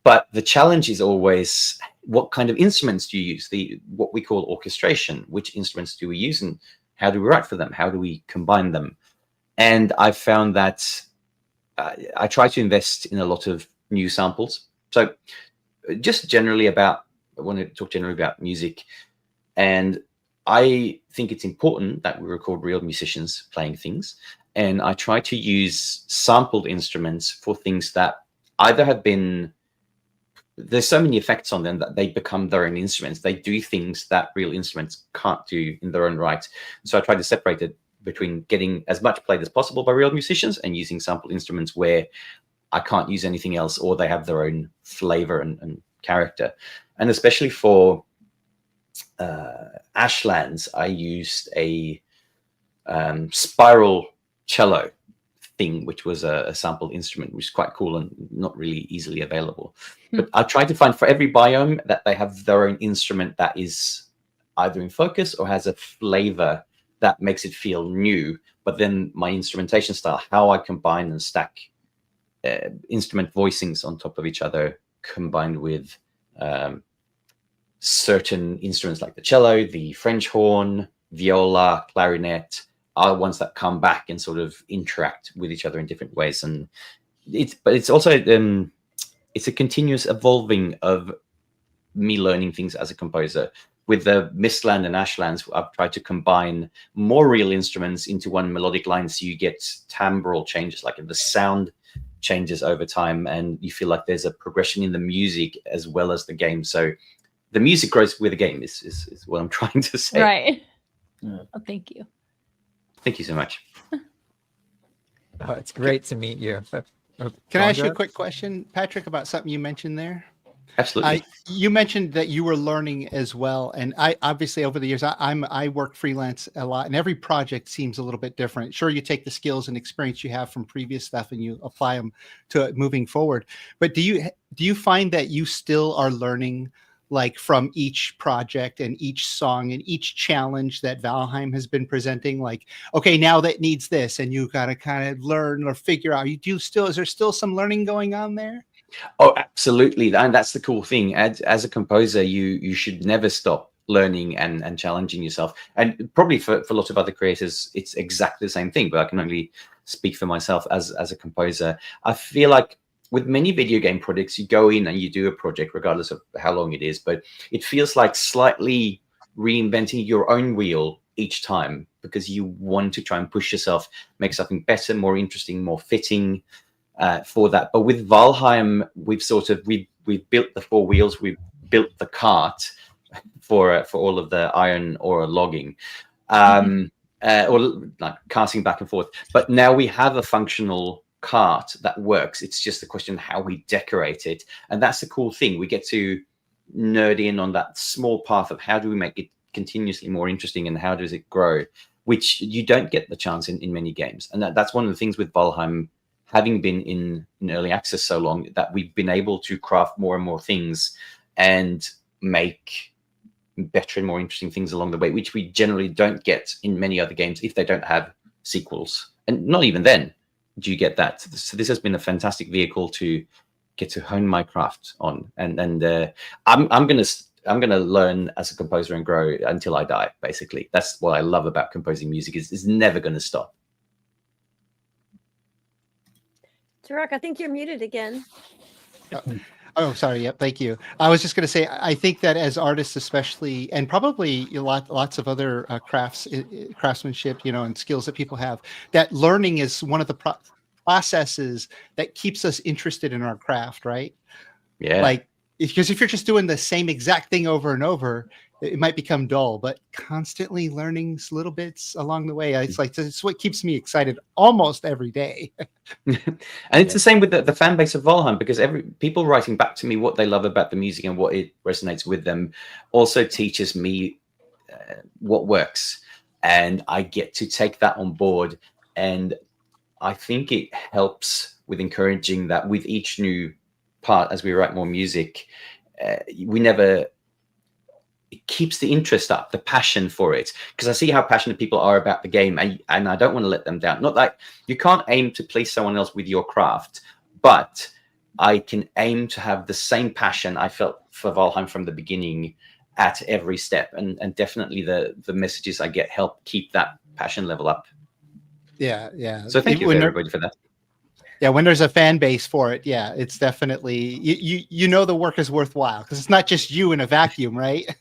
But the challenge is always, what kind of instruments do you use? What we call orchestration. Which instruments do we use, and how do we write for them? How do we combine them? And I found that I try to invest in a lot of new samples. So just generally I want to talk generally about music. And I think it's important that we record real musicians playing things. And I try to use sampled instruments for things that either have been, there's so many effects on them that they become their own instruments. They do things that real instruments can't do in their own right. So I try to separate it between getting as much played as possible by real musicians and using sample instruments where I can't use anything else, or they have their own flavor and character. And especially for Ashlands, I used a spiral cello thing, which was a sampled instrument, which is quite cool and not really easily available. But I tried to find for every biome that they have their own instrument that is either in focus or has a flavor that makes it feel new. But then my instrumentation style, how I combine and stack instrument voicings on top of each other, combined with certain instruments like the cello, the French horn, viola, clarinet, are ones that come back and sort of interact with each other in different ways. And it's also it's a continuous evolving of me learning things as a composer. With the Mistland and Ashlands, I've tried to combine more real instruments into one melodic line, so you get timbral changes, like the sound changes over time, and you feel like there's a progression in the music as well as the game. So the music grows with the game is what I'm trying to say. Right. Oh, thank you. Thank you so much. Oh, it's great to meet you. Can I ask you a quick question, Patrick, about something you mentioned there? Absolutely. You mentioned that you were learning as well, and I obviously over the years I work freelance a lot, and every project seems a little bit different. Sure, you take the skills and experience you have from previous stuff and you apply them to moving forward. But do you find that you still are learning, like, from each project and each song and each challenge that Valheim has been presenting? Like, okay, now that needs this, and you got to kind of learn or figure out. Is there still some learning going on there? Oh, absolutely. And that's the cool thing. As a composer, you should never stop learning and challenging yourself. And probably for a lot of other creators, it's exactly the same thing, but I can only speak for myself as a composer. I feel like with many video game projects, you go in and you do a project regardless of how long it is, but it feels like slightly reinventing your own wheel each time, because you want to try and push yourself, make something better, more interesting, more fitting for that. But with Valheim, we've built the four wheels, we've built the cart for all of the iron ore logging, or like carting back and forth. But now we have a functional cart that works. It's just a question of how we decorate it, and that's the cool thing. We get to nerd in on that small path of how do we make it continuously more interesting and how does it grow, which you don't get the chance in many games. And that's one of the things with Valheim having been in early access so long, that we've been able to craft more and more things and make better and more interesting things along the way, which we generally don't get in many other games if they don't have sequels. And not even then do you get that. So this has been a fantastic vehicle to get to hone my craft on. And I'm gonna learn as a composer and grow until I die. Basically, that's what I love about composing music. Is never going to stop. Jiroc, I think you're muted again. Oh, sorry. Yep. Thank you. I was just going to say, I think that as artists, especially, and probably lots of other craftsmanship, and skills that people have, that learning is one of the processes that keeps us interested in our craft, right? Yeah. Like, because if you're just doing the same exact thing over and over, it might become dull, but constantly learning little bits along the way, it's what keeps me excited almost every day. And it's the same with the fan base of Valheim, because people writing back to me what they love about the music and what it resonates with them also teaches me what works, and I get to take that on board. And I think it helps with encouraging that with each new part as we write more music, it keeps the interest up, the passion for it, because I see how passionate people are about the game, and I don't want to let them down. Not that you can't aim to please someone else with your craft, but I can aim to have the same passion I felt for Valheim from the beginning at every step, and definitely the messages I get help keep that passion level up. Yeah. So thank you everybody for that. Yeah, when there's a fan base for it, yeah, it's definitely you know the work is worthwhile, because it's not just you in a vacuum, right?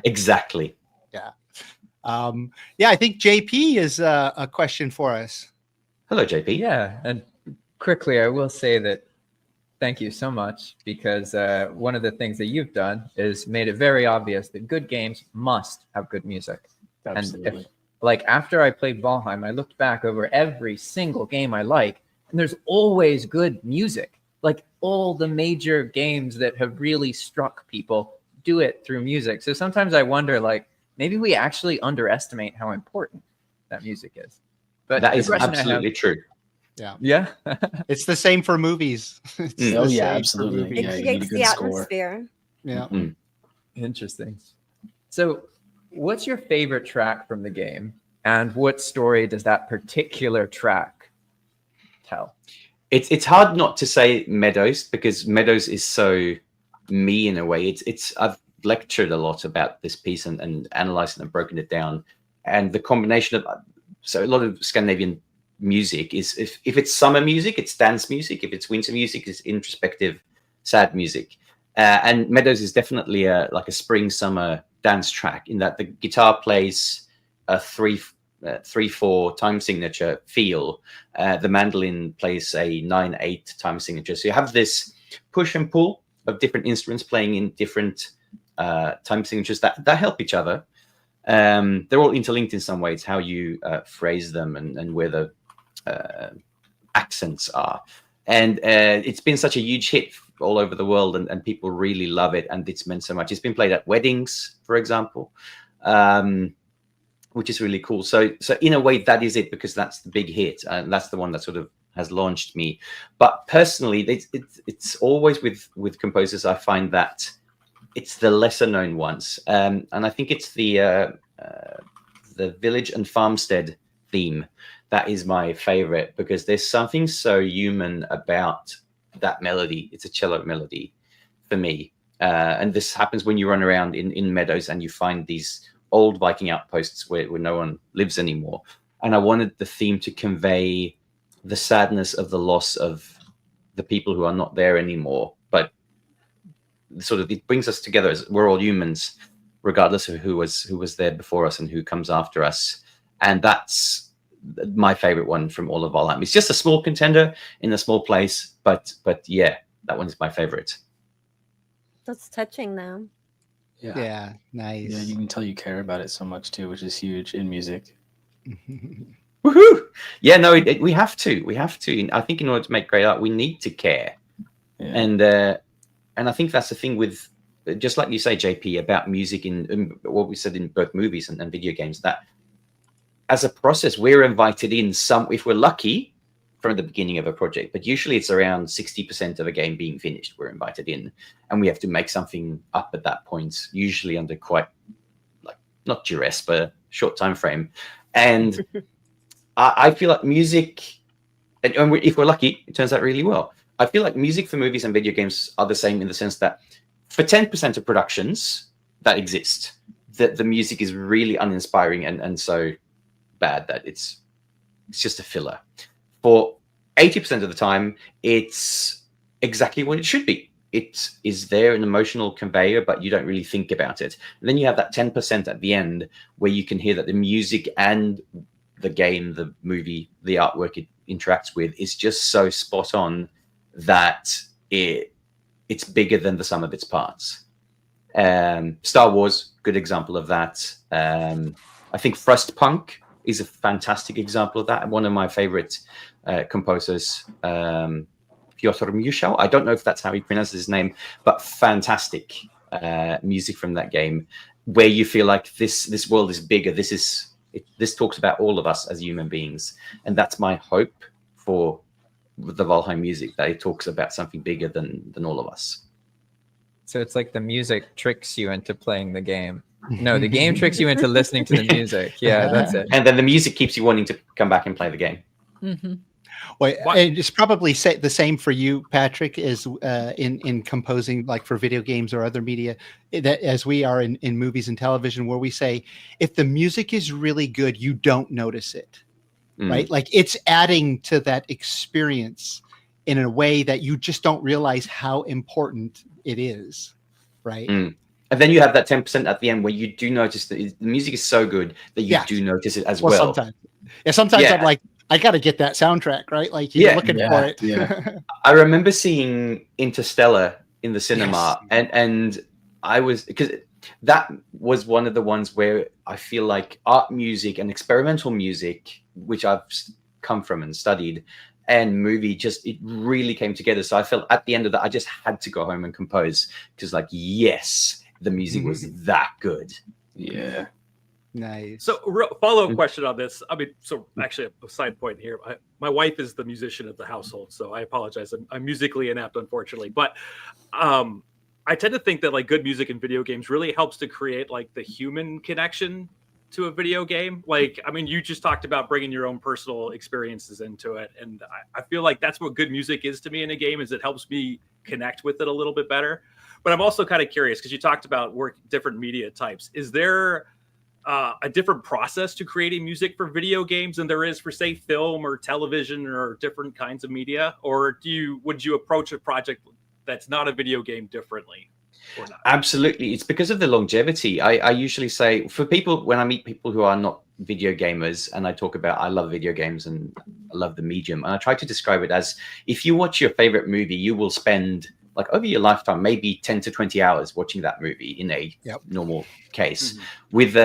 Exactly. Yeah. I think JP is a question for us. Hello, JP. Yeah, and quickly, I will say that thank you so much, because one of the things that you've done is made it very obvious that good games must have good music. Absolutely. And after I played Valheim, I looked back over every single game I like, and there's always good music. Like all the major games that have really struck people do it through music. So sometimes I wonder, maybe we actually underestimate how important that music is. But that is absolutely true. Yeah. It's the same for movies. Absolutely. It creates the atmosphere. Yeah. Interesting. So what's your favorite track from the game, and what story does that particular track tell? It's hard not to say Meadows, because Meadows is so me in a way. I've lectured a lot about this piece and analyzed it and broken it down, and the combination of a lot of Scandinavian music is if it's summer music, it's dance music. If it's winter music, it's introspective, sad music. And Meadows is definitely a spring summer dance track, in that the guitar plays a 3/4 time signature feel. The mandolin plays a 9/8 time signature. So you have this push and pull of different instruments playing in different time signatures that help each other. They're all interlinked in some ways, how you phrase them and where the accents are. And it's been such a huge hit all over the world, and people really love it, and it's meant so much. It's been played at weddings, for example, which is really cool. So in a way, that is it, because that's the big hit, and that's the one that sort of has launched me. But personally, it's always with composers, I find that it's the lesser known ones, and I think it's the village and farmstead theme that is my favorite, because there's something so human about that melody. It's a cello melody for me, and this happens when you run around in meadows and you find these old Viking outposts where no one lives anymore. And I wanted the theme to convey the sadness of the loss of the people who are not there anymore, but sort of it brings us together as we're all humans, regardless of who was there before us and who comes after us. And that's my favorite one from all of Valheim. It's just a small contender in a small place, but yeah, that one is my favorite. That's touching, though. Yeah, nice. Yeah, you can tell you care about it so much too, which is huge in music. Woohoo! Yeah, no, we have to. We have to. I think in order to make great art, we need to care. Yeah. And I think that's the thing with, just like you say, JP, about music in what we said in both movies and video games, that as a process, we're invited in if we're lucky, from the beginning of a project, but usually it's around 60% of a game being finished. We're invited in, and we have to make something up at that point, usually under quite not duress, but a short time frame. And I feel like music, and if we're lucky, it turns out really well. I feel like music for movies and video games are the same in the sense that for 10% of productions that exist, the music is really uninspiring and so bad that it's just a filler. For 80% of the time, it's exactly what it should be. It is there, an emotional conveyor, but you don't really think about it. And then you have that 10% at the end where you can hear that the music and the game, the movie, the artwork it interacts with is just so spot on that it's bigger than the sum of its parts. Star Wars, good example of that. I think Frostpunk is a fantastic example of that. One of my favorite composers, Piotr Musiał. I don't know if that's how he pronounces his name, but fantastic music from that game, where you feel like this world is bigger. This talks about all of us as human beings, and that's my hope for the Valheim music, that it talks about something bigger than all of us. So it's like the music tricks you into playing the game. No, the game tricks you into listening to the music. Yeah, that's it. And then the music keeps you wanting to come back and play the game. Mm-hmm. Well, it's probably the same for you, Patrick, as in composing, like for video games or other media, that as we are in movies and television, where we say, if the music is really good, you don't notice it, right? Like it's adding to that experience in a way that you just don't realize how important it is, right? And then you have that 10% at the end where you do notice that the music is so good that you do notice it as well. Sometimes I'm like, I got to get that soundtrack, right? Like you're looking for it. Yeah. I remember seeing Interstellar in the cinema, and I was, because that was one of the ones where I feel like art music and experimental music, which I've come from and studied, and movie, it really came together. So I felt at the end of that, I just had to go home and compose, because like, yes, the music was that good. Yeah. Nice. So follow-up question on this. I mean, so actually a side point here. My wife is the musician of the household, so I apologize. I'm musically inept, unfortunately. But I tend to think that like good music in video games really helps to create like the human connection to a video game. Like, I mean, you just talked about bringing your own personal experiences into it. And I feel like that's what good music is to me in a game, is it helps me connect with it a little bit better. But I'm also kind of curious, because you talked about different media types. Is there a different process to creating music for video games than there is for, say, film or television or different kinds of media? Or would you approach a project that's not a video game differently? Or not? Absolutely. It's because of the longevity. I usually say, for people, when I meet people who are not video gamers, and I talk about, I love video games and I love the medium, and I try to describe it as, if you watch your favorite movie, you will spend like over your lifetime, maybe 10 to 20 hours watching that movie in a normal case. With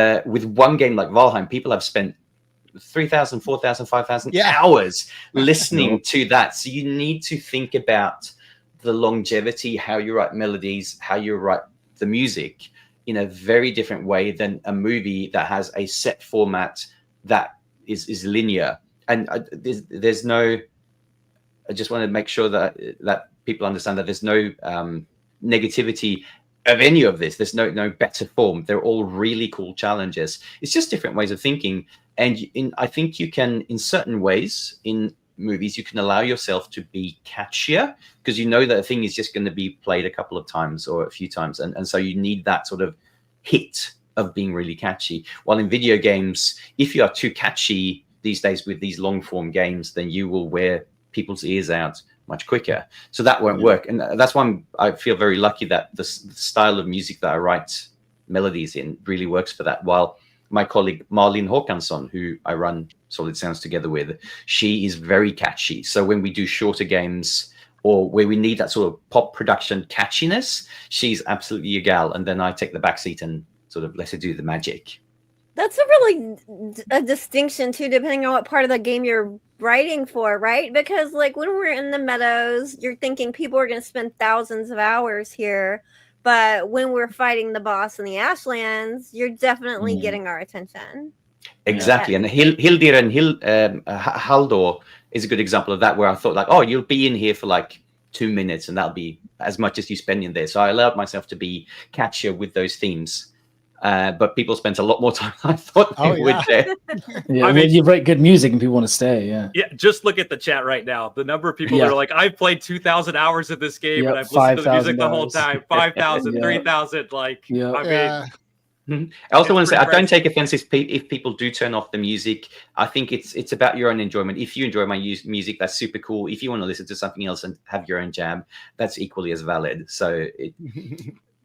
one game like Valheim, people have spent 3,000, 4,000, 5,000 hours listening to that. So you need to think about the longevity, how you write melodies, how you write the music in a very different way than a movie that has a set format that is linear. And there's no, I just want to make sure that people understand that there's no negativity of any of this. There's no better form. They're all really cool challenges. It's just different ways of thinking. And I think you can, in certain ways, in movies, you can allow yourself to be catchier, because you know that a thing is just going to be played a couple of times or a few times. And so you need that sort of hit of being really catchy. While in video games, if you are too catchy these days with these long form games, then you will wear people's ears out much quicker. So that won't work. And that's why I feel very lucky that the style of music that I write melodies in really works for that. While my colleague Marlene Håkansson, who I run Solid Sounds together with, she is very catchy. So when we do shorter games or where we need that sort of pop production catchiness, she's absolutely your gal. And then I take the backseat and sort of let her do the magic. That's a distinction too, depending on what part of the game you're writing for, right? Because like when we're in the meadows, you're thinking people are going to spend thousands of hours here. But when we're fighting the boss in the Ashlands, you're definitely getting our attention. Exactly, and Hildir and Haldor is a good example of that, where I thought like, oh, you'll be in here for like 2 minutes, and that'll be as much as you spend in there. So I allowed myself to be catchier with those themes. But people spent a lot more time than I thought they would there. Yeah, I mean, you write good music and people want to stay. Yeah. Yeah, just look at the chat right now. The number of people that are like, I've played 2,000 hours of this game and I've listened to the music the whole time. 5,000, 3,000. Like, I mean, I also want to say, I don't take offense if people do turn off the music. I think it's about your own enjoyment. If you enjoy my music, that's super cool. If you want to listen to something else and have your own jam, that's equally as valid. So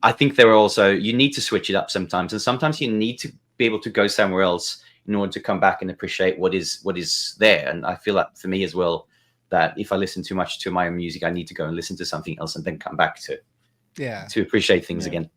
I think there are also, you need to switch it up sometimes. And sometimes you need to be able to go somewhere else in order to come back and appreciate what is there. And I feel like for me as well, that if I listen too much to my own music, I need to go and listen to something else and then come back to appreciate things again.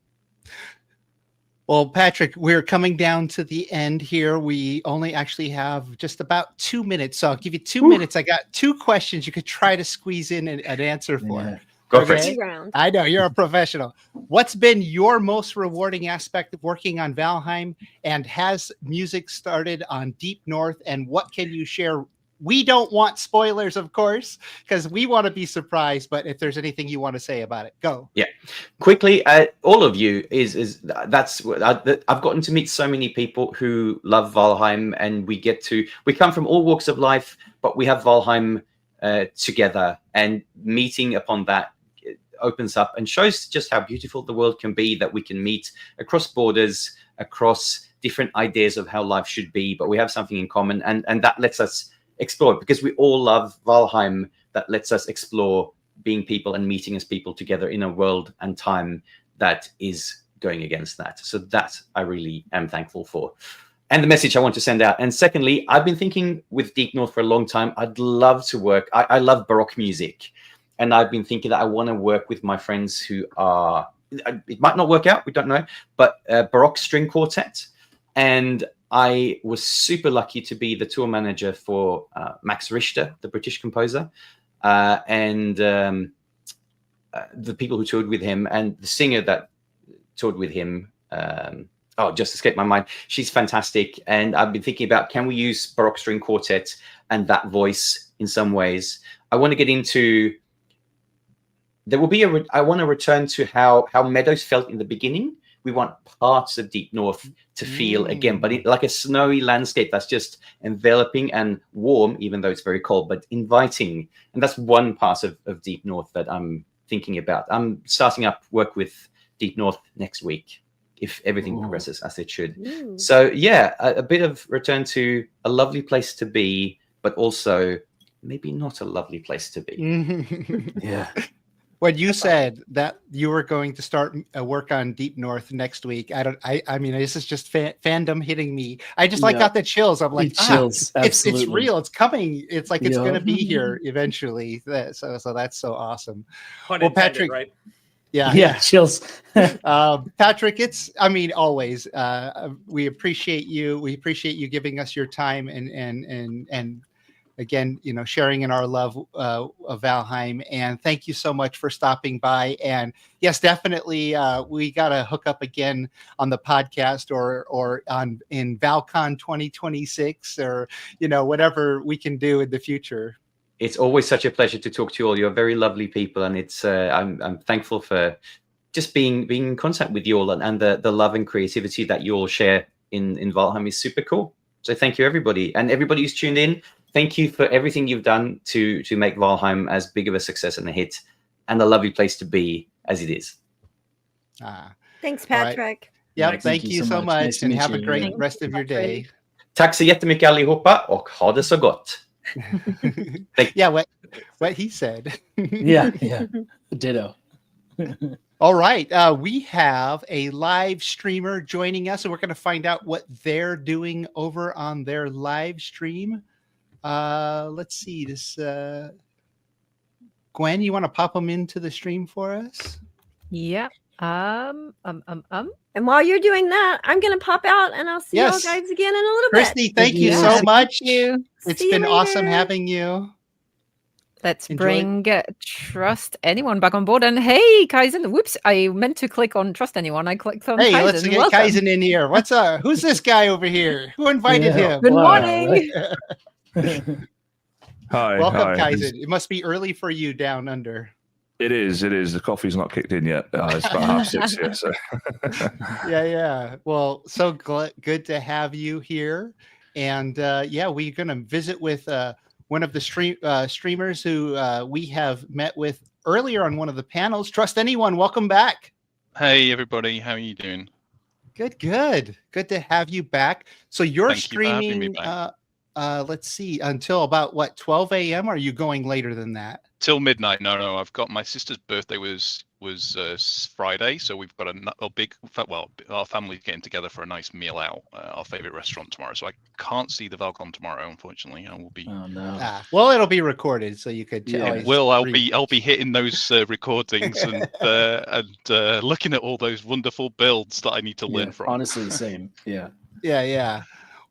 Well, Patrick, we're coming down to the end here. We only actually have just about 2 minutes. So I'll give you 2 minutes. I got 2 questions you could try to squeeze in an answer for. Go for it. I know you're a professional. What's been your most rewarding aspect of working on Valheim? And has music started on Deep North? And what can you share? We don't want spoilers, of course, because we want to be surprised. But if there's anything you want to say about it, go. Yeah, quickly, all of you that's I've gotten to meet so many people who love Valheim, and we come from all walks of life, but we have Valheim together, and meeting upon that opens up and shows just how beautiful the world can be, that we can meet across borders, across different ideas of how life should be, but we have something in common, and that lets us explore, because we all love Valheim. That lets us explore being people and meeting as people together in a world and time that is going against that. So that I really am thankful for, and the message I want to send out. And secondly, I've been thinking with Deep North for a long time. I'd love to work. I love Baroque music, and I've been thinking that I want to work with my friends who are, it might not work out, we don't know, but Baroque string quartet. And I was super lucky to be the tour manager for Max Richter, the British composer, and the people who toured with him, and the singer that toured with him. Just escaped my mind. She's fantastic. And I've been thinking about, can we use Baroque string quartet and that voice in some ways? I want to get into, there will be I want to return to how Meadows felt in the beginning. We want parts of Deep North to feel again, but like a snowy landscape that's just enveloping and warm, even though it's very cold, but inviting. And that's one part of Deep North that I'm thinking about. I'm starting up work with Deep North next week, if everything progresses as it should. So yeah, a bit of return to a lovely place to be, but also maybe not a lovely place to be. Yeah. When you said that you were going to start work on Deep North next week, I mean, this is just fandom hitting me. I just got the chills. I'm like, chills. It's real. It's coming. It's like it's going to be here eventually. So that's so awesome. Well, Patrick, right? Yeah, chills. Patrick, always. We appreciate you. We appreciate you giving us your time and again, sharing in our love of Valheim. And thank you so much for stopping by. And yes, definitely, we got to hook up again on the podcast or in Val-Con 2026 or, whatever we can do in the future. It's always such a pleasure to talk to you all. You're very lovely people. And it's I'm thankful for just being in contact with you all, and the love and creativity that you all share in Valheim is super cool. So thank you, everybody. And everybody who's tuned in, thank you for everything you've done to make Valheim as big of a success and a hit, and a lovely place to be as it is. Thanks, Patrick. Right. Yeah, thank you so much, nice and have a great rest of your day. Tack så jättemycket allihopa, och ha det så gott. Yeah, what he said. yeah, ditto. All right, we have a live streamer joining us, and we're going to find out what they're doing over on their live stream. Let's see this. Gwen, you want to pop them into the stream for us? Yeah. And while you're doing that, I'm going to pop out, and I'll see you all guys again in a little bit. Christy, thank you so much. Thank you. It's been awesome having you. Let's bring Trust Anyone back on board. And hey, Kysen, whoops, I meant to click on Trust Anyone. I clicked on Kysen. Let's get Welcome. Kysen in here. Who's this guy over here? Who invited him? Good morning. Hi. Welcome, hi. Kysen. It must be early for you down under. It is. The coffee's not kicked in yet. It's about 6:30 here. So. Yeah. Well, so good to have you here. And we're going to visit with one of the streamers who we have met with earlier on one of the panels. Trust Anyone, welcome back. Hey, everybody. How are you doing? Good. Good to have you back. So you're Thank you for having me streaming, back. let's see, until about, 12 a.m.? Or are you going later than that? Till midnight. No. I've got my sister's birthday was Friday, so we've got a big. Well, our family's getting together for a nice meal out, our favorite restaurant tomorrow. So I can't see the Val-Con tomorrow, unfortunately. I will be. Oh no. Well, it'll be recorded, so you could. I'll be hitting those recordings and looking at all those wonderful builds that I need to learn from. Honestly, the same. Yeah. Yeah.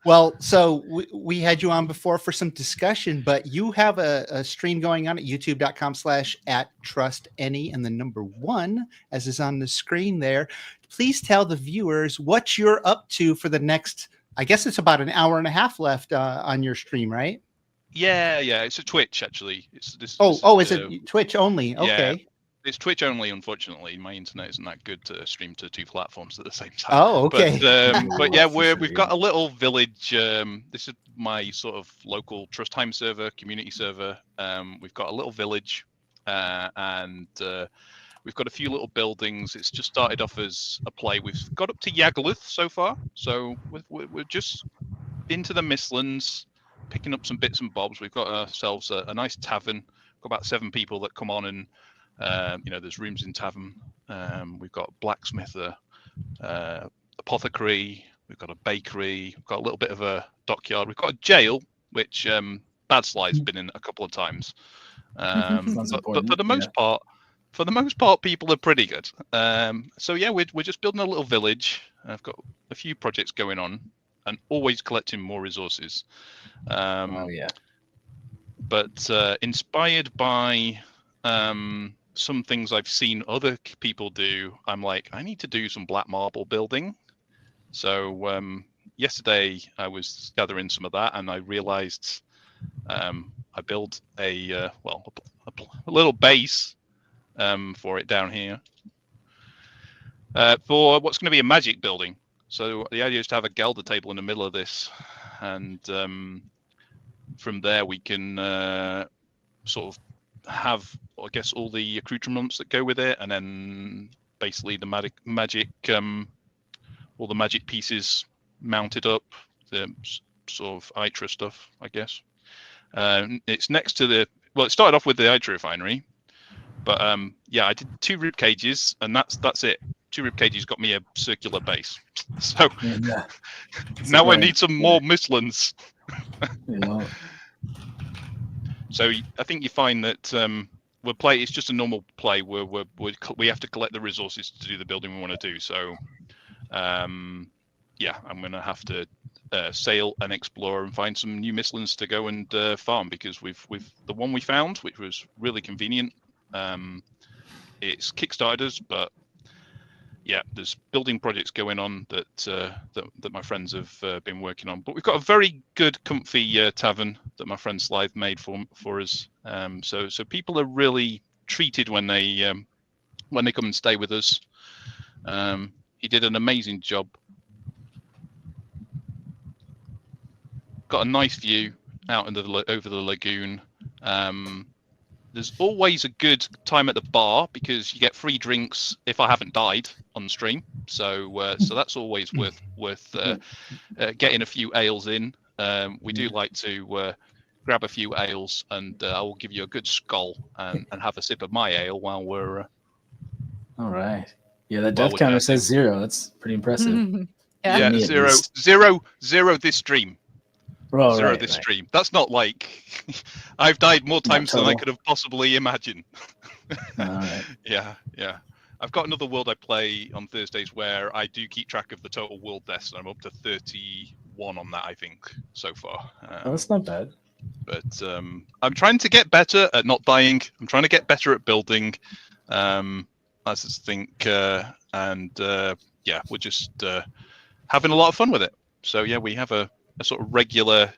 Well, so we had you on before for some discussion, but you have a stream going on at youtube.com/@trustany and the number 1, as is on the screen there. Please tell the viewers what you're up to for the next, I guess it's about an hour and a half left on your stream, right? Yeah. It's a Twitch, actually. Is it Twitch only? Okay. Yeah, it's Twitch only, unfortunately. My internet isn't that good to stream to 2 platforms at the same time. Oh, okay. But yeah, we've got a little village. This is my sort of local Trustheim server, community server. We've got a little village, and we've got a few little buildings. It's just started off as a play. We've got up to Yagluth so far, so we're just into the Mistlands, picking up some bits and bobs. We've got ourselves a nice tavern. We've got about 7 people that come on and. There's rooms in tavern. We've got blacksmith, apothecary. We've got a bakery. We've got a little bit of a dockyard. We've got a jail, which Bad Sly's been in a couple of times. But for the most part, people are pretty good. So yeah, we're just building a little village. I've got a few projects going on, and always collecting more resources. But inspired by some things I've seen other people do, I'm like, I need to do some black marble building. So yesterday I was gathering some of that, and I realized I built a little base for it down here for what's going to be a magic building. So the idea is to have a Gelder table in the middle of this, and from there we can sort of have, I guess, all the accoutrements that go with it, and then basically the magic all the magic pieces mounted up, the sort of Itra stuff, I guess. It's next to it started off with the Itra refinery, but I did 2 rib cages, and that's it. 2 rib cages got me a circular base. So now I need some more Mistlands. So I think you find that it's just a normal play where we have to collect the resources to do the building we want to do. So I'm going to have to sail and explore and find some new Mistlands to go and farm, because we've the one we found, which was really convenient. It's Kickstarters, but yeah, there's building projects going on that my friends have been working on. But we've got a very good, comfy tavern that my friend Slythe made for us. So people are really treated when they come and stay with us. He did an amazing job. Got a nice view out over the lagoon. There's always a good time at the bar, because you get free drinks if I haven't died on stream. So that's always worth getting a few ales in. We do like to grab a few ales, and I will give you a good skull and have a sip of my ale while we're. All right. Yeah, that death counter says 0. That's pretty impressive. Yeah, 0 this stream. Oh, 0 this stream. That's not like I've died more times than I could have possibly imagined. Right. Yeah. I've got another world I play on Thursdays where I do keep track of the total world deaths, and I'm up to 31 on that, I think, so far. That's not bad. But I'm trying to get better at not dying. I'm trying to get better at building. I just think, and yeah, we're just having a lot of fun with it. So yeah, we have a sort of regular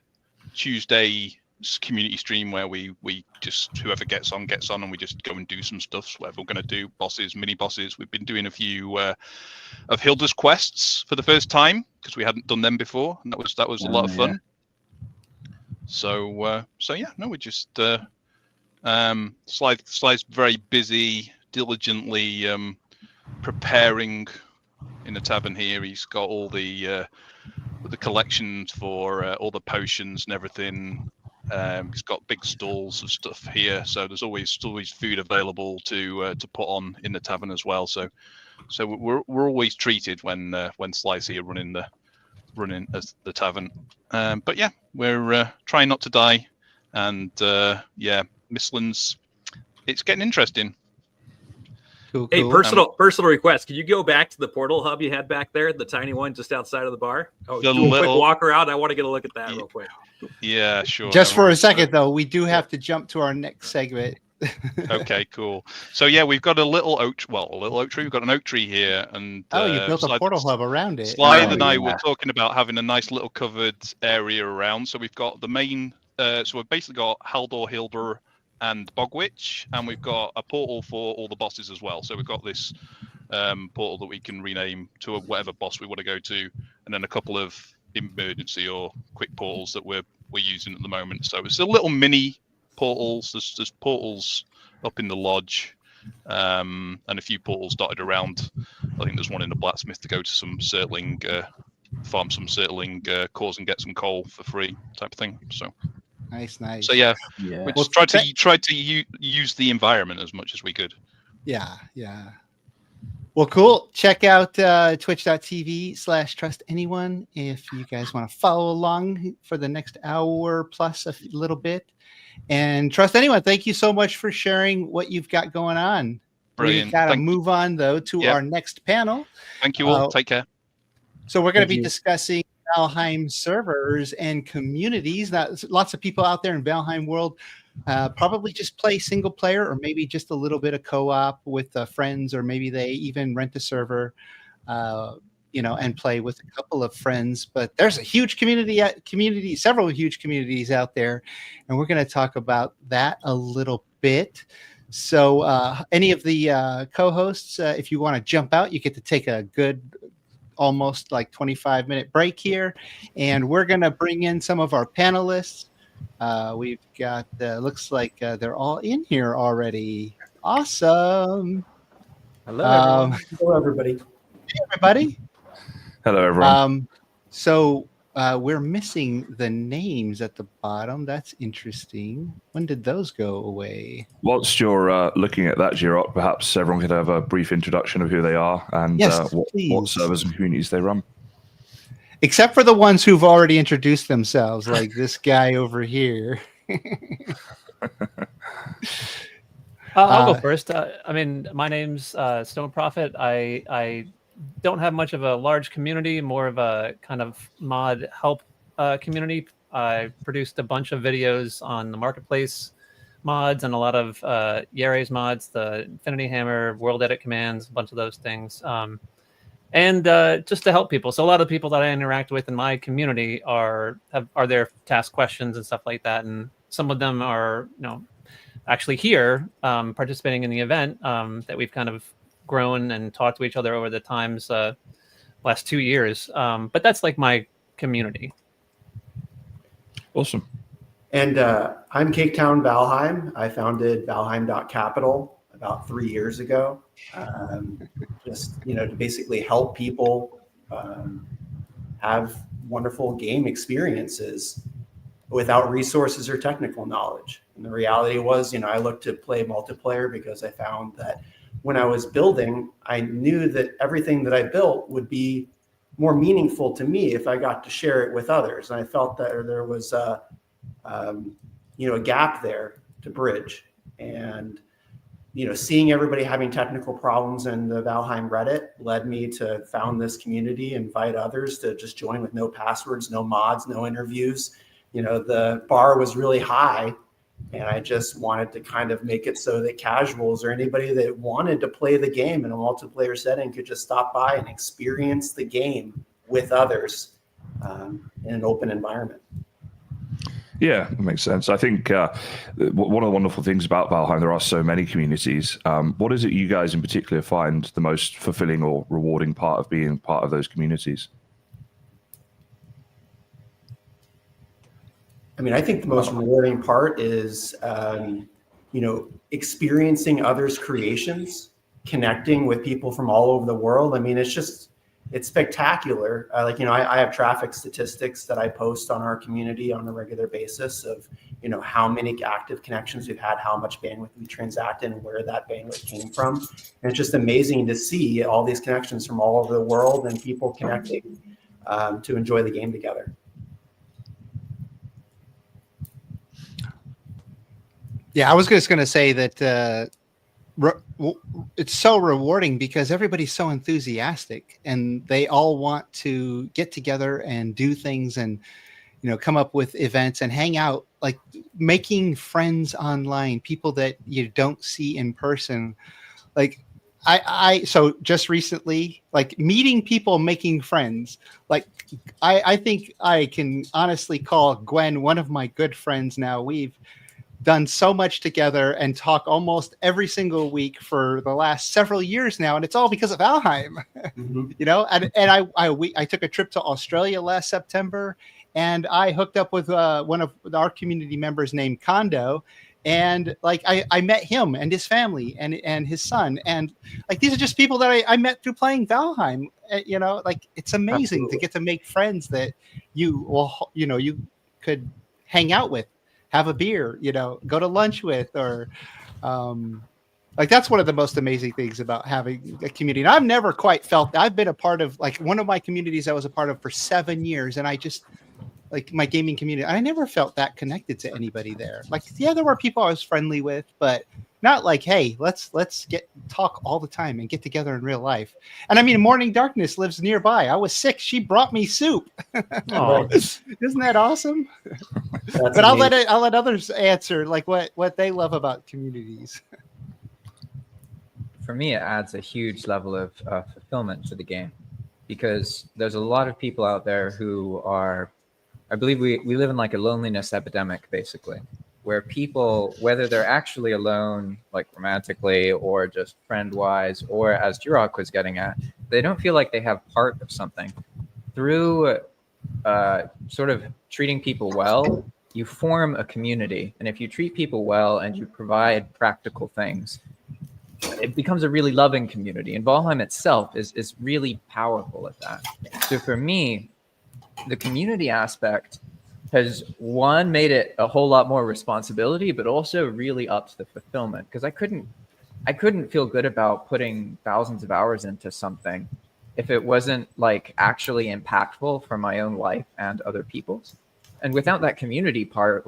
Tuesday community stream where we just, whoever gets on, and we just go and do some stuff, whatever we're going to do, bosses, mini bosses. We've been doing a few of Hilda's quests for the first time because we hadn't done them before, and that was a lot of fun. So yeah, no, we're just Sly's very busy, diligently preparing in the tavern here. He's got all the collections for all the potions and everything. He's got big stalls of stuff here, so there's always food available to put on in the tavern as well. So we're always treated when Sly's here running as the tavern. But yeah, we're trying not to die, and yeah, Mistlands, it's getting interesting. Cool, Hey, cool. personal request. Can you go back to the portal hub you had back there, the tiny one just outside of the bar? Oh, The do a quick little- walk around. I want to get a look at that real quick. Yeah, sure. Just no for a worries. second, though, we do have to jump to our next segment. Okay, cool. So yeah, we've got a little oak tree. We've got an oak tree here, and Oh, you built a portal hub around it. Slide Oh, and I yeah. were talking about having a nice little covered area around. So we've got the main. So we've basically got Haldor, Hildur, and Bogwitch, and we've got a portal for all the bosses as well. So we've got this portal that we can rename to whatever boss we want to go to, and then a couple of emergency or quick portals that we're using at the moment. So it's a little mini portals. There's portals up in the lodge, and a few portals dotted around. I think there's one in the blacksmith to go to some Surtling, farm some Surtling cores and get some coal for free type of thing. So nice. So yeah, Yeah. we Well, just tried to use the environment as much as we could. Yeah. Well, cool. Check out twitch.tv/trustanyone if you guys want to follow along for the next hour plus a little bit. And Trust Anyone, thank you so much for sharing what you've got going on. Brilliant. We've got to Thank you. move on, though, to Yep. our next panel. Thank you all. Take care. So we're going to Thank be you. discussing Valheim servers and communities. Now, lots of people out there in Valheim world probably just play single player, or maybe just a little bit of co-op with friends, or maybe they even rent a server, and play with a couple of friends. But there's a huge community, several huge communities out there, and we're going to talk about that a little bit. So any of the co-hosts, if you want to jump out, you get to take a good almost like 25-minute break here, and we're going to bring in some of our panelists. We've got looks like they're all in here already. Awesome. Hello, everyone. Hello, everybody. Hey, everybody. Hello, everyone. So we're missing the names at the bottom. That's interesting. When did those go away? Whilst you're looking at that, Jiroc, perhaps everyone could have a brief introduction of who they are and Yes, what servers and communities they run. Except for the ones who've already introduced themselves, like this guy over here. I'll go first. My name's StonedProphet. I don't have much of a large community, more of a kind of mod help community. I produced a bunch of videos on the marketplace mods and a lot of Yare's mods, the Infinity Hammer, World Edit commands, a bunch of those things. And just to help people. So a lot of people that I interact with in my community are there to ask questions and stuff like that. And some of them are, actually here participating in the event that we've kind of grown and talked to each other over the times last 2 years. But that's like my community. Awesome. And I'm Cake Town Valheim. I founded Valheim.capital about 3 years ago. Just to basically help people have wonderful game experiences without resources or technical knowledge. And the reality was, I looked to play multiplayer because I found that when I was building, I knew that everything that I built would be more meaningful to me if I got to share it with others. And I felt that there was a gap there to bridge. And seeing everybody having technical problems in the Valheim Reddit led me to found this community, invite others to just join with no passwords, no mods, no interviews, the bar was really high, and I just wanted to kind of make it so that casuals or anybody that wanted to play the game in a multiplayer setting could just stop by and experience the game with others in an open environment. Yeah, that makes sense. I think one of the wonderful things about Valheim, there are so many communities. What is it you guys in particular find the most fulfilling or rewarding part of being part of those communities? I mean, I think the most rewarding part is, experiencing others' creations, connecting with people from all over the world. I mean, it's spectacular. I have traffic statistics that I post on our community on a regular basis of, how many active connections we've had, how much bandwidth we transacted, and where that bandwidth came from. And it's just amazing to see all these connections from all over the world and people connecting to enjoy the game together. Yeah, I was just going to say that it's so rewarding because everybody's so enthusiastic and they all want to get together and do things and, come up with events and hang out, like making friends online, people that you don't see in person. Like so just recently, like meeting people, making friends, like I think I can honestly call Gwen one of my good friends now. We've done so much together and talk almost every single week for the last several years now, and it's all because of Valheim. And I took a trip to Australia last September, and I hooked up with one of our community members named Kondo, and I met him and his family and his son, and these are just people that I met through playing Valheim. It's amazing to get to make friends that you could hang out with, have a beer, go to lunch with, or that's one of the most amazing things about having a community. And I've never quite felt that. I've been a part of one of my communities I was a part of for 7 years. And I just my gaming community, I never felt that connected to anybody there. There were people I was friendly with, but not hey, let's talk all the time and get together in real life. And I mean, Morning Darkness lives nearby. I was sick. She brought me soup. Isn't that awesome? But I'll let others answer what they love about communities. For me, it adds a huge level of fulfillment to the game because there's a lot of people out there who are, I believe we live in a loneliness epidemic, basically, where people, whether they're actually alone, romantically or just friend-wise, or as Jiroc was getting at, they don't feel like they have part of something. Through sort of treating people well, you form a community. And if you treat people well and you provide practical things, it becomes a really loving community. And Valheim itself is really powerful at that. So for me, the community aspect has, one, made it a whole lot more responsibility, but also really upped the fulfillment, because I couldn't feel good about putting thousands of hours into something if it wasn't actually impactful for my own life and other people's. And without that community part,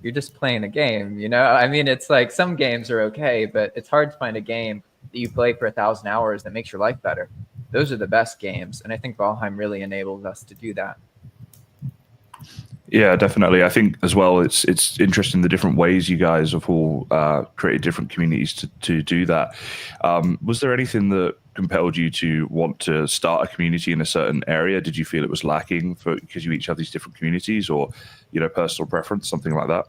you're just playing a game, I mean, it's some games are okay, but it's hard to find a game that you play for 1,000 hours that makes your life better. Those are the best games, and I think Valheim really enables us to do that. Yeah, definitely. I think as well, it's interesting the different ways you guys have all created different communities to do that. Was there anything that compelled you to want to start a community in a certain area? Did you feel it was lacking because you each have these different communities, or personal preference, something like that?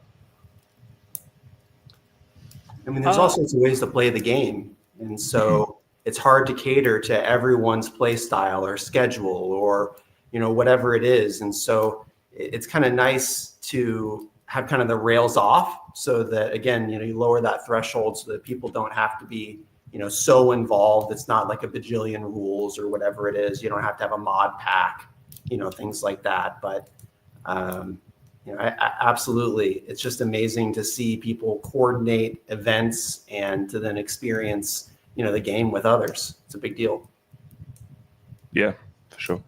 I mean, there's all sorts of ways to play the game, and so it's hard to cater to everyone's play style or schedule or whatever it is, and so it's kind of nice to have kind of the rails off so that, again, you lower that threshold so that people don't have to be, so involved. It's not like a bajillion rules or whatever it is. You don't have to have a mod pack, things like that. But, absolutely, it's just amazing to see people coordinate events and to then experience, the game with others. It's a big deal. Yeah, for sure.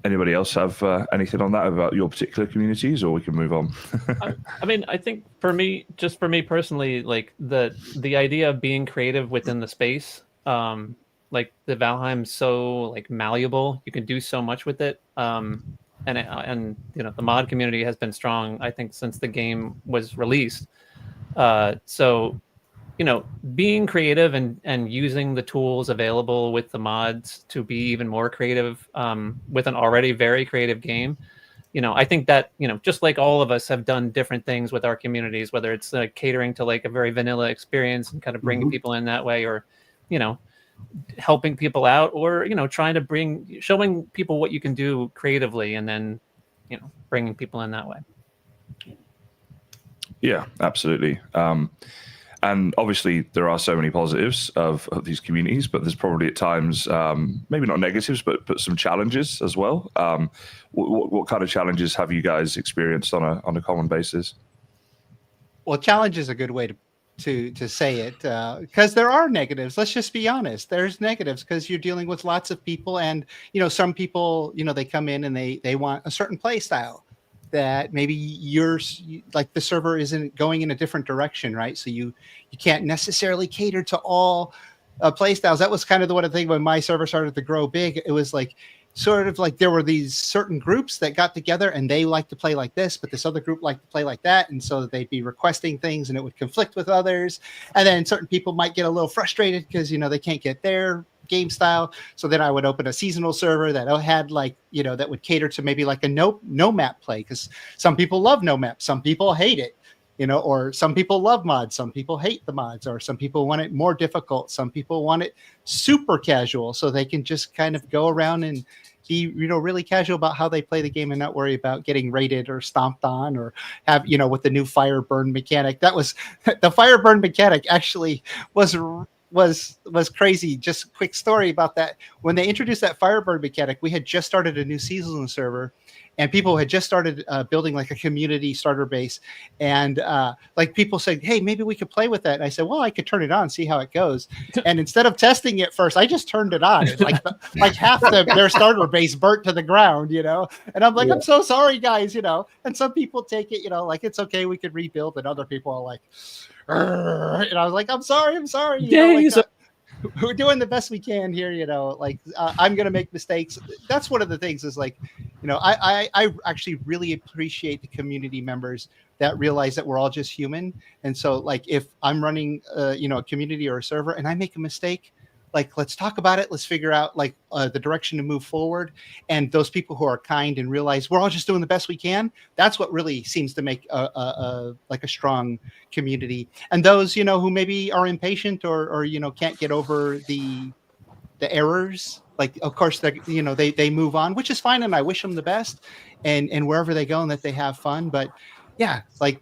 Anybody else have anything on that about your particular communities, or we can move on? I mean, I think for me personally, the idea of being creative within the space like the Valheim's so like malleable. You can do so much with it. And you know, the mod community has been strong, I think, since the game was released. So, you know, being creative and using the tools available with the mods to be even more creative with an already very creative game. You know, I think that, you know, just like all of us have done different things with our communities, whether it's catering to like a very vanilla experience and kind of bringing people in that way, or, you know, helping people out, or, you know, trying to showing people what you can do creatively, and then, you know, bringing people in that way. Yeah, absolutely. And obviously there are so many positives of these communities, but there's probably at times, maybe not negatives, but some challenges as well. What kind of challenges have you guys experienced on a common basis? Well, challenge is a good way to say it, because there are negatives. Let's just be honest. There's negatives because you're dealing with lots of people, and, you know, some people, you know, they come in and they want a certain play style that maybe like the server isn't going in a different direction, right? So you can't necessarily cater to all play styles. That was kind of the one thing when my server started to grow big. It was like sort of like there were these certain groups that got together and they like to play like this, but this other group liked to play like that, and so they'd be requesting things and it would conflict with others. And then certain people might get a little frustrated because, you know, they can't get their game style. So then I would open a seasonal server that had, like, you know, that would cater to maybe like a no map play, because some people love no map, some people hate it, you know, or some people love mods, some people hate the mods, or some people want it more difficult, some people want it super casual so they can just kind of go around and be, you know, really casual about how they play the game and not worry about getting raided or stomped on, or have, you know, with the new fire burn mechanic. That was the fire burn mechanic actually was crazy. Just a quick story about that. When they introduced that Firebird mechanic, we had just started a new seasonal server, and people had just started building like a community starter base. And like people said, hey, maybe we could play with that. And I said, well, I could turn it on, see how it goes. And instead of testing it first, I just turned it on. Like half their starter base burnt to the ground, you know? And I'm like, I'm so sorry, guys, you know? And some people take it, you know, like, it's okay, we could rebuild. And other people are like, and I was like, I'm sorry. You know, like, we're doing the best we can here, you know, like I'm going to make mistakes. That's one of the things is, like, you know, I actually really appreciate the community members that realize that we're all just human. And so, like, if I'm running, you know, a community or a server and I make a mistake, like, let's talk about it. Let's figure out, like, the direction to move forward. And those people who are kind and realize we're all just doing the best we can, that's what really seems to make like a strong community. And those, you know, who maybe are impatient or you know, can't get over the errors, like, of course, they, you know, they move on, which is fine. And I wish them the best, and wherever they go, and that they have fun. But yeah, like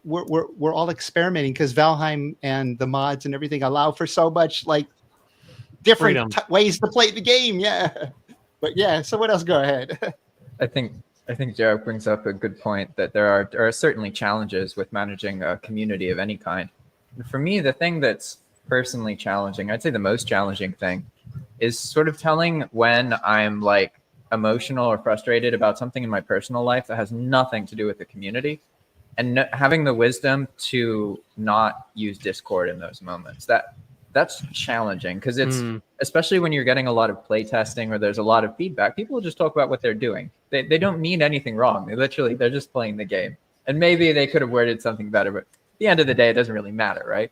we're all experimenting, because Valheim and the mods and everything allow for so much, like, different ways to play the game. Yeah. But yeah, so what else? Go ahead. I think Jiroc brings up a good point, that there are certainly challenges with managing a community of any kind. And for me, the thing that's personally challenging, I'd say the most challenging thing, is sort of telling when I'm, like, emotional or frustrated about something in my personal life that has nothing to do with the community, and having the wisdom to not use Discord in those moments. That's challenging, because it's especially when you're getting a lot of play testing or there's a lot of feedback, people will just talk about what they're doing. They don't mean anything wrong. They're just playing the game. And maybe they could have worded something better, but at the end of the day, it doesn't really matter, right?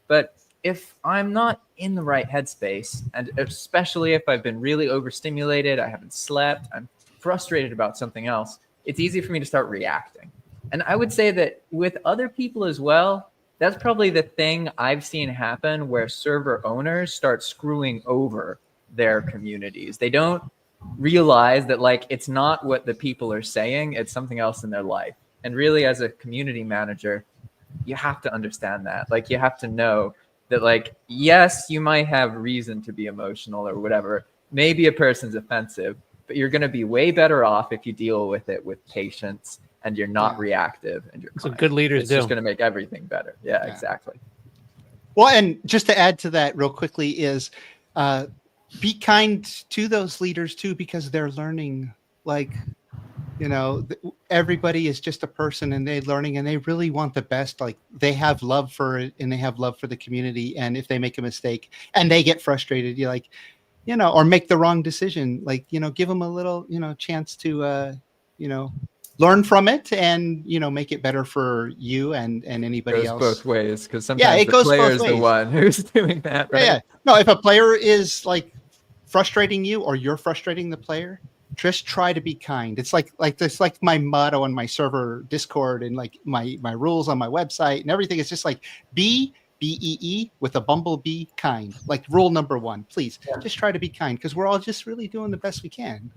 But if I'm not in the right headspace, and especially if I've been really overstimulated, I haven't slept, I'm frustrated about something else, it's easy for me to start reacting. And I would say that with other people as well, that's probably the thing I've seen happen, where server owners start screwing over their communities. They don't realize that, like, it's not what the people are saying, it's something else in their life. And really, as a community manager, you have to understand that. Like, you have to know that, like, yes, you might have reason to be emotional or whatever. Maybe a person's offensive, but you're going to be way better off if you deal with it with patience, and you're not reactive, and you're so good leaders it's just going to make everything better. Yeah, exactly. Well, and just to add to that real quickly is be kind to those leaders too, because they're learning. Like, everybody is just a person, and they're learning, and they really want the best. Like, they have love for it, and they have love for the community. And if they make a mistake and they get frustrated, you're like, or make the wrong decision, like, give them a little, chance to, learn from it, and make it better for you and anybody else. Both ways, because sometimes the player is the one who's doing that, right? Yeah. No, if a player is like frustrating you, or you're frustrating the player, just try to be kind. It's like my motto on my server Discord, and like my rules on my website and everything. It's just like BEE with a bumblebee, kind. Like, rule number 1, please just try to be kind, because we're all just really doing the best we can.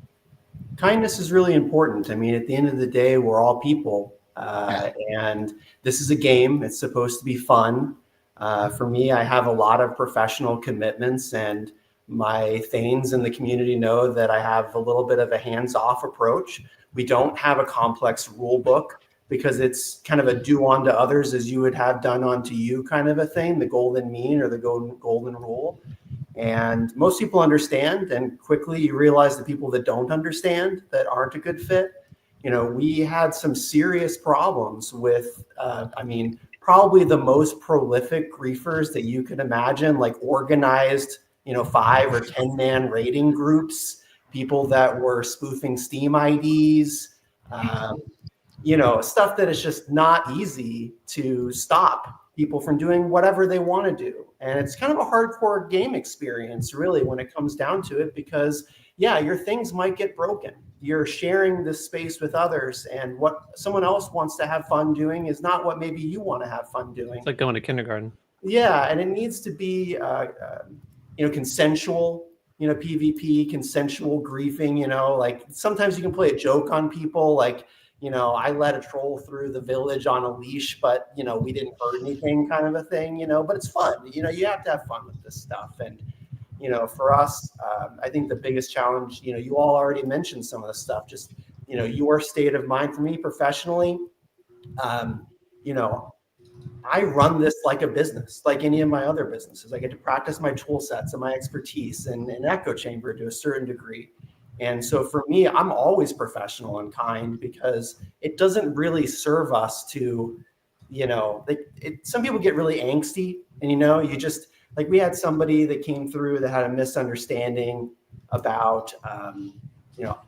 Kindness is really important. I mean, at the end of the day, we're all people, and this is a game. It's supposed to be fun. For me, I have a lot of professional commitments, and my Thanes in the community know that I have a little bit of a hands-off approach. We don't have a complex rule book, because it's kind of a do unto others as you would have done unto you kind of a thing, the golden mean or the golden rule. And most people understand, and quickly you realize the people that don't understand, that aren't a good fit. We had some serious problems with, probably the most prolific griefers that you could imagine, like organized, 5 or 10 man raiding groups, people that were spoofing Steam IDs, stuff that is just not easy to stop people from doing whatever they want to do. And it's kind of a hardcore game experience, really, when it comes down to it, because your things might get broken. You're sharing this space with others, and what someone else wants to have fun doing is not what maybe you want to have fun doing. It's like going to kindergarten. Yeah, and it needs to be consensual, PvP, consensual griefing, like sometimes you can play a joke on people, like, I let a troll through the village on a leash, but, we didn't hurt anything, kind of a thing, but it's fun. You have to have fun with this stuff. And, for us, I think the biggest challenge, you all already mentioned some of the stuff, just, your state of mind. For me professionally, I run this like a business, like any of my other businesses. I get to practice my tool sets and my expertise in an echo chamber to a certain degree. And so for me, I'm always professional and kind, because it doesn't really serve us to, some people get really angsty, and, you just, like, we had somebody that came through that had a misunderstanding about,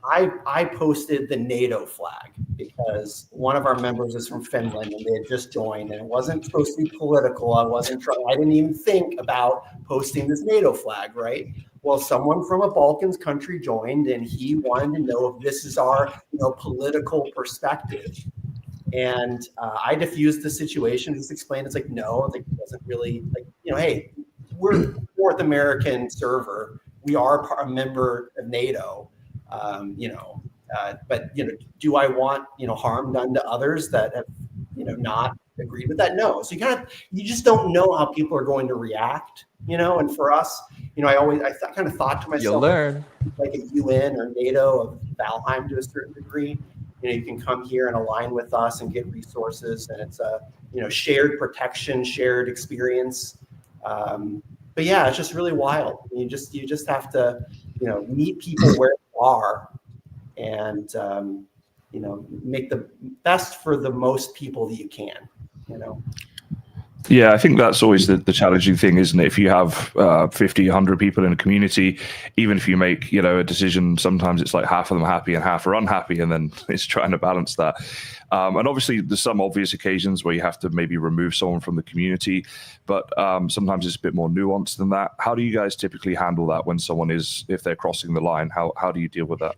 I posted the NATO flag because one of our members is from Finland and they had just joined, and it wasn't supposed to be political. I didn't even think about posting this NATO flag, right? Well, someone from a Balkans country joined, and he wanted to know if this is our, political perspective. And I diffused the situation, just explained, it's like, no, it doesn't really, hey, we're a North American server. We are a member of NATO, but, do I want, harm done to others that have, not agreed with that? No. So you just don't know how people are going to react, and for us, I kind of thought to myself, you'll learn, like a UN or NATO of Valheim to a certain degree. You can come here and align with us and get resources, and it's a, shared protection, shared experience. But yeah, it's just really wild. You just have to, meet people where they are, and make the best for the most people that you can. Yeah, I think that's always the challenging thing, isn't it? If you have 50, 100 people in a community, even if you make, a decision, sometimes it's like half of them happy and half are unhappy, and then it's trying to balance that. And obviously there's some obvious occasions where you have to maybe remove someone from the community, but sometimes it's a bit more nuanced than that. How do you guys typically handle that when someone if they're crossing the line? How do you deal with that?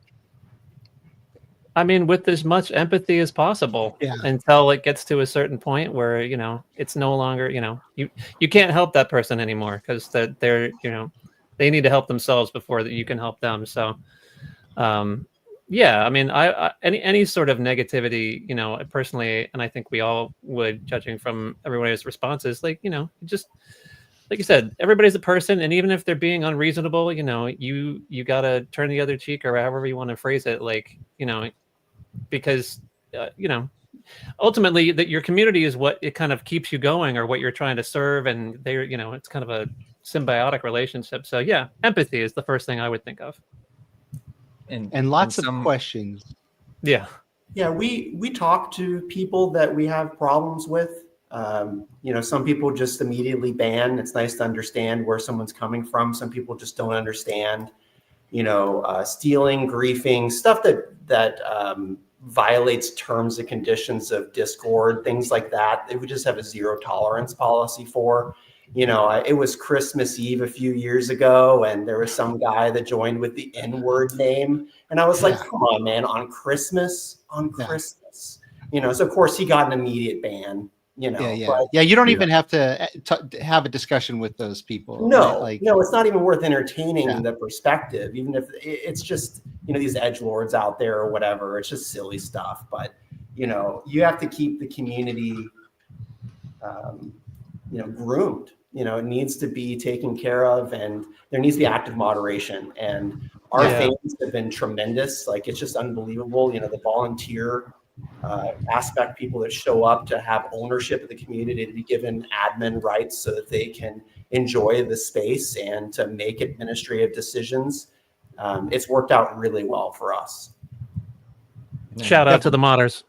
I mean, with as much empathy as possible, until it gets to a certain point where, it's no longer, you can't help that person anymore, because they're they need to help themselves before that you can help them. So, I mean, any sort of negativity, personally, and I think we all would, judging from everybody's responses, just like you said, everybody's a person, and even if they're being unreasonable, you gotta turn the other cheek, or however you want to phrase it, because ultimately that your community is what it kind of keeps you going, or what you're trying to serve, and they're it's kind of a symbiotic relationship. So yeah, empathy is the first thing I would think of, and lots of questions. Yeah, Yeah, we talk to people that we have problems with. You know, some people just immediately ban. It's nice to understand where someone's coming from. Some people just don't understand. You know, stealing, griefing, stuff that violates terms and conditions of Discord, things like that. They would just have a zero tolerance policy for. You know, it was Christmas Eve a few years ago, and there was some guy that joined with the N-word name, and I was like, "Come on, man! On Christmas, you know." So of course he got an immediate ban. You know, You don't even have to have a discussion with those people. No, right? no, it's not even worth entertaining the perspective, even if it's just, you know, these edgelords out there or whatever. It's just silly stuff. But, you know, you have to keep the community, you know, groomed. You know, it needs to be taken care of, and there needs to be active moderation. And our fans have been tremendous. Like, it's just unbelievable. You know, the volunteer aspect, people that show up to have ownership of the community, to be given admin rights so that they can enjoy the space and to make administrative decisions. It's worked out really well for us. Shout out to the modders.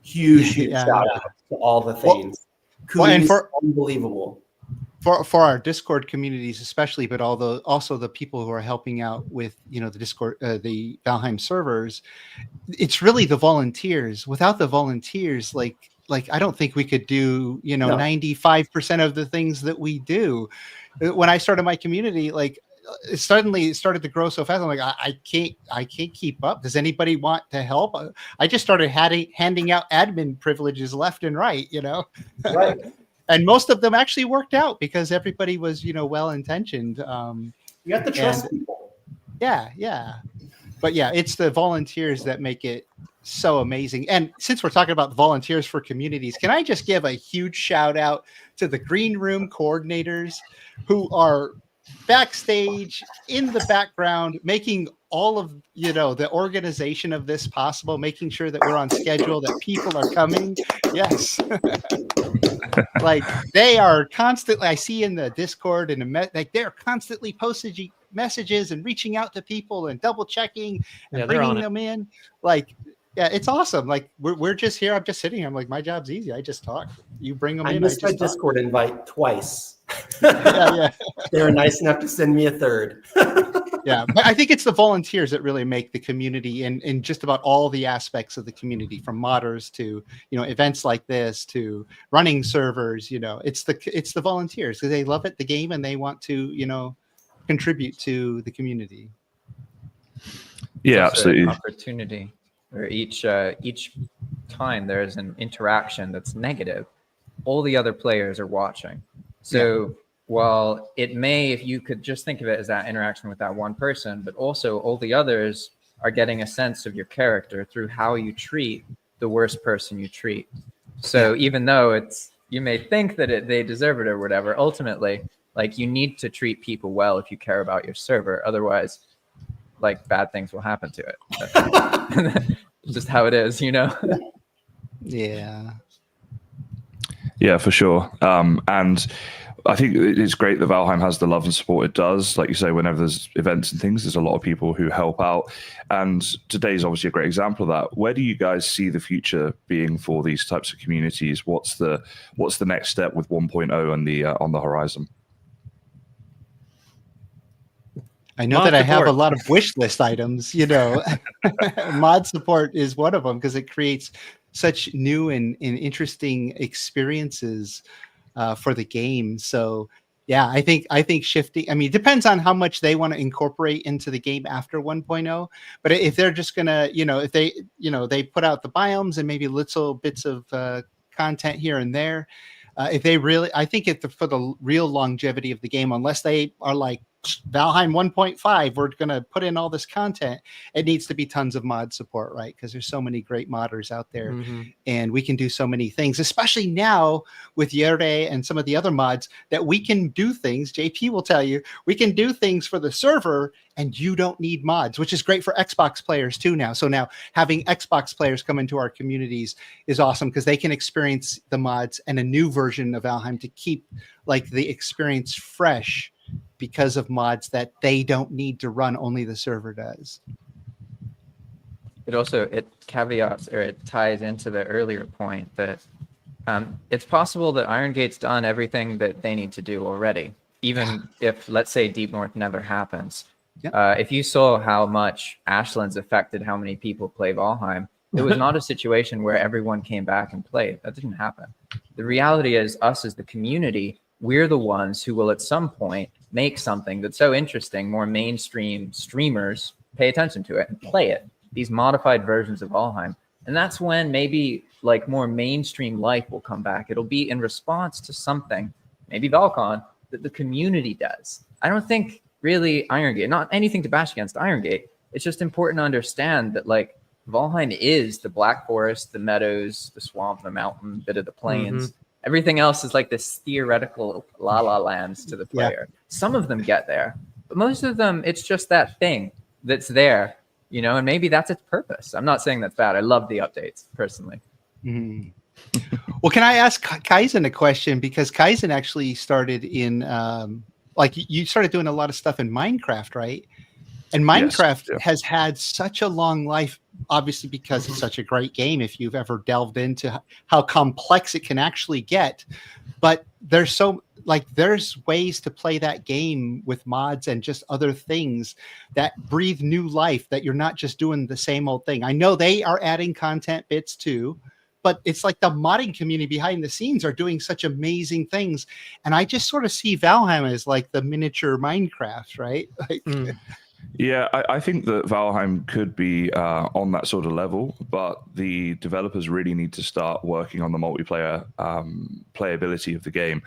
Huge shout out to all the things. And unbelievable. For our Discord communities especially, but also the people who are helping out with, you know, the Discord, the Valheim servers, it's really the volunteers. Without the volunteers, like I don't think we could do, you know, 95% of the things that we do. When I started my community, like it suddenly started to grow so fast. I'm like, I can't keep up. Does anybody want to help? I just started handing out admin privileges left and right, you know? Right. And most of them actually worked out because everybody was, you know, well-intentioned. You have to trust people. Yeah. But yeah, it's the volunteers that make it so amazing. And since we're talking about the volunteers for communities, can I just give a huge shout out to the green room coordinators who are backstage in the background, making all of, you know, the organization of this possible, making sure that we're on schedule, that people are coming. Yes. Like they are constantly, I see in the Discord and like they're constantly posting messages and reaching out to people and double checking and bringing them in. Like, yeah, it's awesome. Like we're just here. I'm just sitting here. I'm like, my job's easy. I just talk. You bring them in. I missed my Discord invite twice. Yeah. They were nice enough to send me a third. Yeah, but I think it's the volunteers that really make the community in just about all the aspects of the community, from modders to, you know, events like this to running servers. You know, it's the volunteers because they love it, the game, and they want to, you know, contribute to the community. It's Yeah, also absolutely. an opportunity where each time there's an interaction that's negative, all the other players are watching. So while it may, if you could just think of it as that interaction with that one person, but also all the others are getting a sense of your character through how you treat the worst person you treat. So even though you may think that they deserve it or whatever, ultimately, like, you need to treat people well if you care about your server. Otherwise, like, bad things will happen to it. It's just how it is, you know? Yeah, for sure. And I think it's great that Valheim has the love and support it does. Like you say, whenever there's events and things, there's a lot of people who help out. And today's obviously a great example of that. Where do you guys see the future being for these types of communities? What's the next step with 1.0 on the horizon? I know that I have a lot of wish list items, you know. Mod support is one of them because it creates such new and interesting experiences for the game. So yeah, I think shifting, I mean, it depends on how much they want to incorporate into the game after 1.0. But if they're just gonna, you know, if they, you know, they put out the biomes and maybe little bits of content here and there, if they really, I think for the real longevity of the game, unless they are like Valheim 1.5, we're going to put in all this content, it needs to be tons of mod support, right? Because there's so many great modders out there, and we can do so many things, especially now with Jiroc and some of the other mods, that we can do things. JP will tell you, we can do things for the server and you don't need mods, which is great for Xbox players too now. So now having Xbox players come into our communities is awesome because they can experience the mods and a new version of Valheim to keep like the experience fresh, because of mods that they don't need to run, only the server does. it caveats, or it ties into the earlier point that it's possible that Iron Gate's done everything that they need to do already, even if, let's say, Deep North never happens. If you saw how much Ashland's affected how many people play Valheim, it was not a situation where everyone came back and played. That didn't happen. The reality is, us as the community, we're the ones who will at some point make something that's so interesting, more mainstream streamers pay attention to it and play it, these modified versions of Valheim. And that's when maybe like more mainstream life will come back. It'll be in response to something, maybe Val-Con, that the community does. I don't think really Iron Gate, not anything to bash against Iron Gate. It's just important to understand that like Valheim is the Black Forest, the meadows, the swamp, the mountain, bit of the plains. Everything else is like this theoretical la-la lands to the player. Some of them get there, but most of them, it's just that thing that's there, you know, and maybe that's its purpose. I'm not saying that's bad. I love the updates personally. Well, can I ask Kysen a question? Because Kysen actually started in, like you started doing a lot of stuff in Minecraft, right? And Minecraft has had such a long life, obviously because it's such a great game if you've ever delved into how complex it can actually get. But there's there's ways to play that game with mods and just other things that breathe new life, that you're not just doing the same old thing. I know they are adding content bits too, but it's like the modding community behind the scenes are doing such amazing things. And I just sort of see Valheim as like the miniature Minecraft, right? Like, Yeah, I think that Valheim could be on that sort of level, but the developers really need to start working on the multiplayer playability of the game.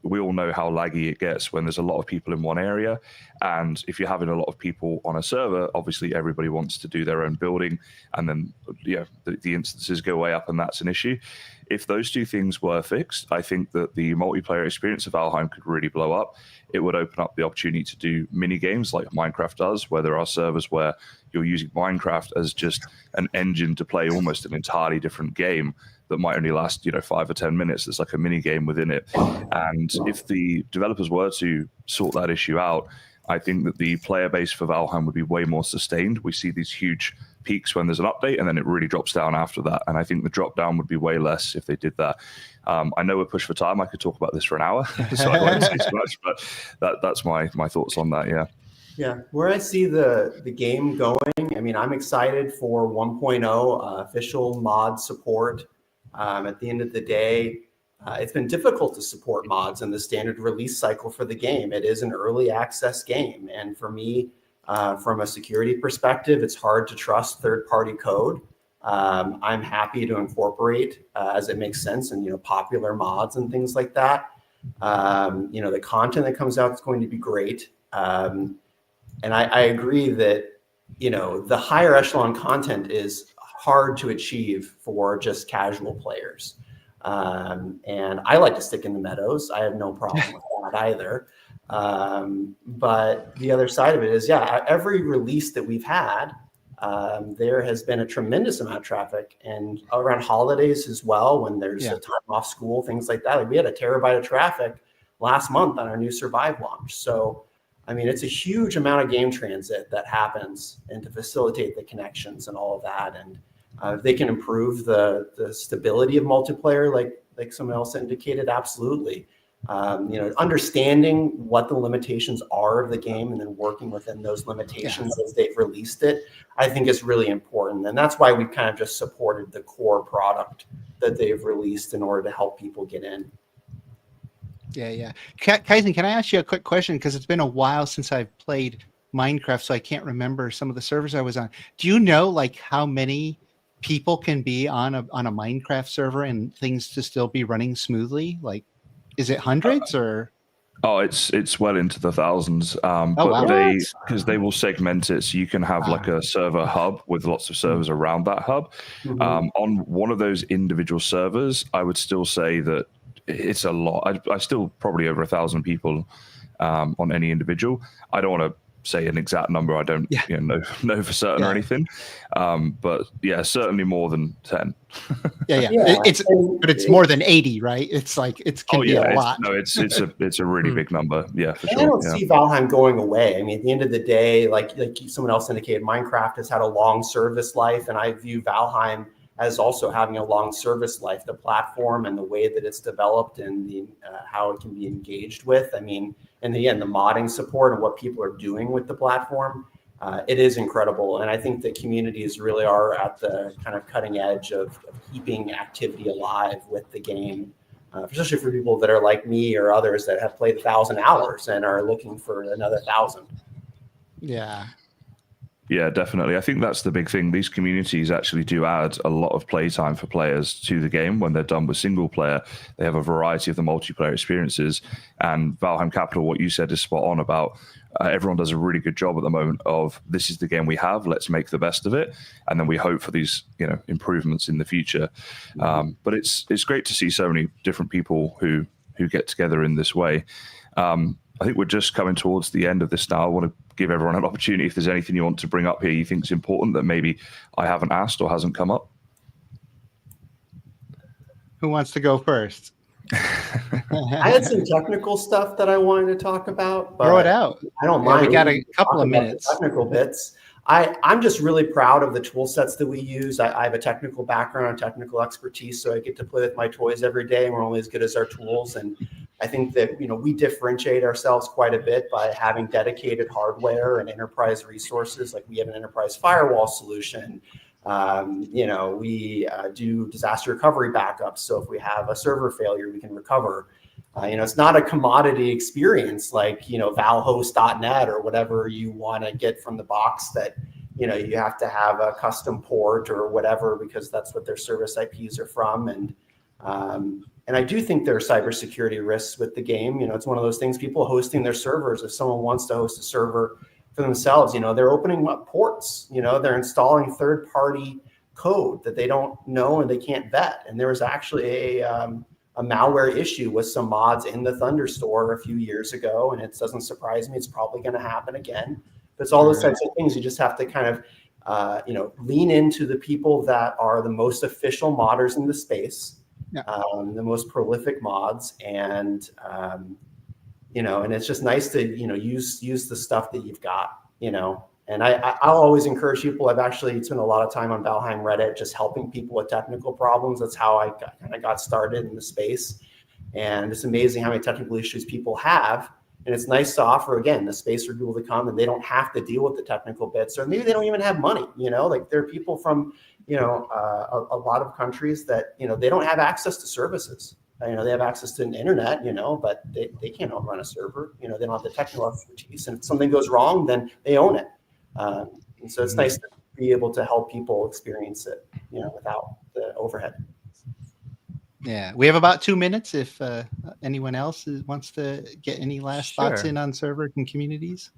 We all know how laggy it gets when there's a lot of people in one area, and if you're having a lot of people on a server, obviously everybody wants to do their own building, and then the instances go way up, and that's an issue. If those two things were fixed, I think that the multiplayer experience of Valheim could really blow up. It would open up the opportunity to do mini games like Minecraft does, where there are servers where you're using Minecraft as just an engine to play almost an entirely different game that might only last, 5 or 10 minutes. There's like a mini game within it. And if the developers were to sort that issue out, I think that the player base for Valheim would be way more sustained. We see these huge peaks when there's an update, and then it really drops down after that. And I think the drop down would be way less if they did that. I know we're pushed for time. I could talk about this for an hour, so I won't say too much, but that's my thoughts on that. Yeah, where I see the game going, I mean, I'm excited for 1.0 official mod support. At the end of the day, it's been difficult to support mods in the standard release cycle for the game. It is an early access game. And for me, from a security perspective, it's hard to trust third-party code. I'm happy to incorporate as it makes sense and, popular mods and things like that. The content that comes out is going to be great. And I agree that, the higher echelon content is hard to achieve for just casual players. And I like to stick in the meadows. I have no problem with that either. But the other side of it is, every release that we've had, there has been a tremendous amount of traffic, and around holidays as well, when there's a time off school, things like that. Like we had a terabyte of traffic last month on our new Survive launch. So, I mean, it's a huge amount of game transit that happens, and to facilitate the connections and all of that. And if they can improve the stability of multiplayer, like someone else indicated, absolutely. Understanding what the limitations are of the game and then working within those limitations as they've released it, I think is really important. And that's why we've kind of just supported the core product that they've released in order to help people get in. Yeah. Kysen, can I ask you a quick question? Because it's been a while since I've played Minecraft, so I can't remember some of the servers I was on. Do you know like how many people can be on a Minecraft server and things to still be running smoothly? Like, is it hundreds or? Oh, it's well into the thousands. Because they will segment it, so you can have like a server hub with lots of servers around that hub. On one of those individual servers, I would still say that it's a lot. I still probably over 1,000 people on any individual. I don't want to say an exact number. I don't know for certain or anything. But yeah, certainly more than 10. Yeah. It's more than 80, right? It's like it can be a lot. It's a really big number. Yeah, for sure. I don't see Valheim going away. I mean, at the end of the day, like someone else indicated, Minecraft has had a long service life, and I view Valheim as also having a long service life. The platform and the way that it's developed and the how it can be engaged with. I mean, and again, the modding support and what people are doing with the platform, it is incredible. And I think that communities really are at the kind of cutting edge of keeping activity alive with the game, especially for people that are like me or others that have played 1,000 hours and are looking for another 1,000. Yeah. Yeah, definitely. I think that's the big thing. These communities actually do add a lot of playtime for players to the game when they're done with single player. They have a variety of the multiplayer experiences. And Valheim Capital, what you said is spot on about everyone does a really good job at the moment of this is the game we have, let's make the best of it. And then we hope for these, improvements in the future. But it's great to see so many different people who get together in this way. I think we're just coming towards the end of this now. I want to give everyone an opportunity. If there's anything you want to bring up here you think is important that maybe I haven't asked or hasn't come up. Who wants to go first? I had some technical stuff that I wanted to talk about. But throw it out. I don't mind. We got a couple of minutes. Technical bits. I'm just really proud of the tool sets that we use. I have a technical background and technical expertise, so I get to play with my toys every day, and we're only as good as our tools. And I think that we differentiate ourselves quite a bit by having dedicated hardware and enterprise resources. Like we have an enterprise firewall solution. We do disaster recovery backups, so if we have a server failure, we can recover. It's not a commodity experience like, valhost.net or whatever you want to get from the box that, you have to have a custom port or whatever, because that's what their service IPs are from. And I do think there are cybersecurity risks with the game. It's one of those things, people hosting their servers. If someone wants to host a server for themselves, they're opening up ports, they're installing third-party code that they don't know and they can't vet. And there was actually a malware issue with some mods in the Thunder store a few years ago, and it doesn't surprise me. It's probably going to happen again. But it's all those types of things. You just have to kind of, lean into the people that are the most official modders in the space, the most prolific mods, and and it's just nice to use the stuff that you've got, And I'll always encourage people. I've actually spent a lot of time on Valheim Reddit, just helping people with technical problems. That's how I kind of got started in the space. And it's amazing how many technical issues people have. And it's nice to offer, again, the space for people to come and they don't have to deal with the technical bits, or maybe they don't even have money. Like there are people from, a lot of countries that, they don't have access to services. They have access to an internet, but they can't run a server. They don't have the technical expertise. And if something goes wrong, then they own it. And so it's nice to be able to help people experience it, without the overhead. Yeah, we have about 2 minutes. If anyone else wants to get any last thoughts in on server and communities.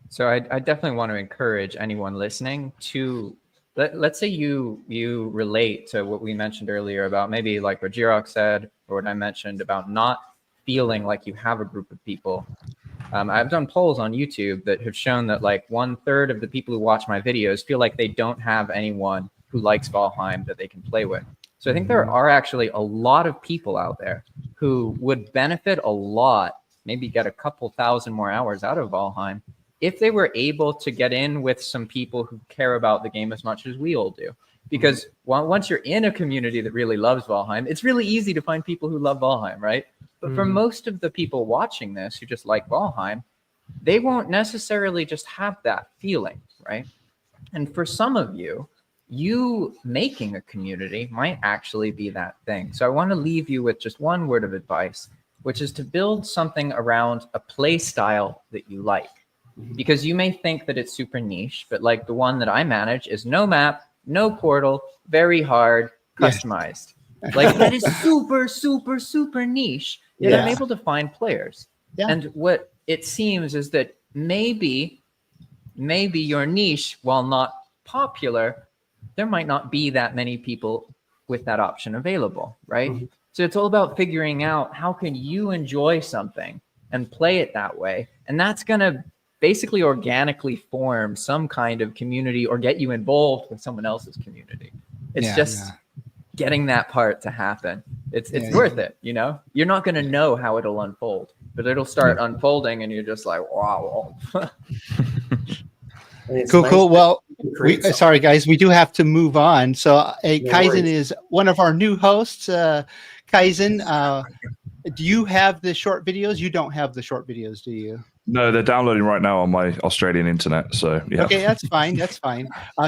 So I definitely want to encourage anyone listening to, let's say you relate to what we mentioned earlier about maybe like what Jiroc said, or what I mentioned about not feeling like you have a group of people. I've done polls on YouTube that have shown that like 1/3 of the people who watch my videos feel like they don't have anyone who likes Valheim that they can play with. So I think there are actually a lot of people out there who would benefit a lot, maybe get a couple thousand more hours out of Valheim if they were able to get in with some people who care about the game as much as we all do. Because once you're in a community that really loves Valheim, it's really easy to find people who love Valheim, right? But for most of the people watching this who just like Valheim, they won't necessarily just have that feeling, right? And for some of you, you making a community might actually be that thing. So I want to leave you with just one word of advice, which is to build something around a play style that you like. Because you may think that it's super niche, but like the one that I manage is no map, no portal, very hard, customized. Like that is super, super, super niche. Yet I'm able to find players. And what it seems is that maybe your niche, while not popular, there might not be that many people with that option available, right? So it's all about figuring out how can you enjoy something and play it that way. And that's going to basically organically form some kind of community or get you involved with someone else's community. It's just getting that part to happen. It's worth it, you know? You're not going to know how it'll unfold, but it'll start unfolding and you're just like, wow. Cool. Well, sorry guys, we do have to move on. So Kysen is one of our new hosts. Kysen, do you have the short videos? You don't have the short videos, do you? No, they're downloading right now on my Australian internet. So yeah. Okay, that's fine. That's fine. I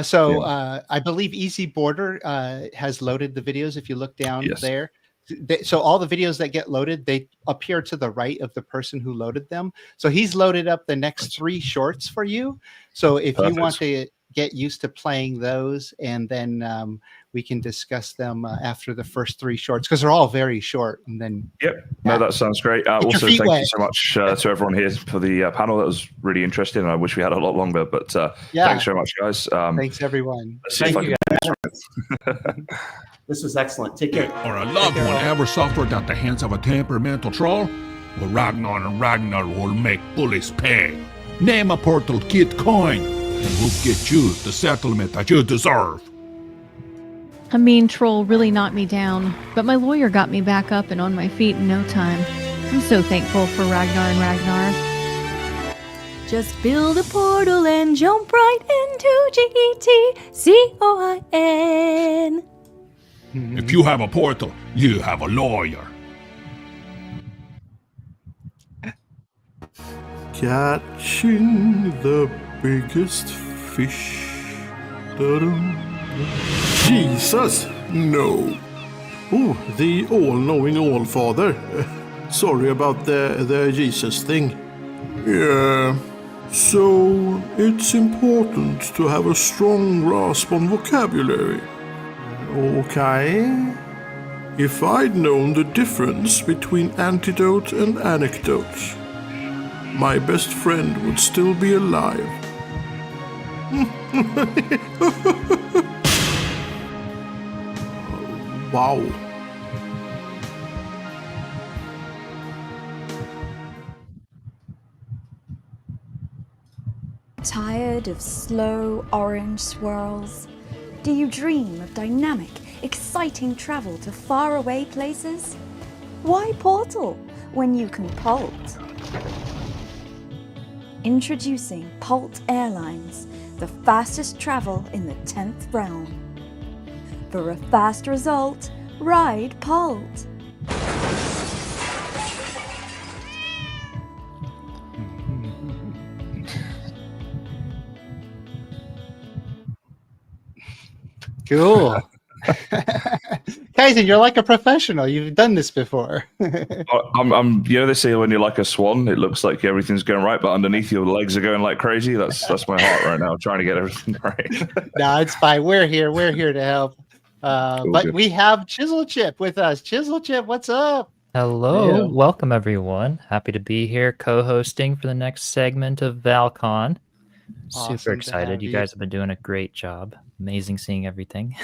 believe EasyBoarder has loaded the videos. If you look down there, so all the videos that get loaded, they appear to the right of the person who loaded them. So he's loaded up the next 3 shorts for you. So if you want to get used to playing those, and then we can discuss them after the first 3 shorts, because they're all very short. And then no, that sounds great. Also, thank you so much to everyone here for the panel. That was really interesting. I wish we had a lot longer, but thanks very much, guys. Thanks, everyone. Thank you, guys. This was excellent. Take care. Or a loved one ever suffered at the hands of a temperamental troll? Well, Ragnar and Ragnar will make bullies pay. Name a portal, get coin, and we'll get you the settlement that you deserve. A mean troll really knocked me down, but my lawyer got me back up and on my feet in no time. I'm so thankful for Ragnar and Ragnar. Just build a portal and jump right into GETCOIN. If you have a portal, you have a lawyer. Catching the biggest fish. Jesus, no. Oh, the all-knowing All-Father. Sorry about the Jesus thing. Yeah. So, it's important to have a strong grasp on vocabulary. Okay. If I'd known the difference between antidote and anecdote, my best friend would still be alive. Wow. Tired of slow orange swirls? Do you dream of dynamic, exciting travel to faraway places? Why Portal when you can Polt? Introducing Polt Airlines, the fastest travel in the 10th realm. For a fast result, ride Polt. Cool. Kysen, you're like a professional. You've done this before. I'm you know, they say when you're like a swan, it looks like everything's going right, but underneath your legs are going like crazy. That's my heart right now, trying to get everything right. No, it's fine. We're here to help. But we have Chisel Chip with us. Chisel Chip, what's up? Hello, welcome everyone. Happy to be here co-hosting for the next segment of Val-Con. Awesome Super excited. you. You guys have been doing a great job. Amazing seeing everything.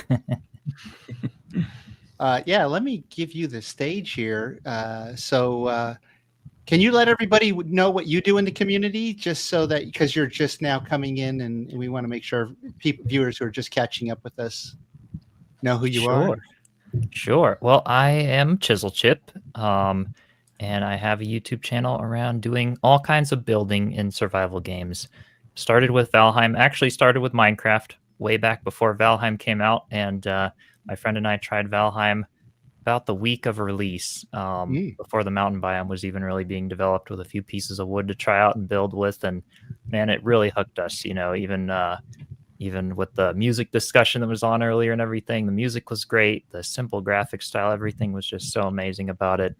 Yeah, let me give you the stage here. Can you let everybody know what you do in the community, just so that, because you're just now coming in, and we want to make sure viewers who are just catching up with us know who you are? Sure. Well, I am Chisel Chip, and I have a YouTube channel around doing all kinds of building in survival games. Started with Valheim, actually started with Minecraft way back before Valheim came out, and my friend and I tried Valheim about the week of release, before the mountain biome was even really being developed, with a few pieces of wood to try out and build with, and man, it really hooked us. You know, even with the music discussion that was on earlier and everything, the music was great, the simple graphic style, everything was just so amazing about it.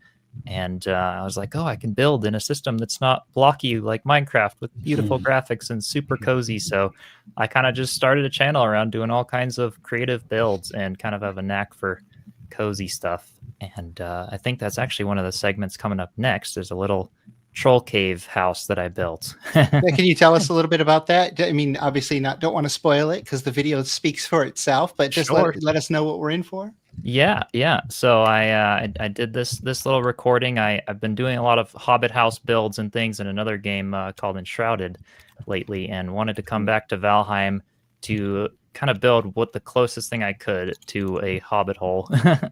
And I was like, oh, I can build in a system that's not blocky like Minecraft, with beautiful graphics and super cozy. So I kind of just started a channel around doing all kinds of creative builds and kind of have a knack for cozy stuff. And I think that's actually one of the segments coming up next. There's a little troll cave house that I built. Can you tell us a little bit about that? I mean, obviously don't want to spoil it because the video speaks for itself, but just let us know what we're in for. Yeah. So I did this little recording. I've been doing a lot of Hobbit house builds and things in another game called Enshrouded lately, and wanted to come back to Valheim to kind of build what the closest thing I could to a Hobbit hole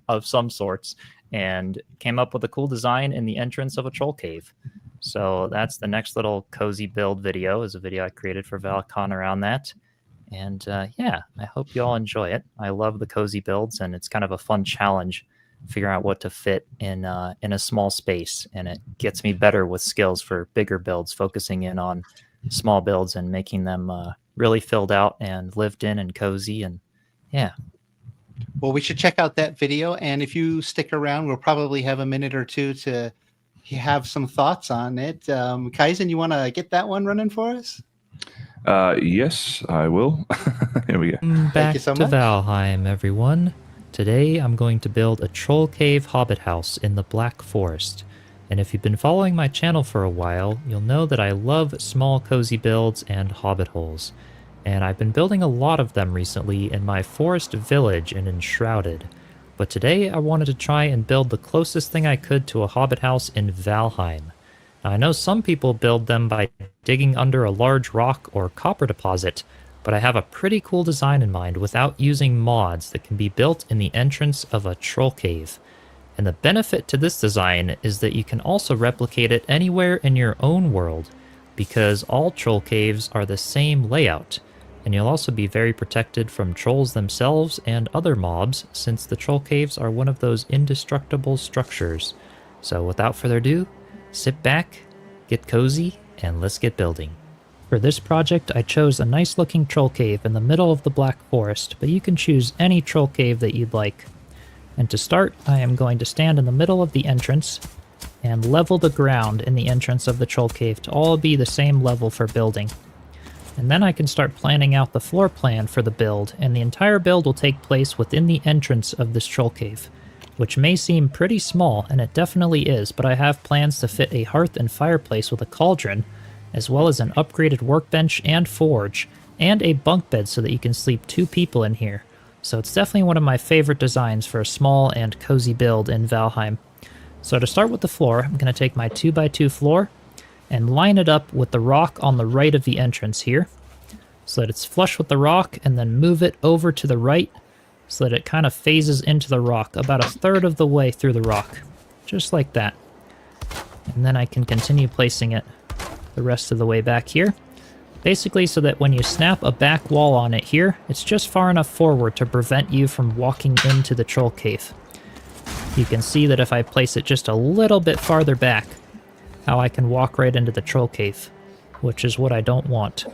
of some sorts, and came up with a cool design in the entrance of a troll cave. So that's the next little cozy build video, is a video I created for Val-Con around that. And yeah, I hope you all enjoy it. I love the cozy builds, and it's kind of a fun challenge figuring out what to fit in a small space, and it gets me better with skills for bigger builds, focusing in on small builds and making them really filled out and lived in and cozy. And yeah. Well, we should check out that video, and if you stick around, we'll probably have a minute or two to have some thoughts on it. Kysen, you want to get that one running for us? Yes, I will. Here we go. Back Thank you so to much. Valheim, everyone. Today I'm going to build a troll cave hobbit house in the Black Forest. And if you've been following my channel for a while, you'll know that I love small cozy builds and hobbit holes. And I've been building a lot of them recently in my forest village in Enshrouded. But today I wanted to try and build the closest thing I could to a hobbit house in Valheim. Now, I know some people build them by digging under a large rock or copper deposit, but I have a pretty cool design in mind without using mods that can be built in the entrance of a troll cave. And the benefit to this design is that you can also replicate it anywhere in your own world, because all troll caves are the same layout, and you'll also be very protected from trolls themselves and other mobs, since the troll caves are one of those indestructible structures. So without further ado, sit back, get cozy, and let's get building. For this project, I chose a nice looking troll cave in the middle of the Black Forest, but you can choose any troll cave that you'd like. And to start, I am going to stand in the middle of the entrance and level the ground in the entrance of the troll cave to all be the same level for building. And then I can start planning out the floor plan for the build, and the entire build will take place within the entrance of this troll cave, which may seem pretty small, and it definitely is, but I have plans to fit a hearth and fireplace with a cauldron, as well as an upgraded workbench and forge, and a bunk bed so that you can sleep 2 people in here. So it's definitely one of my favorite designs for a small and cozy build in Valheim. So to start with the floor, I'm going to take my 2x2 floor and line it up with the rock on the right of the entrance here, so that it's flush with the rock, and then move it over to the right so that it kind of phases into the rock about 1/3 of the way through the rock, just like that. And then I can continue placing it the rest of the way back here, basically so that when you snap a back wall on it here, it's just far enough forward to prevent you from walking into the troll cave. You can see that if I place it just a little bit farther back, how I can walk right into the troll cave, which is what I don't want.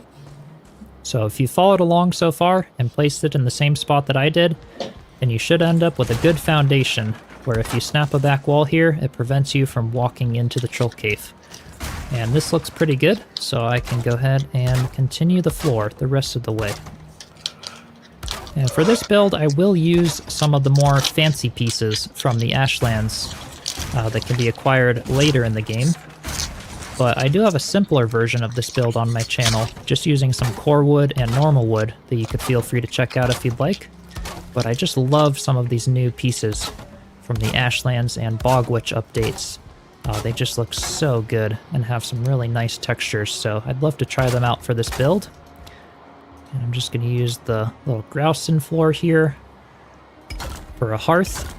So if you followed along so far and placed it in the same spot that I did, then you should end up with a good foundation, where if you snap a back wall here, it prevents you from walking into the troll cave. And this looks pretty good, so I can go ahead and continue the floor the rest of the way. And for this build, I will use some of the more fancy pieces from the Ashlands that can be acquired later in the game. But I do have a simpler version of this build on my channel, just using some core wood and normal wood that you could feel free to check out if you'd like. But I just love some of these new pieces from the Ashlands and Bogwitch updates. They just look so good and have some really nice textures, so I'd love to try them out for this build. And I'm just going to use the little grouse-in floor here for a hearth.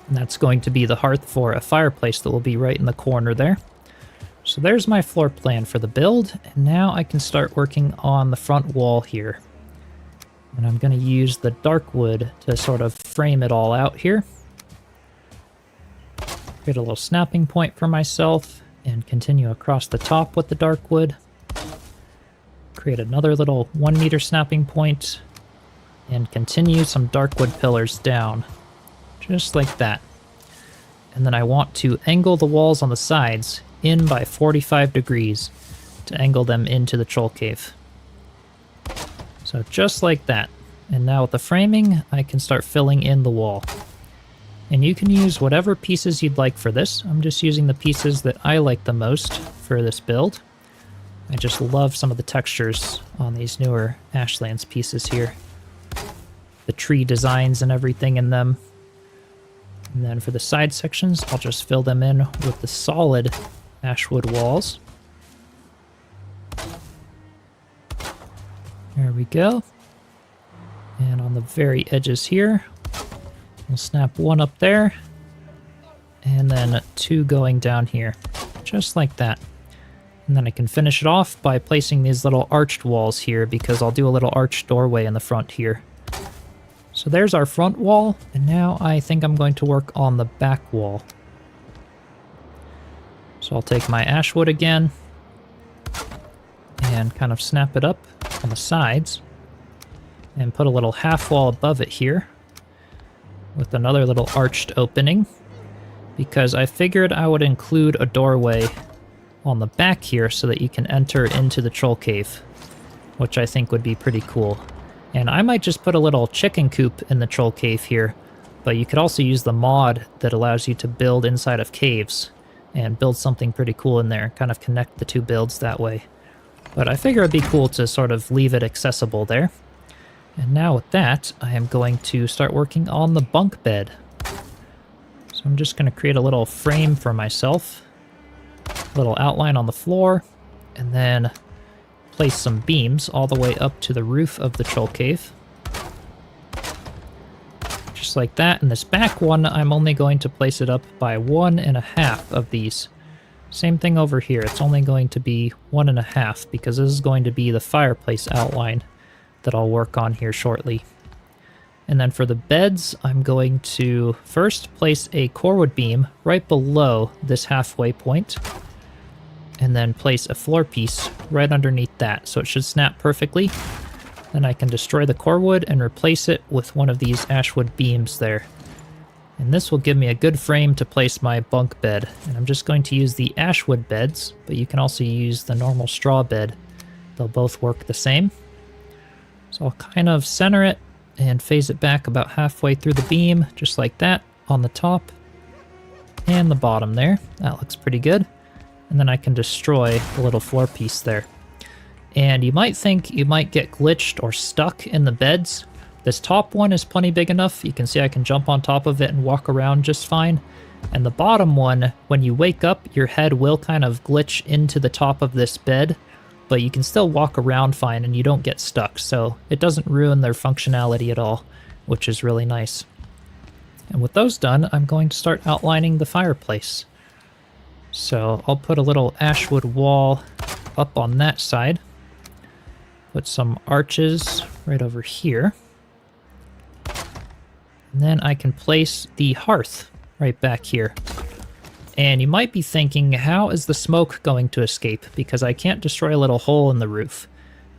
And that's going to be the hearth for a fireplace that will be right in the corner there. So there's my floor plan for the build, and now I can start working on the front wall here. And I'm going to use the dark wood to sort of frame it all out here. Create a little snapping point for myself, and continue across the top with the dark wood. Create another little 1 meter snapping point, and continue some dark wood pillars down, just like that. And then I want to angle the walls on the sides in by 45 degrees to angle them into the troll cave. So just like that. And now with the framing, I can start filling in the wall. And you can use whatever pieces you'd like for this. I'm just using the pieces that I like the most for this build. I just love some of the textures on these newer Ashlands pieces here. The tree designs and everything in them And then for the side sections, I'll just fill them in with the solid ashwood walls. There we go. And on the very edges here, we'll snap one up there, and then 2 going down here, just like that. And then I can finish it off by placing these little arched walls here, because I'll do a little arched doorway in the front here. So there's our front wall, and now I think I'm going to work on the back wall. So I'll take my ashwood again, and kind of snap it up on the sides, and put a little half wall above it here, with another little arched opening, because I figured I would include a doorway on the back here so that you can enter into the troll cave, which I think would be pretty cool. And I might just put a little chicken coop in the troll cave here, but you could also use the mod that allows you to build inside of caves and build something pretty cool in there, kind of connect the 2 builds that way. But I figure it'd be cool to sort of leave it accessible there. And now with that, I am going to start working on the bunk bed. So I'm just going to create a little frame for myself, a little outline on the floor, and then place some beams all the way up to the roof of the troll cave. Just like that. And this back one, I'm only going to place it up by 1.5 of these. Same thing over here. It's only going to be 1.5 because this is going to be the fireplace outline that I'll work on here shortly. And then for the beds, I'm going to first place a corewood beam right below this halfway point, and then place a floor piece right underneath that, so it should snap perfectly. Then I can destroy the corewood and replace it with one of these ashwood beams there. And this will give me a good frame to place my bunk bed. And I'm just going to use the ashwood beds, but you can also use the normal straw bed. They'll both work the same. So I'll kind of center it and phase it back about halfway through the beam, just like that, on the top and the bottom there. That looks pretty good. And then I can destroy the little floor piece there. And you might think you might get glitched or stuck in the beds. This top one is plenty big enough. You can see I can jump on top of it and walk around just fine. And the bottom one, when you wake up, your head will kind of glitch into the top of this bed, but you can still walk around fine and you don't get stuck, so it doesn't ruin their functionality at all, which is really nice. And with those done, I'm going to start outlining the fireplace. So I'll put a little ashwood wall up on that side, put some arches right over here, and then I can place the hearth right back here. And you might be thinking, how is the smoke going to escape? Because I can't destroy a little hole in the roof.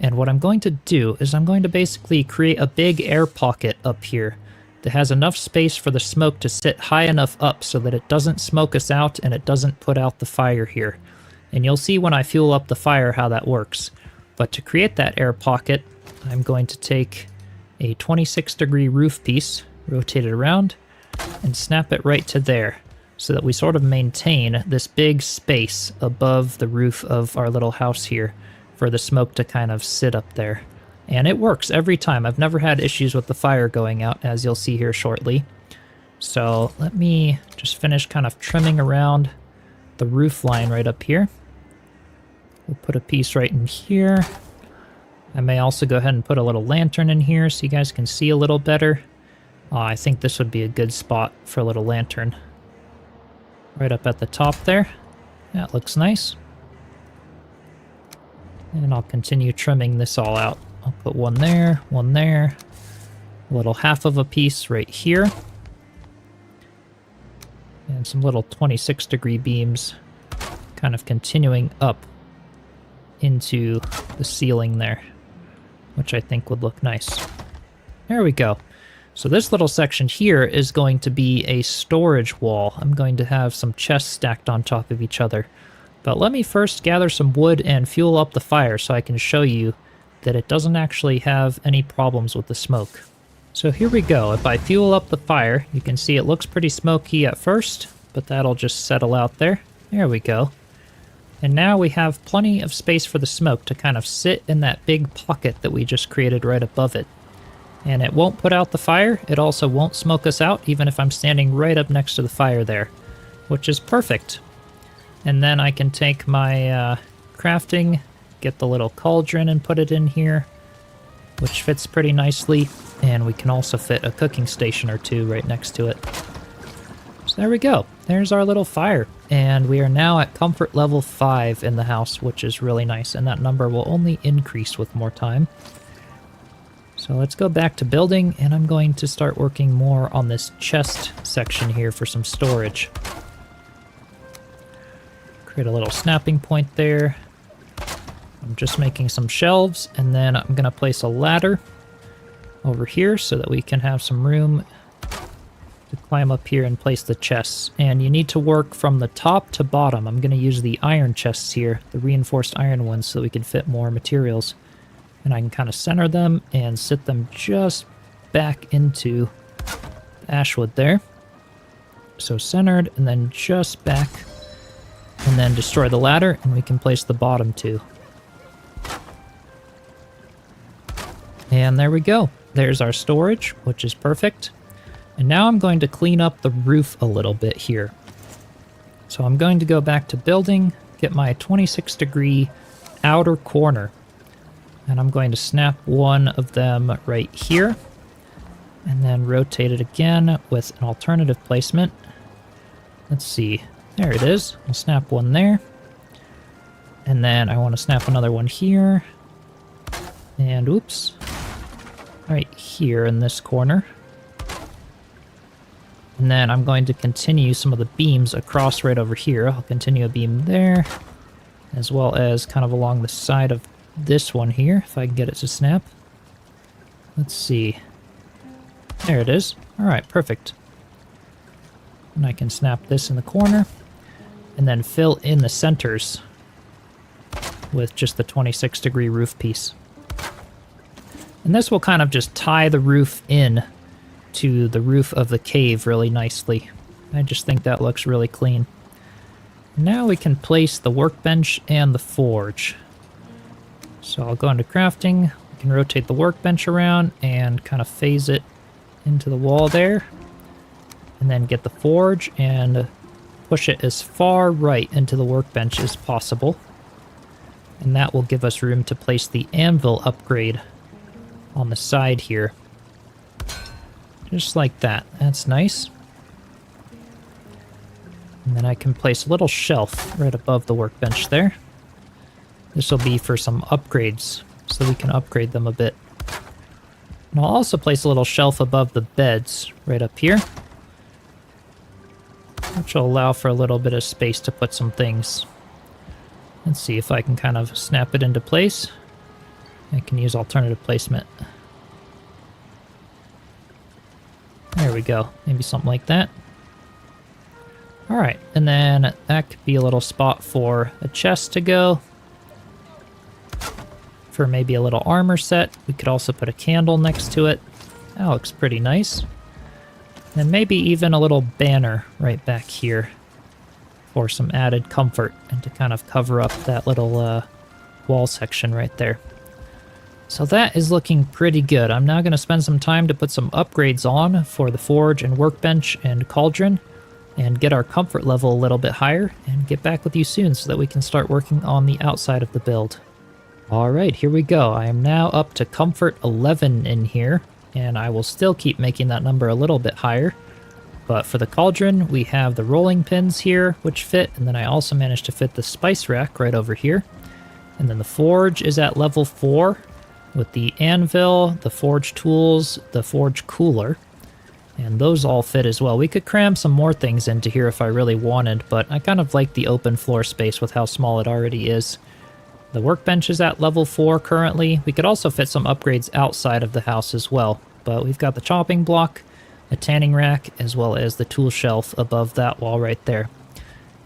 And what I'm going to do is I'm going to basically create a big air pocket up here that has enough space for the smoke to sit high enough up so that it doesn't smoke us out and it doesn't put out the fire here. And you'll see when I fuel up the fire how that works. But to create that air pocket, I'm going to take a 26-degree roof piece, rotate it around, and snap it right to there, so that we sort of maintain this big space above the roof of our little house here for the smoke to kind of sit up there. And it works every time. I've never had issues with the fire going out, as you'll see here shortly. So let me just finish kind of trimming around the roof line right up here. We'll put a piece right in here. I may also go ahead and put a little lantern in here so you guys can see a little better. I think this would be a good spot for a little lantern. Right up at the top there. That looks nice. And I'll continue trimming this all out. I'll put one there, a little half of a piece right here, and some little 26-degree beams kind of continuing up into the ceiling there, which I think would look nice. There we go. So this little section here is going to be a storage wall. I'm going to have some chests stacked on top of each other. But let me first gather some wood and fuel up the fire so I can show you that it doesn't actually have any problems with the smoke. So here we go. If I fuel up the fire, you can see it looks pretty smoky at first, but that'll just settle out there. There we go. And now we have plenty of space for the smoke to kind of sit in that big pocket that we just created right above it. And it won't put out the fire. It also won't smoke us out, even if I'm standing right up next to the fire there, which is perfect. And then I can take my crafting, get the little cauldron and put it in here, which fits pretty nicely. And we can also fit a cooking station or two right next to it. So there we go. There's our little fire. And we are now at comfort level 5 in the house, which is really nice. And that number will only increase with more time. So let's go back to building, and I'm going to start working more on this chest section here for some storage. Create a little snapping point there. I'm just making some shelves, and then I'm going to place a ladder over here so that we can have some room to climb up here and place the chests. And you need to work from the top to bottom. I'm going to use the iron chests here, the reinforced iron ones, so we can fit more materials. And I can kind of center them and sit them just back into ashwood there. So centered, and then just back, and then destroy the ladder, and we can place the bottom two. And there we go. There's our storage, which is perfect. And now I'm going to clean up the roof a little bit here. So I'm going to go back to building, get my 26-degree outer corner. And I'm going to snap one of them right here. And then rotate it again with an alternative placement. Let's see. There it is. I'll snap one there. And then I want to snap another one here. And oops. Right here in this corner. And then I'm going to continue some of the beams across right over here. I'll continue a beam there, as well as kind of along the side of this one here, if I can get it to snap. Let's see. There it is. Alright, perfect. And I can snap this in the corner, and then fill in the centers with just the 26-degree roof piece. And this will kind of just tie the roof in to the roof of the cave really nicely. I just think that looks really clean. Now we can place the workbench and the forge. So I'll go into crafting, we can rotate the workbench around and kind of phase it into the wall there. And then get the forge and push it as far right into the workbench as possible. And that will give us room to place the anvil upgrade on the side here. Just like that. That's nice. And then I can place a little shelf right above the workbench there. This will be for some upgrades, so we can upgrade them a bit. And I'll also place a little shelf above the beds right up here, which will allow for a little bit of space to put some things. Let's see if I can kind of snap it into place. I can use alternative placement. There we go. Maybe something like that. Alright, and then that could be a little spot for a chest to go. For maybe a little armor set. We could also put a candle next to it. That looks pretty nice. And maybe even a little banner right back here for some added comfort and to kind of cover up that little wall section right there. So that is looking pretty good. I'm now going to spend some time to put some upgrades on for the forge and workbench and cauldron and get our comfort level a little bit higher and get back with you soon so that we can start working on the outside of the build. Alright, here we go. I am now up to comfort 11 in here, and I will still keep making that number a little bit higher. But for the cauldron, we have the rolling pins here, which fit, and then I also managed to fit the spice rack right over here. And then the forge is at level 4, with the anvil, the forge tools, the forge cooler, and those all fit as well. We could cram some more things into here if I really wanted, but I kind of like the open floor space with how small it already is. The workbench is at level 4 currently. We could also fit some upgrades outside of the house as well, but we've got the chopping block, a tanning rack, as well as the tool shelf above that wall right there.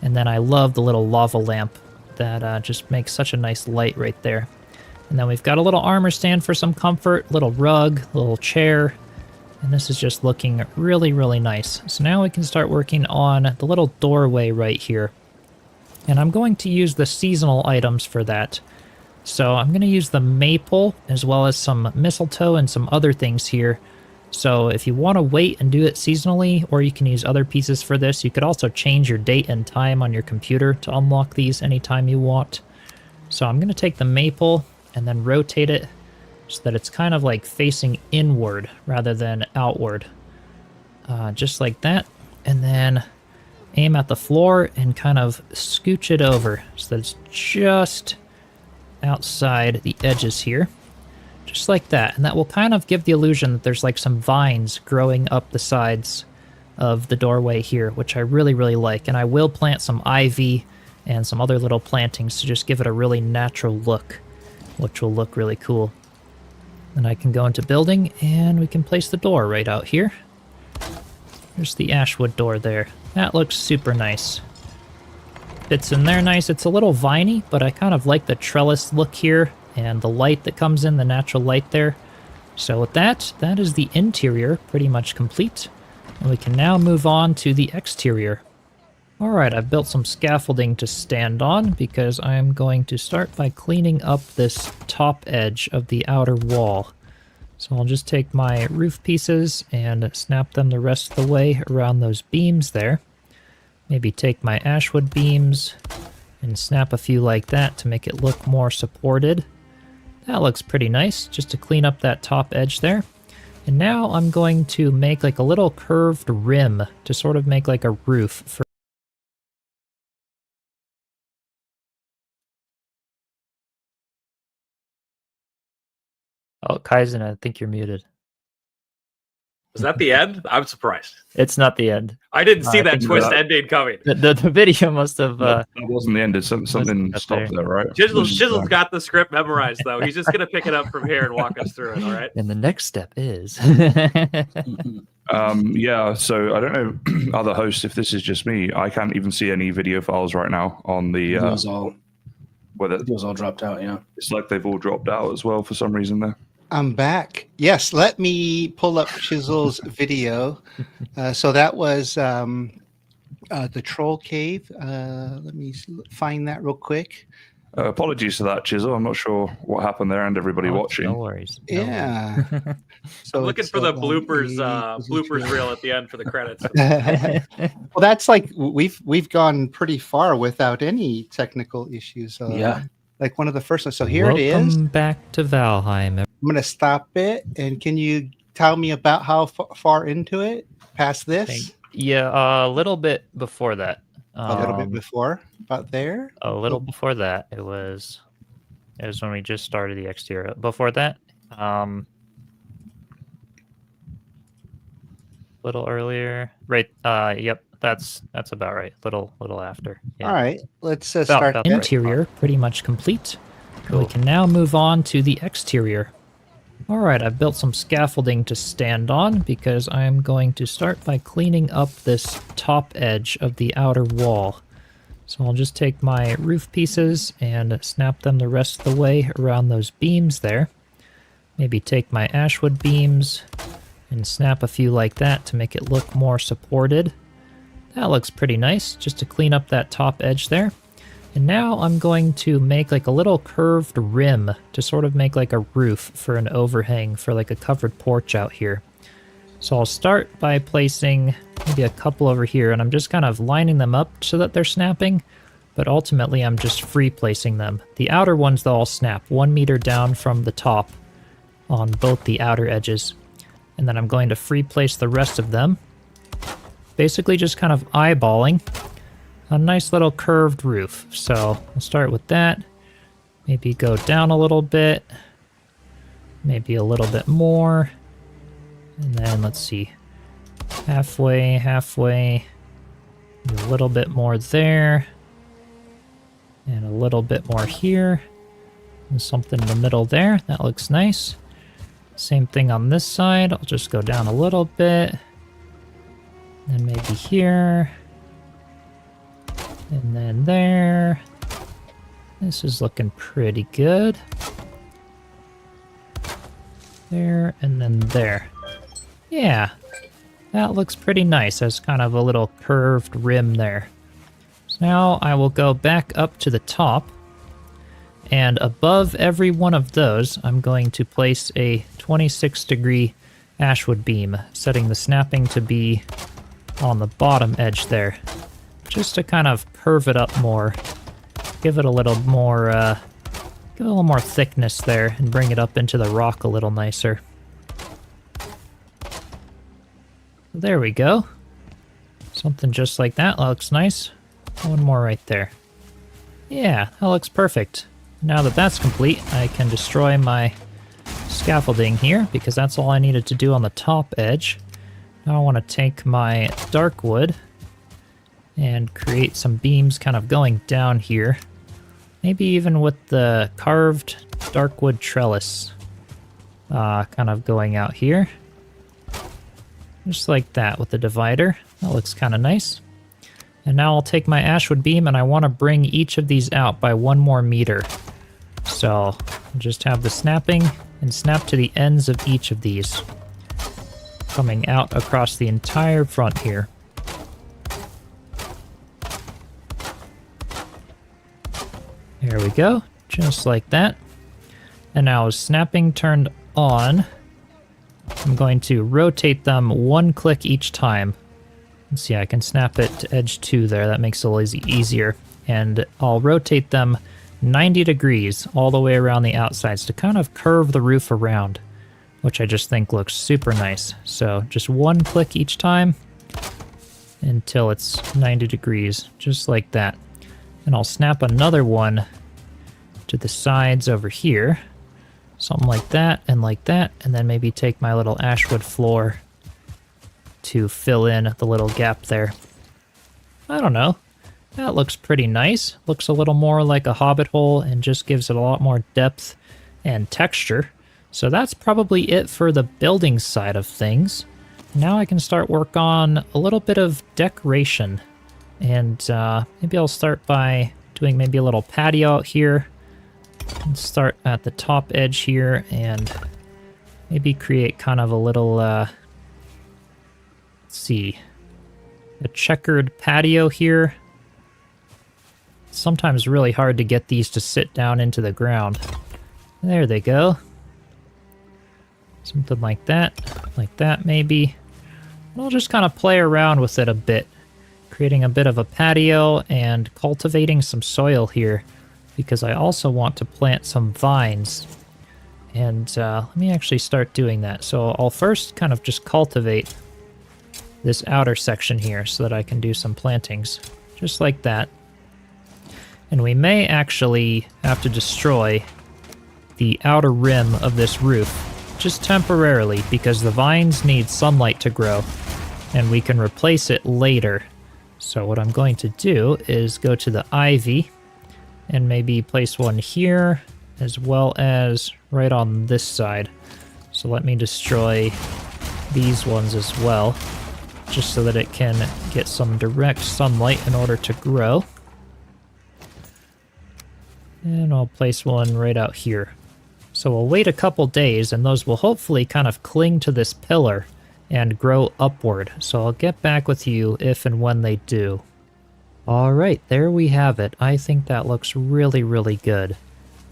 And then I love the little lava lamp that just makes such a nice light right there. And then we've got a little armor stand for some comfort, little rug, little chair, and this is just looking really, really nice. So now we can start working on the little doorway right here. And I'm going to use the seasonal items for that. So I'm going to use the maple as well as some mistletoe and some other things here. So if you want to wait and do it seasonally, or you can use other pieces for this, you could also change your date and time on your computer to unlock these anytime you want. So I'm going to take the maple and then rotate it so that it's kind of like facing inward rather than outward. Just like that. And then aim at the floor and kind of scooch it over so that it's just outside the edges here. Just like that. And that will kind of give the illusion that there's like some vines growing up the sides of the doorway here, which I really, really like. And I will plant some ivy and some other little plantings to just give it a really natural look, which will look really cool. Then I can go into building and we can place the door right out here. There's the ashwood door there. That looks super nice. Fits in there nice. It's a little viney, but I kind of like the trellis look here and the light that comes in, the natural light there. So with that, that is the interior pretty much complete. And we can now move on to the exterior. Alright, I've built some scaffolding to stand on because I'm going to start by cleaning up this top edge of the outer wall. So I'll just take my roof pieces and snap them the rest of the way around those beams there. Maybe take my ashwood beams and snap a few like that to make it look more supported. That looks pretty nice, just to clean up that top edge there. And now I'm going to make like a little curved rim to sort of make like a roof for Oh, Kysen, I think you're muted. Is that the end? I'm surprised. It's not the end. I didn't see that twist ending coming. The video must have... That wasn't the end. It's something stopped there, right? Chisel's got the script memorized, though. He's just going to pick it up from here and walk us through it, all right? And the next step is... Yeah, so I don't know, other hosts, if this is just me, I can't even see any video files right now on the... It was all dropped out, yeah. It's like they've all dropped out as well for some reason there. I'm back. Yes, let me pull up Chisel's video. So that was the troll cave. Let me find that real quick. Apologies for that, Chisel. I'm not sure what happened there and everybody watching. No worries. Yeah. So I'm looking for the bloopers reel at the end for the credits. Well, that's like we've gone pretty far without any technical issues. Yeah. Like one of the first ones. So here it is. Welcome back to Valheim. I'm going to stop it. And can you tell me about how far into it? Past this? Yeah, a little bit before that. A little bit before? About there? A little before that. It was when we just started the exterior. Before that, little earlier. Right. Yep. That's about right. Little after. Yeah. All right. Let's start the interior pretty much complete. Cool. We can now move on to the exterior. All right, I've built some scaffolding to stand on because I'm going to start by cleaning up this top edge of the outer wall. So I'll just take my roof pieces and snap them the rest of the way around those beams there. Maybe take my ashwood beams and snap a few like that to make it look more supported. That looks pretty nice, just to clean up that top edge there. And now I'm going to make like a little curved rim to sort of make like a roof for an overhang for like a covered porch out here. So I'll start by placing maybe a couple over here, and I'm just kind of lining them up so that they're snapping, but ultimately I'm just free placing them. The outer ones, they'll all snap 1 meter down from the top on both the outer edges. And then I'm going to free place the rest of them. Basically just kind of eyeballing a nice little curved roof. So we'll start with that. Maybe go down a little bit. Maybe a little bit more. And then let's see. Halfway. A little bit more there. And a little bit more here. And something in the middle there. That looks nice. Same thing on this side. I'll just go down a little bit. And maybe here. And then there. This is looking pretty good. There, and then there. Yeah, that looks pretty nice as kind of a little curved rim there. So now I will go back up to the top. And above every one of those, I'm going to place a 26-degree ashwood beam, setting the snapping to be on the bottom edge there, just to kind of curve it up more, give it a little more thickness there, and bring it up into the rock a little nicer. There we go. Something just like that. That looks nice. One more right there. Yeah, that looks perfect. Now that that's complete, I can destroy my scaffolding here, because that's all I needed to do on the top edge. Now I want to take my dark wood and create some beams kind of going down here. Maybe even with the carved dark wood trellis kind of going out here. Just like that with the divider. That looks kind of nice. And now I'll take my ashwood beam and I want to bring each of these out by 1 more meter. So I'll just have the snapping and snap to the ends of each of these, coming out across the entire front here. There we go, just like that. And now with snapping turned on, I'm going to rotate them 1 click each time. Let's see, I can snap it to edge 2 there. That makes it a little easier. And I'll rotate them 90 degrees all the way around the outsides to kind of curve the roof around, which I just think looks super nice. So just 1 click each time until it's 90 degrees, just like that. And I'll snap another one to the sides over here. Something like that, and then maybe take my little ashwood floor to fill in the little gap there. I don't know. That looks pretty nice. Looks a little more like a hobbit hole and just gives it a lot more depth and texture. So that's probably it for the building side of things. Now I can start work on a little bit of decoration. And maybe I'll start by doing maybe a little patio out here. And start at the top edge here and maybe create kind of a little, let's see, a checkered patio here. It's sometimes really hard to get these to sit down into the ground. There they go. Something like that maybe. And I'll just kind of play around with it a bit, creating a bit of a patio and cultivating some soil here, because I also want to plant some vines. And let me actually start doing that. So I'll first kind of just cultivate this outer section here so that I can do some plantings, just like that. And we may actually have to destroy the outer rim of this roof, just temporarily, because the vines need sunlight to grow, and we can replace it later. So what I'm going to do is go to the ivy, and maybe place one here, as well as right on this side. So let me destroy these ones as well, just so that it can get some direct sunlight in order to grow. And I'll place one right out here. So we'll wait a couple days, and those will hopefully kind of cling to this pillar and grow upward. So I'll get back with you if and when they do. Alright, there we have it. I think that looks really, really good.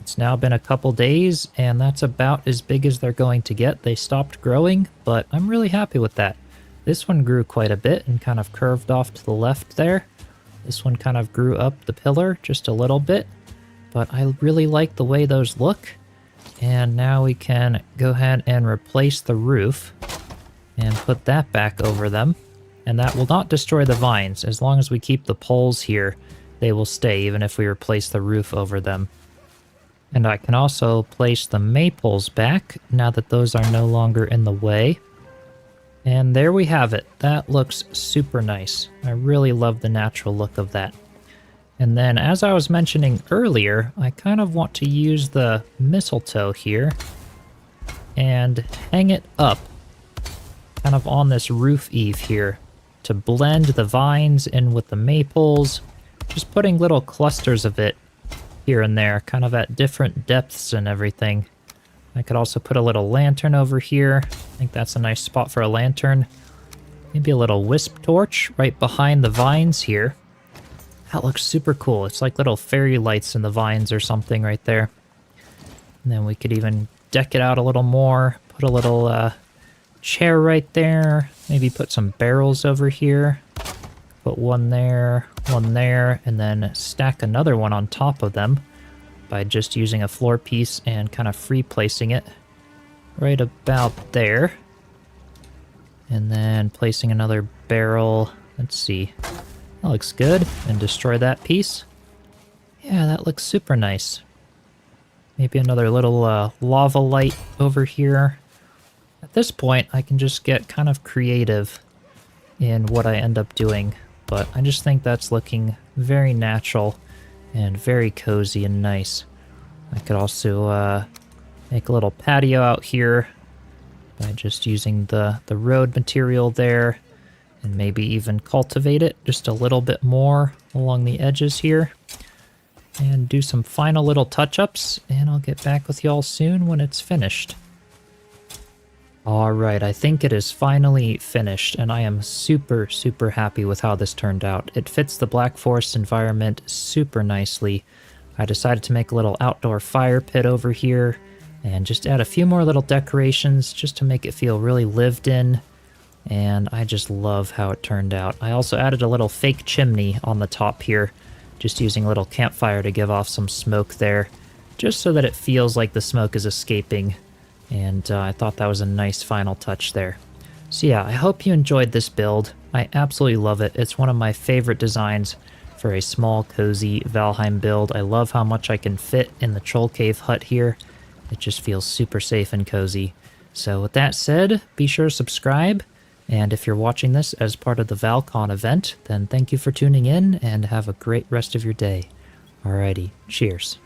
It's now been a couple days, and that's about as big as they're going to get. They stopped growing, but I'm really happy with that. This one grew quite a bit and kind of curved off to the left there. This one kind of grew up the pillar just a little bit, but I really like the way those look. And now we can go ahead and replace the roof and put that back over them. And that will not destroy the vines. As long as we keep the poles here, they will stay, even if we replace the roof over them. And I can also place the maples back, now that those are no longer in the way. And there we have it. That looks super nice. I really love the natural look of that. And then, as I was mentioning earlier, I kind of want to use the mistletoe here and hang it up kind of on this roof eave here to blend the vines in with the maples, just putting little clusters of it here and there, kind of at different depths and everything. I could also put a little lantern over here. I think that's a nice spot for a lantern. Maybe a little wisp torch right behind the vines here. That looks super cool. It's like little fairy lights in the vines or something right there. And then we could even deck it out a little more. Put a little chair right there. Maybe put some barrels over here. Put one there, and then stack another one on top of them by just using a floor piece and kind of free placing it right about there. And then placing another barrel. Let's see. That looks good. And destroy that piece. Yeah, that looks super nice. Maybe another little lava light over here. At this point, I can just get kind of creative in what I end up doing. But I just think that's looking very natural and very cozy and nice. I could also make a little patio out here by just using the road material there, and maybe even cultivate it just a little bit more along the edges here, and do some final little touch-ups, and I'll get back with y'all soon when it's finished. Alright, I think it is finally finished, and I am super, super happy with how this turned out. It fits the Black Forest environment super nicely. I decided to make a little outdoor fire pit over here, and just add a few more little decorations just to make it feel really lived in, and I just love how it turned out. I also added a little fake chimney on the top here, just using a little campfire to give off some smoke there, just so that it feels like the smoke is escaping. And I thought that was a nice final touch there. So yeah, I hope you enjoyed this build. I absolutely love it. It's one of my favorite designs for a small, cozy Valheim build. I love how much I can fit in the Troll Cave hut here. It just feels super safe and cozy. So with that said, be sure to subscribe. And if you're watching this as part of the Val-Con event, then thank you for tuning in and have a great rest of your day. Alrighty, cheers.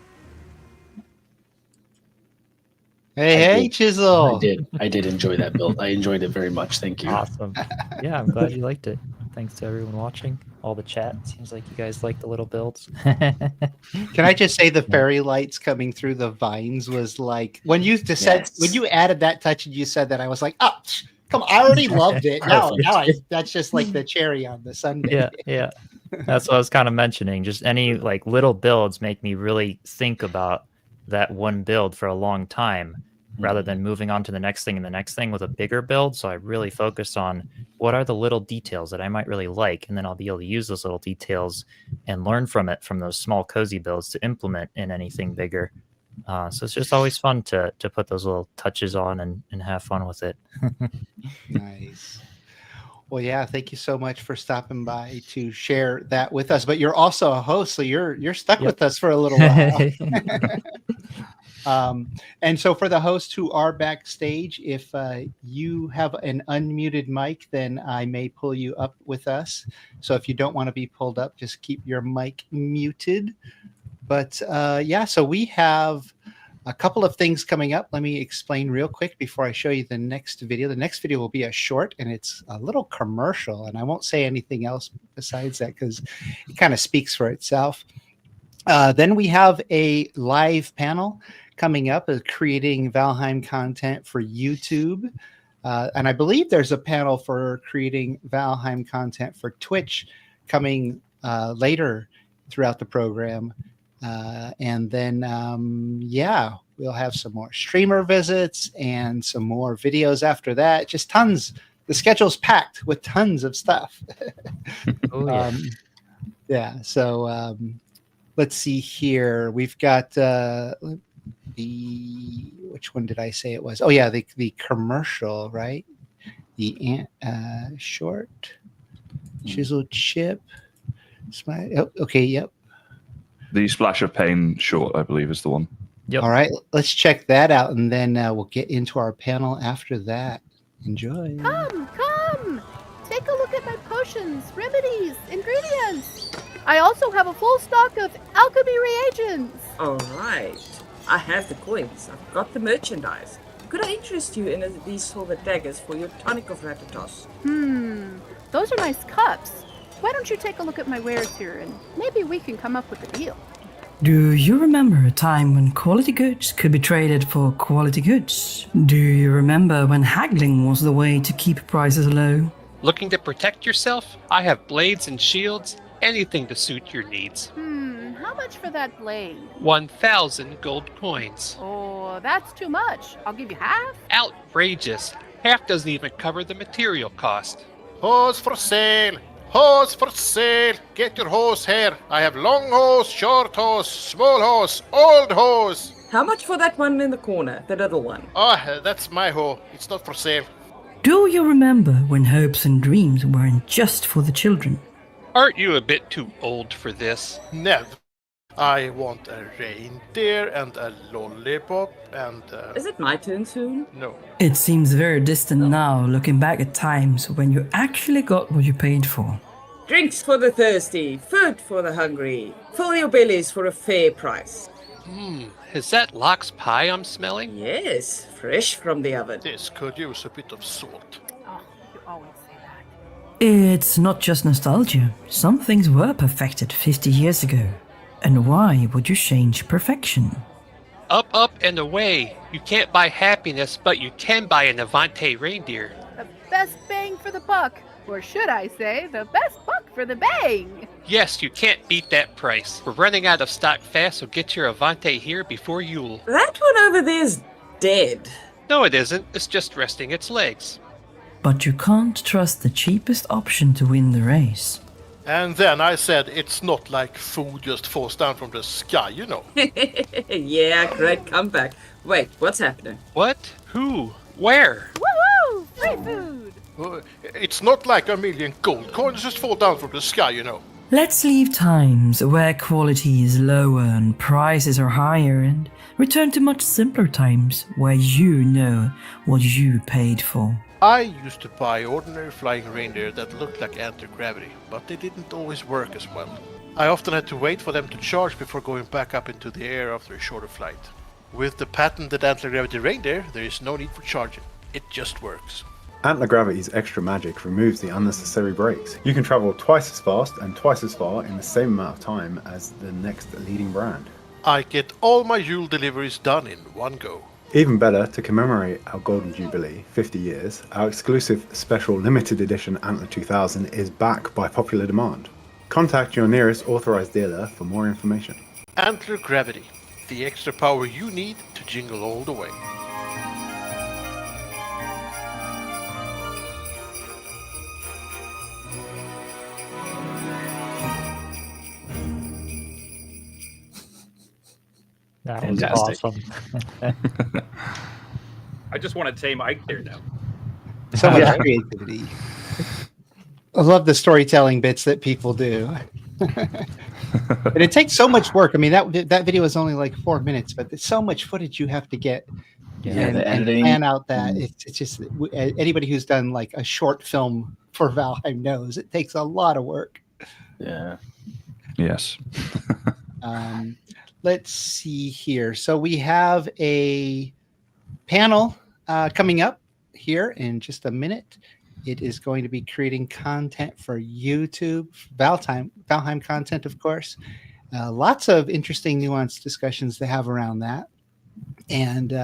Hey, Chisel. I did enjoy that build. I enjoyed it very much. Thank you. Awesome. Yeah, I'm glad you liked it. Thanks to everyone watching. All the chat. Seems like you guys like the little builds. Can I just say the fairy lights coming through the vines was like when you just said when you added that touch and you said that, I was like, oh, come on, I already loved it. Now that's just like the cherry on the sundae. Yeah. That's what I was kind of mentioning. Just any like little builds make me really think about that one build for a long time rather than moving on to the next thing and the next thing with a bigger build. So I really focus on what are the little details that I might really like, and then I'll be able to use those little details and learn from it from those small cozy builds to implement in anything bigger. So it's just always fun to put those little touches on and have fun with it. Nice. Well, yeah, thank you so much for stopping by to share that with us. But you're also a host, so you're stuck with us for a little while. And so for the hosts who are backstage, if you have an unmuted mic, then I may pull you up with us. So if you don't want to be pulled up, just keep your mic muted. But yeah, so we have a couple of things coming up. Let me explain real quick before I show you the next video. The next video will be a short, and it's a little commercial, and I won't say anything else besides that because it kind of speaks for itself. Then we have a live panel coming up of creating Valheim content for YouTube. And I believe there's a panel for creating Valheim content for Twitch coming later throughout the program. And then, yeah, we'll have some more streamer visits and some more videos after that. Just tons. The schedule's packed with tons of stuff. Oh, yeah. Yeah. So let's see here. We've got which one did I say it was? Oh, yeah, the commercial, right? The short, chiseled chip. Oh, okay, yep. The Splash of Pain short, I believe, is the one. Yep. All right, let's check that out, and then we'll get into our panel after that. Enjoy. Come! Take a look at my potions, remedies, ingredients. I also have a full stock of alchemy reagents. All right. I have the coins. I've got the merchandise. Could I interest you in these silver daggers for your tonic of Ratatos? Those are nice cups. Why don't you take a look at my wares here, and maybe we can come up with a deal. Do you remember a time when quality goods could be traded for quality goods? Do you remember when haggling was the way to keep prices low? Looking to protect yourself? I have blades and shields anything to suit your needs. How much for that blade? 1,000 gold coins. Oh, that's too much. I'll give you half. Outrageous. Half doesn't even cover the material cost. Hose for sale! Hose for sale! Get your hose here. I have long hose, short hose, small hose, old hose. How much for that one in the corner, the little one? Oh, that's my hoe. It's not for sale. Do you remember when hopes and dreams weren't just for the children? Aren't you a bit too old for this? Never. I want a reindeer and a lollipop and... Is it my turn soon? No. It seems very distant now, looking back at times when you actually got what you paid for. Drinks for the thirsty, food for the hungry. Fill your bellies for a fair price. Is that lox pie I'm smelling? Yes, fresh from the oven. This could use a bit of salt. Oh, you always say that. It's not just nostalgia. Some things were perfected 50 years ago. And why would you change perfection? Up, up, and away. You can't buy happiness, but you can buy an Avante reindeer. The best bang for the buck. Or should I say, the best buck for the bang. Yes, you can't beat that price. We're running out of stock fast, so get your Avante here before Yule. That one over there's dead. No, it isn't. It's just resting its legs. But you can't trust the cheapest option to win the race. And then I said it's not like food just falls down from the sky, you know. Yeah, great comeback. Wait, what's happening? What? Who? Where? Woohoo! Free food! It's not like a million gold coins just fall down from the sky, you know. Let's leave times where quality is lower and prices are higher and return to much simpler times where you know what you paid for. I used to buy ordinary flying reindeer that looked like anti-gravity, but they didn't always work as well. I often had to wait for them to charge before going back up into the air after a shorter flight. With the patented anti-gravity reindeer, there is no need for charging. It just works. AntlerGravity's extra magic removes the unnecessary brakes. You can travel twice as fast and twice as far in the same amount of time as the next leading brand. I get all my Yule deliveries done in one go. Even better, to commemorate our Golden Jubilee, 50 years, our exclusive special limited edition Antler 2000 is back by popular demand. Contact your nearest authorized dealer for more information. Antler Gravity, the extra power you need to jingle all the way. That Fantastic. was awesome. I just want to tame Ike there now. So much creativity. I love the storytelling bits that people do. And it takes so much work. I mean, that video is only like 4 minutes, but there's so much footage you have to get and plan out that. It's just anybody who's done like a short film for Valheim knows it takes a lot of work. Yeah. Yes. Let's see here. So we have a panel coming up here in just a minute. It is going to be creating content for YouTube, Valheim content, of course. Lots of interesting, nuanced discussions to have around that. And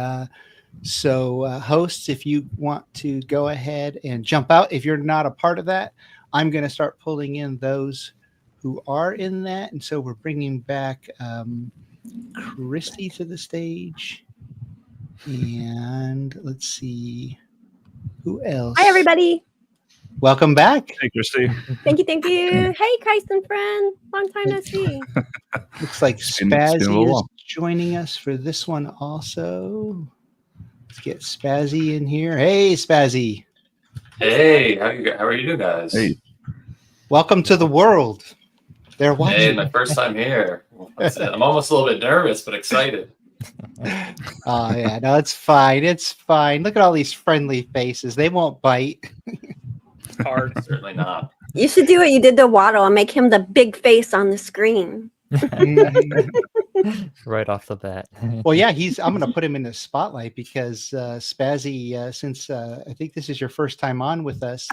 so hosts, if you want to go ahead and jump out, if you're not a part of that, I'm going to start pulling in those who are in that. And so we're bringing back Christy to the stage. And let's see who else. Hi, everybody. Welcome back. Hey, Christy. Thank you. Hey, Kysen friend. Long time no see. Looks like It's been a Spazzy is while. joining us for this one also. Let's get Spazzy in here. Hey, Spazzy. Hey, how are you guys? Hey. Welcome to the world. They're watching. Hey, my first time here. I'm almost a little bit nervous, but excited. Oh, yeah. No, it's fine. It's fine. Look at all these friendly faces. They won't bite. Hard, certainly not. You should do what you did to Waddle and make him the big face on the screen. Right off the bat. Well, yeah, I'm going to put him in the spotlight because Spazzy, since I think this is your first time on with us,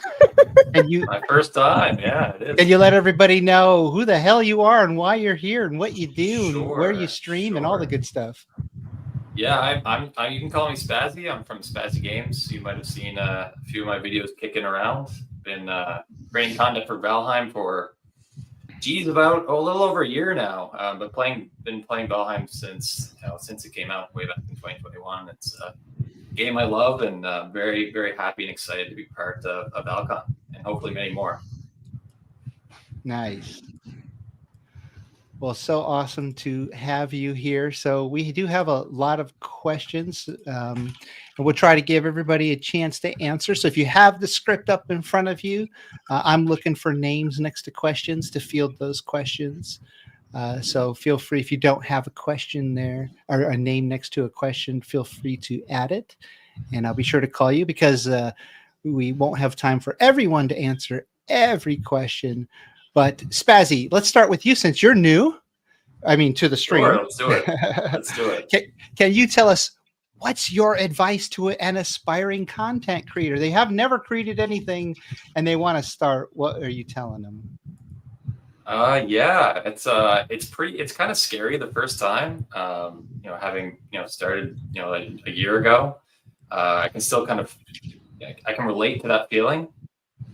and My first time, yeah, it is. can you let everybody know who the hell you are and why you're here and what you do and where you stream and all the good stuff? Yeah, I'm you can call me Spazzy. I'm from Spazzy Games. You might have seen a few of my videos kicking around. Been creating content for Valheim for Geez, about a little over a year now. But been playing Valheim since it came out way back in 2021. It's a game I love, and very, very happy and excited to be part of Val-Con, and hopefully many more. Nice. Well, so awesome to have you here. So we do have a lot of questions, and we'll try to give everybody a chance to answer. So if you have the script up in front of you, I'm looking for names next to questions to field those questions. So feel free, if you don't have a question there or a name next to a question, feel free to add it, and I'll be sure to call you, because we won't have time for everyone to answer every question. But Spazzy, let's start with you since you're new. I mean, to the stream. Sure, let's do it. Let's do it. Can you tell us what's your advice to an aspiring content creator? They have never created anything and they want to start. What are you telling them? Yeah, it's kind of scary the first time. Having started a year ago, I can still I can relate to that feeling.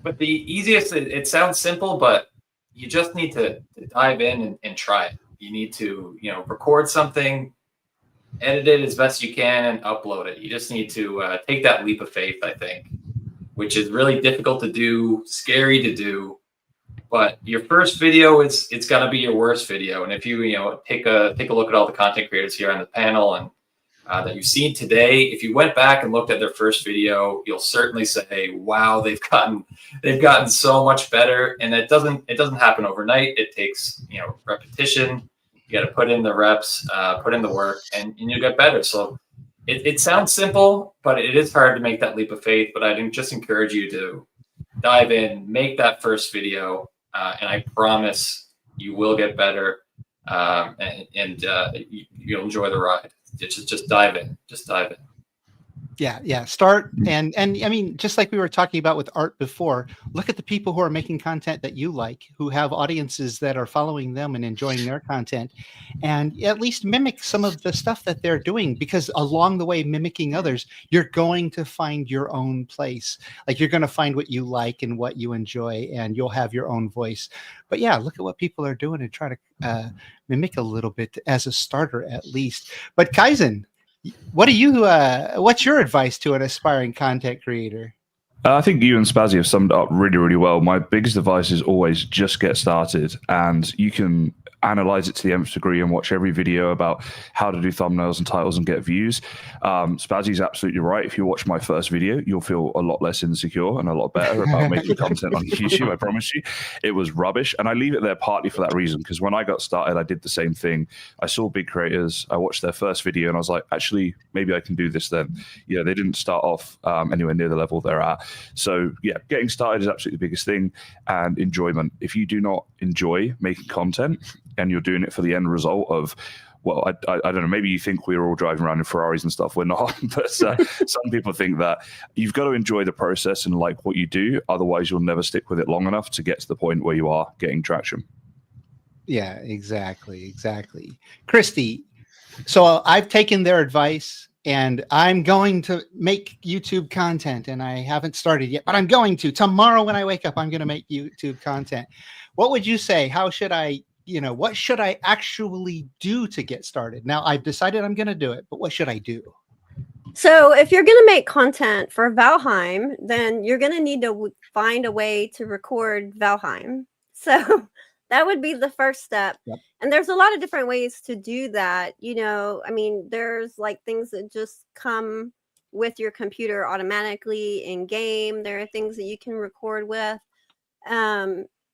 But the easiest, it sounds simple, but you just need to dive in and try it. You need to, record something, edit it as best you can, and upload it. You just need to take that leap of faith, I think, which is really difficult to do, scary to do. But your first video, it's gonna be your worst video. And if you take a look at all the content creators here on the panel and that you've seen today, if you went back and looked at their first video, you'll certainly say, wow, they've gotten so much better. And it doesn't happen overnight. It takes repetition. You got to put in the reps, put in the work, and you get better. So it sounds simple, but it is hard to make that leap of faith. But I just encourage you to dive in, make that first video, and I promise you will get better, and you'll enjoy the ride. Just dive in. Just dive in. Yeah. Start and I mean, just like we were talking about with art before, look at the people who are making content that you like, who have audiences that are following them and enjoying their content, and at least mimic some of the stuff that they're doing, because along the way, mimicking others, you're going to find your own place. Like, you're going to find what you like and what you enjoy, and you'll have your own voice. But yeah, look at what people are doing and try to mimic a little bit as a starter, at least. But Kysen, what do you? What's your advice to an aspiring content creator? I think you and Spazzy have summed it up really, really well. My biggest advice is always just get started, and you can analyze it to the nth degree and watch every video about how to do thumbnails and titles and get views. Spazzy's absolutely right. If you watch my first video, you'll feel a lot less insecure and a lot better about making content on YouTube. I promise you. It was rubbish. And I leave it there partly for that reason, because when I got started, I did the same thing. I saw big creators, I watched their first video, and I was like, actually, maybe I can do this then. Yeah, they didn't start off anywhere near the level they're at. So yeah, getting started is absolutely the biggest thing, and enjoyment. If you do not enjoy making content and you're doing it for the end result of, well, I don't know, maybe you think we're all driving around in Ferraris and stuff. We're not. But some people think that you've got to enjoy the process and like what you do. Otherwise, you'll never stick with it long enough to get to the point where you are getting traction. Yeah, exactly. Christy, so I've taken their advice, and I'm going to make YouTube content, and I haven't started yet, but I'm going to. Tomorrow when I wake up, I'm going to make YouTube content. What would you say? How should I, what should I actually do to get started? Now, I've decided I'm going to do it, but what should I do? So if you're going to make content for Valheim, then you're going to need to find a way to record Valheim. So that would be the first step. Yep. And there's a lot of different ways to do that. I mean, there's like things that just come with your computer automatically in game. There are things that you can record with.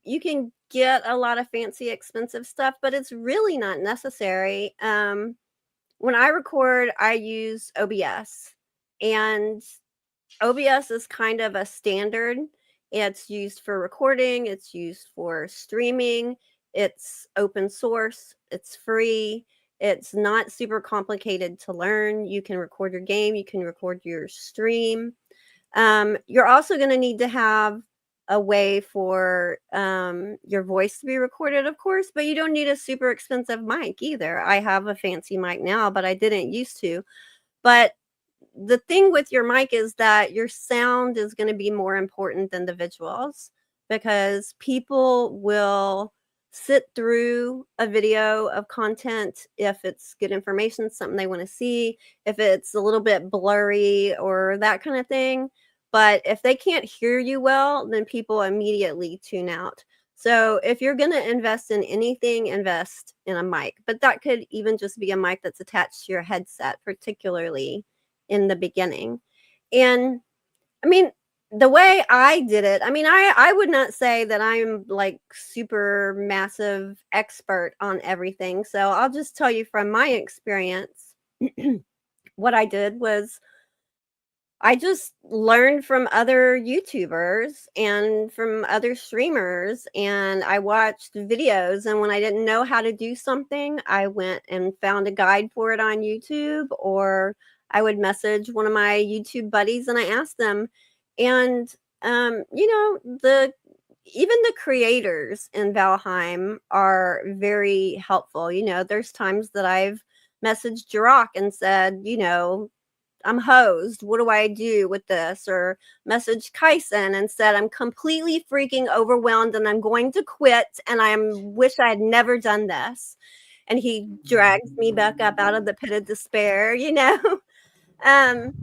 You can get a lot of fancy, expensive stuff, but it's really not necessary. When I record, I use OBS, and OBS is kind of a standard. It's used for recording. It's used for streaming. It's open source. It's free. It's not super complicated to learn. You can record your game. You can record your stream. You're also going to need to have a way for your voice to be recorded, of course, but you don't need a super expensive mic either. I have a fancy mic now, but I didn't used to. But the thing with your mic is that your sound is going to be more important than the visuals, because people will sit through a video of content if it's good information, something they want to see, if it's a little bit blurry or that kind of thing. But if they can't hear you well, then people immediately tune out. So if you're going to invest in anything, invest in a mic. But that could even just be a mic that's attached to your headset, particularly in the beginning. And I mean, the way I did it, I mean, I would not say that I'm like super massive expert on everything. So I'll just tell you from my experience, what I did was I just learned from other YouTubers and from other streamers, and I watched videos. And when I didn't know how to do something, I went and found a guide for it on YouTube, or I would message one of my YouTube buddies and I asked them. And you know, even the creators in Valheim are very helpful. You know, there's times that I've messaged Jiroc and said, you know, I'm hosed. What do I do with this? Or message Kysen and said, I'm completely freaking overwhelmed and I'm going to quit and I wish I had never done this. And he drags me back up out of the pit of despair, you know? And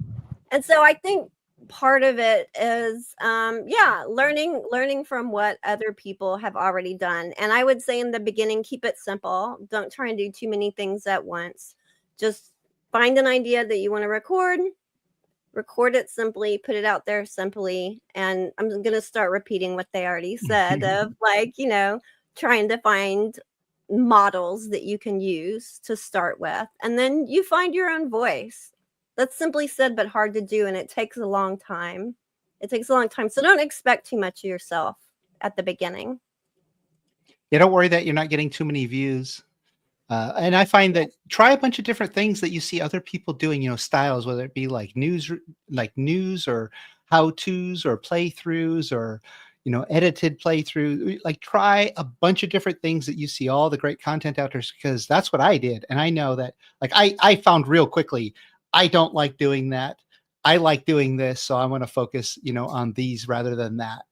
so I think part of it is, learning from what other people have already done. And I would say in the beginning, keep it simple. Don't try and do too many things at once. Just find an idea that you want to record it simply, put it out there simply. And I'm going to start repeating what they already said of like, you know, trying to find models that you can use to start with. And then you find your own voice. That's simply said, but hard to do. And it takes a long time. It takes a long time. So don't expect too much of yourself at the beginning. Yeah, don't worry that you're not getting too many views. And I find that try a bunch of different things that you see other people doing, you know, styles, whether it be like news or how-tos or playthroughs or, you know, edited playthrough. Like try a bunch of different things that you see all the great content out there, because that's what I did. And I know that like I found real quickly, I don't like doing that. I like doing this. So I want to focus, you know, on these rather than that.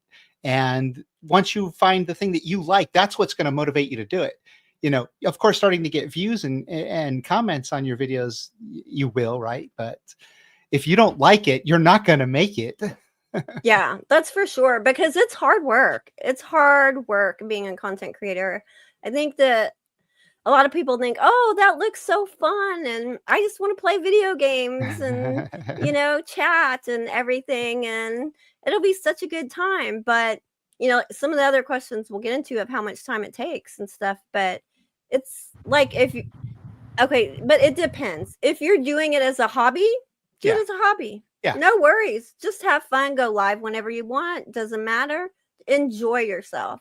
And once you find the thing that you like, that's what's going to motivate you to do it. You know, of course, starting to get views and comments on your videos, you will, right? But if you don't like it, you're not going to make it. Yeah, that's for sure, because it's hard work. It's hard work being a content creator. I think that a lot of people think, oh, that looks so fun. And I just want to play video games and, you know, chat and everything. And it'll be such a good time. But, you know, some of the other questions we'll get into of how much time it takes and stuff. But it's like okay, but it depends. If you're doing it as a hobby, do it as a hobby. Yeah. No worries. Just have fun. Go live whenever you want. Doesn't matter. Enjoy yourself.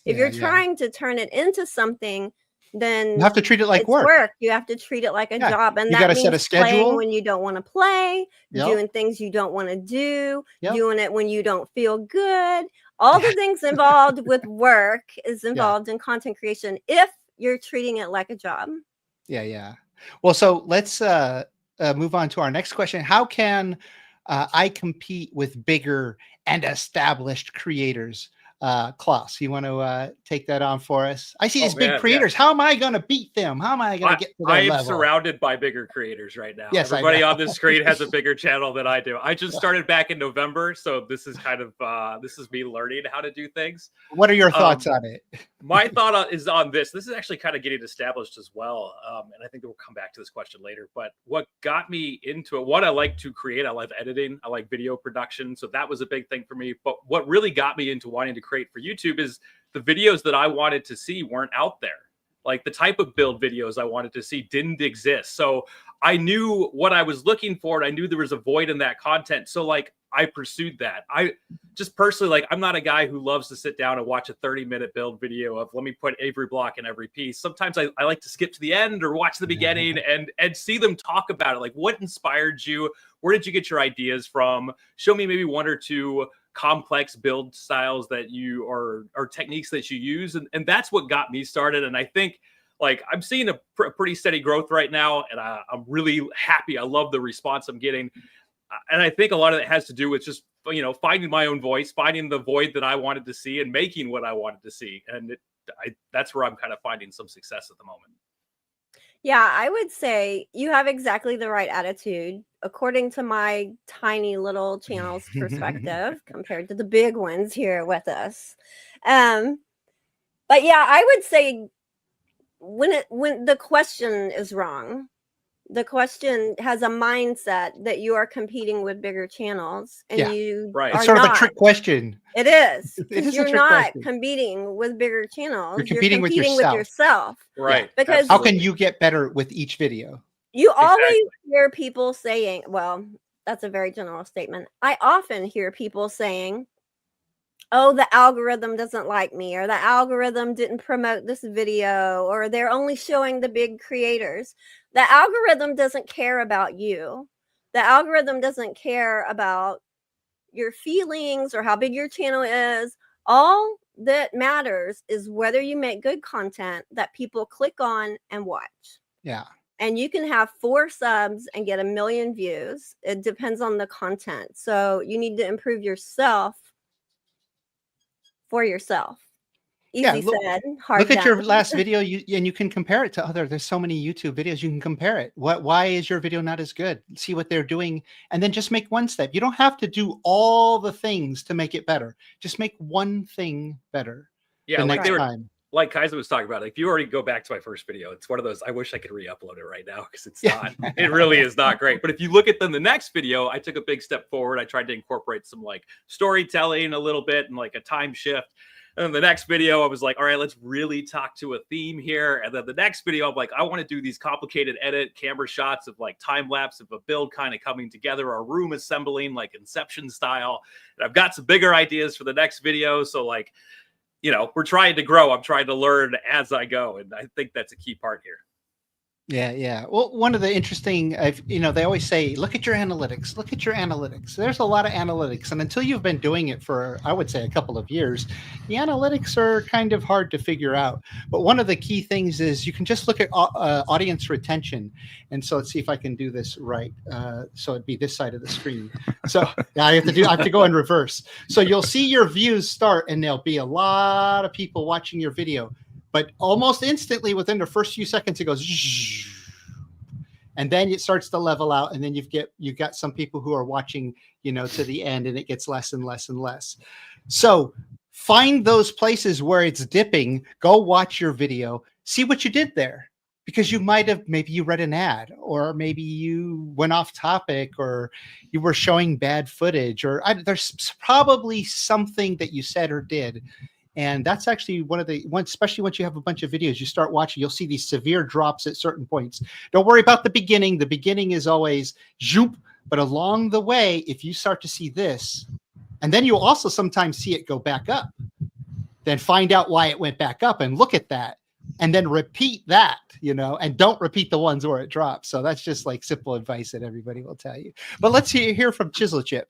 If you're trying to turn it into something, then you have to treat it like work. You have to treat it like a job. And you that gotta means set a schedule playing when you don't want to play, Yep. doing things you don't want to do, Yep. doing it when you don't feel good. All the things involved with work is involved in content creation if you're treating it like a job. Yeah. Well, so let's move on to our next question. How can I compete with bigger and established creators? Klaus, you want to take that on for us? I see these big creators. How am I going to beat them? How am I going to get to their level? I am surrounded by bigger creators right now. Yes, everybody on this screen has a bigger channel than I do. I just started back in November, so this is kind of this is me learning how to do things. What are your thoughts on it? My thought is on this. This is actually kind of getting established as well, and I think that we'll come back to this question later. But what got me into it? What I like to create, I love editing. I like video production, so that was a big thing for me. But what really got me into wanting to create for YouTube is the videos that I wanted to see weren't out there. Like the type of build videos I wanted to see didn't exist. So I knew what I was looking for, and I knew there was a void in that content. So like I pursued that. I just personally, like, I'm not a guy who loves to sit down and watch a 30-minute build video of let me put every block in every piece. Sometimes I like to skip to the end or watch the beginning and see them talk about it. Like, what inspired you? Where did you get your ideas from? Show me maybe one or two complex build styles that you or techniques that you use. And that's what got me started. And I think like I'm seeing a pretty steady growth right now. And I'm really happy. I love the response I'm getting. And I think a lot of it has to do with just, you know, finding my own voice, finding the void that I wanted to see and making what I wanted to see. And that's where I'm kind of finding some success at the moment. Yeah, I would say you have exactly the right attitude according to my tiny little channel's perspective compared to the big ones here with us. But yeah, I would say when the question is wrong, the question has a mindset that you are competing with bigger channels, and you Right. are It's sort not. of a trick question. It is. It is a You're trick not question. competing with bigger channels. You're competing with with yourself. yourself. Right. Because how can you get better with each video? you always hear people saying, well, that's a very general statement. I often hear people saying, oh, the algorithm doesn't like me, or the algorithm didn't promote this video, or they're only showing the big creators. The algorithm doesn't care about you. The algorithm doesn't care about your feelings or how big your channel is. All that matters is whether you make good content that people click on and watch. Yeah. And you can have 4 subs and get 1 million views. It depends on the content. So you need to improve yourself for yourself. Easy said, hard Look at your done. last video, and you can compare it to other. There's so many YouTube videos you can compare it. Why is your video not as good? See what they're doing, and then just make one step. You don't have to do all the things to make it better. Just make one thing better. Yeah, the like next time. Like Kysen was talking about, if you already go back to my first video, it's one of those, I wish I could re-upload it right now because it's not, it really is not great. But if you look at the next video, I took a big step forward. I tried to incorporate some like storytelling a little bit and like a time shift. And then the next video, I was like, all right, let's really talk to a theme here. And then the next video, I'm like, I want to do these complicated edit camera shots of like time lapse of a build kind of coming together, a room assembling like Inception style. And I've got some bigger ideas for the next video. So like, you know, we're trying to grow. I'm trying to learn as I go. And I think that's a key part here. Yeah, yeah. Well, one of the interesting, they always say, look at your analytics. Look at your analytics. There's a lot of analytics. And until you've been doing it for, I would say, a couple of years, the analytics are kind of hard to figure out. But one of the key things is you can just look at audience retention. And so let's see if I can do this right. So it'd be this side of the screen. So yeah, I have to go in reverse. So you'll see your views start, and there'll be a lot of people watching your video. But almost instantly, within the first few seconds, it goes, and then it starts to level out. And then you've got some people who are watching, to the end, and it gets less and less and less. So find those places where it's dipping. Go watch your video, see what you did there, because maybe you read an ad, or maybe you went off topic, or you were showing bad footage, or there's probably something that you said or did. And that's actually especially once you have a bunch of videos, you start watching, you'll see these severe drops at certain points. Don't worry about the beginning. The beginning is always zoop, but along the way, if you start to see this, and then you'll also sometimes see it go back up, then find out why it went back up and look at that, and then repeat that, and don't repeat the ones where it drops. So that's just like simple advice that everybody will tell you. But let's hear from ChiselChip.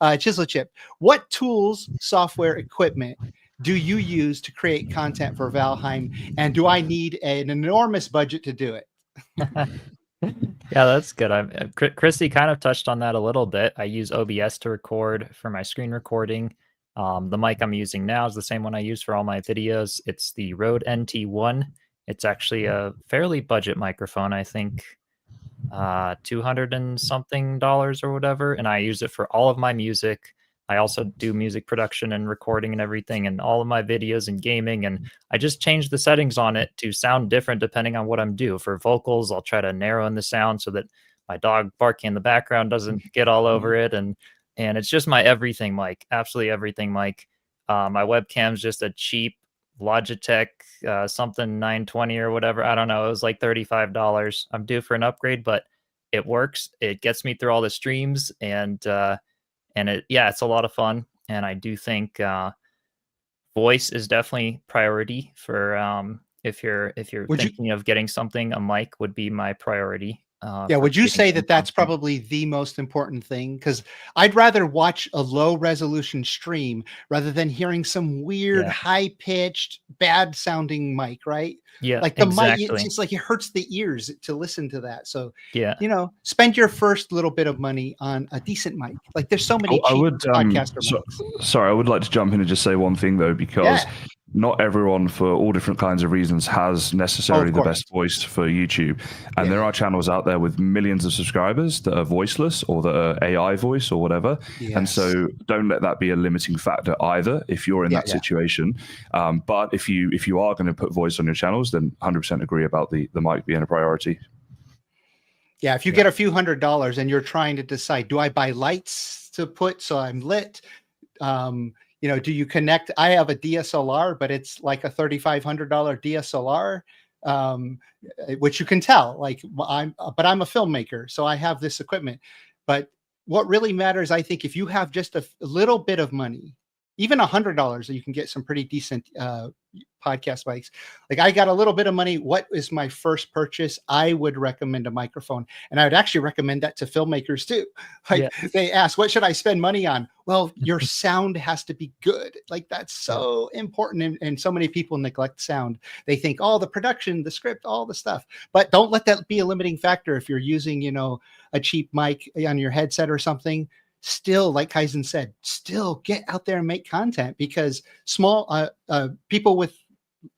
ChiselChip, what tools, software, equipment do you use to create content for Valheim? And do I need an enormous budget to do it? Yeah, that's good. Christy kind of touched on that a little bit. I use OBS to record for my screen recording. The mic I'm using now is the same one I use for all my videos. It's the Rode NT1. It's actually a fairly budget microphone, I think $200 and something or whatever. And I use it for all of my music. I also do music production and recording and everything, and all of my videos and gaming. And I just changed the settings on it to sound different depending on what I'm doing. For vocals, I'll try to narrow in the sound so that my dog barking in the background doesn't get all over it. And it's just my everything mic, absolutely everything mic. My webcam's just a cheap Logitech something 920 or whatever. I don't know. It was like $35. I'm due for an upgrade, but it works. It gets me through all the streams, and it's a lot of fun. And I do think voice is definitely priority for if you're thinking of getting something. A mic would be my priority. Would you say that that's probably the most important thing? Because I'd rather watch a low resolution stream rather than hearing some weird, high pitched, bad sounding mic, right? Yeah, like the exactly. mic, it's like it hurts the ears to listen to that. So spend your first little bit of money on a decent mic. Like there's so many cheap podcaster mics. Sorry, I would like to jump in and just say one thing though, because not everyone, for all different kinds of reasons, has necessarily the best voice for YouTube. And there are channels out there with millions of subscribers that are voiceless or that are AI voice or whatever. And so don't let that be a limiting factor either if you're in that situation. But if you are going to put voice on your channels, then 100% agree about the mic being a priority. Yeah, if you get a few $100s and you're trying to decide, do I buy lights to put so I'm lit? You know, do you connect? I have a DSLR, but it's like a $3,500 DSLR, which you can tell. Like I'm a filmmaker, so I have this equipment. But what really matters, I think, if you have just a little bit of money, even $100, you can get some pretty decent podcast mics. Like I got a little bit of money. What is my first purchase? I would recommend a microphone, and I would actually recommend that to filmmakers too. Like they ask, what should I spend money on? Well, your sound has to be good. Like that's so important. And so many people neglect sound. They think, oh, the production, the script, all the stuff, but don't let that be a limiting factor. If you're using, you know, a cheap mic on your headset or something, still, like Kysen said, still get out there and make content, because small people with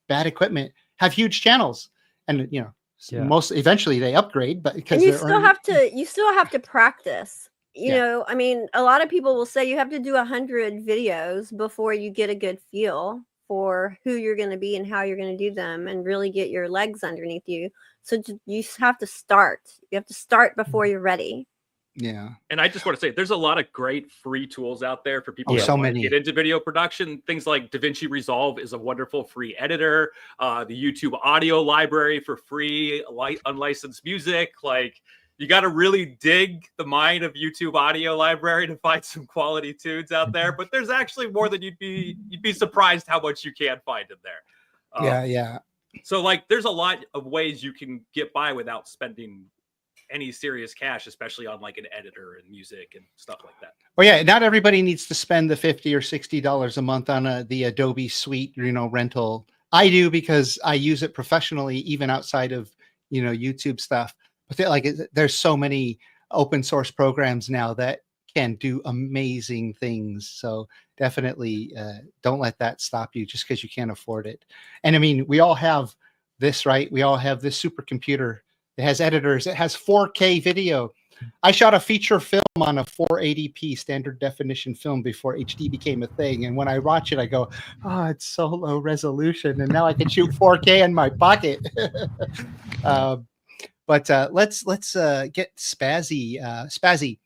bad equipment have huge channels, and you know, most eventually they upgrade, but because you still have to practice. You know, I mean, a lot of people will say you have to do 100 videos before you get a good feel for who you're going to be and how you're going to do them, and really get your legs underneath you. So you have to start. You have to start before you're ready. Yeah. And I just want to say there's a lot of great free tools out there for people so want many. to get into video production. Things like DaVinci Resolve is a wonderful free editor. The YouTube audio library for free, unlicensed music. Like you got to really dig the mind of YouTube audio library to find some quality tunes out there. But there's actually more than you'd be surprised how much you can find in there. Yeah. So like there's a lot of ways you can get by without spending any serious cash, especially on like an editor and music and stuff like that. Well, yeah, not everybody needs to spend the $50 or $60 a month on the Adobe Suite, you know, rental. I do because I use it professionally, even outside of, you know, YouTube stuff. But there's so many open source programs now that can do amazing things. So definitely don't let that stop you just because you can't afford it. And I mean, we all have this, right? We all have this supercomputer. It has editors. It has 4K video. I shot a feature film on a 480p standard definition film before HD became a thing. And when I watch it, I go, oh, it's so low resolution. And now I can shoot 4K in my pocket. But let's get Spazzy. Spazzy,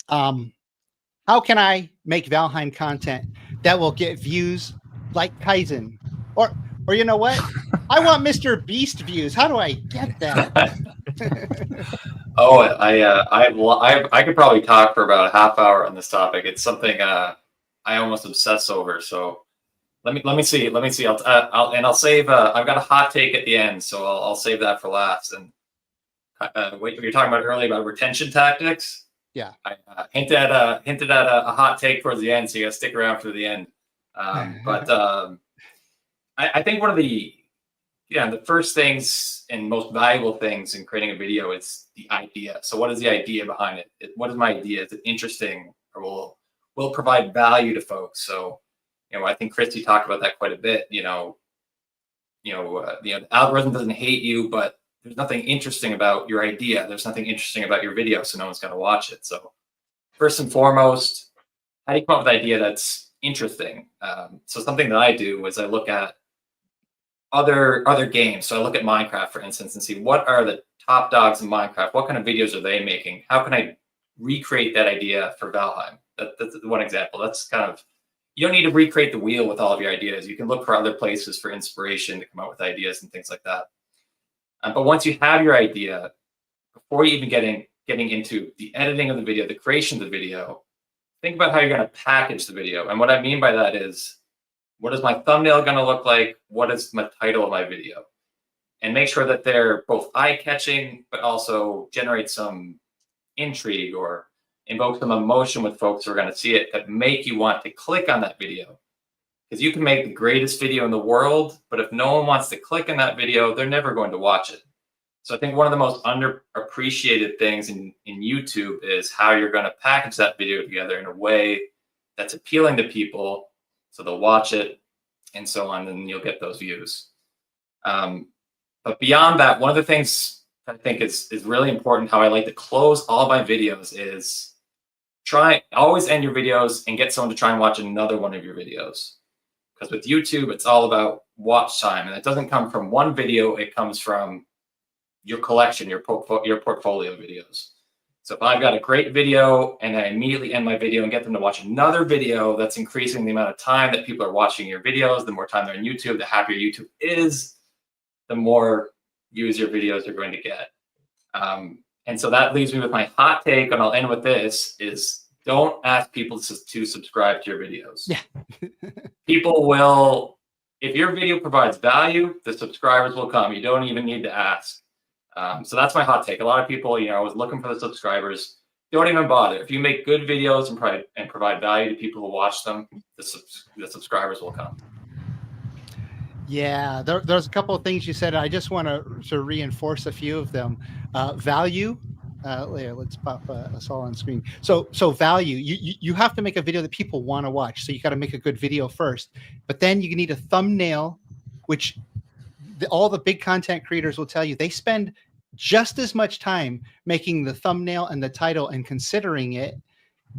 how can I make Valheim content that will get views like Kysen? Or you know what? I want Mr. Beast views. How do I get that? I could probably talk for about a half hour on this topic. It's something I almost obsess over. So let me see. I'll save. I've got a hot take at the end, so I'll save that for last. And what you were talking about earlier about retention tactics. Yeah, I hinted at a hot take towards the end, so you got to stick around for the end. I think one of the first things and most valuable things in creating a video is the idea. So what is the idea behind it? What is my idea? Is it interesting, or will it provide value to folks? So, you know, I think Christy talked about that quite a bit. The algorithm doesn't hate you, but there's nothing interesting about your idea. There's nothing interesting about your video, so no one's going to watch it. So first and foremost, how do you come up with an idea that's interesting? So something that I do is I look at other games. So I look at Minecraft, for instance, and see what are the top dogs in Minecraft. What kind of videos are they making? How can I recreate that idea for Valheim? That's one example. That's kind of, you don't need to recreate the wheel with all of your ideas. You can look for other places for inspiration to come up with ideas and things like that. But once you have your idea, before you even getting into the editing of the video, the creation of the video, think about how you're going to package the video. And what I mean by that is, what is my thumbnail going to look like? What is my title of my video? And make sure that they're both eye-catching, but also generate some intrigue or invoke some emotion with folks who are going to see it that make you want to click on that video. Because you can make the greatest video in the world, but if no one wants to click on that video, they're never going to watch it. So I think one of the most underappreciated things in YouTube is how you're going to package that video together in a way that's appealing to people, so they'll watch it. and so on, and you'll get those views. But beyond that, one of the things I think is really important, how I like to close all my videos, is always end your videos and get someone to try and watch another one of your videos. Because with YouTube, it's all about watch time, and it doesn't come from one video, it comes from your collection, your portfolio videos. So if I've got a great video and I immediately end my video and get them to watch another video, that's increasing the amount of time that people are watching your videos. The more time they're on YouTube, the happier YouTube is, the more views your videos are going to get. And so that leaves me with my hot take, and I'll end with this, is don't ask people to subscribe to your videos. Yeah. People will, if your video provides value, the subscribers will come. You don't even need to ask. So that's my hot take. A lot of people, I was looking for the subscribers. Don't even bother. If you make good videos and provide value to people who watch them, the subscribers will come. Yeah, there's a couple of things you said. I just want to reinforce a few of them. Value. Let's pop us all on screen. So value. You have to make a video that people want to watch. So you got to make a good video first. But then you need a thumbnail, which all the big content creators will tell you they spend just as much time making the thumbnail and the title and considering it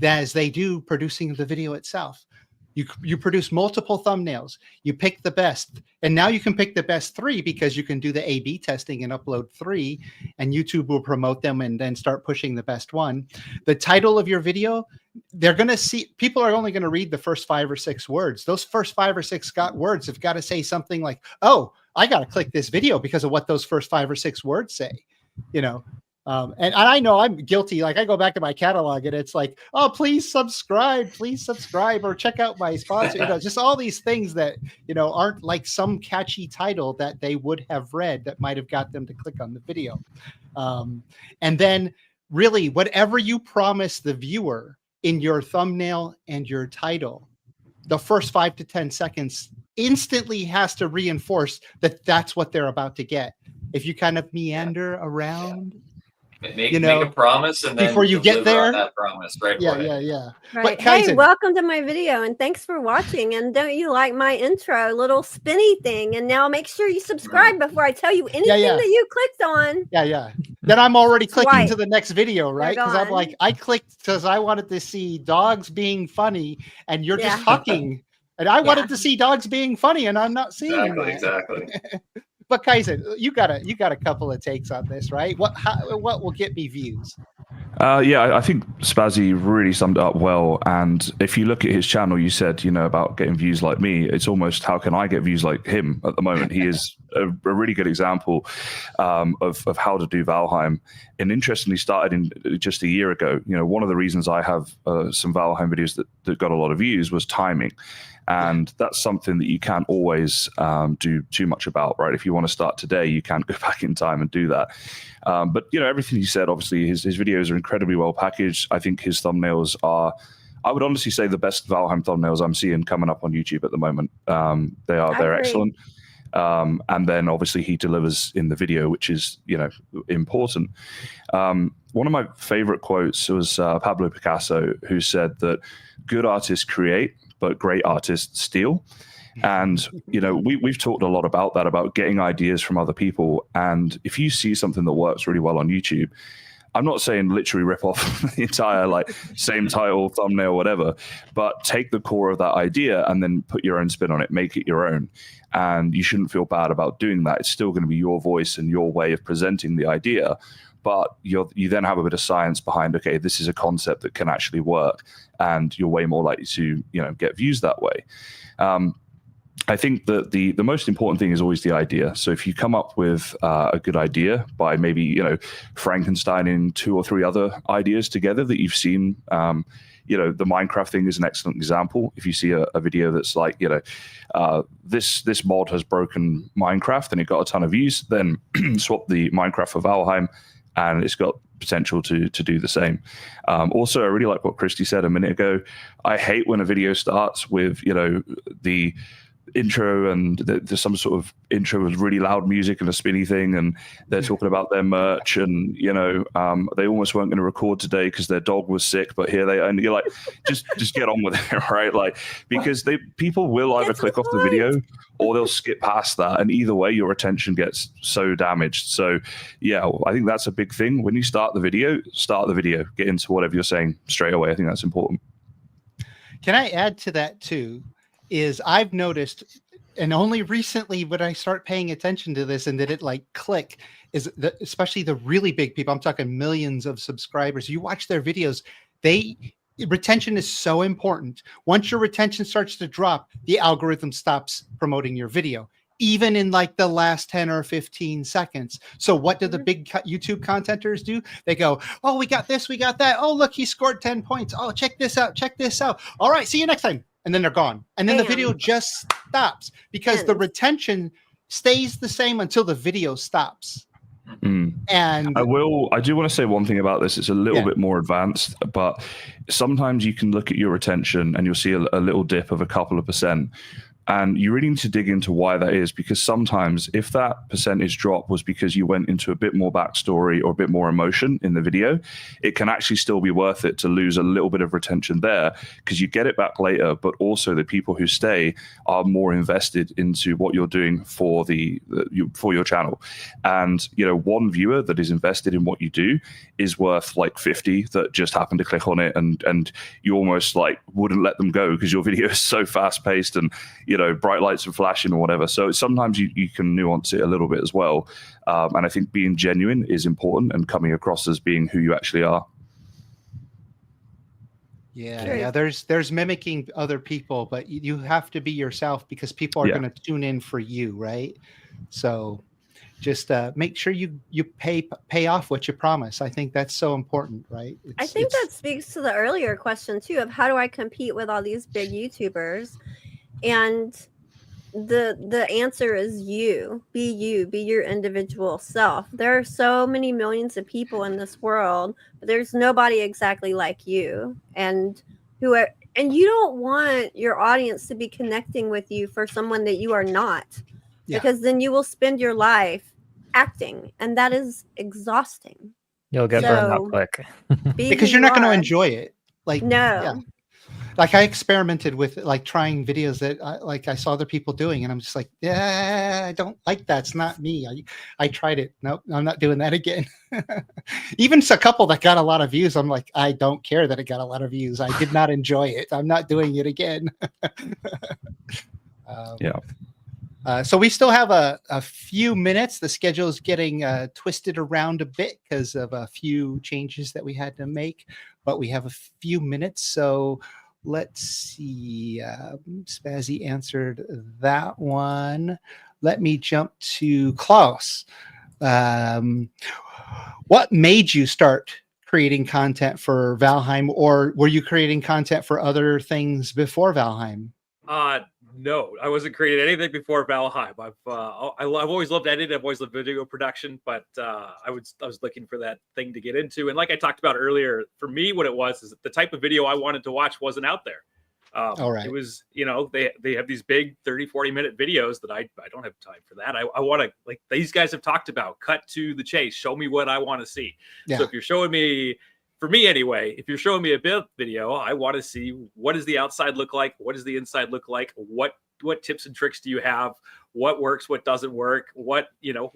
as they do producing the video itself. You produce multiple thumbnails, you pick the best, and now you can pick the best 3 because you can do the A/B testing and upload 3, and YouTube will promote them and then start pushing the best one. The title of your video, they're going to see, people are only going to read the first 5 or 6 words. Those first 5 or 6 words have got to say something like, oh, I got to click this video because of what those first 5 or 6 words say, and I know I'm guilty. Like I go back to my catalog and it's like, oh, please subscribe, or check out my sponsor. Just all these things that, aren't like some catchy title that they would have read that might have got them to click on the video. And then really whatever you promise the viewer in your thumbnail and your title, the first 5 to 10 seconds instantly has to reinforce that that's what they're about to get. If you kind of meander around, make a promise, and then before you get there, on that promise right away. Yeah. Right. But Hey, Kysen, welcome to my video, and thanks for watching. And don't you like my intro little spinny thing? And now make sure you subscribe before I tell you anything that you clicked on. Yeah. Then I'm already clicking Swipe. to the next video, right? Because I'm like, I clicked because I wanted to see dogs being funny, and you're just talking. And I wanted to see dogs being funny, and I'm not seeing that. Exactly. But Kysen, you got a couple of takes on this, right? What will get me views? Yeah, I think Spazzy really summed it up well. And if you look at his channel, you said, about getting views like me. It's almost, how can I get views like him at the moment? He is a really good example of how to do Valheim. And interestingly, started in just a year ago. One of the reasons I have some Valheim videos that got a lot of views was timing. And that's something that you can't always do too much about, right? If you want to start today, you can't go back in time and do that. But, everything he said, obviously, his videos are incredibly well packaged. I think his thumbnails are, I would honestly say, the best Valheim thumbnails I'm seeing coming up on YouTube at the moment. They're excellent. And then, obviously, he delivers in the video, which is, important. One of my favorite quotes was Pablo Picasso, who said that good artists create, but great artists steal. And, we've talked a lot about that, about getting ideas from other people. And if you see something that works really well on YouTube, I'm not saying literally rip off the entire same title, thumbnail, whatever, but take the core of that idea and then put your own spin on it, make it your own. And you shouldn't feel bad about doing that. It's still going to be your voice and your way of presenting the idea. But you then have a bit of science behind, okay, this is a concept that can actually work, and you're way more likely to, get views that way. I think that the most important thing is always the idea. So if you come up with a good idea by maybe, Frankensteining 2 or 3 other ideas together that you've seen, the Minecraft thing is an excellent example. If you see a video that's like, this mod has broken Minecraft and it got a ton of views, then swap the Minecraft for Valheim, and it's got potential to do the same. Also, I really like what Christy said a minute ago. I hate when a video starts with, intro, and there's some sort of intro with really loud music and a spinny thing, and they're talking about their merch, and they almost weren't going to record today because their dog was sick, but here they are. And you're like, just get on with it, right? Like, because people will either click off the video or they'll skip past that, and either way your attention gets so damaged. So yeah, I think that's a big thing. When you start the video, get into whatever you're saying straight away. I think that's important. Can I add to that too? Is I've noticed, and only recently would I start paying attention to this and did it like click, is especially the really big people, I'm talking millions of subscribers, you watch their videos, retention is so important. Once your retention starts to drop, the algorithm stops promoting your video, even in like the last 10 or 15 seconds. So what do the big YouTube contenters do? They go, oh, we got this, we got that. Oh, look, he scored 10 points. Oh, check this out. Check this out. All right, see you next time. And then they're gone. And then the video just stops because the retention stays the same until the video stops. Mm. And I do want to say one thing about this. It's a little bit more advanced, but sometimes you can look at your retention and you'll see a little dip of a couple of %. And you really need to dig into why that is, because sometimes if that percentage drop was because you went into a bit more backstory or a bit more emotion in the video, it can actually still be worth it to lose a little bit of retention there, because you get it back later, but also the people who stay are more invested into what you're doing for for your channel. And one viewer that is invested in what you do is worth like 50 that just happened to click on it, and you almost like wouldn't let them go because your video is so fast paced and bright lights are flashing or whatever. So sometimes you can nuance it a little bit as well. And I think being genuine is important and coming across as being who you actually are. Yeah. There's mimicking other people, but you have to be yourself because people are going to tune in for you, right? So just make sure you pay off what you promise. I think that's so important, right? I think that speaks to the earlier question too of how do I compete with all these big YouTubers? And the answer is be your individual self. There are so many millions of people in this world, but there's nobody exactly like you. And you don't want your audience to be connecting with you for someone that you are not, because then you will spend your life acting, and that is exhausting. You'll get burned out quick because you're not going to enjoy it. Like no. Like I experimented with like trying videos that I saw other people doing, and I'm just like, I don't like that. It's not me. I tried it. Nope, I'm not doing that again. Even a couple that got a lot of views, I'm like, I don't care that it got a lot of views. I did not enjoy it. I'm not doing it again. So we still have a few minutes. The schedule is getting twisted around a bit because of a few changes that we had to make, but we have a few minutes. So let's see. Spazzy answered that one. Let me jump to Klaus. What made you start creating content for Valheim, or were you creating content for other things before Valheim? No, I wasn't creating anything before Valheim. I've always loved editing. I've always loved video production, but I was looking for that thing to get into. And like I talked about earlier, for me, what it was is that the type of video I wanted to watch wasn't out there. All right. It was, they have these big 30, 40-minute videos that I don't have time for that. I want to, like these guys have talked about, cut to the chase, show me what I want to see. Yeah. So if you're showing me, for me anyway, if you're showing me a build video, I want to see what does the outside look like? What does the inside look like? What tips and tricks do you have? What works? What doesn't work? What am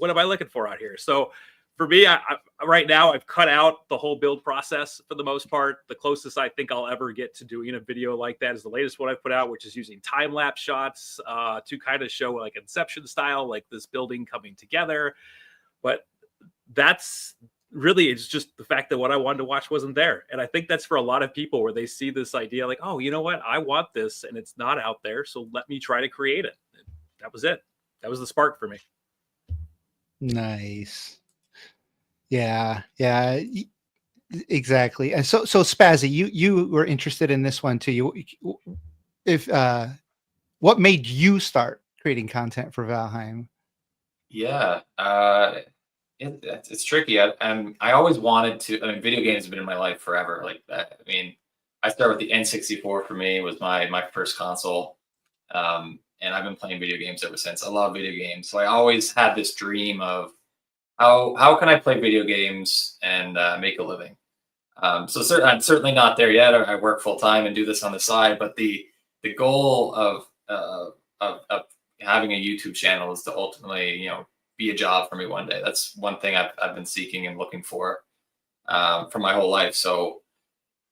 I looking for out here? So for me, I right now, I've cut out the whole build process for the most part. The closest I think I'll ever get to doing a video like that is the latest one I've put out, which is using time-lapse shots to kind of show like Inception style, like this building coming together. But that's really, it's just the fact that what I wanted to watch wasn't there. And I think that's for a lot of people where they see this idea like, oh, you know what? I want this and it's not out there. So let me try to create it. And that was it. That was the spark for me. Nice. Yeah. Exactly. And so Spazzy, you were interested in this one too. What made you start creating content for Valheim? Yeah. It's tricky. I always wanted to. I mean, video games have been in my life forever. Like that. I mean, I started with the N64. For me, was my first console. And I've been playing video games ever since. I love video games. So I always had this dream of how can I play video games and make a living? I'm certainly not there yet. I work full time and do this on the side, but the goal of having a YouTube channel is to ultimately, be a job for me one day. That's one thing I've been seeking and looking for my whole life. So,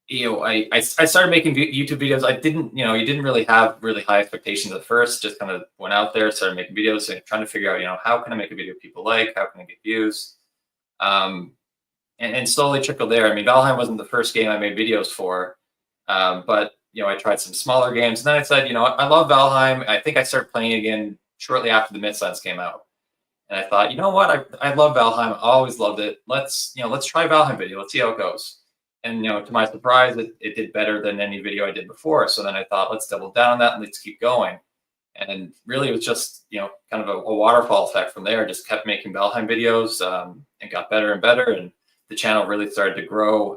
I started making YouTube videos. I didn't, you didn't really have really high expectations at first. Just kind of went out there, started making videos, and trying to figure out, how can I make a video people like? How can I get views? And slowly trickled there. I mean, Valheim wasn't the first game I made videos for, but I tried some smaller games, and then I said, I love Valheim. I think I started playing again shortly after the Midlands came out, and I thought, I love Valheim. I always loved it. Let's try Valheim video. Let's see how it goes. And to my surprise, it did better than any video I did before. So then I thought, let's double down on that and let's keep going. And really, it was just kind of a waterfall effect from there. Just kept making Valheim videos and got better and better, and the channel really started to grow.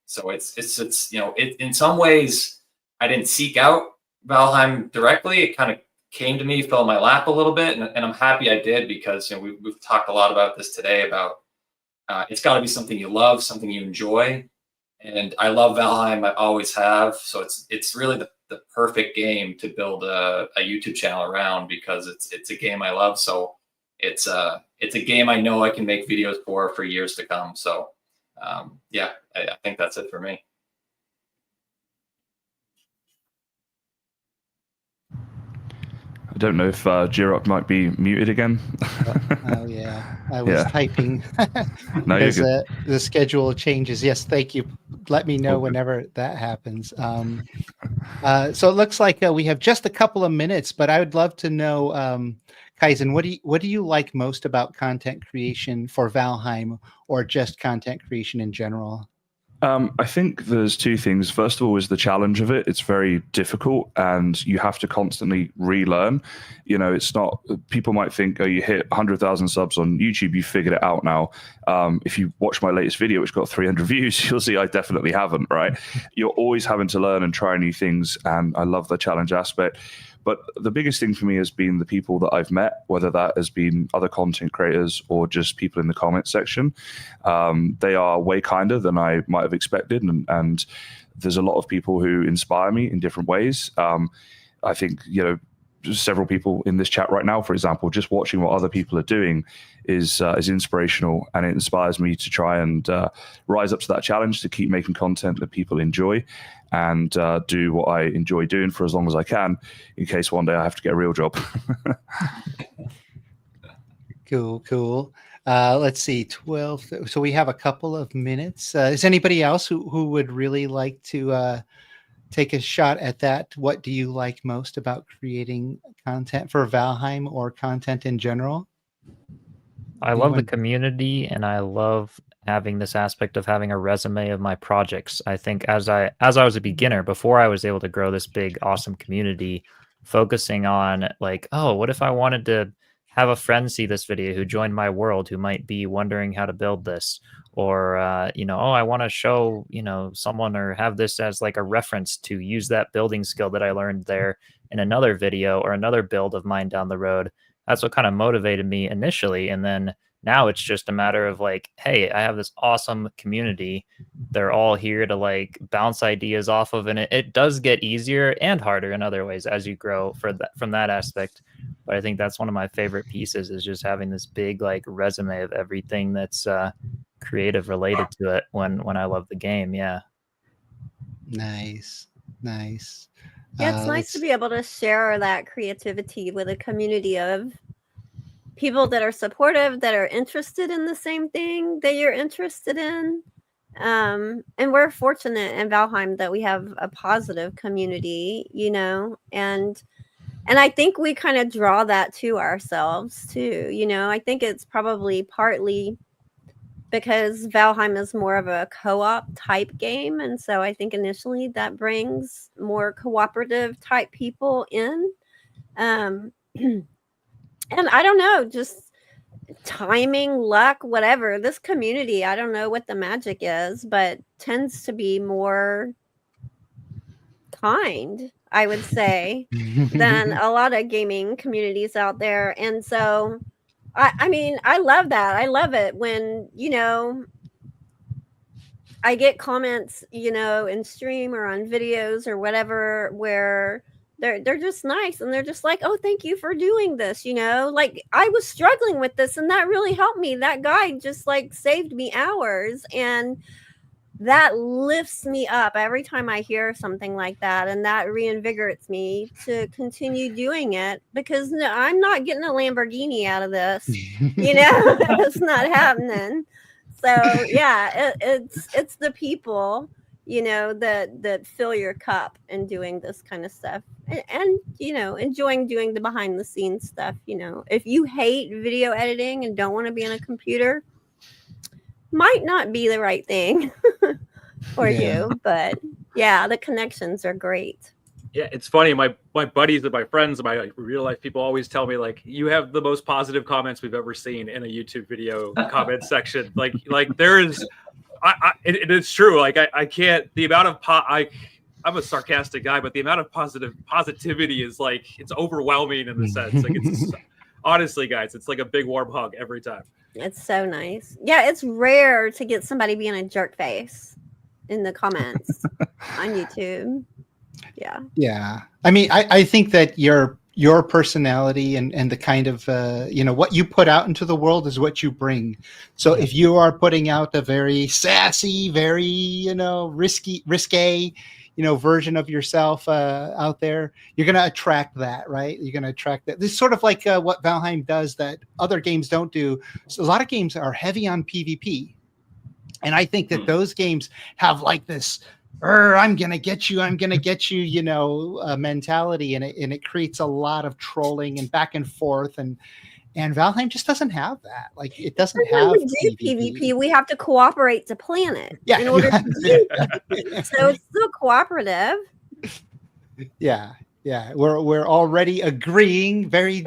So it's in some ways I didn't seek out Valheim directly. It kind of came to me, fell in my lap a little bit, and I'm happy I did, because we've talked a lot about this today about it's got to be something you love, something you enjoy, and I love Valheim. I always have. So it's really the perfect game to build a YouTube channel around, because it's a game I love. So it's a game I know I can make videos for years to come. So I think that's it for me. I don't know if Jiroc might be muted again. Oh yeah, I was typing. No, you're good. The schedule changes. Yes, thank you. Let me know whenever that happens. So it looks like we have just a couple of minutes, but I would love to know, Kysen, what do you like most about content creation for Valheim, or just content creation in general? I think there's two things. First of all is the challenge of it. It's very difficult, and you have to constantly relearn. It's not, people might think, oh, you hit 100,000 subs on YouTube, you figured it out now. If you watch my latest video, which got 300 views, you'll see I definitely haven't, right? You're always having to learn and try new things, and I love the challenge aspect. But the biggest thing for me has been the people that I've met, whether that has been other content creators or just people in the comment section. They are way kinder than I might have expected. And there's a lot of people who inspire me in different ways. I think, several people in this chat right now, for example, just watching what other people are doing is inspirational, and it inspires me to try and rise up to that challenge, to keep making content that people enjoy, and do what I enjoy doing for as long as I can, in case one day I have to get a real job. Cool. Let's see, 12. So we have a couple of minutes. Is anybody else who would really like to take a shot at that? What do you like most about creating content for Valheim, or content in general? I love the community, and I love having this aspect of having a resume of my projects. I think as I was a beginner, before I was able to grow this big, awesome community, focusing on like, oh, what if I wanted to have a friend see this video who joined my world, who might be wondering how to build this, or oh, I want to show someone, or have this as like a reference to use that building skill that I learned there in another video or another build of mine down the road. That's what kind of motivated me initially. And then now it's just a matter of like, hey, I have this awesome community. They're all here to like bounce ideas off of, and it does get easier and harder in other ways as you grow from that aspect. But I think that's one of my favorite pieces, is just having this big like resume of everything that's creative related to it when I love the game. Yeah. Nice. Yeah, it's nice to be able to share that creativity with a community of people that are supportive, that are interested in the same thing that you're interested in. And we're fortunate in Valheim that we have a positive community, and I think we kind of draw that to ourselves too. I think it's probably partly because Valheim is more of a co-op type game. And so I think initially that brings more cooperative type people in. And I don't know, just timing, luck, whatever. This community, I don't know what the magic is, but tends to be more kind. I would say, than a lot of gaming communities out there. And so, I mean, I love that. I love it when, I get comments, in stream or on videos or whatever, where they're just nice and they're just like, oh, thank you for doing this. Like I was struggling with this and that really helped me. That guide just like saved me hours, and that lifts me up every time I hear something like that, and that reinvigorates me to continue doing it, because I'm not getting a Lamborghini out of this. It's not happening. So yeah, it's the people, that fill your cup and doing this kind of stuff, and enjoying doing the behind the scenes stuff. If you hate video editing and don't want to be on a computer, might not be the right thing for you, but yeah, the connections are great. Yeah, it's funny. My buddies and my friends and my real life people always tell me, like, you have the most positive comments we've ever seen in a YouTube video comment section. Like there is, it's true. Like I can't. The amount of I'm a sarcastic guy, but the amount of positivity is like, it's overwhelming in a sense. Like it's honestly, guys, it's like a big warm hug every time. It's so nice. Yeah, it's rare to get somebody being a jerk face in the comments on YouTube. Yeah. I mean, I think that your personality and the kind of what you put out into the world is what you bring. So if you are putting out a very sassy, very risque version of yourself out there, you're going to attract that, right? You're going to attract that. This is sort of like what Valheim does that other games don't do. So a lot of games are heavy on PvP, and I think that those games have like this I'm gonna get you mentality, and it creates a lot of trolling and back and forth, and Valheim just doesn't have that. Like, it doesn't have PvP. We have to cooperate to plan it in order to do that. So it's still cooperative. Yeah, we're already agreeing very,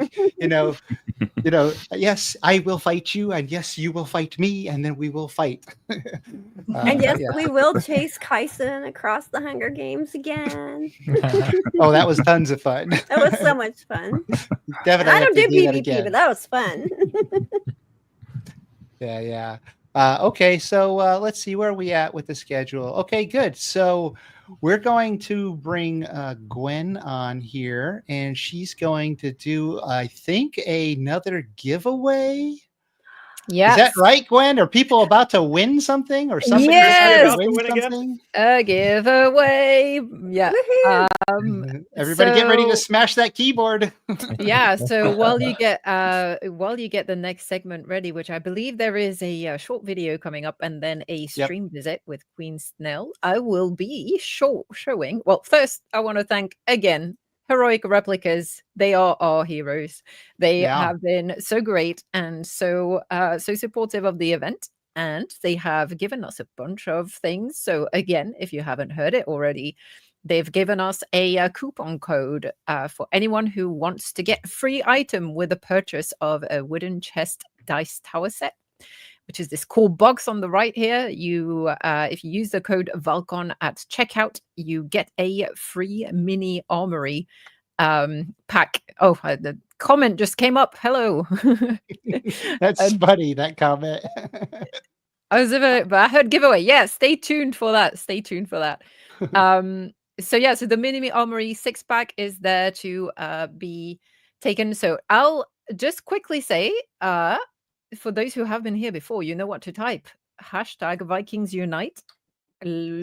yes, I will fight you, and yes, you will fight me, and then we will fight. And yes, we will chase Kysen across the Hunger Games again. Oh, that was tons of fun. That was so much fun. Definitely. I don't do PvP, but that was fun. Yeah. Okay, so let's see where we at with the schedule. Okay, good. So we're going to bring Gwen on here, and she's going to do, I think, another giveaway. Yes. Is that right, Gwen? Are people about to win something or something? Yes. Win something? A giveaway. Yeah. Everybody get ready to smash that keyboard. Yeah. So while you get the next segment ready, which I believe there is a short video coming up, and then a stream visit with Queen Snell, I will be showing. Well, first I want to thank again Heroic Replicas. They are our heroes. They have been so great and so supportive of the event, and they have given us a bunch of things. So again, if you haven't heard it already, they've given us a coupon code for anyone who wants to get a free item with the purchase of a wooden chest dice tower set, which is this cool box on the right here. You, if you use the code Val-Con at checkout, you get a free mini armory pack. Oh, the comment just came up. Hello. That's funny, that comment. But I heard giveaway. Yeah, stay tuned for that. Stay tuned for that. So the mini armory 6-pack is there to be taken. So I'll just quickly say, for those who have been here before, you know what to type. #VikingsUnite.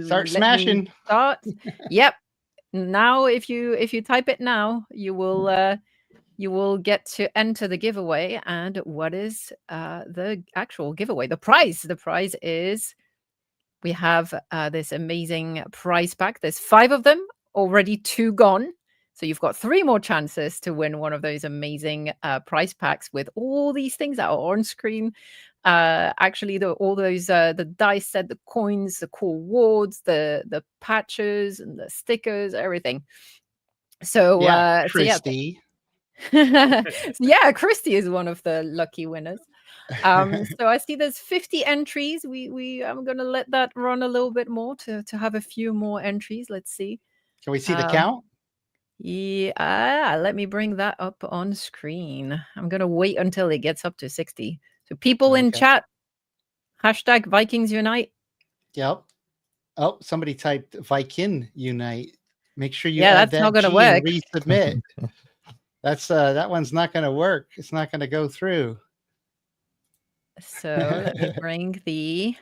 Start smashing. Yep. Now, if you type it now, you will get to enter the giveaway. And what is the actual giveaway? The prize. The prize is, we have this amazing prize pack. There's 5 of them, already 2 gone. So you've got 3 more chances to win one of those amazing prize packs with all these things that are on screen. Actually, all those the dice set, the coins, the cool wards, the patches, and the stickers, everything. So Christy. Christy is one of the lucky winners. So I see there's 50 entries. I'm gonna let that run a little bit more to have a few more entries. Let's see. Can we see the count? Yeah, let me bring that up on screen. I'm going to wait until it gets up to 60. So people in chat, hashtag Vikings Unite. Yep. Oh, somebody typed Viking Unite. Make sure you Yeah, add that's not that gonna G work. and resubmit. That's that one's not going to work. It's not going to go through. So let me bring the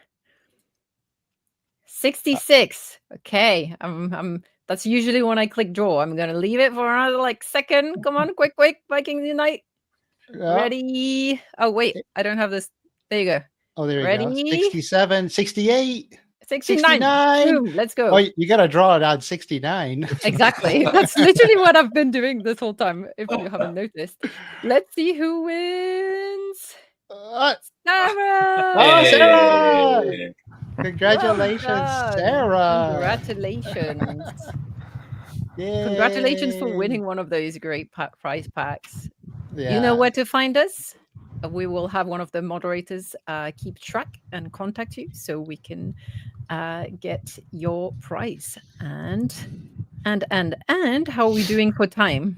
66. Okay, that's usually when I click draw. I'm gonna leave it for another like second. Come on, quick, Vikings Unite. Ready? Oh wait, I don't have this. There you go. Oh, there you Ready? go. 67, 68, 69. 69. Boom, let's go. Oh, you got to draw it on 69. Exactly. That's literally what I've been doing this whole time, if you haven't noticed. Let's see who wins. Sarah! Oh, Sarah! Hey. Congratulations, Well done. Sarah. Congratulations. Yay. Congratulations for winning one of those great prize packs. Yeah. You know where to find us. We will have one of the moderators keep track and contact you so we can get your prize. And how are we doing for time?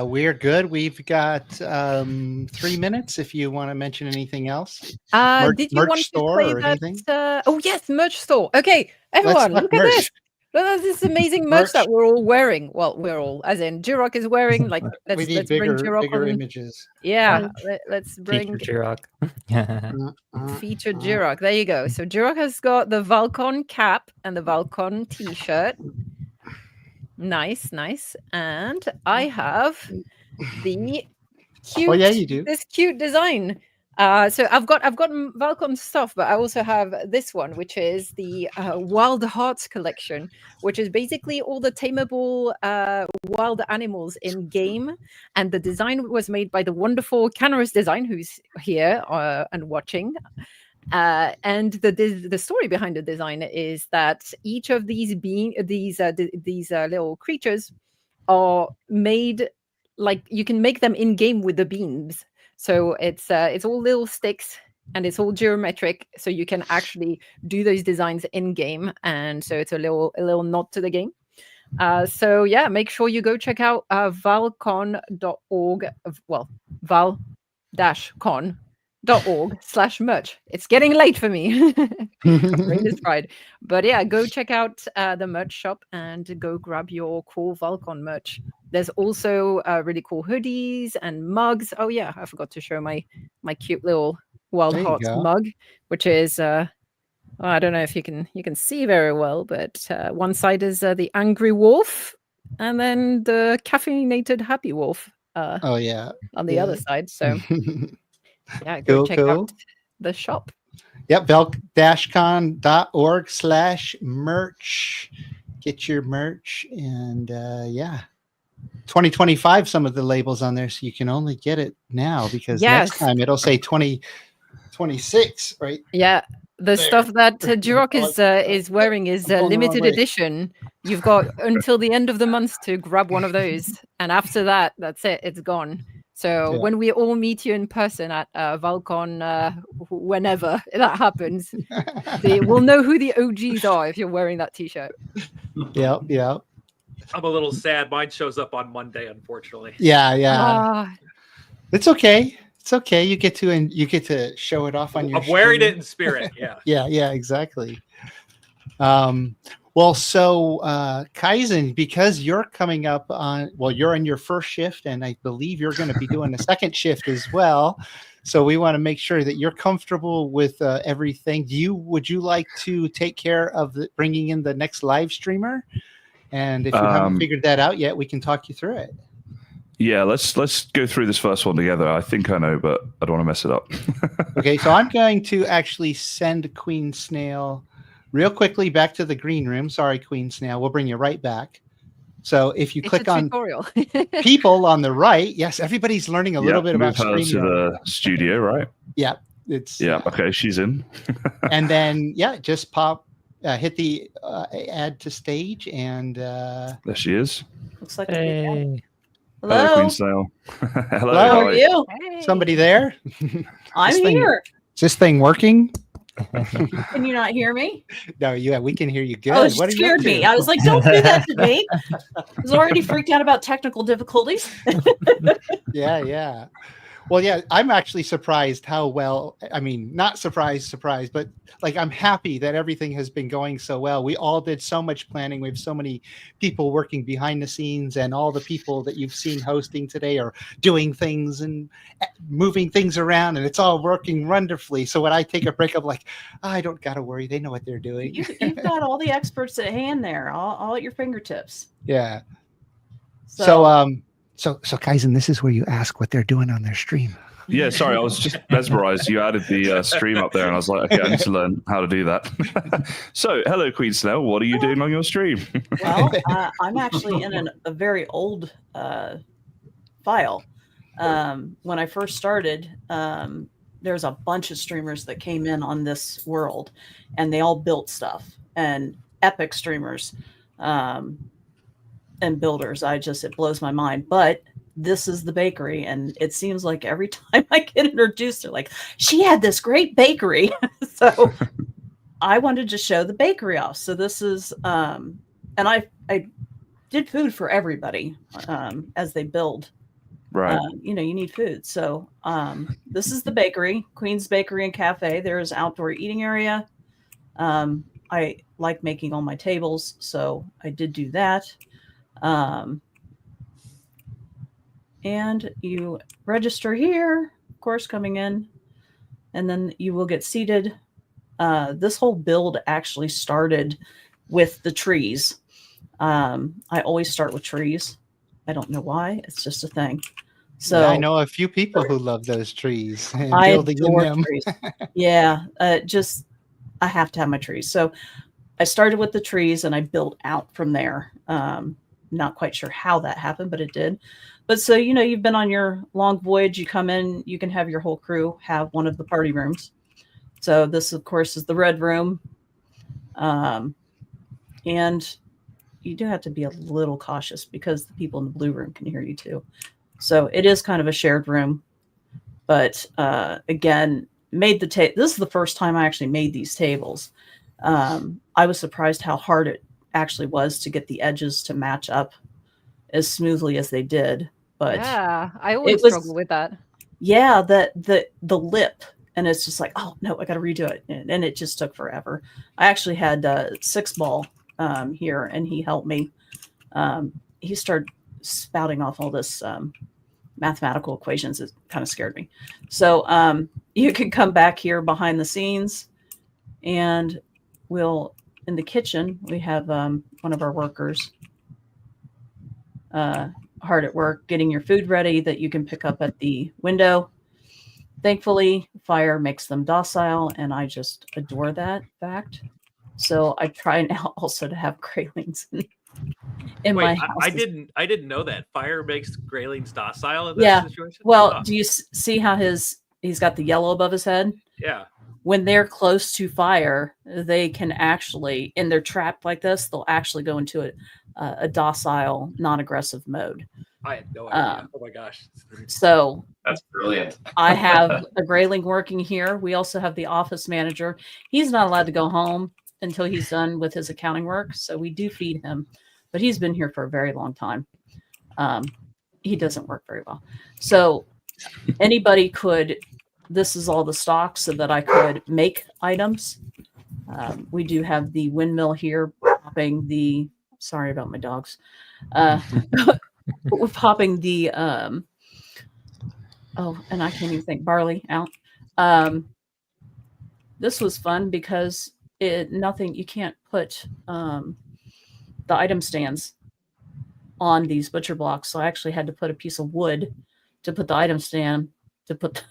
We're good. We've got 3 minutes if you want to mention anything else. Did you merch want to store play or that? anything? Oh yes, merch store. Okay, everyone, talk look at merch. this. Look at this amazing merch that we're all wearing. Well, we're all, as in Jiroc is wearing. Like, We need let's bring Jiroc bigger on. images. Yeah, let's bring Jiroc. featured Jiroc. There you go. So Jiroc has got the Val-Con cap and the Val-Con t-shirt. Nice. And I have the cute. Oh yeah, you do. This cute design. So I've got Val-Con stuff, but I also have this one, which is the Wild Hearts collection, which is basically all the tameable wild animals in game. And the design was made by the wonderful Canaris Design, who's here and watching. And the story behind the design is that each of these little creatures are made like you can make them in game with the beams. So it's all little sticks and it's all geometric. So you can actually do those designs in game, and so it's a little nod to the game. So yeah, make sure you go check out valcon.org. Well, val-con.org/merch. It's getting late for me. Brain is fried. But yeah, go check out the merch shop and go grab your cool Val-Con merch. There's also really cool hoodies and mugs. Oh yeah, I forgot to show my cute little Wild Hearts mug, which is I don't know if you can see very well, but one side is the angry wolf, and then the caffeinated happy wolf. Oh yeah, on the other side. So yeah, go check out the shop. Yep, val-con.org/merch. Get your merch, and yeah. 2025, some of the labels on there, so you can only get it now because next time it'll say 2026, right? Yeah, the stuff that Jiroc is wearing is limited edition. You've got until the end of the month to grab one of those, and after that, that's it. It's gone. So when we all meet you in person at Val-Con, whenever that happens, we'll know who the OGs are if you're wearing that T-shirt. Yep. I'm a little sad. Mine shows up on Monday, unfortunately. Yeah. It's okay. It's okay. You get to show it off on your. I'm wearing it in spirit. Yeah. Yeah. Exactly. Well, so Kysen, because you're coming up on, you're in your first shift, and I believe you're going to be doing a second shift as well. So we want to make sure that you're comfortable with everything. Would you like to take care of bringing in the next live streamer? And if you haven't figured that out yet, we can talk you through it. Yeah, let's go through this first one together. I think I know, but I don't want to mess it up. Okay, so I'm going to actually send Queen Snail real quickly back to the green room. Sorry, Queen Snail. We'll bring you right back. So if you click on people on the right, yes, everybody's learning a little bit about move her to the studio, right? Yeah, okay, she's in. And then just hit the add to stage, and there she is. Looks like Hello, Hello, Queen Snail. Hello, how are you? Somebody there? I'm here. Is this thing working? Can you not hear me? No, yeah, we can hear you good. Oh, it What are you scared up to? me. I was like, don't do that to me. I was already freaked out about technical difficulties. Yeah. Well, yeah, I'm actually surprised how well, I mean, not surprised, but like I'm happy that everything has been going so well. We all did so much planning. We have so many people working behind the scenes, and all the people that you've seen hosting today are doing things and moving things around, and it's all working wonderfully. So when I take a break, I'm like, I don't got to worry. They know what they're doing. You've got all the experts at hand there, all at your fingertips. Yeah. So Kysen, this is where you ask what they're doing on their stream. Yeah, sorry, I was just mesmerized. You added the stream up there, and I was like, okay, I need to learn how to do that. So, hello, Queen Snell. What are you doing on your stream? Well, I'm actually in a very old file. When I first started, there's a bunch of streamers that came in on this world, and they all built stuff, and epic streamers. And builders. It blows my mind. But this is the bakery, and it seems like every time I get introduced, they're like, she had this great bakery. So I wanted to show the bakery off. So this is and I did food for everybody as they build. Right. You need food. So this is the bakery, Queen's Bakery and Cafe. There's outdoor eating area. I like making all my tables, so I did do that. And you register here, of course, coming in, and then you will get seated. This whole build actually started with the trees. I always start with trees. I don't know why. It's just a thing. So yeah, I know a few people who love those trees and I building in adore them. trees. Yeah, I have to have my trees. So I started with the trees and I built out from there. Not quite sure how that happened, but it did. But so, you've been on your long voyage, you come in, you can have your whole crew have one of the party rooms. So this, of course, is the red room. And you do have to be a little cautious because the people in the blue room can hear you too. So it is kind of a shared room. But again, this is the first time I actually made these tables. I was surprised how hard it actually was to get the edges to match up as smoothly as they did. But yeah, I always struggle with that. Yeah, the lip, and it's just like, oh no, I got to redo it, and it just took forever. I actually had 6-ball here, and he helped me. He started spouting off all this mathematical equations. It kind of scared me. So you can come back here behind the scenes, and in the kitchen, we have one of our workers hard at work getting your food ready that you can pick up at the window. Thankfully, fire makes them docile, and I just adore that fact. So I try now also to have graylings in my house. I didn't know that fire makes graylings docile in that situation. Well, do you see how he's got the yellow above his head? Yeah. When they're close to fire, they can actually, and they're trapped like this, they'll actually go into a docile, non-aggressive mode. I had no idea. Oh my gosh. So that's brilliant. I have a grayling working here. We also have the office manager. He's not allowed to go home until he's done with his accounting work. So we do feed him, but he's been here for a very long time. He doesn't work very well. So anybody this is all the stock so that I could make items. We do have the windmill here popping sorry about my dogs. We're popping the, and I can't even think, barley out. This was fun because you can't put the item stands on these butcher blocks. So I actually had to put a piece of wood to put the item stand to put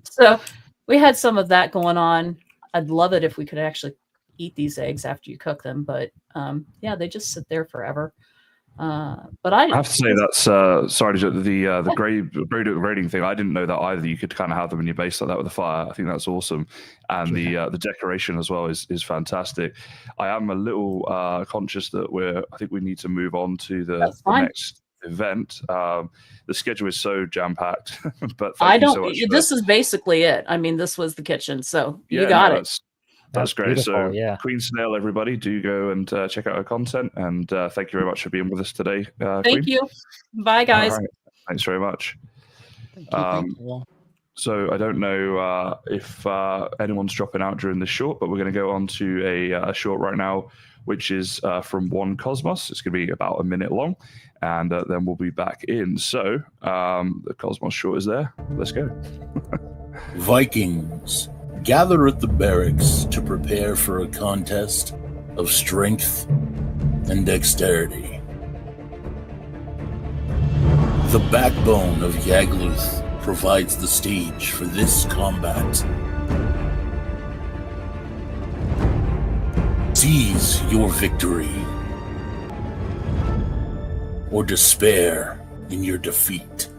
So we had some of that going on. I'd love it if we could actually eat these eggs after you cook them, but yeah, they just sit there forever. But I have to say that's sorry, the grading thing. I didn't know that either. You could kind of have them in your base like that with a fire. I think that's awesome, and the decoration as well is fantastic. I am a little conscious that I think we need to move on to the next event. The schedule is so jam packed, but I thank you don't. so much. This is basically it. I mean, this was the kitchen, so you Yeah, got no, it. That's great. beautiful, So, yeah. Queen Snail, everybody, do go and check out her content. And thank you very much for being with us today. Thank Queen. you. Bye, guys. All right. Thanks very much. Thank you. So I don't know if anyone's dropping out during this short, but we're going to go on to a short right now, which is from One Cosmos. It's going to be about a minute long, and then we'll be back in. So the Cosmos short is there. Let's go. Vikings, gather at the barracks to prepare for a contest of strength and dexterity. The backbone of Yagluth provides the stage for this combat. Seize your victory, or despair in your defeat.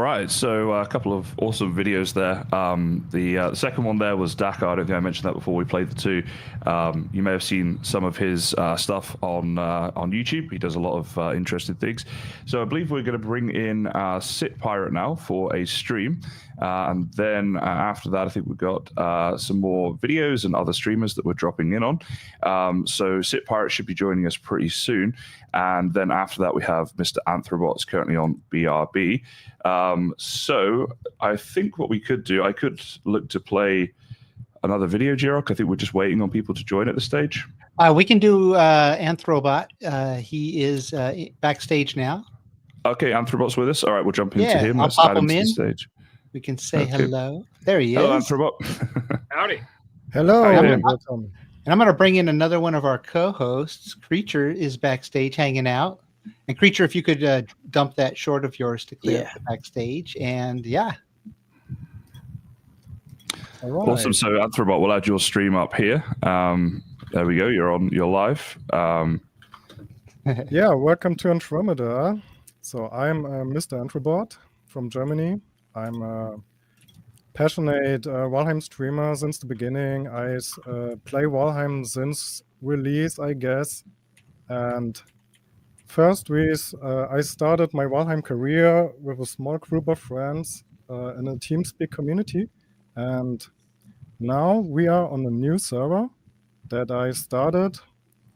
right, so a couple of awesome videos there. The second one there was Dhakhar. I don't think I mentioned that before we played the two. You may have seen some of his stuff on YouTube. He does a lot of interesting things. So I believe we're going to bring in Sit Pirate now for a stream. And then after that, I think we've got some more videos and other streamers that we're dropping in on. So Sit Pirate should be joining us pretty soon. And then after that, we have Mr. Anthrobot's currently on BRB. So I think what we could do, I could look to play another video, Jiroc. I think we're just waiting on people to join at the stage. We can do Anthrobot. He is backstage now. Okay, Anthrobot's with us. All right, we'll jump into him. I'll Let's pop add him to in. the stage. We can say Okay. hello. There he Hello, is. Anthrobot. Howdy. Hello. And I'm going to bring in another one of our co-hosts. Creature is backstage hanging out. And Creature, if you could dump that short of yours to clear up the backstage. And yeah. All right. Awesome. So Anthrobot, we'll add your stream up here. There we go. You're live. Yeah, welcome to Andromeda. So I'm Mr. Anthrobot from Germany. I'm a passionate Valheim streamer since the beginning. I play Valheim since release, I guess. And first, I started my Valheim career with a small group of friends in a TeamSpeak community. And now we are on a new server that I started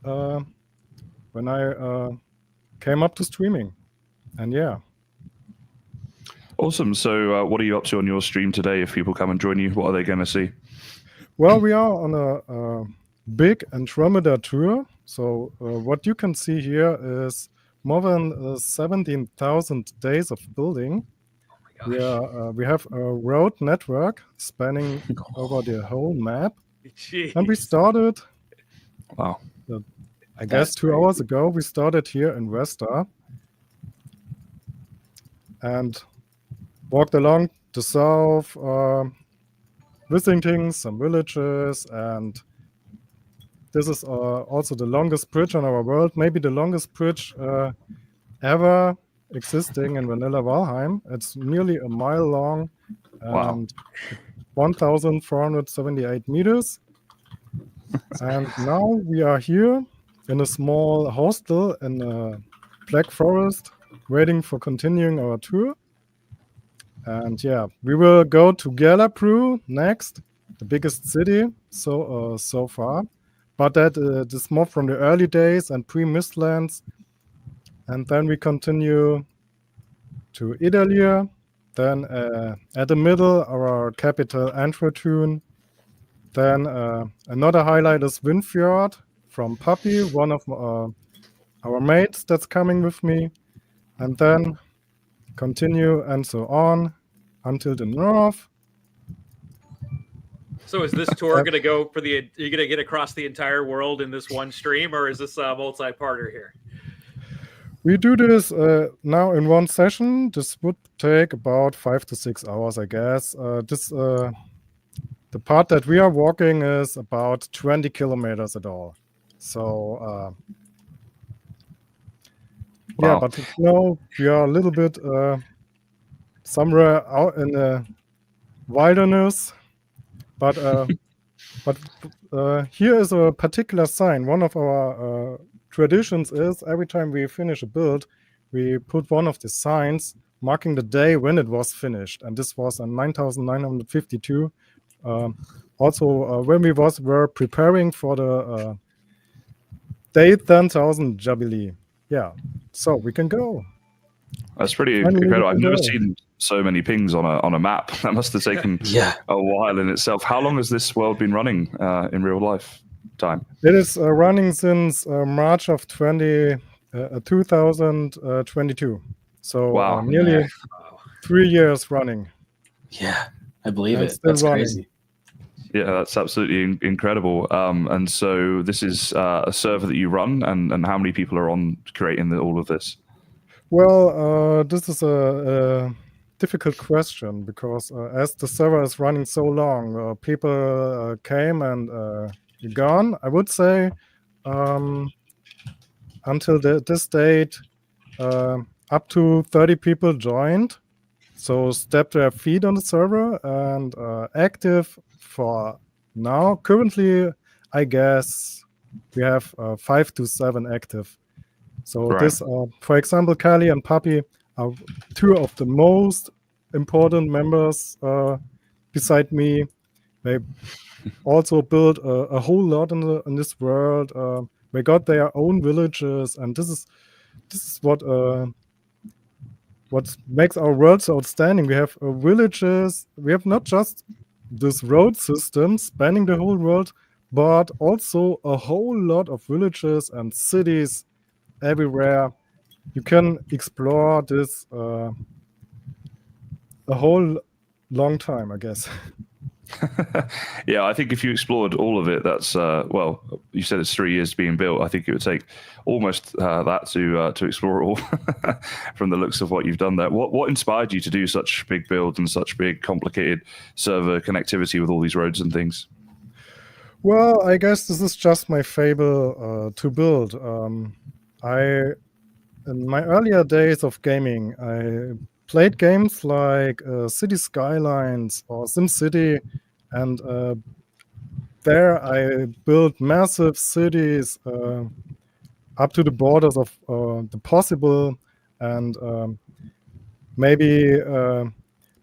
when I came up to streaming. And yeah. Awesome. So what are you up to on your stream today? If people come and join you, what are they going to see? Well, we are on a big Andromeda tour. So what you can see here is more than 17,000 days of building. We have a road network spanning over the whole map. Jeez. And we started, wow, I guess 2 hours ago, we started here in Vesta and walked along the south, visiting some villages. And this is also the longest bridge in our world, maybe the longest bridge ever existing in Vanilla Valheim. It's nearly a mile long and 1,478 meters. And now we are here in a small hostel in Black Forest, waiting for continuing our tour. And yeah, we will go to Galapru next, the biggest city so far. But that is more from the early days and pre-Mistlands. And then we continue to Idalia. Then at the middle, our capital, Antrotune. Then another highlight is Windfjord from Puppy, one of our mates that's coming with me. And then continue and so on until the north. So is this tour going to go for the? Are you going to get across the entire world in this one stream, or is this a multi-parter here? We do this now in one session. This would take about 5 to 6 hours, I guess. The part that we are walking is about 20 kilometers at all. So yeah, but now we are a little bit somewhere out in the wilderness. But here is a particular sign. One of our traditions is every time we finish a build, we put one of the signs marking the day when it was finished. And this was on 9,952. Also, when we were preparing for the day 10,000 Jubilee. Yeah, so we can go. That's pretty incredible. I've never seen so many pings on a map. That must have taken a while in itself. How long has this world been running in real life time? It is running since March of 2022. So nearly 3 years running. Yeah, I believe And it. still That's running. crazy. Yeah, that's absolutely incredible. And so this is a server that you run, and how many people are on creating all of this? Well, this is a difficult question because as the server is running so long, people came and gone. I would say until this date, up to 30 people joined. so step their feet on the server and active for now. Currently, I guess we have 5 to 7 active. So Right. this, for example, Kali and Puppy are 2 of the most important members beside me. They also built a whole lot in this world. They got their own villages, and this is what makes our world so outstanding. We have villages. We have not just this road system spanning the whole world, but also a whole lot of villages and cities everywhere. You can explore this a whole long time, I guess. Yeah, I think if you explored all of it, that's well, you said it's 3 years being built. I think it would take almost that to explore it all. From the looks of what you've done there, what inspired you to do such big builds and such big, complicated server connectivity with all these roads and things? Well, I guess this is just my fable to build. In my earlier days of gaming, I played games like City Skylines or SimCity, and there I built massive cities up to the borders of the possible, and maybe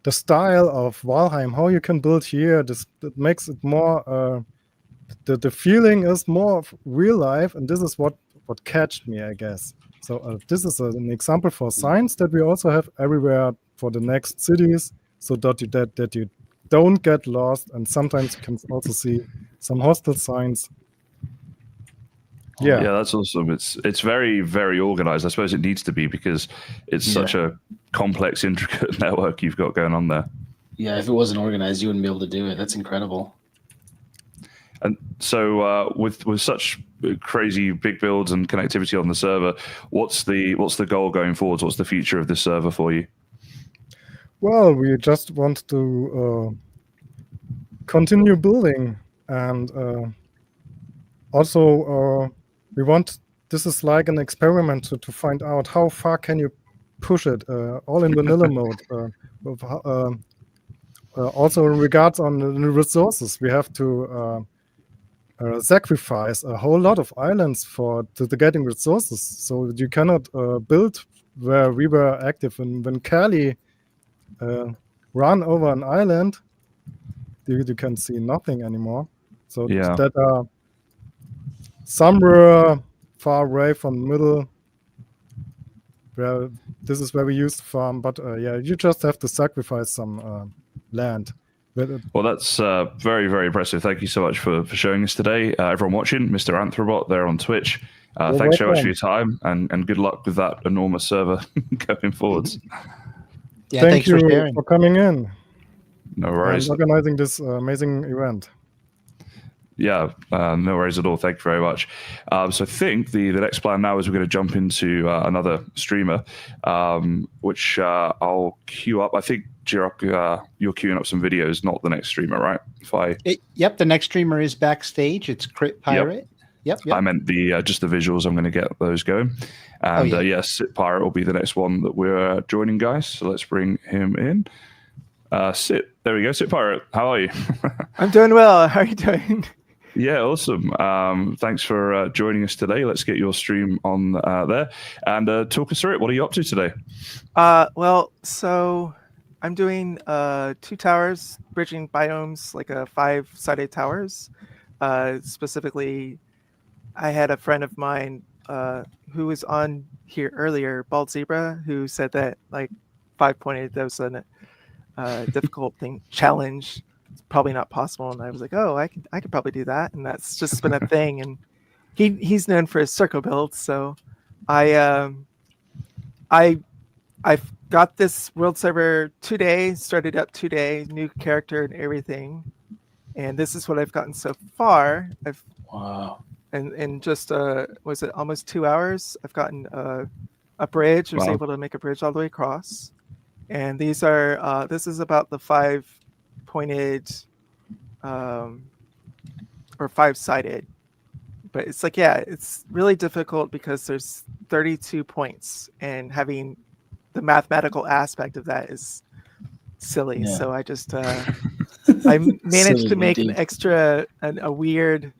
the style of Valheim, how you can build here, that makes it more, the feeling is more of real life, and this is what catched me, I guess. So this is an example for signs that we also have everywhere for the next cities, so that you don't get lost, and sometimes you can also see some hostile signs. Yeah, that's awesome. It's very, very organized. I suppose it needs to be, because it's such a complex, intricate network you've got going on there. Yeah, if it wasn't organized, you wouldn't be able to do it. That's incredible. And so, with such crazy big builds and connectivity on the server, what's the goal going forwards? What's the future of this server for you? Well, we just want to continue building, and also we want. This is like an experiment to find out how far can you push it, all in vanilla mode. Also, in regards on the resources, we have to sacrifice a whole lot of islands to getting resources. So you cannot build where we were active. And when Kali run over an island, you can see nothing anymore. So that are somewhere far away from the middle, where this is where we used to farm. But you just have to sacrifice some land. Well, that's very, very impressive. Thank you so much for showing us today. Everyone watching, Mr. AntlerBot there on Twitch. Thanks so much for your time, and good luck with that enormous server going forwards. Yeah, Thank you for sharing. for coming in. No worries. And organizing this amazing event. Yeah, no worries at all. Thank you very much. So I think the next plan now is we're going to jump into another streamer, which I'll queue up. I think, Jiroc, you're queuing up some videos, not the next streamer, right? Yep, the next streamer is backstage. It's Crit Pirate. Yep. I meant just the visuals. I'm going to get those going. And yes, Sit Pirate will be the next one that we're joining, guys. So let's bring him in. Sit, there we go. Sit Pirate, how are you? I'm doing well. How are you doing? Yeah, awesome. Thanks for joining us today. Let's get your stream on there and talk us through it. What are you up to today? Well, so I'm doing 2 towers, bridging biomes, like 5-sided towers. Specifically, I had a friend of mine who was on here earlier, Bald Zebra, who said that like 5-pointed, that was a difficult challenge. It's probably not possible, and I was like, oh, I could probably do that, and that's just been a thing. And he's known for his circle builds, so I've got this world server today, started up today, new character and everything, and this is what I've gotten so far. Wow. And just was it almost 2 hours? I've gotten a bridge. I was able to make a bridge all the way across, and these are this is about the 5-pointed or 5-sided, but it's like, yeah, it's really difficult because there's 32 points, and having the mathematical aspect of that is silly. Yeah. So I just I managed Silly to make indeed. a weird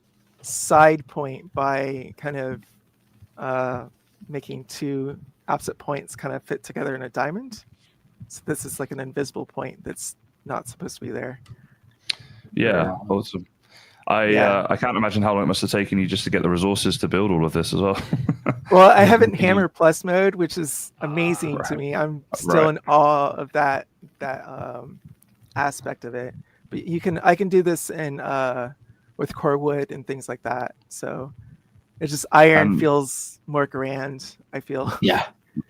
side point by kind of making two opposite points kind of fit together in a diamond. So this is like an invisible point that's not supposed to be there. Yeah, awesome. I can't imagine how long it must have taken you just to get the resources to build all of this as well. Well, I have it in Hammer Plus mode, which is amazing to me. I'm still in awe of that aspect of it. But I can do this in with core wood and things like that. So it's just iron feels more grand, I feel. Yeah,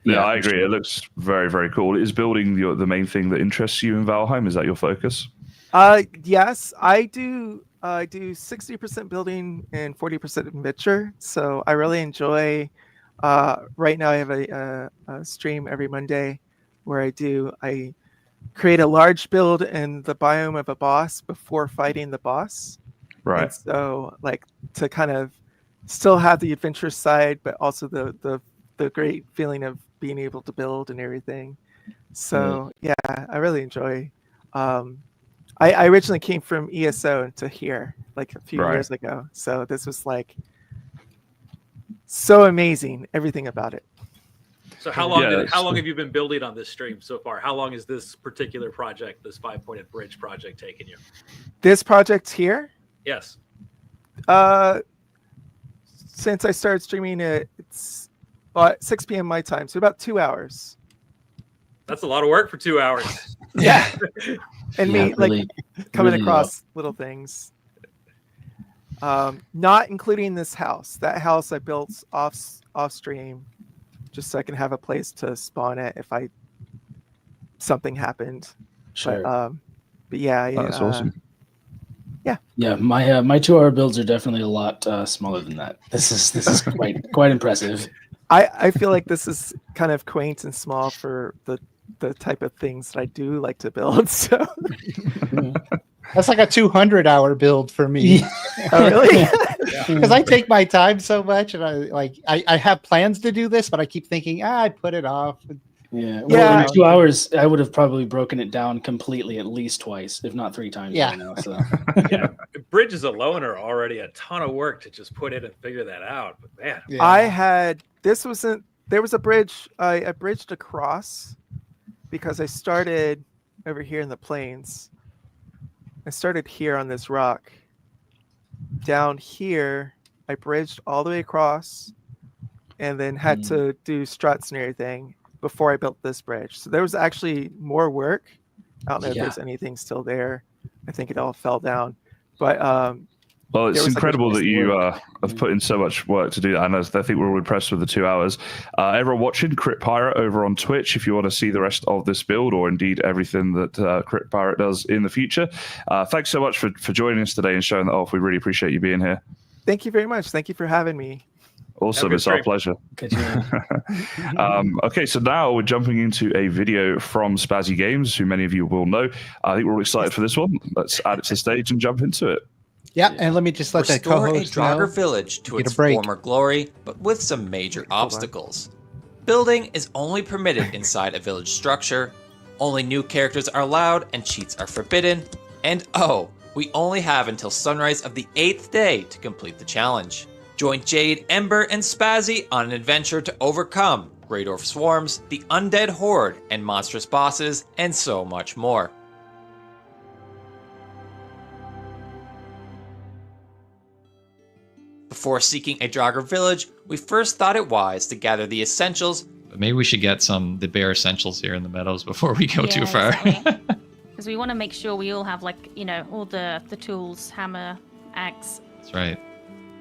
I agree. It looks very, very cool. Is building the main thing that interests you in Valheim? Is that your focus? Yes, I do 60% building and 40% adventure. So I really enjoy. Right now, I have a stream every Monday where I create a large build in the biome of a boss before fighting the boss. Right. And so, like, to kind of still have the adventure side, but also the great feeling of being able to build and everything. So yeah, I really enjoy. I originally came from ESO to here like a few years ago, so this was like so amazing, everything about it. So how long have you been building on this stream so far? How long is this particular project, this 5-pointed bridge project, taking you? This project here? Yes. Since I started streaming it's 6 p.m. my time, so about 2 hours. That's a lot of work for 2 hours. Yeah. And me really, like coming really across little things. Not including this house. That house I built off stream just so I can have a place to spawn it if something happened. Sure. But yeah, that's awesome. Yeah, my 2 hour builds are definitely a lot smaller than that. This is quite impressive. I feel like this is kind of quaint and small for the type of things that I do like to build. So that's like a 200-hour build for me. Oh, really? Because I take my time so much, and I have plans to do this, but I keep thinking, I'd put it off. Yeah. Well, in 2 hours, I would have probably broken it down completely at least twice, if not 3 times by now. So yeah, bridges alone are already a ton of work to just put in and figure that out. But man, there was a bridge. I bridged across because I started over here in the plains. I started here on this rock. Down here, I bridged all the way across, and then had to do struts and everything before I built this bridge. So there was actually more work. I don't know if there's anything still there. I think it all fell down. But well, it's incredible that you have put in so much work to do that. And I think we're all impressed with the 2 hours. Everyone watching, Crit Pirate over on Twitch, if you want to see the rest of this build or indeed everything that Crit Pirate does in the future. Thanks so much for joining us today and showing that off. We really appreciate you being here. Thank you very much. Thank you for having me. Awesome. It's our pleasure. Okay, so now we're jumping into a video from Spazzy Games, who many of you will know. I think we're all excited for this one. Let's add it to the stage and jump into it. Yeah, and let me just let the co-host Restore a know. Draugr village to Get its a break. former glory, but with some major obstacles. Building is only permitted inside a village structure, only new characters are allowed and cheats are forbidden, and we only have until sunrise of the 8th day to complete the challenge. Join Jade, Ember, and Spazzy on an adventure to overcome Grey Dwarf swarms, the undead horde, and monstrous bosses, and so much more. Before seeking a Draugr village, we first thought it wise to gather the essentials. But maybe we should get the bare essentials here in the meadows before we go too far. Because we want to make sure we all have, all the tools, hammer, axe. That's right.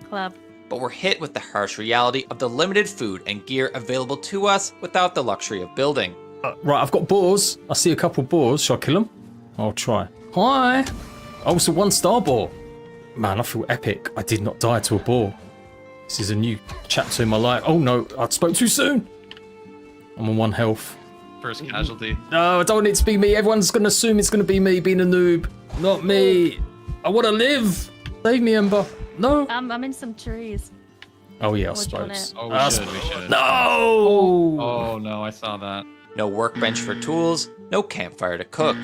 Club. But we're hit with the harsh reality of the limited food and gear available to us without the luxury of building. Right, I've got boars. I see a couple boars. Shall I kill them? I'll try. Hi! Oh, it's a 1-star boar. Man, I feel epic. I did not die to a boar. This is a new chapter in my life. Oh no, I spoke too soon. I'm on 1 health. First casualty. No, I don't want it to be me. Everyone's going to assume it's going to be me being a noob. Not me. I want to live. Save me, Ember. No. I'm in some trees. Oh yeah, I Or do you want suppose. Oh, we should. No! Oh no, I saw that. No workbench for tools, no campfire to cook.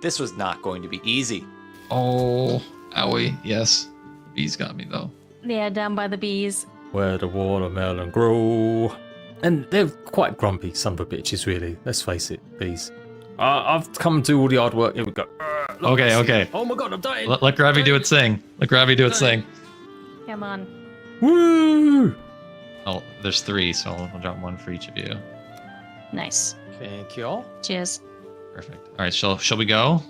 This was not going to be easy. Oh, owie. Yes. Bees got me, though. Yeah, down by the bees. Where the watermelon grow. And they're quite grumpy, son of a bitches, really. Let's face it, bees. I've come to do all the hard work. Here we go. Okay, okay. Oh my god, I'm dying. Let Gravy do its thing. Let Gravy do its thing. Come on. Woo! Oh, there's 3, so I'll drop 1 for each of you. Nice. Thank you all. Cheers. Perfect. All right, shall we go?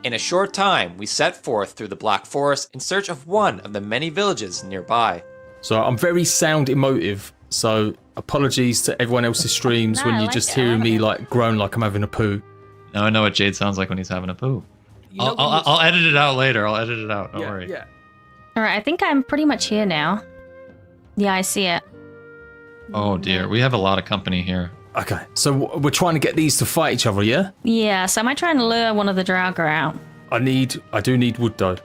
In a short time, we set forth through the Black Forest in search of one of the many villages nearby. So I'm very sound emotive, so apologies to everyone else's streams when you're just hearing me like groan like I'm having a poo. No, I know what Jade sounds like when he's having a poo. I'll edit it out later. I'll edit it out. Don't worry. Yeah. All right, I think I'm pretty much here now. Yeah, I see it. Oh dear, we have a lot of company here. Okay, so we're trying to get these to fight each other, yeah? Yeah, so am I trying to lure one of the Draugr out? I do need wood though.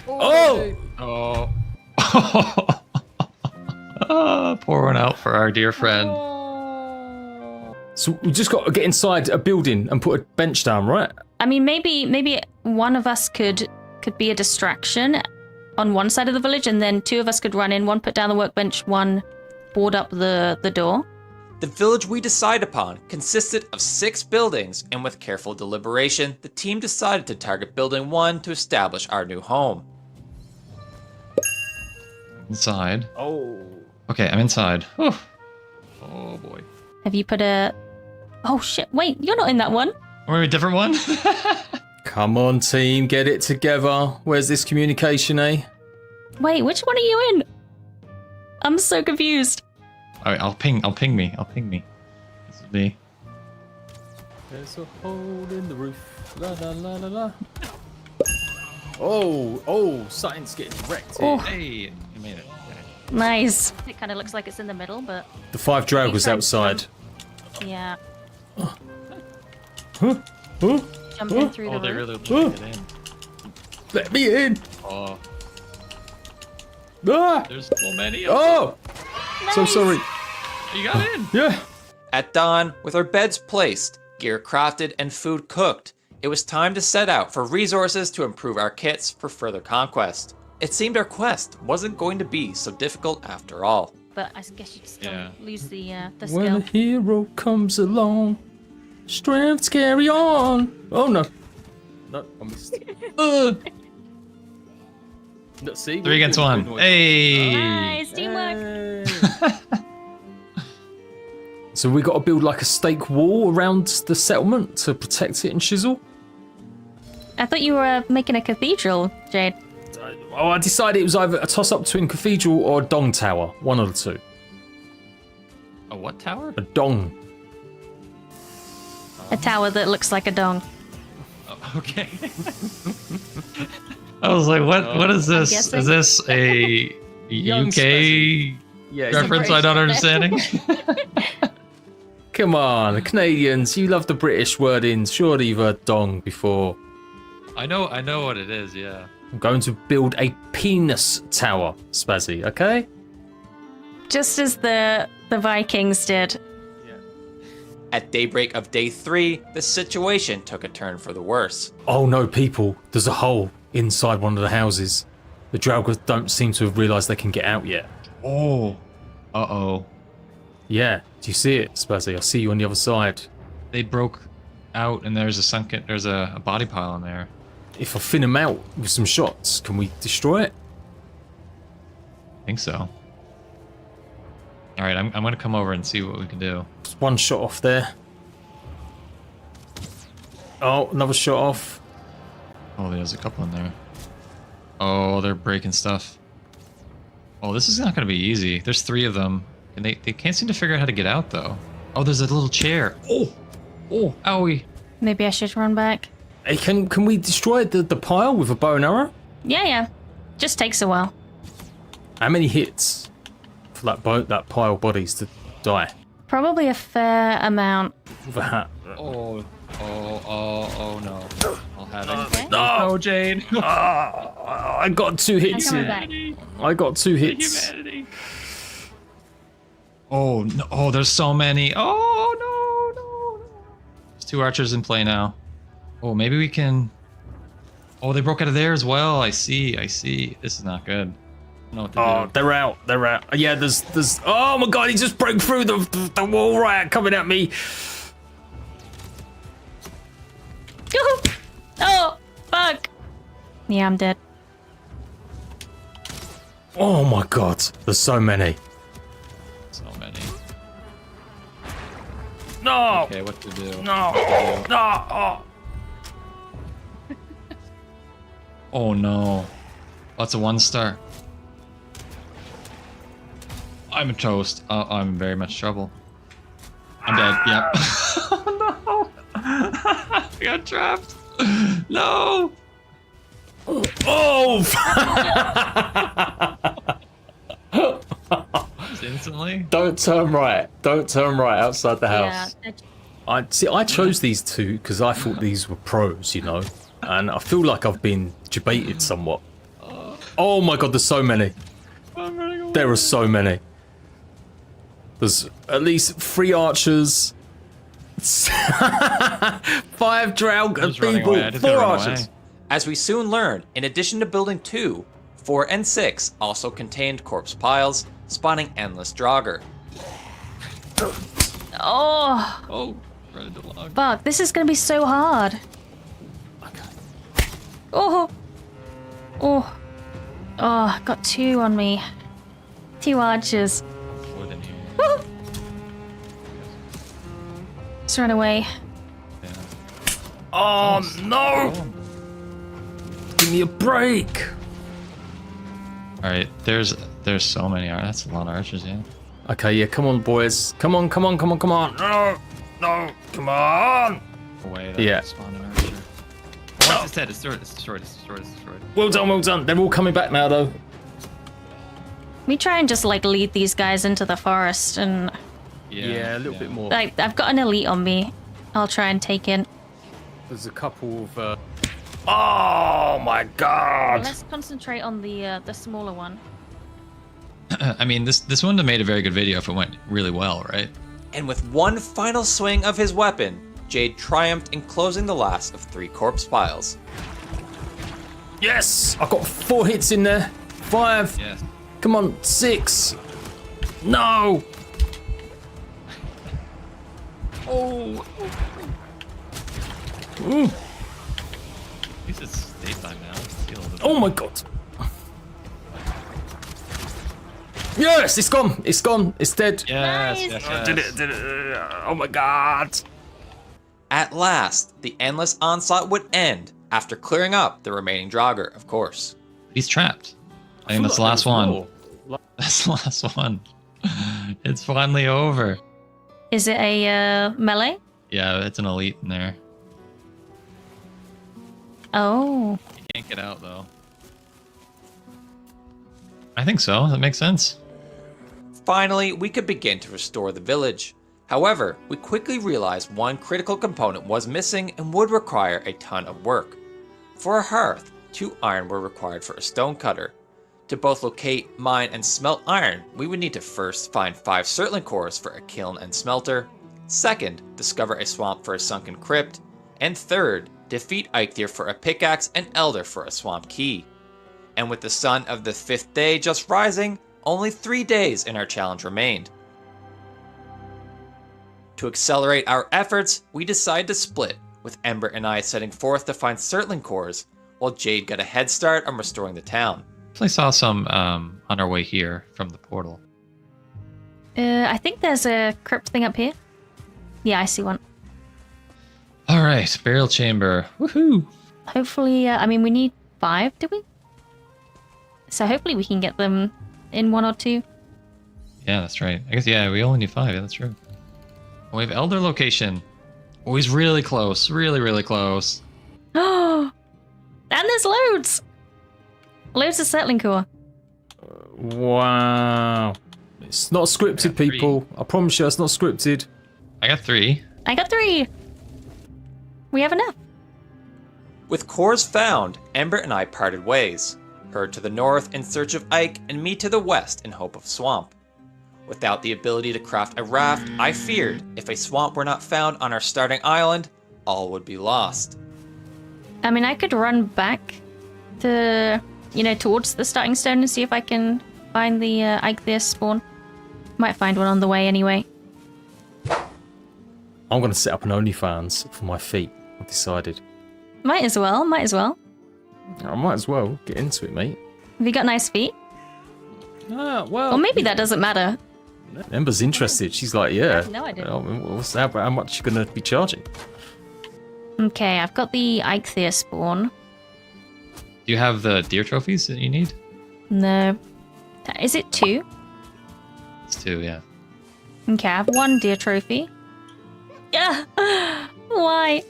Oh! Oh. Pour one out for our dear friend. So we just got to get inside a building and put a bench down, right? I mean, maybe one of us could be a distraction on one side of the village, and then 2 of us could run in, one put down the workbench, one board up the door. The village we decide upon consisted of 6 buildings, and with careful deliberation, the team decided to target building 1 to establish our new home. Inside. Oh. Okay, I'm inside. Whew. Oh boy. Have you put a... Oh shit, wait, you're not in that one. Or a different one? Come on, team, get it together. Where's this communication, eh? Wait, which one are you in? I'm so confused. All right, I'll ping me. This is me. There's a hole in the roof. La la la la la. Oh, something's getting wrecked here. Oh. Hey, you made it. Nice. It kind of looks like it's in the middle, but... The 5 Draugrs outside. Yeah. Huh? Jump in through the they roof. really let it in. Let me in. Oh. Ah! There's so many of Oh! Nice. So sorry. You got in. Yeah. At dawn, with our beds placed, gear crafted, and food cooked, it was time to set out for resources to improve our kits for further conquest. It seemed our quest wasn't going to be so difficult after all. But I guess you still lose the When skill. a hero comes along, strengths carry on. Oh no. No, I missed. Let's see. 3 against 1. Hey. Nice teamwork. So we got to build like a stake wall around the settlement to protect it and shizzle. I thought you were making a cathedral, Jade. I decided it was either a toss-up between cathedral or a dong tower. One of the 2. A what tower? A dong. A tower that looks like a dong. Oh, okay. I was like, what is this? guessing. Is this a UK reference I'm not understanding? Come on, the Canadians, you love the British wordings. Surely you've heard dong before. I know what it is, yeah. I'm going to build a penis tower, Spazzy, okay? Just as the Vikings did. At daybreak of day 3, the situation took a turn for the worse. Oh no, people, there's a hole inside one of the houses. The Draugr don't seem to have realised they can get out yet. Oh. Uh-oh. Yeah, do you see it, Spazzy? I see you on the other side. They broke out and there's a body pile in there. If I thin them out with some shots, can we destroy it? I think so. All right, I'm going to come over and see what we can do. Just one shot off there. Oh, another shot off. Oh, there's a couple in there. Oh, they're breaking stuff. Oh, this is not going to be easy. There's 3 of them. And they can't seem to figure out how to get out, though. Oh, there's a little chair. Oh, owie. Maybe I should run back. Hey, can we destroy the pile with a bow and arrow? Yeah. Just takes a while. How many hits for that pile of bodies to die? Probably a fair amount. With a hat. Oh no. I'll have it. Okay. No, Jane. I got 2 hits. I'm coming back. I got 2 hits. Humanity. Oh no! Oh, there's so many. Oh no! 2 archers in play now. Oh, maybe we can... Oh, they broke out of there as well. I see. This is not good. I don't know what to do. Oh, they're out. Yeah, there's. Oh my god, he just broke through the wall rat coming at me. Oh, fuck. Yeah, I'm dead. Oh my god, there's so many. So many. No. Okay, what to do? No. Oh. Oh no. Lots of 1-star. I'm toast. I'm in very much trouble. I'm dead. Yep. Oh no. I got trapped. No. Oh. Just instantly. Don't turn right outside the house. Yeah. I chose these 2 because I thought these were pros, you know, and I feel like I've been debated somewhat. Oh my god, there's so many. There are so many. There's at least 3 archers, 5 drow people, 4 archers. As we soon learn, in addition to building 2, 4 and 6 also contained corpse piles, spawning endless Draugr. Oh. Right into log. Fuck, this is gonna be so hard. Oh. Got 2 on me. 2 archers. Woo. Just run away. Oh no! Give me a break. All right, there's so many. That's a lot of archers, yeah. Okay, yeah, come on, boys. Come on. No, come on. Away. Yeah. Spawn an archer. Once it's dead, it's destroyed. Well done. They're all coming back now, though. We try and just like lead these guys into the forest, and Yeah, a little bit more. like I've got an elite on me. I'll try and take in. There's a couple of. Oh my god! Let's concentrate on the smaller one. I mean, this wouldn't have made a very good video if it went really well, right? And with one final swing of his weapon, Jade triumphed in closing the last of 3 corpse piles. Yes! I got 4 hits in there. 5. Yes. Come on, 6. No! Oh. Mm. At least it's daytime now. Oh my god! Yes, it's gone. It's dead. Yes. I did it. Oh my god. At last, the endless onslaught would end after clearing up the remaining Draugr, of course. He's trapped. I think that's the last one. That's the last one. It's finally over. Is it a melee? Yeah, it's an elite in there. Oh. You can't get out though. I think so. That makes sense. Finally, we could begin to restore the village. However, we quickly realized one critical component was missing and would require a ton of work. For a hearth, 2 iron were required for a stonecutter. To both locate, mine, and smelt iron, we would need to first find 5 surtling cores for a kiln and smelter. Second, discover a swamp for a sunken crypt. And third, defeat Eikthyr for a pickaxe and Elder for a swamp key. And with the sun of the 5th day just rising, only 3 days in our challenge remained. To accelerate our efforts, we decided to split, with Ember and I setting forth to find surtling cores, while Jade got a head start on restoring the town. I saw some on our way here from the portal. I think there's a crypt thing up here. Yeah, I see one. All right, burial chamber. Woohoo! Hopefully, I mean, we need 5, do we? So hopefully we can get them in 1 or 2. Yeah, that's right. I guess, yeah, we only need 5. Yeah, that's true. We have Elder location. Oh, he's really close. Really, really close. Oh! And there's loads! Loads of settling core. Wow. It's not scripted, people. I promise you, it's not scripted. I got 3. I got 3. We have enough. With cores found, Ember and I parted ways. Her to the north in search of Ike, and me to the west in hope of swamp. Without the ability to craft a raft, I feared if a swamp were not found on our starting island, all would be lost. I mean, I could run back to, towards the starting stone and see if I can find the Eikthyr spawn. Might find one on the way anyway. I'm going to set up an OnlyFans for my feet. I've decided. Might as well. I might as well get into it, mate. Have you got nice feet? Well. Or maybe that doesn't matter. Ember's interested. She's like, yeah. No, I didn't. How much you going to be charging? Okay, I've got the Eikthyr spawn. Do you have the deer trophies that you need? No. Is it 2? It's 2, yeah. Okay, I have 1 deer trophy. Yeah. Why?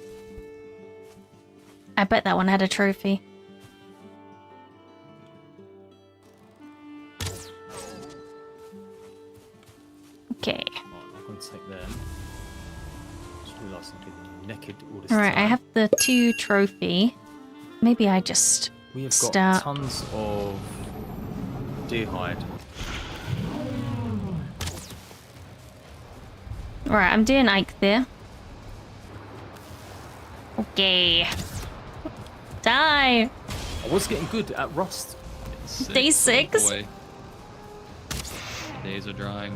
I bet that one had a trophy. Okay. I'm going to take them. Just realised I'm getting naked all this Alright, I time. have the 2 trophy. Maybe I just We have got start. tons of deer hide. Alright, I'm doing Eikthyr. Okay. Die! I was getting good at Rust. Day 6. Boy. Days are drying.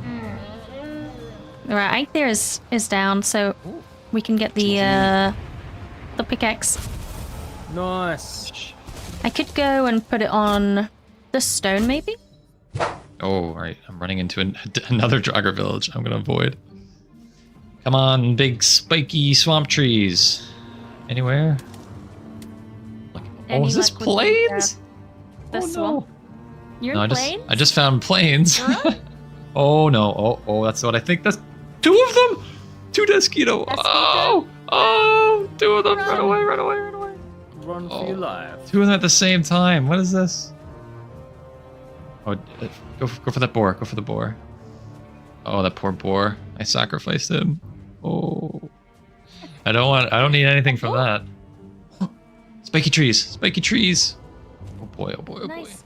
Alright, Eikthyr is down, so we can get the pickaxe. Nice. I could go and put it on the stone, maybe? Oh, right. I'm running into another Draugr village I'm going to avoid. Come on, big spiky swamp trees. Anywhere? Any is this luck with the, plains? The swamp? You're No, in I plains? just found plains. Oh no. Oh, that's what I think. That's 2 of them. 2 Desquito. Oh, 2 of them. Run away. Run for your life. 2 of them at the same time. What is this? Oh, go for that boar. Go for the boar. Oh, that poor boar. I sacrificed him. Oh. I don't need anything from that. Spiky trees. Oh boy. Nice.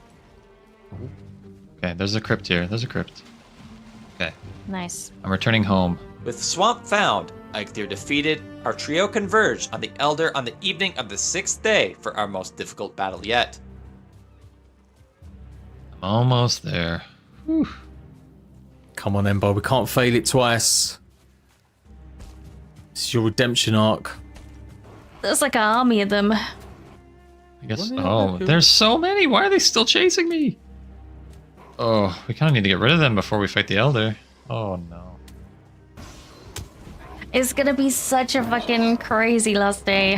Okay, there's a crypt here. Okay. Nice. I'm returning home. With Swamp found, Eikthyr defeated, our trio converged on the Elder on the evening of the 6th day for our most difficult battle yet. I'm almost there. Whew. Come on, Ember. We can't fail it twice. This is your redemption arc. There's like an army of them. I guess. Oh, there's so many. Why are they still chasing me? Oh, we kind of need to get rid of them before we fight the Elder. Oh no. It's gonna be such a fucking crazy last day.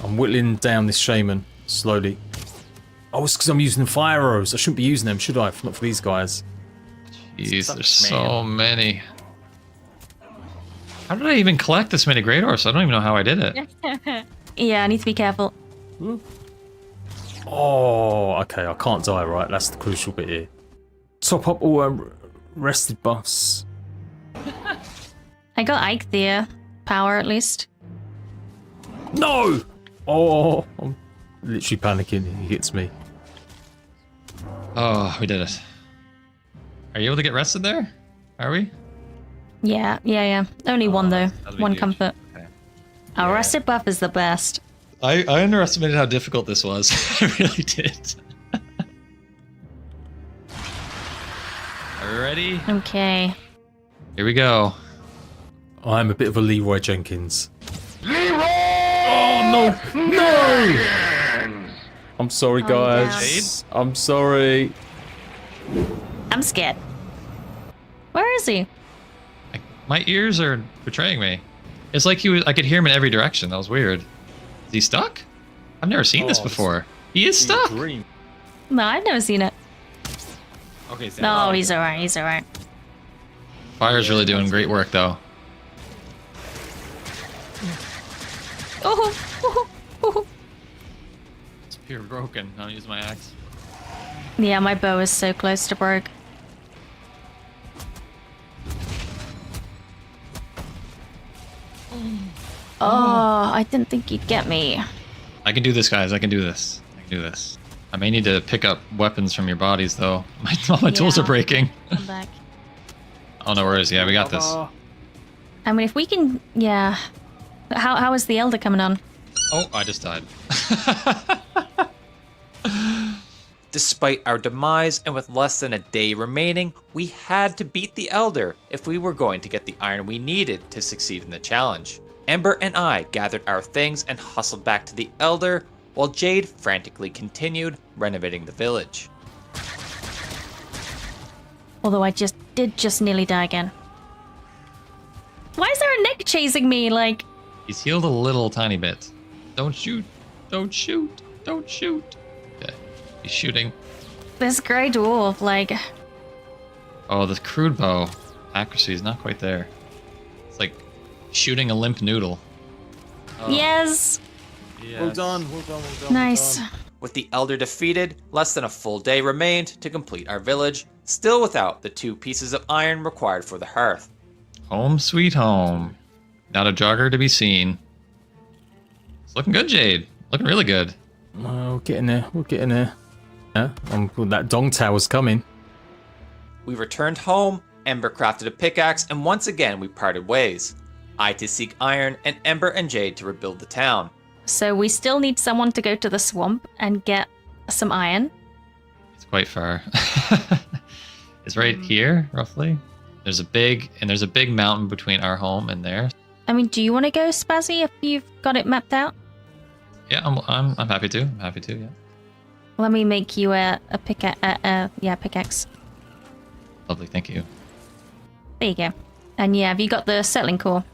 I'm whittling down this shaman slowly. Oh, it's because I'm using fire arrows. I shouldn't be using them, should I? Not for these guys. Jeez, there's so many. How did I even collect this many Great Orbs? I don't even know how I did it. Yeah, I need to be careful. Oh, okay. I can't die, right? That's the crucial bit here. Top up all rested buffs. I got Eikthyr power at least. No! Oh, I'm literally panicking. He hits me. Oh, we did it. Are you able to get rested there? Are we? Yeah. Only 1 though. that'll be 1 huge. comfort. Okay. Our rested buff is the best. I underestimated how difficult this was. I really did. Are we ready? Okay. Here we go. I'm a bit of a Leroy Jenkins. Oh, no! No! I'm sorry, guys. I'm sorry. I'm scared. Where is he? My ears are betraying me. It's like I could hear him in every direction. That was weird. Is he stuck? I've never seen this before. He is stuck. No, I've never seen it. Okay, No, he's alright. Fire's really doing great work, though. Oh. It's pure broken. I'll use my axe. Yeah, my bow is so close to broke. Oh, I didn't think you'd get me. I can do this, guys. I can do this. I may need to pick up weapons from your bodies, though. All my tools are breaking. Come back. Oh, no worries. Yeah, we got this. I mean, if we can... Yeah. How is the Elder coming on? Oh, I just died. Despite our demise and with less than a day remaining, we had to beat the Elder if we were going to get the iron we needed to succeed in the challenge. Ember and I gathered our things and hustled back to the Elder, while Jade frantically continued renovating the village. Although I did just nearly die again. Why is there a Nick chasing me? Like, He's healed a little tiny bit. Don't shoot. Don't shoot. Don't shoot. Okay. He's shooting. this grey dwarf, like... Oh, the crude bow. Accuracy is not quite there. It's like shooting a limp noodle. Oh. Yes! Well done, well done, well done. Nice. Well done. With the Elder defeated, less than a full day remained to complete our village, still without the 2 pieces of iron required for the hearth. Home sweet home. Not a jogger to be seen. It's looking good, Jade. Looking really good. We're getting there. We're getting there. Yeah, well, that dong tower's coming. We returned home, Ember crafted a pickaxe, and once again we parted ways. I to seek iron, and Ember and Jade to rebuild the town. So we still need someone to go to the swamp and get some iron. It's quite far. It's right here, roughly. There's a big mountain between our home and there. I mean, do you want to go, Spazzy, if you've got it mapped out? Yeah, I'm happy to. I'm happy to. Yeah. Let me make you a pickaxe. Lovely, thank you. There you go. And yeah, have you got the settling core?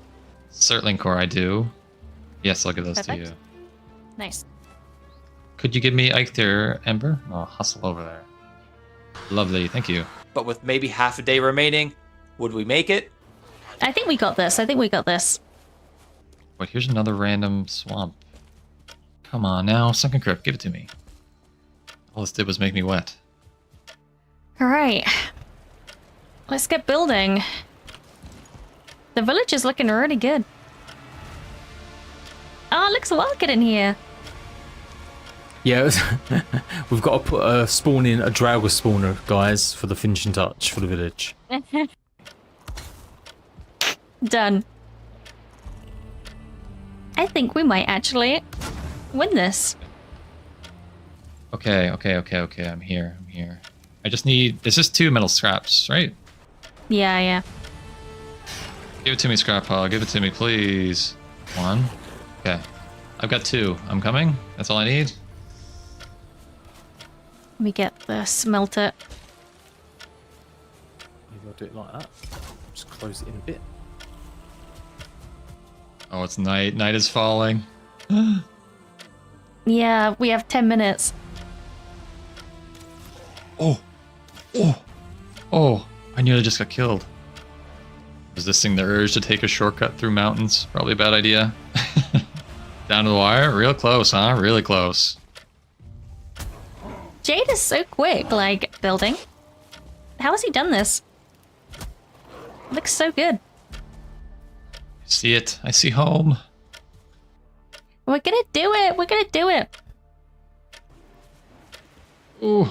Settling core, I do. Yes, I'll give those Perfect. to you. Nice. Could you give me Eikther, Ember? I'll hustle over there. Lovely, thank you. But with maybe half a day remaining, would we make it? I think we got this. Wait, here's another random swamp. Come on now, Sunken Crypt, give it to me. All this did was make me wet. All right. Let's get building. The village is looking really good. Oh, it looks well good in here. Yeah, we've got to put a Draugr spawner, guys, for the finishing touch for the village. Done. I think we might actually win this. Okay, I'm here. I just need, it's just 2 metal scraps, right? Yeah. Give it to me, scrap pile, give it to me, please. 1. Okay. I've got 2. I'm coming. That's all I need. Let me get the smelter. Maybe I'll do it like that. Just close it in a bit. Oh, it's night. Night is falling. Yeah, we have 10 minutes. Oh, I nearly just got killed. Resisting the urge to take a shortcut through mountains. Probably a bad idea. Down to the wire? Real close, huh? Really close. Jade is so quick, like, building. How has he done this? Looks so good. See it. I see home. We're gonna do it. Ooh.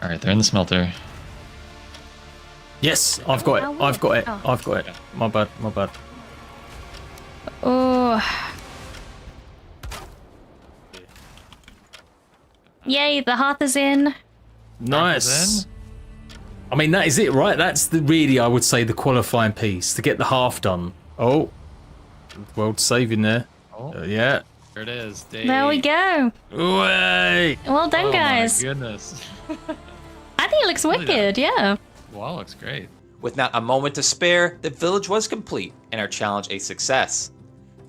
Alright, they're in the smelter. Yes, I've got it. I've got it. Oh. I've got it. My bad. Oh. Yay, the hearth is in. Nice. I mean, that is it, right? That's really, I would say, the qualifying piece to get the half done. Oh, world saving there. Oh. Yeah. There it is. Dave. There we go. Way. Well done, guys. Oh my goodness. I think it looks wicked, yeah. Wow, looks great. With not a moment to spare, the village was complete and our challenge a success.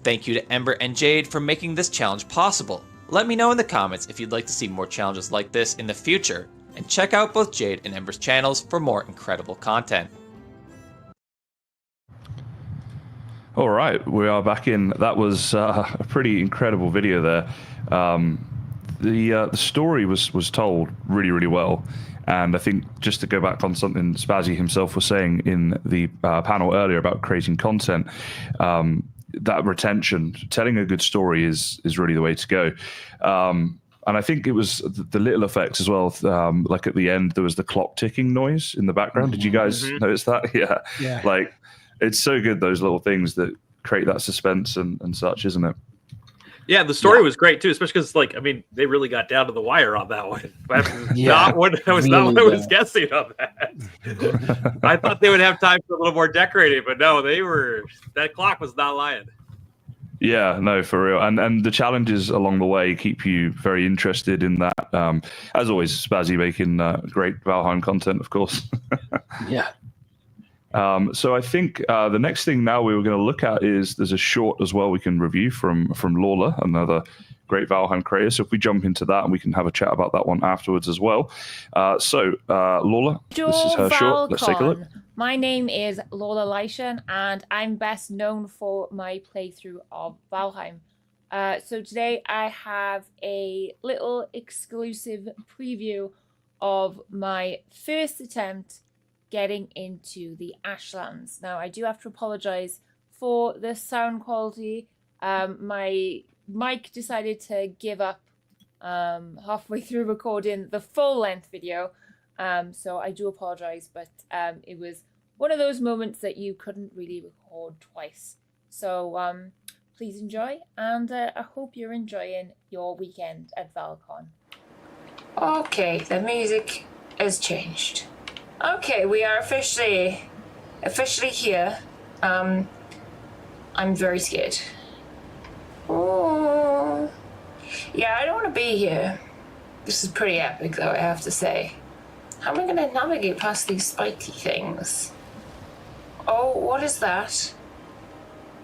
Thank you to Ember and Jade for making this challenge possible. Let me know in the comments if you'd like to see more challenges like this in the future, and check out both Jade and Ember's channels for more incredible content. All right, we are back in. That was a pretty incredible video there. The story was told really, really well. And I think just to go back on something Spazzy himself was saying in the panel earlier about creating content, that retention, telling a good story is really the way to go. And I think it was the little effects as well. Like at the end, there was the clock ticking noise in the background. Did you guys notice that? Yeah. Yeah. Like, it's so good, those little things that create that suspense and such, isn't it? Yeah, the story was great too, especially because, like, I mean, they really got down to the wire on that one. That was not what I was guessing on that. I thought they would have time for a little more decorating, but no, that clock was not lying. Yeah, no, for real. And the challenges along the way keep you very interested in that. As always, Spazzy making great Valheim content, of course. Yeah. So I think the next thing now we were going to look at is there's a short as well we can review from Lawler, another great Valheim creator. So if we jump into that and we can have a chat about that one afterwards as well. Lawler, this is her short. Let's take a look. My name is Lawler Lyshan, and I'm best known for my playthrough of Valheim. So today I have a little exclusive preview of my first attempt getting into the Ashlands. Now, I do have to apologize for the sound quality. My mic decided to give up halfway through recording the full-length video, so I do apologize, but it was one of those moments that you couldn't really record twice. So please enjoy, and I hope you're enjoying your weekend at Val-Con. Okay, the music has changed. Okay, we are officially here. I'm very scared. Oh, yeah, I don't want to be here. This is pretty epic, though, I have to say. How am I going to navigate past these spiky things? Oh, what is that?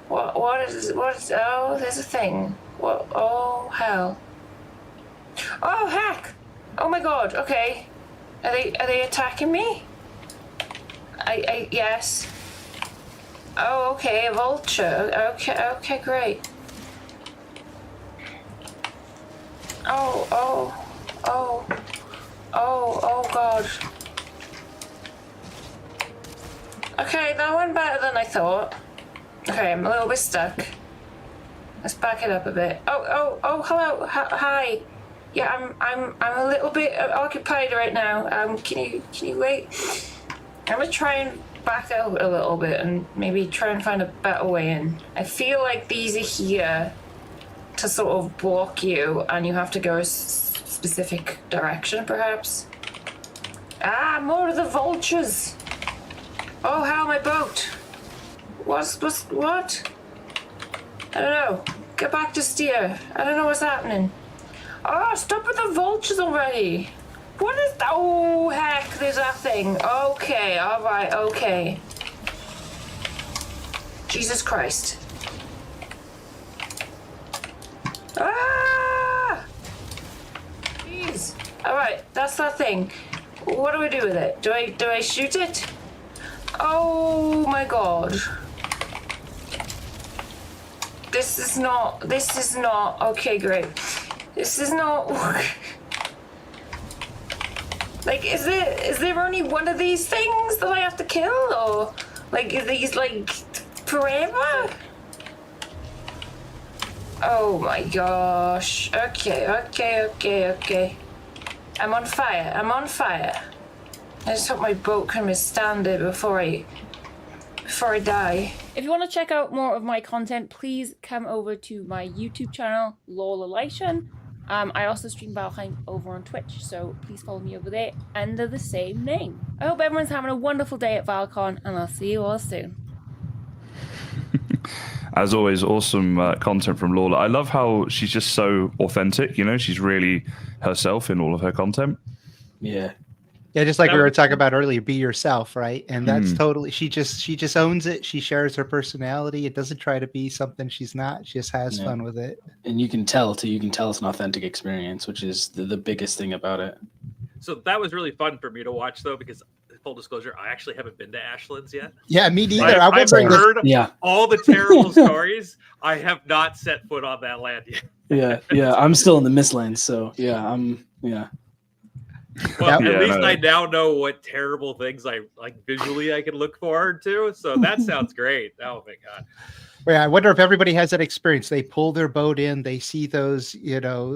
What is? Oh, there's a thing. What? Oh, hell. Oh, heck! Oh my God. Okay. Are they attacking me? Yes. Oh, okay, a vulture. Okay, great. Oh God. Okay, that went better than I thought. Okay, I'm a little bit stuck. Let's back it up a bit. Oh, hello, hi. Yeah, I'm a little bit occupied right now. Can you wait? I'm gonna try and back out a little bit and maybe try and find a better way in. I feel like these are here to sort of block you, and you have to go a specific direction, perhaps. Ah, more of the vultures. Oh, hell, my boat. What? I don't know. Get back to steer. I don't know what's happening. Oh, stop with the vultures already. What is that? Oh, heck, there's that thing. Okay, all right, okay. Jesus Christ. Ah! Jeez. All right, that's that thing. What do we do with it? Do I shoot it? Oh my God. This is not, okay, great. This is not, like, is there only one of these things that I have to kill, or, like, are these, like, forever? Oh my gosh, okay. I'm on fire. I just hope my boat can withstand it before I die. If you want to check out more of my content, please come over to my YouTube channel, Lawler Lyshan. I also stream Valheim over on Twitch, so please follow me over there under the same name. I hope everyone's having a wonderful day at Val-Con, and I'll see you all soon. As always, awesome content from Lawler. I love how she's just so authentic, you know, she's really herself in all of her content. Yeah. Yeah, just like we were talking about earlier, be yourself, right? And that's totally, she just owns it. She shares her personality. It doesn't try to be something she's not. She just has fun with it. And you can tell too. You can tell it's an authentic experience, which is the biggest thing about it. So that was really fun for me to watch, though, because full disclosure, I actually haven't been to Ashlands yet. Yeah, me neither. I've heard all the terrible stories. I have not set foot on that land yet. Yeah. I'm still in the Mistlands, so yeah. Well, at least I now know what terrible things I visually I can look forward to. So that sounds great. Oh my God. Yeah, I wonder if everybody has that experience. They pull their boat in, they see those,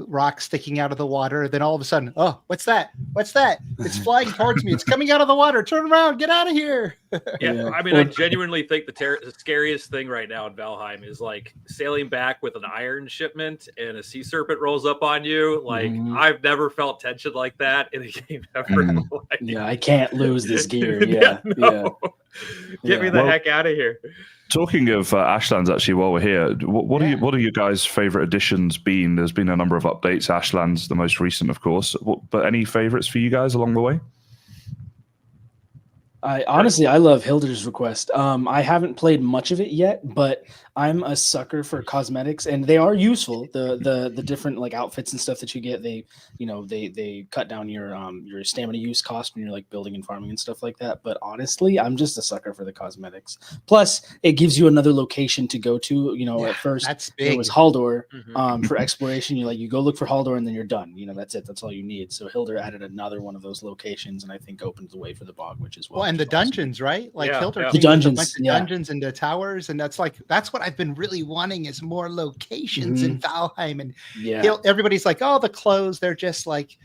rocks sticking out of the water. Then all of a sudden, oh, what's that? It's flying towards me. It's coming out of the water. Turn around, get out of here. Yeah, I mean, I genuinely think the scariest thing right now in Valheim is like sailing back with an iron shipment and a sea serpent rolls up on you. Like, I've never felt tension like that in a game ever. in my life. Yeah, I can't lose this gear. Yeah, Yeah, no. yeah. Get me the heck out of here. Talking of Ashlands, actually, while we're here, what are your guys' favorite additions been? There's been a number of updates. Ashlands, the most recent, of course. But any favorites for you guys along the way? I love Hilder's request. I haven't played much of it yet, but I'm a sucker for cosmetics, and they are useful. The different like outfits and stuff that you get, they cut down your stamina use cost when you're like building and farming and stuff like that. But honestly, I'm just a sucker for the cosmetics. Plus, it gives you another location to go to. At first it was Haldor for exploration. You go look for Haldor and then you're done. That's it. That's all you need. So Hilder added another one of those locations, and I think opened the way for the bog, which is and the dungeons, right? Like Hilder, the dungeons, a bunch of dungeons and the towers, and that's what I've been really wanting is more locations in Valheim. And everybody's like, oh, the clothes, they're just like,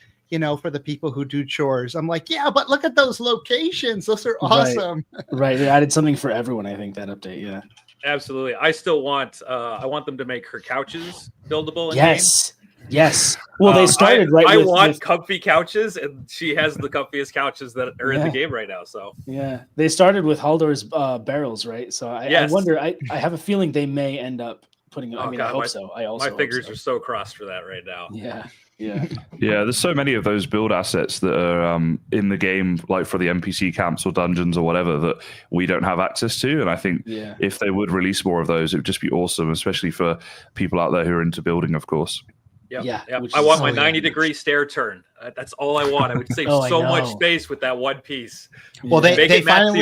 for the people who do chores. I'm like, yeah, but look at those locations; those are awesome. Right, it added something for everyone. I think that update, yeah, absolutely. I still want, I want them to make her couches buildable. Yes. Yes. Well, they started I want comfy couches, and she has the comfiest couches that are in the game right now. So yeah, they started with Haldor's barrels, right? So I wonder. I have a feeling they may end up putting. I hope so. My fingers are so crossed for that right now. Yeah. Yeah, there's so many of those build assets that are in the game, like for the NPC camps or dungeons or whatever, that we don't have access to. And I think if they would release more of those, it would just be awesome, especially for people out there who are into building, of course. Yep. I want my 90-degree stair turn. That's all I want. I would save so much space with that one piece. Well, they finally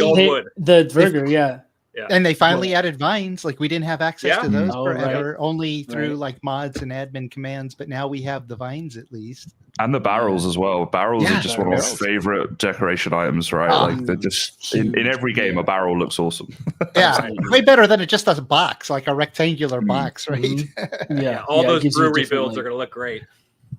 the burger, and they finally added vines. Like, we didn't have access to those forever, only through like mods and admin commands. But now we have the vines at least. And the barrels as well. Barrels are just one of my favorite decoration items, right? Like, they're just in every game, a barrel looks awesome. Yeah, way better than it just does a box, like a rectangular box, right? Yeah, all those brewery builds are going to look great.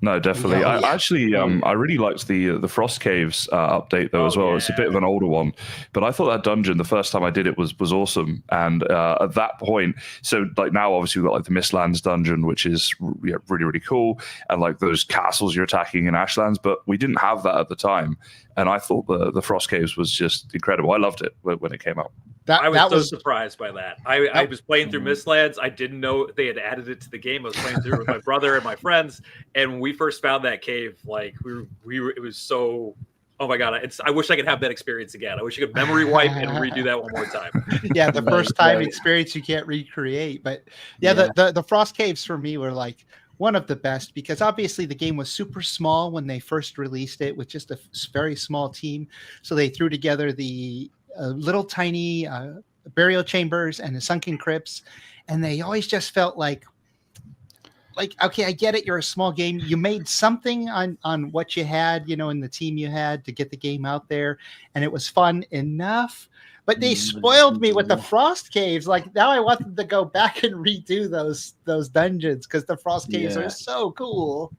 No, definitely. I actually, I really liked the Frost Caves update though as well. It's a bit of an older one, but I thought that dungeon the first time I did it was awesome. And at that point, so like now obviously we've got like the Mistlands dungeon, which is really really cool, and like those castles you're attacking in Ashlands, but we didn't have that at the time. And I thought the Frost Caves was just incredible. I loved it when it came out. I was so surprised by that. I was playing through Mistlands. I didn't know they had added it to the game. I was playing through it with my brother and my friends, and when we first found that cave, like we were, it was so. Oh my god! I wish I could have that experience again. I wish I could memory wipe and redo that one more time. Yeah, the first time experience you can't recreate. But the Frost Caves for me were like one of the best, because obviously the game was super small when they first released it with just a very small team. So they threw together the little tiny burial chambers and the sunken crypts, and they always just felt like, okay, I get it, you're a small game, you made something on what you had, in the team you had to get the game out there, and it was fun enough. But they spoiled me with the Frost Caves. Like, now I want them to go back and redo those dungeons, because the Frost Caves are so cool.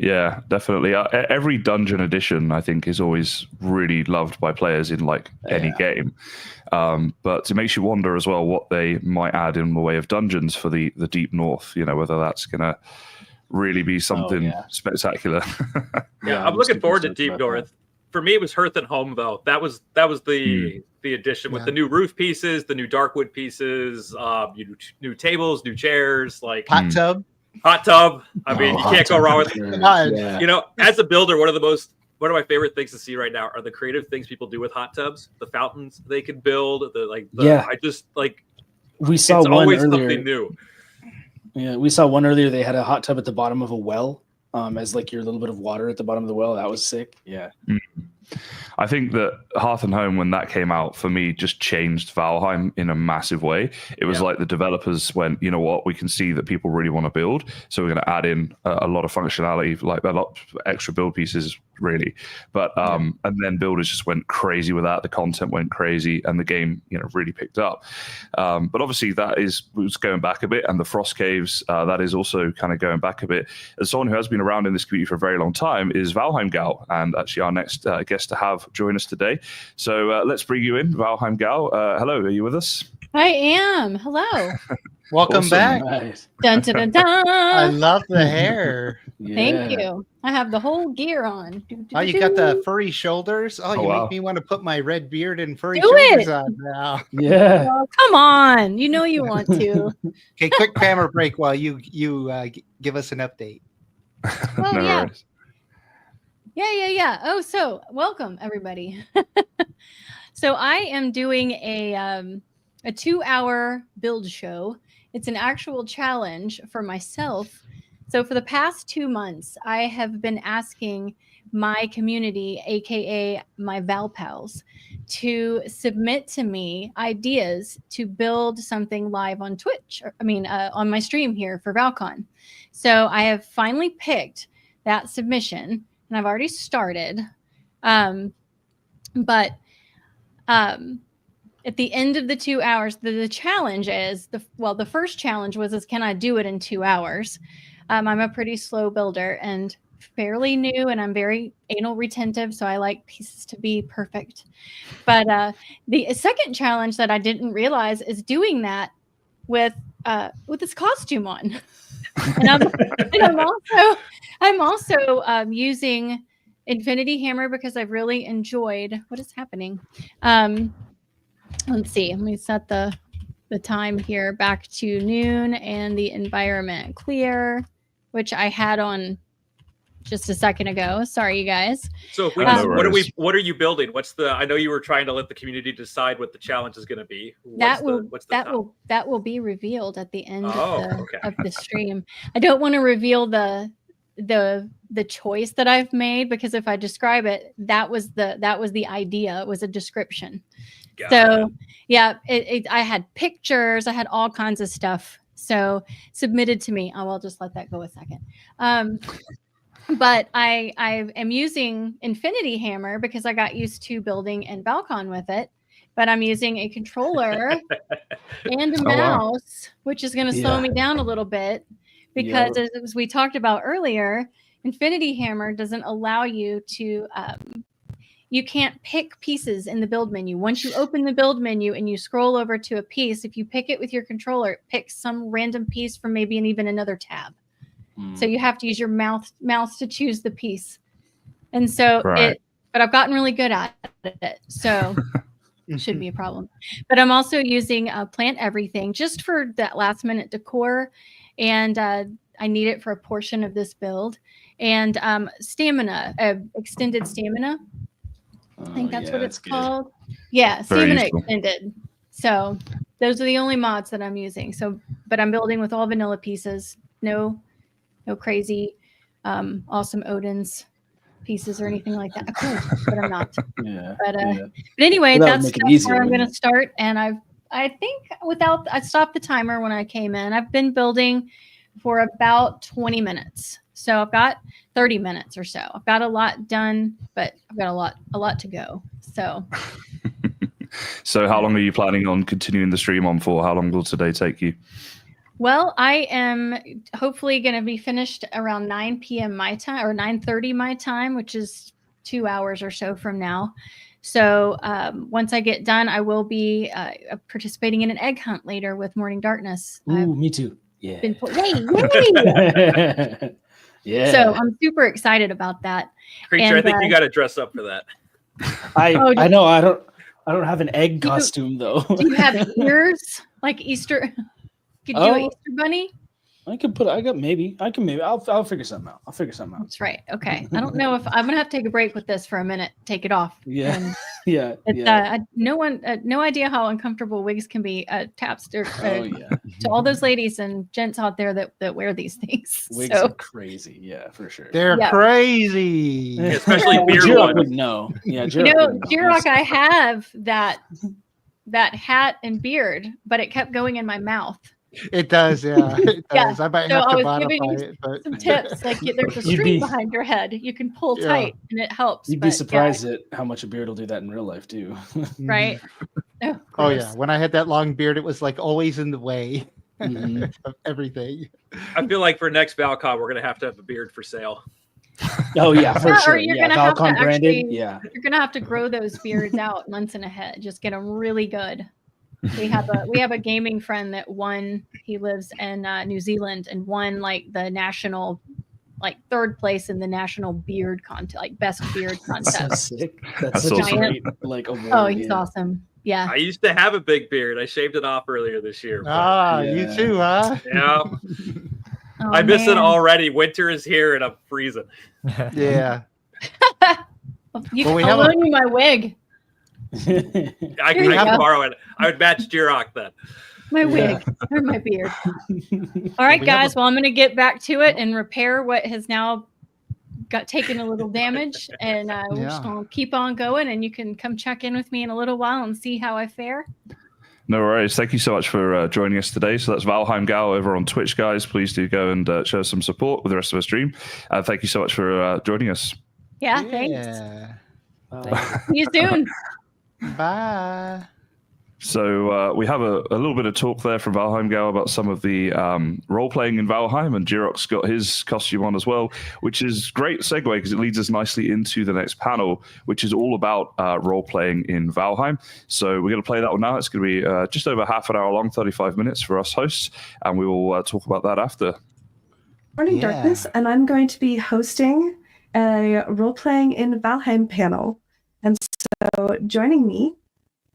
Yeah, definitely. Every dungeon edition, I think, is always really loved by players in like any game. But it makes you wonder as well what they might add in the way of dungeons for the Deep North. Whether that's going to really be something spectacular. I'm looking forward to Deep North. For me, it was Hearth and Home, though. That was the addition with the new roof pieces, the new darkwood pieces, new tables, new chairs, like hot tub. I mean, you can't go wrong with it. As a builder, one of my favorite things to see right now are the creative things people do with hot tubs, the fountains they can build. I just like. We saw it's one always earlier. something new. Yeah, we saw one earlier. They had a hot tub at the bottom of a well, as like your little bit of water at the bottom of the well. That was sick. Yeah. I think that Hearth and Home, when that came out, for me, just changed Valheim in a massive way. It was like the developers went, you know what, we can see that people really want to build, so we're going to add in a lot of functionality, like a lot of extra build pieces, really. But and then builders just went crazy with that. The content went crazy, and the game, really picked up. But obviously, was going back a bit, and the Frost Caves, that is also kind of going back a bit. As someone who has been around in this community for a very long time, is Valheim Gal, and actually our next guest to have join us today. So let's bring you in, Valheim Gal. Hello, are you with us? I am. Hello. Welcome Awesome. back. Nice. Dun, dun, dun, dun. I love the hair. Thank you. I have the whole gear on. Oh, you got the furry shoulders. Oh, you wow. make me want to put my red beard and furry Do shoulders it. on now. Yeah. Oh, come on. You know you want to. Okay, quick grammar break while you give us an update. Oh, No yeah. worries. Yeah. Oh, so welcome everybody. So I am doing a 2-hour build show. It's an actual challenge for myself. So for the past 2 months, I have been asking my community, aka my Val pals, to submit to me ideas to build something live on Twitch. On my stream here for Val-Con. So I have finally picked that submission, and I've already started. At the end of the 2 hours, the challenge is the first challenge was can I do it in 2 hours? I'm a pretty slow builder and fairly new, and I'm very anal retentive, so I like pieces to be perfect. But the second challenge that I didn't realize is doing that with this costume on. And I'm also using Infinity Hammer because I've really enjoyed what is happening. Let's see. Let me set the time here back to noon and the environment clear, which I had on just a second ago. Sorry, you guys. So if we what are you building? What's the? I know you were trying to let the community decide what the challenge is going to be. That will be revealed at the end of the stream. I don't want to reveal the choice that I've made, because if I describe it, that was the idea. It was a description. Yeah, I had pictures, I had all kinds of stuff. So submitted to me. I'll just let that go a second. But I am using Infinity Hammer because I got used to building in Val-Con with it. But I'm using a controller and a mouse, which is going to slow me down a little bit, because as we talked about earlier, Infinity Hammer doesn't allow you to you can't pick pieces in the build menu. Once you open the build menu and you scroll over to a piece, if you pick it with your controller, it picks some random piece from maybe even another tab. So you have to use your mouse to choose the piece. And so but I've gotten really good at it. So it shouldn't be a problem. But I'm also using Plant Everything just for that last minute decor. And I need it for a portion of this build. And stamina, extended stamina. I think that's what it's called. Yeah, stamina extended. So those are the only mods that I'm using. So, but I'm building with all vanilla pieces. No crazy, awesome Odin's pieces or anything like that. Of course, but I'm not. But anyway, that's where I'm going to start. And I think I stopped the timer when I came in. I've been building for about 20 minutes. So I've got 30 minutes or so. I've got a lot done, but I've got a lot to go. So So how long are you planning on continuing the stream on for? How long will today take you? Well, I am hopefully going to be finished around 9 p.m. my time, or 9:30 my time, which is 2 hours or so from now. So once I get done, I will be participating in an egg hunt later with Morning Darkness. Ooh, me too. Yeah. Yeah. So I'm super excited about that. Creature, I think you got to dress up for that. I know. I don't have an egg costume though. Do you have ears like Easter? Could you do an Easter bunny? I can maybe. I'll figure something out. That's right. Okay. I don't know if I'm gonna have to take a break with this for a minute. Take it off. Yeah. No idea how uncomfortable wigs can be. To all those ladies and gents out there that wear these things. Wigs are crazy. Yeah, for sure. They're crazy. Yeah, especially beard Jiroc ones. would know. Yeah, Jiroc, I have that hat and beard, but it kept going in my mouth. It does, yeah. It does. I might have to modify it. But... some tips, like there's a string behind your head. You can pull tight, and it helps. You'd be surprised at how much a beard will do that in real life too. Right? Oh yeah. When I had that long beard, it was like always in the way of everything. I feel like for next Val-Con, we're gonna have to have a beard for sale. Oh yeah, for Or sure. you're Yeah, gonna have to Val-Con branded. actually, Yeah. you're gonna have to grow those beards out months in ahead. Just get them really good. We have a gaming friend that won. He lives in New Zealand and won like the national, like 3rd place in the national beard contest, like best beard That's so contest. sick. That's such awesome. a great like award. Oh, he's yeah. awesome. Yeah. I used to have a big beard. I shaved it off earlier this year. but- You too, huh? Yeah. Oh, I miss it man. already. Winter is here and I'm freezing. Yeah. You Well, we I'll have a- loan you my wig. I Here you can go. borrow it. I would match Jiroc then. My wig or my beard. All right, We have guys. Well, I'm going to get back to it and repair what has now got taken a little damage, and we're just Yeah. going to keep on going. And you can come check in with me in a little while and see how I fare. No worries. Thank you so much for joining us today. So that's Valheim Gal over on Twitch, guys. Please do go and show some support with the rest of the stream. Thank you so much for joining us. Yeah, thanks. See you soon. Bye. So we have a little bit of talk there from Valheim Gal about some of the role-playing in Valheim, and Jiroc's got his costume on as well, which is great segue because it leads us nicely into the next panel, which is all about role-playing in Valheim. So we're going to play that one now. It's going to be just over half an hour long, 35 minutes for us hosts, and we will talk about that after. Morning Darkness, and I'm going to be hosting a role-playing in Valheim panel. And so joining me,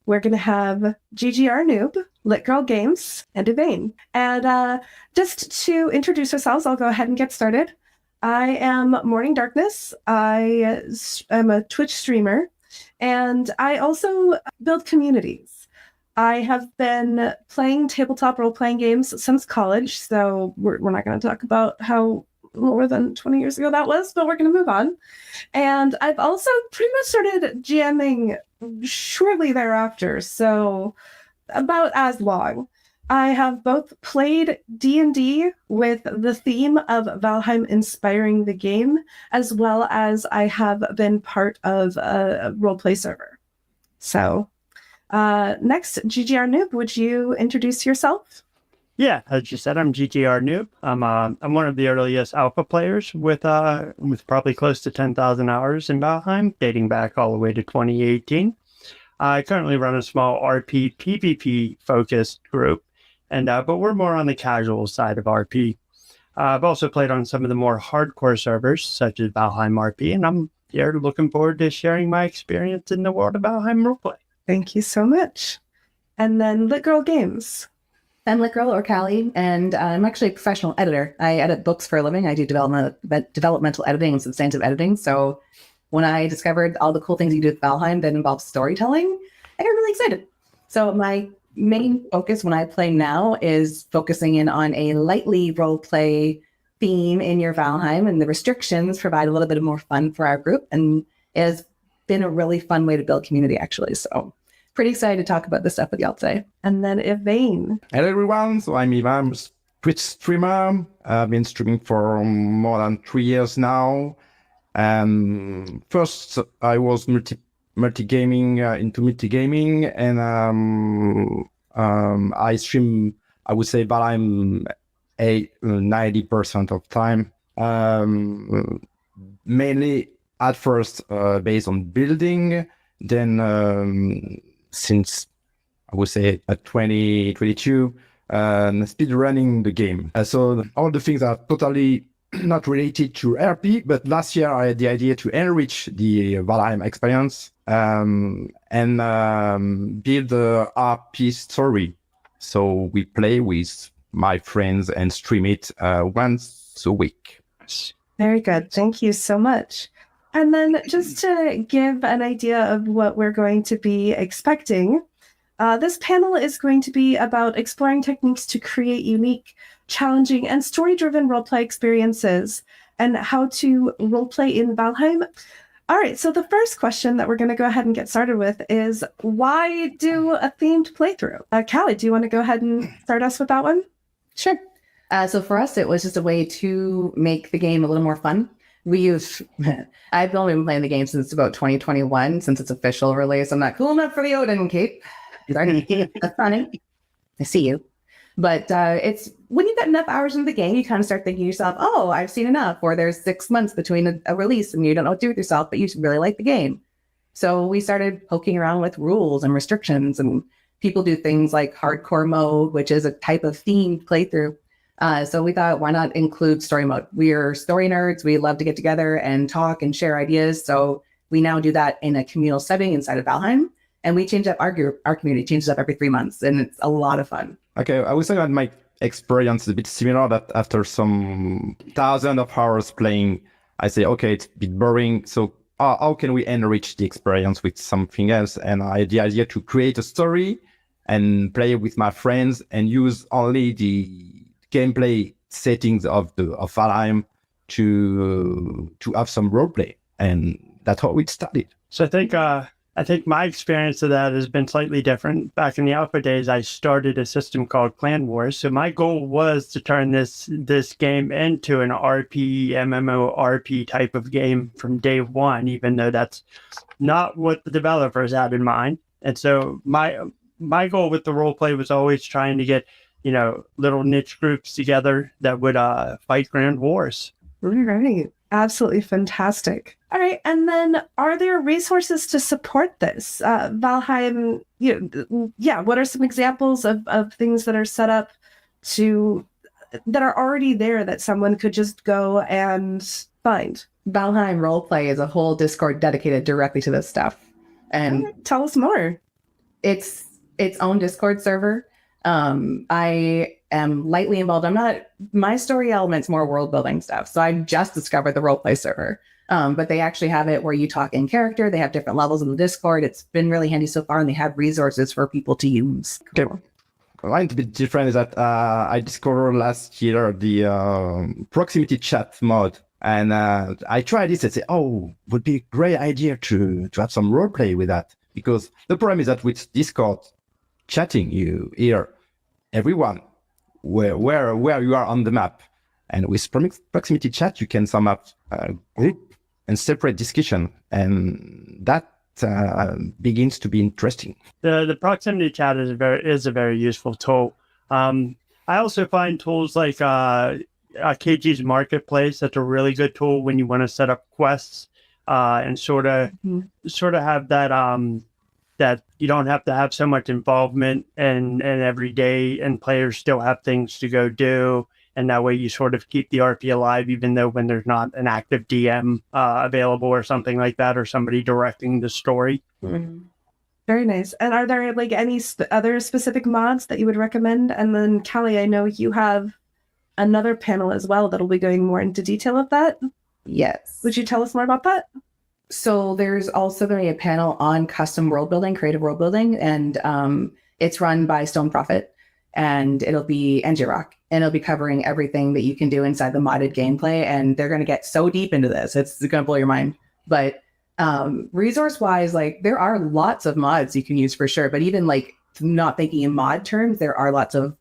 we're going to have GGR Noob, LitGirlGames, and Yvain. And just to introduce ourselves, I'll go ahead and get started. I am Morning Darkness. I am a Twitch streamer, and I also build communities. I have been playing tabletop role-playing games since college, so we're not going to talk about how more than 20 years ago that was, but we're going to move on. And I've also pretty much started GMing shortly thereafter, so about as long. I have both played D&D with the theme of Valheim inspiring the game, as well as I have been part of a roleplay server. So next, GGR Noob, would you introduce yourself? Yeah, as you said, I'm GGR Noob. I'm one of the earliest alpha players with probably close to 10,000 hours in Valheim, dating back all the way to 2018. I currently run a small RP PvP focused group, and but we're more on the casual side of RP. I've also played on some of the more hardcore servers, such as Valheim RP, and I'm here looking forward to sharing my experience in the world of Valheim roleplay. Thank you so much. And then LitGirlGames. I'm LitGirl or Callie, and I'm actually a professional editor. I edit books for a living. I do developmental editing and substantive editing. So when I discovered all the cool things you do with Valheim that involve storytelling, I got really excited. So my main focus when I play now is focusing in on a lightly role play theme in your Valheim, and the restrictions provide a little bit more fun for our group, and it has been a really fun way to build community, actually. So pretty excited to talk about this stuff with y'all today. And then Yvain. Hello everyone, so I'm Ivan, I'm a Twitch streamer. I've been streaming for more than 3 years now. First, I was multi-gaming, into multi-gaming, and I stream, I would say, Valheim 90% of time. Mainly at first based on building, then since I would say at 2022, speed running the game. So all the things are totally not related to RP, but last year I had the idea to enrich the Valheim experience and build a RP story. So we play with my friends and stream it once a week. Very good. Thank you so much. And then just to give an idea of what we're going to be expecting, this panel is going to be about exploring techniques to create unique, challenging, and story-driven roleplay experiences and how to roleplay in Valheim. All right, so the first question that we're going to go ahead and get started with is, why do a themed playthrough? Callie, do you want to go ahead and start us with that one? Sure. So for us, it was just a way to make the game a little more fun. I've only been playing the game since about 2021, since its official release. I'm not cool enough for the Odin cape. Sorry, that's funny. I see you. But it's when you get enough hours into the game, you kind of start thinking to yourself, oh, I've seen enough, or there's 6 months between a release and you don't know what to do with yourself, but you really like the game. So we started poking around with rules and restrictions, and people do things like hardcore mode, which is a type of themed playthrough. So we thought, why not include story mode? We're story nerds. We love to get together and talk and share ideas. So we now do that in a communal setting inside of Valheim. And we change up our group. Our community changes up every 3 months, and it's a lot of fun. Okay, I would say that my experience is a bit similar, that after some thousands of hours playing, I say, okay, it's a bit boring. So how can we enrich the experience with something else? And I had the idea to create a story and play with my friends and use only the gameplay settings of Valheim to have some roleplay, and that's how it started. So I think my experience of that has been slightly different. Back in the alpha days, I started a system called Clan Wars. So my goal was to turn this game into an MMORP type of game from day one, even though that's not what the developers had in mind. And so my goal with the roleplay was always trying to get, little niche groups together that would fight grand wars. Right. Absolutely fantastic. All right. And then are there resources to support this? Valheim, what are some examples of things that are set up that are already there that someone could just go and find? Valheim Roleplay is a whole Discord dedicated directly to this stuff. And tell us more. It's its own Discord server. I am lightly involved. My story element's more world building stuff. So I just discovered the roleplay server. But they actually have it where you talk in character. They have different levels in the Discord. It's been really handy so far, and they have resources for people to use. Okay. Mine's a bit different is that I discovered last year the proximity chat mod. And I tried this and said, would be a great idea to have some roleplay with that. Because the problem is that with Discord chatting, you hear everyone where you are on the map. And with proximity chat, you can sum up group and separate discussion. And that begins to be interesting. The proximity chat is a very useful tool. I also find tools like KG's Marketplace. That's a really good tool when you want to set up quests and sort of have that you don't have to have so much involvement and every day, and players still have things to go do. And that way you sort of keep the RP alive, even though when there's not an active DM available or something like that, or somebody directing the story. Mm-hmm. Very nice. And are there any other specific mods that you would recommend? And then Callie, I know you have another panel as well that'll be going more into detail of that. Yes. Would you tell us more about that? So there's also going to be a panel on custom world building, creative world building, and it's run by StonedProphet, and Jiroc, and it'll be covering everything that you can do inside the modded gameplay. And they're going to get so deep into this, it's going to blow your mind. But resource-wise, there are lots of mods you can use for sure. But even not thinking in mod terms, there are lots of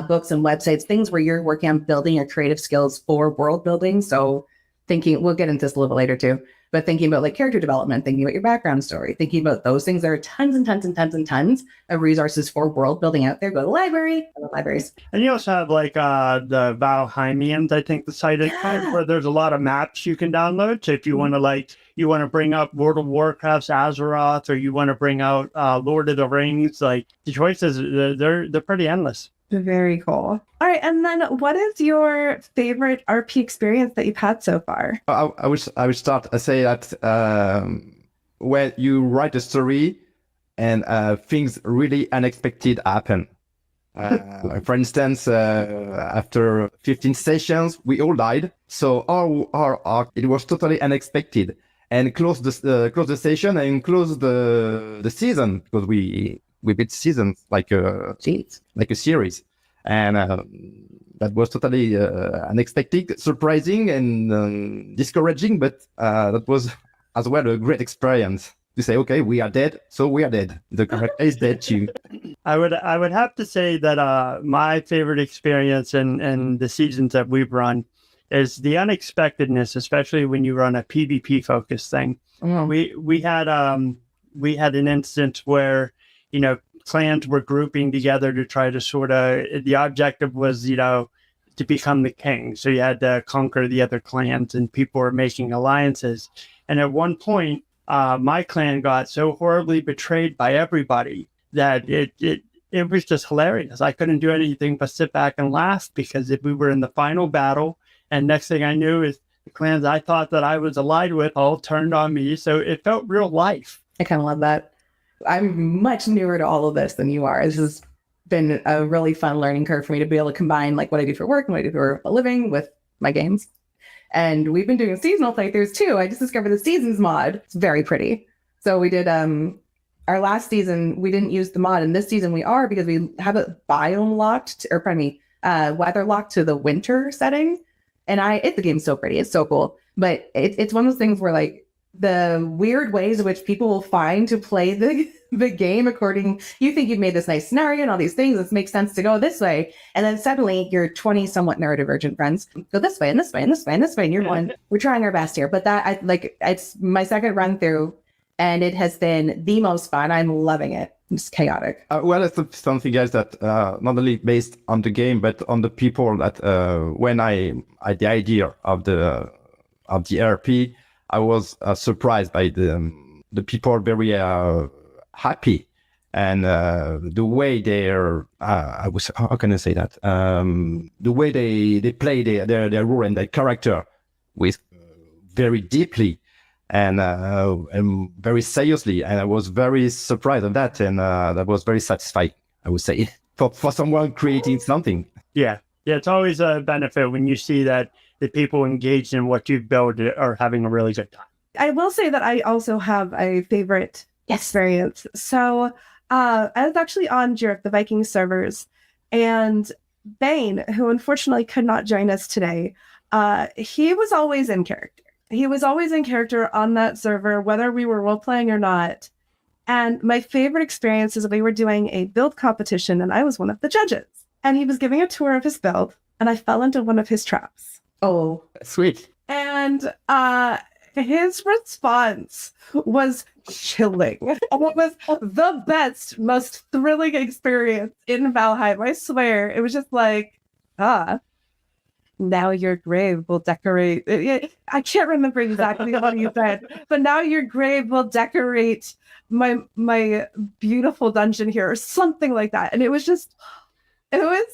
books and websites, things where you're working on building your creative skills for world building. So we'll get into this a little bit later too. But thinking about character development, thinking about your background story, thinking about those things, there are tons and tons and tons and tons of resources for world building out there. Go to the library, libraries. And you also have the Valheimians, I think the site is where there's a lot of maps you can download. So if you want to bring up World of Warcraft's Azeroth, or you want to bring out Lord of the Rings, the choices, they're pretty endless. Very cool. All right, and then what is your favorite RP experience that you've had so far? I will start. I say that when you write a story and things really unexpected happen. For instance, after 15 sessions, we all died. So our arc, it was totally unexpected, and close the session and close the season, because we built seasons like a series, and that was totally unexpected, surprising, and discouraging. But that was as well a great experience to say, okay, we are dead, so we are dead. The character is dead too. I would have to say that my favorite experience in the seasons that we've run is the unexpectedness, especially when you run a PvP focused thing. We had an instance where clans were grouping together to try to sort of, the objective was, you know, to become the king. So you had to conquer the other clans, and people were making alliances. And at one point, my clan got so horribly betrayed by everybody that it was just hilarious. I couldn't do anything but sit back and laugh, because if we were in the final battle, and next thing I knew is the clans I thought that I was allied with all turned on me. So it felt real life. I kind of love that. I'm much newer to all of this than you are. This has been a really fun learning curve for me to be able to combine like what I do for work and what I do for a living with my games. And we've been doing seasonal playthroughs too. I just discovered the seasons mod. It's very pretty. So we did our last season, we didn't use the mod, and this season we are, because we have it biome locked, or pardon me, weather locked to the winter setting. And the game's so pretty. It's so cool. But it's one of those things where like the weird ways in which people will find to play the game according, you think you've made this nice scenario and all these things, this makes sense to go this way. And then suddenly your 20 somewhat neurodivergent friends go this way and this way and this way and this way. And you're going, we're trying our best here. But it's my second run through, and it has been the most fun. I'm loving it. It's chaotic. Well, it's something else that not only based on the game, but on the people that when I had the idea of the RP, I was surprised by the people very happy, and the way they're how can I say that, the way they play their role and their character with very deeply and very seriously, and I was very surprised of that, and that was very satisfying, I would say, for someone creating something. Yeah, it's always a benefit when you see that the people engaged in what you've built are having a really good time. I will say that I also have a favorite experience. So I was actually on Jiroc, the Viking servers, and Bane, who unfortunately could not join us today, he was always in character. He was always in character on that server, whether we were role-playing or not. And my favorite experience is we were doing a build competition, and I was one of the judges. And he was giving a tour of his build, and I fell into one of his traps. Oh, sweet. And his response was chilling. And it was the best, most thrilling experience in Valheim. I swear. It was just like, now your grave will decorate. I can't remember exactly what he said, but now your grave will decorate my beautiful dungeon here, or something like that. And it was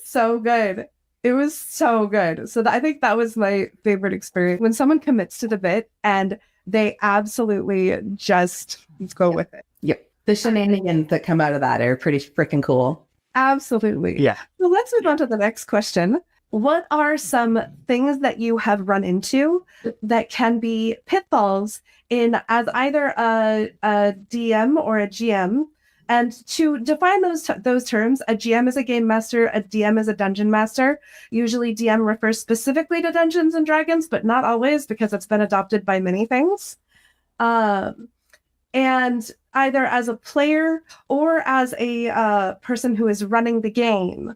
so good. It was so good. So I think that was my favorite experience, when someone commits to the bit and they absolutely just go with it. Yep. The shenanigans that come out of that are pretty freaking cool. Absolutely. Yeah. So let's move on to the next question. What are some things that you have run into that can be pitfalls in as either a DM or a GM? And to define those terms, a GM is a game master, a DM is a dungeon master. Usually DM refers specifically to Dungeons and Dragons, but not always, because it's been adopted by many things. And either as a player or as a person who is running the game,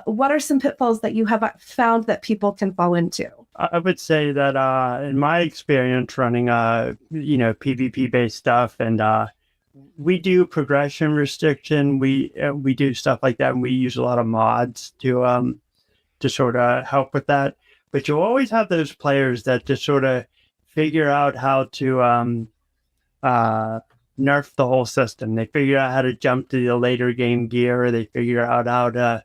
what are some pitfalls that you have found that people can fall into? I would say that in my experience running, PvP-based stuff, and we do progression restriction. We do stuff like that, and we use a lot of mods to sort of help with that. But you always have those players that just sort of figure out how to nerf the whole system. They figure out how to jump to the later game gear, or they figure out how to,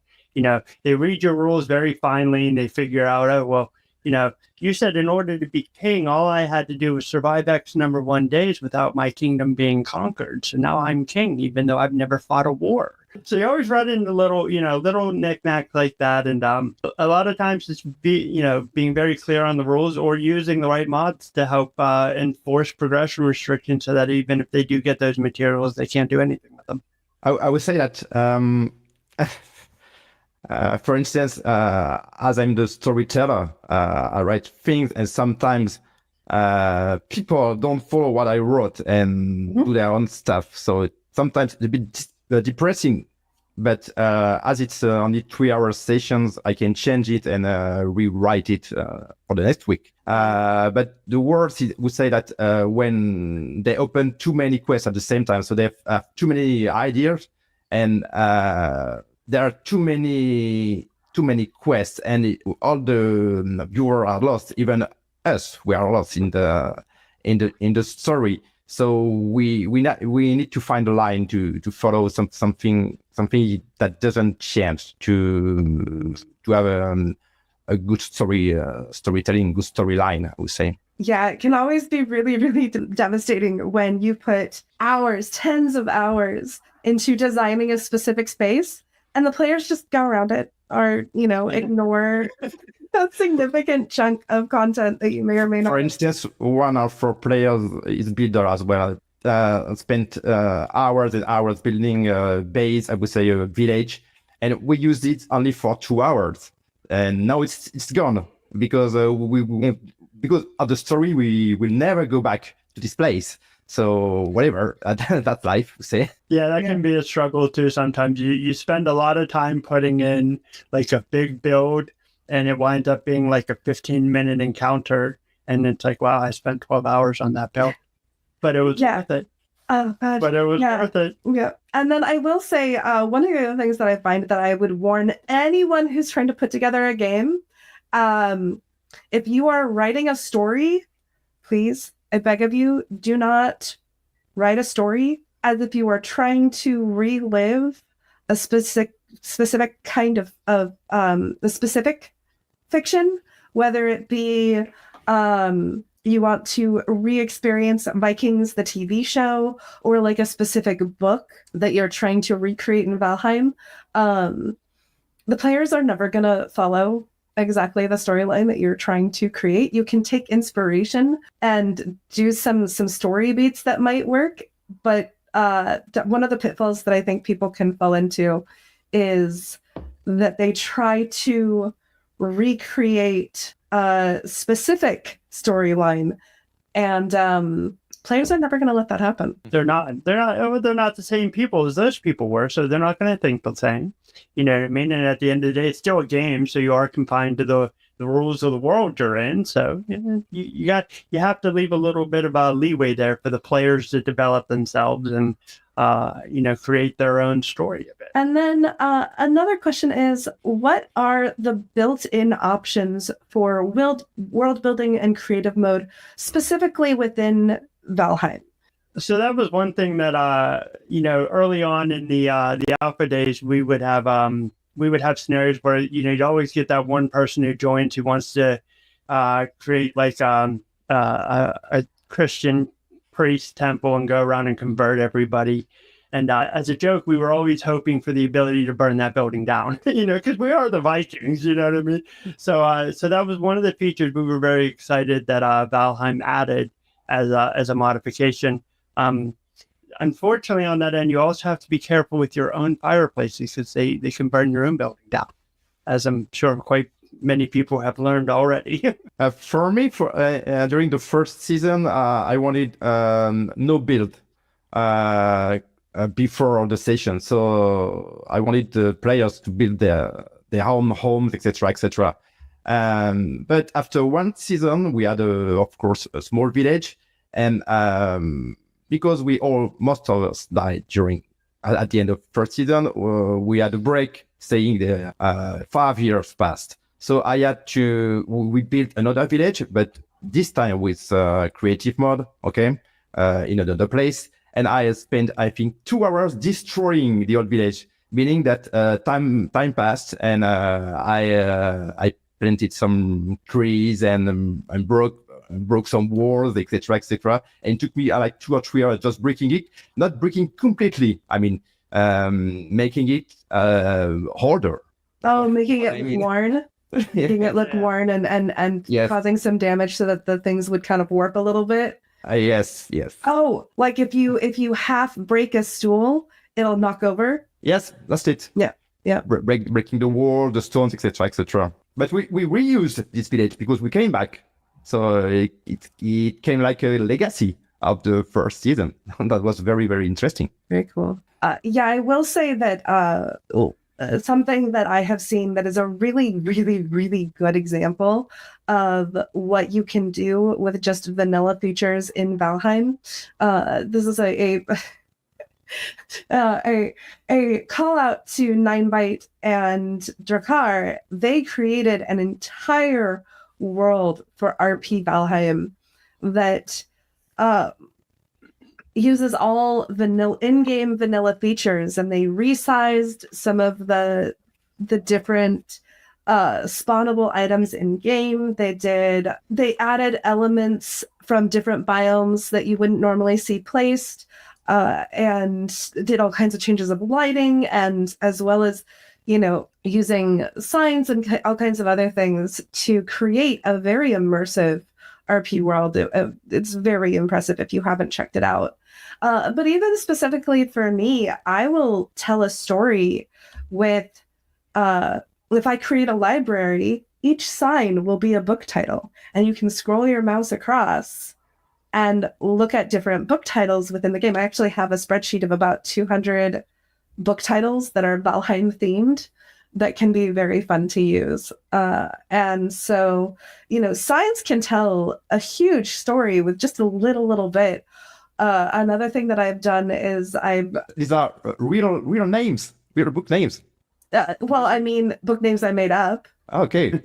they read your rules very finely, and they figure out, you said in order to be king, all I had to do was survive X number 1 days without my kingdom being conquered. So now I'm king, even though I've never fought a war. So you always run into little knickknacks like that. And a lot of times it's being very clear on the rules, or using the right mods to help enforce progression restrictions, so that even if they do get those materials, they can't do anything with them. I would say that for instance, as I'm the storyteller, I write things, and sometimes people don't follow what I wrote and do their own stuff. So sometimes it's a bit depressing. But as it's only 3-hour sessions, I can change it and rewrite it for the next week. But the worst would say that when they open too many quests at the same time, so they have too many ideas, and there are too many quests, and all the viewers are lost. Even us, we are lost in the story. So we need to find a line to follow something that doesn't change to have a good storytelling, good storyline, I would say. Yeah, it can always be really, really devastating when you put hours, tens of hours into designing a specific space and the players just go around it or, ignore a significant chunk of content that you may or may not. For instance, one of our players is builder as well. Spent hours and hours building a base, I would say a village, and we used it only for 2 hours. And now it's gone because because of the story, we will never go back to this place. So whatever, that's life, say. Yeah, that can be a struggle too. Sometimes you spend a lot of time putting in like a big build, and it winds up being like a 15-minute encounter, and it's like, wow, I spent 12 hours on that build, but it was worth it. Oh, God. But it was worth it. Yeah. And then I will say, one of the other things that I find that I would warn anyone who's trying to put together a game, if you are writing a story, please, I beg of you, do not write a story as if you are trying to relive a specific kind of a specific fiction, whether it be you want to re-experience Vikings, the TV show, or like a specific book that you're trying to recreate in Valheim. The players are never going to follow exactly the storyline that you're trying to create. You can take inspiration and do some story beats that might work, but one of the pitfalls that I think people can fall into is that they try to recreate a specific storyline, and players are never going to let that happen. They're not the same people as those people were, so they're not going to think the same. You know what I mean? And at the end of the day, it's still a game, so you are confined to the rules of the world you're in. So you have to leave a little bit of a leeway there for the players to develop themselves and create their own story of it. And then another question is, what are the built-in options for world building and creative mode, specifically within Valheim? So that was one thing that early on in the alpha days, we would have scenarios where you'd always get that one person who joins who wants to create like a Christian priest temple and go around and convert everybody. And as a joke, we were always hoping for the ability to burn that building down, because we are the Vikings, you know what I mean? So that was one of the features we were very excited that Valheim added as a modification. Unfortunately, on that end, you also have to be careful with your own fireplaces because they can burn your own building down, as I'm sure quite many people have learned already. For me, during the first season, I wanted no build before the session. So I wanted the players to build their own homes, etc., etc. But after one season, we had, of course, a small village, and because most of us died at the end of first season, we had a break, saying the 5 years passed. So we built another village, but this time with creative mode, okay, in another place. And I spent, I think, 2 hours destroying the old village, meaning that time passed, and I planted some trees and broke some walls, etc., etc. And it took me like 2 or 3 hours just breaking it, not breaking completely. I mean, making it harder. Oh, making it worn. Making it look worn and yes. Causing some damage so that the things would kind of warp a little bit. Yes. Oh, like if you half break a stool, it'll knock over. Yes, that's it. Yeah. Breaking the wall, the stones, etc., etc. But we reused this village because we came back, so it came like a legacy of the first season. That was very, very interesting. Very cool. Yeah, I will say that something that I have seen that is a really, really, really good example of what you can do with just vanilla features in Valheim. This is a call out to Ninebite and Dhakhar. They created an entire world for RP Valheim that uses all in-game vanilla features, and they resized some of the different spawnable items in game. They added elements from different biomes that you wouldn't normally see placed, and did all kinds of changes of lighting, and as well as, you know, using signs and all kinds of other things to create a very immersive RP world. It's very impressive if you haven't checked it out. But even specifically for me, I will tell a story with, if I create a library, each sign will be a book title, and you can scroll your mouse across and look at different book titles within the game. I actually have a spreadsheet of about 200 book titles that are Valheim themed that can be very fun to use. And so, you know, signs can tell a huge story with just a little bit. Another thing that I've done is These are real names, real book names. Well, I mean, book names I made up. Okay.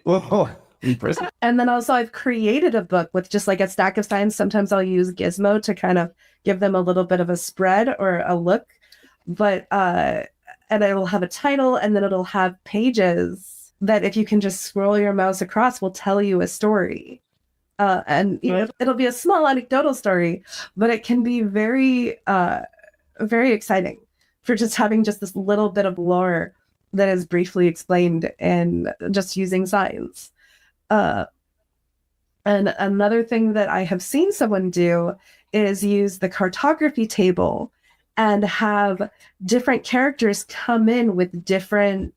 Oh, impressive. And then also I've created a book with just like a stack of signs. Sometimes I'll use Gizmo to kind of give them a little bit of a spread or a look. But, and it'll have a title, and then it'll have pages that if you can just scroll your mouse across will tell you a story. And you know, it'll be a small anecdotal story, but it can be very, very exciting for just having just this little bit of lore that is briefly explained and just using signs. And another thing that I have seen someone do is use the cartography table and have different characters come in with different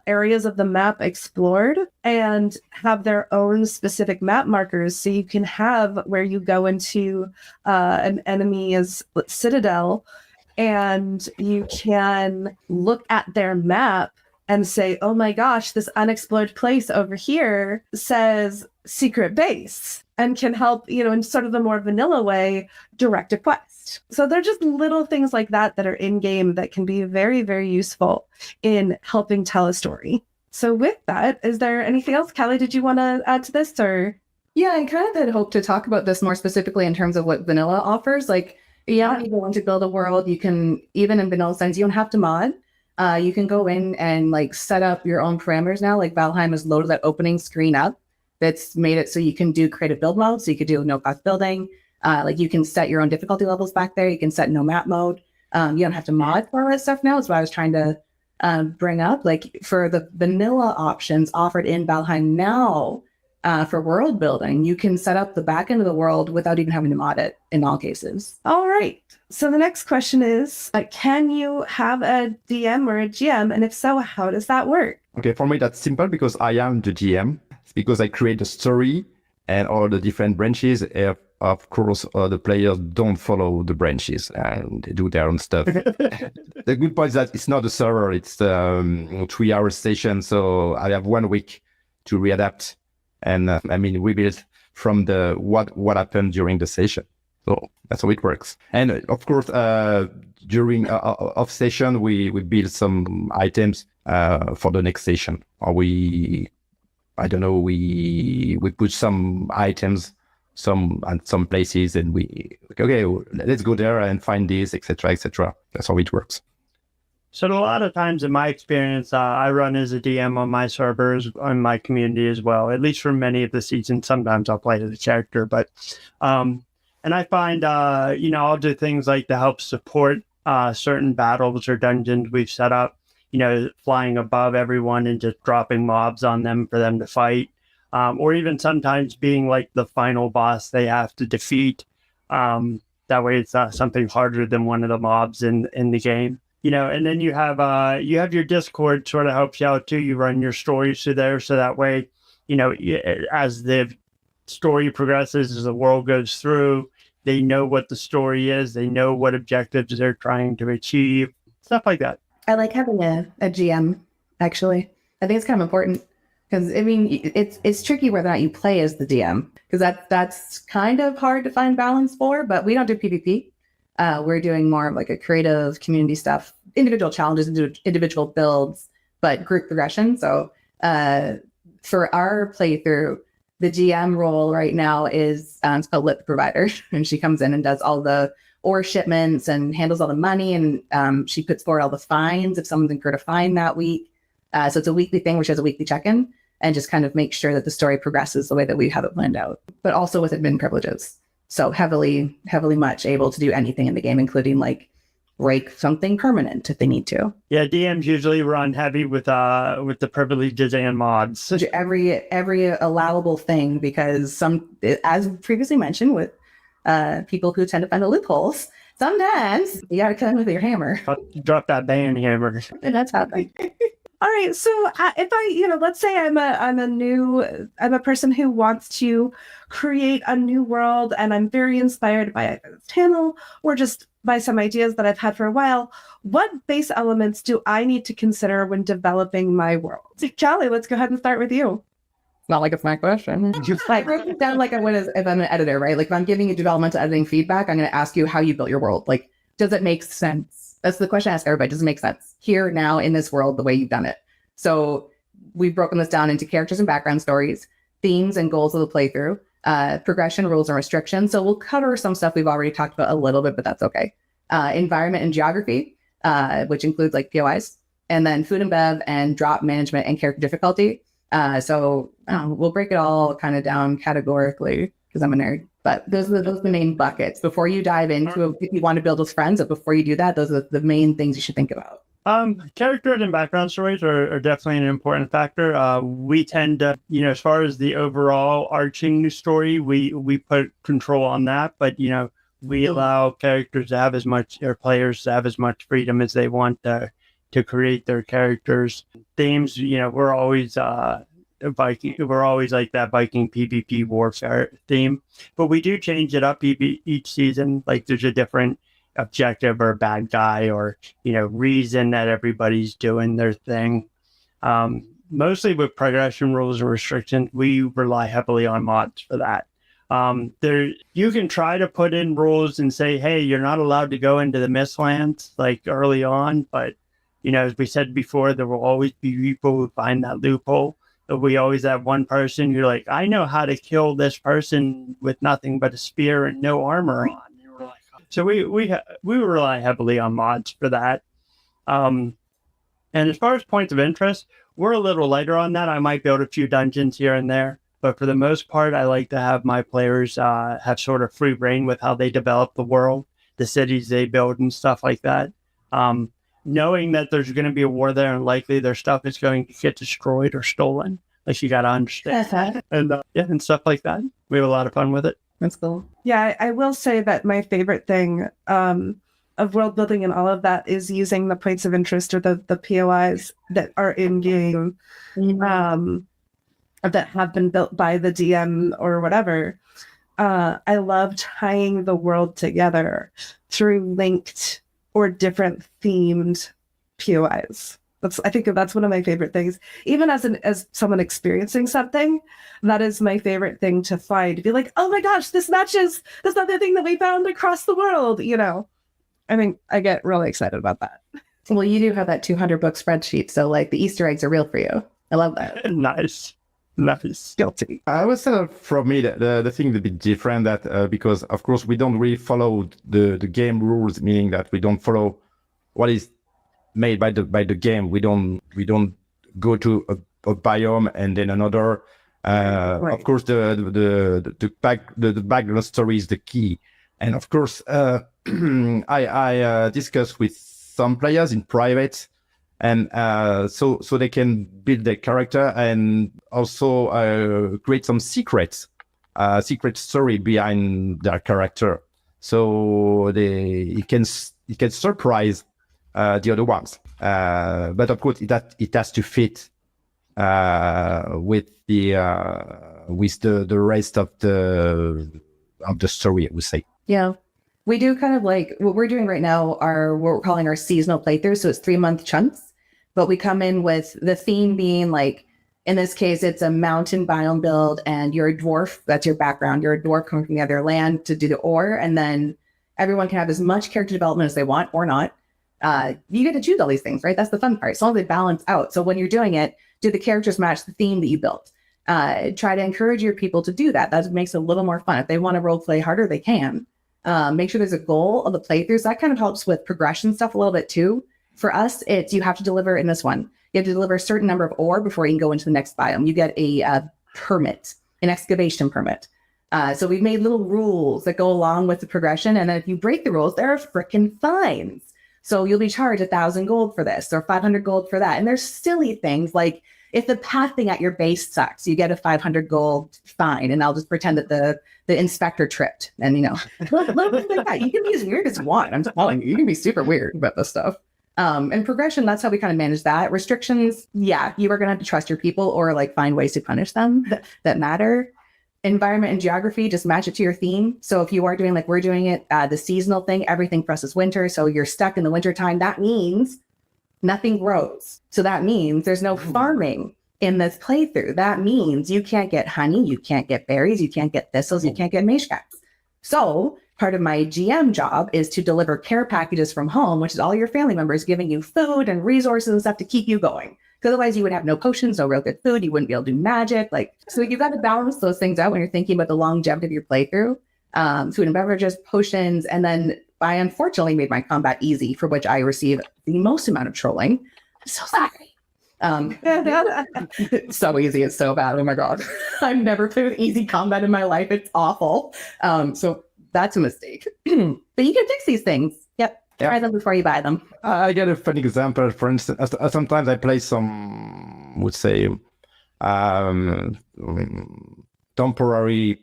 areas of the map explored and have their own specific map markers. So you can have where you go into an enemy's citadel, and you can look at their map and say, oh my gosh, this unexplored place over here says secret base, and can help, you know, in sort of a more vanilla way, direct a quest. So they're just little things like that that are in game that can be very, very useful in helping tell a story. So with that, is there anything else? Callie, did you want to add to this, or? Yeah, I kind of had hoped to talk about this more specifically in terms of what vanilla offers. Like, yeah, you want to build a world, you can, even in vanilla sense, you don't have to mod. You can go in and like set up your own parameters now. Like Valheim has loaded that opening screen up that's made it so you can do creative build mode. So you could do no cost building. Like you can set your own difficulty levels back there. You can set no map mode. You don't have to mod for all that stuff now. That's what I was trying to bring up. Like for the vanilla options offered in Valheim now, for world building, you can set up the back end of the world without even having to mod it in all cases. All right. So the next question is, can you have a DM or a GM? And if so, how does that work? Okay, for me, that's simple because I am the GM. It's because I create the story and all the different branches. Of course, the players don't follow the branches and they do their own stuff. The good part is that it's not a server. It's a 3-hour session. So I have 1 week to readapt and rebuild from the what happened during the session. So that's how it works. And of course, during off session, we build some items for the next session. Or we put some items at some places, and okay, let's go there and find this, etc., etc. That's how it works. So a lot of times in my experience, I run as a DM on my servers, on my community as well, at least for many of the seasons. Sometimes I'll play as a character, but, and I find, I'll do things like to help support certain battles or dungeons we've set up, flying above everyone and just dropping mobs on them for them to fight, or even sometimes being like the final boss they have to defeat. That way it's something harder than one of the mobs in the game. And then you have your Discord sort of helps you out too. You run your stories through there, so that way, as the story progresses, as the world goes through, they know what the story is, they know what objectives they're trying to achieve, stuff like that. I like having a GM, actually. I think it's kind of important because it's tricky whether or not you play as the DM, because that's kind of hard to find balance for. But we don't do PvP. We're doing more of like a creative community stuff, individual challenges, individual builds, but group progression. So for our playthrough, the GM role right now is it's called Lit Provider, and she comes in and does all the ore shipments and handles all the money, and she puts forward all the fines if someone's incurred a fine that week. So it's a weekly thing where she has a weekly check-in and just kind of make sure that the story progresses the way that we have it planned out, but also with admin privileges. So heavily much able to do anything in the game, including like break something permanent if they need to. Yeah, DMs usually run heavy with the privileges and mods. Every allowable thing, because as previously mentioned, with people who tend to find the loopholes, sometimes you got to come with your hammer. Drop that ban hammer. And that's happening. All right, so if I, let's say I'm a person who wants to create a new world, and I'm very inspired by either this channel or just by some ideas that I've had for a while. What base elements do I need to consider when developing my world? Callie, let's go ahead and start with you. Not like it's my question. Just like break it down like I would if I'm an editor, right? Like if I'm giving you developmental editing feedback, I'm going to ask you how you built your world. Like, does it make sense? That's the question I ask everybody. Does it make sense here, now, in this world, the way you've done it? So we've broken this down into characters and background stories, themes and goals of the playthrough, progression, rules, and restrictions. So we'll cover some stuff we've already talked about a little bit, but that's okay. Environment and geography, which includes like POIs, and then food and bev and drop management and character difficulty. So we'll break it all kind of down categorically because I'm a nerd. But those are the main buckets. Before you dive into it, if you want to build with friends, but before you do that, those are the main things you should think about. Characters and background stories are definitely an important factor. We tend to, as far as the overall arching story, we put control on that, but, we allow characters to have as much, or players to have as much freedom as they want to create their characters. Themes, we're always Viking. We're always like that Viking PvP warfare theme, but we do change it up each season. Like there's a different objective or bad guy or reason that everybody's doing their thing. Mostly with progression rules and restrictions, we rely heavily on mods for that. You can try to put in rules and say, hey, you're not allowed to go into the Mistlands like early on, but as we said before, there will always be people who find that loophole. But we always have one person who's like, I know how to kill this person with nothing but a spear and no armor on. So we rely heavily on mods for that. And as far as points of interest, we're a little lighter on that. I might build a few dungeons here and there, but for the most part, I like to have my players have sort of free reign with how they develop the world, the cities they build and stuff like that. Knowing that there's going to be a war there and likely their stuff is going to get destroyed or stolen. Like you got to understand. And stuff like that. We have a lot of fun with it. That's cool. Yeah, I will say that my favorite thing of world building and all of that is using the points of interest or the POIs that are in game that have been built by the DM or whatever. I love tying the world together through linked or different themed POIs. I think that's one of my favorite things. Even as someone experiencing something, that is my favorite thing to find. To be like, oh my gosh, this matches this other thing that we found across the world. I think I get really excited about that. Well, you do have that 200 book spreadsheet, so like the Easter eggs are real for you. I love that. Nice. Guilty. I would say for me the thing is a bit different that because of course we don't really follow the game rules, meaning that we don't follow what is made by the game. We don't go to a biome and then another. Right. Of course, the background story is the key, and of course, I discussed with some players in private, and so they can build their character and also create some secret story behind their character, so it can surprise the other ones, but of course it has to fit with the rest of the story, I would say. Yeah, we do kind of like what we're doing right now what we're calling our seasonal playthrough. So it's 3-month chunks, but we come in with the theme being like, in this case, it's a mountain biome build and you're a dwarf. That's your background. You're a dwarf coming from the other land to do the ore. And then Everyone can have as much character development as they want or not. You get to choose all these things, right? That's the fun part. As long as they balance out. So when you're doing it, do the characters match the theme that you built? Try to encourage your people to do that. That makes it a little more fun. If they want to role play harder, they can. Make sure there's a goal of the playthroughs. That kind of helps with progression stuff a little bit too. For us, it's you have to deliver in this one. You have to deliver a certain number of ore before you can go into the next biome. You get a permit, an excavation permit. So we've made little rules that go along with the progression. And then if you break the rules, there are frickin' fines. So you'll be charged 1,000 gold for this or 500 gold for that. And there's silly things like if the pathing at your base sucks, you get a 500 gold fine. And I'll just pretend that the inspector tripped. And, little things like that. You can be as weird as you want. I'm telling you, you can be super weird about this stuff. And progression, that's how we kind of manage that. Restrictions, yeah, you are going to have to trust your people or find ways to punish them that matter. Environment and geography, just match it to your theme. So if you are doing we're doing it, the seasonal thing, everything for us is winter. So you're stuck in the winter time. That means nothing grows. So that means there's no farming in this playthrough. That means you can't get honey, you can't get berries, you can't get thistles, you can't get mage caps. So part of my GM job is to deliver care packages from home, which is all your family members giving you food and resources and stuff to keep you going. Because otherwise you would have no potions, no real good food. You wouldn't be able to do magic. So you've got to balance those things out when you're thinking about the longevity of your playthrough. Food and beverages, potions, and then I unfortunately made my combat easy, for which I receive the most amount of trolling. I'm so sorry. It's so easy. It's so bad. Oh my God. I've never played easy combat in my life. It's awful. So that's a mistake. But you can fix these things. Yep. Try them before you buy them. I get a funny example. For instance, sometimes I play some, would say, temporary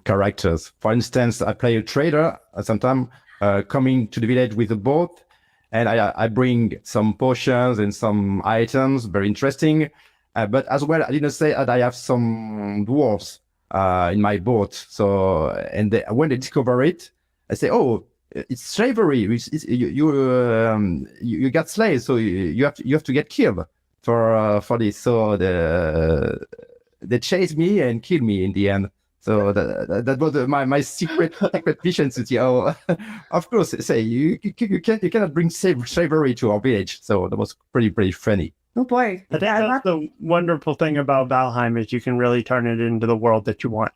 characters. For instance, I play a trader sometimes coming to the village with a boat, and I bring some potions and some items, very interesting. But as well, I didn't say that I have some dwarves in my boat. So, and when they discover it, I say, oh, it's slavery. You got slaves, so you have to get killed for this. So they chase me and kill me in the end. So that was my secret mission to see. Oh, of course, say you cannot bring slavery to our village. So that was pretty funny. Oh boy! I think that's the wonderful thing about Valheim is you can really turn it into the world that you want.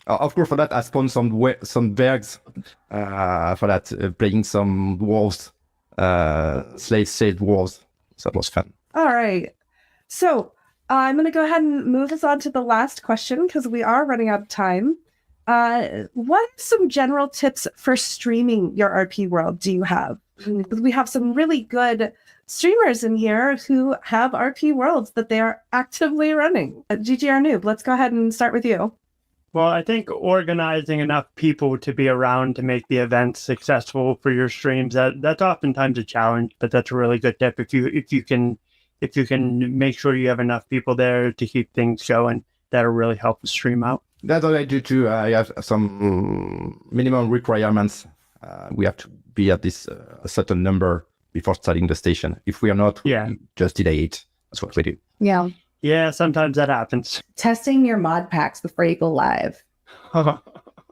Of course, for that I spawned some Bergs. For that, playing some dwarves, slave dwarves. So that was fun. All right, so I'm going to go ahead and move us on to the last question because we are running out of time. What are some general tips for streaming your RP world do you have? Because we have some really good streamers in here who have RP worlds that they are actively running. GGR Noob, let's go ahead and start with you. Well, I think organizing enough people to be around to make the events successful for your streams, that's oftentimes a challenge, but that's a really good tip. If you can make sure you have enough people there to keep things going, that'll really help the stream out. That's what I do too. I have some minimum requirements. We have to be at this a certain number before starting the station. If we are not, we just delay it. That's what we do. Yeah. Yeah, sometimes that happens. Testing your mod packs before you go live.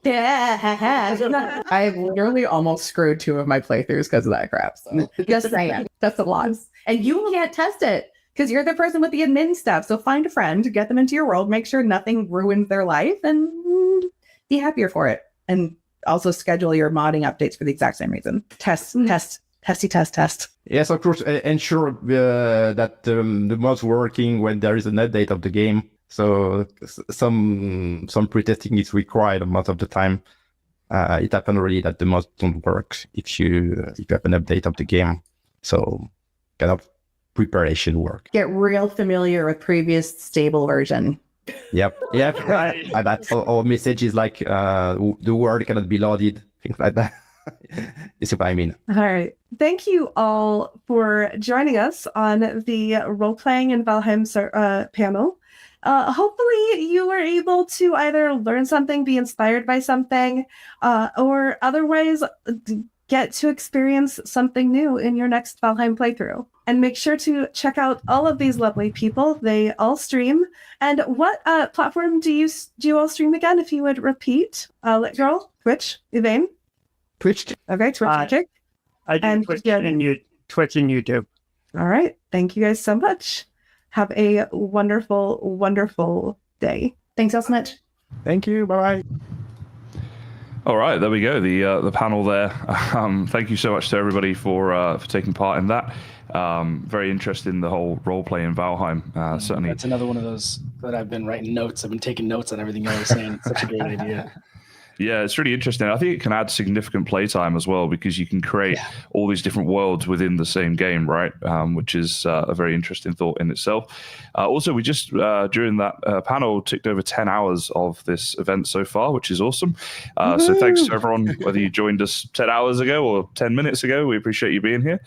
Yeah. I've literally almost screwed 2 of my playthroughs because of that crap. So just saying, that's a lot. And you can't test it because you're the person with the admin stuff. So find a friend, get them into your world, make sure nothing ruins their life, and be happier for it. And also schedule your modding updates for the exact same reason. Test. Yes, of course. Ensure that the mod's working when there is an update of the game. So some pre-testing is required most of the time. It happens really that the mods don't work if you have an update of the game. So kind of preparation work. Get real familiar with previous stable version. Yep. That's all messages like the word cannot be loaded, things like that. You see what I mean? All right. Thank you all for joining us on the role-playing in Valheim panel. Hopefully you were able to either learn something, be inspired by something, or otherwise get to experience something new in your next Valheim playthrough. And make sure to check out all of these lovely people. They all stream. And what platform do you all stream again, if you would repeat? LitGirl, Twitch, Yvain? Twitch. Okay, Twitch magic. I do Twitch and YouTube. All right. Thank you guys so much. Have a wonderful, wonderful day. Thanks so much. Thank you. Bye-bye. All right, there we go. The panel there. Thank you so much to everybody for taking part in that. Very interested in the whole role play in Valheim. Certainly, that's another one of those that I've been writing notes. I've been taking notes on everything I was saying. It's such a great idea. Yeah, it's really interesting. I think it can add significant playtime as well because you can create all these different worlds within the same game, right? Which is a very interesting thought in itself. Also, we just, during that panel, ticked over 10 hours of this event so far, which is awesome. So thanks to everyone, whether you joined us 10 hours ago or 10 minutes ago. We appreciate you being here.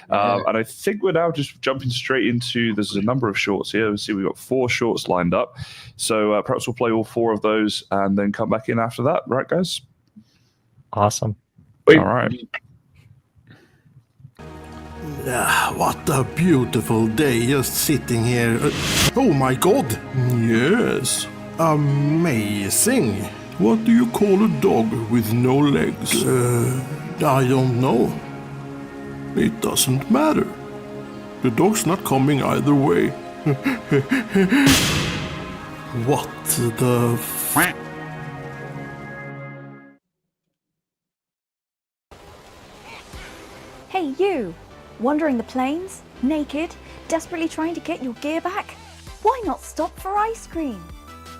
And I think we're now just jumping straight into, there's a number of shorts here. Let's see, we've got 4 shorts lined up. So perhaps we'll play all 4 of those and then come back in after that, right, guys? Awesome. All right. What a beautiful day just sitting here. Oh my god! Yes, amazing. What do you call a dog with no legs? I don't know. It doesn't matter. The dog's not coming either way. What the f... Hey you! Wandering the plains, naked, desperately trying to get your gear back? Why not stop for ice cream?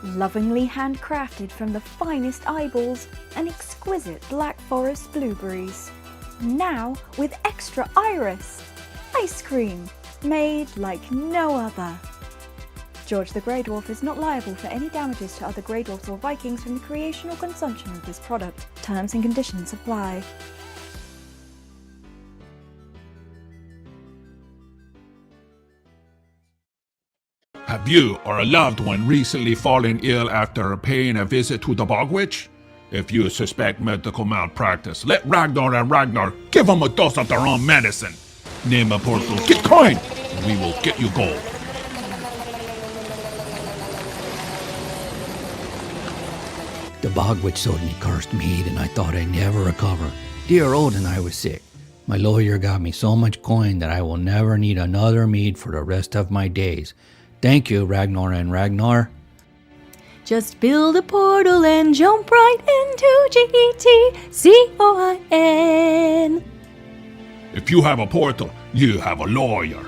Lovingly handcrafted from the finest eyeballs and exquisite Black Forest blueberries. Now with extra iris. Ice cream, made like no other. George the Grey Dwarf is not liable for any damages to other Grey Dwarfs or Vikings from the creation or consumption of this product. Terms and conditions apply. Have you or a loved one recently fallen ill after paying a visit to the Bog Witch? If you suspect medical malpractice, let Ragnar and Ragnar give them a dose of their own medicine. Name a portal, get coin, and we will get you gold. The Bog Witch sold me cursed mead and I thought I'd never recover. Dear Odin, I was sick. My lawyer got me so much coin that I will never need another mead for the rest of my days. Thank you, Ragnar and Ragnar. Just build a portal and jump right into GETCOIN. If you have a portal, you have a lawyer.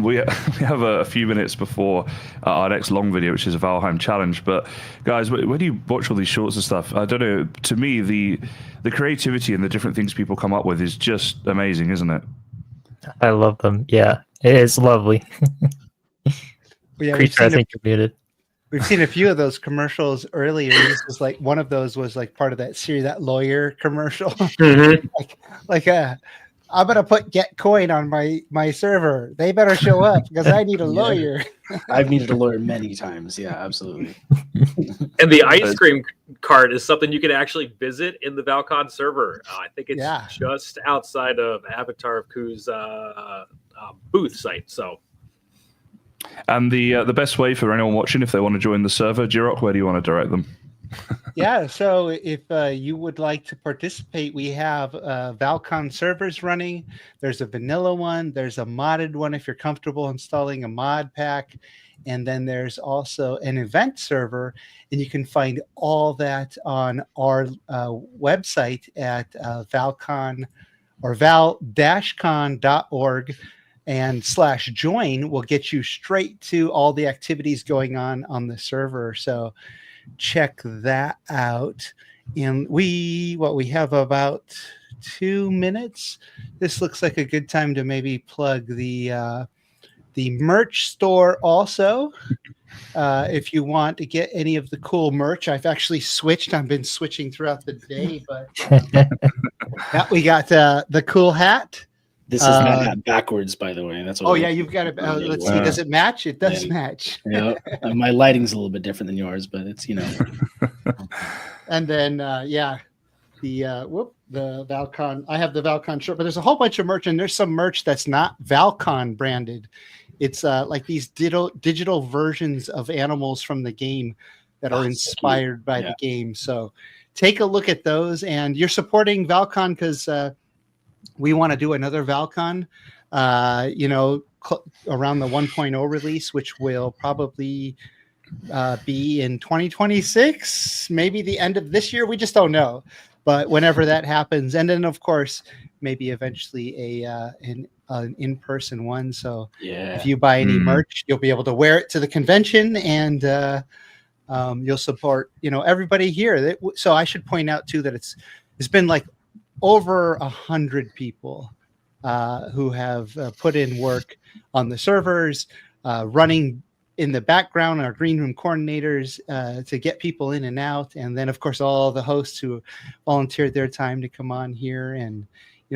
We have a few minutes before our next long video, which is a Valheim challenge. But guys, when you watch all these shorts and stuff, I don't know. To me, the creativity and the different things people come up with is just amazing, isn't it? I love them. Yeah, it is lovely. Yeah, Creature, I think you're muted. We've seen a few of those commercials earlier. This was like one of those was like part of that series, that lawyer commercial. I'm gonna put get coin on my server. They better show up because I need a lawyer. I've needed a lawyer many times. Yeah, absolutely. And the ice cream cart is something you can actually visit in the Val-Con server. I think it's just outside of AvatarofKu's booth site. So, and the best way for anyone watching, if they want to join the server, Jiroc, where do you want to direct them? Yeah, so if you would like to participate, we have Val-Con servers running. There's a vanilla one. There's a modded one if you're comfortable installing a mod pack. And then there's also an event server. And you can find all that on our website at Val-Con or val-con.org and /join will get you straight to all the activities going on the server. So check that out. And we have about 2 minutes. This looks like a good time to maybe plug the merch store also. If you want to get any of the cool merch, I've actually switched. I've been switching throughout the day, but we got the cool hat. This is that hat backwards, by the way. That's what yeah, you've got it. Let's see. Does it match? It does match. Yeah, my lighting's a little bit different than yours, but it's And then the Val-Con. I have the Val-Con shirt, but there's a whole bunch of merch, and there's some merch that's not Val-Con branded. It's like these digital versions of animals from the game that are inspired by the game. So take a look at those, and you're supporting Val-Con because we want to do another Val-Con, around the 1.0 release, which will probably be in 2026, maybe the end of this year. We just don't know, but whenever that happens, and then of course maybe eventually an in-person one. So if you buy any merch, you'll be able to wear it to the convention, and you'll support everybody here. So I should point out too that it's been like over 100 people who have put in work on the servers, running in the background, our green room coordinators to get people in and out. And then of course, all the hosts who volunteered their time to come on here and,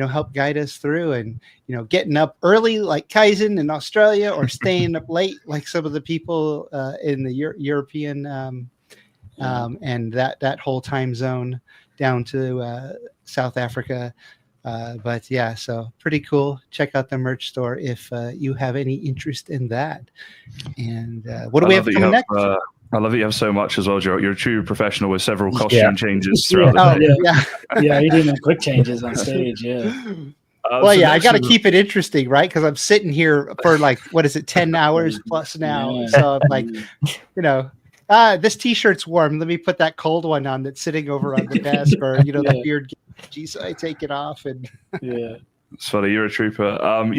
help guide us through, and, getting up early like Kysen in Australia, or staying up late like some of the people in the European and that whole time zone down to South Africa. But yeah, so pretty cool. Check out the merch store if you have any interest in that. And what do we have coming next? I love that you have so much as well, Jiroc. You're a true professional with several costume changes throughout the day. Yeah, he did quick changes on stage. Yeah. I got to keep it interesting, right? Because I'm sitting here for 10 hours plus now. So I'm like, this T-shirt's warm. Let me put that cold one on that's sitting over on the desk, or the beard. Geez, I take it off, and it's funny. You're a trooper.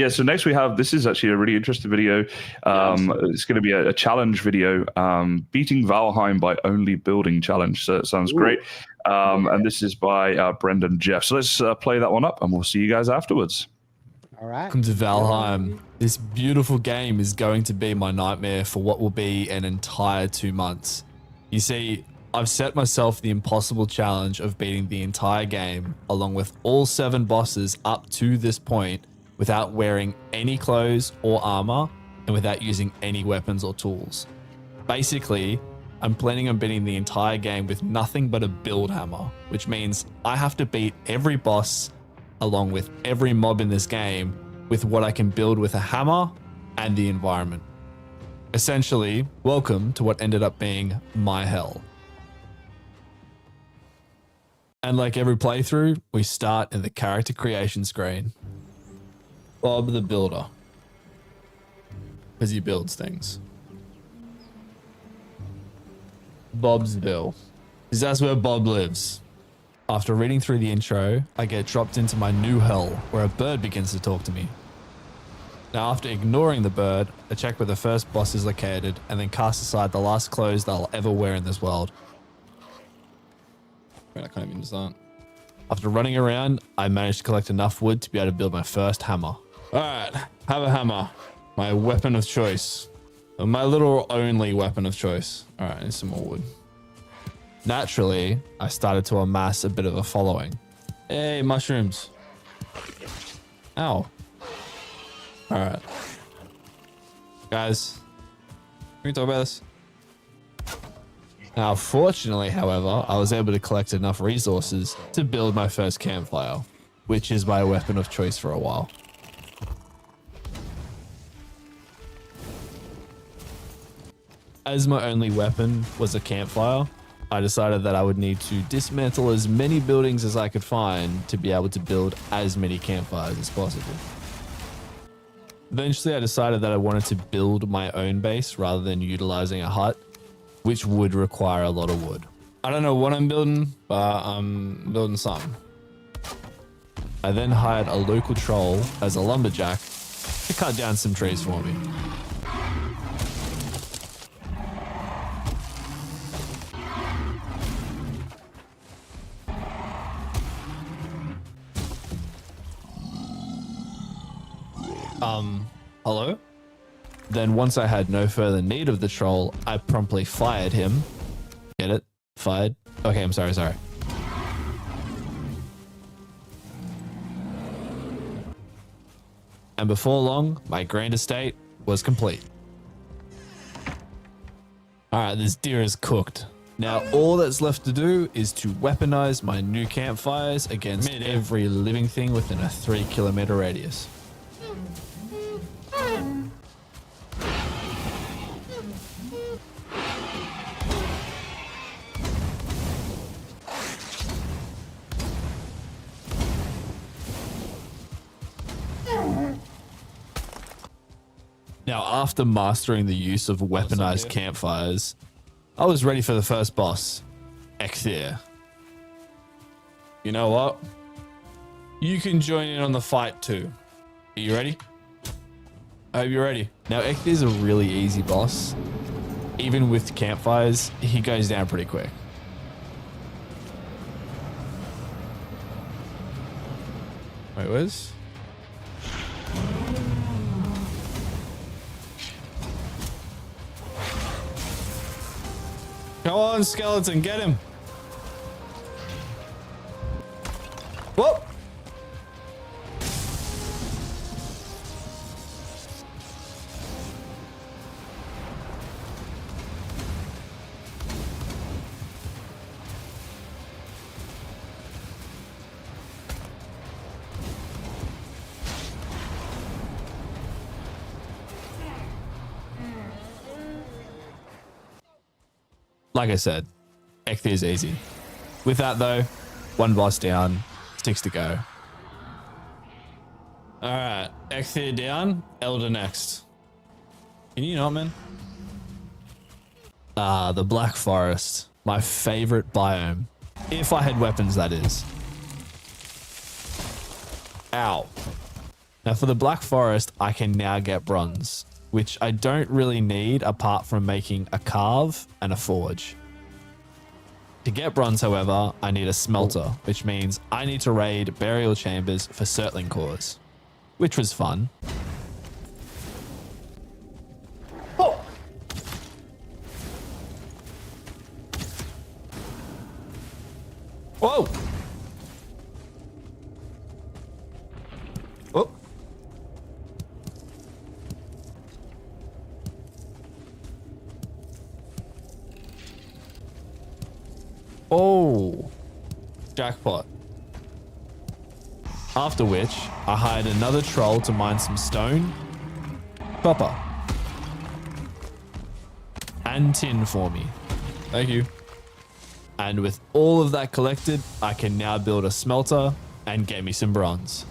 So next we have, this is actually a really interesting video. It's going to be a challenge video, beating Valheim by only building challenge. So it sounds great. And this is by Brendan Jeff. So let's play that one up, and we'll see you guys afterwards. All right. Welcome to Valheim. This beautiful game is going to be my nightmare for what will be an entire 2 months. You see, I've set myself the impossible challenge of beating the entire game, along with all 7 bosses up to this point, without wearing any clothes or armor, and without using any weapons or tools. Basically, I'm planning on beating the entire game with nothing but a build hammer, which means I have to beat every boss along with every mob in this game with what I can build with a hammer and the environment. Essentially, welcome to what ended up being my hell. And like every playthrough, we start in the character creation screen. Bob the Builder. Because he builds things. Bobsville. Because that's where Bob lives. After reading through the intro, I get dropped into my new hell, where a bird begins to talk to me. Now, after ignoring the bird, I check where the first boss is located, and then cast aside the last clothes that I'll ever wear in this world. Wait, I can't even start. After running around, I managed to collect enough wood to be able to build my first hammer. Alright, have a hammer. My weapon of choice. My little only weapon of choice. Alright, I need some more wood. Naturally, I started to amass a bit of a following. Hey, mushrooms. Ow. Alright. Guys, can we talk about this? Now, fortunately, however, I was able to collect enough resources to build my first campfire, which is my weapon of choice for a while. As my only weapon was a campfire, I decided that I would need to dismantle as many buildings as I could find to be able to build as many campfires as possible. Eventually, I decided that I wanted to build my own base rather than utilizing a hut, which would require a lot of wood. I don't know what I'm building, but I'm building something. I then hired a local troll as a lumberjack to cut down some trees for me. Hello? Then once I had no further need of the troll, I promptly fired him. Get it? Fired? Okay, I'm sorry. And before long, my grand estate was complete. Alright, this deer is cooked. Now all that's left to do is to weaponize my new campfires against every living thing within a 3-kilometer radius. Now, after mastering the use of weaponized campfires, I was ready for the first boss, Ekthir. You know what? You can join in on the fight too. Are you ready? I hope you're ready. Now, Ekthir's a really easy boss. Even with campfires, he goes down pretty quick. Wait, where's... Come on, skeleton, get him. Whoa. Like I said, Ekthir is easy. With that though, 1 boss down, 6 to go. Alright, Ekthir down, Elder next. Can you not, man? Ah, the Black Forest. My favorite biome. If I had weapons, that is. Ow. Now for the Black Forest, I can now get bronze, which I don't really need apart from making a carve and a forge. To get bronze, however, I need a smelter, which means I need to raid burial chambers for Surtling cores, which was fun. Oh. Whoa! Oh. Oh, jackpot. After which, I hired another troll to mine some stone, copper, and tin for me. Thank you. And with all of that collected, I can now build a smelter and get me some bronze.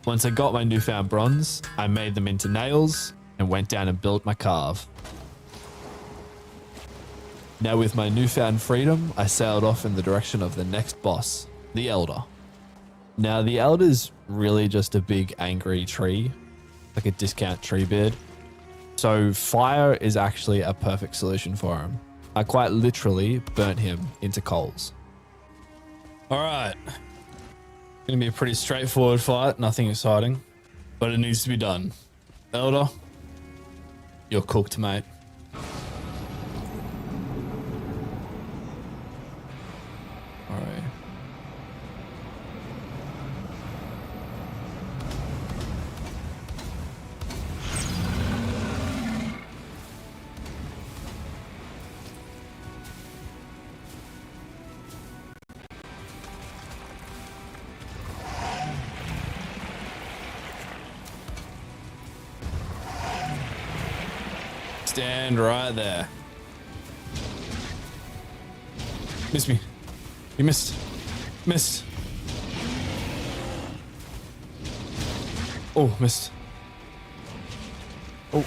Once I got my newfound bronze, I made them into nails and went down and built my carve. Now with my newfound freedom, I sailed off in the direction of the next boss, the Elder. Now the Elder's really just a big angry tree, like a discount tree beard. So fire is actually a perfect solution for him. I quite literally burnt him into coals. All right. Gonna be a pretty straightforward fight, nothing exciting, but it needs to be done. Elder, you're cooked, mate. Alright. Stand right there. Miss me. You missed. Missed. Oh, missed. Oh.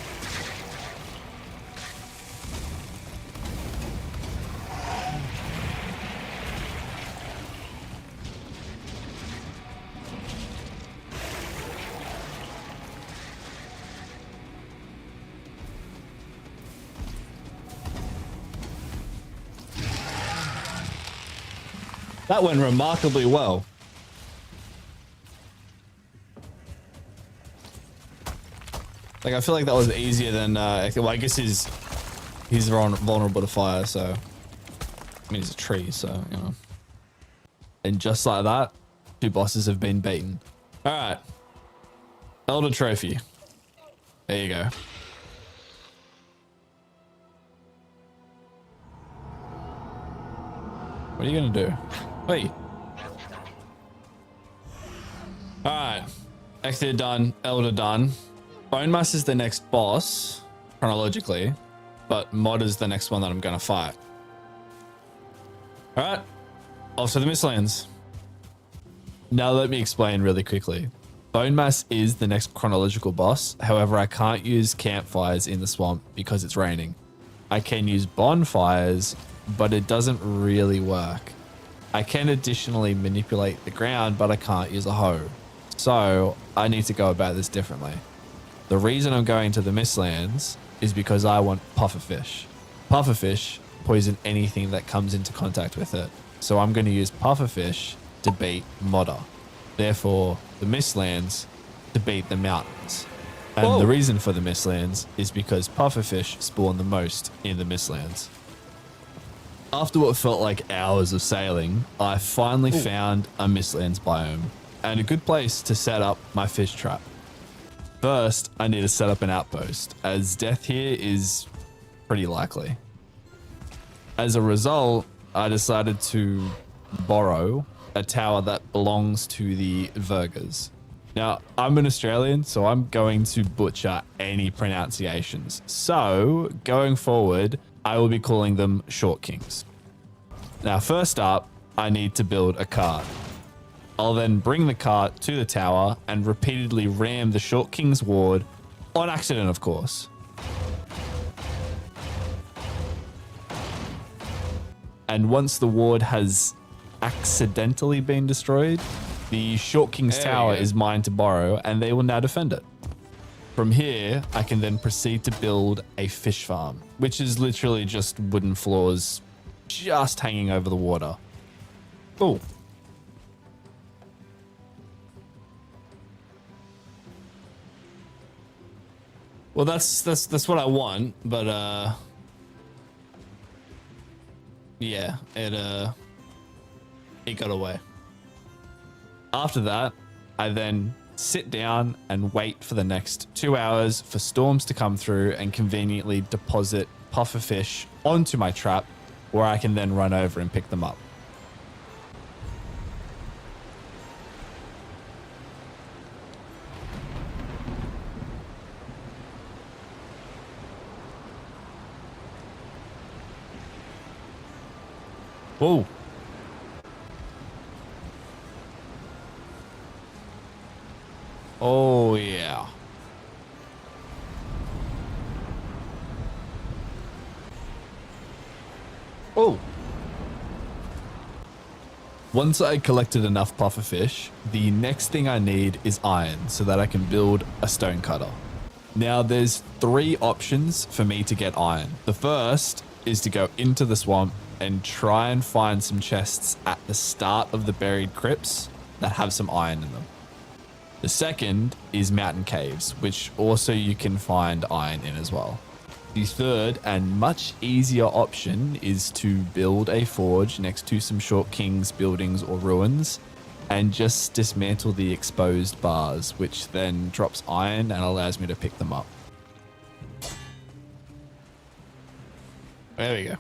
That went remarkably well. Like, I feel like that was easier than, well, I guess he's vulnerable to fire, so. I mean, he's a tree, so, you know. And just like that, 2 bosses have been beaten. All right. Elder Trophy. There you go. What are you gonna do? Wait. All right. Exeter done. Elder done. Bone Mass is the next boss, chronologically, but Mod is the next one that I'm gonna fight. All right. Off to the Mistlands. Now let me explain really quickly. Bone Mass is the next chronological boss. However, I can't use campfires in the swamp because it's raining. I can use bonfires, but it doesn't really work. I can additionally manipulate the ground, but I can't use a hoe. So I need to go about this differently. The reason I'm going to the Mistlands is because I want pufferfish. Pufferfish poison anything that comes into contact with it. So I'm going to use pufferfish to beat Modder. Therefore, the Mistlands to beat the mountains. And the reason for the Mistlands is because pufferfish spawn the most in the Mistlands. After what felt like hours of sailing, I finally found a Mistlands biome and a good place to set up my fish trap. First, I need to set up an outpost, as death here is pretty likely. As a result, I decided to borrow a tower that belongs to the Vergers. Now, I'm an Australian, so I'm going to butcher any pronunciations. So, going forward, I will be calling them Short Kings. Now, first up, I need to build a cart. I'll then bring the cart to the tower and repeatedly ram the Short King's ward, on accident, of course. And once the ward has accidentally been destroyed, the Short King's tower is mine to borrow, and they will now defend it. From here, I can then proceed to build a fish farm, which is literally just wooden floors just hanging over the water. Cool. Well, that's what I want, but yeah, it got away. After that, I then sit down and wait for the next 2 hours for storms to come through and conveniently deposit pufferfish onto my trap, where I can then run over and pick them up. Whoa. Oh, yeah. Oh. Once I collected enough pufferfish, the next thing I need is iron so that I can build a stone cutter. Now, there's 3 options for me to get iron. The first is to go into the swamp and try and find some chests at the start of the buried crypts that have some iron in them. The second is mountain caves, which also you can find iron in as well. The third and much easier option is to build a forge next to some Short King's buildings or ruins and just dismantle the exposed bars, which then drops iron and allows me to pick them up. There we go.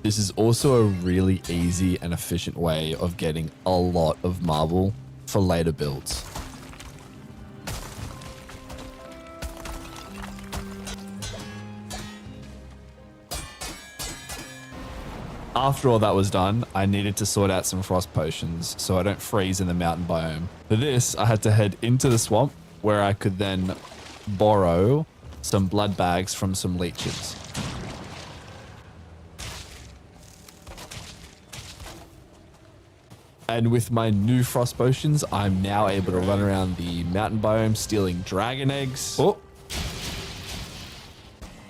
This is also a really easy and efficient way of getting a lot of marble for later builds. After all that was done, I needed to sort out some frost potions so I don't freeze in the mountain biome. For this, I had to head into the swamp where I could then borrow some blood bags from some leeches. And with my new frost potions, I'm now able to run around the mountain biome stealing dragon eggs. Oh!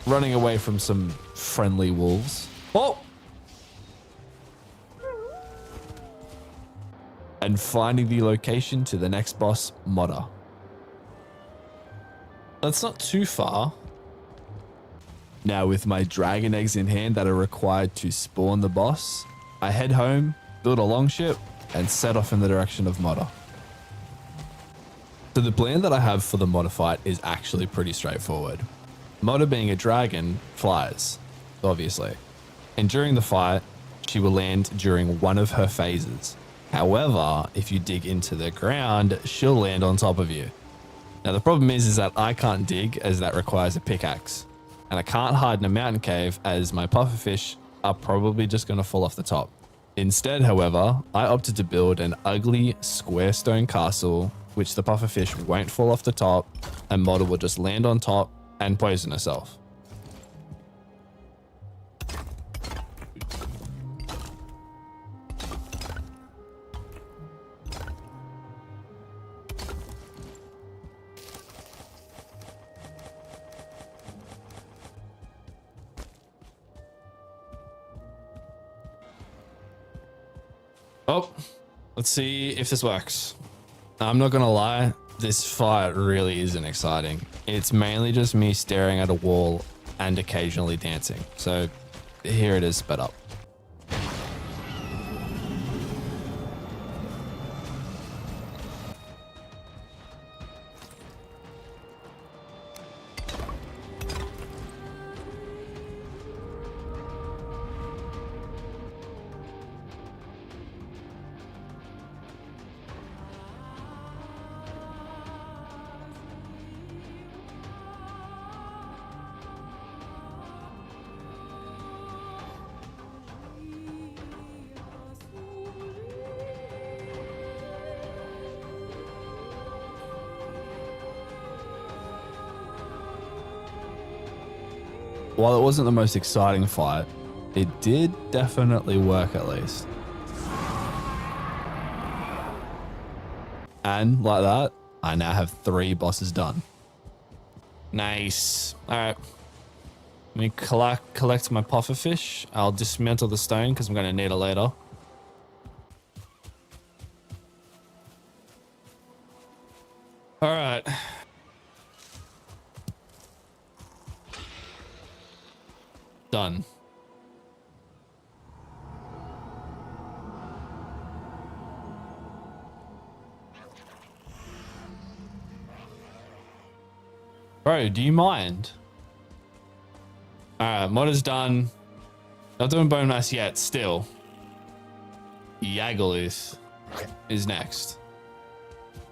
Running away from some friendly wolves. Oh! And finding the location to the next boss, Modder. That's not too far. Now with my dragon eggs in hand that are required to spawn the boss, I head home, build a longship, and set off in the direction of Modder. So the plan that I have for the Modder fight is actually pretty straightforward. Modder being a dragon flies, obviously. And during the fight, she will land during one of her phases. However, if you dig into the ground, she'll land on top of you. Now the problem is that I can't dig as that requires a pickaxe. And I can't hide in a mountain cave as my pufferfish are probably just going to fall off the top. Instead, however, I opted to build an ugly square stone castle, which the pufferfish won't fall off the top, and Modder will just land on top and poison herself. Oh, let's see if this works. I'm not gonna lie, this fight really isn't exciting. It's mainly just me staring at a wall and occasionally dancing. So here it is sped up. While it wasn't the most exciting fight, it did definitely work at least. And like that, I now have 3 bosses done. Nice. All right. Let me collect my pufferfish. I'll dismantle the stone because I'm going to need it later. All right. Done. Bro, do you mind? Alright, mod is done. Not doing bone mass yet, still. Yagluth is next.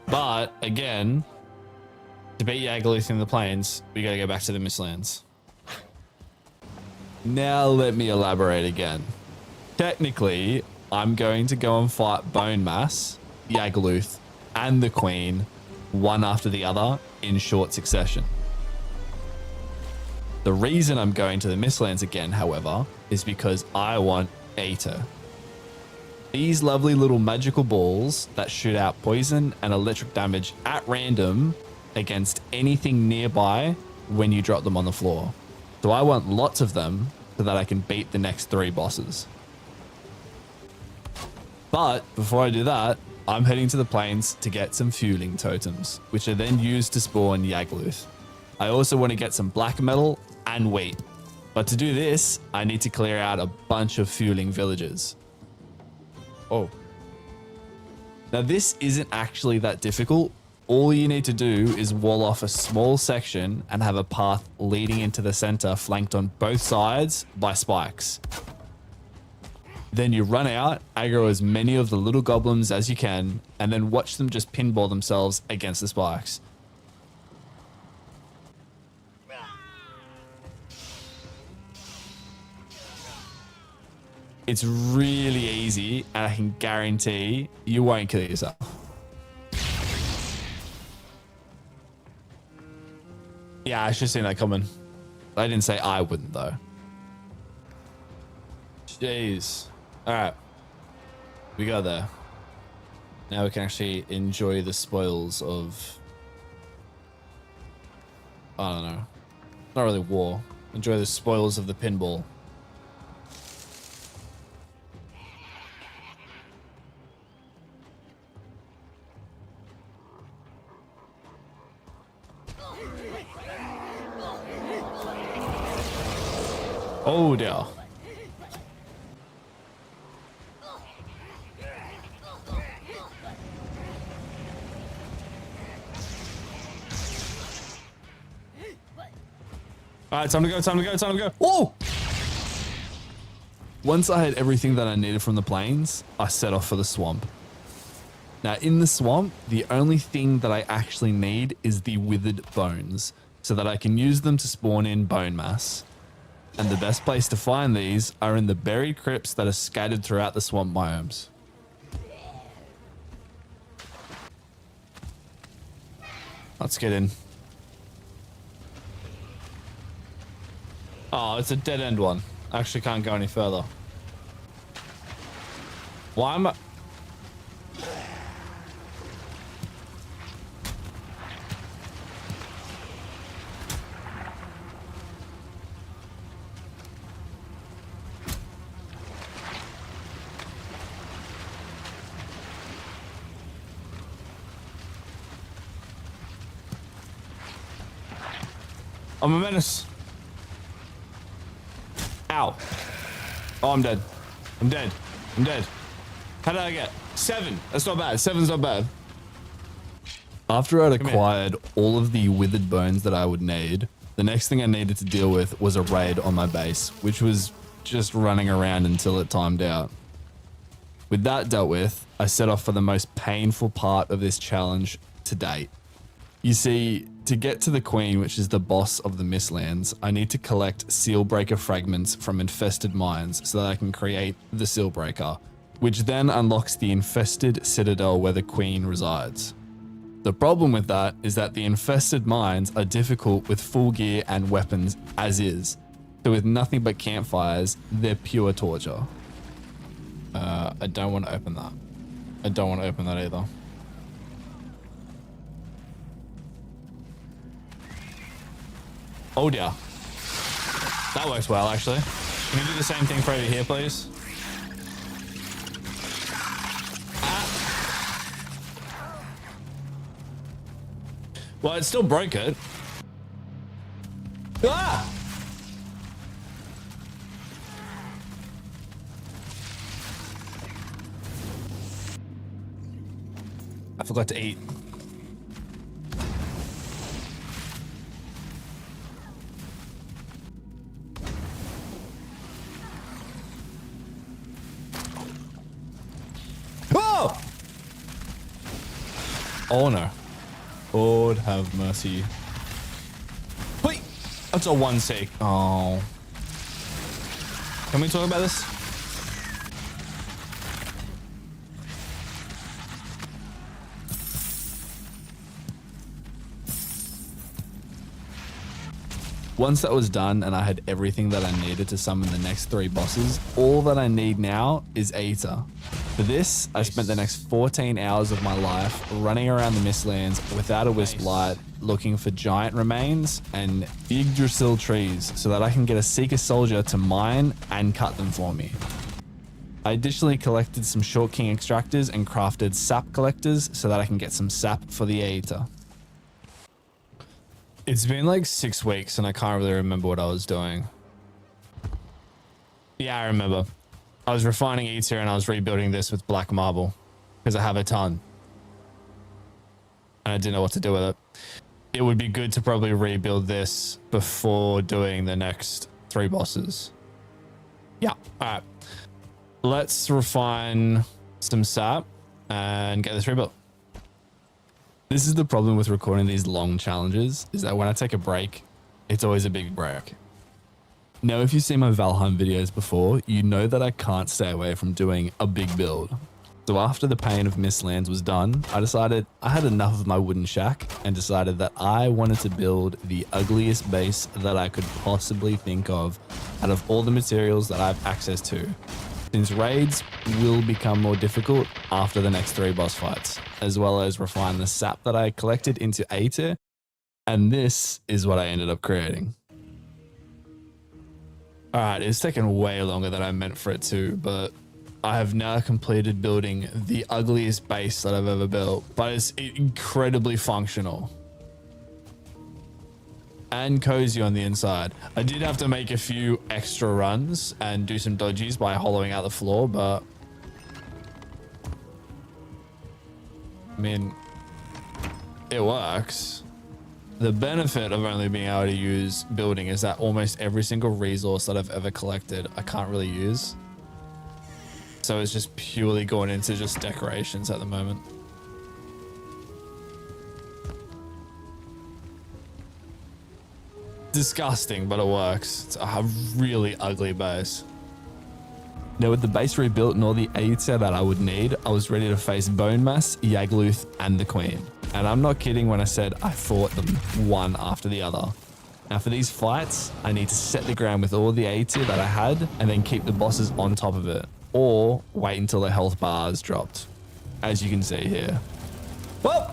But, again, to beat Yagluth in the plains, we gotta go back to the Mistlands. Now let me elaborate again. Technically, I'm going to go and fight Bone Mass, Yagluth, and the Queen, one after the other, in short succession. The reason I'm going to the Mistlands again, however, is because I want Aether. These lovely little magical balls that shoot out poison and electric damage at random against anything nearby when you drop them on the floor. So I want lots of them so that I can beat the next 3 bosses. But before I do that, I'm heading to the plains to get some fueling totems, which are then used to spawn Yagluth. I also want to get some black metal and wheat. But to do this, I need to clear out a bunch of fueling villages. Oh. Now this isn't actually that difficult. All you need to do is wall off a small section and have a path leading into the center flanked on both sides by spikes. Then you run out, aggro as many of the little goblins as you can, and then watch them just pinball themselves against the spikes. It's really easy, and I can guarantee you won't kill yourself. Yeah, I should have seen that coming. I didn't say I wouldn't, though. Jeez. All right. We got there. Now we can actually enjoy the spoils of... I don't know. Not really war. Enjoy the spoils of the pinball. Oh dear. Alright, time to go, time to go, time to go. Oh! Once I had everything that I needed from the plains, I set off for the swamp. Now, in the swamp, the only thing that I actually need is the withered bones, so that I can use them to spawn in bone mass. And the best place to find these are in the buried crypts that are scattered throughout the swamp biomes. Let's get in. Oh, it's a dead-end one. I actually can't go any further. Why am I... I'm a menace. Ow. Oh, I'm dead. I'm dead. I'm dead. How did I get? 7. That's not bad. 7's not bad. After I'd acquired all of the withered bones that I would need, the next thing I needed to deal with was a raid on my base, which was just running around until it timed out. With that dealt with, I set off for the most painful part of this challenge to date. You see, to get to the Queen, which is the boss of the Mistlands, I need to collect Sealbreaker fragments from infested mines so that I can create the Sealbreaker, which then unlocks the infested citadel where the Queen resides. The problem with that is that the infested mines are difficult with full gear and weapons as is, so with nothing but campfires, they're pure torture. I don't want to open that. I don't want to open that either. Oh dear. That works well, actually. Can you do the same thing for over here, please? Ah. Well, it still broke it. Ah! I forgot to eat. Oh! Oh no. Lord have mercy. Wait! That's a 1 sec. Oh. Can we talk about this? Once that was done and I had everything that I needed to summon the next 3 bosses, all that I need now is Aether. For this, I spent the next 14 hours of my life running around the Mistlands without a wisp light, looking for giant remains and Yggdrasil trees so that I can get a Seeker Soldier to mine and cut them for me. I additionally collected some Short King extractors and crafted sap collectors so that I can get some sap for the Aether. It's been like 6 weeks and I can't really remember what I was doing. Yeah, I remember. I was refining Aether and I was rebuilding this with black marble because I have a ton. And I didn't know what to do with it. It would be good to probably rebuild this before doing the next 3 bosses. Yeah, all right. Let's refine some sap and get this rebuilt. This is the problem with recording these long challenges, is that when I take a break, it's always a big break. Now, if you've seen my Valheim videos before, you know that I can't stay away from doing a big build. So after the pain of Mistlands was done, I decided I had enough of my wooden shack and decided that I wanted to build the ugliest base that I could possibly think of out of all the materials that I have access to. Since raids will become more difficult after the next 3 boss fights, as well as refine the sap that I collected into A tier, and this is what I ended up creating. Alright, it's taken way longer than I meant for it to, but I have now completed building the ugliest base that I've ever built, but it's incredibly functional and cozy on the inside. I did have to make a few extra runs and do some dodgies by hollowing out the floor, but I mean, it works. The benefit of only being able to use building is that almost every single resource that I've ever collected, I can't really use. So it's just purely going into just decorations at the moment. Disgusting, but it works. It's a really ugly base. Now with the base rebuilt and all the aids that I would need, I was ready to face Bone Mass, Yagluth, and the Queen. And I'm not kidding when I said I fought them one after the other. Now for these fights, I need to set the ground with all the A tier that I had and then keep the bosses on top of it. Or wait until the health bar is dropped. As you can see here. Whoa!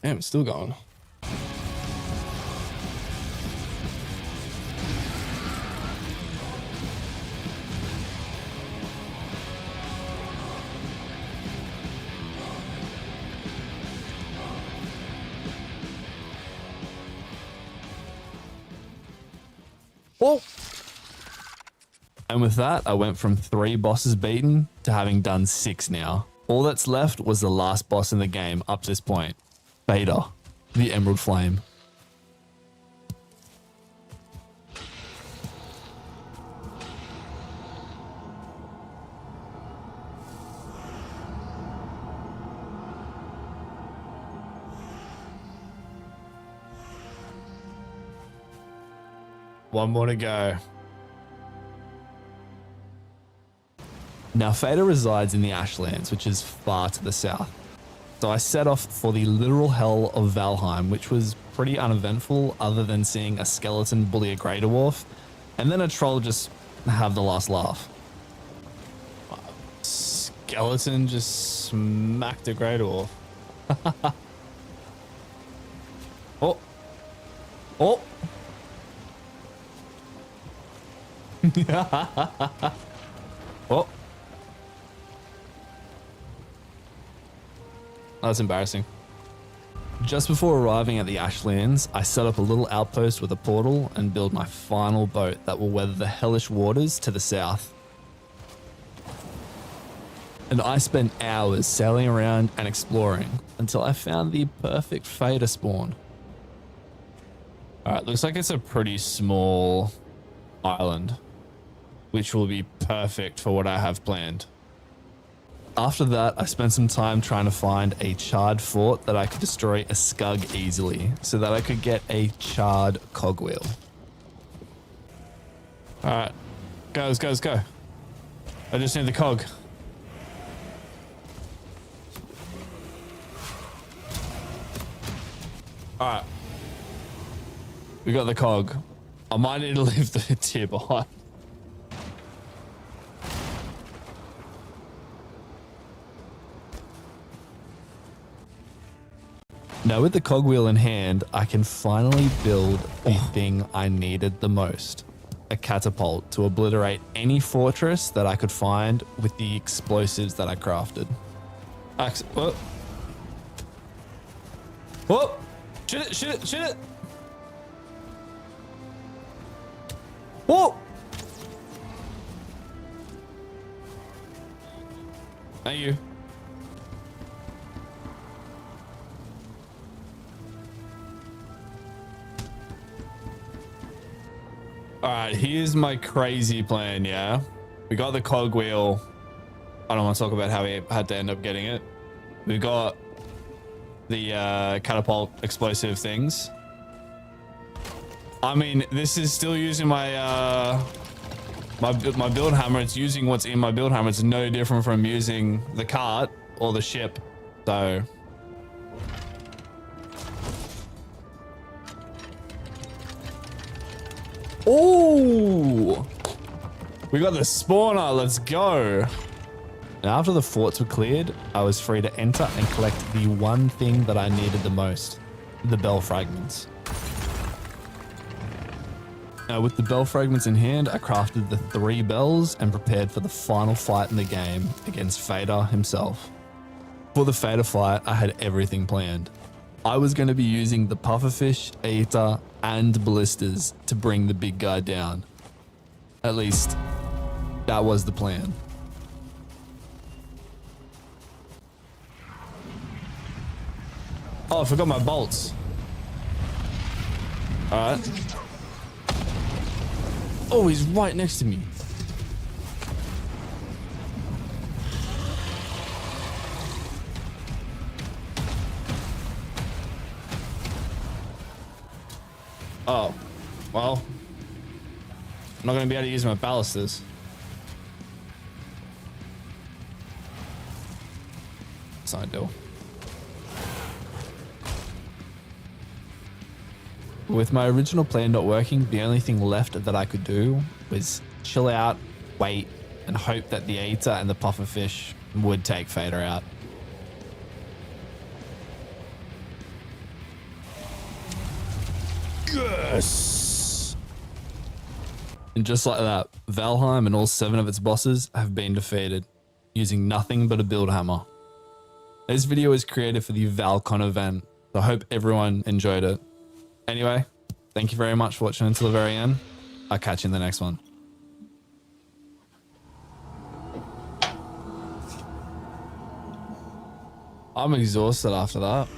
Damn, it's still going. Whoa! And with that, I went from 3 bosses beaten to having done 6 now. All that's left was the last boss in the game up to this point. Vader, the Emerald Flame. One more to go. Now, Vader resides in the Ashlands, which is far to the south. So I set off for the literal hell of Valheim, which was pretty uneventful other than seeing a skeleton bully a Grey Dwarf, and then a troll just have the last laugh. Skeleton just smacked a Grey Dwarf. Oh. Oh. Oh. That's embarrassing. Just before arriving at the Ashlands, I set up a little outpost with a portal and build my final boat that will weather the hellish waters to the south. And I spent hours sailing around and exploring until I found the perfect Fader spawn. Alright, looks like it's a pretty small island, which will be perfect for what I have planned. After that, I spent some time trying to find a charred fort that I could destroy a scug easily so that I could get a charred cogwheel. Alright, go, let's go, let's go. I just need the cog. Alright. We got the cog. I might need to leave the tier behind. Now with the cogwheel in hand, I can finally build the thing I needed the most. a catapult to obliterate any fortress that I could find with the explosives that I crafted. Whoa. Whoa! Shoot it, shoot it, shoot it! Whoa! Thank you. Alright, here's my crazy plan, yeah? We got the cogwheel. I don't want to talk about how we had to end up getting it. We got the catapult explosive things. I mean, this is still using my my build hammer. It's using what's in my build hammer. It's no different from using the cart or the ship. So oh, we got the spawner. Let's go. And after the forts were cleared, I was free to enter and collect the one thing that I needed the most, the bell fragments. Now with the bell fragments in hand, I crafted the 3 bells and prepared for the final fight in the game against Fader himself. For the Fader fight, I had everything planned. I was going to be using the pufferfish, Aether, and ballistas to bring the big guy down. At least, that was the plan. Oh, I forgot my bolts. Alright. Oh, he's right next to me. Oh, well. I'm not going to be able to use my ballistas. That's not ideal. With my original plan not working, the only thing left that I could do was chill out, wait, and hope that the Aether and the pufferfish would take Fader out. Yes! And just like that, Valheim and all 7 of its bosses have been defeated, using nothing but a build hammer. This video was created for the Val-Con event, so I hope everyone enjoyed it. Anyway, thank you very much for watching until the very end. I'll catch you in the next one. I'm exhausted after that.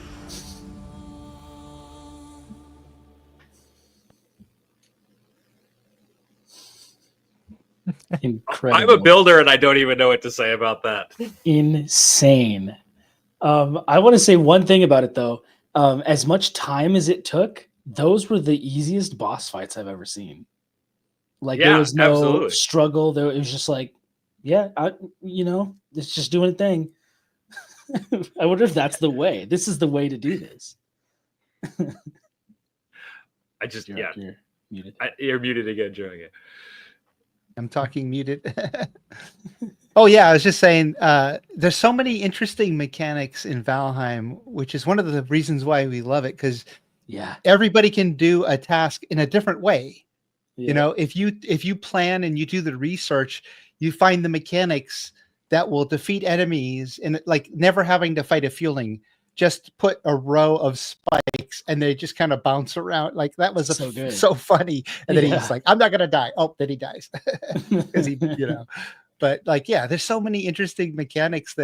Incredible. I'm a builder and I don't even know what to say about that. Insane. I want to say one thing about it though. As much time as it took, those were the easiest boss fights I've ever seen. Like there was no struggle. There it was just like, yeah, it's just doing a thing. I wonder if that's the way. This is the way to do this. I just You're muted. You're muted again, Jiroc. I'm talking muted. Oh yeah, I was just saying there's so many interesting mechanics in Valheim, which is one of the reasons why we love it, because everybody can do a task in a different way. Yeah. You know, if you plan and you do the research, you find the mechanics that will defeat enemies and like never having to fight a fueling. Just put a row of spikes and they just kind of bounce around. Like that was so funny. And then he's like, I'm not gonna die. Oh, then he dies. Because he, but like, yeah, there's so many interesting mechanics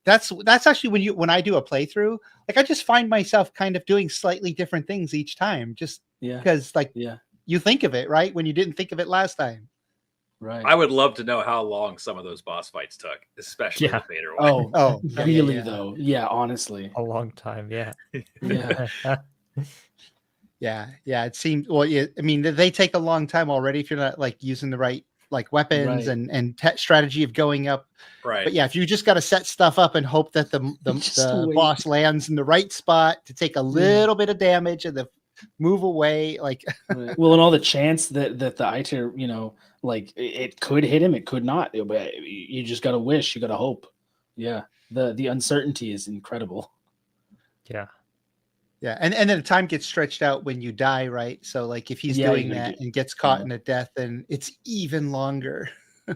that's actually when I do a playthrough, like I just find myself kind of doing slightly different things each time, just because you think of it, right? When you didn't think of it last time. Right. I would love to know how long some of those boss fights took, especially the Vader one. Oh, really though? Yeah, honestly, a long time. Yeah. Yeah. It seems. Well, I mean, they take a long time already if you're not like using the right like weapons and strategy of going up. Right. But yeah, if you just got to set stuff up and hope that the boss lands in the right spot to take a little bit of damage and then move away, like. Well, and all the chance that the Aether, like it could hit him, it could not. You just gotta wish, you gotta hope. Yeah, the uncertainty is incredible. Yeah. Yeah, and then the time gets stretched out when you die, right? So like if he's doing that and gets caught in a death, then it's even longer.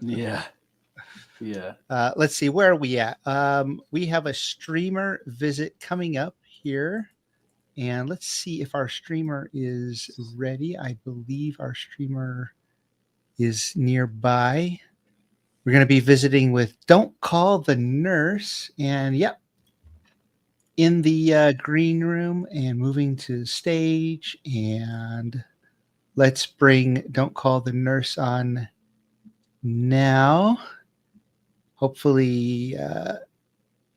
Yeah. Yeah. Let's see, where are we at? We have a streamer visit coming up here. And let's see if our streamer is ready. I believe our streamer is nearby. We're going to be visiting with Don't Call the Nurse. And yep, in the green room and moving to stage. And let's bring Don't Call the Nurse on now. Hopefully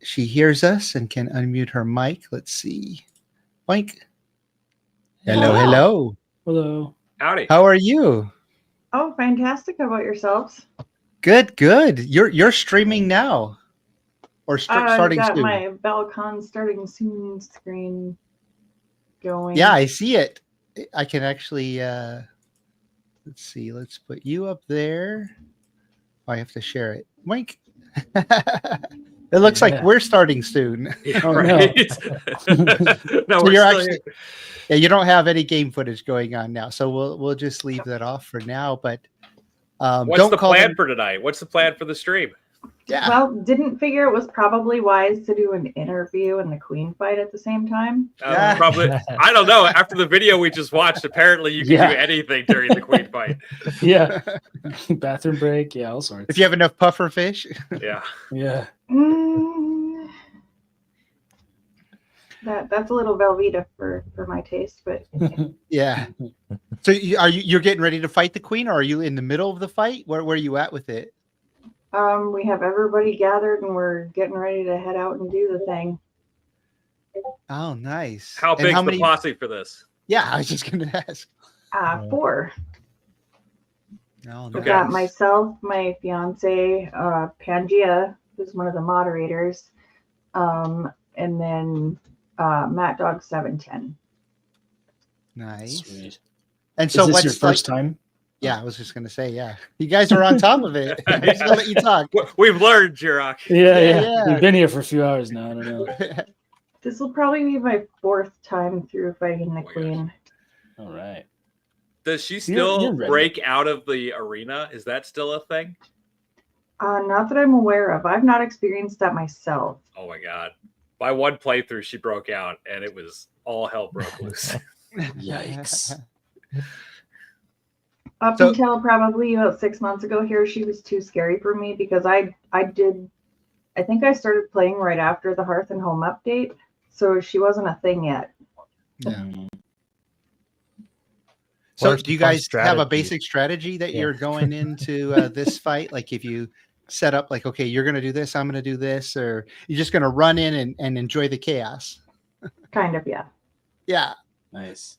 she hears us and can unmute her mic. Let's see. Mike. Hello, hello. Hello. Howdy. How are you? Oh, fantastic. How about yourselves? Good, good. You're streaming now. Or starting I've got soon. my Val-Con starting soon screen going. Yeah, I see it. I can actually let's see. Let's put you up there. I have to share it. Mike. It looks like we're starting soon. Yeah, right. No, So we're you're still actually, yeah, you don't have any game footage going on now, so we'll just leave that off for now. But What's don't the call plan them. for tonight? What's the plan for the stream? Yeah. Well, didn't figure it was probably wise to do an interview and the queen fight at the same time. Probably. I don't know. After the video we just watched, apparently you can do anything during the queen fight. Yeah. Bathroom break. Yeah, all sorts. If you have enough puffer fish. Yeah. Yeah. That's a little Velveeta for my taste, but Yeah. So you're getting ready to fight the queen, or are you in the middle of the fight? Where are you at with it? we have everybody gathered and we're getting ready to head out and do the thing. Oh, nice. How And big's many- the posse for this? Yeah, I was just going to ask. 4. Oh, We've got myself, my fiance, Pangea, who's one of the moderators, and then Matt Dog 710. Nice. Sweet. And so Is this what's your first like- time? Yeah, I was just going to say, yeah. You guys are on top of it. I'm just going to let you talk. We've learned, Jiroc. Yeah. We've been here for a few hours now. I don't know. This will probably be my 4th time through fighting the queen. All right. Does she You're still ready. break out of the arena? Is that still a thing? Not that I'm aware of. I've not experienced that myself. Oh my god. By one playthrough, she broke out and it was all hell broke loose. Yikes. Up until probably about 6 months ago here, she was too scary for me because I think I started playing right after the Hearth and Home update, so she wasn't a thing yet. So do you guys have a basic strategy that you're going into this fight? Like if you set up like, okay, you're going to do this, I'm going to do this, or you're just going to run in and enjoy the chaos? Kind of, yeah. Yeah. Nice.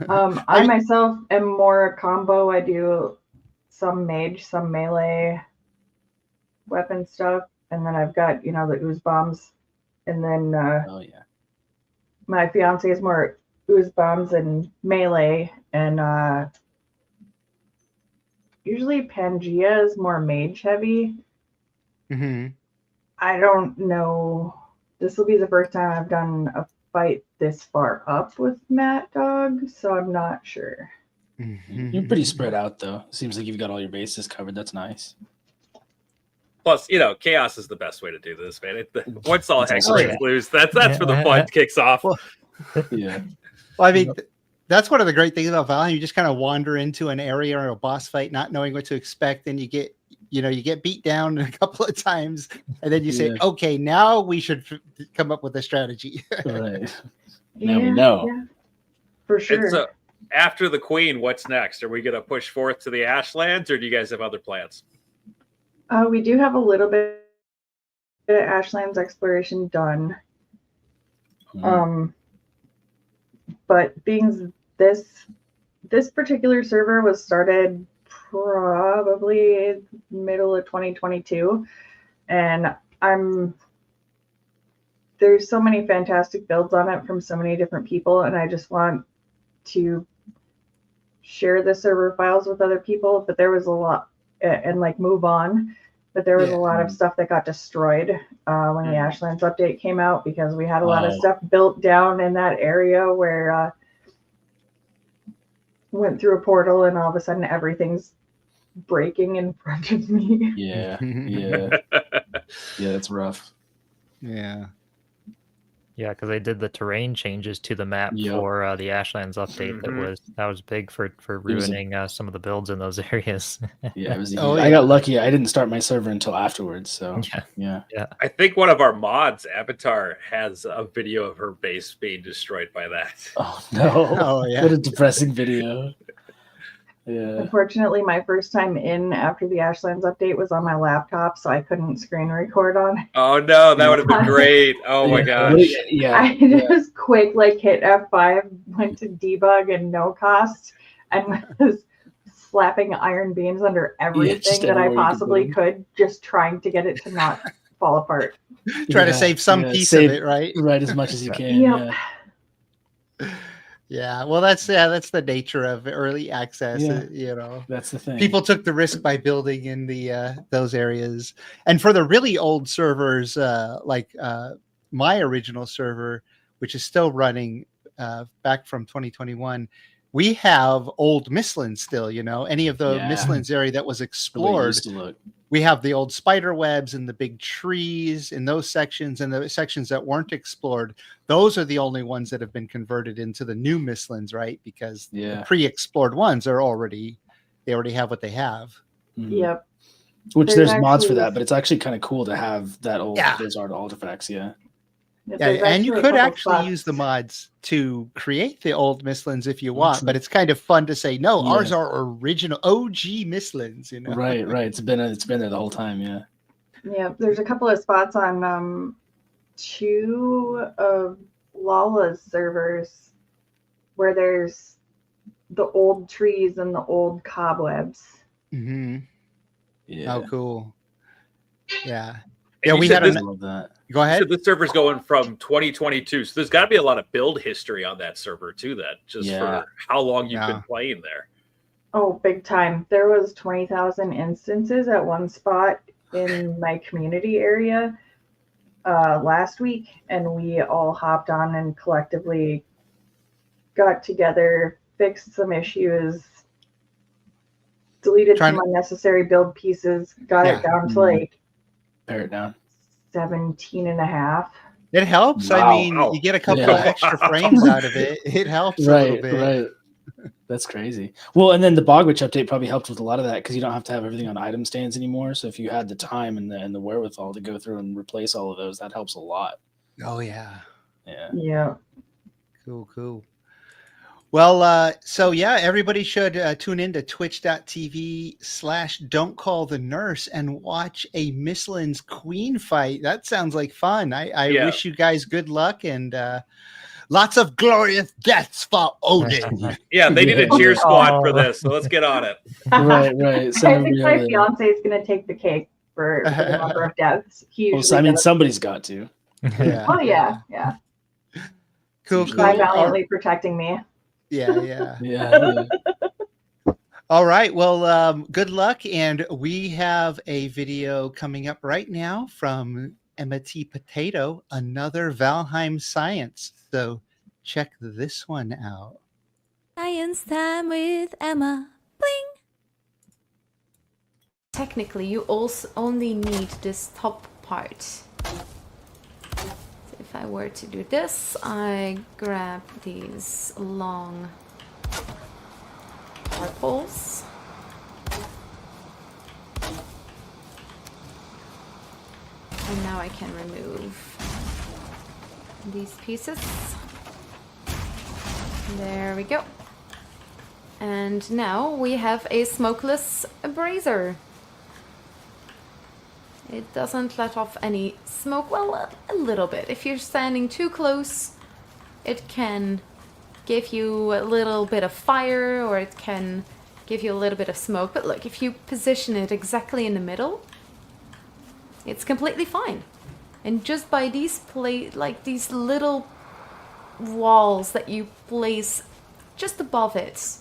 I myself am more a combo. I do some mage, some melee weapon stuff, and then I've got, the ooze bombs, and then my fiance is more ooze bombs and melee, and usually Pangea is more mage heavy. Mm-hmm. I don't know. This will be the first time I've done a fight this far up with Matt Dog, so I'm not sure. You're pretty spread out, though. Seems like you've got all your bases covered. That's nice. Plus, chaos is the best way to do this, man. Once all heck Oh, breaks yeah. loose, that's where the fun kicks off. Yeah. Well, I mean, that's one of the great things about Valheim. You just kind of wander into an area or a boss fight, not knowing what to expect, and you get beat down a couple of times, and then you say, Yeah. okay, now we should come up with a strategy. Right. Now we know. Yeah, for sure. And so, after the queen, what's next? Are we going to push forth to the Ashlands, or do you guys have other plans? We do have a little bit of Ashlands exploration done. But being this particular server was started probably middle of 2022, and there's so many fantastic builds on it from so many different people, and I just want to share the server files with other people, but there was a lot and move on. but there was a lot of stuff that got destroyed when the Ashlands update came out, because we had a lot of stuff built down in that area where went through a portal and all of a sudden everything's breaking in front of me. Yeah, yeah, yeah. That's rough. Yeah. Yeah, because they did the terrain changes to the map for the Ashlands update. That was big for ruining some of the builds in those areas. Yeah, it was. I got lucky. I didn't start my server until afterwards. So yeah. I think one of our mods, Avatar, has a video of her base being destroyed by that. Oh no! Oh yeah. What a depressing video. Yeah. Unfortunately, my first time in after the Ashlands update was on my laptop, so I couldn't screen record on it. Oh no, that would have been great. Oh my gosh. Yeah. I just quick hit F5, went to debug and no cost, and was slapping iron beams under everything that I possibly could, just trying to get it to not fall apart. Try to save some piece of it, right? Right, as much as you can. Yep. Yeah, well, that's the nature of early access. You know, that's the thing. People took the risk by building in the those areas, and for the really old servers, like my original server, which is still running back from 2021, we have old Mistlands still. You know, any of the Mistlands area that was explored. We have the old spider webs and the big trees in those sections, and the sections that weren't explored. Those are the only ones that have been converted into the new Mistlands, right? Because the pre-explored ones are already have what they have. Yep. Which there's mods for that, but it's actually kind of cool to have that old those artifacts. Yeah. Yeah, and you could actually use the mods to create the old Mistlands if you want, but it's kind of fun to say, no, ours are original OG Mistlands, you know? Right. It's been there the whole time, yeah. Yeah, there's a couple of spots on 2 of Lala's servers where there's the old trees and the old cobwebs. Mm-hmm. Yeah. Oh, cool. Yeah. And Yeah, we had that. Go ahead. So this server's going from 2022, so there's got to be a lot of build history on that server too. That just for how long you've been playing there. Oh, big time! There was 20,000 instances at one spot in my community area last week, and we all hopped on and collectively got together, fixed some issues, deleted some unnecessary build pieces, got it down to pare it down. 17 and a half. It helps. Wow. I mean, you get a couple of extra frames out of it. It helps a little bit. Right. That's crazy. Well, and then the Bogwitch update probably helped with a lot of that, because you don't have to have everything on item stands anymore. So if you had the time and the wherewithal to go through and replace all of those, that helps a lot. Oh yeah. Yeah. Cool. Well, so yeah, everybody should tune in to twitch.tv/don'tcallthenurse and watch a Mistlands queen fight. That sounds like fun. I wish you guys good luck and lots of glorious deaths for Odin. Yeah, they need a cheer squad for this, so let's get on it. Right. I think my fiance is going to take the cake for the number of deaths. Well, so, I mean, somebody's got to. Yeah. Oh yeah. Cool. By valiantly protecting me. Yeah. Yeah. All right. Well, good luck. And we have a video coming up right now from EmmaTPotato, another Valheim science. So check this one out. Science time with Emma. Bling! Technically, you also only need this top part. So if I were to do this, I grab these long poles. And now I can remove these pieces. There we go. And now we have a smokeless brazier. It doesn't let off any smoke. Well, a little bit. If you're standing too close, it can give you a little bit of fire, or it can give you a little bit of smoke. But look, if you position it exactly in the middle, it's completely fine. And just by these these little walls that you place just above it,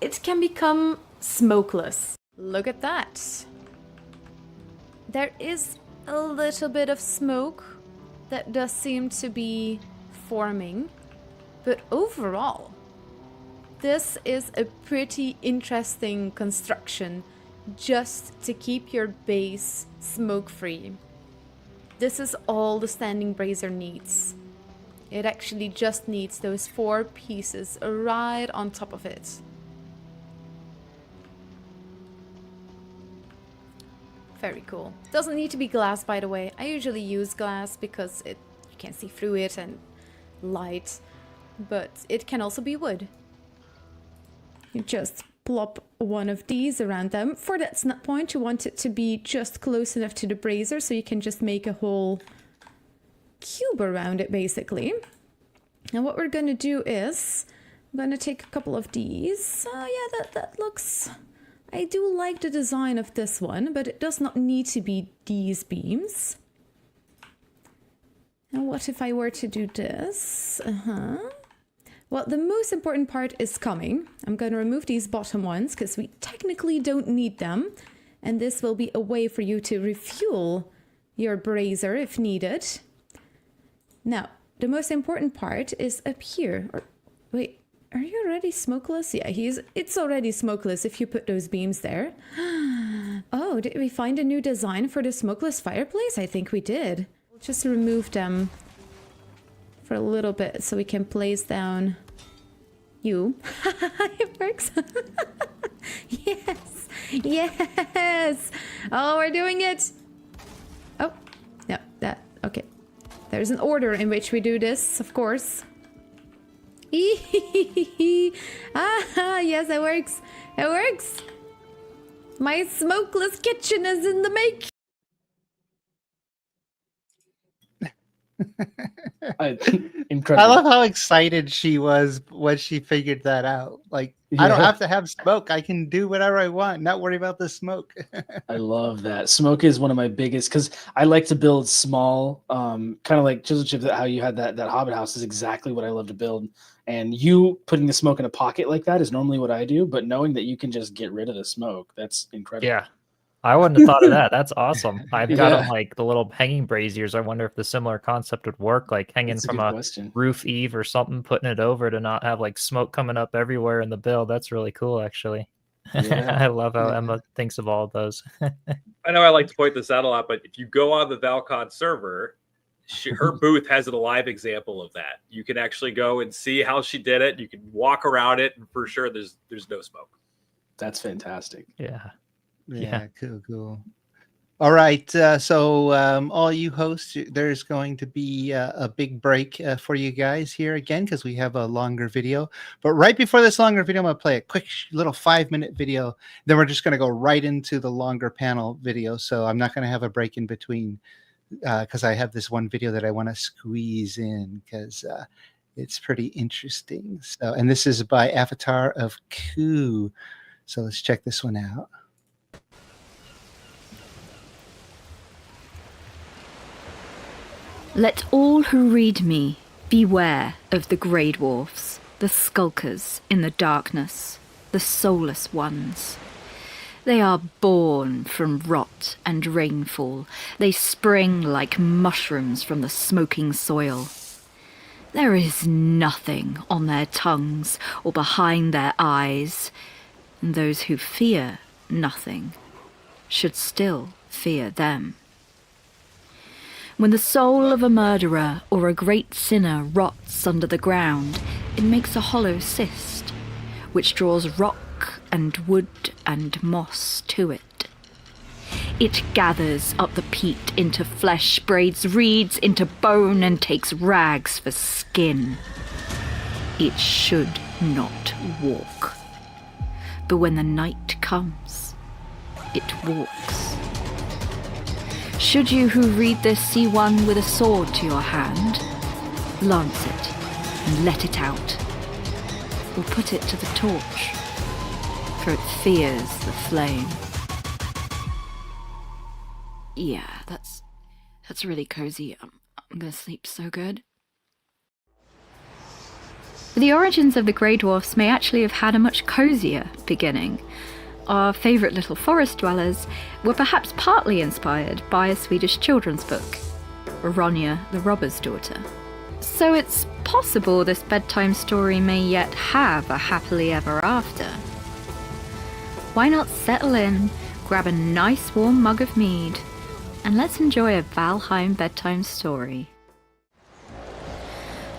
it can become smokeless. Look at that. there is a little bit of smoke that does seem to be forming, but overall, this is a pretty interesting construction just to keep your base smoke-free. This is all the standing brazier needs. It actually just needs those 4 pieces right on top of it. Very cool. Doesn't need to be glass, by the way. I usually use glass because you can see through it and light, but it can also be wood. You just plop one of these around them. For that snap point, you want it to be just close enough to the brazier so you can just make a whole cube around it, basically. And what we're going to do is, I'm going to take a couple of these. Yeah, that looks... I do like the design of this one, but it does not need to be these beams. And what if I were to do this? Well, the most important part is coming. I'm going to remove these bottom ones because we technically don't need them. And this will be a way for you to refuel your brazier if needed. Now, the most important part is up here. Wait, are you already smokeless? Yeah, it's already smokeless if you put those beams there. Oh, did we find a new design for the smokeless fireplace? I think we did. We'll just remove them for a little bit so we can place down you. It works. Yes. Yes. Oh, we're doing it. Oh, no, okay. There's an order in which we do this, of course. Ah, yes, it works. It works. My smokeless kitchen is in the make. I Incredible. love how excited she was when she figured that out. Like, I don't have to have smoke. I can do whatever I want, not worry about the smoke. I love that. Smoke is one of my biggest, because I like to build small, kind of like Chisel Chip, how you had that Hobbit house is exactly what I love to build. And you putting the smoke in a pocket like that is normally what I do, but knowing that you can just get rid of the smoke, that's incredible. Yeah. I wouldn't have thought of that. That's awesome. I've got them like the little hanging braziers. I wonder if the similar concept would work, like hanging from a roof eave or something, putting it over to not have like smoke coming up everywhere in the build. That's really cool, actually. Yeah. I love how Emma thinks of all of those. I know I like to point this out a lot, but if you go on the Val-Con server, her booth has a live example of that. You can actually go and see how she did it. You can walk around it, and for sure, there's no smoke. That's fantastic. Yeah. Yeah, cool. All right, so all you hosts, there's going to be a big break for you guys here again because we have a longer video. But right before this longer video, I'm going to play a quick little 5-minute video. Then we're just going to go right into the longer panel video. So I'm not going to have a break in between because I have this one video that I want to squeeze in because it's pretty interesting. So, and this is by AvatarofKu. So let's check this one out. Let all who read me beware of the grey dwarfs, the skulkers in the darkness, the soulless ones. They are born from rot and rainfall. They spring like mushrooms from the smoking soil. There is nothing on their tongues or behind their eyes, and those who fear nothing should still fear them. When the soul of a murderer or a great sinner rots under the ground, it makes a hollow cyst, which draws rock and wood and moss to it. It gathers up the peat into flesh, braids reeds into bone, and takes rags for skin. It should not walk. But when the night comes, it walks. Should you who read this see one with a sword to your hand, lance it and let it out, or put it to the torch, for it fears the flame. Yeah, that's really cozy. I'm gonna sleep so good. The origins of the Grey Dwarfs may actually have had a much cozier beginning. our favourite little forest dwellers were perhaps partly inspired by a Swedish children's book, Ronja the Robber's Daughter. So it's possible this bedtime story may yet have a happily ever after. Why not settle in, grab a nice warm mug of mead, and let's enjoy a Valheim bedtime story.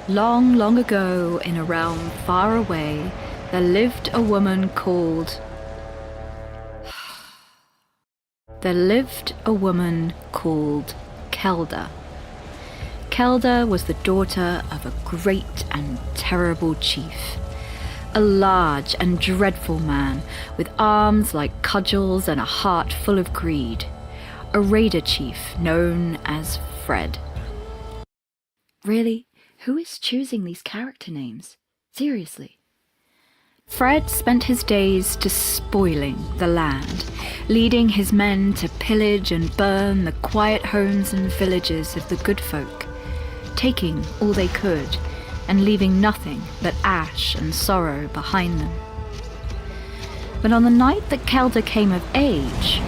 Long, long ago, in a realm far away, there lived a woman called... Kelda. Kelda was the daughter of a great and terrible chief. A large and dreadful man with arms like cudgels and a heart full of greed. A raider chief known as Fred. Really? Who is choosing these character names? Seriously. Fred spent his days despoiling the land, leading his men to pillage and burn the quiet homes and villages of the good folk, taking all they could and leaving nothing but ash and sorrow behind them. But on the night that Kelda came of age,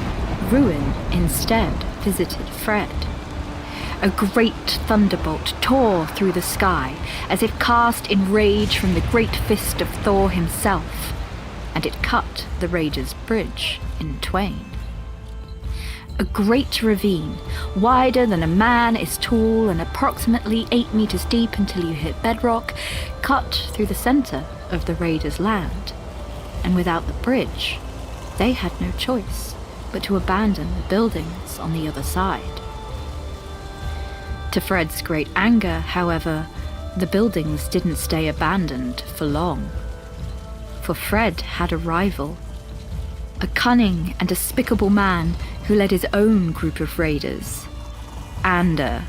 ruin instead visited Fred. A great thunderbolt tore through the sky as if cast in rage from the great fist of Thor himself, and it cut the raider's bridge in twain. A great ravine, wider than a man is tall and approximately 8 meters deep until you hit bedrock, cut through the center of the raiders' land. And without the bridge, they had no choice but to abandon the buildings on the other side. To Fred's great anger, however, the buildings didn't stay abandoned for long. For Fred had a rival, a cunning and despicable man who led his own group of raiders, Ander.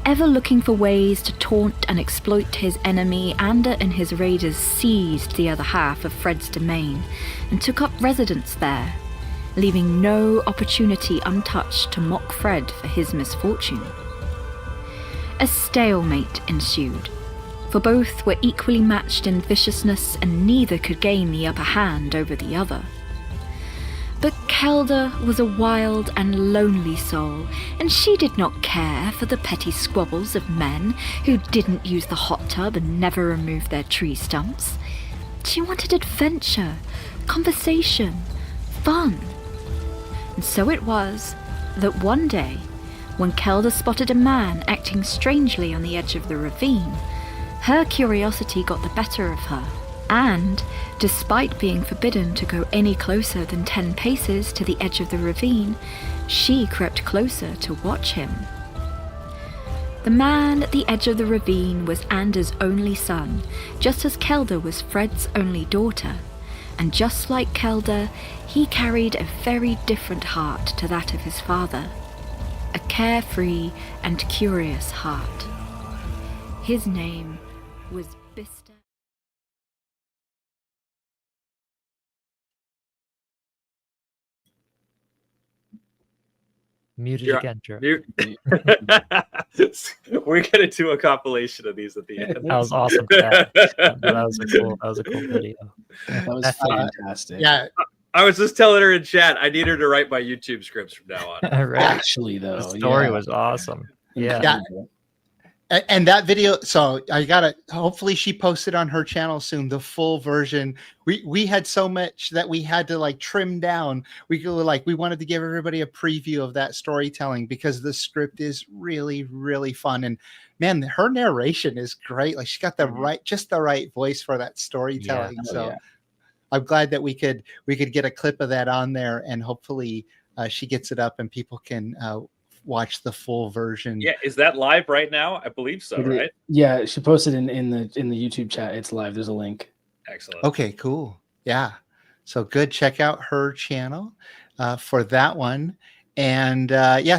Ever looking for ways to taunt and exploit his enemy, Ander and his raiders seized the other half of Fred's domain and took up residence there, leaving no opportunity untouched to mock Fred for his misfortune. A stalemate ensued, for both were equally matched in viciousness and neither could gain the upper hand over the other. But Kelda was a wild and lonely soul, and she did not care for the petty squabbles of men who didn't use the hot tub and never removed their tree stumps. She wanted adventure, conversation, fun. And so it was that one day, when Kelda spotted a man acting strangely on the edge of the ravine, her curiosity got the better of her, and, despite being forbidden to go any closer than 10 paces to the edge of the ravine, she crept closer to watch him. The man at the edge of the ravine was Ander's only son, just as Kelda was Fred's only daughter, and just like Kelda, he carried a very different heart to that of his father, a carefree and curious heart. His name was Bister. Muted again, Drew. We're gonna do a compilation of these at the end. That was awesome. That was a cool video. That was fantastic. Yeah. I was just telling her in chat, I need her to write my YouTube scripts from now on. Right. Actually, though, the story was awesome. Yeah. And that video, so I gotta, hopefully she posted on her channel soon, the full version. We had so much that we had to like trim down. We wanted to give everybody a preview of that storytelling because the script is really, really fun. And man, her narration is great. Like she's got just the right voice for that storytelling. I'm glad that we could get a clip of that on there, and hopefully she gets it up and people can watch the full version. Yeah, is that live right now? I believe so, right? Yeah, she posted in the YouTube chat. It's live. There's a link. Excellent. Okay, cool. Yeah. So good. Check out her channel for that one. And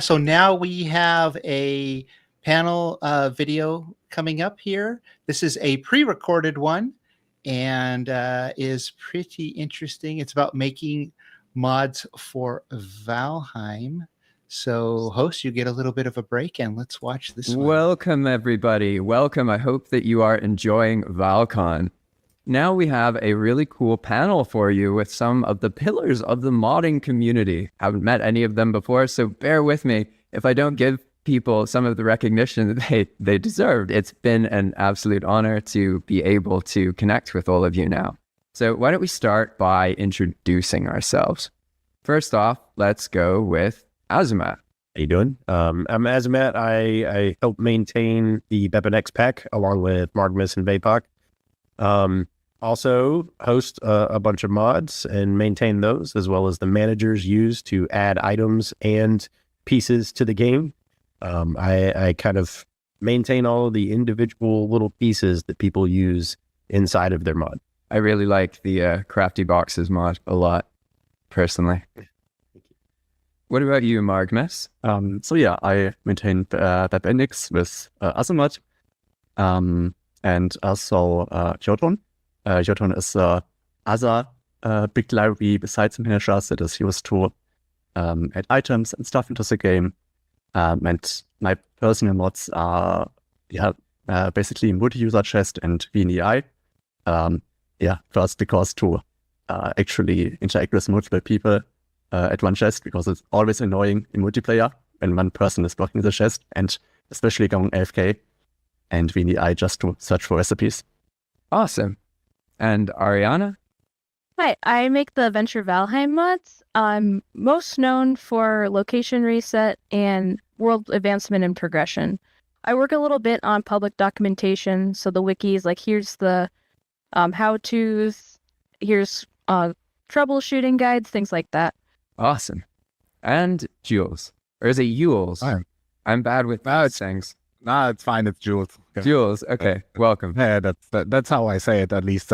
so now we have a panel video coming up here. This is a pre-recorded one and is pretty interesting. It's about making mods for Valheim. So, host, you get a little bit of a break, and let's watch this one. Welcome, everybody. Welcome. I hope that you are enjoying Val-Con. now we have a really cool panel for you with some of the pillars of the modding community. Haven't met any of them before, so bear with me if I don't give people some of the recognition that they deserved. It's been an absolute honor to be able to connect with all of you now. So why don't we start by introducing ourselves? First off, let's go with Azumatt. How you doing? I'm Azumatt. I help maintain the BepNX pack along with Margmus and Vapok. Also host a bunch of mods and maintain those, as well as the managers use to add items and pieces to the game. I kind of maintain all of the individual little pieces that people use inside of their mod. I really like the crafty boxes mod a lot, personally. What about you, Margmus? So yeah, I maintain BepNX with Azumatt, and also Jiroc. Jiroc is other big library besides managers that is used to add items and stuff into the game. And my personal mods are basically multi-user chest and VNEI. First because to actually interact with multiple people at one chest, because it's always annoying in multiplayer when one person is blocking the chest, and especially going AFK, and VNEI just to search for recipes. Awesome. And Ariana? Hi, I make the Venture Valheim mods. I'm most known for location reset and world advancement and progression. I work a little bit on public documentation, so the wikis, like here's the how-tos, here's troubleshooting guides, things like that. Awesome. And Jules. Or is it Yules? I'm bad with things. No, it's fine. It's Jules. Okay. Jules. Okay. Welcome. Yeah, that's how I say it, at least.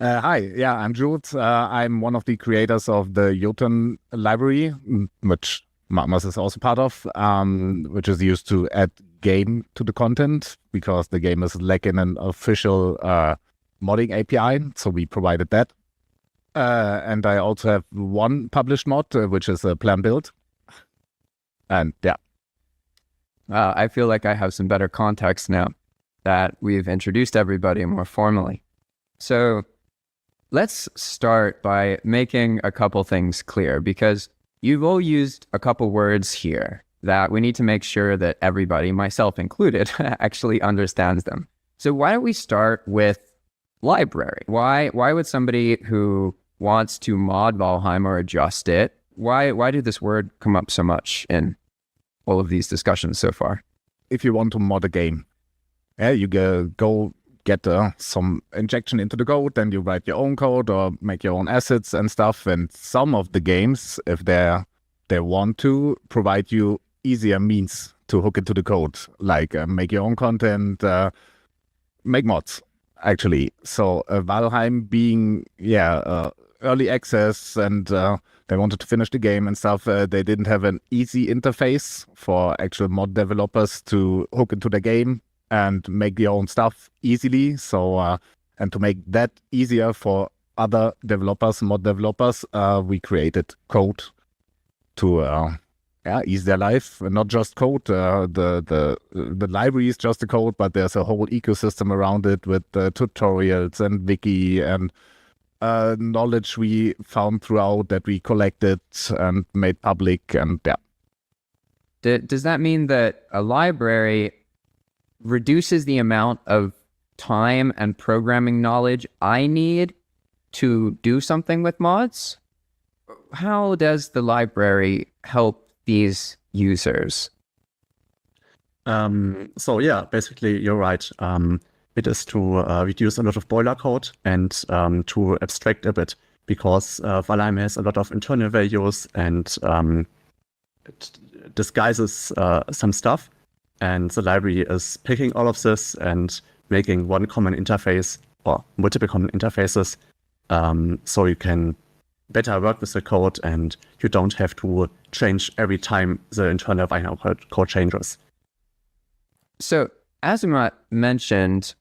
Hi. Yeah, I'm Jules. I'm one of the creators of the Jotun library, which Margmus is also part of, which is used to add game to the content, because the game is lacking an official modding API, so we provided that. And I also have one published mod, which is a plan build. And yeah. I feel like I have some better context now that we've introduced everybody more formally. So let's start by making a couple things clear, because you've all used a couple words here that we need to make sure that everybody, myself included, actually understands them. So why don't we start with library? Why would somebody who wants to mod Valheim or adjust it, why did this word come up so much in all of these discussions so far? If you want to mod a game, you go get some injection into the code, then you write your own code or make your own assets and stuff. And some of the games, if they want to provide you easier means to hook into the code, like make your own content, make mods, actually. So Valheim being, early access, and they wanted to finish the game and stuff. They didn't have an easy interface for actual mod developers to hook into the game and make their own stuff easily. So, and to make that easier for other developers, mod developers, we created code to ease their life. And not just code. The library is just the code, but there's a whole ecosystem around it with tutorials and wiki and knowledge we found throughout that we collected and made public. And does that mean that a library reduces the amount of time and programming knowledge I need to do something with mods? How does the library help these users? So yeah, basically you're right. It is to reduce a lot of boiler code and to abstract a bit, because Valheim has a lot of internal values and it disguises some stuff. And the library is picking all of this and making one common interface or multiple common interfaces, so you can better work with the code and you don't have to change every time the internal code changes. So Azumatt mentioned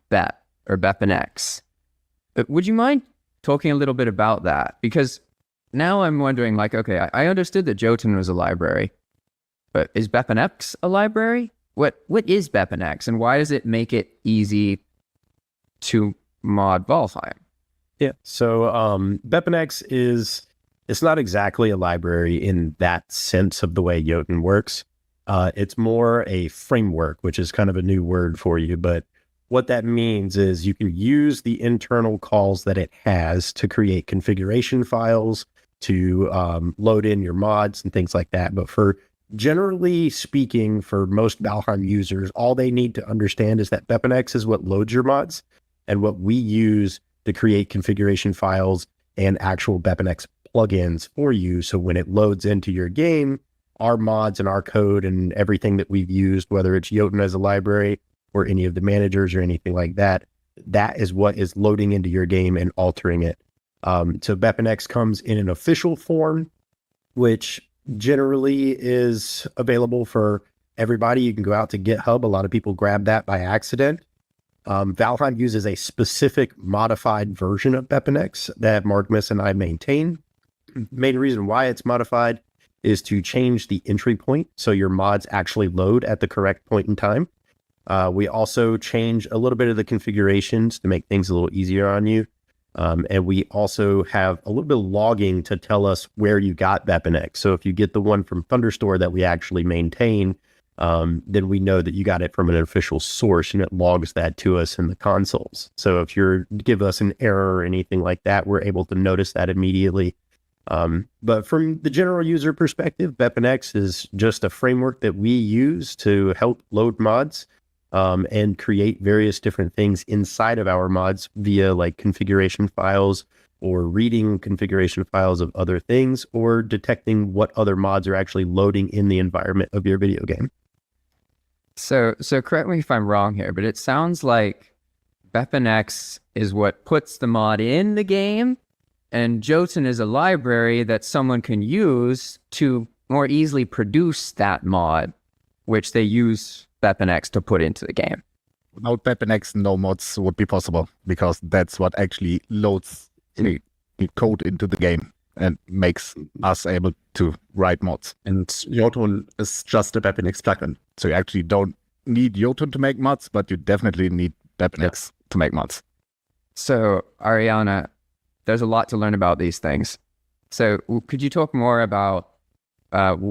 BEP or BepNX. Would you mind talking a little bit about that? Because now I'm wondering, like, okay, I understood that Jotun was a library, but is BepNX a library? What is BepNX, and why does it make it easy to mod Valheim? Yeah. So BepInEx it's not exactly a library in that sense of the way Jotun works. It's more a framework, which is kind of a new word for you. But what that means is you can use the internal calls that it has to create configuration files, to load in your mods and things like that. But for generally speaking, for most Valheim users, all they need to understand is that BepInEx is what loads your mods and what we use to create configuration files and actual BepInEx plugins for you. So when it loads into your game, our mods and our code and everything that we've used, whether it's Jotun as a library or any of the managers or anything like that, that is what is loading into your game and altering it. So BepInEx comes in an official form, which generally is available for everybody. You can go out to GitHub. A lot of people grab that by accident. Valheim uses a specific modified version of BepInEx that Markmus and I maintain. Main reason why it's modified is to change the entry point so your mods actually load at the correct point in time. We also change a little bit of the configurations to make things a little easier on you. And we also have a little bit of logging to tell us where you got BepInEx. So if you get the one from Thunderstore that we actually maintain, then we know that you got it from an official source, and it logs that to us in the consoles. So if you give us an error or anything like that, we're able to notice that immediately. But from the general user perspective, BepInEx is just a framework that we use to help load mods and create various different things inside of our mods via like configuration files or reading configuration files of other things or detecting what other mods are actually loading in the environment of your video game. So correct me if I'm wrong here, but it sounds like BepInEx is what puts the mod in the game, and Jotun is a library that someone can use to more easily produce that mod, which they use BepInEx to put into the game. Without BepInEx, no mods would be possible, because that's what actually loads the code into the game and makes us able to write mods. And Jotun is just a BepInEx plugin. So you actually don't need Jotun to make mods, but you definitely need BepInEx to make mods. So, Ariana, there's a lot to learn about these things. So could you talk more about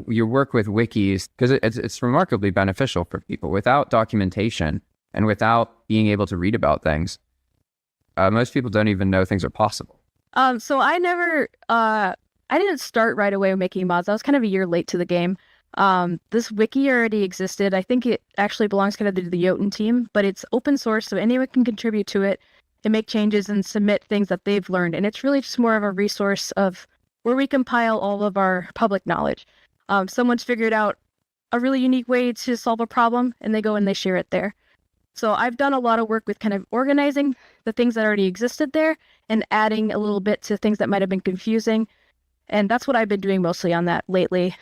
your work with wikis? Because it's remarkably beneficial for people. Without documentation and without being able to read about things, most people don't even know things are possible. So I didn't start right away making mods. I was kind of a year late to the game. This wiki already existed. I think it actually belongs kind of to the Jotun team, but it's open source, so anyone can contribute to it and make changes and submit things that they've learned. And it's really just more of a resource of where we compile all of our public knowledge. Someone's figured out a really unique way to solve a problem, and they go and they share it there. So I've done a lot of work with kind of organizing the things that already existed there and adding a little bit to things that might have been confusing. And that's what I've been doing mostly on that lately.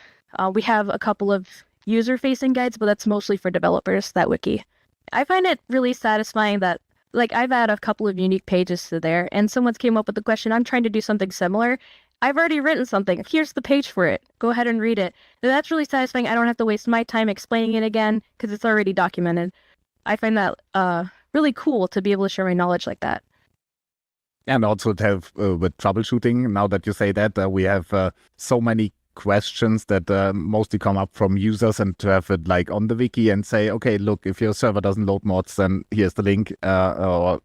We have a couple of user-facing guides, but that's mostly for developers, that wiki. I find it really satisfying that, like, I've added a couple of unique pages to there, and someone's came up with the question, I'm trying to do something similar. I've already written something. Here's the page for it. Go ahead and read it. And that's really satisfying. I don't have to waste my time explaining it again because it's already documented. I find that really cool to be able to share my knowledge like that. And also to have with troubleshooting, now that you say that, we have so many questions that mostly come up from users, and to have it like on the wiki and say, okay, look, if your server doesn't load mods, then here's the link, or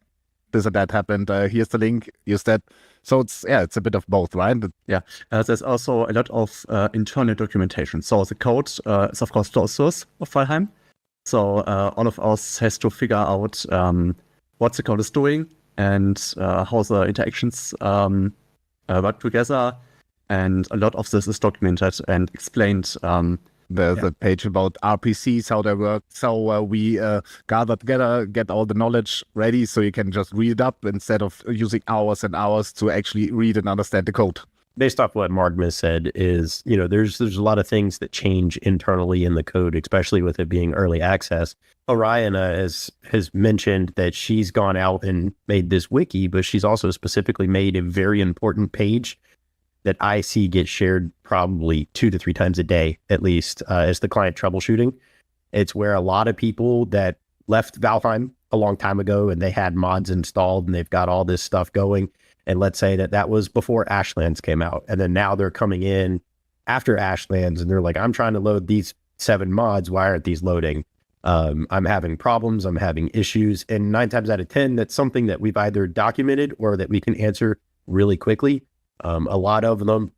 this or that happened, here's the link, use that. So it's a bit of both, right? Yeah, there's also a lot of internal documentation. So the code is of course closed source of Valheim. So all of us has to figure out what the code is doing and how the interactions work together. And a lot of this is documented and explained. There's a page about RPCs, how they work. So we gather together, get all the knowledge ready, so you can just read it up instead of using hours and hours to actually read and understand the code. Based off what Markmus said is, there's a lot of things that change internally in the code, especially with it being early access. Oriana has mentioned that she's gone out and made this wiki, but she's also specifically made a very important page that I see get shared probably 2 to 3 times a day, at least, as the client troubleshooting. It's where a lot of people that left Valheim a long time ago and they had mods installed and they've got all this stuff going. And let's say that was before Ashlands came out. And then now they're coming in after Ashlands and they're like, I'm trying to load these 7 mods. Why aren't these loading? I'm having problems. I'm having issues. And 9 times out of 10, that's something that we've either documented or that we can answer really quickly. A lot of them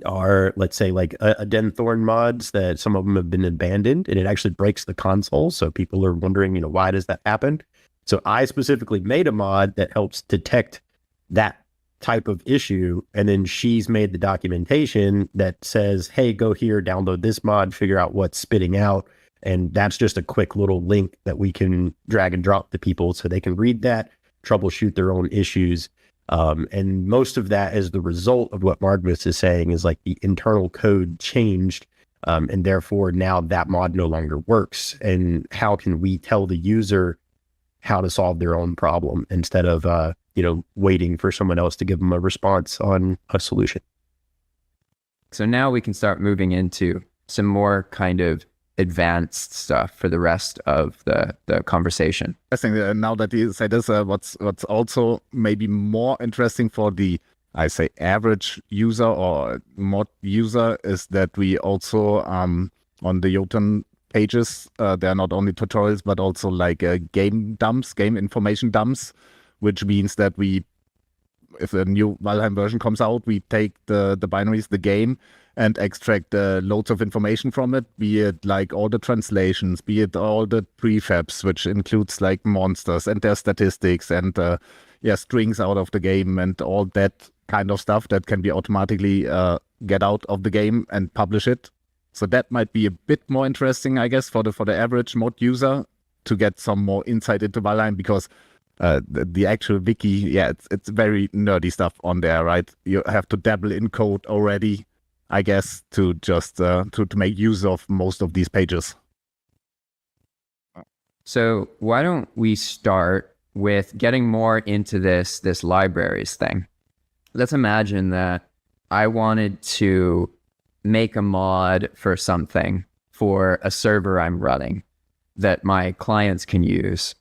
are, let's say, like a Denthorn mods that some of them have been abandoned and it actually breaks the console. So people are wondering, why does that happen? So I specifically made a mod that helps detect that type of issue. And then she's made the documentation that says, hey, go here, download this mod, figure out what's spitting out. And that's just a quick little link that we can drag and drop to people so they can read that, troubleshoot their own issues. And most of that is the result of what Margmus is saying is like the internal code changed. And therefore now that mod no longer works. And how can we tell the user how to solve their own problem instead of, waiting for someone else to give them a response on a solution? So now we can start moving into some more kind of advanced stuff for the rest of the conversation. I think now that you say this, what's also maybe more interesting for the, I say, average user or mod user is that we also on the Jotun pages, there are not only tutorials but also like game dumps, game information dumps, which means that if a new Valheim version comes out, we take the binaries, the game, and extract loads of information from it, be it like all the translations, be it all the prefabs, which includes like monsters and their statistics and strings out of the game and all that kind of stuff that can be automatically get out of the game and publish it. So that might be a bit more interesting, I guess, for the average mod user to get some more insight into Valheim, because the actual wiki, it's very nerdy stuff on there, right? You have to dabble in code already, I guess, to just to make use of most of these pages. So why don't we start with getting more into this libraries thing? Let's imagine that I wanted to make a mod for something for a server I'm running that my clients can use.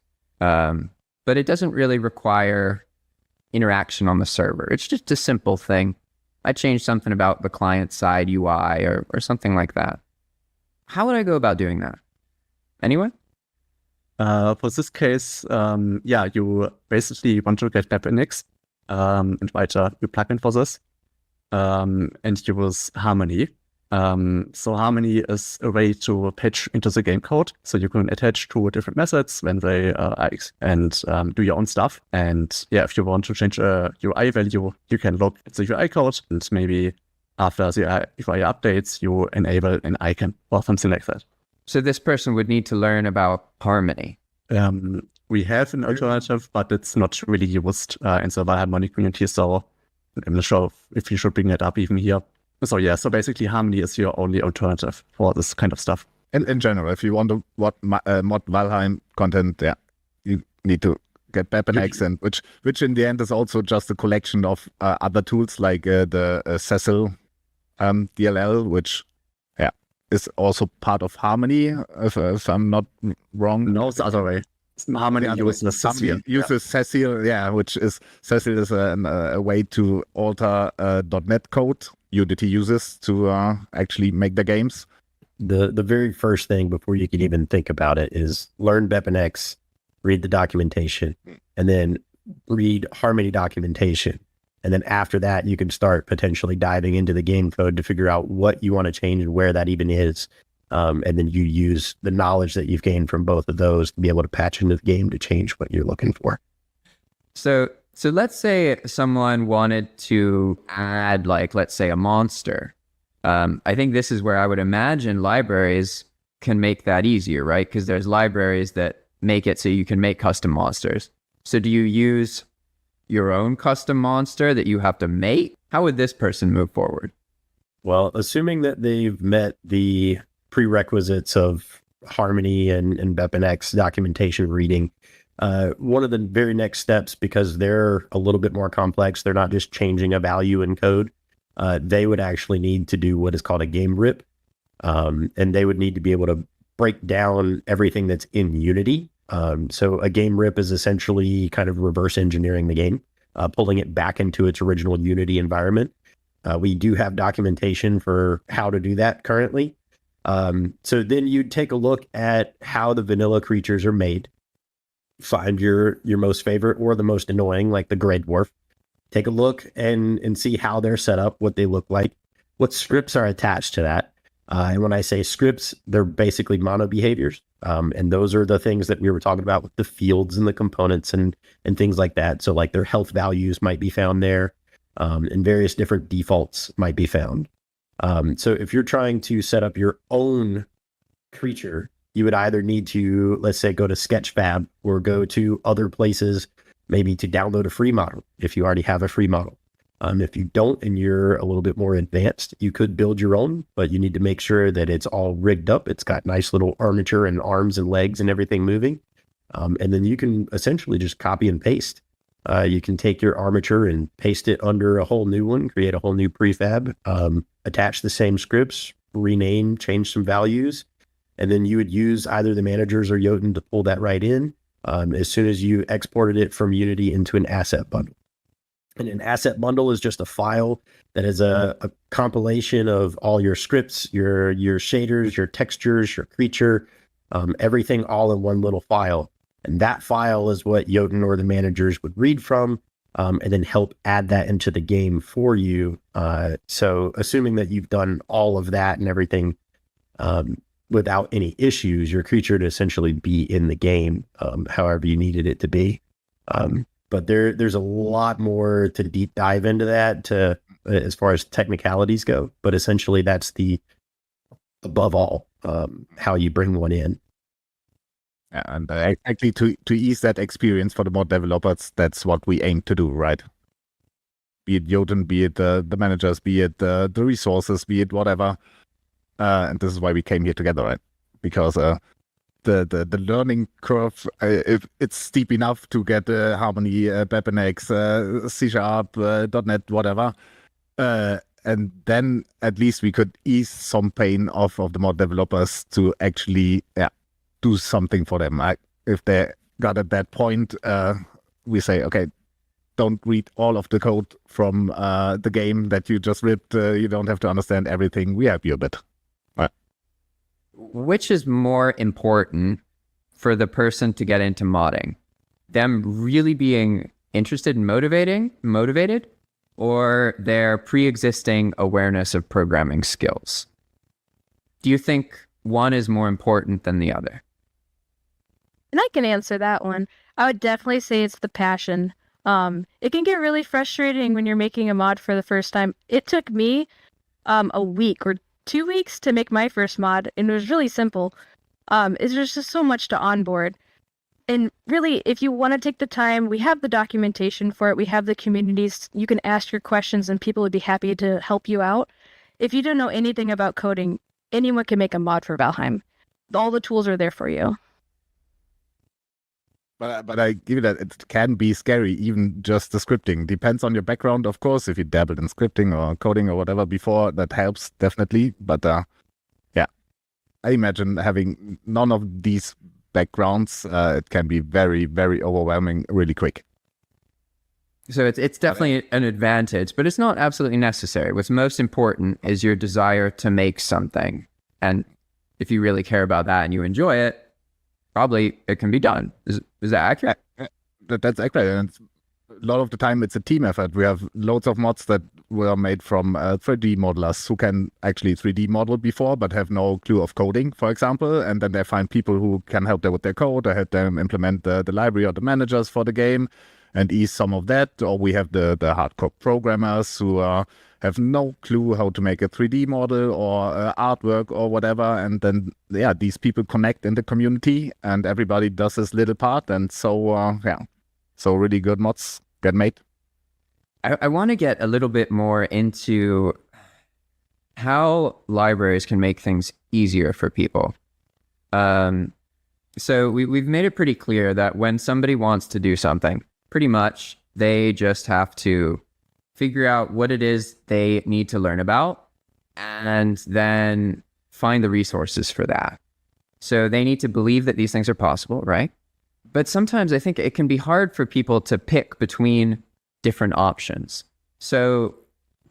But it doesn't really require interaction on the server. It's just a simple thing. I changed something about the client side UI or something like that. How would I go about doing that? Anyone? For this case, you basically want to get Webinix and write a new plugin for this, and use Harmony. So Harmony is a way to patch into the game code, so you can attach two different methods when they and do your own stuff. And if you want to change a UI value, you can look at the UI code, and maybe after the UI updates, you enable an icon or something like that. So this person would need to learn about Harmony. We have an alternative, but it's not really used in the Valheim community, so I'm not sure if you should bring that up even here. So basically Harmony is your only alternative for this kind of stuff. In general, if you want to mod Valheim content, you need to get Webinix, and which in the end is also just a collection of other tools like the Cecil DLL, which is also part of Harmony, if I'm not wrong. No, it's the other way. Harmony uses Cecil. Uses Cecil, which is Cecil is a way to alter .NET code Unity uses to actually make the games. The very first thing before you can even think about it is learn Webinx, read the documentation, and then read Harmony documentation. And then after that, you can start potentially diving into the game code to figure out what you want to change and where that even is. And then you use the knowledge that you've gained from both of those to be able to patch into the game to change what you're looking for. So let's say someone wanted to add, like, let's say a monster. I think this is where I would imagine libraries can make that easier, right? Because there's libraries that make it so you can make custom monsters. So do you use your own custom monster that you have to make? How would this person move forward? Well, assuming that they've met the prerequisites of Harmony and Webinx documentation reading, one of the very next steps, because they're a little bit more complex, they're not just changing a value in code, they would actually need to do what is called a game rip. And they would need to be able to break down everything that's in Unity So a game rip is essentially kind of reverse engineering the game, pulling it back into its original Unity environment. We do have documentation for how to do that currently. So then you'd take a look at how the vanilla creatures are made. Find your most favorite or the most annoying, like the Grey Dwarf. Take a look and see how they're set up, what they look like, what scripts are attached to that. And when I say scripts, they're basically mono behaviors. And those are the things that we were talking about with the fields and the components and things like that. So like their health values might be found there, and various different defaults might be found. So if you're trying to set up your own creature, you would either need to, let's say, go to Sketchfab or go to other places, maybe to download a free model if you already have a free model. If you don't and you're a little bit more advanced, you could build your own, but you need to make sure that it's all rigged up. It's got nice little armature and arms and legs and everything moving. And then you can essentially just copy and paste. You can take your armature and paste it under a whole new one, create a whole new prefab, attach the same scripts, rename, change some values, and then you would use either the managers or Jotun to pull that right in as soon as you exported it from Unity into an asset bundle. And an asset bundle is just a file that is a compilation of all your scripts, your shaders, your textures, your creature, everything all in one little file. And that file is what Jotun or the managers would read from, and then help add that into the game for you. So assuming that you've done all of that and everything without any issues, your creature would essentially be in the game however you needed it to be. But there's a lot more to deep dive into that as far as technicalities go. But essentially that's above all, how you bring one in. Yeah, and actually to ease that experience for the mod developers, that's what we aim to do, right? Be it Jotun, be it the managers, be it the resources, be it whatever. And this is why we came here together, right? Because the learning curve, if it's steep enough to get Harmony, Bepenex, C#, .NET, whatever, and then at least we could ease some pain off of the mod developers to actually do something for them. If they got at that point, we say, okay, don't read all of the code from the game that you just ripped. You don't have to understand everything. We help you a bit. Which is more important for the person to get into modding? Them really being interested and motivated, or their pre-existing awareness of programming skills? Do you think one is more important than the other? And I can answer that one. I would definitely say it's the passion. It can get really frustrating when you're making a mod for the first time. It took me a week or 2 weeks to make my first mod, and it was really simple. There's just so much to onboard. And really, if you want to take the time, we have the documentation for it. We have the communities. You can ask your questions, and people would be happy to help you out. If you don't know anything about coding, anyone can make a mod for Valheim. All the tools are there for you. But I give you that it can be scary, even just the scripting. Depends on your background, of course. If you dabbled in scripting or coding or whatever before, that helps definitely. But yeah, I imagine having none of these backgrounds, it can be very, very overwhelming really quick. So it's definitely an advantage, but it's not absolutely necessary. What's most important is your desire to make something. And if you really care about that and you enjoy it, probably it can be done. Is that accurate? That's accurate. And a lot of the time it's a team effort. We have loads of mods that were made from 3D modelers who can actually 3D model before but have no clue of coding, for example. And then they find people who can help them with their code. They help them implement the library or the managers for the game and ease some of that. Or we have the hardcore programmers who have no clue how to make a 3D model or artwork or whatever. And then, yeah, these people connect in the community and everybody does his little part. And so, so really good mods get made. I want to get a little bit more into how libraries can make things easier for people. So we've made it pretty clear that when somebody wants to do something, pretty much they just have to figure out what it is they need to learn about and then find the resources for that. So they need to believe that these things are possible, right? But sometimes I think it can be hard for people to pick between different options. So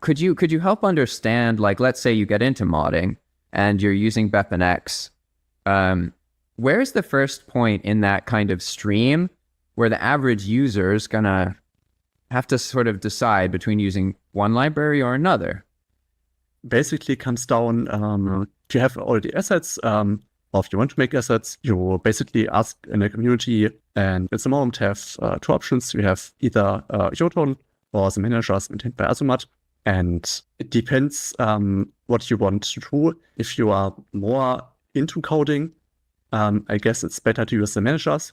could you help understand, like, let's say you get into modding and you're using BepInEx, where's the first point in that kind of stream where the average user is gonna have to sort of decide between using one library or another? Basically comes down, if you have already assets, or if you want to make assets, you basically ask in the community, and at the moment have two options. We have either Jotun or the managers maintained by Azumatt, and it depends what you want to do. If you are more into coding, I guess it's better to use the managers.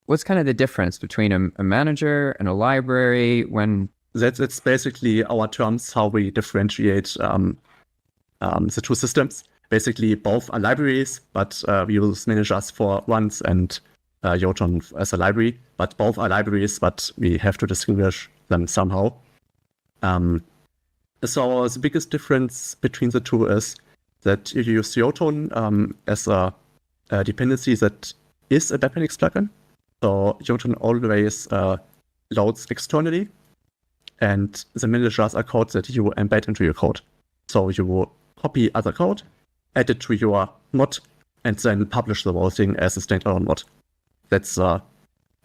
What's kind of the difference between a manager and a library when... That's basically our terms, how we differentiate the two systems. Basically, both are libraries, but we use managers for once and Jotun as a library. But both are libraries, but we have to distinguish them somehow. So the biggest difference between the two is that you use Jotun as a dependency that is a BepInEx plugin. So Jotun always loads externally, and the managers are code that you embed into your code. So you copy other code, add it to your mod, and then publish the whole thing as a standalone mod. That's a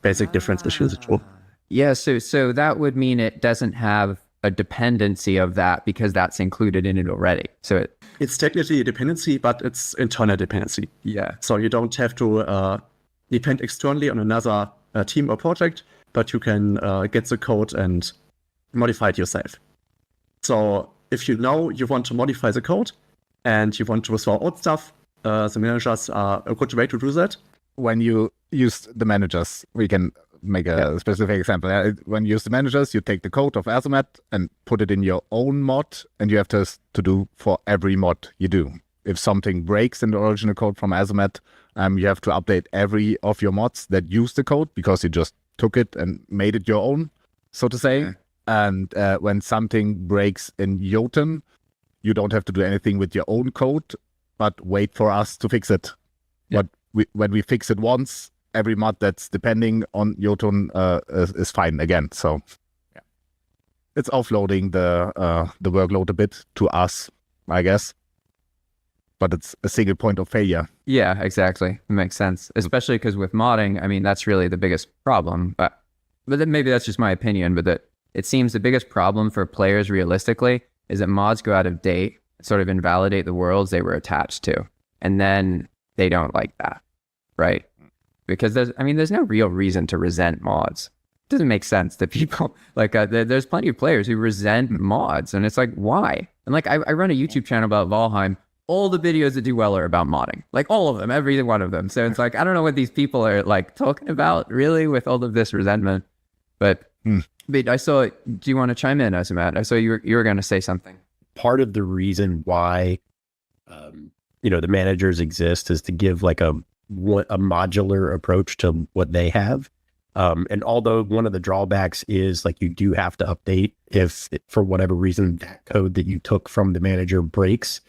basic difference between the two. Yeah, so that would mean it doesn't have a dependency of that because that's included in it already. So it's technically a dependency, but it's internal dependency. Yeah. So you don't have to depend externally on another team or project, but you can get the code and modify it yourself. So if you know you want to modify the code and you want to restore old stuff, the managers are a good way to do that. When you use the managers, we can make a specific example. When you use the managers, you take the code of Azumatt and put it in your own mod, and you have to do for every mod you do. If something breaks in the original code from Azumatt, you have to update every of your mods that use the code because you just took it and made it your own, so to say. Yeah. And when something breaks in Jotun, you don't have to do anything with your own code, but wait for us to fix it. Yeah. But when we fix it once, every mod that's depending on Jotun is fine again. So yeah, it's offloading the workload a bit to us, I guess. But it's a single point of failure. Yeah, exactly. It makes sense. Especially because with modding, I mean, that's really the biggest problem. But then maybe that's just my opinion, but it seems the biggest problem for players realistically is that mods go out of date, sort of invalidate the worlds they were attached to. And then they don't like that, right? Because there's no real reason to resent mods. It doesn't make sense that people, like, there's plenty of players who resent mods. And it's like, why? And like, I run a YouTube channel about Valheim. All the videos that do well are about modding. Like, all of them, every one of them. So it's like, I don't know what these people are, like, talking about, really, with all of this resentment. But I saw, do you want to chime in, Azumatt? I saw you were going to say something. Part of the reason why, the managers exist is to give like a modular approach to what they have. And although one of the drawbacks is like you do have to update if for whatever reason that code that you took from the manager breaks,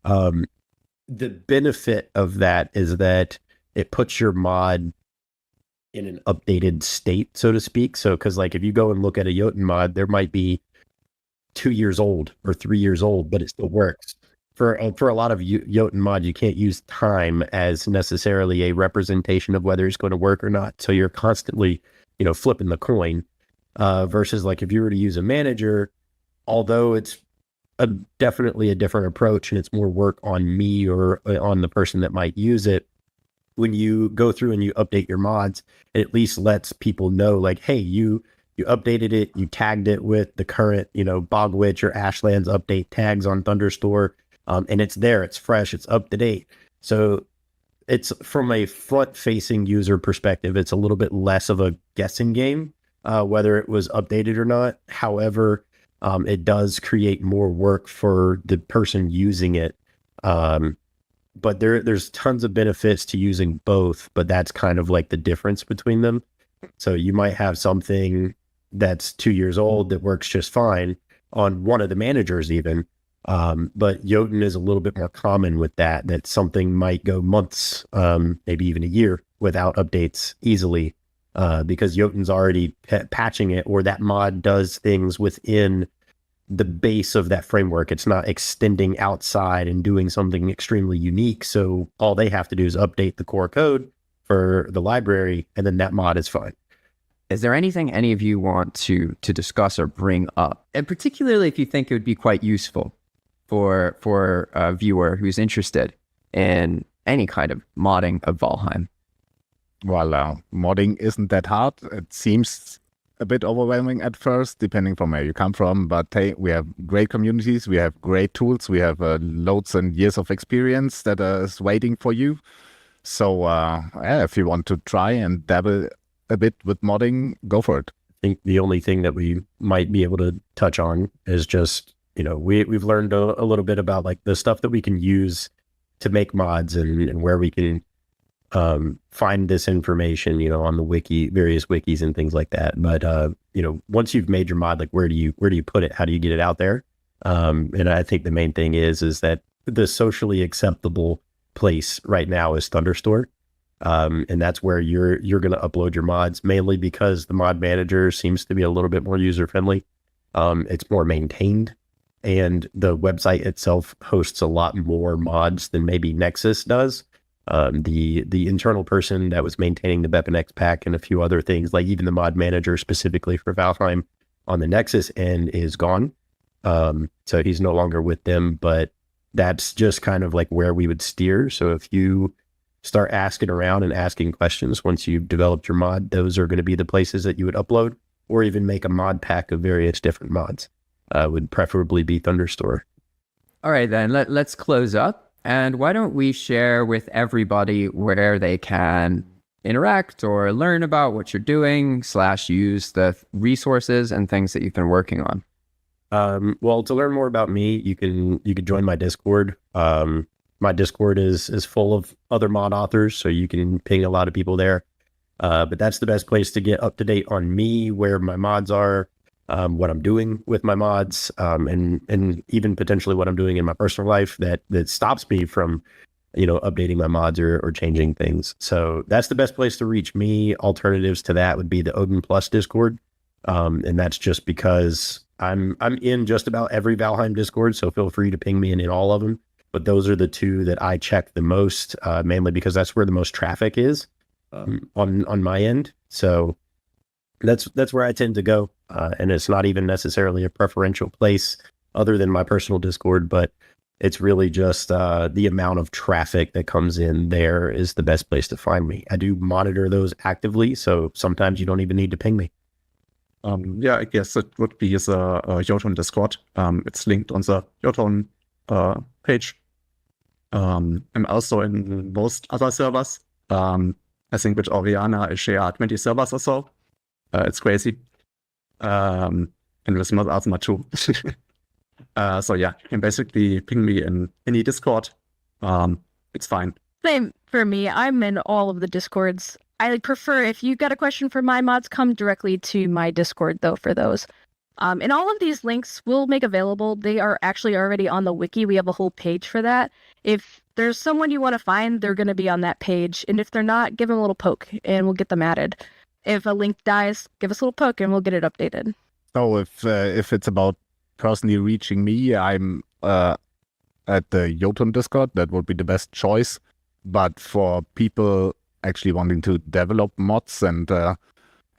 the benefit of that is that it puts your mod in an updated state, so to speak. So, because like if you go and look at a Jotun mod, there might be 2 years old or 3 years old, but it still works. For a lot of Jotun mod, you can't use time as necessarily a representation of whether it's going to work or not. So you're constantly, flipping the coin. Versus like if you were to use a manager, although it's definitely a different approach and it's more work on me or on the person that might use it. When you go through and you update your mods, it at least lets people know like, hey, you updated it, you tagged it with the current, Bogwitch or Ashlands update tags on Thunderstore. And it's there, it's fresh, it's up to date. So it's from a front-facing user perspective, it's a little bit less of a guessing game, whether it was updated or not. However, it does create more work for the person using it. But there's tons of benefits to using both, but that's kind of like the difference between them. So you might have something that's 2 years old that works just fine on one of the managers even. But Jotun is a little bit more common with that something might go months, maybe even a year without updates easily. because Jotun's already patching it, or that mod does things within the base of that framework. It's not extending outside and doing something extremely unique. So all they have to do is update the core code for the library, and then that mod is fine. Is there anything any of you want to discuss or bring up? And particularly if you think it would be quite useful for a viewer who's interested in any kind of modding of Valheim? Well, modding isn't that hard. It seems a bit overwhelming at first, depending from where you come from. But hey, we have great communities, we have great tools, we have loads and years of experience that is waiting for you. So if you want to try and dabble a bit with modding, go for it. I think the only thing that we might be able to touch on is just, we've learned a little bit about like the stuff that we can use to make mods and where we can find this information, on the wiki, various wikis and things like that. But, once you've made your mod, like where do you put it? How do you get it out there? And I think the main thing is that the socially acceptable place right now is Thunderstore. And that's where you're going to upload your mods, mainly because the mod manager seems to be a little bit more user friendly. It's more maintained, and the website itself hosts a lot more mods than maybe Nexus does. The internal person that was maintaining the BepInEx pack and a few other things, like even the mod manager specifically for Valheim on the Nexus end, is gone. So he's no longer with them, but that's just kind of like where we would steer. So if you start asking around and asking questions once you've developed your mod, those are going to be the places that you would upload, or even make a mod pack of various different mods. Would preferably be Thunderstore. All right, then let's close up. And why don't we share with everybody where they can interact or learn about what you're doing / use the resources and things that you've been working on. Well, to learn more about me, you can join my Discord. My Discord is full of other mod authors, so you can ping a lot of people there. But that's the best place to get up to date on me, where my mods are, what I'm doing with my mods, and even potentially what I'm doing in my personal life that stops me from, updating my mods or changing things. So that's the best place to reach me. Alternatives to that would be the Odin Plus Discord. And that's just because I'm in just about every Valheim Discord, so feel free to ping me in all of them. But those are the two that I check the most, mainly because that's where the most traffic is on my end. So that's where I tend to go. And it's not even necessarily a preferential place other than my personal Discord, but it's really just the amount of traffic that comes in there is the best place to find me. I do monitor those actively, so sometimes you don't even need to ping me. Yeah, I guess it would be the Jotun Discord. It's linked on the Jotun page. I'm also in most other servers. I think with Oriana I share 20 servers or so. It's crazy. And with Azumatt too. So yeah, you can basically ping me in any Discord. It's fine. Same for me. I'm in all of the Discords. I prefer, if you got a question for my mods, come directly to my Discord though for those. And all of these links we'll make available. They are actually already on the wiki. We have a whole page for that. If there's someone you want to find, they're going to be on that page. And if they're not, give them a little poke and we'll get them added. If a link dies, give us a little poke and we'll get it updated. So if it's about personally reaching me, I'm at the Jotun Discord. That would be the best choice. But for people actually wanting to develop mods and got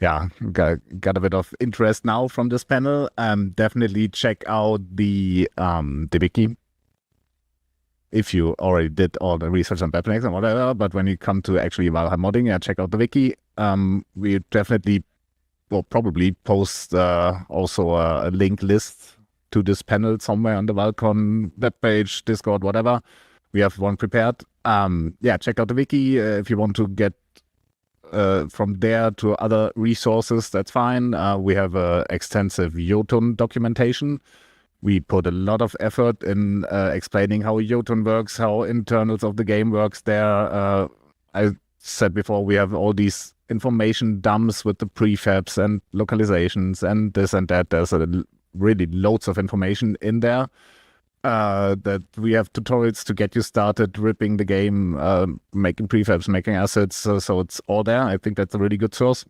a bit of interest now from this panel, definitely check out the wiki. If you already did all the research on BepInEx and whatever, but when you come to actually Valheim modding, check out the wiki. We definitely will probably post also a link list to this panel somewhere on the Val-Con webpage, Discord, whatever. We have one prepared. Check out the wiki. If you want to get from there to other resources, that's fine. We have extensive Jotun documentation. We put a lot of effort in explaining how Jotun works, how internals of the game works there. I said before, we have all these information dumps with the prefabs and localizations and this and that. There's really loads of information in there. That we have tutorials to get you started ripping the game, making prefabs, making assets. So it's all there. I think that's a really good source.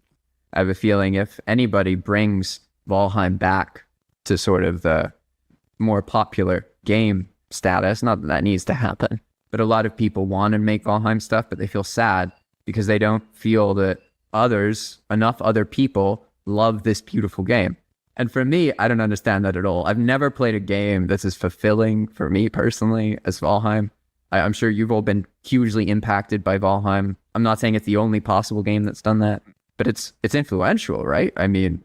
I have a feeling if anybody brings Valheim back to sort of the more popular game status, not that that needs to happen, but a lot of people want to make Valheim stuff, but they feel sad because they don't feel that enough other people love this beautiful game. And for me, I don't understand that at all. I've never played a game that's as fulfilling for me personally as Valheim. I'm sure you've all been hugely impacted by Valheim. I'm not saying it's the only possible game that's done that, but it's influential, right? I mean,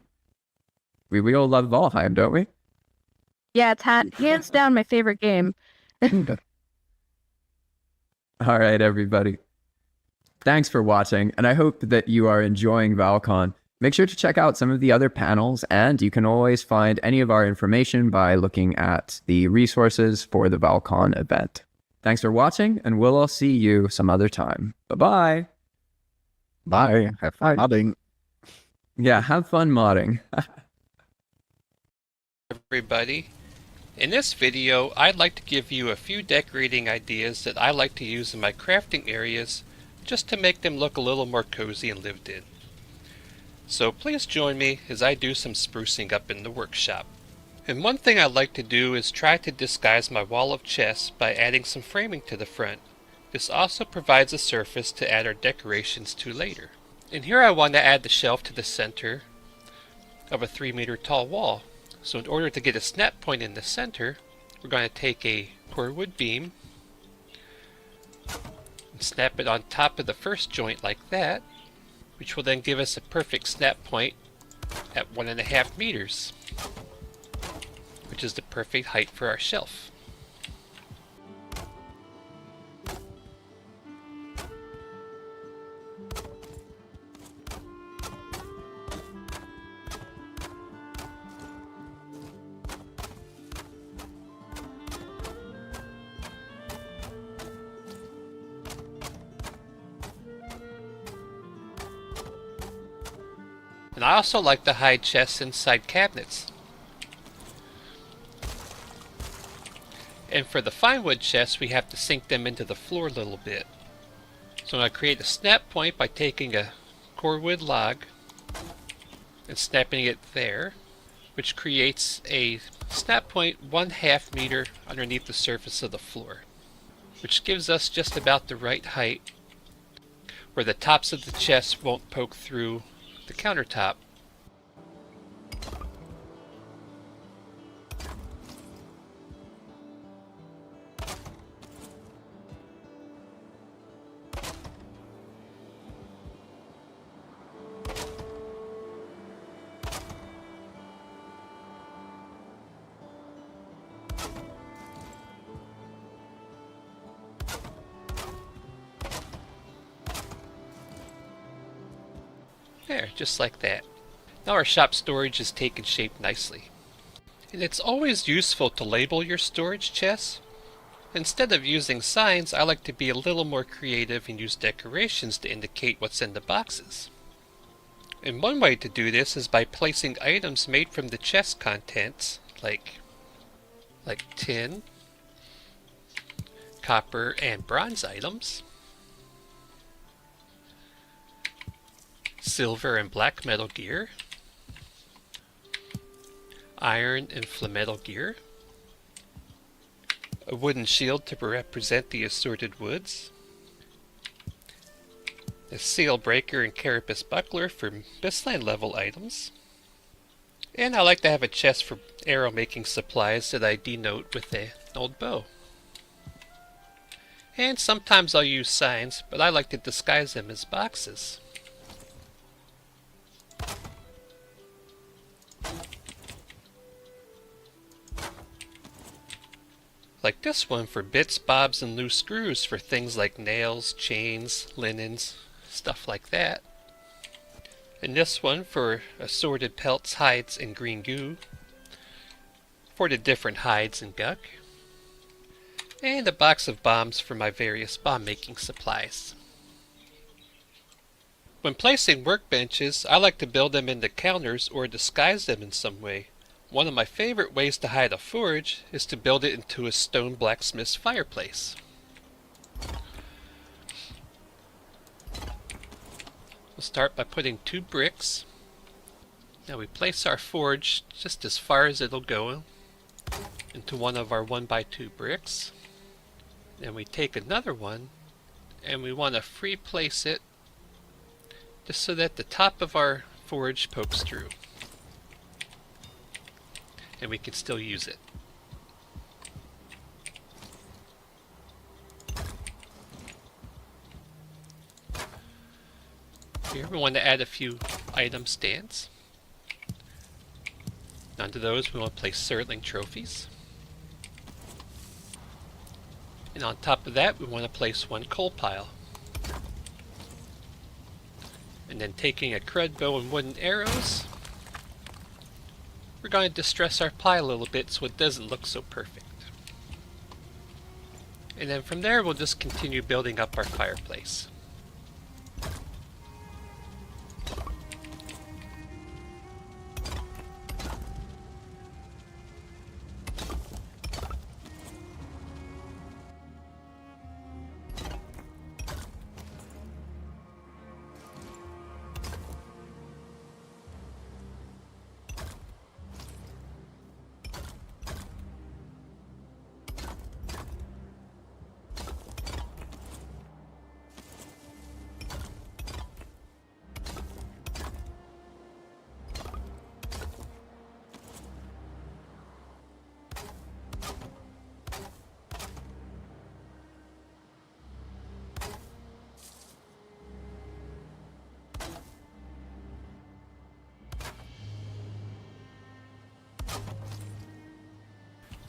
we all love Valheim, don't we? Yeah, it's hands down my favorite game. All right, everybody. Thanks for watching, and I hope that you are enjoying Val-Con. Make sure to check out some of the other panels, and you can always find any of our information by looking at the resources for the Val-Con event. Thanks for watching, and we'll all see you some other time. Bye-bye. Bye. Have fun modding. Yeah, have fun modding. Everybody. In this video, I'd like to give you a few decorating ideas that I like to use in my crafting areas just to make them look a little more cozy and lived in. So please join me as I do some sprucing up in the workshop. And one thing I like to do is try to disguise my wall of chests by adding some framing to the front. This also provides a surface to add our decorations to later. And here I want to add the shelf to the center of a 3-meter tall wall. So in order to get a snap point in the center, we're going to take a core-wood beam and snap it on top of the first joint like that, which will then give us a perfect snap point at 1.5 meters, which is the perfect height for our shelf. And I also like to hide chests inside cabinets. And for the fine wood chests, we have to sink them into the floor a little bit. So I create a snap point by taking a core wood log and snapping it there, which creates a snap point 1/2 meter underneath the surface of the floor, which gives us just about the right height where the tops of the chests won't poke through the countertop. There, just like that. Now our shop storage is taking shape nicely. And it's always useful to label your storage chests. Instead of using signs, I like to be a little more creative and use decorations to indicate what's in the boxes. And one way to do this is by placing items made from the chest contents, like tin, copper, and bronze items, silver and black metal gear, iron and flame-metal gear, a wooden shield to represent the assorted woods, a seal breaker and carapace buckler for baseline level items, and I like to have a chest for arrow making supplies that I denote with an old bow. And sometimes I'll use signs, but I like to disguise them as boxes. Like this one for bits, bobs, and loose screws for things like nails, chains, linens, stuff like that. And this one for assorted pelts, hides, and green goo for the different hides and guck. And a box of bombs for my various bomb making supplies. When placing workbenches, I like to build them into counters or disguise them in some way. One of my favorite ways to hide a forge is to build it into a stone blacksmith's fireplace. We'll start by putting 2 bricks Now we place our forge just as far as it'll go into one of our 1x2 bricks. Then we take another one and we want to free place it just so that the top of our forge pokes through. And we can still use it. Here we want to add a few item stands. Onto those we want to place Surtling trophies. And on top of that we want to place one coal pile. And then taking a crud bow and wooden arrows, we're going to distress our pile a little bit so it doesn't look so perfect. And then from there we'll just continue building up our fireplace.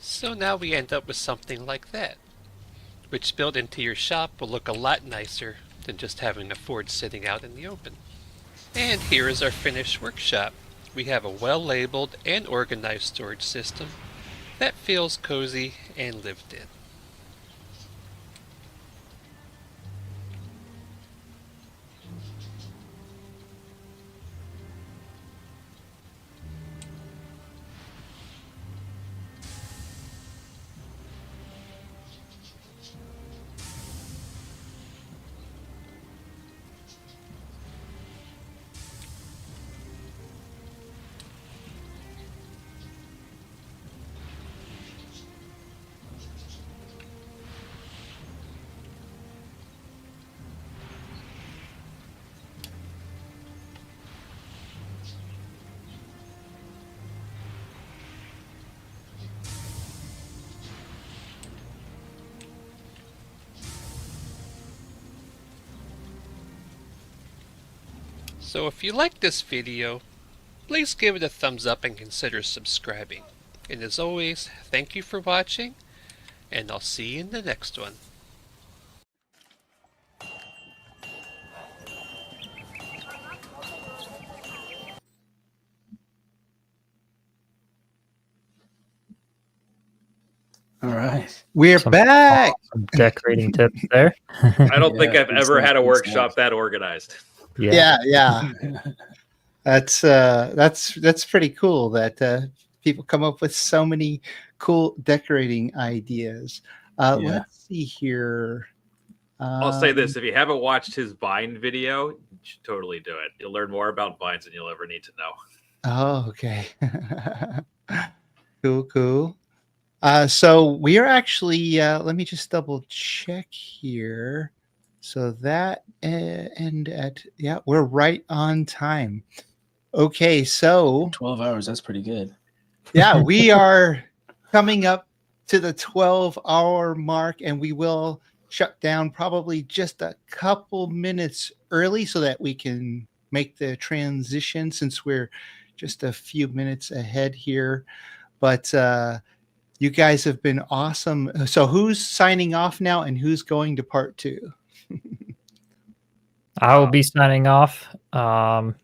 So now we end up with something like that, which built into your shop will look a lot nicer than just having a forge sitting out in the open. And here is our finished workshop. We have a well-labeled and organized storage system that feels cozy and lived in. So if you like this video, please give it a thumbs up and consider subscribing. And as always, thank you for watching, and I'll see you in the next one. All right. We're back. Awesome decorating tips there. I don't think I've ever had a workshop that organized. Yeah. That's pretty cool that people come up with so many cool decorating ideas. Let's see here. I'll say this: if you haven't watched his bind video, you should totally do it. You'll learn more about binds than you'll ever need to know. Oh, okay. Cool. So we are actually, let me just double check here. So that we're right on time. Okay, so 12 hours, that's pretty good. Yeah, we are coming up to the 12-hour mark, and we will shut down probably just a couple minutes early so that we can make the transition since we're just a few minutes ahead here. But you guys have been awesome. So who's signing off now and who's going to part 2? I will be signing off.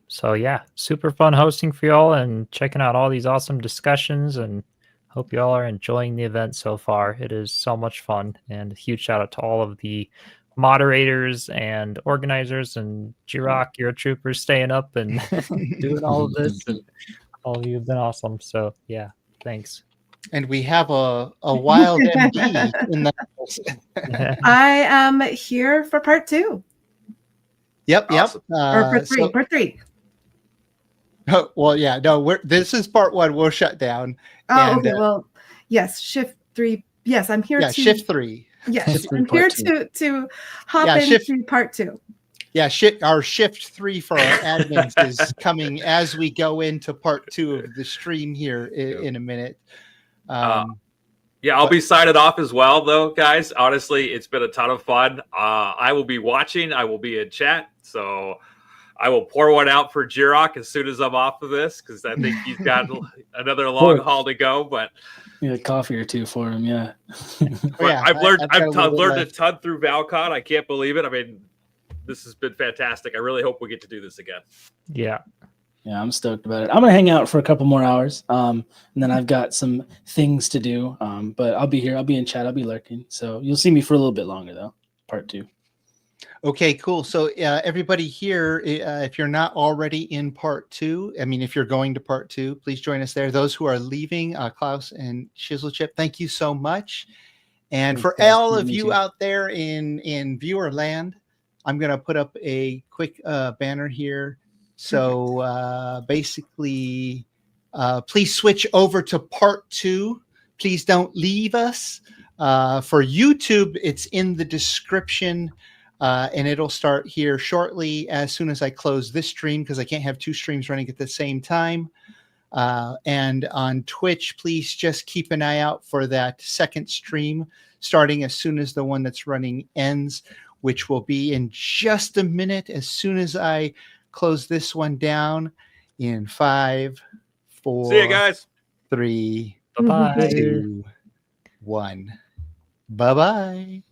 So yeah, super fun hosting for y'all and checking out all these awesome discussions, and hope you all are enjoying the event so far. It is so much fun, and a huge shout out to all of the moderators and organizers, and Jiroc, you're a trooper, staying up and doing all of this, and all of you have been awesome. So yeah, thanks. And we have a wild MD in the I am here for part 2. Yep. Or part 3. Part 3. Oh, well, yeah, no, this is part 1. We'll shut down. Oh, okay. Well, yes, shift 3. Yes, I'm here yeah, to shift 3. Yes, Shift I'm three, here part to hop Yeah, into shift- part 2. Yeah, our shift 3 for our admins is coming as we go into part 2 of the stream here in a minute. Yeah, I'll be signing off as well, though, guys. Honestly, it's been a ton of fun. I will be watching. I will be in chat. So I will pour one out for Jiroc as soon as I'm off of this, because I think he's got another long haul to go. But yeah, coffee or two for him. Yeah. I've learned a ton through Val-Con. I can't believe it. I mean, this has been fantastic. I really hope we get to do this again. Yeah. Yeah, I'm stoked about it. I'm gonna hang out for a couple more hours, and then I've got some things to do. But I'll be here. I'll be in chat. I'll be lurking. So you'll see me for a little bit longer, though. Part 2. Okay, cool. So everybody here, if you're not already in part 2, I mean, if you're going to part 2, please join us there. Those who are leaving, Klaus and Shizzlechip, thank you so much. And for all of you out there in viewer land, I'm going to put up a quick banner here. So basically, please switch over to part 2. Please don't leave us. For YouTube, it's in the description, and it'll start here shortly as soon as I close this stream, because I can't have 2 streams running at the same time. And on Twitch, please just keep an eye out for that second stream starting as soon as the one that's running ends, which will be in just a minute as soon as I close this one down in 5, 4, See you guys. 3, Bye-bye. 2, 1. Bye-bye.